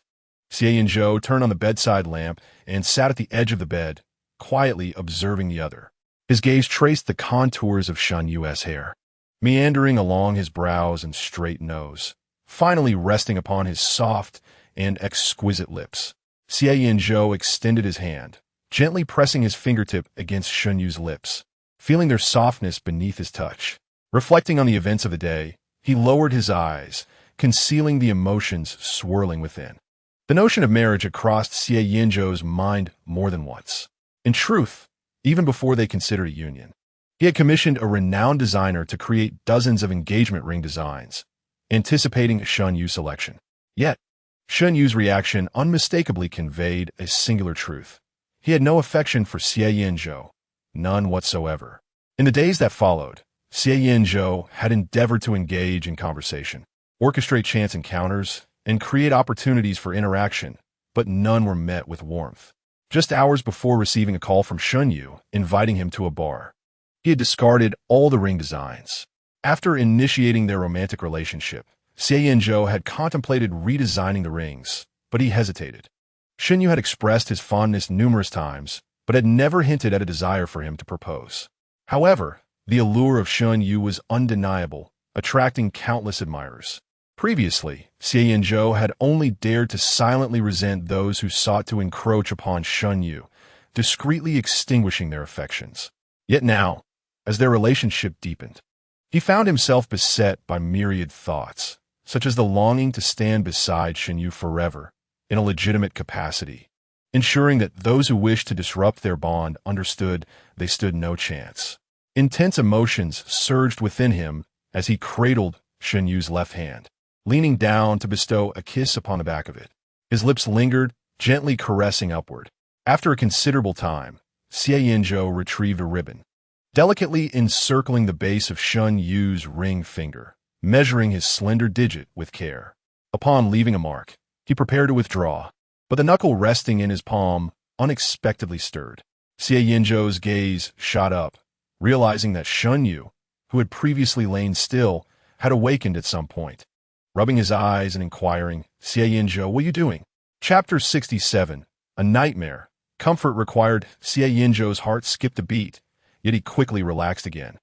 Xie Yanzhou turned on the bedside lamp and sat at the edge of the bed, quietly observing the other. His gaze traced the contours of Shen Yu's hair, meandering along his brows and straight nose, finally resting upon his soft and exquisite lips. Xie Yanzhou extended his hand, gently pressing his fingertip against Shen Yu's lips, feeling their softness beneath his touch. Reflecting on the events of the day, he lowered his eyes, concealing the emotions swirling within. The notion of marriage had crossed Xie Yanzhou's mind more than once. In truth, even before they considered a union, he had commissioned a renowned designer to create dozens of engagement ring designs, anticipating Shen Yu's selection. Yet, Shen Yu's reaction unmistakably conveyed a singular truth. He had no affection for Xie Yanzhou, none whatsoever. In the days that followed, Xie Yanzhou had endeavored to engage in conversation, orchestrate chance encounters, and create opportunities for interaction, but none were met with warmth. Just hours before receiving a call from Shen Yu, inviting him to a bar, he had discarded all the ring designs. After initiating their romantic relationship, Xie Yanzhou had contemplated redesigning the rings, but he hesitated. Shen Yu had expressed his fondness numerous times, but had never hinted at a desire for him to propose. However, the allure of Shen Yu was undeniable, attracting countless admirers. Previously, Xie Yanzhou had only dared to silently resent those who sought to encroach upon Shen Yu, discreetly extinguishing their affections. Yet now, as their relationship deepened, he found himself beset by myriad thoughts, such as the longing to stand beside Shen Yu forever, in a legitimate capacity, ensuring that those who wished to disrupt their bond understood they stood no chance. Intense emotions surged within him as he cradled Shen Yu's left hand, leaning down to bestow a kiss upon the back of it. His lips lingered, gently caressing upward. After a considerable time, Xie Yanzhou retrieved a ribbon, delicately encircling the base of Shen Yu's ring finger, measuring his slender digit with care. Upon leaving a mark, he prepared to withdraw, but the knuckle resting in his palm unexpectedly stirred. Xie Yanzhou's gaze shot up, realizing that Shen Yu, who had previously lain still, had awakened at some point. Rubbing his eyes and inquiring, "Xie Yanzhou, what are you doing?" Chapter 67, A Nightmare. Comfort required. Xie Yanzhou's heart skipped a beat, yet he quickly relaxed again.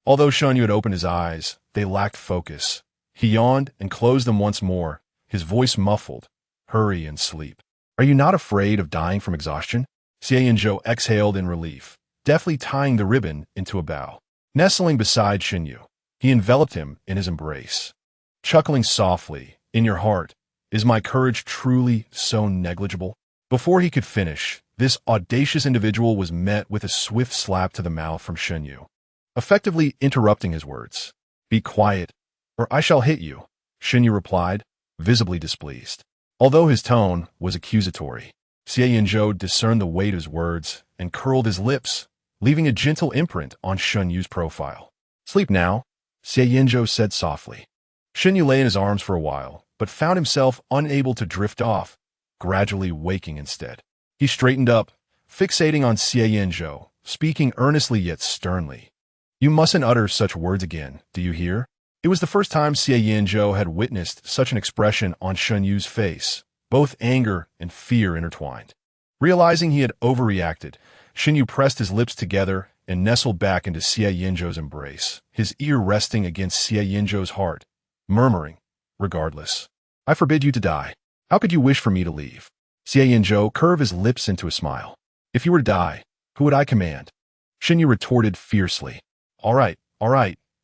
Although Shen Yu had opened his eyes, they lacked focus. He yawned and closed them once more, his voice muffled. "Hurry and sleep. Are you not afraid of dying from exhaustion?" Xie Yanzhou exhaled in relief, deftly tying the ribbon into a bow. Nestling beside Shen Yu, he enveloped him in his embrace. Chuckling softly, "In your heart, is my courage truly so negligible?" Before he could finish, this audacious individual was met with a swift slap to the mouth from Shen Yu, effectively interrupting his words. "Be quiet, or I shall hit you," Shen Yu replied, visibly displeased. Although his tone was accusatory, Xie Yanzhou discerned the weight of his words and curled his lips, leaving a gentle imprint on Shen Yu's profile. "Sleep now," Xie Yanzhou said softly. Shen Yu lay in his arms for a while, but found himself unable to drift off, gradually waking instead. He straightened up, fixating on Xie Yanzhou, speaking earnestly yet sternly. "You mustn't utter such words again, do you hear?" It was the first time Xie Yanzhou had witnessed such an expression on Shen Yu's face, both anger and fear intertwined. Realizing he had overreacted, Shen Yu pressed his lips together and nestled back into Xie Yanzhou's embrace, his ear resting against Xie Yanzhou's heart, murmuring, "Regardless, I forbid you to die. How could you wish for me to leave?" Xie Yanzhou curved his lips into a smile. "If you were to die, who would I command?" Shen Yu retorted fiercely. All right,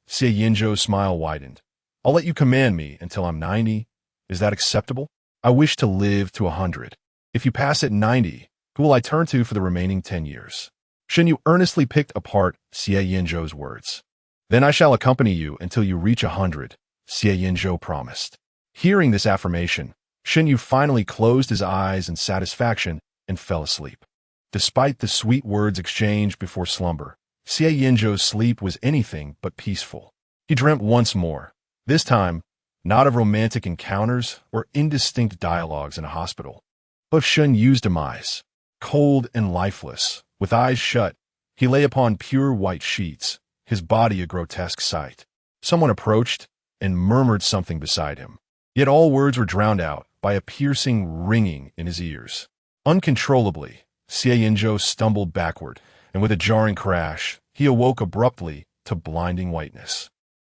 Xie Yanzhou's smile widened. "I'll let you command me until I'm 90. Is that acceptable? I wish to live to 100. If you pass at 90, who will I turn to for the remaining 10 years?" Shen Yu earnestly picked apart Xie Yanzhou's words. "Then I shall accompany you until you reach 100, Xie Yanzhou promised. Hearing this affirmation, Shen Yu finally closed his eyes in satisfaction and fell asleep. Despite the sweet words exchanged before slumber, Xie Yanzhou's sleep was anything but peaceful. He dreamt once more, this time not of romantic encounters or indistinct dialogues in a hospital, but of Shen Yu's demise. Cold and lifeless, with eyes shut, he lay upon pure white sheets, his body a grotesque sight. Someone approached and murmured something beside him, yet all words were drowned out by a piercing ringing in his ears. Uncontrollably, Xie Yanzhou stumbled backward, and with a jarring crash, he awoke abruptly to blinding whiteness.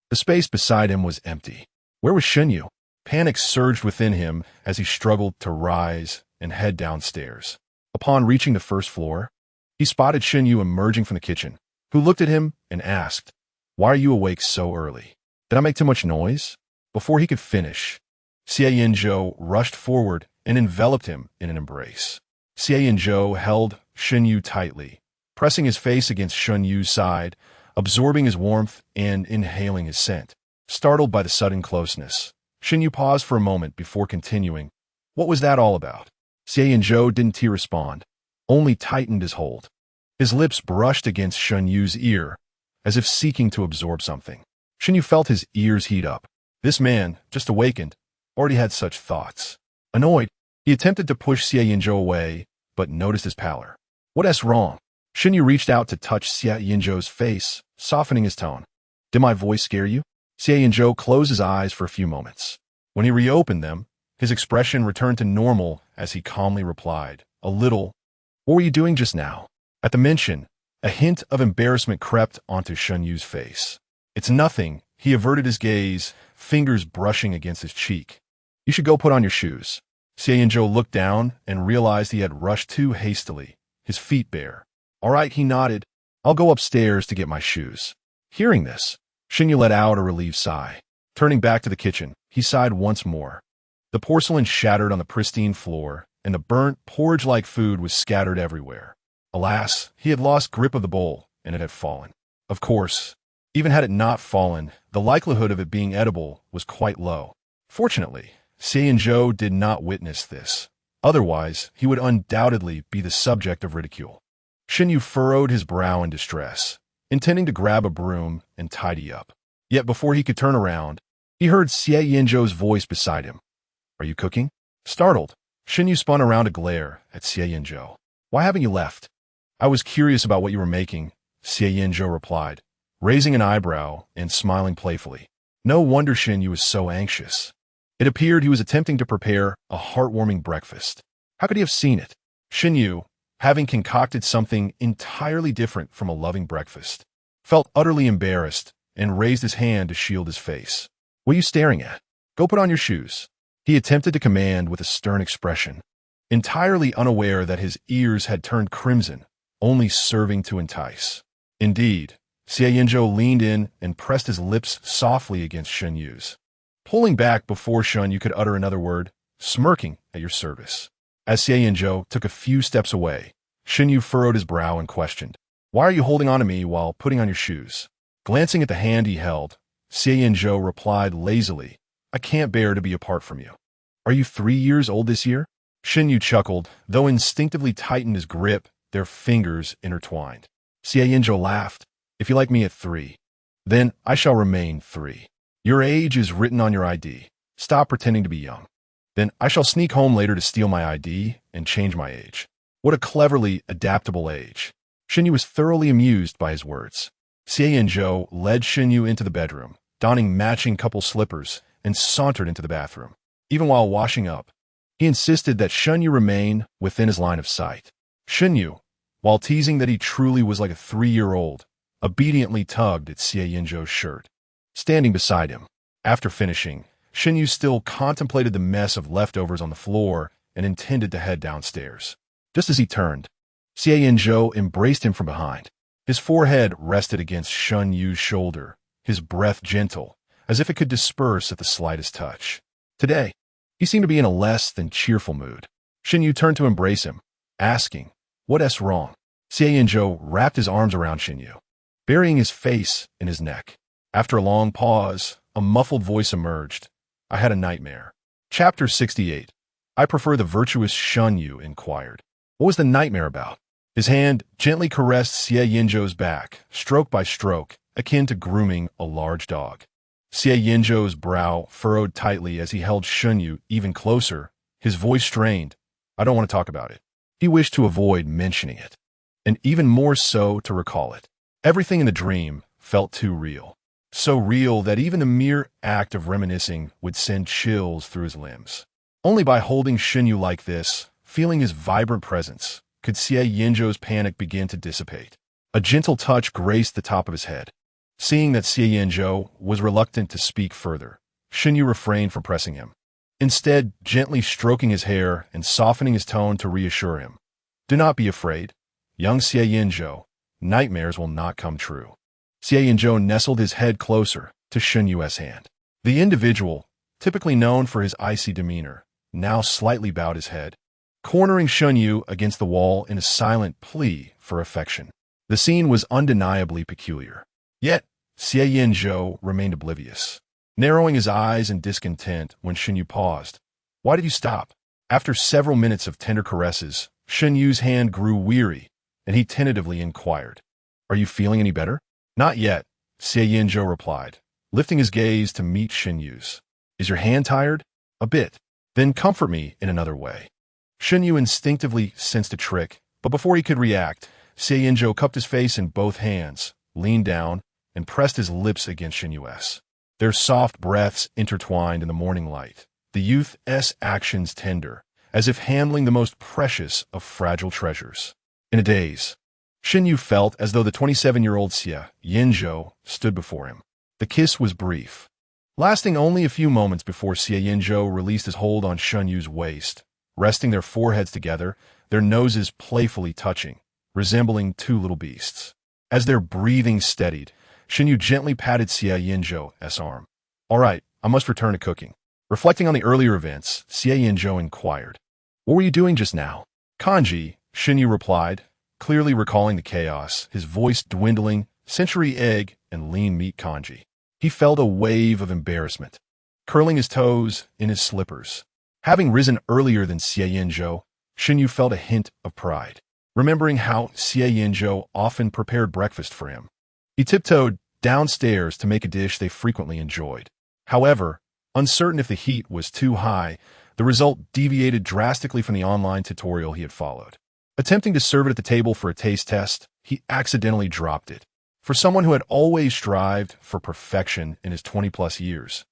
The space beside him was empty. Where was Shen Yu? Panic surged within him as he struggled to rise and head downstairs. Upon reaching the first floor, he spotted Shen Yu emerging from the kitchen, who looked at him and asked, "Why are you awake so early? Did I make too much noise?" Before he could finish, Xie Yanzhou rushed forward and enveloped him in an embrace. Xie Yanzhou held Shen Yu tightly, pressing his face against Shen Yu's side, absorbing his warmth and inhaling his scent. Startled by the sudden closeness, Shen Yu paused for a moment before continuing, "What was that all about?" Xie Yanzhou didn't respond, only tightened his hold. His lips brushed against Shen Yu's ear, as if seeking to absorb something. Shen Yu felt his ears heat up. This man, just awakened, already had such thoughts. Annoyed, he attempted to push Xie Yanzhou away, but noticed his pallor. "What's wrong?" Shen Yu reached out to touch Xie Yanzhou's face, softening his tone. "Did my voice scare you?" Xie Yanzhou closed his eyes for a few moments. When he reopened them, his expression returned to normal as he calmly replied, "A little. What were you doing just now?" At the mention, a hint of embarrassment crept onto Shen Yu's face. "It's nothing." He averted his gaze, fingers brushing against his cheek. "You should go put on your shoes." Xie Yanzhou looked down and realized he had rushed too hastily, his feet bare. "All right," he nodded. "I'll go upstairs to get my shoes." Hearing this, Shen Yu let out a relieved sigh. Turning back to the kitchen, he sighed once more. The porcelain shattered on the pristine floor, and the burnt, porridge-like food was scattered everywhere. Alas, he had lost grip of the bowl, and it had fallen. Of course, even had it not fallen, the likelihood of it being edible was quite low. Fortunately, Xie Yanzhou did not witness this. Otherwise, he would undoubtedly be the subject of ridicule. Shen Yu furrowed his brow in distress, intending to grab a broom and tidy up. Yet before he could turn around, he heard Xie Yanzhou's voice beside him. "Are you cooking?" Startled, Shen Yu spun around to glare at Xie Yanzhou. "Why haven't you left?" "I was curious about what you were making," Xie Yanzhou replied, raising an eyebrow and smiling playfully. No wonder Shen Yu was so anxious. It appeared he was attempting to prepare a heartwarming breakfast. How could he have seen it? Shen Yu, having concocted something entirely different from a loving breakfast, felt utterly embarrassed and raised his hand to shield his face. "What are you staring at? Go put on your shoes." He attempted to command with a stern expression, entirely unaware that his ears had turned crimson, only serving to entice. Indeed, Xie Yanzhou leaned in and pressed his lips softly against Shen Yu's, pulling back before Shen Yu could utter another word, smirking at your service. As Xie Yanzhou took a few steps away, Shen Yu furrowed his brow and questioned, "Why are you holding on to me while putting on your shoes?" Glancing at the hand he held, Xie Yanzhou replied lazily, "I can't bear to be apart from you." "Are you 3 years old this year?" Shen Yu chuckled, though instinctively tightened his grip, their fingers intertwined. Xie Yanzhou laughed. "If you like me at 3, then I shall remain 3. Your age is written on your ID. Stop pretending to be young. Then I shall sneak home later to steal my ID and change my age." What a cleverly adaptable age. Shen Yu was thoroughly amused by his words. Xie Yanzhou led Shen Yu into the bedroom, donning matching couple slippers, and sauntered into the bathroom. Even while washing up, he insisted that Shen Yu remain within his line of sight. Shen Yu, while teasing that he truly was like a 3-year-old, obediently tugged at Xie Yanzhou's shirt, standing beside him. After finishing, Shen Yu still contemplated the mess of leftovers on the floor and intended to head downstairs. Just as he turned, Xie Yanzhou embraced him from behind. His forehead rested against Shen Yu's shoulder, his breath gentle, as if it could disperse at the slightest touch. Today, he seemed to be in a less than cheerful mood. Shen Yu turned to embrace him, asking, "What's wrong?" Xie Yanzhou wrapped his arms around Shen Yu, burying his face in his neck. After a long pause, a muffled voice emerged. "I had a nightmare." Chapter 68. "I prefer the virtuous Shen Yu," inquired. What was the nightmare about? His hand gently caressed Xie Yanzhou's back, stroke by stroke, akin to grooming a large dog. Xie Yanzhou's brow furrowed tightly as he held Shen Yu even closer, his voice strained. "I don't want to talk about it." He wished to avoid mentioning it, and even more so to recall it. Everything in the dream felt too real. So real that even the mere act of reminiscing would send chills through his limbs. Only by holding Shen Yu like this, feeling his vibrant presence, could Xie Yanzhou's panic begin to dissipate. A gentle touch graced the top of his head. Seeing that Xie Yanzhou was reluctant to speak further, Shen Yu refrained from pressing him. instead gently stroking his hair and softening his tone to reassure him. Do not be afraid. Young Xie Yanzhou, nightmares will not come true. Xie Yanzhou nestled his head closer to Shen Yu's hand. The individual, typically known for his icy demeanor, now slightly bowed his head, cornering Shen Yu against the wall in a silent plea for affection. The scene was undeniably peculiar. Yet, Xie Yanzhou remained oblivious, narrowing his eyes in discontent when Shen Yu paused. Why did you stop? After several minutes of tender caresses, Shen Yu's hand grew weary, and he tentatively inquired, Are you feeling any better? Not yet, Xie Yanzhou replied, lifting his gaze to meet Shen Yu's. Is your hand tired? A bit. Then comfort me in another way. Shen Yu instinctively sensed a trick, but before he could react, Xie Yanzhou cupped his face in both hands, leaned down, and pressed his lips against Shen Yu's. Their soft breaths intertwined in the morning light, the youth's actions tender, as if handling the most precious of fragile treasures. In a daze, Shen Yu felt as though the 27-year-old Xie Yanzhou stood before him. The kiss was brief, lasting only a few moments before Xie Yanzhou released his hold on Shen Yu's waist, resting their foreheads together, their noses playfully touching, resembling two little beasts. As their breathing steadied, Shen Yu gently patted Xie Yanzhou's arm. All right, I must return to cooking. Reflecting on the earlier events, Xie Yanzhou inquired, What were you doing just now? Kanji, Shen Yu replied, clearly recalling the chaos, his voice dwindling, century egg and lean meat kanji. He felt a wave of embarrassment, curling his toes in his slippers. Having risen earlier than Xie Yanzhou, Shen Yu felt a hint of pride, remembering how Xie Yanzhou often prepared breakfast for him. He tiptoed downstairs to make a dish they frequently enjoyed. However, uncertain if the heat was too high, the result deviated drastically from the online tutorial he had followed. Attempting to serve it at the table for a taste test, he accidentally dropped it. For someone who had always strived for perfection in his 20-plus years,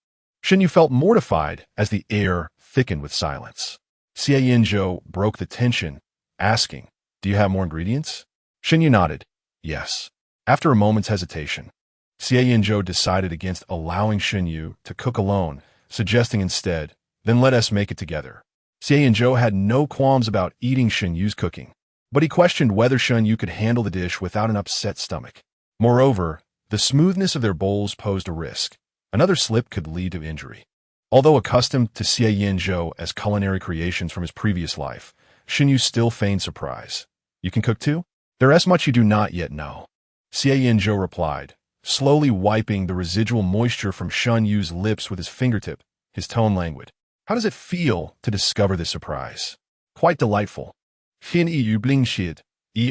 Shen Yu felt mortified as the air thickened with silence. Xie Yanzhou broke the tension, asking, Do you have more ingredients? Shen Yu nodded, Yes. After a moment's hesitation, Xie Yanzhou decided against allowing Shen Yu to cook alone, suggesting instead, Then let us make it together. Xie Yanzhou had no qualms about eating Shen Yu's cooking, but he questioned whether Shen Yu could handle the dish without an upset stomach. Moreover, the smoothness of their bowls posed a risk. Another slip could lead to injury. Although accustomed to Xie Yanzhou as culinary creations from his previous life, Shen Yu still feigned surprise. You can cook too? There's much you do not yet know. Xie Yanzhou replied, slowly wiping the residual moisture from Shen Yu's lips with his fingertip, his tone languid. How does it feel to discover this surprise? Quite delightful. Fin yu blingshid,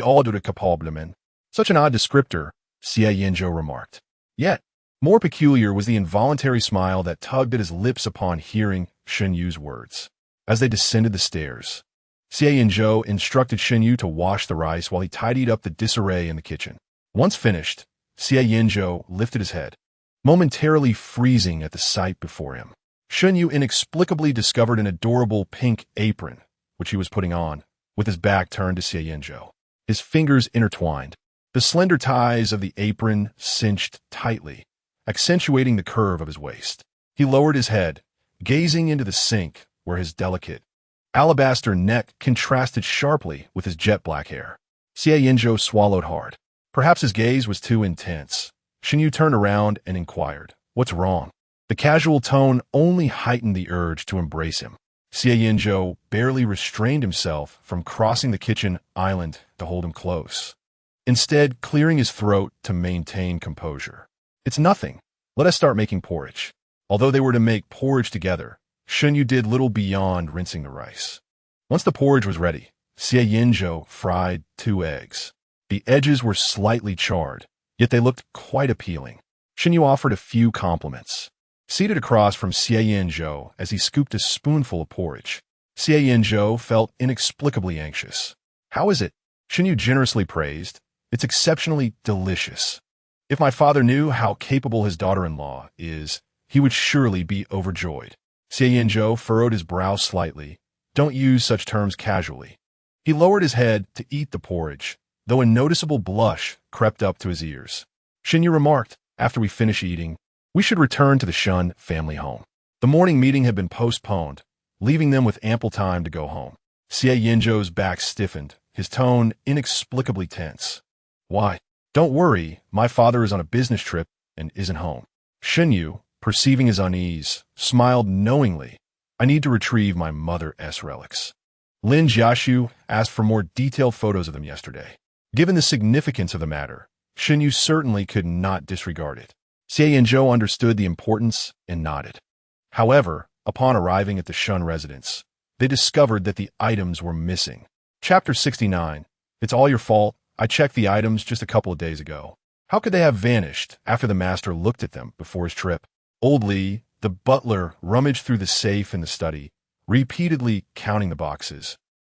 ordre capablement. Such an odd descriptor, Xie Yanzhou remarked. Yet, more peculiar was the involuntary smile that tugged at his lips upon hearing Shen Yu's words. As they descended the stairs, Xie Yanzhou instructed Shen Yu to wash the rice while he tidied up the disarray in the kitchen. Once finished, Xie Yanzhou lifted his head, momentarily freezing at the sight before him. Shen Yu inexplicably discovered an adorable pink apron, which he was putting on, with his back turned to Xie Yanzhou. His fingers intertwined. The slender ties of the apron cinched tightly, accentuating the curve of his waist. He lowered his head, gazing into the sink where his delicate, alabaster neck contrasted sharply with his jet-black hair. Xie Yanzhou swallowed hard. Perhaps his gaze was too intense. Shen Yu turned around and inquired, What's wrong? The casual tone only heightened the urge to embrace him. Xie Yanzhou barely restrained himself from crossing the kitchen island to hold him close, instead clearing his throat to maintain composure. It's nothing. Let us start making porridge. Although they were to make porridge together, Shen Yu did little beyond rinsing the rice. Once the porridge was ready, Xie Yanzhou fried 2 eggs. The edges were slightly charred, yet they looked quite appealing. Shen Yu offered a few compliments. Seated across from Xie Yanzhou as he scooped a spoonful of porridge, Xie Yanzhou felt inexplicably anxious. How is it? Shen Yu generously praised. It's exceptionally delicious. If my father knew how capable his daughter-in-law is, he would surely be overjoyed. Xie Yanzhou furrowed his brow slightly. Don't use such terms casually. He lowered his head to eat the porridge, though a noticeable blush crept up to his ears. Shen Yu remarked, after we finish eating, we should return to the Shen family home. The morning meeting had been postponed, leaving them with ample time to go home. Xie Yanzhou's back stiffened, his tone inexplicably tense. Why? Don't worry, my father is on a business trip and isn't home. Shen Yu, perceiving his unease, smiled knowingly. I need to retrieve my mother's relics. Lin Jiaxu asked for more detailed photos of them yesterday. Given the significance of the matter, Shen Yu certainly could not disregard it. Xie Yanzhou understood the importance and nodded. However, upon arriving at the Shun residence, they discovered that the items were missing. Chapter 69. It's all your fault. I checked the items just a couple of days ago. How could they have vanished after the master looked at them before his trip? Old Li, the butler, rummaged through the safe in the study, repeatedly counting the boxes,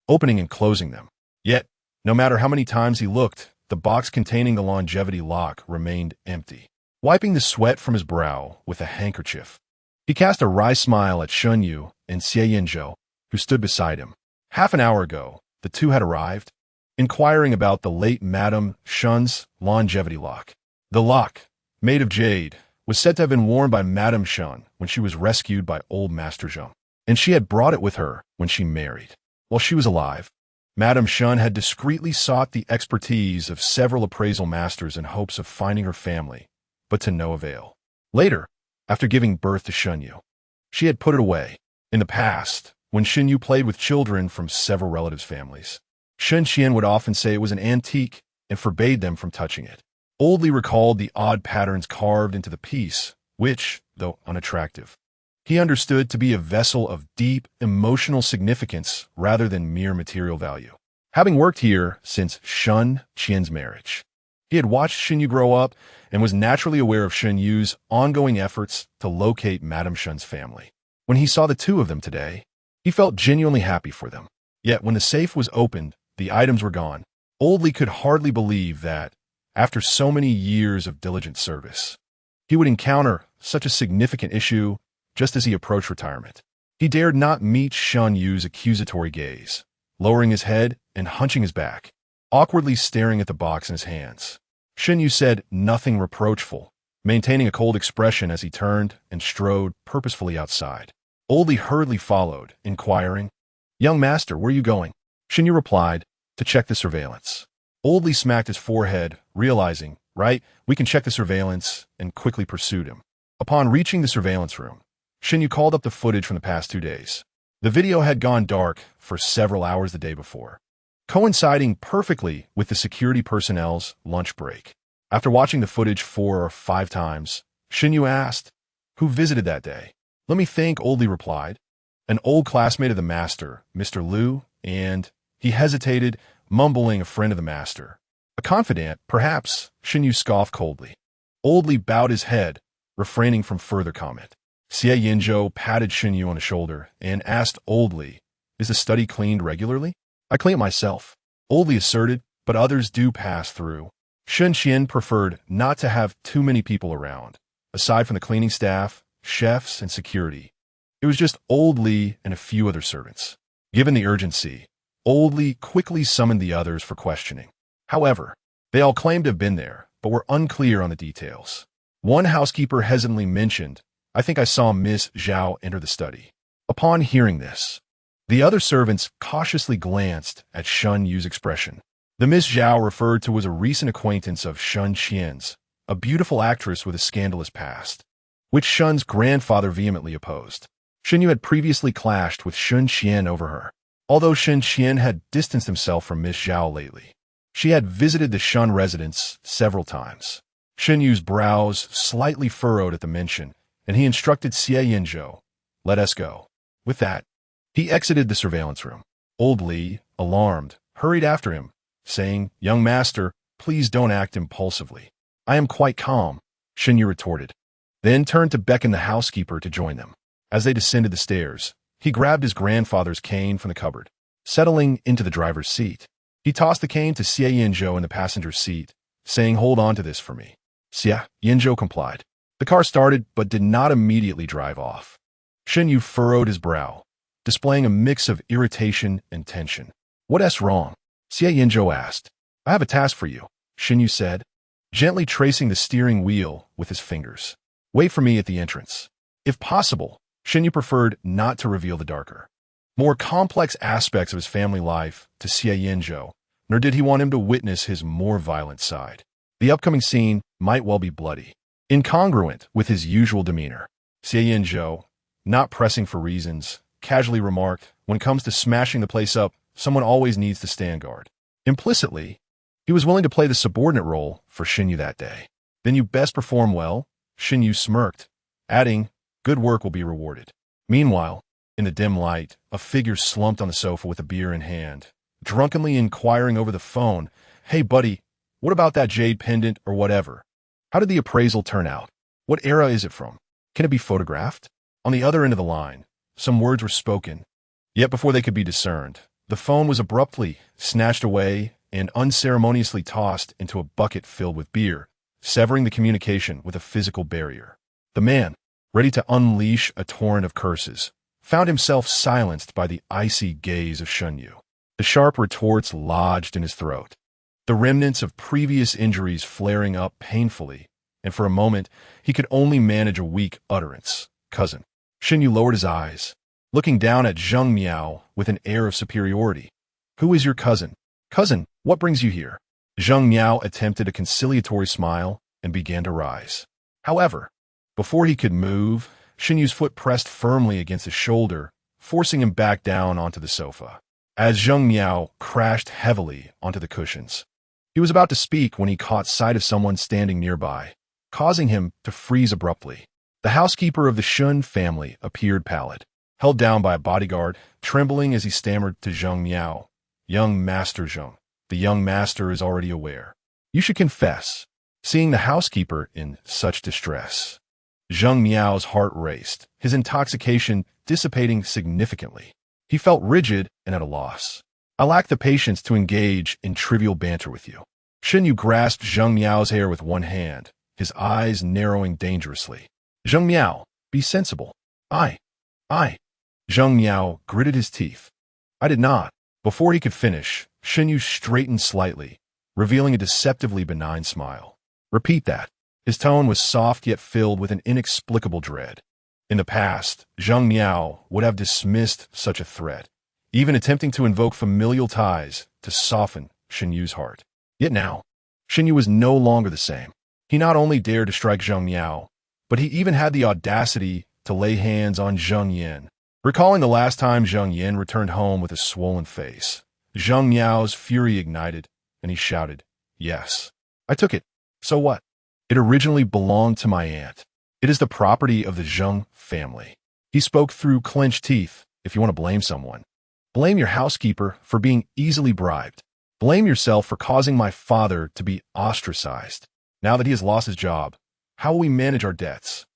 opening and closing them. Yet, no matter how many times he looked, the box containing the longevity lock remained empty. Wiping the sweat from his brow with a handkerchief, he cast a wry smile at Shen Yu and Xie Yanzhou, who stood beside him. Half an hour ago, the two had arrived, inquiring about the late Madame Shen's longevity lock. The lock, made of jade, was said to have been worn by Madame Shen when she was rescued by old Master Zheng, and she had brought it with her when she married. While she was alive, Madame Shen had discreetly sought the expertise of several appraisal masters in hopes of finding her family, but to no avail. Later, after giving birth to Shen Yu, she had put it away. In the past, when Shen Yu played with children from several relatives' families, Shen Qian would often say it was an antique and forbade them from touching it. Old Li recalled the odd patterns carved into the piece, which, though unattractive, he understood to be a vessel of deep emotional significance rather than mere material value. Having worked here since Shen Qian's marriage, he had watched Shen Yu grow up and was naturally aware of Shen Yu's ongoing efforts to locate Madame Shen's family. When he saw the two of them today, he felt genuinely happy for them. Yet when the safe was opened, the items were gone. Old Li could hardly believe that, after so many years of diligent service, he would encounter such a significant issue just as he approached retirement. He dared not meet Shen Yu's accusatory gaze, lowering his head and hunching his back, awkwardly staring at the box in his hands. Shen Yu said nothing reproachful, maintaining a cold expression as he turned and strode purposefully outside. Old Li hurriedly followed, inquiring, "Young master, where are you going?" Shen Yu replied, "To check the surveillance." Old Li smacked his forehead, realizing, "Right, we can check the surveillance," and quickly pursued him. Upon reaching the surveillance room, Shen Yu called up the footage from the past 2 days. The video had gone dark for several hours the day before, coinciding perfectly with the security personnel's lunch break. After watching the footage 4 or 5 times, Shen Yu asked, "Who visited that day?" "Let me think," Old Li replied. "An old classmate of the master, Mr. Liu, and..." He hesitated, mumbling, "A friend of the master." "A confidant, perhaps," Shen Yu scoffed coldly. Old Li bowed his head, refraining from further comment. Xie Yanzhou patted Shen Yu on the shoulder and asked Old Li, "Is the study cleaned regularly?" "I clean it myself," Old Li asserted, "but others do pass through." Shen Qian preferred not to have too many people around. Aside from the cleaning staff, chefs, and security, it was just Old Li and a few other servants. Given the urgency, Old Li quickly summoned the others for questioning. However, they all claimed to have been there, but were unclear on the details. One housekeeper hesitantly mentioned, "I think I saw Miss Zhao enter the study." Upon hearing this, the other servants cautiously glanced at Shen Yu's expression. The Miss Zhao referred to was a recent acquaintance of Shen Qian's, a beautiful actress with a scandalous past, which Shen's grandfather vehemently opposed. Shen Yu had previously clashed with Shen Qian over her. Although Shen Qian had distanced himself from Miss Zhao lately, she had visited the Shen residence several times. Shen Yu's brows slightly furrowed at the mention, and he instructed Xie Yanzhou, "Let us go." With that, he exited the surveillance room. Old Li, alarmed, hurried after him, saying, "Young master, please don't act impulsively." "I am quite calm," Shen Yu retorted, then turned to beckon the housekeeper to join them. As they descended the stairs, he grabbed his grandfather's cane from the cupboard, settling into the driver's seat. He tossed the cane to Xie Yanzhou in the passenger seat, saying, "Hold on to this for me." Xie Yanzhou complied. The car started, but did not immediately drive off. Shen Yu furrowed his brow, displaying a mix of irritation and tension. "What's wrong?" Xie Yanzhou asked. "I have a task for you," Shen Yu said, gently tracing the steering wheel with his fingers. "Wait for me at the entrance." If possible, Shen Yu preferred not to reveal the darker, more complex aspects of his family life to Xie Yanzhou, nor did he want him to witness his more violent side. The upcoming scene might well be bloody, incongruent with his usual demeanor. Xie Yanzhou, not pressing for reasons, casually remarked, "When it comes to smashing the place up, someone always needs to stand guard." Implicitly, he was willing to play the subordinate role for Shen Yu that day. "Then you best perform well," Shen Yu smirked, adding, "Good work will be rewarded." Meanwhile, in the dim light, a figure slumped on the sofa with a beer in hand, drunkenly inquiring over the phone, "Hey buddy, what about that jade pendant or whatever? How did the appraisal turn out? What era is it from? Can it be photographed?" On the other end of the line, some words were spoken, yet before they could be discerned, the phone was abruptly snatched away and unceremoniously tossed into a bucket filled with beer, severing the communication with a physical barrier. The man, ready to unleash a torrent of curses, found himself silenced by the icy gaze of Shen Yu. The sharp retorts lodged in his throat, the remnants of previous injuries flaring up painfully, and for a moment he could only manage a weak utterance. "Cousin." Shen Yu lowered his eyes, looking down at Zheng Miao with an air of superiority. "Who is your cousin?" "Cousin, what brings you here?" Zheng Miao attempted a conciliatory smile and began to rise. However, before he could move, Shen Yu's foot pressed firmly against his shoulder, forcing him back down onto the sofa. As Zheng Miao crashed heavily onto the cushions, he was about to speak when he caught sight of someone standing nearby, causing him to freeze abruptly. The housekeeper of the Shun family appeared pallid, held down by a bodyguard, trembling as he stammered to Zheng Miao, "Young Master Zheng, the young master is already aware. You should confess." Seeing the housekeeper in such distress, Zheng Miao's heart raced, his intoxication dissipating significantly. He felt rigid and at a loss. "I lack the patience to engage in trivial banter with you." Shen Yu grasped Zheng Miao's hair with one hand, his eyes narrowing dangerously. "Zheng Miao, be sensible." I. Zheng Miao gritted his teeth. "I did not." Before he could finish, Shen Yu straightened slightly, revealing a deceptively benign smile. "Repeat that." His tone was soft yet filled with an inexplicable dread. In the past, Zheng Miao would have dismissed such a threat, even attempting to invoke familial ties to soften Shen Yu's heart. Yet now, Shen Yu was no longer the same. He not only dared to strike Zheng Miao, but he even had the audacity to lay hands on Zheng Yan. Recalling the last time Zheng Yan returned home with a swollen face, Zheng Miao's fury ignited, and he shouted, "Yes, I took it. So what? It originally belonged to my aunt. It is the property of the Zheng family." He spoke through clenched teeth. "If you want to blame someone, blame your housekeeper for being easily bribed. Blame yourself for causing my father to be ostracized. Now that he has lost his job, how will we manage our debts?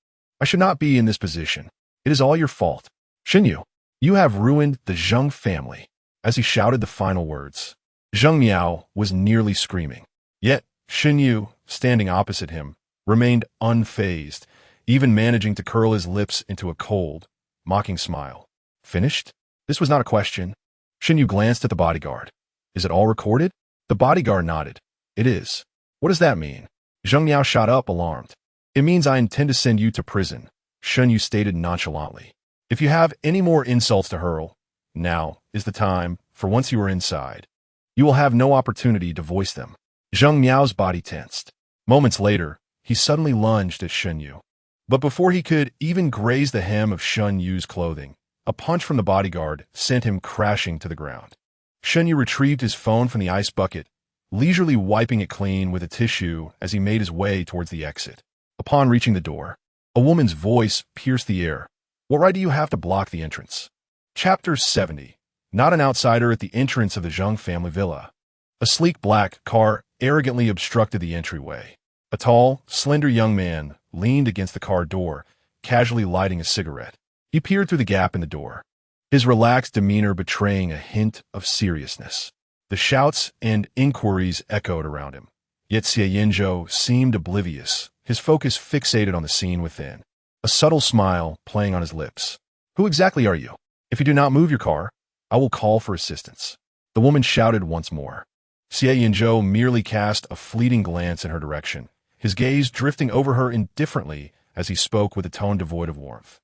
I should not be in this position. It is all your fault. Shen Yu, you have ruined the Zheng family." As he shouted the final words, Zheng Miao was nearly screaming. Yet, Shen Yu, standing opposite him, remained unfazed, even managing to curl his lips into a cold, mocking smile. "Finished?" This was not a question. Shen Yu glanced at the bodyguard. "Is it all recorded?" The bodyguard nodded. "It is." "What does that mean?" Zheng Miao shot up, alarmed. "It means I intend to send you to prison," Shen Yu stated nonchalantly. "If you have any more insults to hurl, now is the time, for once you are inside, you will have no opportunity to voice them." Zheng Miao's body tensed. Moments later, he suddenly lunged at Shen Yu. But before he could even graze the hem of Shen Yu's clothing, a punch from the bodyguard sent him crashing to the ground. Shen Yu retrieved his phone from the ice bucket, leisurely wiping it clean with a tissue as he made his way towards the exit. Upon reaching the door, a woman's voice pierced the air. "What right do you have to block the entrance?" Chapter 70. Not an outsider at the entrance of the Zheng family villa. A sleek black car arrogantly obstructed the entryway. A tall, slender young man leaned against the car door, casually lighting a cigarette. He peered through the gap in the door, his relaxed demeanor betraying a hint of seriousness. The shouts and inquiries echoed around him, yet Xie Yanzhou seemed oblivious, his focus fixated on the scene within, a subtle smile playing on his lips. "Who exactly are you? If you do not move your car, I will call for assistance." The woman shouted once more. Xie Yanzhou merely cast a fleeting glance in her direction, his gaze drifting over her indifferently as he spoke with a tone devoid of warmth.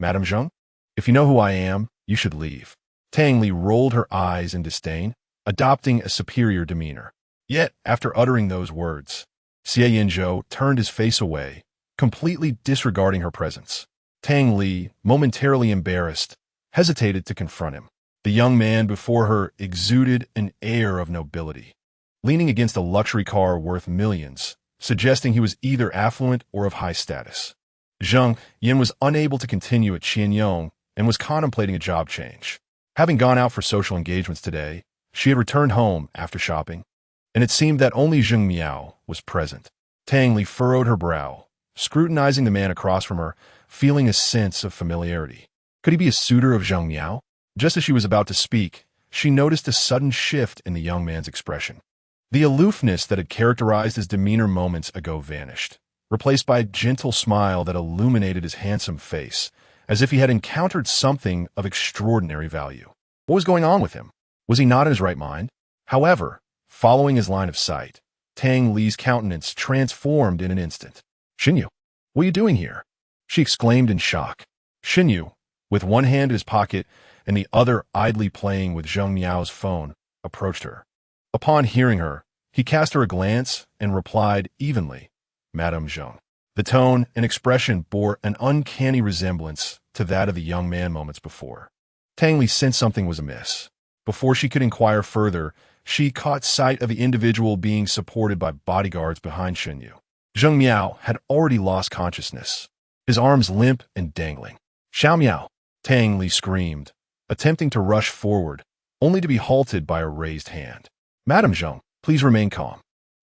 Madame Zheng? If you know who I am, you should leave. Tang Li rolled her eyes in disdain, adopting a superior demeanor. Yet, after uttering those words, Xie Yanzhou turned his face away, completely disregarding her presence. Tang Li, momentarily embarrassed, hesitated to confront him. The young man before her exuded an air of nobility, leaning against a luxury car worth millions, suggesting he was either affluent or of high status. Zheng Yin was unable to continue at Qianyong and was contemplating a job change. Having gone out for social engagements today, she had returned home after shopping, and it seemed that only Zheng Miao was present. Tang Li furrowed her brow, scrutinizing the man across from her, feeling a sense of familiarity. Could he be a suitor of Zheng Miao? Just as she was about to speak, she noticed a sudden shift in the young man's expression. The aloofness that had characterized his demeanor moments ago vanished, replaced by a gentle smile that illuminated his handsome face, as if he had encountered something of extraordinary value. What was going on with him? Was he not in his right mind? However, following his line of sight, Tang Li's countenance transformed in an instant. Shen Yu, what are you doing here? She exclaimed in shock. Shen Yu, with one hand in his pocket and the other idly playing with Zheng Miao's phone, approached her. Upon hearing her, he cast her a glance and replied evenly, Madame Zheng. The tone and expression bore an uncanny resemblance to that of the young man moments before. Tang Li sensed something was amiss. Before she could inquire further, she caught sight of the individual being supported by bodyguards behind Shen Yu. Zheng Miao had already lost consciousness, his arms limp and dangling. Xiao Miao, Tang Li screamed, attempting to rush forward, only to be halted by a raised hand. Madame Zheng, please remain calm,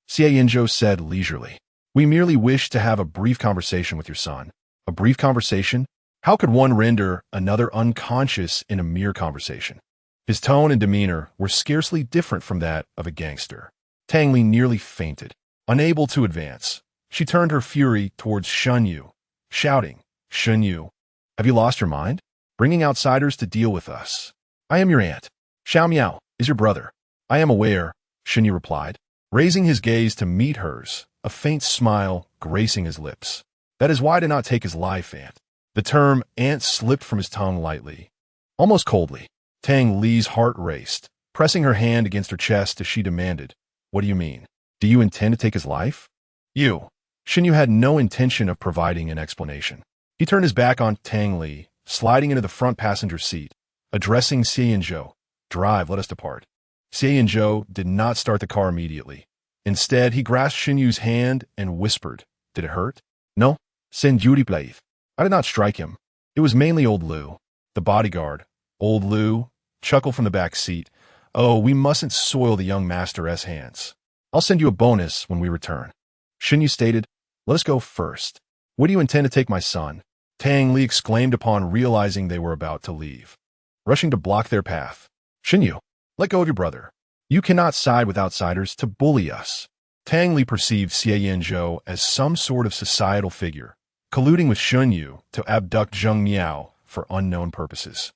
Xie Yanzhou said leisurely. We merely wish to have a brief conversation with your son. A brief conversation? How could one render another unconscious in a mere conversation? His tone and demeanor were scarcely different from that of a gangster. Tang Li nearly fainted. Unable to advance, she turned her fury towards Shen Yu, shouting, Shen Yu, have you lost your mind? Bringing outsiders to deal with us. I am your aunt. Xiao Miao is your brother. I am aware, Shen Yu replied, raising his gaze to meet hers, a faint smile gracing his lips. That is why I did not take his life, aunt. The term aunt slipped from his tongue lightly, almost coldly. Tang Li's heart raced, pressing her hand against her chest as she demanded, what do you mean? Do you intend to take his life? You. Shen Yu had no intention of providing an explanation. He turned his back on Tang Li, sliding into the front passenger seat, addressing Xie Yanzhou, drive, let us depart. Xie Yanzhou did not start the car immediately. Instead, he grasped Shen Yu's hand and whispered, did it hurt? No, send Yuri Blave. I did not strike him. It was mainly old Lu, the bodyguard. Old Lu chuckled from the back seat. Oh, we mustn't soil the young master's hands. I'll send you a bonus when we return. Shen Yu stated, let us go first. Where do you intend to take my son? Tang Li exclaimed upon realizing they were about to leave, rushing to block their path. Shen Yu, let go of your brother. You cannot side with outsiders to bully us. Tang Li perceived Xie Yanzhou as some sort of societal figure, colluding with Shen Yu to abduct Zheng Miao for unknown purposes.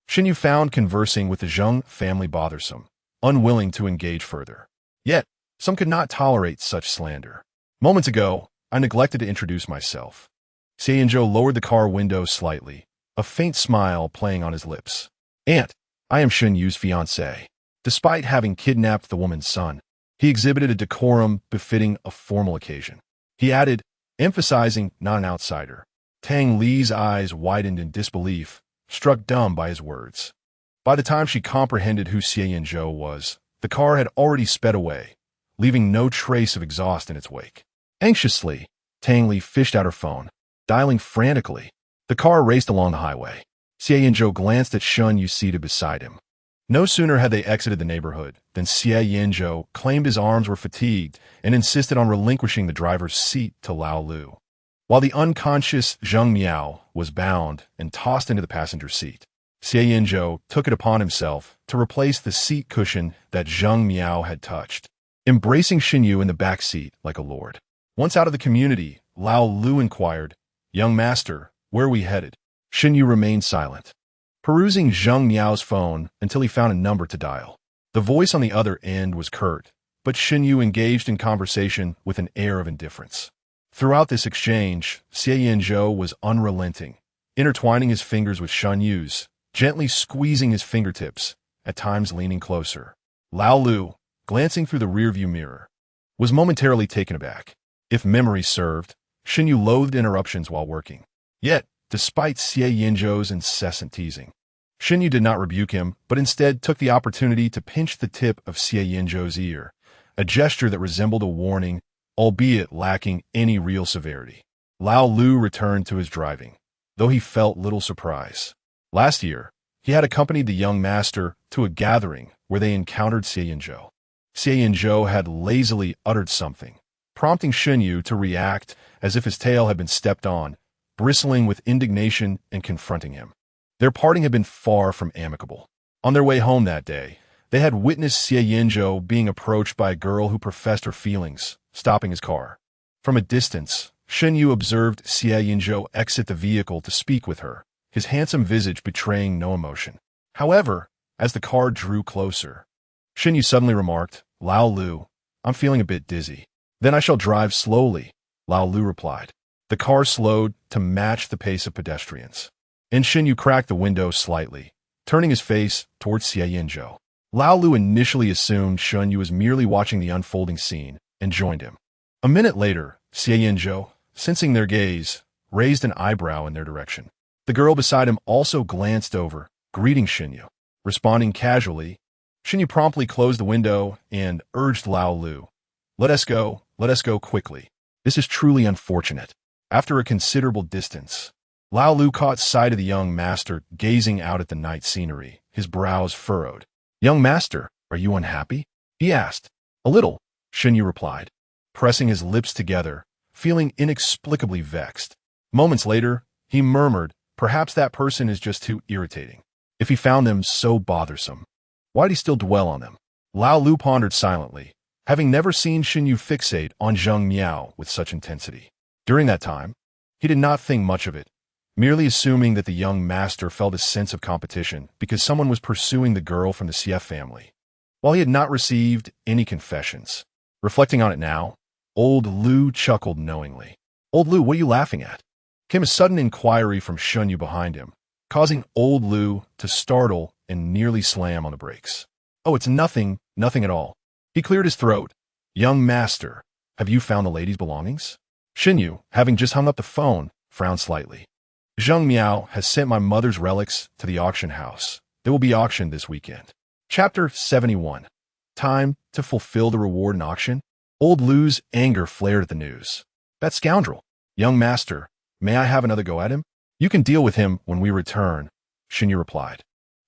Shen Yu found conversing with the Zheng family bothersome, unwilling to engage further. Yet, some could not tolerate such slander. Moments ago, I neglected to introduce myself. Xie Yanzhou lowered the car window slightly, a faint smile playing on his lips. Aunt, I am Shen Yu's fiancé. Despite having kidnapped the woman's son, he exhibited a decorum befitting a formal occasion. He added, emphasizing not an outsider. Tang Li's eyes widened in disbelief, struck dumb by his words. By the time she comprehended who Xie Yanzhou was, the car had already sped away, leaving no trace of exhaust in its wake. Anxiously, Tang Li fished out her phone, dialing frantically. The car raced along the highway. Xie Yanzhou glanced at Shen Yu seated beside him. No sooner had they exited the neighborhood than Xie Yanzhou claimed his arms were fatigued and insisted on relinquishing the driver's seat to Lao Lu, while the unconscious Zheng Miao was bound and tossed into the passenger seat. Xie Yanzhou took it upon himself to replace the seat cushion that Zheng Miao had touched, embracing Shen Yu in the back seat like a lord. Once out of the community, Lao Lu inquired, Young master, where are we headed? Shen Yu remained silent, perusing Zheng Miao's phone until he found a number to dial. The voice on the other end was curt, but Shen Yu engaged in conversation with an air of indifference. Throughout this exchange, Xie Yanzhou was unrelenting, intertwining his fingers with Shen Yu's, gently squeezing his fingertips, at times leaning closer. Lao Lu, glancing through the rearview mirror, was momentarily taken aback. If memory served, Shen Yu loathed interruptions while working. Yet, despite Xie Yanzhou's incessant teasing, Shen Yu did not rebuke him, but instead took the opportunity to pinch the tip of Xie Yanzhou's ear, a gesture that resembled a warning, albeit lacking any real severity. Lao Lu returned to his driving, though he felt little surprise. Last year, he had accompanied the young master to a gathering where they encountered Xie Yanzhou. Xie Yanzhou had lazily uttered something, prompting Shen Yu to react as if his tail had been stepped on, bristling with indignation and confronting him. Their parting had been far from amicable. On their way home that day, they had witnessed Xie Yanzhou being approached by a girl who professed her feelings, stopping his car. From a distance, Shen Yu observed Xie Yanzhou exit the vehicle to speak with her, his handsome visage betraying no emotion. However, as the car drew closer, Shen Yu suddenly remarked, "Lao Lu, I'm feeling a bit dizzy." "Then I shall drive slowly," Lao Lu replied. The car slowed to match the pace of pedestrians, and Shen Yu cracked the window slightly, turning his face towards Xie Yanzhou. Lao Lu initially assumed Shen Yu was merely watching the unfolding scene and joined him. A minute later, Xie Yanzhou, sensing their gaze, raised an eyebrow in their direction. The girl beside him also glanced over, greeting Shen Yu. Responding casually, Shen Yu promptly closed the window and urged Lao Lu, let us go quickly. This is truly unfortunate." After a considerable distance, Lao Lu caught sight of the young master gazing out at the night scenery, his brows furrowed. "Young master, are you unhappy?" he asked. "A little," Shen Yu replied, pressing his lips together, feeling inexplicably vexed. Moments later, he murmured, perhaps that person is just too irritating. If he found them so bothersome, why'd he still dwell on them? Lao Lu pondered silently, having never seen Shen Yu fixate on Zheng Miao with such intensity. During that time, he did not think much of it, merely assuming that the young master felt a sense of competition because someone was pursuing the girl from the Xie family, while he had not received any confessions. Reflecting on it now, old Lu chuckled knowingly. "Old Lu, what are you laughing at?" Came a sudden inquiry from Shen Yu behind him, causing old Lu to startle and nearly slam on the brakes. "Oh, it's nothing at all." He cleared his throat. "Young master, have you found the lady's belongings?" Shen Yu, having just hung up the phone, frowned slightly. "Zheng Miao has sent my mother's relics to the auction house. They will be auctioned this weekend." Chapter 71. Time to fulfill the reward in auction? Old Lu's anger flared at the news. "That scoundrel! Young master, may I have another go at him?" "You can deal with him when we return," Shen Yu replied.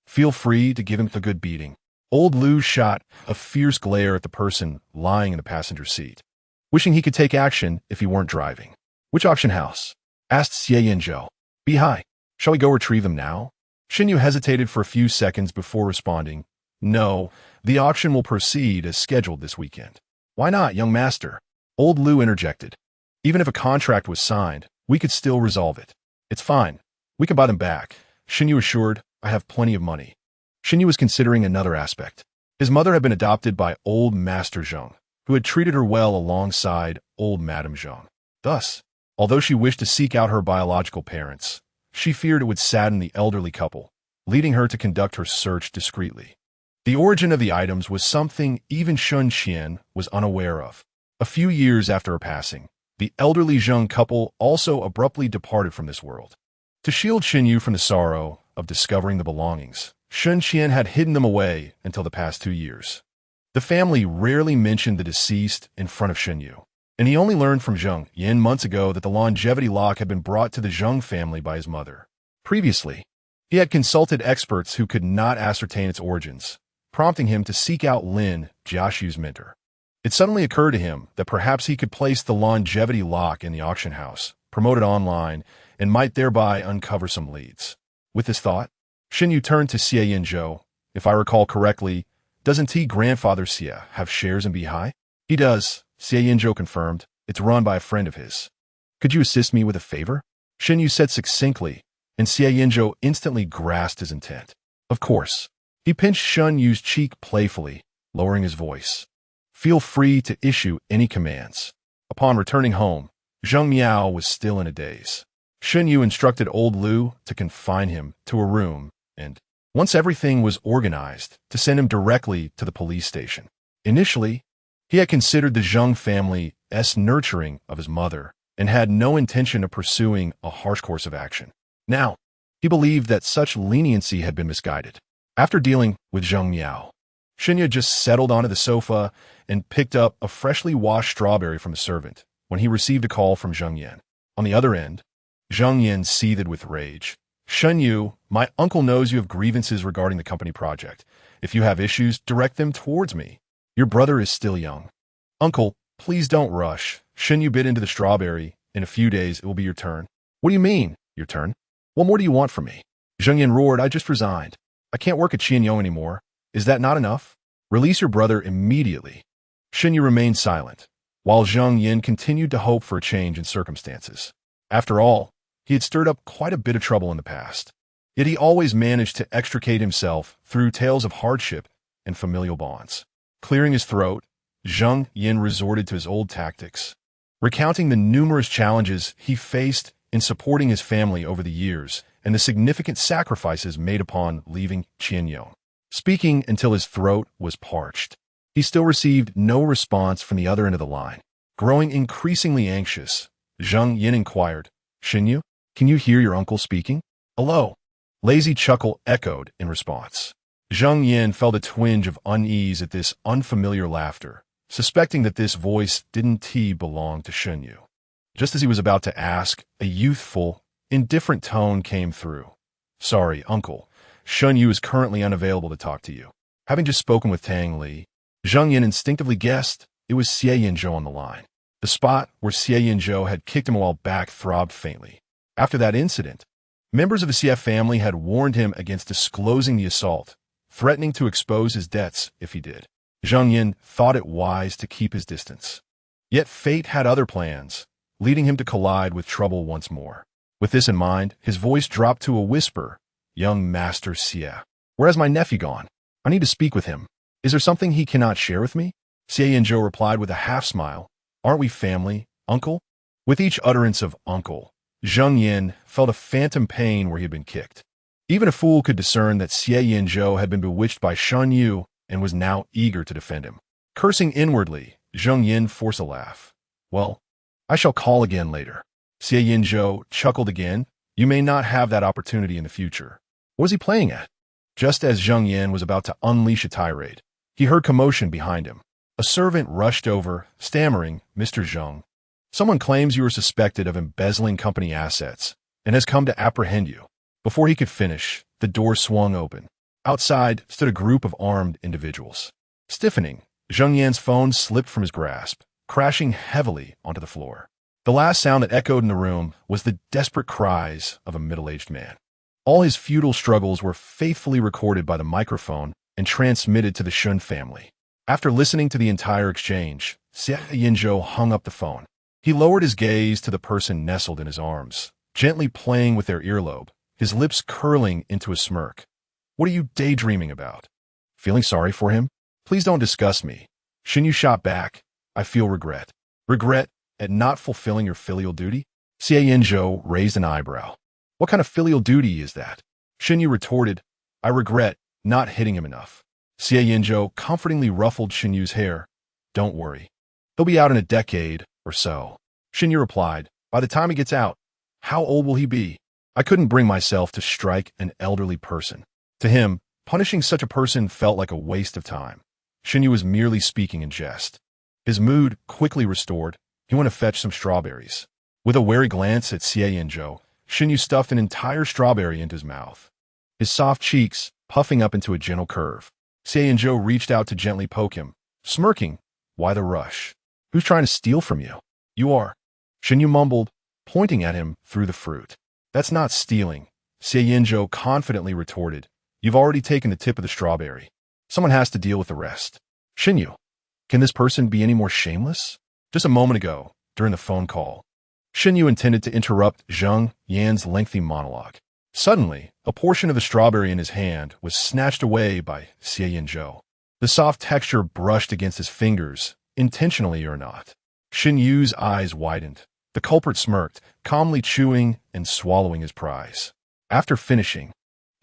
"Feel free to give him a good beating." Old Lu shot a fierce glare at the person lying in the passenger seat, wishing he could take action if he weren't driving. "Which auction house?" asked Xie Yanzhou. "Be high. Shall we go retrieve them now?" Shen Yu hesitated for a few seconds before responding, "No, the auction will proceed as scheduled this weekend." "Why not, young master?" Old Lu interjected. "Even if a contract was signed, we could still resolve it." "It's fine. We can buy them back," Shen Yu assured. "I have plenty of money." Shen Yu was considering another aspect. His mother had been adopted by old Master Zheng, who had treated her well alongside old Madame Zheng. Thus, although she wished to seek out her biological parents, she feared it would sadden the elderly couple, leading her to conduct her search discreetly. The origin of the items was something even Shun Qian was unaware of. A few years after her passing, the elderly Zheng couple also abruptly departed from this world. To shield Shen Yu from the sorrow of discovering the belongings, Shun Qian had hidden them away until the past 2 years. The family rarely mentioned the deceased in front of Shen Yu, and he only learned from Zheng Yin months ago that the longevity lock had been brought to the Zheng family by his mother. Previously, he had consulted experts who could not ascertain its origins, prompting him to seek out Lin, Jiaxu's mentor. It suddenly occurred to him that perhaps he could place the longevity lock in the auction house, promote it online, and might thereby uncover some leads. With this thought, Shen Yu turned to Xie Yanzhou. "If I recall correctly, doesn't grandfather Xie have shares in Bihai?" "He does," Xie Yanzhou confirmed. "It's run by a friend of his." "Could you assist me with a favor?" Shen Yu said succinctly, and Xie Yanzhou instantly grasped his intent. "Of course." He pinched Shen Yu's cheek playfully, lowering his voice. "Feel free to issue any commands." Upon returning home, Zheng Miao was still in a daze. Shen Yu instructed old Lu to confine him to a room and, once everything was organized, to send him directly to the police station. Initially, he had considered the Zheng family's nurturing of his mother and had no intention of pursuing a harsh course of action. Now, he believed that such leniency had been misguided. After dealing with Zheng Miao, Shen Yu just settled onto the sofa and picked up a freshly washed strawberry from a servant when he received a call from Zheng Yan. On the other end, Zheng Yan seethed with rage. Shen Yu, my uncle knows you have grievances regarding the company project. If you have issues, direct them towards me. Your brother is still young. Uncle, please don't rush. Shen Yu bit into the strawberry. In a few days, it will be your turn. What do you mean, your turn? What more do you want from me? Zheng Yan roared, I just resigned. I can't work at Xie Yanzhou anymore. Is that not enough? Release your brother immediately. Shen Yu remained silent, while Zheng Yan continued to hope for a change in circumstances. After all, he had stirred up quite a bit of trouble in the past. Yet he always managed to extricate himself through tales of hardship and familial bonds. Clearing his throat, Zheng Yan resorted to his old tactics, recounting the numerous challenges he faced in supporting his family over the years and the significant sacrifices made upon leaving Xie Yanzhou. Speaking until his throat was parched, he still received no response from the other end of the line. Growing increasingly anxious, Zheng Yan inquired, Shen Yu, can you hear your uncle speaking? Hello. Lazy chuckle echoed in response. Zheng Yan felt a twinge of unease at this unfamiliar laughter, suspecting that this voice didn't belong to Shen Yu. Just as he was about to ask, a youthful, indifferent tone came through. Sorry, uncle. Shen Yu is currently unavailable to talk to you. Having just spoken with Tang Li, Zheng Yan instinctively guessed it was Xie Yanzhou on the line. The spot where Xie Yanzhou had kicked him a while back throbbed faintly. After that incident, members of the Xie family had warned him against disclosing the assault, threatening to expose his debts if he did. Zheng Yan thought it wise to keep his distance. Yet fate had other plans, leading him to collide with trouble once more. With this in mind, his voice dropped to a whisper, Young Master Xie, where has my nephew gone? I need to speak with him. Is there something he cannot share with me? Xie Yanzhou replied with a half-smile, Aren't we family, uncle? With each utterance of uncle, Zheng Yan felt a phantom pain where he had been kicked. Even a fool could discern that Xie Yanzhou had been bewitched by Shen Yu and was now eager to defend him. Cursing inwardly, Zheng Yan forced a laugh. Well, I shall call again later. Xie Yanzhou chuckled again. You may not have that opportunity in the future. What was he playing at? Just as Zheng Yan was about to unleash a tirade, he heard commotion behind him. A servant rushed over, stammering, Mr. Zheng. Someone claims you are suspected of embezzling company assets and has come to apprehend you. Before he could finish, the door swung open. Outside stood a group of armed individuals. Stiffening, Zheng Yan's phone slipped from his grasp, crashing heavily onto the floor. The last sound that echoed in the room was the desperate cries of a middle-aged man. All his futile struggles were faithfully recorded by the microphone and transmitted to the Shen family. After listening to the entire exchange, Xie Yanzhou hung up the phone. He lowered his gaze to the person nestled in his arms, gently playing with their earlobe, his lips curling into a smirk. What are you daydreaming about? Feeling sorry for him? Please don't discuss me. Shen Yu shot back. I feel regret. Regret at not fulfilling your filial duty? Xie Yanzhou raised an eyebrow. What kind of filial duty is that? Shen Yu retorted, I regret not hitting him enough. Xie Yanzhou comfortingly ruffled Shen Yu's hair. Don't worry. He'll be out in a decade or so. Shen Yu replied, by the time he gets out, how old will he be? I couldn't bring myself to strike an elderly person. To him, punishing such a person felt like a waste of time. Shen Yu was merely speaking in jest. His mood quickly restored. He went to fetch some strawberries. With a wary glance at Xie Yanzhou, Shen Yu stuffed an entire strawberry into his mouth, his soft cheeks puffing up into a gentle curve. Xie Yanzhou reached out to gently poke him, smirking. Why the rush? Who's trying to steal from you? You are. Shen Yu mumbled, pointing at him through the fruit. That's not stealing, Xie Yanzhou confidently retorted. You've already taken the tip of the strawberry. Someone has to deal with the rest. Shen Yu, can this person be any more shameless? Just a moment ago, during the phone call, Shen Yu intended to interrupt Zheng Yan's lengthy monologue. Suddenly, a portion of the strawberry in his hand was snatched away by Xie Yanzhou. The soft texture brushed against his fingers, intentionally or not. Shen Yu's eyes widened. The culprit smirked, calmly chewing and swallowing his prize. After finishing,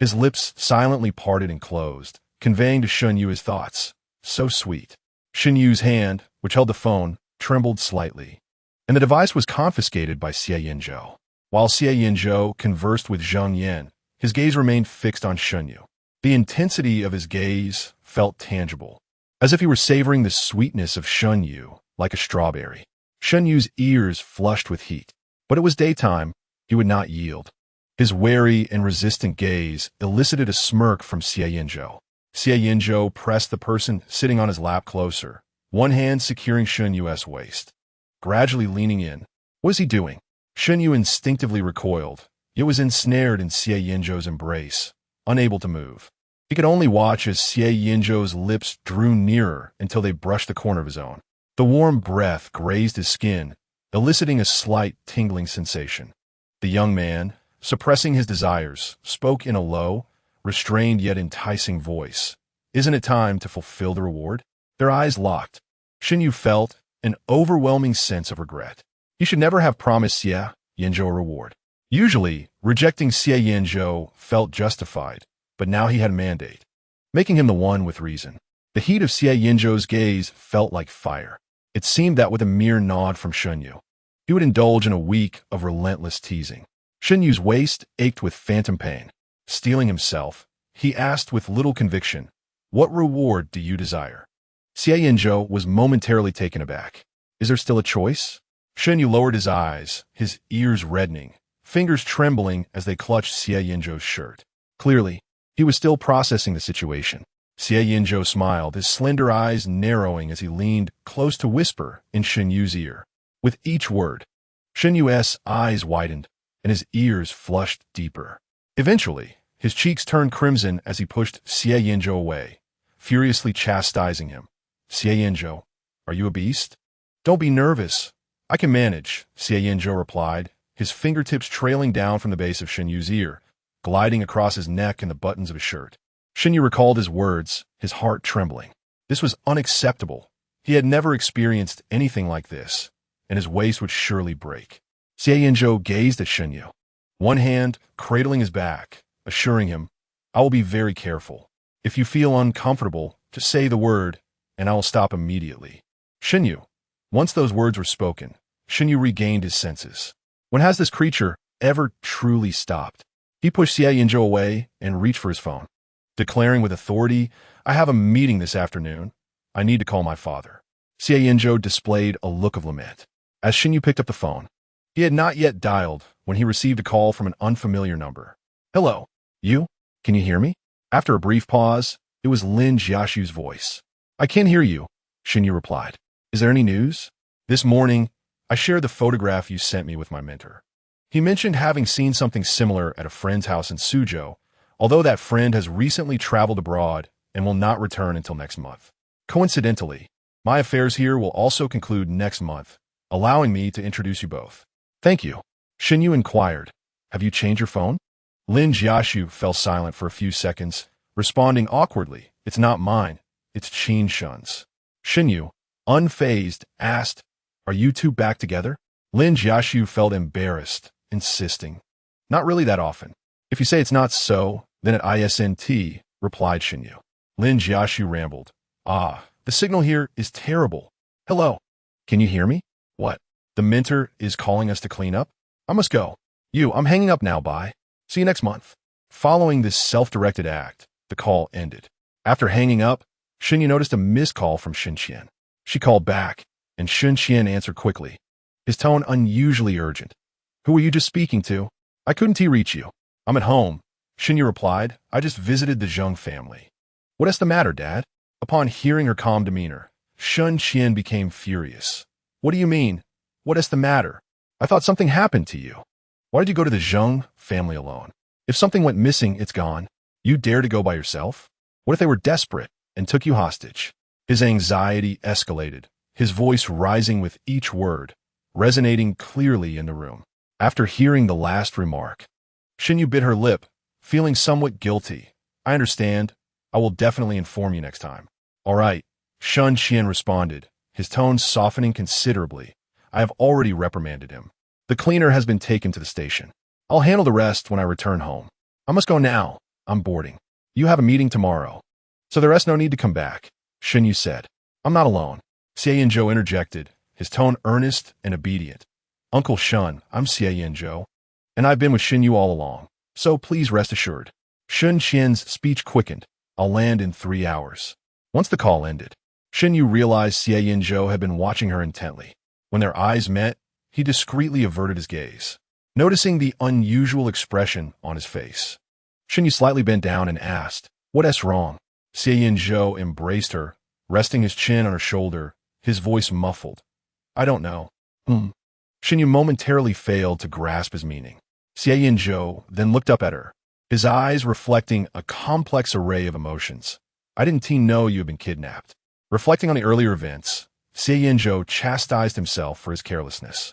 his lips silently parted and closed, conveying to Shen Yu his thoughts. So sweet. Shen Yu's hand, which held the phone, trembled slightly, and the device was confiscated by Xie Yanzhou. While Xie Yanzhou conversed with Zheng Yan, his gaze remained fixed on Shen Yu. The intensity of his gaze felt tangible, as if he were savoring the sweetness of Shen Yu like a strawberry. Shen Yu's ears flushed with heat, but it was daytime. He would not yield. His wary and resistant gaze elicited a smirk from Xie Yanzhou. Xie Yanzhou pressed the person sitting on his lap closer, one hand securing Shen Yu's waist. Gradually leaning in. What was he doing? Shen Yu instinctively recoiled, yet was ensnared in Xie Yanzhou's embrace, unable to move. He could only watch as Xie Yanzhou's lips drew nearer until they brushed the corner of his own. The warm breath grazed his skin, eliciting a slight tingling sensation. The young man, suppressing his desires, spoke in a low, restrained yet enticing voice. Isn't it time to fulfill the reward? Their eyes locked. Shen Yu felt an overwhelming sense of regret. He should never have promised Xie Yanzhou a reward. Usually, rejecting Xie Yanzhou felt justified, but now he had a mandate, making him the one with reason. The heat of Xie Yanzhou's gaze felt like fire. It seemed that with a mere nod from Shen Yu, he would indulge in a week of relentless teasing. Shen Yu's waist ached with phantom pain. Steeling himself, he asked with little conviction, "What reward do you desire?" Xie Yanzhou was momentarily taken aback. Is there still a choice? Shen Yu lowered his eyes, his ears reddening, fingers trembling as they clutched Xie Yanzhou's shirt. Clearly, he was still processing the situation. Xie Yanzhou smiled, his slender eyes narrowing as he leaned close to whisper in Shen Yu's ear. With each word, Shen Yu's eyes widened, and his ears flushed deeper. Eventually, his cheeks turned crimson as he pushed Xie Yanzhou away, furiously chastising him. Xie Yanzhou, are you a beast? Don't be nervous. I can manage, Xie Yanzhou replied, his fingertips trailing down from the base of Shen Yu's ear, gliding across his neck and the buttons of his shirt. Shen Yu recalled his words, his heart trembling. This was unacceptable. He had never experienced anything like this, and his waist would surely break. Xie Yanzhou gazed at Shen Yu, one hand cradling his back, assuring him, I will be very careful. If you feel uncomfortable, just say the word, and I will stop immediately. Shen Yu. Once those words were spoken, Shen Yu regained his senses. When has this creature ever truly stopped? He pushed Xie Yanzhou away and reached for his phone, declaring with authority, I have a meeting this afternoon. I need to call my father. Xie Yanzhou displayed a look of lament. As Shen Yu picked up the phone, he had not yet dialed when he received a call from an unfamiliar number. Hello, you? Can you hear me? After a brief pause, it was Lin Jiaxu's voice. I can hear you, Shen Yu replied. Is there any news? This morning, I shared the photograph you sent me with my mentor. He mentioned having seen something similar at a friend's house in Suzhou, although that friend has recently traveled abroad and will not return until next month. Coincidentally, my affairs here will also conclude next month, allowing me to introduce you both. Thank you. Shen Yu inquired, have you changed your phone? Lin Jiaxu fell silent for a few seconds, responding awkwardly, it's not mine, it's Qin Shun's. Shen Yu, unfazed, asked, are you two back together? Lin Jiaxu felt embarrassed, insisting, not really that often. If you say it's not so, then at ISNT, replied Shen Yu. Lin Jiaxu rambled, the signal here is terrible. Hello, can you hear me? What? The mentor is calling us to clean up? I must go. I'm hanging up now, bye. See you next month. Following this self-directed act, the call ended. After hanging up, Shen Yu noticed a missed call from Shen Qian. She called back, and Shen Qian answered quickly, his tone unusually urgent. Who were you just speaking to? I couldn't reach you. I'm at home. Shen Yu replied, I just visited the Zheng family. What is the matter, Dad? Upon hearing her calm demeanor, Shen Qian became furious. What do you mean? What is the matter? I thought something happened to you. Why did you go to the Zheng family alone? If something went missing, it's gone. You dare to go by yourself? What if they were desperate and took you hostage? His anxiety escalated, his voice rising with each word, resonating clearly in the room. After hearing the last remark, Shen Yu bit her lip, feeling somewhat guilty. I understand. I will definitely inform you next time. All right, Shen Qian responded, his tone softening considerably. I have already reprimanded him. The cleaner has been taken to the station. I'll handle the rest when I return home. I must go now. I'm boarding. You have a meeting tomorrow. So the rest no need to come back, Shen Yu said. I'm not alone. Xie Yanzhou interjected, his tone earnest and obedient. Uncle Shun, I'm Xie Yanzhou, and I've been with Shen Yu all along, so please rest assured. Shun Qian's speech quickened. I'll land in 3 hours. Once the call ended, Shen Yu realized Xie Yanzhou had been watching her intently. When their eyes met, he discreetly averted his gaze, noticing the unusual expression on his face. Shen Yu slightly bent down and asked, "What's wrong?" Xie Yanzhou embraced her, resting his chin on her shoulder, his voice muffled. "I don't know." Shen Yu momentarily failed to grasp his meaning. Xie Yanzhou then looked up at her, his eyes reflecting a complex array of emotions. "I didn't know you had been kidnapped." Reflecting on the earlier events, Xie Yanzhou chastised himself for his carelessness.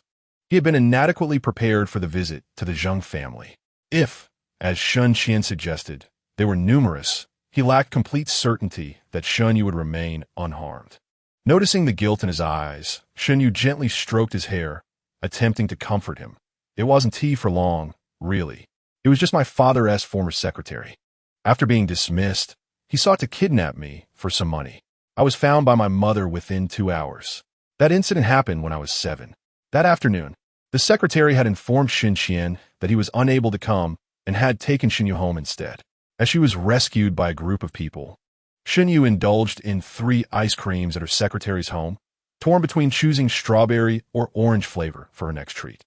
He had been inadequately prepared for the visit to the Zheng family. If, as Shun Qian suggested, they were numerous, he lacked complete certainty that Shen Yu would remain unharmed. Noticing the guilt in his eyes, Shen Yu gently stroked his hair, attempting to comfort him. "It wasn't tea for long, really. It was just my father's former secretary. After being dismissed, he sought to kidnap me for some money. I was found by my mother within 2 hours. That incident happened when I was 7. That afternoon, the secretary had informed Shen Qian that he was unable to come and had taken Shen Yu home instead. As she was rescued by a group of people, Shen Yu indulged in 3 ice creams at her secretary's home, torn between choosing strawberry or orange flavor for her next treat.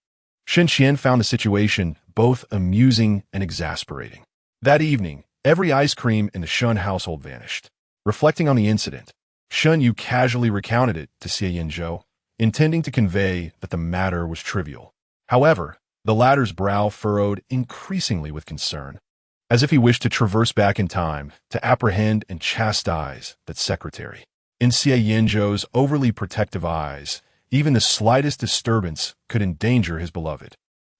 Shen Qian found the situation both amusing and exasperating. That evening, every ice cream in the Shun household vanished. Reflecting on the incident, Shen Yu casually recounted it to Xie Yanzhou, intending to convey that the matter was trivial. However, the latter's brow furrowed increasingly with concern, as if he wished to traverse back in time to apprehend and chastise that secretary. In Xie Yanzhou's overly protective eyes, even the slightest disturbance could endanger his beloved.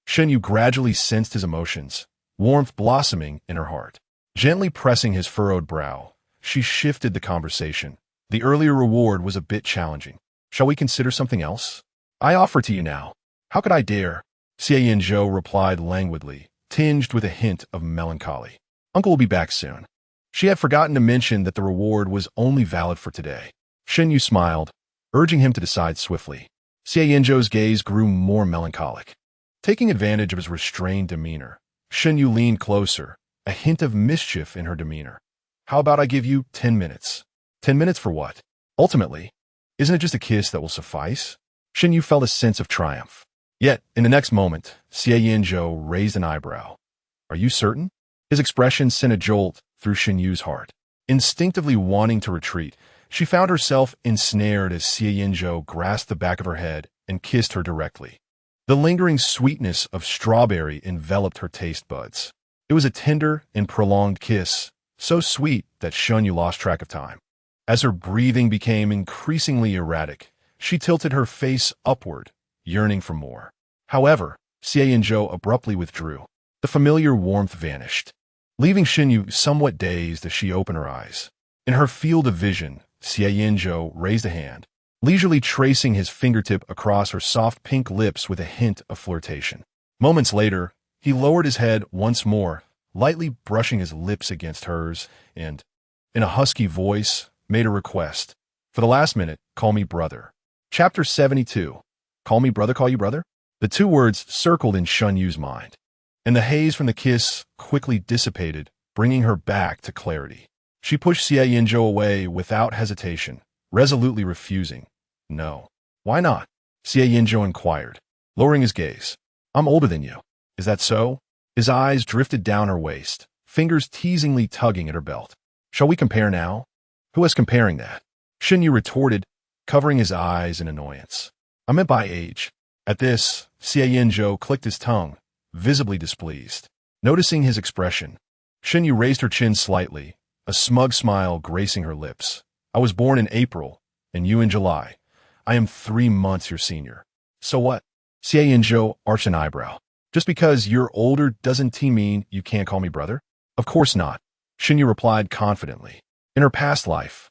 Shen Yu gradually sensed his emotions, warmth blossoming in her heart. Gently pressing his furrowed brow, she shifted the conversation. The earlier reward was a bit challenging. Shall we consider something else? I offer to you now. How could I dare? Xie Yanzhou replied languidly, tinged with a hint of melancholy. Uncle will be back soon. She had forgotten to mention that the reward was only valid for today. Shen Yu smiled, urging him to decide swiftly. Xie Yanzhou's gaze grew more melancholic. Taking advantage of his restrained demeanor, Shen Yu leaned closer, a hint of mischief in her demeanor. How about I give you 10 minutes? 10 minutes for what? Ultimately, isn't it just a kiss that will suffice? Shen Yu felt a sense of triumph. Yet, in the next moment, Xie Yanzhou raised an eyebrow. Are you certain? His expression sent a jolt through Shen Yu's heart. Instinctively wanting to retreat, she found herself ensnared as Xie Yanzhou grasped the back of her head and kissed her directly. The lingering sweetness of strawberry enveloped her taste buds. It was a tender and prolonged kiss, so sweet that Shen Yu lost track of time. As her breathing became increasingly erratic, she tilted her face upward, yearning for more. However, Xie Yanzhou abruptly withdrew. The familiar warmth vanished, leaving Shen Yu somewhat dazed as she opened her eyes. In her field of vision, Xie Yanzhou raised a hand, leisurely tracing his fingertip across her soft pink lips with a hint of flirtation. Moments later, he lowered his head once more, lightly brushing his lips against hers, and, in a husky voice, made a request. For the last minute, call me brother. Chapter 72. Call me brother, call you brother? The 2 words circled in Shen Yu's mind, and the haze from the kiss quickly dissipated, bringing her back to clarity. She pushed Xie Yanzhou away without hesitation, resolutely refusing. No. Why not? Xie Yanzhou inquired, lowering his gaze. I'm older than you. Is that so? His eyes drifted down her waist, fingers teasingly tugging at her belt. Shall we compare now? Who is comparing that? Shen Yu retorted, covering his eyes in annoyance. I meant by age. At this, Xie Yanzhou clicked his tongue, visibly displeased. Noticing his expression, Shen Yu raised her chin slightly, a smug smile gracing her lips. I was born in April, and you in July. I am 3 months your senior. So what? Xie Yanzhou arched an eyebrow. Just because you're older doesn't mean you can't call me brother? Of course not, Shen Yu replied confidently. In her past life,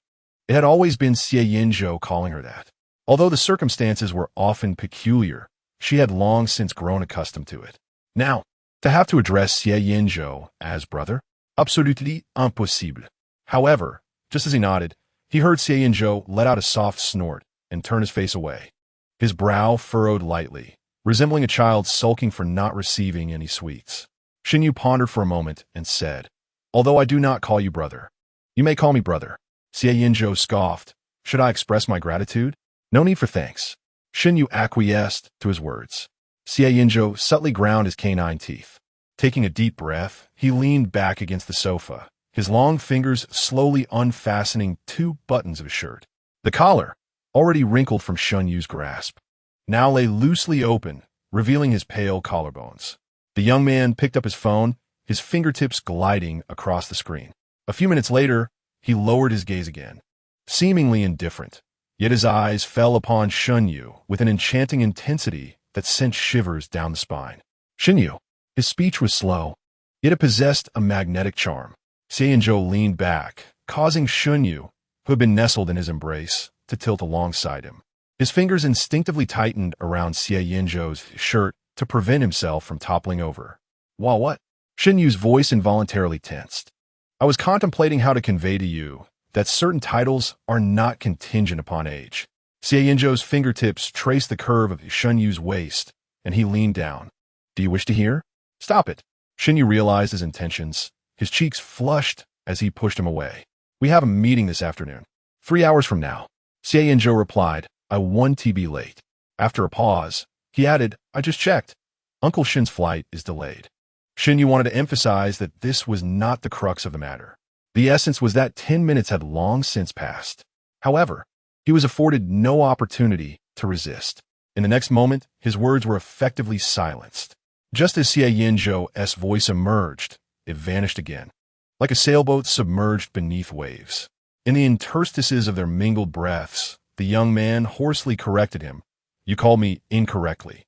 it had always been Xie Yanzhou calling her that. Although the circumstances were often peculiar, she had long since grown accustomed to it. Now, to have to address Xie Yanzhou as brother? Absolutely impossible. However, just as he nodded, he heard Xie Yanzhou let out a soft snort and turn his face away. His brow furrowed lightly, resembling a child sulking for not receiving any sweets. Shen Yu pondered for a moment and said, "Although I do not call you brother, you may call me brother." Xie Yanzhou scoffed. "Should I express my gratitude? No need for thanks." Shen Yu acquiesced to his words. Xie Yanzhou subtly ground his canine teeth. Taking a deep breath, he leaned back against the sofa, his long fingers slowly unfastening 2 buttons of his shirt. The collar, already wrinkled from Shen Yu's grasp, now lay loosely open, revealing his pale collarbones. The young man picked up his phone, his fingertips gliding across the screen. A few minutes later, he lowered his gaze again, seemingly indifferent, yet his eyes fell upon Shen Yu with an enchanting intensity that sent shivers down the spine. Shen Yu. His speech was slow, yet it possessed a magnetic charm. Xie Yanzhou leaned back, causing Shen Yu, who had been nestled in his embrace, to tilt alongside him. His fingers instinctively tightened around Xie Yanzhou's shirt to prevent himself from toppling over. "While what?" Shen Yu's voice involuntarily tensed. "I was contemplating how to convey to you that certain titles are not contingent upon age." Xie Yanzhou's fingertips traced the curve of Shen Yu's waist, and he leaned down. "Do you wish to hear?" "Stop it." Shen Yu realized his intentions. His cheeks flushed as he pushed him away. "We have a meeting this afternoon. 3 hours from now." Xie Yanzhou replied, "I 1 TB late." After a pause, he added, "I just checked. Uncle Shen's flight is delayed." Shen Yu wanted to emphasize that this was not the crux of the matter. The essence was that 10 minutes had long since passed. However, he was afforded no opportunity to resist. In the next moment, his words were effectively silenced. Just as Xie Yanzhou's voice emerged, it vanished again, like a sailboat submerged beneath waves. In the interstices of their mingled breaths, the young man hoarsely corrected him. "You called me incorrectly."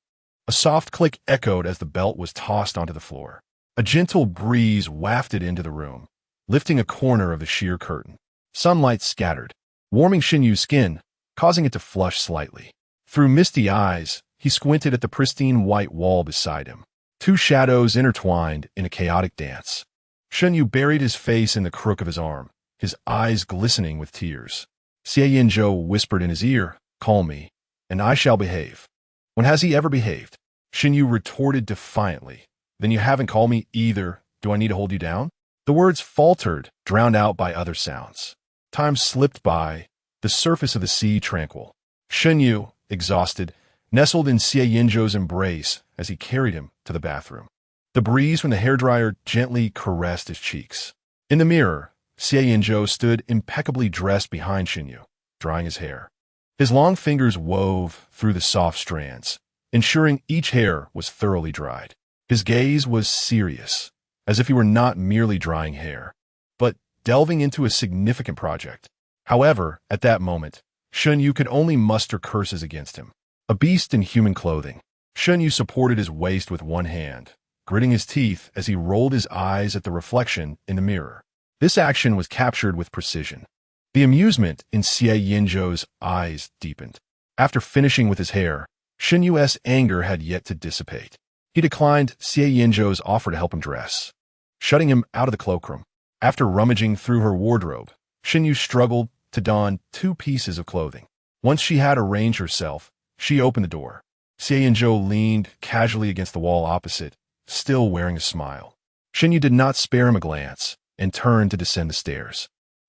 A soft click echoed as the belt was tossed onto the floor. A gentle breeze wafted into the room, lifting a corner of the sheer curtain. Sunlight scattered, warming Shen Yu's skin, causing it to flush slightly. Through misty eyes, he squinted at the pristine white wall beside him. 2 shadows intertwined in a chaotic dance. Shen Yu buried his face in the crook of his arm, his eyes glistening with tears. Xie Yanzhou whispered in his ear, "Call me, and I shall behave." "When has he ever behaved?" Shen Yu retorted defiantly. "Then you haven't called me either. Do I need to hold you down?" The words faltered, drowned out by other sounds. Time slipped by, the surface of the sea tranquil. Shen Yu, exhausted, nestled in Xie Yanzhou's embrace as he carried him to the bathroom. The breeze from the hairdryer gently caressed his cheeks. In the mirror, Xie Yanzhou stood impeccably dressed behind Shen Yu, drying his hair. His long fingers wove through the soft strands, ensuring each hair was thoroughly dried. His gaze was serious, as if he were not merely drying hair, but delving into a significant project. However, at that moment, Shen Yu could only muster curses against him. A beast in human clothing, Shen Yu supported his waist with one hand, gritting his teeth as he rolled his eyes at the reflection in the mirror. This action was captured with precision. The amusement in Xie Yanzhou's eyes deepened. After finishing with his hair, Shen Yu's anger had yet to dissipate. He declined Xie Yanzhou's offer to help him dress, shutting him out of the cloakroom. After rummaging through her wardrobe, Shen Yu struggled to don 2 pieces of clothing. Once she had arranged herself, she opened the door. Xie Yanzhou leaned casually against the wall opposite, still wearing a smile. Shen Yu did not spare him a glance and turned to descend the stairs.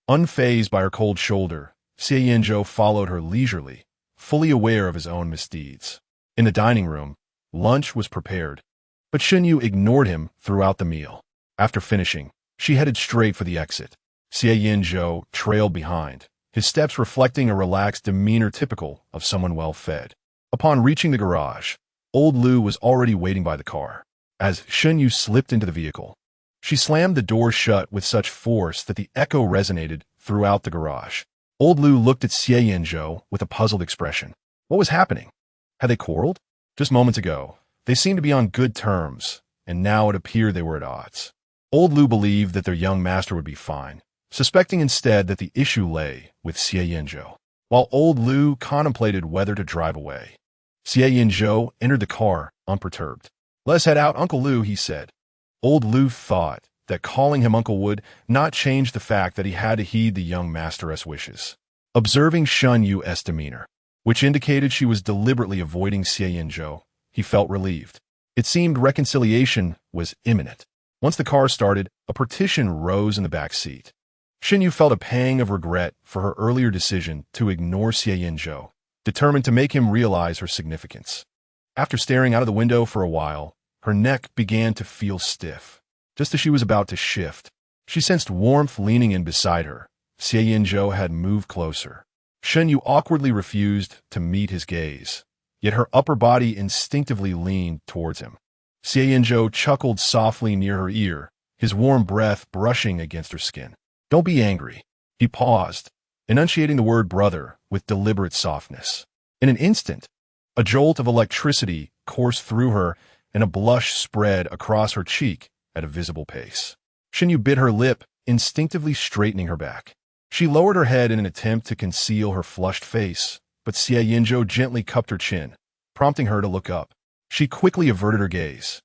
Unfazed by her cold shoulder, Xie Yanzhou followed her leisurely, fully aware of his own misdeeds. In the dining room, lunch was prepared, but Shen Yu ignored him throughout the meal. After finishing, she headed straight for the exit. Xie Yanzhou trailed behind, his steps reflecting a relaxed demeanor typical of someone well-fed. Upon reaching the garage, old Lu was already waiting by the car. As Shen Yu slipped into the vehicle, she slammed the door shut with such force that the echo resonated throughout the garage. Old Lu looked at Xie Yanzhou with a puzzled expression. What was happening? Had they quarreled? Just moments ago, they seemed to be on good terms, and now it appeared they were at odds. Old Lu believed that their young master would be fine, suspecting instead that the issue lay with Xie Yanzhou. While old Lu contemplated whether to drive away, Xie Yanzhou entered the car, unperturbed. "Let's head out, Uncle Lu," he said. Old Lu thought that calling him uncle would not change the fact that he had to heed the young master's wishes. Observing Shen Yu's demeanor, which indicated she was deliberately avoiding Xie Yanzhou, he felt relieved. It seemed reconciliation was imminent. Once the car started, a partition rose in the back seat. Shen Yu felt a pang of regret for her earlier decision to ignore Xie Yanzhou, determined to make him realize her significance. After staring out of the window for a while, her neck began to feel stiff. Just as she was about to shift, she sensed warmth leaning in beside her. Xie Yanzhou had moved closer. Shen Yu awkwardly refused to meet his gaze, yet her upper body instinctively leaned towards him. Xie Yanzhou chuckled softly near her ear, his warm breath brushing against her skin. "Don't be angry." He paused, enunciating the word brother with deliberate softness. In an instant, a jolt of electricity coursed through her and a blush spread across her cheek at a visible pace. Shen Yu bit her lip, instinctively straightening her back. She lowered her head in an attempt to conceal her flushed face, but Xie Yanzhou gently cupped her chin, prompting her to look up. She quickly averted her gaze,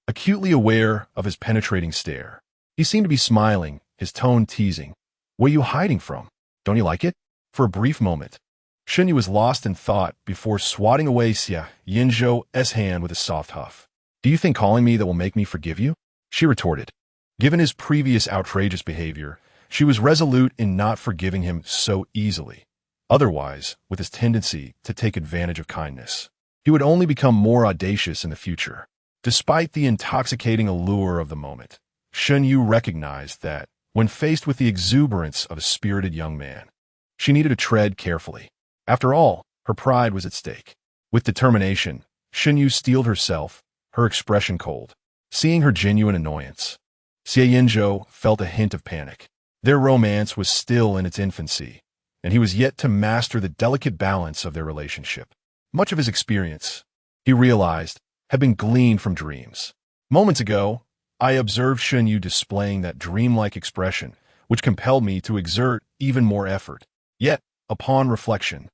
acutely aware of his penetrating stare. He seemed to be smiling, his tone teasing. "What are you hiding from? Don't you like it?" For a brief moment, Shen Yu was lost in thought before swatting away Xie Yanzhou's hand with a soft huff. "Do you think calling me that will make me forgive you?" she retorted. Given his previous outrageous behavior, she was resolute in not forgiving him so easily. Otherwise, with his tendency to take advantage of kindness, he would only become more audacious in the future. Despite the intoxicating allure of the moment, Shen Yu recognized that, when faced with the exuberance of a spirited young man, she needed to tread carefully. After all, her pride was at stake. With determination, Shen Yu steeled herself, her expression cold, seeing her genuine annoyance. Xie Yanzhou felt a hint of panic. Their romance was still in its infancy, and he was yet to master the delicate balance of their relationship. Much of his experience, he realized, had been gleaned from dreams. Moments ago, I observed Shen Yu displaying that dreamlike expression, which compelled me to exert even more effort. Yet, upon reflection,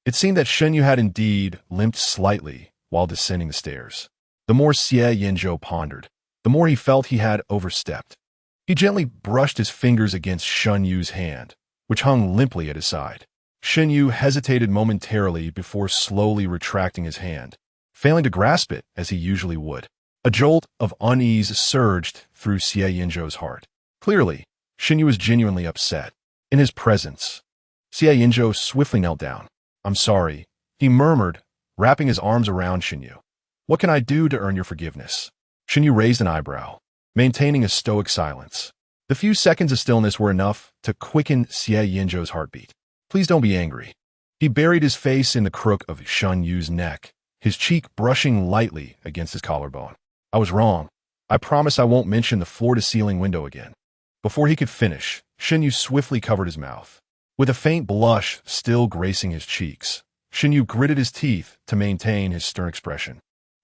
it seemed that Shen Yu had indeed limped slightly while descending the stairs. The more Xie Yanzhou pondered, the more he felt he had overstepped. He gently brushed his fingers against Shen Yu's hand, which hung limply at his side. Shen Yu hesitated momentarily before slowly retracting his hand, failing to grasp it as he usually would. A jolt of unease surged through Xie Yanzhou's heart. Clearly, Shen Yu was genuinely upset. In his presence, Xie Yanzhou swiftly knelt down. "I'm sorry," he murmured, wrapping his arms around Shen Yu. "What can I do to earn your forgiveness?" Shen Yu raised an eyebrow, maintaining a stoic silence. The few seconds of stillness were enough to quicken Xie Yanzhou's heartbeat. "Please don't be angry." He buried his face in the crook of Shen Yu's neck, his cheek brushing lightly against his collarbone. "I was wrong. I promise I won't mention the floor-to-ceiling window again." Before he could finish, Shen Yu swiftly covered his mouth. With a faint blush still gracing his cheeks, Shen Yu gritted his teeth to maintain his stern expression.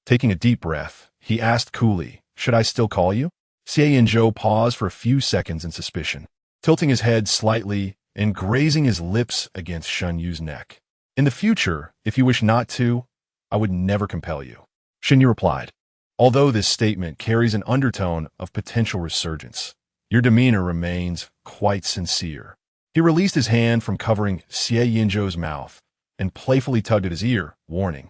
Taking a deep breath, he asked coolly, "Should I still call you?" Xie Yanzhou paused for a few seconds in suspicion, tilting his head slightly and grazing his lips against Shen Yu's neck. "In the future, if you wish not to, I would never compel you," Shen Yu replied. Although this statement carries an undertone of potential resurgence, your demeanor remains quite sincere. He released his hand from covering Xie Yanzhou's mouth and playfully tugged at his ear, warning,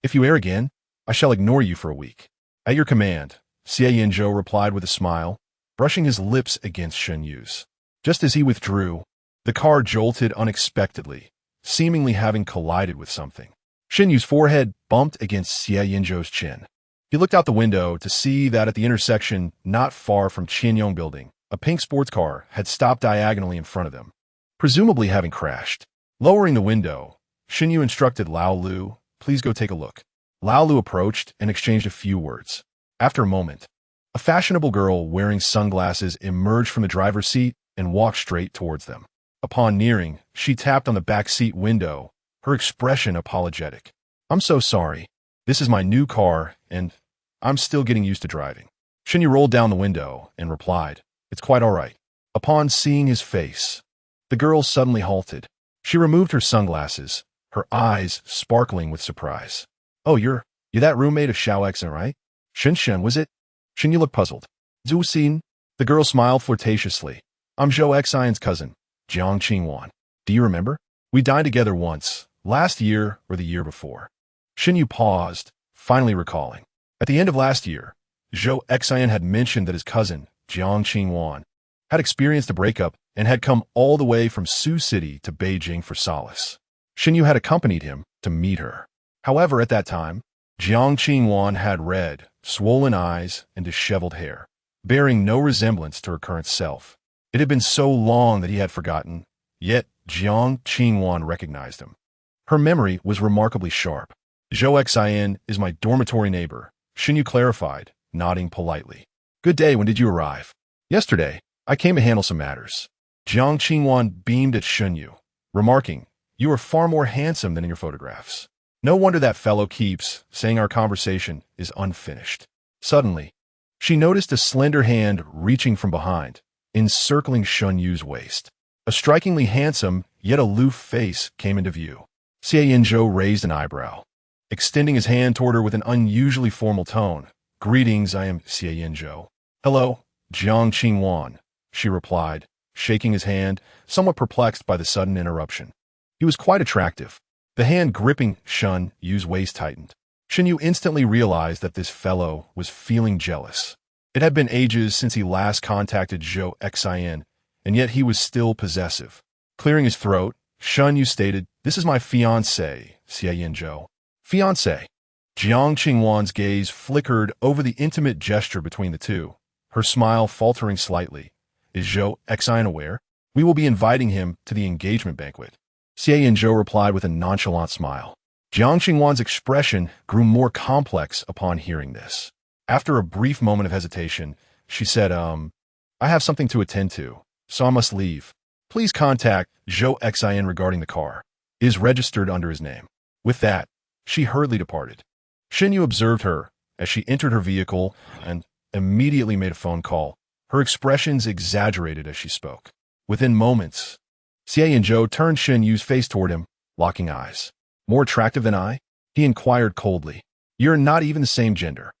"If you err again, I shall ignore you for a week." "At your command," Xie Yanzhou replied with a smile, brushing his lips against Shen Yu's. Just as he withdrew, the car jolted unexpectedly, seemingly having collided with something. Shen Yu's forehead bumped against Xie Yanzhou's chin. He looked out the window to see that at the intersection not far from Qianyong Building, a pink sports car had stopped diagonally in front of them, presumably having crashed. Lowering the window, Shen Yu instructed Lao Lu, "Please go take a look." Lao Lu approached and exchanged a few words. After a moment, a fashionable girl wearing sunglasses emerged from the driver's seat and walked straight towards them. Upon nearing, she tapped on the back seat window, her expression apologetic. "I'm so sorry. This is my new car, and I'm still getting used to driving." Shen Yu rolled down the window and replied, "It's quite all right." Upon seeing his face, the girl suddenly halted. She removed her sunglasses, her eyes sparkling with surprise. Oh, you're that roommate of Xiao Exan, right? Shen, was it? Shen Yu looked puzzled. Zhu Xin. The girl smiled flirtatiously. I'm Zhou Xian's cousin, Jiang Qingwan. Do you remember? We dined together once, last year or the year before. Shen Yu paused, finally recalling. At the end of last year, Zhou Xian had mentioned that his cousin, Jiang Qingwan, had experienced a breakup and had come all the way from Sioux City to Beijing for solace. Shen Yu had accompanied him to meet her. However, at that time, Jiang Qingwan had red, swollen eyes and disheveled hair, bearing no resemblance to her current self. It had been so long that he had forgotten, yet Jiang Qingwan recognized him. Her memory was remarkably sharp. Zhou Xian is my dormitory neighbor, Shen Yu clarified, nodding politely. Good day, when did you arrive? Yesterday, I came to handle some matters. Jiang Qingwan beamed at Shen Yu, remarking, You are far more handsome than in your photographs. No wonder that fellow keeps saying our conversation is unfinished. Suddenly, she noticed a slender hand reaching from behind, encircling Shen Yu's waist. A strikingly handsome, yet aloof face came into view. Xie Yanzhou raised an eyebrow, extending his hand toward her with an unusually formal tone. Greetings, I am Xie Yanzhou. Hello, Jiang Qingwan, she replied, shaking his hand, somewhat perplexed by the sudden interruption. He was quite attractive. The hand gripping Shen Yu's waist tightened. Shen Yu instantly realized that this fellow was feeling jealous. It had been ages since he last contacted Zhou Xian, and yet he was still possessive. Clearing his throat, Shen Yu stated, This is my fiancé, Xie Yanzhou. Fiancé. Jiang Qingwan's gaze flickered over the intimate gesture between the two, her smile faltering slightly. Is Zhou Xian aware? We will be inviting him to the engagement banquet. Xie Yanzhou replied with a nonchalant smile. Jiang Qingwan's expression grew more complex upon hearing this. After a brief moment of hesitation, she said, I have something to attend to, so I must leave. Please contact Zhou Xian regarding the car. It is registered under his name. With that, she hurriedly departed. Shen Yu observed her as she entered her vehicle and immediately made a phone call. Her expressions exaggerated as she spoke. Within moments, Xie Yanzhou turned Shen Yu's face toward him, locking eyes. More attractive than I? He inquired coldly. You're not even the same gender.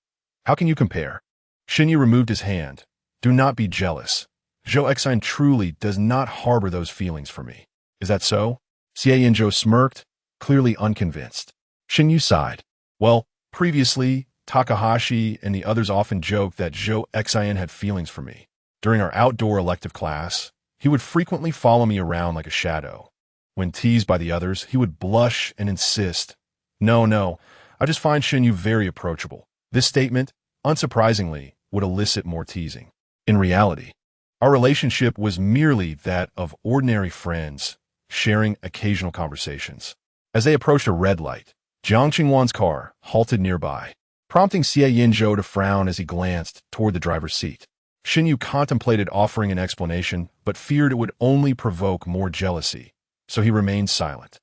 How can you compare? Shen Yu removed his hand. Do not be jealous. Zhou Xian truly does not harbor those feelings for me. Is that so? Xie Yanzhou smirked, clearly unconvinced. Shen Yu sighed. Well, previously, Takahashi and the others often joked that Zhou Xian had feelings for me. During our outdoor elective class, he would frequently follow me around like a shadow. When teased by the others, he would blush and insist. No, I just find Shen Yu very approachable. This statement, unsurprisingly, would elicit more teasing. In reality, our relationship was merely that of ordinary friends, sharing occasional conversations. As they approached a red light, Jiang Qingwan's car halted nearby, prompting Xie Yanzhou to frown as he glanced toward the driver's seat. Shen Yu contemplated offering an explanation, but feared it would only provoke more jealousy, so he remained silent.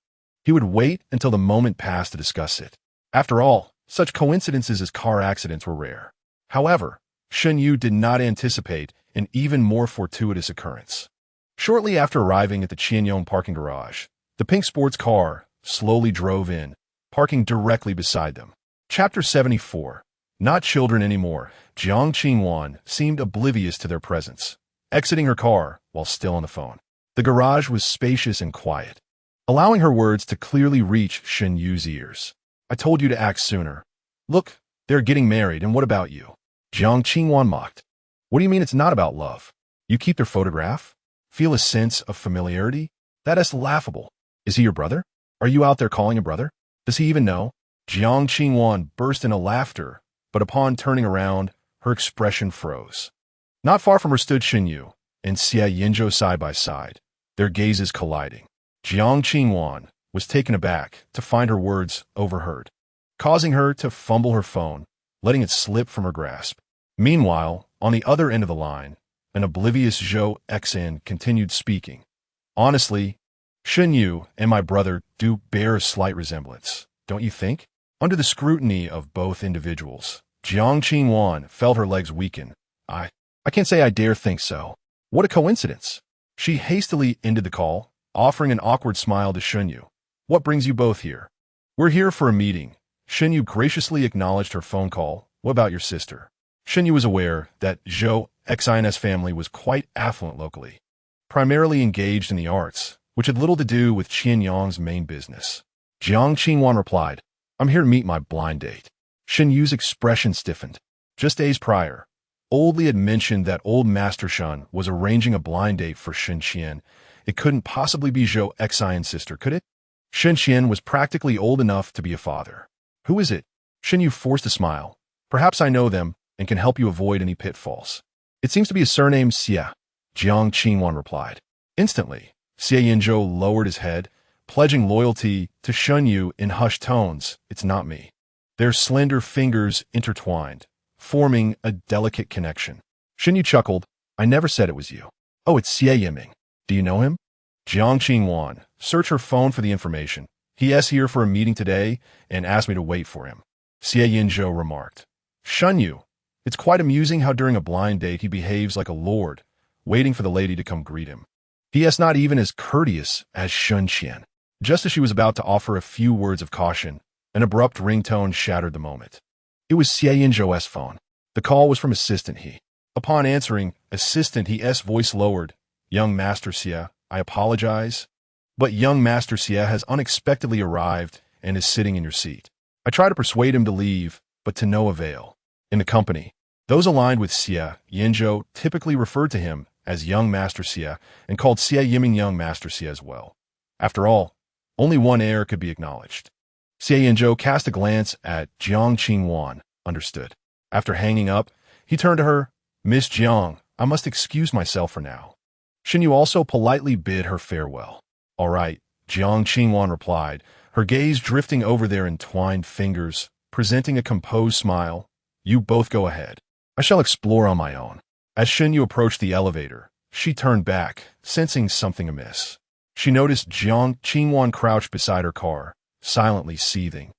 He would wait until the moment passed to discuss it. After all, such coincidences as car accidents were rare. However, Shen Yu did not anticipate an even more fortuitous occurrence. Shortly after arriving at the Qianyong parking garage, the pink sports car slowly drove in, parking directly beside them. Chapter 74. Not children anymore. Jiang Qingwan seemed oblivious to their presence, exiting her car while still on the phone. The garage was spacious and quiet, allowing her words to clearly reach Shen Yu's ears. I told you to act sooner. Look, they're getting married, and what about you? Jiang Qingwan mocked. What do you mean it's not about love? You keep their photograph? Feel a sense of familiarity? That is laughable. Is he your brother? Are you out there calling him brother? Does he even know? Jiang Qingwan burst into laughter, but upon turning around, her expression froze. Not far from her stood Shen Yu and Xie Yanzhou side by side, their gazes colliding. Jiang Qingwan was taken aback to find her words overheard, causing her to fumble her phone, letting it slip from her grasp. Meanwhile, on the other end of the line, an oblivious Zhou Xian continued speaking. Honestly, Shen Yu and my brother do bear a slight resemblance, don't you think? Under the scrutiny of both individuals, Jiang Qingwan felt her legs weaken. I can't say I dare think so. What a coincidence. She hastily ended the call, offering an awkward smile to Shen Yu. What brings you both here? We're here for a meeting, Shen Yu graciously acknowledged her phone call. What about your sister? Shen Yu was aware that Zhou Xin's family was quite affluent locally, primarily engaged in the arts, which had little to do with Qianyang's main business. Jiang Qingwan replied, I'm here to meet my blind date. Shen Yu's expression stiffened. Just days prior, Old Li had mentioned that old Master Shen was arranging a blind date for Shen Qian. It couldn't possibly be Zhou Xin's sister, could it? Shen Qian was practically old enough to be a father. Who is it? Shen Yu forced a smile. Perhaps I know them and can help you avoid any pitfalls. It seems to be a surname Xie, Jiang Qingwan replied. Instantly, Xie Yanzhou lowered his head, pledging loyalty to Shen Yu in hushed tones. It's not me. Their slender fingers intertwined, forming a delicate connection. Shen Yu chuckled. I never said it was you. Oh, it's Xie Yanming. Do you know him? Jiang Qingwan, search her phone for the information. He is here for a meeting today and asked me to wait for him. Xie Yanzhou remarked. Shen Yu, it's quite amusing how during a blind date he behaves like a lord, waiting for the lady to come greet him. He is not even as courteous as Shen Qian. Just as she was about to offer a few words of caution, an abrupt ringtone shattered the moment. It was Xie Yanzhou's phone. The call was from Assistant He. Upon answering, Assistant He's voice lowered. Young Master Xie, I apologize, but young Master Xie has unexpectedly arrived and is sitting in your seat. I try to persuade him to leave, but to no avail. In the company, those aligned with Xie Yanzhou typically referred to him as Young Master Xie and called Xie Yanming Young Master Xie as well. After all, only one heir could be acknowledged. Xie Yanzhou cast a glance at Jiang Qingwan, understood. After hanging up, he turned to her, Miss Jiang, I must excuse myself for now. Shen Yu also politely bid her farewell. All right, Jiang Qingwan replied, her gaze drifting over their entwined fingers, presenting a composed smile. You both go ahead. I shall explore on my own. As Shen Yu approached the elevator, she turned back, sensing something amiss. She noticed Jiang Qingwan crouched beside her car, silently seething,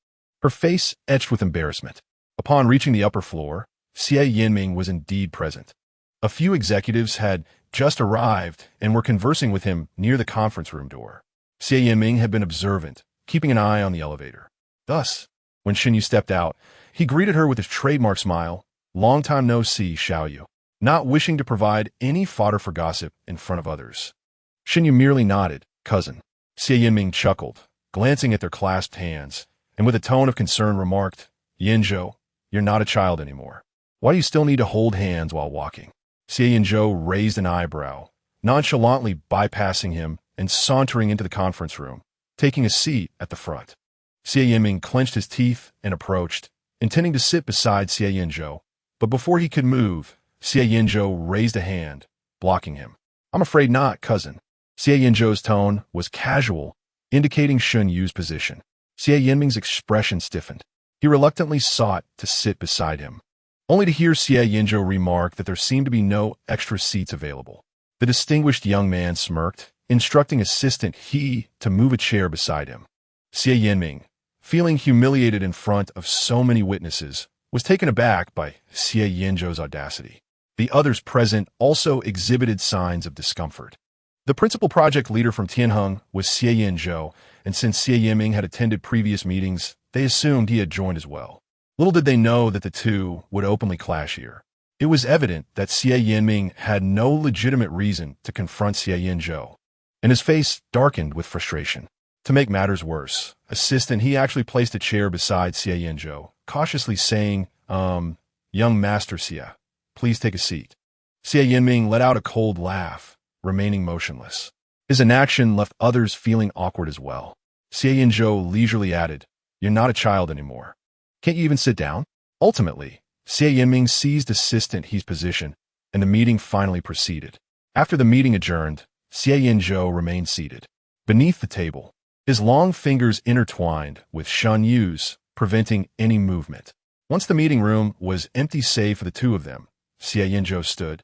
her face etched with embarrassment. Upon reaching the upper floor, Xie Yanming was indeed present. A few executives had just arrived and were conversing with him near the conference room door. Xie Yanming had been observant, keeping an eye on the elevator. Thus, when Shen Yu stepped out, he greeted her with his trademark smile. Long time no see, Xiao Yu, not wishing to provide any fodder for gossip in front of others. Shen Yu merely nodded. Cousin. Xie Yanming chuckled, glancing at their clasped hands, and with a tone of concern remarked, Yanzhou, you're not a child anymore. Why do you still need to hold hands while walking? Xie Yanzhou raised an eyebrow, nonchalantly bypassing him and sauntering into the conference room, taking a seat at the front. Xie Yanming clenched his teeth and approached, intending to sit beside Xie Yanzhou, but before he could move, Xie Yanzhou raised a hand, blocking him. I'm afraid not, cousin. Xie Yanzhou's tone was casual, indicating Shen Yu's position. Xie Yanming's expression stiffened. He reluctantly sought to sit beside him, only to hear Xie Yanzhou remark that there seemed to be no extra seats available. The distinguished young man smirked, instructing Assistant He to move a chair beside him. Xie Yanming, feeling humiliated in front of so many witnesses, was taken aback by Xie Yanzhou's audacity. The others present also exhibited signs of discomfort. The principal project leader from Tianheng was Xie Yanzhou, and since Xie Yanming had attended previous meetings, they assumed he had joined as well. Little did they know that the two would openly clash here. It was evident that Xie Yanming had no legitimate reason to confront Xie Yanzhou, and his face darkened with frustration. To make matters worse, Assistant He actually placed a chair beside Xie Yanzhou, cautiously saying, Young Master Xie, please take a seat. Xie Yanming let out a cold laugh, remaining motionless. His inaction left others feeling awkward as well. Xie Yanzhou leisurely added, You're not a child anymore. Can't you even sit down? Ultimately, Xie Yanming seized Assistant He's position, and the meeting finally proceeded. After the meeting adjourned, Xie Yanzhou remained seated. Beneath the table, his long fingers intertwined with Shen Yu's, preventing any movement. Once the meeting room was empty save for the two of them, Xie Yanzhou stood,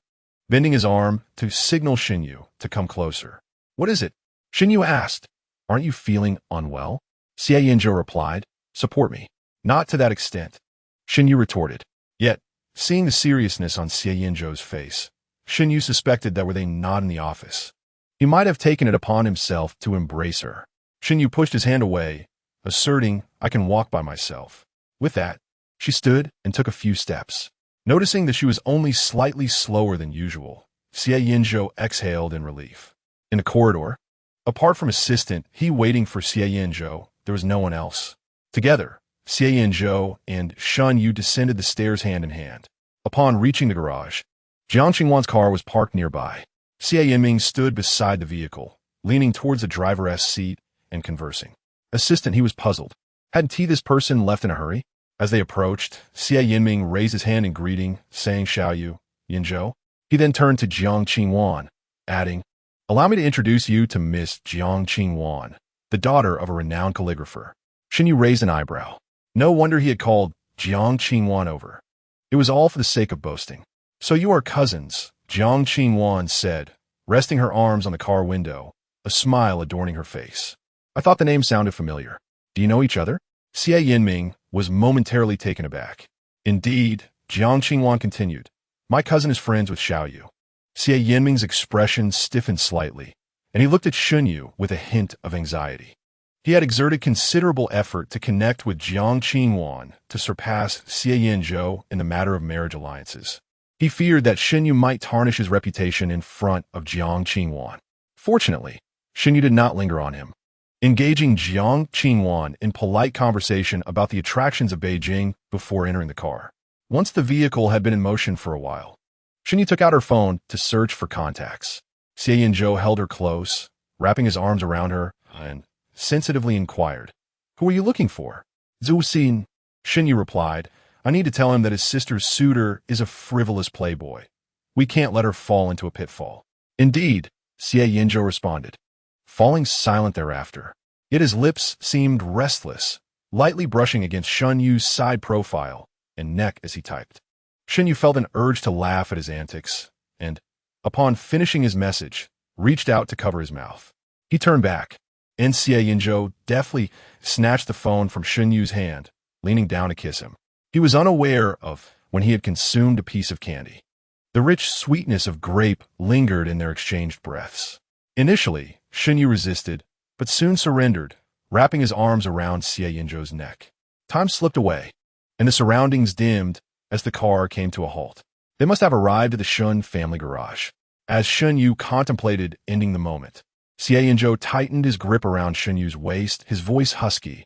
bending his arm to signal Shen Yu to come closer. What is it? Shen Yu asked. Aren't you feeling unwell? Xie Yanzhou replied. Support me. Not to that extent. Shen Yu retorted. Yet, seeing the seriousness on Xie Yanzhou's face, Shen Yu suspected that were they not in the office, he might have taken it upon himself to embrace her. Shen Yu pushed his hand away, asserting, I can walk by myself. With that, she stood and took a few steps. Noticing that she was only slightly slower than usual, Xie Yanzhou exhaled in relief. In the corridor, apart from assistant, he waiting for Xie Yanzhou, there was no one else. Together, Xie Yanzhou and Shen Yu descended the stairs hand in hand. Upon reaching the garage, Jiang Qingwan's car was parked nearby. Xie Yanming stood beside the vehicle, leaning towards the driver's seat and conversing. Assistant, he was puzzled. Hadn't he this person left in a hurry? As they approached, Xie Yanming raised his hand in greeting, saying Xiao Yu, Yanzhou. He then turned to Jiang Qingwan, adding, allow me to introduce you to Miss Jiang Qingwan, the daughter of a renowned calligrapher. Shen Yu raised an eyebrow. No wonder he had called Jiang Qingwan over. It was all for the sake of boasting. So you are cousins, Jiang Qingwan said, resting her arms on the car window, a smile adorning her face. I thought the name sounded familiar. Do you know each other? Xie Yanming was momentarily taken aback. Indeed, Jiang Qingwan continued. My cousin is friends with Xiao Yu. Xie Yanming's expression stiffened slightly, and he looked at Shen Yu with a hint of anxiety. He had exerted considerable effort to connect with Jiang Qingwan to surpass Xie Yanzhou in the matter of marriage alliances. He feared that Shen Yu might tarnish his reputation in front of Jiang Qingwan. Fortunately, Shen Yu did not linger on him, engaging Jiang Qingwan in polite conversation about the attractions of Beijing before entering the car. Once the vehicle had been in motion for a while, Shen Yu took out her phone to search for contacts. Xie Yanzhou held her close, wrapping his arms around her, and sensitively inquired, who are you looking for? Zhu Xin. Shen Yu replied, I need to tell him that his sister's suitor is a frivolous playboy. We can't let her fall into a pitfall. Indeed, Xie Yanzhou responded, falling silent thereafter. Yet his lips seemed restless, lightly brushing against Shen Yu's side profile and neck as he typed. Shen Yu felt an urge to laugh at his antics, and, upon finishing his message, reached out to cover his mouth. He turned back, and Xie Yanzhou deftly snatched the phone from Shen Yu's hand, leaning down to kiss him. He was unaware of when he had consumed a piece of candy. The rich sweetness of grape lingered in their exchanged breaths. Initially, Shen Yu resisted, but soon surrendered, wrapping his arms around Xie Yanzhou's neck. Time slipped away, and the surroundings dimmed as the car came to a halt. They must have arrived at the Shun family garage. As Shen Yu contemplated ending the moment, Xie Yanzhou tightened his grip around Shen Yu's waist, his voice husky.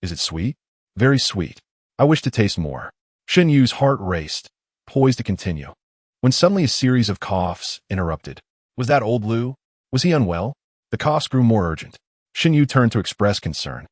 Is it sweet? Very sweet. I wish to taste more. Shen Yu's heart raced, poised to continue, when suddenly a series of coughs interrupted. Was that old Lu? Was he unwell? The coughs grew more urgent. Shen Yu turned to express concern,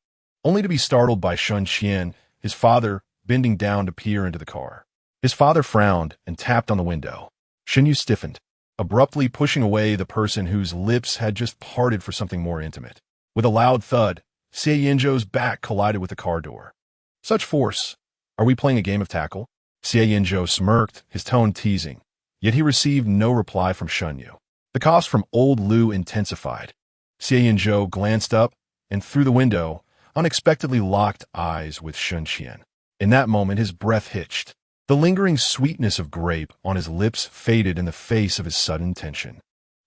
only to be startled by Shun Qian, his father, bending down to peer into the car. His father frowned and tapped on the window. Shen Yu stiffened, abruptly pushing away the person whose lips had just parted for something more intimate. With a loud thud, Xie Yanzhou's back collided with the car door. Such force! Are we playing a game of tackle? Xie Yanzhou smirked, his tone teasing, yet he received no reply from Shen Yu. The coughs from old Lu intensified. Xie Yanzhou glanced up, and through the window, unexpectedly locked eyes with Shun Qian. In that moment, his breath hitched. The lingering sweetness of grape on his lips faded in the face of his sudden tension.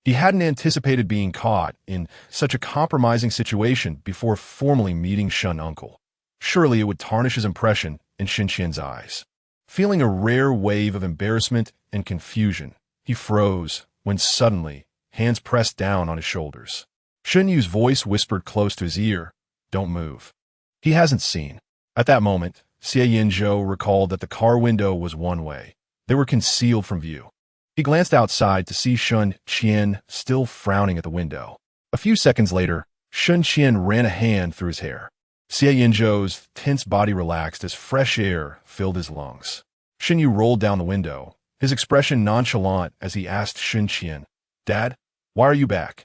He hadn't anticipated being caught in such a compromising situation before formally meeting Shun uncle. Surely it would tarnish his impression in Shen Qian's eyes. Feeling a rare wave of embarrassment and confusion, he froze when suddenly, hands pressed down on his shoulders. Shen Yu's voice whispered close to his ear, don't move. He hasn't seen. At that moment, Xie Yanzhou recalled that the car window was one way. They were concealed from view. He glanced outside to see Shun Qian still frowning at the window. A few seconds later, Shun Qian ran a hand through his hair. Xie Yanzhou's tense body relaxed as fresh air filled his lungs. Shen Yu rolled down the window, his expression nonchalant as he asked Shun Qian, Dad, why are you back?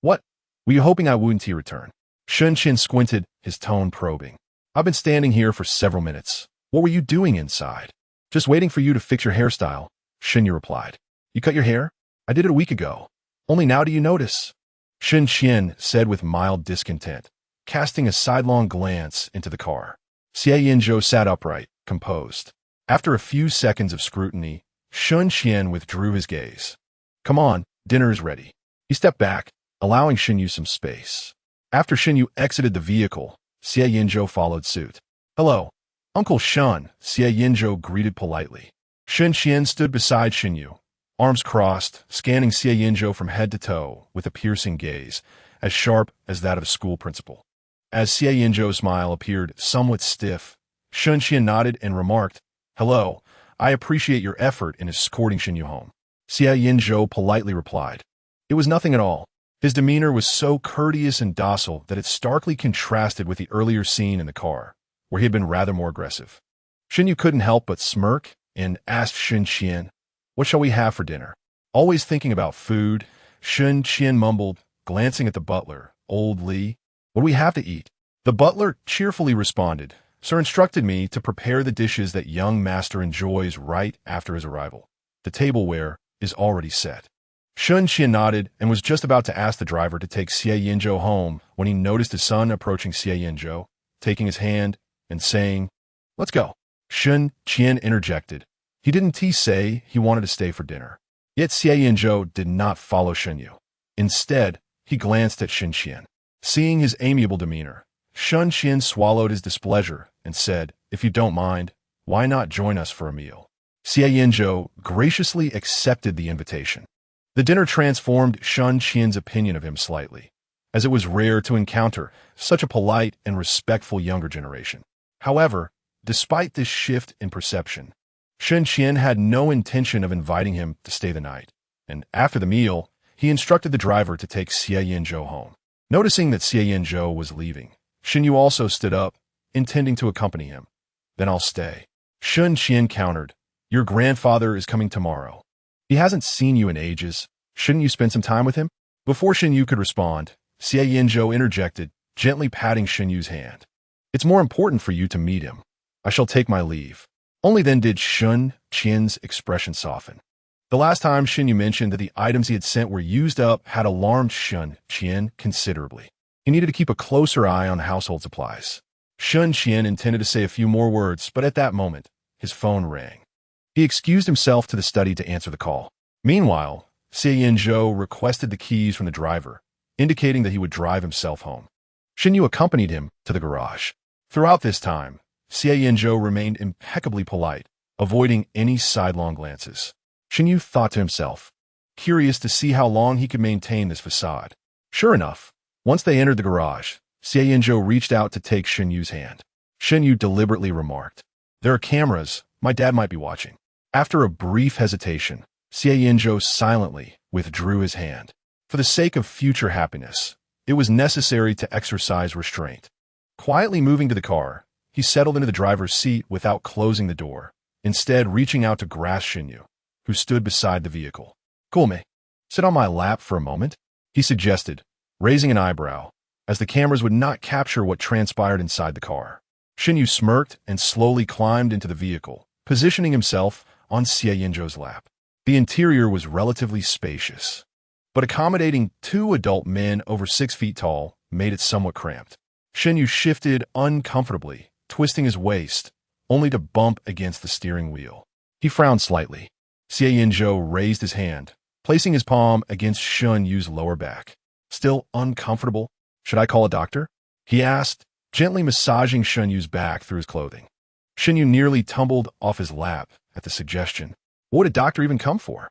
What? Were you hoping I wouldn't return? Shun Qian squinted, his tone probing. I've been standing here for several minutes. What were you doing inside? Just waiting for you to fix your hairstyle, Shen Yu replied. You cut your hair? I did it a week ago. Only now do you notice? Shun Qian said with mild discontent, casting a sidelong glance into the car. Xie Yanzhou sat upright, composed. After a few seconds of scrutiny, Shun Qian withdrew his gaze. Come on, dinner is ready. He stepped back, allowing Shen Yu some space. After Shen Yu exited the vehicle, Xie Yanzhou followed suit. Hello. Uncle Shen, Xie Yanzhou greeted politely. Shen Qian stood beside Shen Yu, arms crossed, scanning Xie Yanzhou from head to toe with a piercing gaze, as sharp as that of a school principal. As Xie Yanzhou's smile appeared somewhat stiff, Shen Qian nodded and remarked, "Hello, I appreciate your effort in escorting Shen Yu home." Xie Yanzhou politely replied, "It was nothing at all." His demeanor was so courteous and docile that it starkly contrasted with the earlier scene in the car, where he had been rather more aggressive. Shen Yu couldn't help but smirk and asked Shen Qian, "What shall we have for dinner?" Always thinking about food, Shen Qian mumbled, glancing at the butler, "Old Li, what do we have to eat?" The butler cheerfully responded, "Sir instructed me to prepare the dishes that young master enjoys right after his arrival. The tableware is already set." Shen Qian nodded and was just about to ask the driver to take Xie Yanzhou home when he noticed his son approaching Xie Yanzhou, taking his hand and saying, "Let's go." Shen Qian interjected. He didn't say he wanted to stay for dinner. Yet Xie Yanzhou did not follow Shen Yu. Instead, he glanced at Shen Qian. Seeing his amiable demeanor, Shen Qian swallowed his displeasure and said, "If you don't mind, why not join us for a meal?" Xie Yanzhou graciously accepted the invitation. The dinner transformed Shen Qian's opinion of him slightly, as it was rare to encounter such a polite and respectful younger generation. However, despite this shift in perception, Shen Qian had no intention of inviting him to stay the night, and after the meal, he instructed the driver to take Xie Yanzhou home. Noticing that Xie Yanzhou was leaving, Shen Yu also stood up, intending to accompany him. "Then I'll stay." Shen Qian countered, "Your grandfather is coming tomorrow. He hasn't seen you in ages. Shouldn't you spend some time with him?" Before Shen Yu could respond, Xie Yanzhou interjected, gently patting Shen Yu's hand. "It's more important for you to meet him. I shall take my leave." Only then did Shen Qian's expression soften. The last time Shen Yu mentioned that the items he had sent were used up had alarmed Shen Qian considerably. He needed to keep a closer eye on household supplies. Shen Qian intended to say a few more words, but at that moment, his phone rang. He excused himself to the study to answer the call. Meanwhile, Xie Yanzhou requested the keys from the driver, indicating that he would drive himself home. Shen Yu accompanied him to the garage. Throughout this time, Xie Yanzhou remained impeccably polite, avoiding any sidelong glances. Shen Yu thought to himself, curious to see how long he could maintain this facade. Sure enough, once they entered the garage, Xie Yanzhou reached out to take Shen Yu's hand. Shen Yu deliberately remarked, "There are cameras. My dad might be watching." After a brief hesitation, Xie Yanzhou silently withdrew his hand. For the sake of future happiness, it was necessary to exercise restraint. Quietly moving to the car, he settled into the driver's seat without closing the door, instead reaching out to grasp Shen Yu, who stood beside the vehicle. "Cool, mate. Sit on my lap for a moment," he suggested, raising an eyebrow, as the cameras would not capture what transpired inside the car. Shen Yu smirked and slowly climbed into the vehicle, positioning himself on Xie Yanzhou's lap. The interior was relatively spacious, but accommodating two adult men over 6 feet tall made it somewhat cramped. Shen Yu shifted uncomfortably, twisting his waist, only to bump against the steering wheel. He frowned slightly. Xie Yanzhou raised his hand, placing his palm against Shen Yu's lower back. "Still uncomfortable? Should I call a doctor?" he asked, gently massaging Shen Yu's back through his clothing. Shen Yu nearly tumbled off his lap at the suggestion. What would a doctor even come for?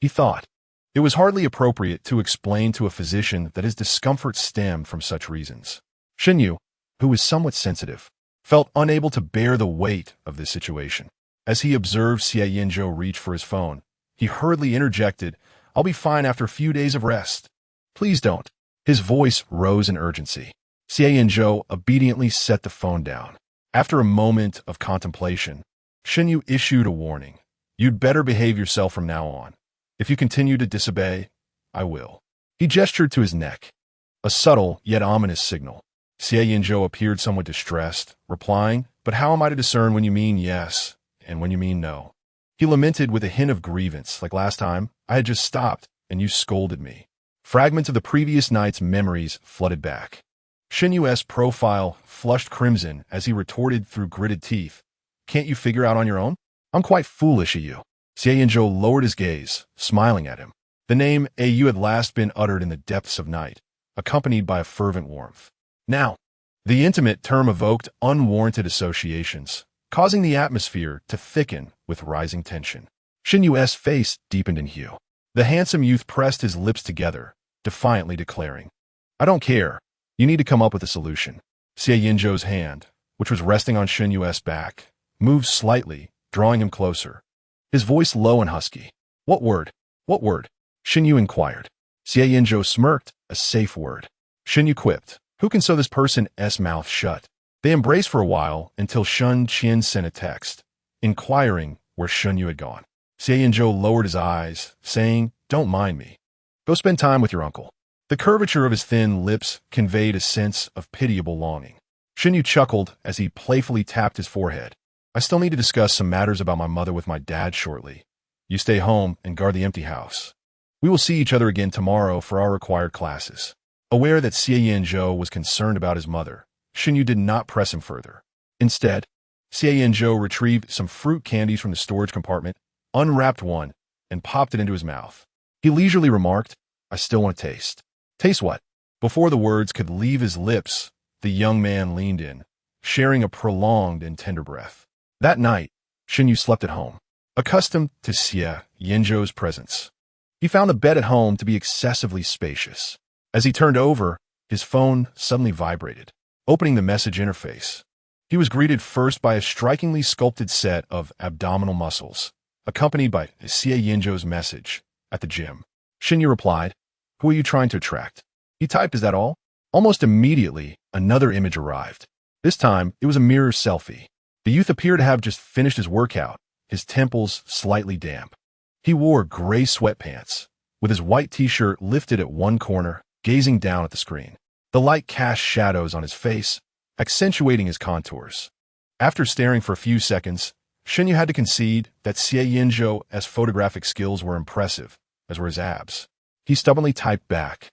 He thought. It was hardly appropriate to explain to a physician that his discomfort stemmed from such reasons. Shen Yu, who was somewhat sensitive, felt unable to bear the weight of this situation. As he observed Xie Yanzhou reach for his phone, he hurriedly interjected, "I'll be fine after a few days of rest." "Please don't." His voice rose in urgency. Xie Yanzhou obediently set the phone down. After a moment of contemplation, Shen Yu issued a warning. "You'd better behave yourself from now on. If you continue to disobey, I will." He gestured to his neck, a subtle yet ominous signal. Xie Yanzhou appeared somewhat distressed, replying, "But how am I to discern when you mean yes and when you mean no?" He lamented with a hint of grievance, like last time, "I had just stopped, and you scolded me." Fragments of the previous night's memories flooded back. Shen Yu's profile flushed crimson as he retorted through gritted teeth, "Can't you figure out on your own? I'm quite foolish at you." Xie Yanzhou lowered his gaze, smiling at him. The name "Yu" had last been uttered in the depths of night, accompanied by a fervent warmth. Now, the intimate term evoked unwarranted associations, causing the atmosphere to thicken with rising tension. Shen Yu's face deepened in hue. The handsome youth pressed his lips together, defiantly declaring, "I don't care. You need to come up with a solution." Xie Yanzhou's hand, which was resting on Shen Yu's back, moved slightly, drawing him closer. His voice low and husky. "What word? What word?" Shen Yu inquired. Xie Yanzhou smirked. "A safe word." Shen Yu quipped. "Who can sew this person's mouth shut?" They embraced for a while until Shen Qian sent a text, inquiring where Shen Yu had gone. Xie Yanzhou lowered his eyes, saying, "Don't mind me. Go spend time with your uncle." The curvature of his thin lips conveyed a sense of pitiable longing. Shen Yu chuckled as he playfully tapped his forehead. "I still need to discuss some matters about my mother with my dad shortly. You stay home and guard the empty house. We will see each other again tomorrow for our required classes." Aware that Xie Yanzhou was concerned about his mother, Shen Yu did not press him further. Instead, Xie Yanzhou retrieved some fruit candies from the storage compartment, unwrapped one, and popped it into his mouth. He leisurely remarked, "I still want to taste." "Taste what?" Before the words could leave his lips, the young man leaned in, sharing a prolonged and tender breath. That night, Shen Yu slept at home. Accustomed to Xie Yanzhou's presence, he found the bed at home to be excessively spacious. As he turned over, his phone suddenly vibrated. Opening the message interface, he was greeted first by a strikingly sculpted set of abdominal muscles, accompanied by Xie Yanzhou's message, "At the gym." Shen Yu replied, "Who are you trying to attract?" He typed, "Is that all?" Almost immediately, another image arrived. This time, it was a mirror selfie. The youth appeared to have just finished his workout, his temples slightly damp. He wore gray sweatpants, with his white t-shirt lifted at one corner, gazing down at the screen. The light cast shadows on his face, accentuating his contours. After staring for a few seconds, Shen Yu had to concede that Xie Yanzhou's photographic skills were impressive, as were his abs. He stubbornly typed back,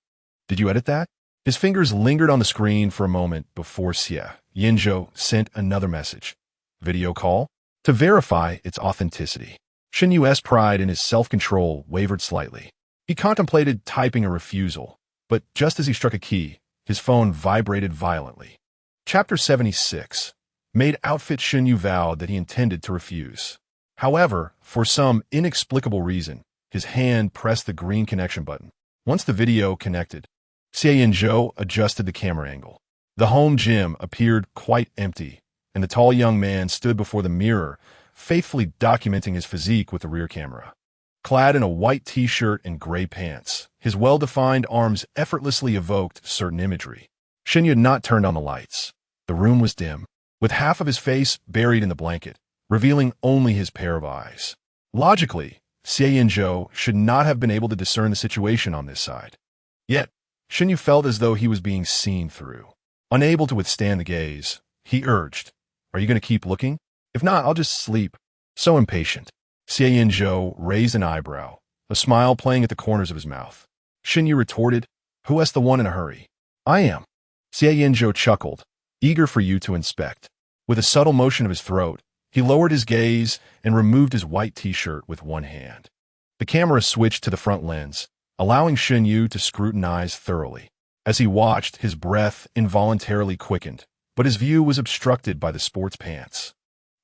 "Did you edit that?" His fingers lingered on the screen for a moment before Xie Yanzhou sent another message. "Video call?" To verify its authenticity. Shen Yu's pride in his self-control wavered slightly. He contemplated typing a refusal, but just as he struck a key, his phone vibrated violently. Chapter 76. Made outfit. Shen Yu vowed that he intended to refuse. However, for some inexplicable reason, his hand pressed the green connection button. Once the video connected, Xie Yanzhou adjusted the camera angle. The home gym appeared quite empty, and the tall young man stood before the mirror, faithfully documenting his physique with the rear camera. Clad in a white t-shirt and gray pants, his well-defined arms effortlessly evoked certain imagery. Shen Yu had not turned on the lights. The room was dim, with half of his face buried in the blanket, revealing only his pair of eyes. Logically, Xie Yanzhou should not have been able to discern the situation on this side. Yet, Shen Yu felt as though he was being seen through. Unable to withstand the gaze, he urged, "Are you going to keep looking? If not, I'll just sleep." So impatient. Xie Yanzhou raised an eyebrow, a smile playing at the corners of his mouth. Shen Yu retorted, "Who is the one in a hurry?" "I am." Xie Yanzhou chuckled, eager for you to inspect. With a subtle motion of his throat, he lowered his gaze and removed his white t-shirt with one hand. The camera switched to the front lens, allowing Shen Yu to scrutinize thoroughly. As he watched, his breath involuntarily quickened, but his view was obstructed by the sports pants.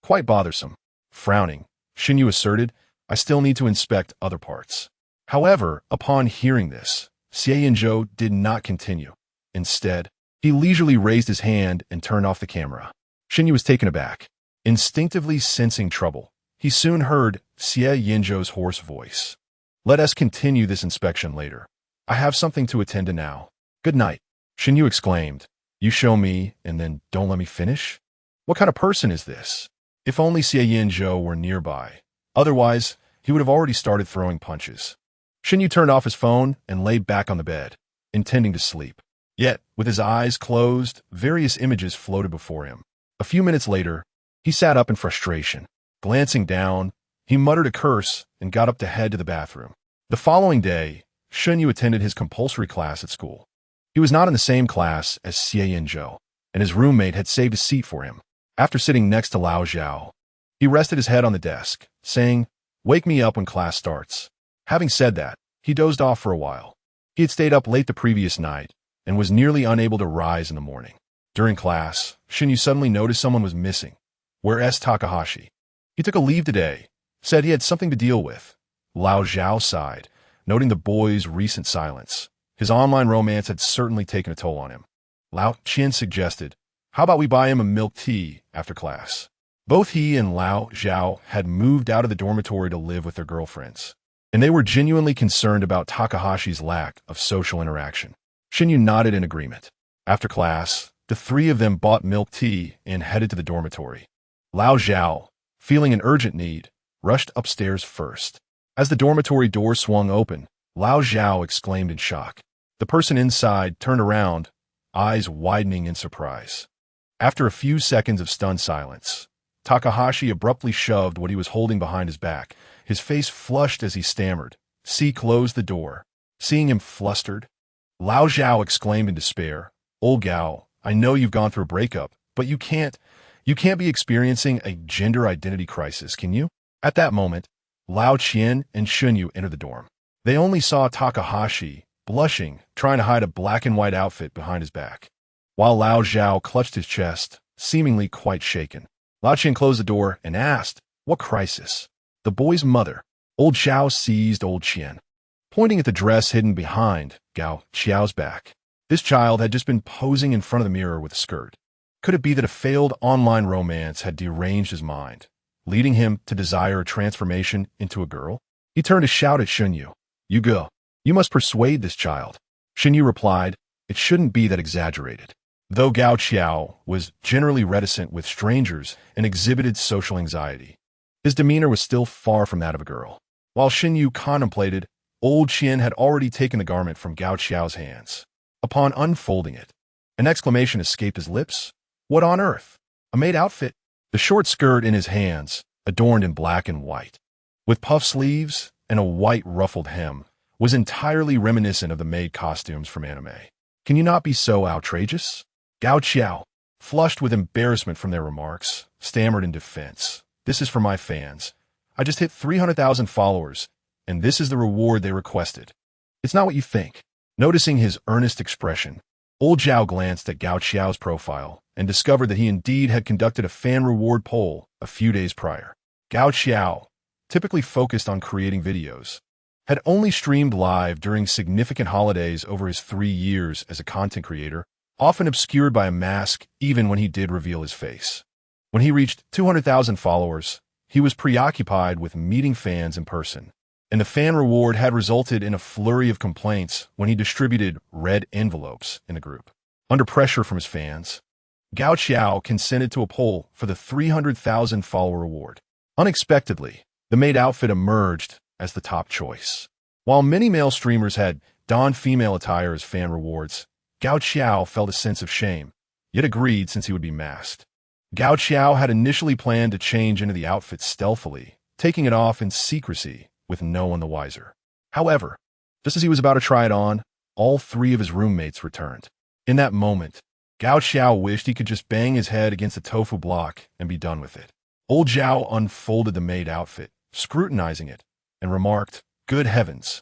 Quite bothersome. Frowning, Shen Yu asserted, "I still need to inspect other parts." However, upon hearing this, Xie Yanzhou did not continue. Instead, he leisurely raised his hand and turned off the camera. Shen Yu was taken aback. Instinctively sensing trouble, he soon heard Xie Yanzhou's hoarse voice. "Let us continue this inspection later. I have something to attend to now. Good night." Shen Yu exclaimed, "You show me, and then don't let me finish? What kind of person is this?" If only Xie Yanzhou were nearby. Otherwise, he would have already started throwing punches. Shen Yu turned off his phone and lay back on the bed, intending to sleep. Yet, with his eyes closed, various images floated before him. A few minutes later, he sat up in frustration. Glancing down, he muttered a curse and got up to head to the bathroom. The following day, Shen Yu attended his compulsory class at school. He was not in the same class as Xie Yanzhou, and his roommate had saved a seat for him. After sitting next to Lao Zhao, he rested his head on the desk, saying, "Wake me up when class starts." Having said that, he dozed off for a while. He had stayed up late the previous night and was nearly unable to rise in the morning. During class, Shen Yu suddenly noticed someone was missing, Where's Takahashi? He took a leave today, said he had something to deal with. Lao Zhao sighed, noting the boy's recent silence. His online romance had certainly taken a toll on him. Lao Qian suggested, how about we buy him a milk tea after class? Both he and Lao Zhao had moved out of the dormitory to live with their girlfriends, and they were genuinely concerned about Takahashi's lack of social interaction. Shen Yu nodded in agreement. After class, the three of them bought milk tea and headed to the dormitory. Lao Zhao, feeling an urgent need, rushed upstairs first. As the dormitory door swung open, Lao Zhao exclaimed in shock. The person inside turned around, eyes widening in surprise. After a few seconds of stunned silence, Takahashi abruptly shoved what he was holding behind his back. His face flushed as he stammered. "See, close the door." Seeing him flustered, Lao Zhao exclaimed in despair, "Old Gao, I know you've gone through a breakup, but you can't be experiencing a gender identity crisis, can you?" At that moment, Lao Qian and Shen Yu entered the dorm. They only saw Takahashi, blushing, trying to hide a black and white outfit behind his back, while Lao Zhao clutched his chest, seemingly quite shaken. Lao Qian closed the door and asked, "What crisis?" The boy's mother, Old Xiao, seized Old Qian, pointing at the dress hidden behind Gao Xiao's back. This child had just been posing in front of the mirror with a skirt. Could it be that a failed online romance had deranged his mind, leading him to desire a transformation into a girl? He turned to shout at Shen Yu, "You go. You must persuade this child." Shen Yu replied, "It shouldn't be that exaggerated." Though Gao Xiao was generally reticent with strangers and exhibited social anxiety, his demeanor was still far from that of a girl. While Shen Yu contemplated, Old Qian had already taken the garment from Gao Xiao's hands. Upon unfolding it, an exclamation escaped his lips. What on earth? A maid outfit? The short skirt in his hands, adorned in black and white, with puff sleeves and a white ruffled hem, was entirely reminiscent of the maid costumes from anime. Can you not be so outrageous? Gao Xiao, flushed with embarrassment from their remarks, stammered in defense. "This is for my fans. I just hit 300,000 followers, and this is the reward they requested. It's not what you think." Noticing his earnest expression, Old Zhao glanced at Gao Xiao's profile and discovered that he indeed had conducted a fan reward poll a few days prior. Gao Xiao, typically focused on creating videos, had only streamed live during significant holidays over his 3 years as a content creator, often obscured by a mask even when he did reveal his face. When he reached 200,000 followers, he was preoccupied with meeting fans in person, and the fan reward had resulted in a flurry of complaints when he distributed red envelopes in the group. Under pressure from his fans, Gao Xiao consented to a poll for the 300,000 follower reward. Unexpectedly, the maid outfit emerged as the top choice. While many male streamers had donned female attire as fan rewards, Gao Xiao felt a sense of shame, yet agreed since he would be masked. Gao Xiao had initially planned to change into the outfit stealthily, taking it off in secrecy with no one the wiser. However, just as he was about to try it on, all 3 of his roommates returned. In that moment, Gao Xiao wished he could just bang his head against a tofu block and be done with it. Old Zhao unfolded the maid outfit, scrutinizing it, and remarked, "Good heavens.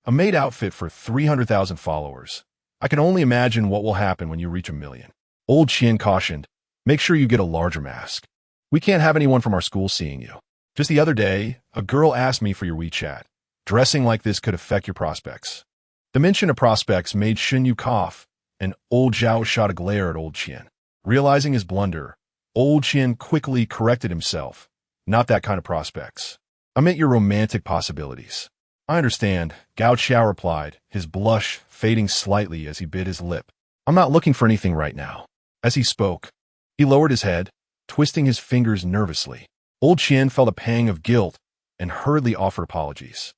A maid outfit for 300,000 followers. I can only imagine what will happen when you reach 1 million. Old Qian cautioned, "Make sure you get a larger mask. We can't have anyone from our school seeing you. Just the other day, a girl asked me for your WeChat. Dressing like this could affect your prospects." The mention of prospects made Shen Yu cough, and Old Zhao shot a glare at Old Qian. Realizing his blunder, Old Qian quickly corrected himself. "Not that kind of prospects. I meant your romantic possibilities." "I understand," Gao Xiao replied, his blush fading slightly as he bit his lip. "I'm not looking for anything right now." As he spoke, he lowered his head, twisting his fingers nervously. Old Qian felt a pang of guilt and hurriedly offered apologies.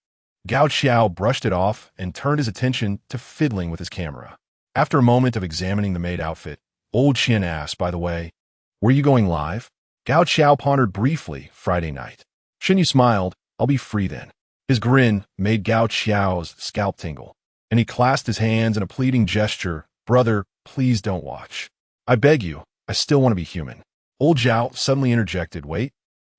Gao Xiao brushed it off and turned his attention to fiddling with his camera. After a moment of examining the maid outfit, Old Qian asked, "By the way, were you going live?" Gao Xiao pondered briefly. "Friday night." Shen Yu smiled. "I'll be free then." His grin made Gao Xiao's scalp tingle, and he clasped his hands in a pleading gesture. "Brother, please don't watch. I beg you, I still want to be human." Old Zhao suddenly interjected, "Wait,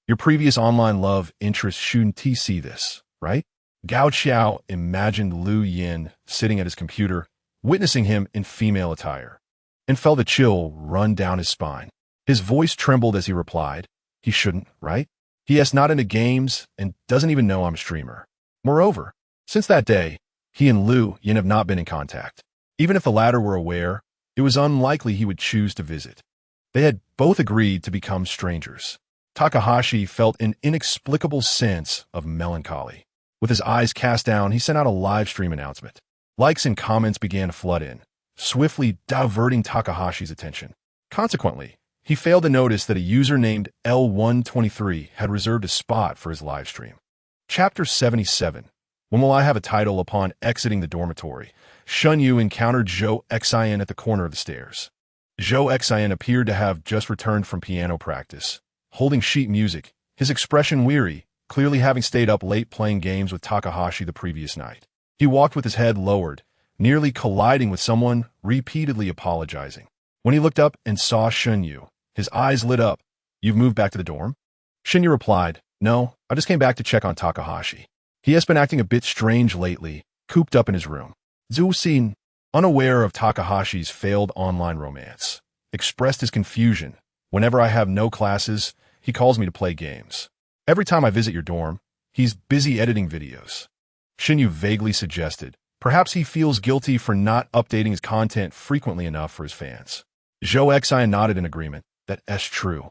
your previous online love interest shouldn't see this, right?" Gao Xiao imagined Lu Yin sitting at his computer, witnessing him in female attire, and felt a chill run down his spine. His voice trembled as he replied, He shouldn't, right? He is not into games and doesn't even know I'm a streamer. Moreover, since that day, he and Liu Yin have not been in contact. Even if the latter were aware, it was unlikely he would choose to visit. They had both agreed to become strangers. Takahashi felt an inexplicable sense of melancholy. With his eyes cast down, he sent out a live stream announcement. Likes and comments began to flood in, swiftly diverting Takahashi's attention. Consequently, he failed to notice that a user named L123 had reserved a spot for his live stream. Chapter 77. When will I have a title? Upon exiting the dormitory, Shen Yu encountered Zhou Xian at the corner of the stairs. Zhou Xian appeared to have just returned from piano practice, holding sheet music, his expression weary, clearly having stayed up late playing games with Takahashi the previous night. He walked with his head lowered, nearly colliding with someone, repeatedly apologizing. When he looked up and saw Shen Yu, his eyes lit up. You've moved back to the dorm? Shen Yu replied, No, I just came back to check on Takahashi. He has been acting a bit strange lately, cooped up in his room. Zhu Xin, unaware of Takahashi's failed online romance, expressed his confusion. Whenever I have no classes, he calls me to play games. Every time I visit your dorm, he's busy editing videos. Shen Yu vaguely suggested, perhaps he feels guilty for not updating his content frequently enough for his fans. Zhou Xian nodded in agreement. That's true.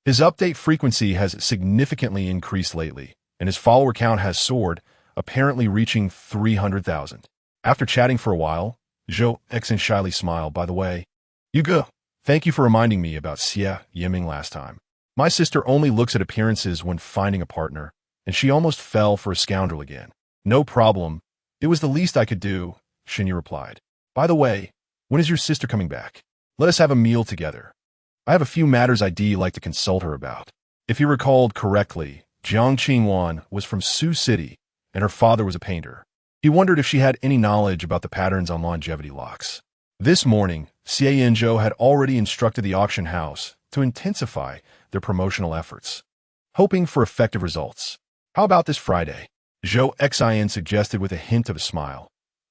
His update frequency has significantly increased lately, and his follower count has soared, apparently reaching 300,000. After chatting for a while, Zhou Xian shyly smiled. By the way, you go. Thank you for reminding me about Xie Yanzhou last time. My sister only looks at appearances when finding a partner, and she almost fell for a scoundrel again. No problem. It was the least I could do, Shen Yu replied. By the way, when is your sister coming back? Let us have a meal together. I have a few matters I'd like to consult her about. If you recalled correctly, Jiang Qingwan was from Sioux City, and her father was a painter. He wondered if she had any knowledge about the patterns on longevity locks. This morning, Xie Yanzhou had already instructed the auction house to intensify their promotional efforts, hoping for effective results. How about this Friday? Zhou Xian suggested with a hint of a smile.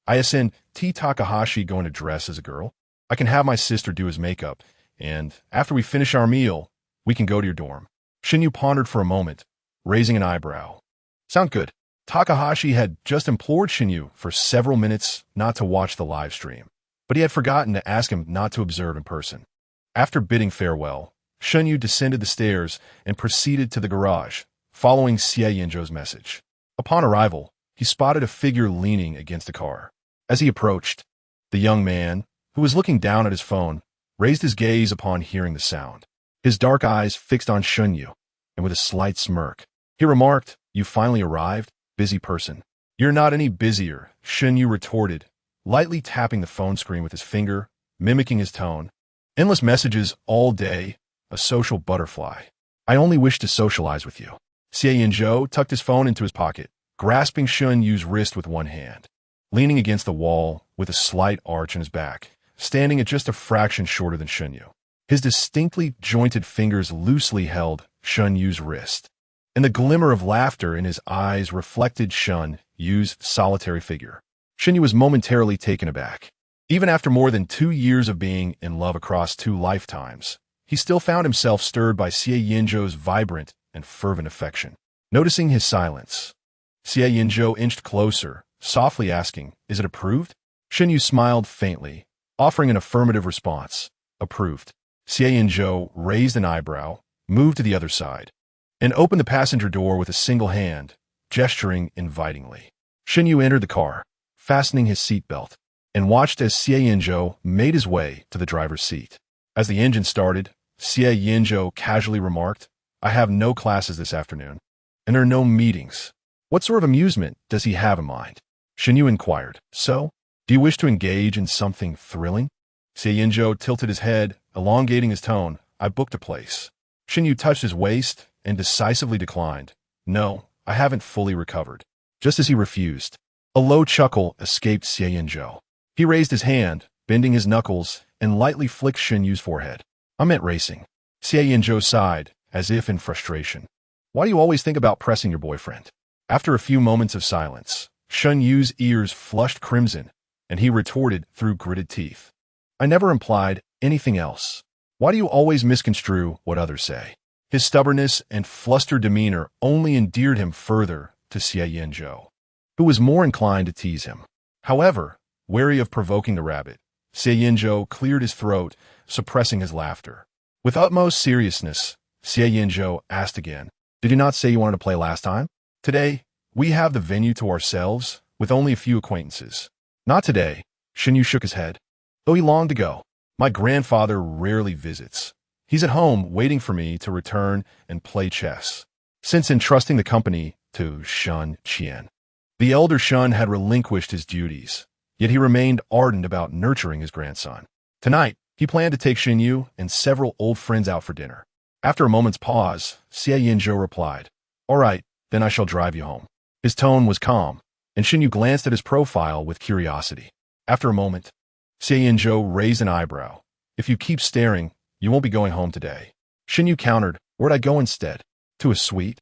ISN T. Takahashi going to dress as a girl? I can have my sister do his makeup, and after we finish our meal, we can go to your dorm. Shen Yu pondered for a moment, raising an eyebrow. Sound good. Takahashi had just implored Shen Yu for several minutes not to watch the live stream, but he had forgotten to ask him not to observe in person. After bidding farewell, Shen Yu descended the stairs and proceeded to the garage, following Xie Yanzhou's message. Upon arrival, he spotted a figure leaning against a car. As he approached, the young man, who was looking down at his phone, raised his gaze upon hearing the sound. His dark eyes fixed on Shen Yu, and with a slight smirk, he remarked, You finally arrived, busy person. You're not any busier, Shen Yu retorted, lightly tapping the phone screen with his finger, mimicking his tone. Endless messages all day, a social butterfly. I only wish to socialize with you. Xie Yanzhou tucked his phone into his pocket, grasping Shen Yu's wrist with one hand. Leaning against the wall, with a slight arch in his back, standing at just a fraction shorter than Shen Yu. His distinctly jointed fingers loosely held Shen Yu's wrist, and the glimmer of laughter in his eyes reflected Shen Yu's solitary figure. Shen Yu was momentarily taken aback. Even after more than 2 years of being in love across 2 lifetimes, he still found himself stirred by Xie Yanzhou's vibrant and fervent affection. Noticing his silence, Xie Yanzhou inched closer, softly asking, Is it approved? Shen Yu smiled faintly, offering an affirmative response. Approved. Xie Yanzhou raised an eyebrow, moved to the other side, and opened the passenger door with a single hand, gesturing invitingly. Shen Yu entered the car, fastening his seatbelt, and watched as Xie Yanzhou made his way to the driver's seat. As the engine started, Xie Yanzhou casually remarked, I have no classes this afternoon, and there are no meetings. What sort of amusement does he have in mind? Shen Yu inquired. So, do you wish to engage in something thrilling? Xie Yanzhou tilted his head, elongating his tone. I booked a place. Shen Yu touched his waist and decisively declined. No, I haven't fully recovered. Just as he refused, a low chuckle escaped Xie Yanzhou. He raised his hand, bending his knuckles, and lightly flicked Shen Yu's forehead. I meant racing. Xie Yanzhou sighed, as if in frustration. Why do you always think about pressing your boyfriend? After a few moments of silence, Shen Yu's ears flushed crimson, and he retorted through gritted teeth. I never implied anything else. Why do you always misconstrue what others say? His stubbornness and flustered demeanor only endeared him further to Xie Yanzhou, who was more inclined to tease him. However, wary of provoking the rabbit, Xie Yanzhou cleared his throat, suppressing his laughter. With utmost seriousness, Xie Yanzhou asked again, "Did you not say you wanted to play last time? Today, we have the venue to ourselves, with only a few acquaintances." "Not today," Shen Yu shook his head. "Though he longed to go. My grandfather rarely visits. He's at home waiting for me to return and play chess." Since entrusting the company to Shen Qian, the elder Shen had relinquished his duties, yet he remained ardent about nurturing his grandson. Tonight, he planned to take Shen Yu and several old friends out for dinner. After a moment's pause, Xie Yanzhou replied, "All right, then I shall drive you home." His tone was calm, and Shen Yu glanced at his profile with curiosity. After a moment, Xie Yanzhou raised an eyebrow. "If you keep staring, you won't be going home today." Shen Yu countered, "Where'd I go instead? To a suite?"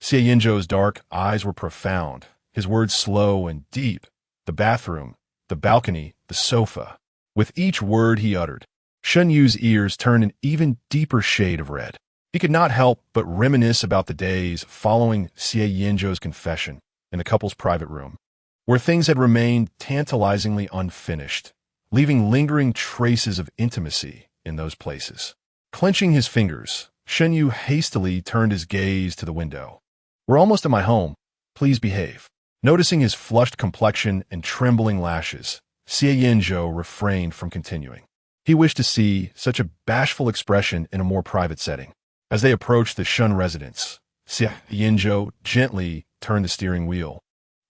Xie Yanzhou's dark eyes were profound, his words slow and deep. "The bathroom, the balcony, the sofa." With each word he uttered, Shen Yu's ears turned an even deeper shade of red. He could not help but reminisce about the days following Xie Yanzhou's confession in the couple's private room, where things had remained tantalizingly unfinished, leaving lingering traces of intimacy in those places. Clenching his fingers, Shen Yu hastily turned his gaze to the window. "We're almost at my home. Please behave." Noticing his flushed complexion and trembling lashes, Xie Yanzhou refrained from continuing. He wished to see such a bashful expression in a more private setting. As they approached the Shen residence, Xie Yanzhou gently turned the steering wheel,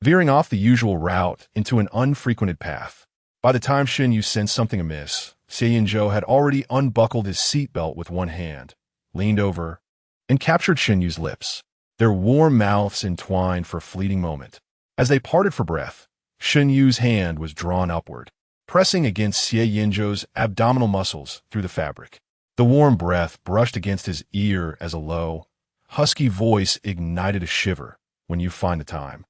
veering off the usual route into an unfrequented path. By the time Shen Yu sensed something amiss, Xie Yanzhou had already unbuckled his seatbelt with one hand, leaned over, and captured Shen Yu's lips. Their warm mouths entwined for a fleeting moment. As they parted for breath, Shen Yu's hand was drawn upward, pressing against Xie Yanzhou's abdominal muscles through the fabric. The warm breath brushed against his ear as a low, husky voice ignited a shiver. "When you find the time,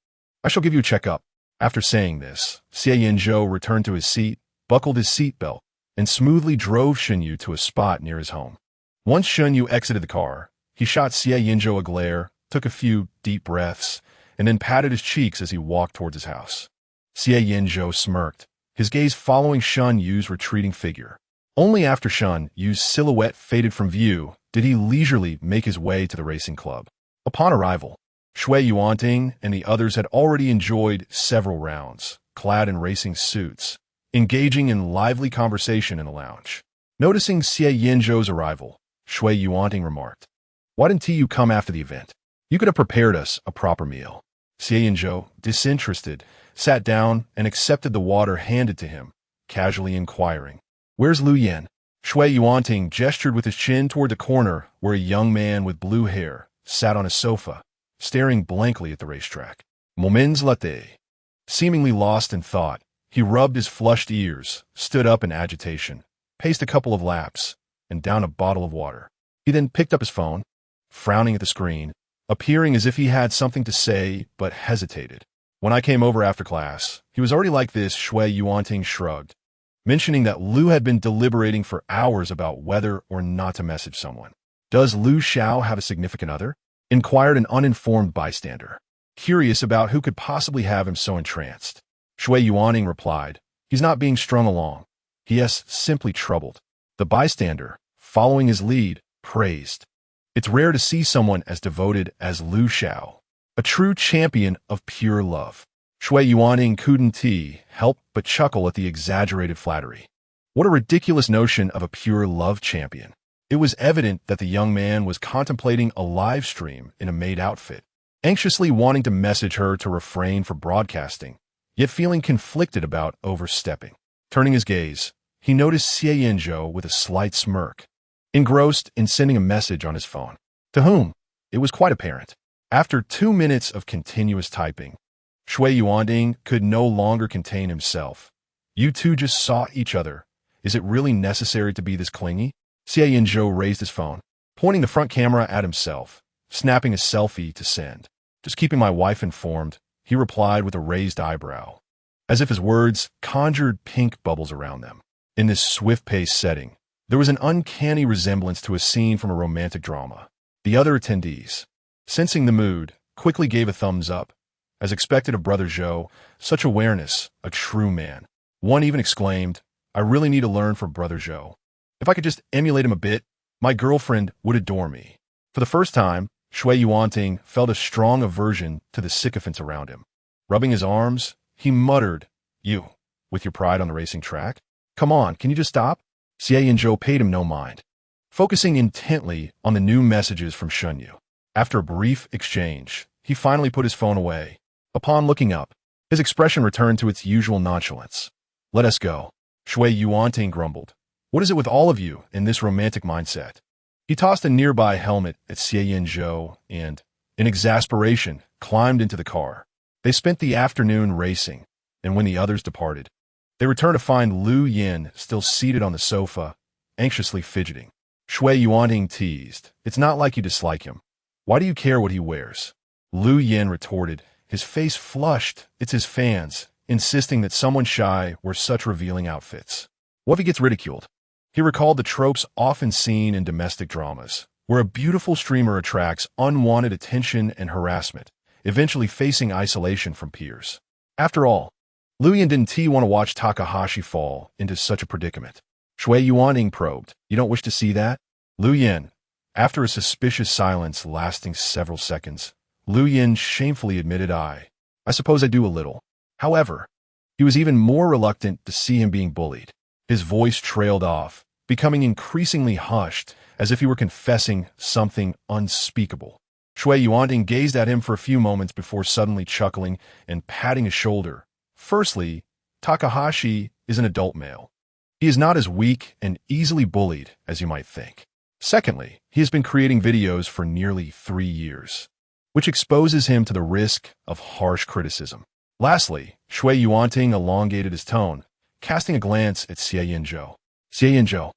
I shall give you a checkup." After saying this, Xie Yanzhou returned to his seat, buckled his seatbelt, and smoothly drove Shen Yu to a spot near his home. Once Shen Yu exited the car, he shot Xie Yanzhou a glare, took a few deep breaths, and then patted his cheeks as he walked towards his house. Xie Yanzhou smirked, his gaze following Shen Yu's retreating figure. Only after Shen Yu's silhouette faded from view did he leisurely make his way to the racing club. Upon arrival, Xie Yanzhou and the others had already enjoyed several rounds, clad in racing suits, engaging in lively conversation in the lounge. Noticing Xie Yanzhou's arrival, Xie Yanzhou remarked, "Why didn't you come after the event? You could have prepared us a proper meal." Xie Yanzhou, disinterested, sat down and accepted the water handed to him, casually inquiring, "Where's Lu Yan?" Xie Yanzhou gestured with his chin toward the corner where a young man with blue hair sat on a sofa, staring blankly at the racetrack. Moments later, seemingly lost in thought, he rubbed his flushed ears, stood up in agitation, paced a couple of laps, and downed a bottle of water. He then picked up his phone, frowning at the screen, appearing as if he had something to say but hesitated. "When I came over after class, he was already like this." Xie Yanzhou shrugged, mentioning that Lu had been deliberating for hours about whether or not to message someone. "Does Lu Xiao have a significant other?" inquired an uninformed bystander, curious about who could possibly have him so entranced. Xie Yanzhou replied, "He's not being strung along. He is simply troubled." The bystander, following his lead, praised, "It's rare to see someone as devoted as Lu Xiao, a true champion of pure love." Xie Yanzhou couldn't help but chuckle at the exaggerated flattery. What a ridiculous notion of a pure love champion. It was evident that the young man was contemplating a live stream in a maid outfit, anxiously wanting to message her to refrain from broadcasting, yet feeling conflicted about overstepping. Turning his gaze, he noticed Xie Yanzhou with a slight smirk, engrossed in sending a message on his phone. To whom? It was quite apparent. After 2 minutes of continuous typing, Xie Yanzhou could no longer contain himself. "You two just saw each other. Is it really necessary to be this clingy?" Xie Yanzhou raised his phone, pointing the front camera at himself, snapping a selfie to send. "Just keeping my wife informed," he replied with a raised eyebrow, as if his words conjured pink bubbles around them. In this swift-paced setting, there was an uncanny resemblance to a scene from a romantic drama. The other attendees, sensing the mood, quickly gave a thumbs up. As expected of Brother Zhou, such awareness, a true man. One even exclaimed, I really need to learn from Brother Zhou. If I could just emulate him a bit, my girlfriend would adore me. For the first time, Xie Yanzhou felt a strong aversion to the sycophants around him. Rubbing his arms, he muttered, You, with your pride on the racing track? Come on, can you just stop? Xie Yanzhou paid him no mind, focusing intently on the new messages from Shen Yu. After a brief exchange, he finally put his phone away. Upon looking up, his expression returned to its usual nonchalance. Let us go. Xie Yanzhou grumbled. What is it with all of you in this romantic mindset? He tossed a nearby helmet at Xie Yanzhou and, in exasperation, climbed into the car. They spent the afternoon racing, and when the others departed, they returned to find Lu Yin still seated on the sofa, anxiously fidgeting. Xie Yanzhou teased, It's not like you dislike him. Why do you care what he wears? Lu Yin retorted, his face flushed. It's his fans, insisting that someone shy wears such revealing outfits. What if he gets ridiculed? He recalled the tropes often seen in domestic dramas, where a beautiful streamer attracts unwanted attention and harassment, eventually facing isolation from peers. After all, Lu Yin didn't want to watch Takahashi fall into such a predicament. Xie Yanzhou probed, You don't wish to see that? Lu Yin, after a suspicious silence lasting several seconds, Lu Yin shamefully admitted, I suppose I do a little. However, he was even more reluctant to see him being bullied. His voice trailed off, becoming increasingly hushed, as if he were confessing something unspeakable. Xie Yanzhou gazed at him for a few moments before suddenly chuckling and patting his shoulder. Firstly, Takahashi is an adult male. He is not as weak and easily bullied as you might think. Secondly, he has been creating videos for nearly 3 years, which exposes him to the risk of harsh criticism. Lastly, Xie Yanzhou elongated his tone, casting a glance at Xie Yanzhou. Xie Yanzhou,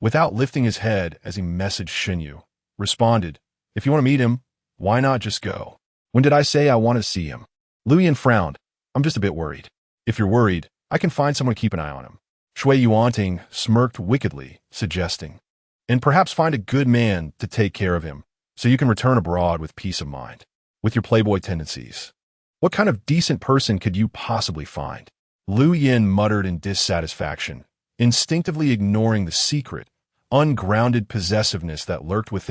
without lifting his head as he messaged Shen Yu, responded, If you want to meet him, why not just go? When did I say I want to see him? Lu Yin frowned. I'm just a bit worried. If you're worried, I can find someone to keep an eye on him. Xie Yanzhou smirked wickedly, suggesting, And perhaps find a good man to take care of him, so you can return abroad with peace of mind. With your playboy tendencies, what kind of decent person could you possibly find? Lu Yin muttered in dissatisfaction, instinctively ignoring the secret, ungrounded possessiveness that lurked within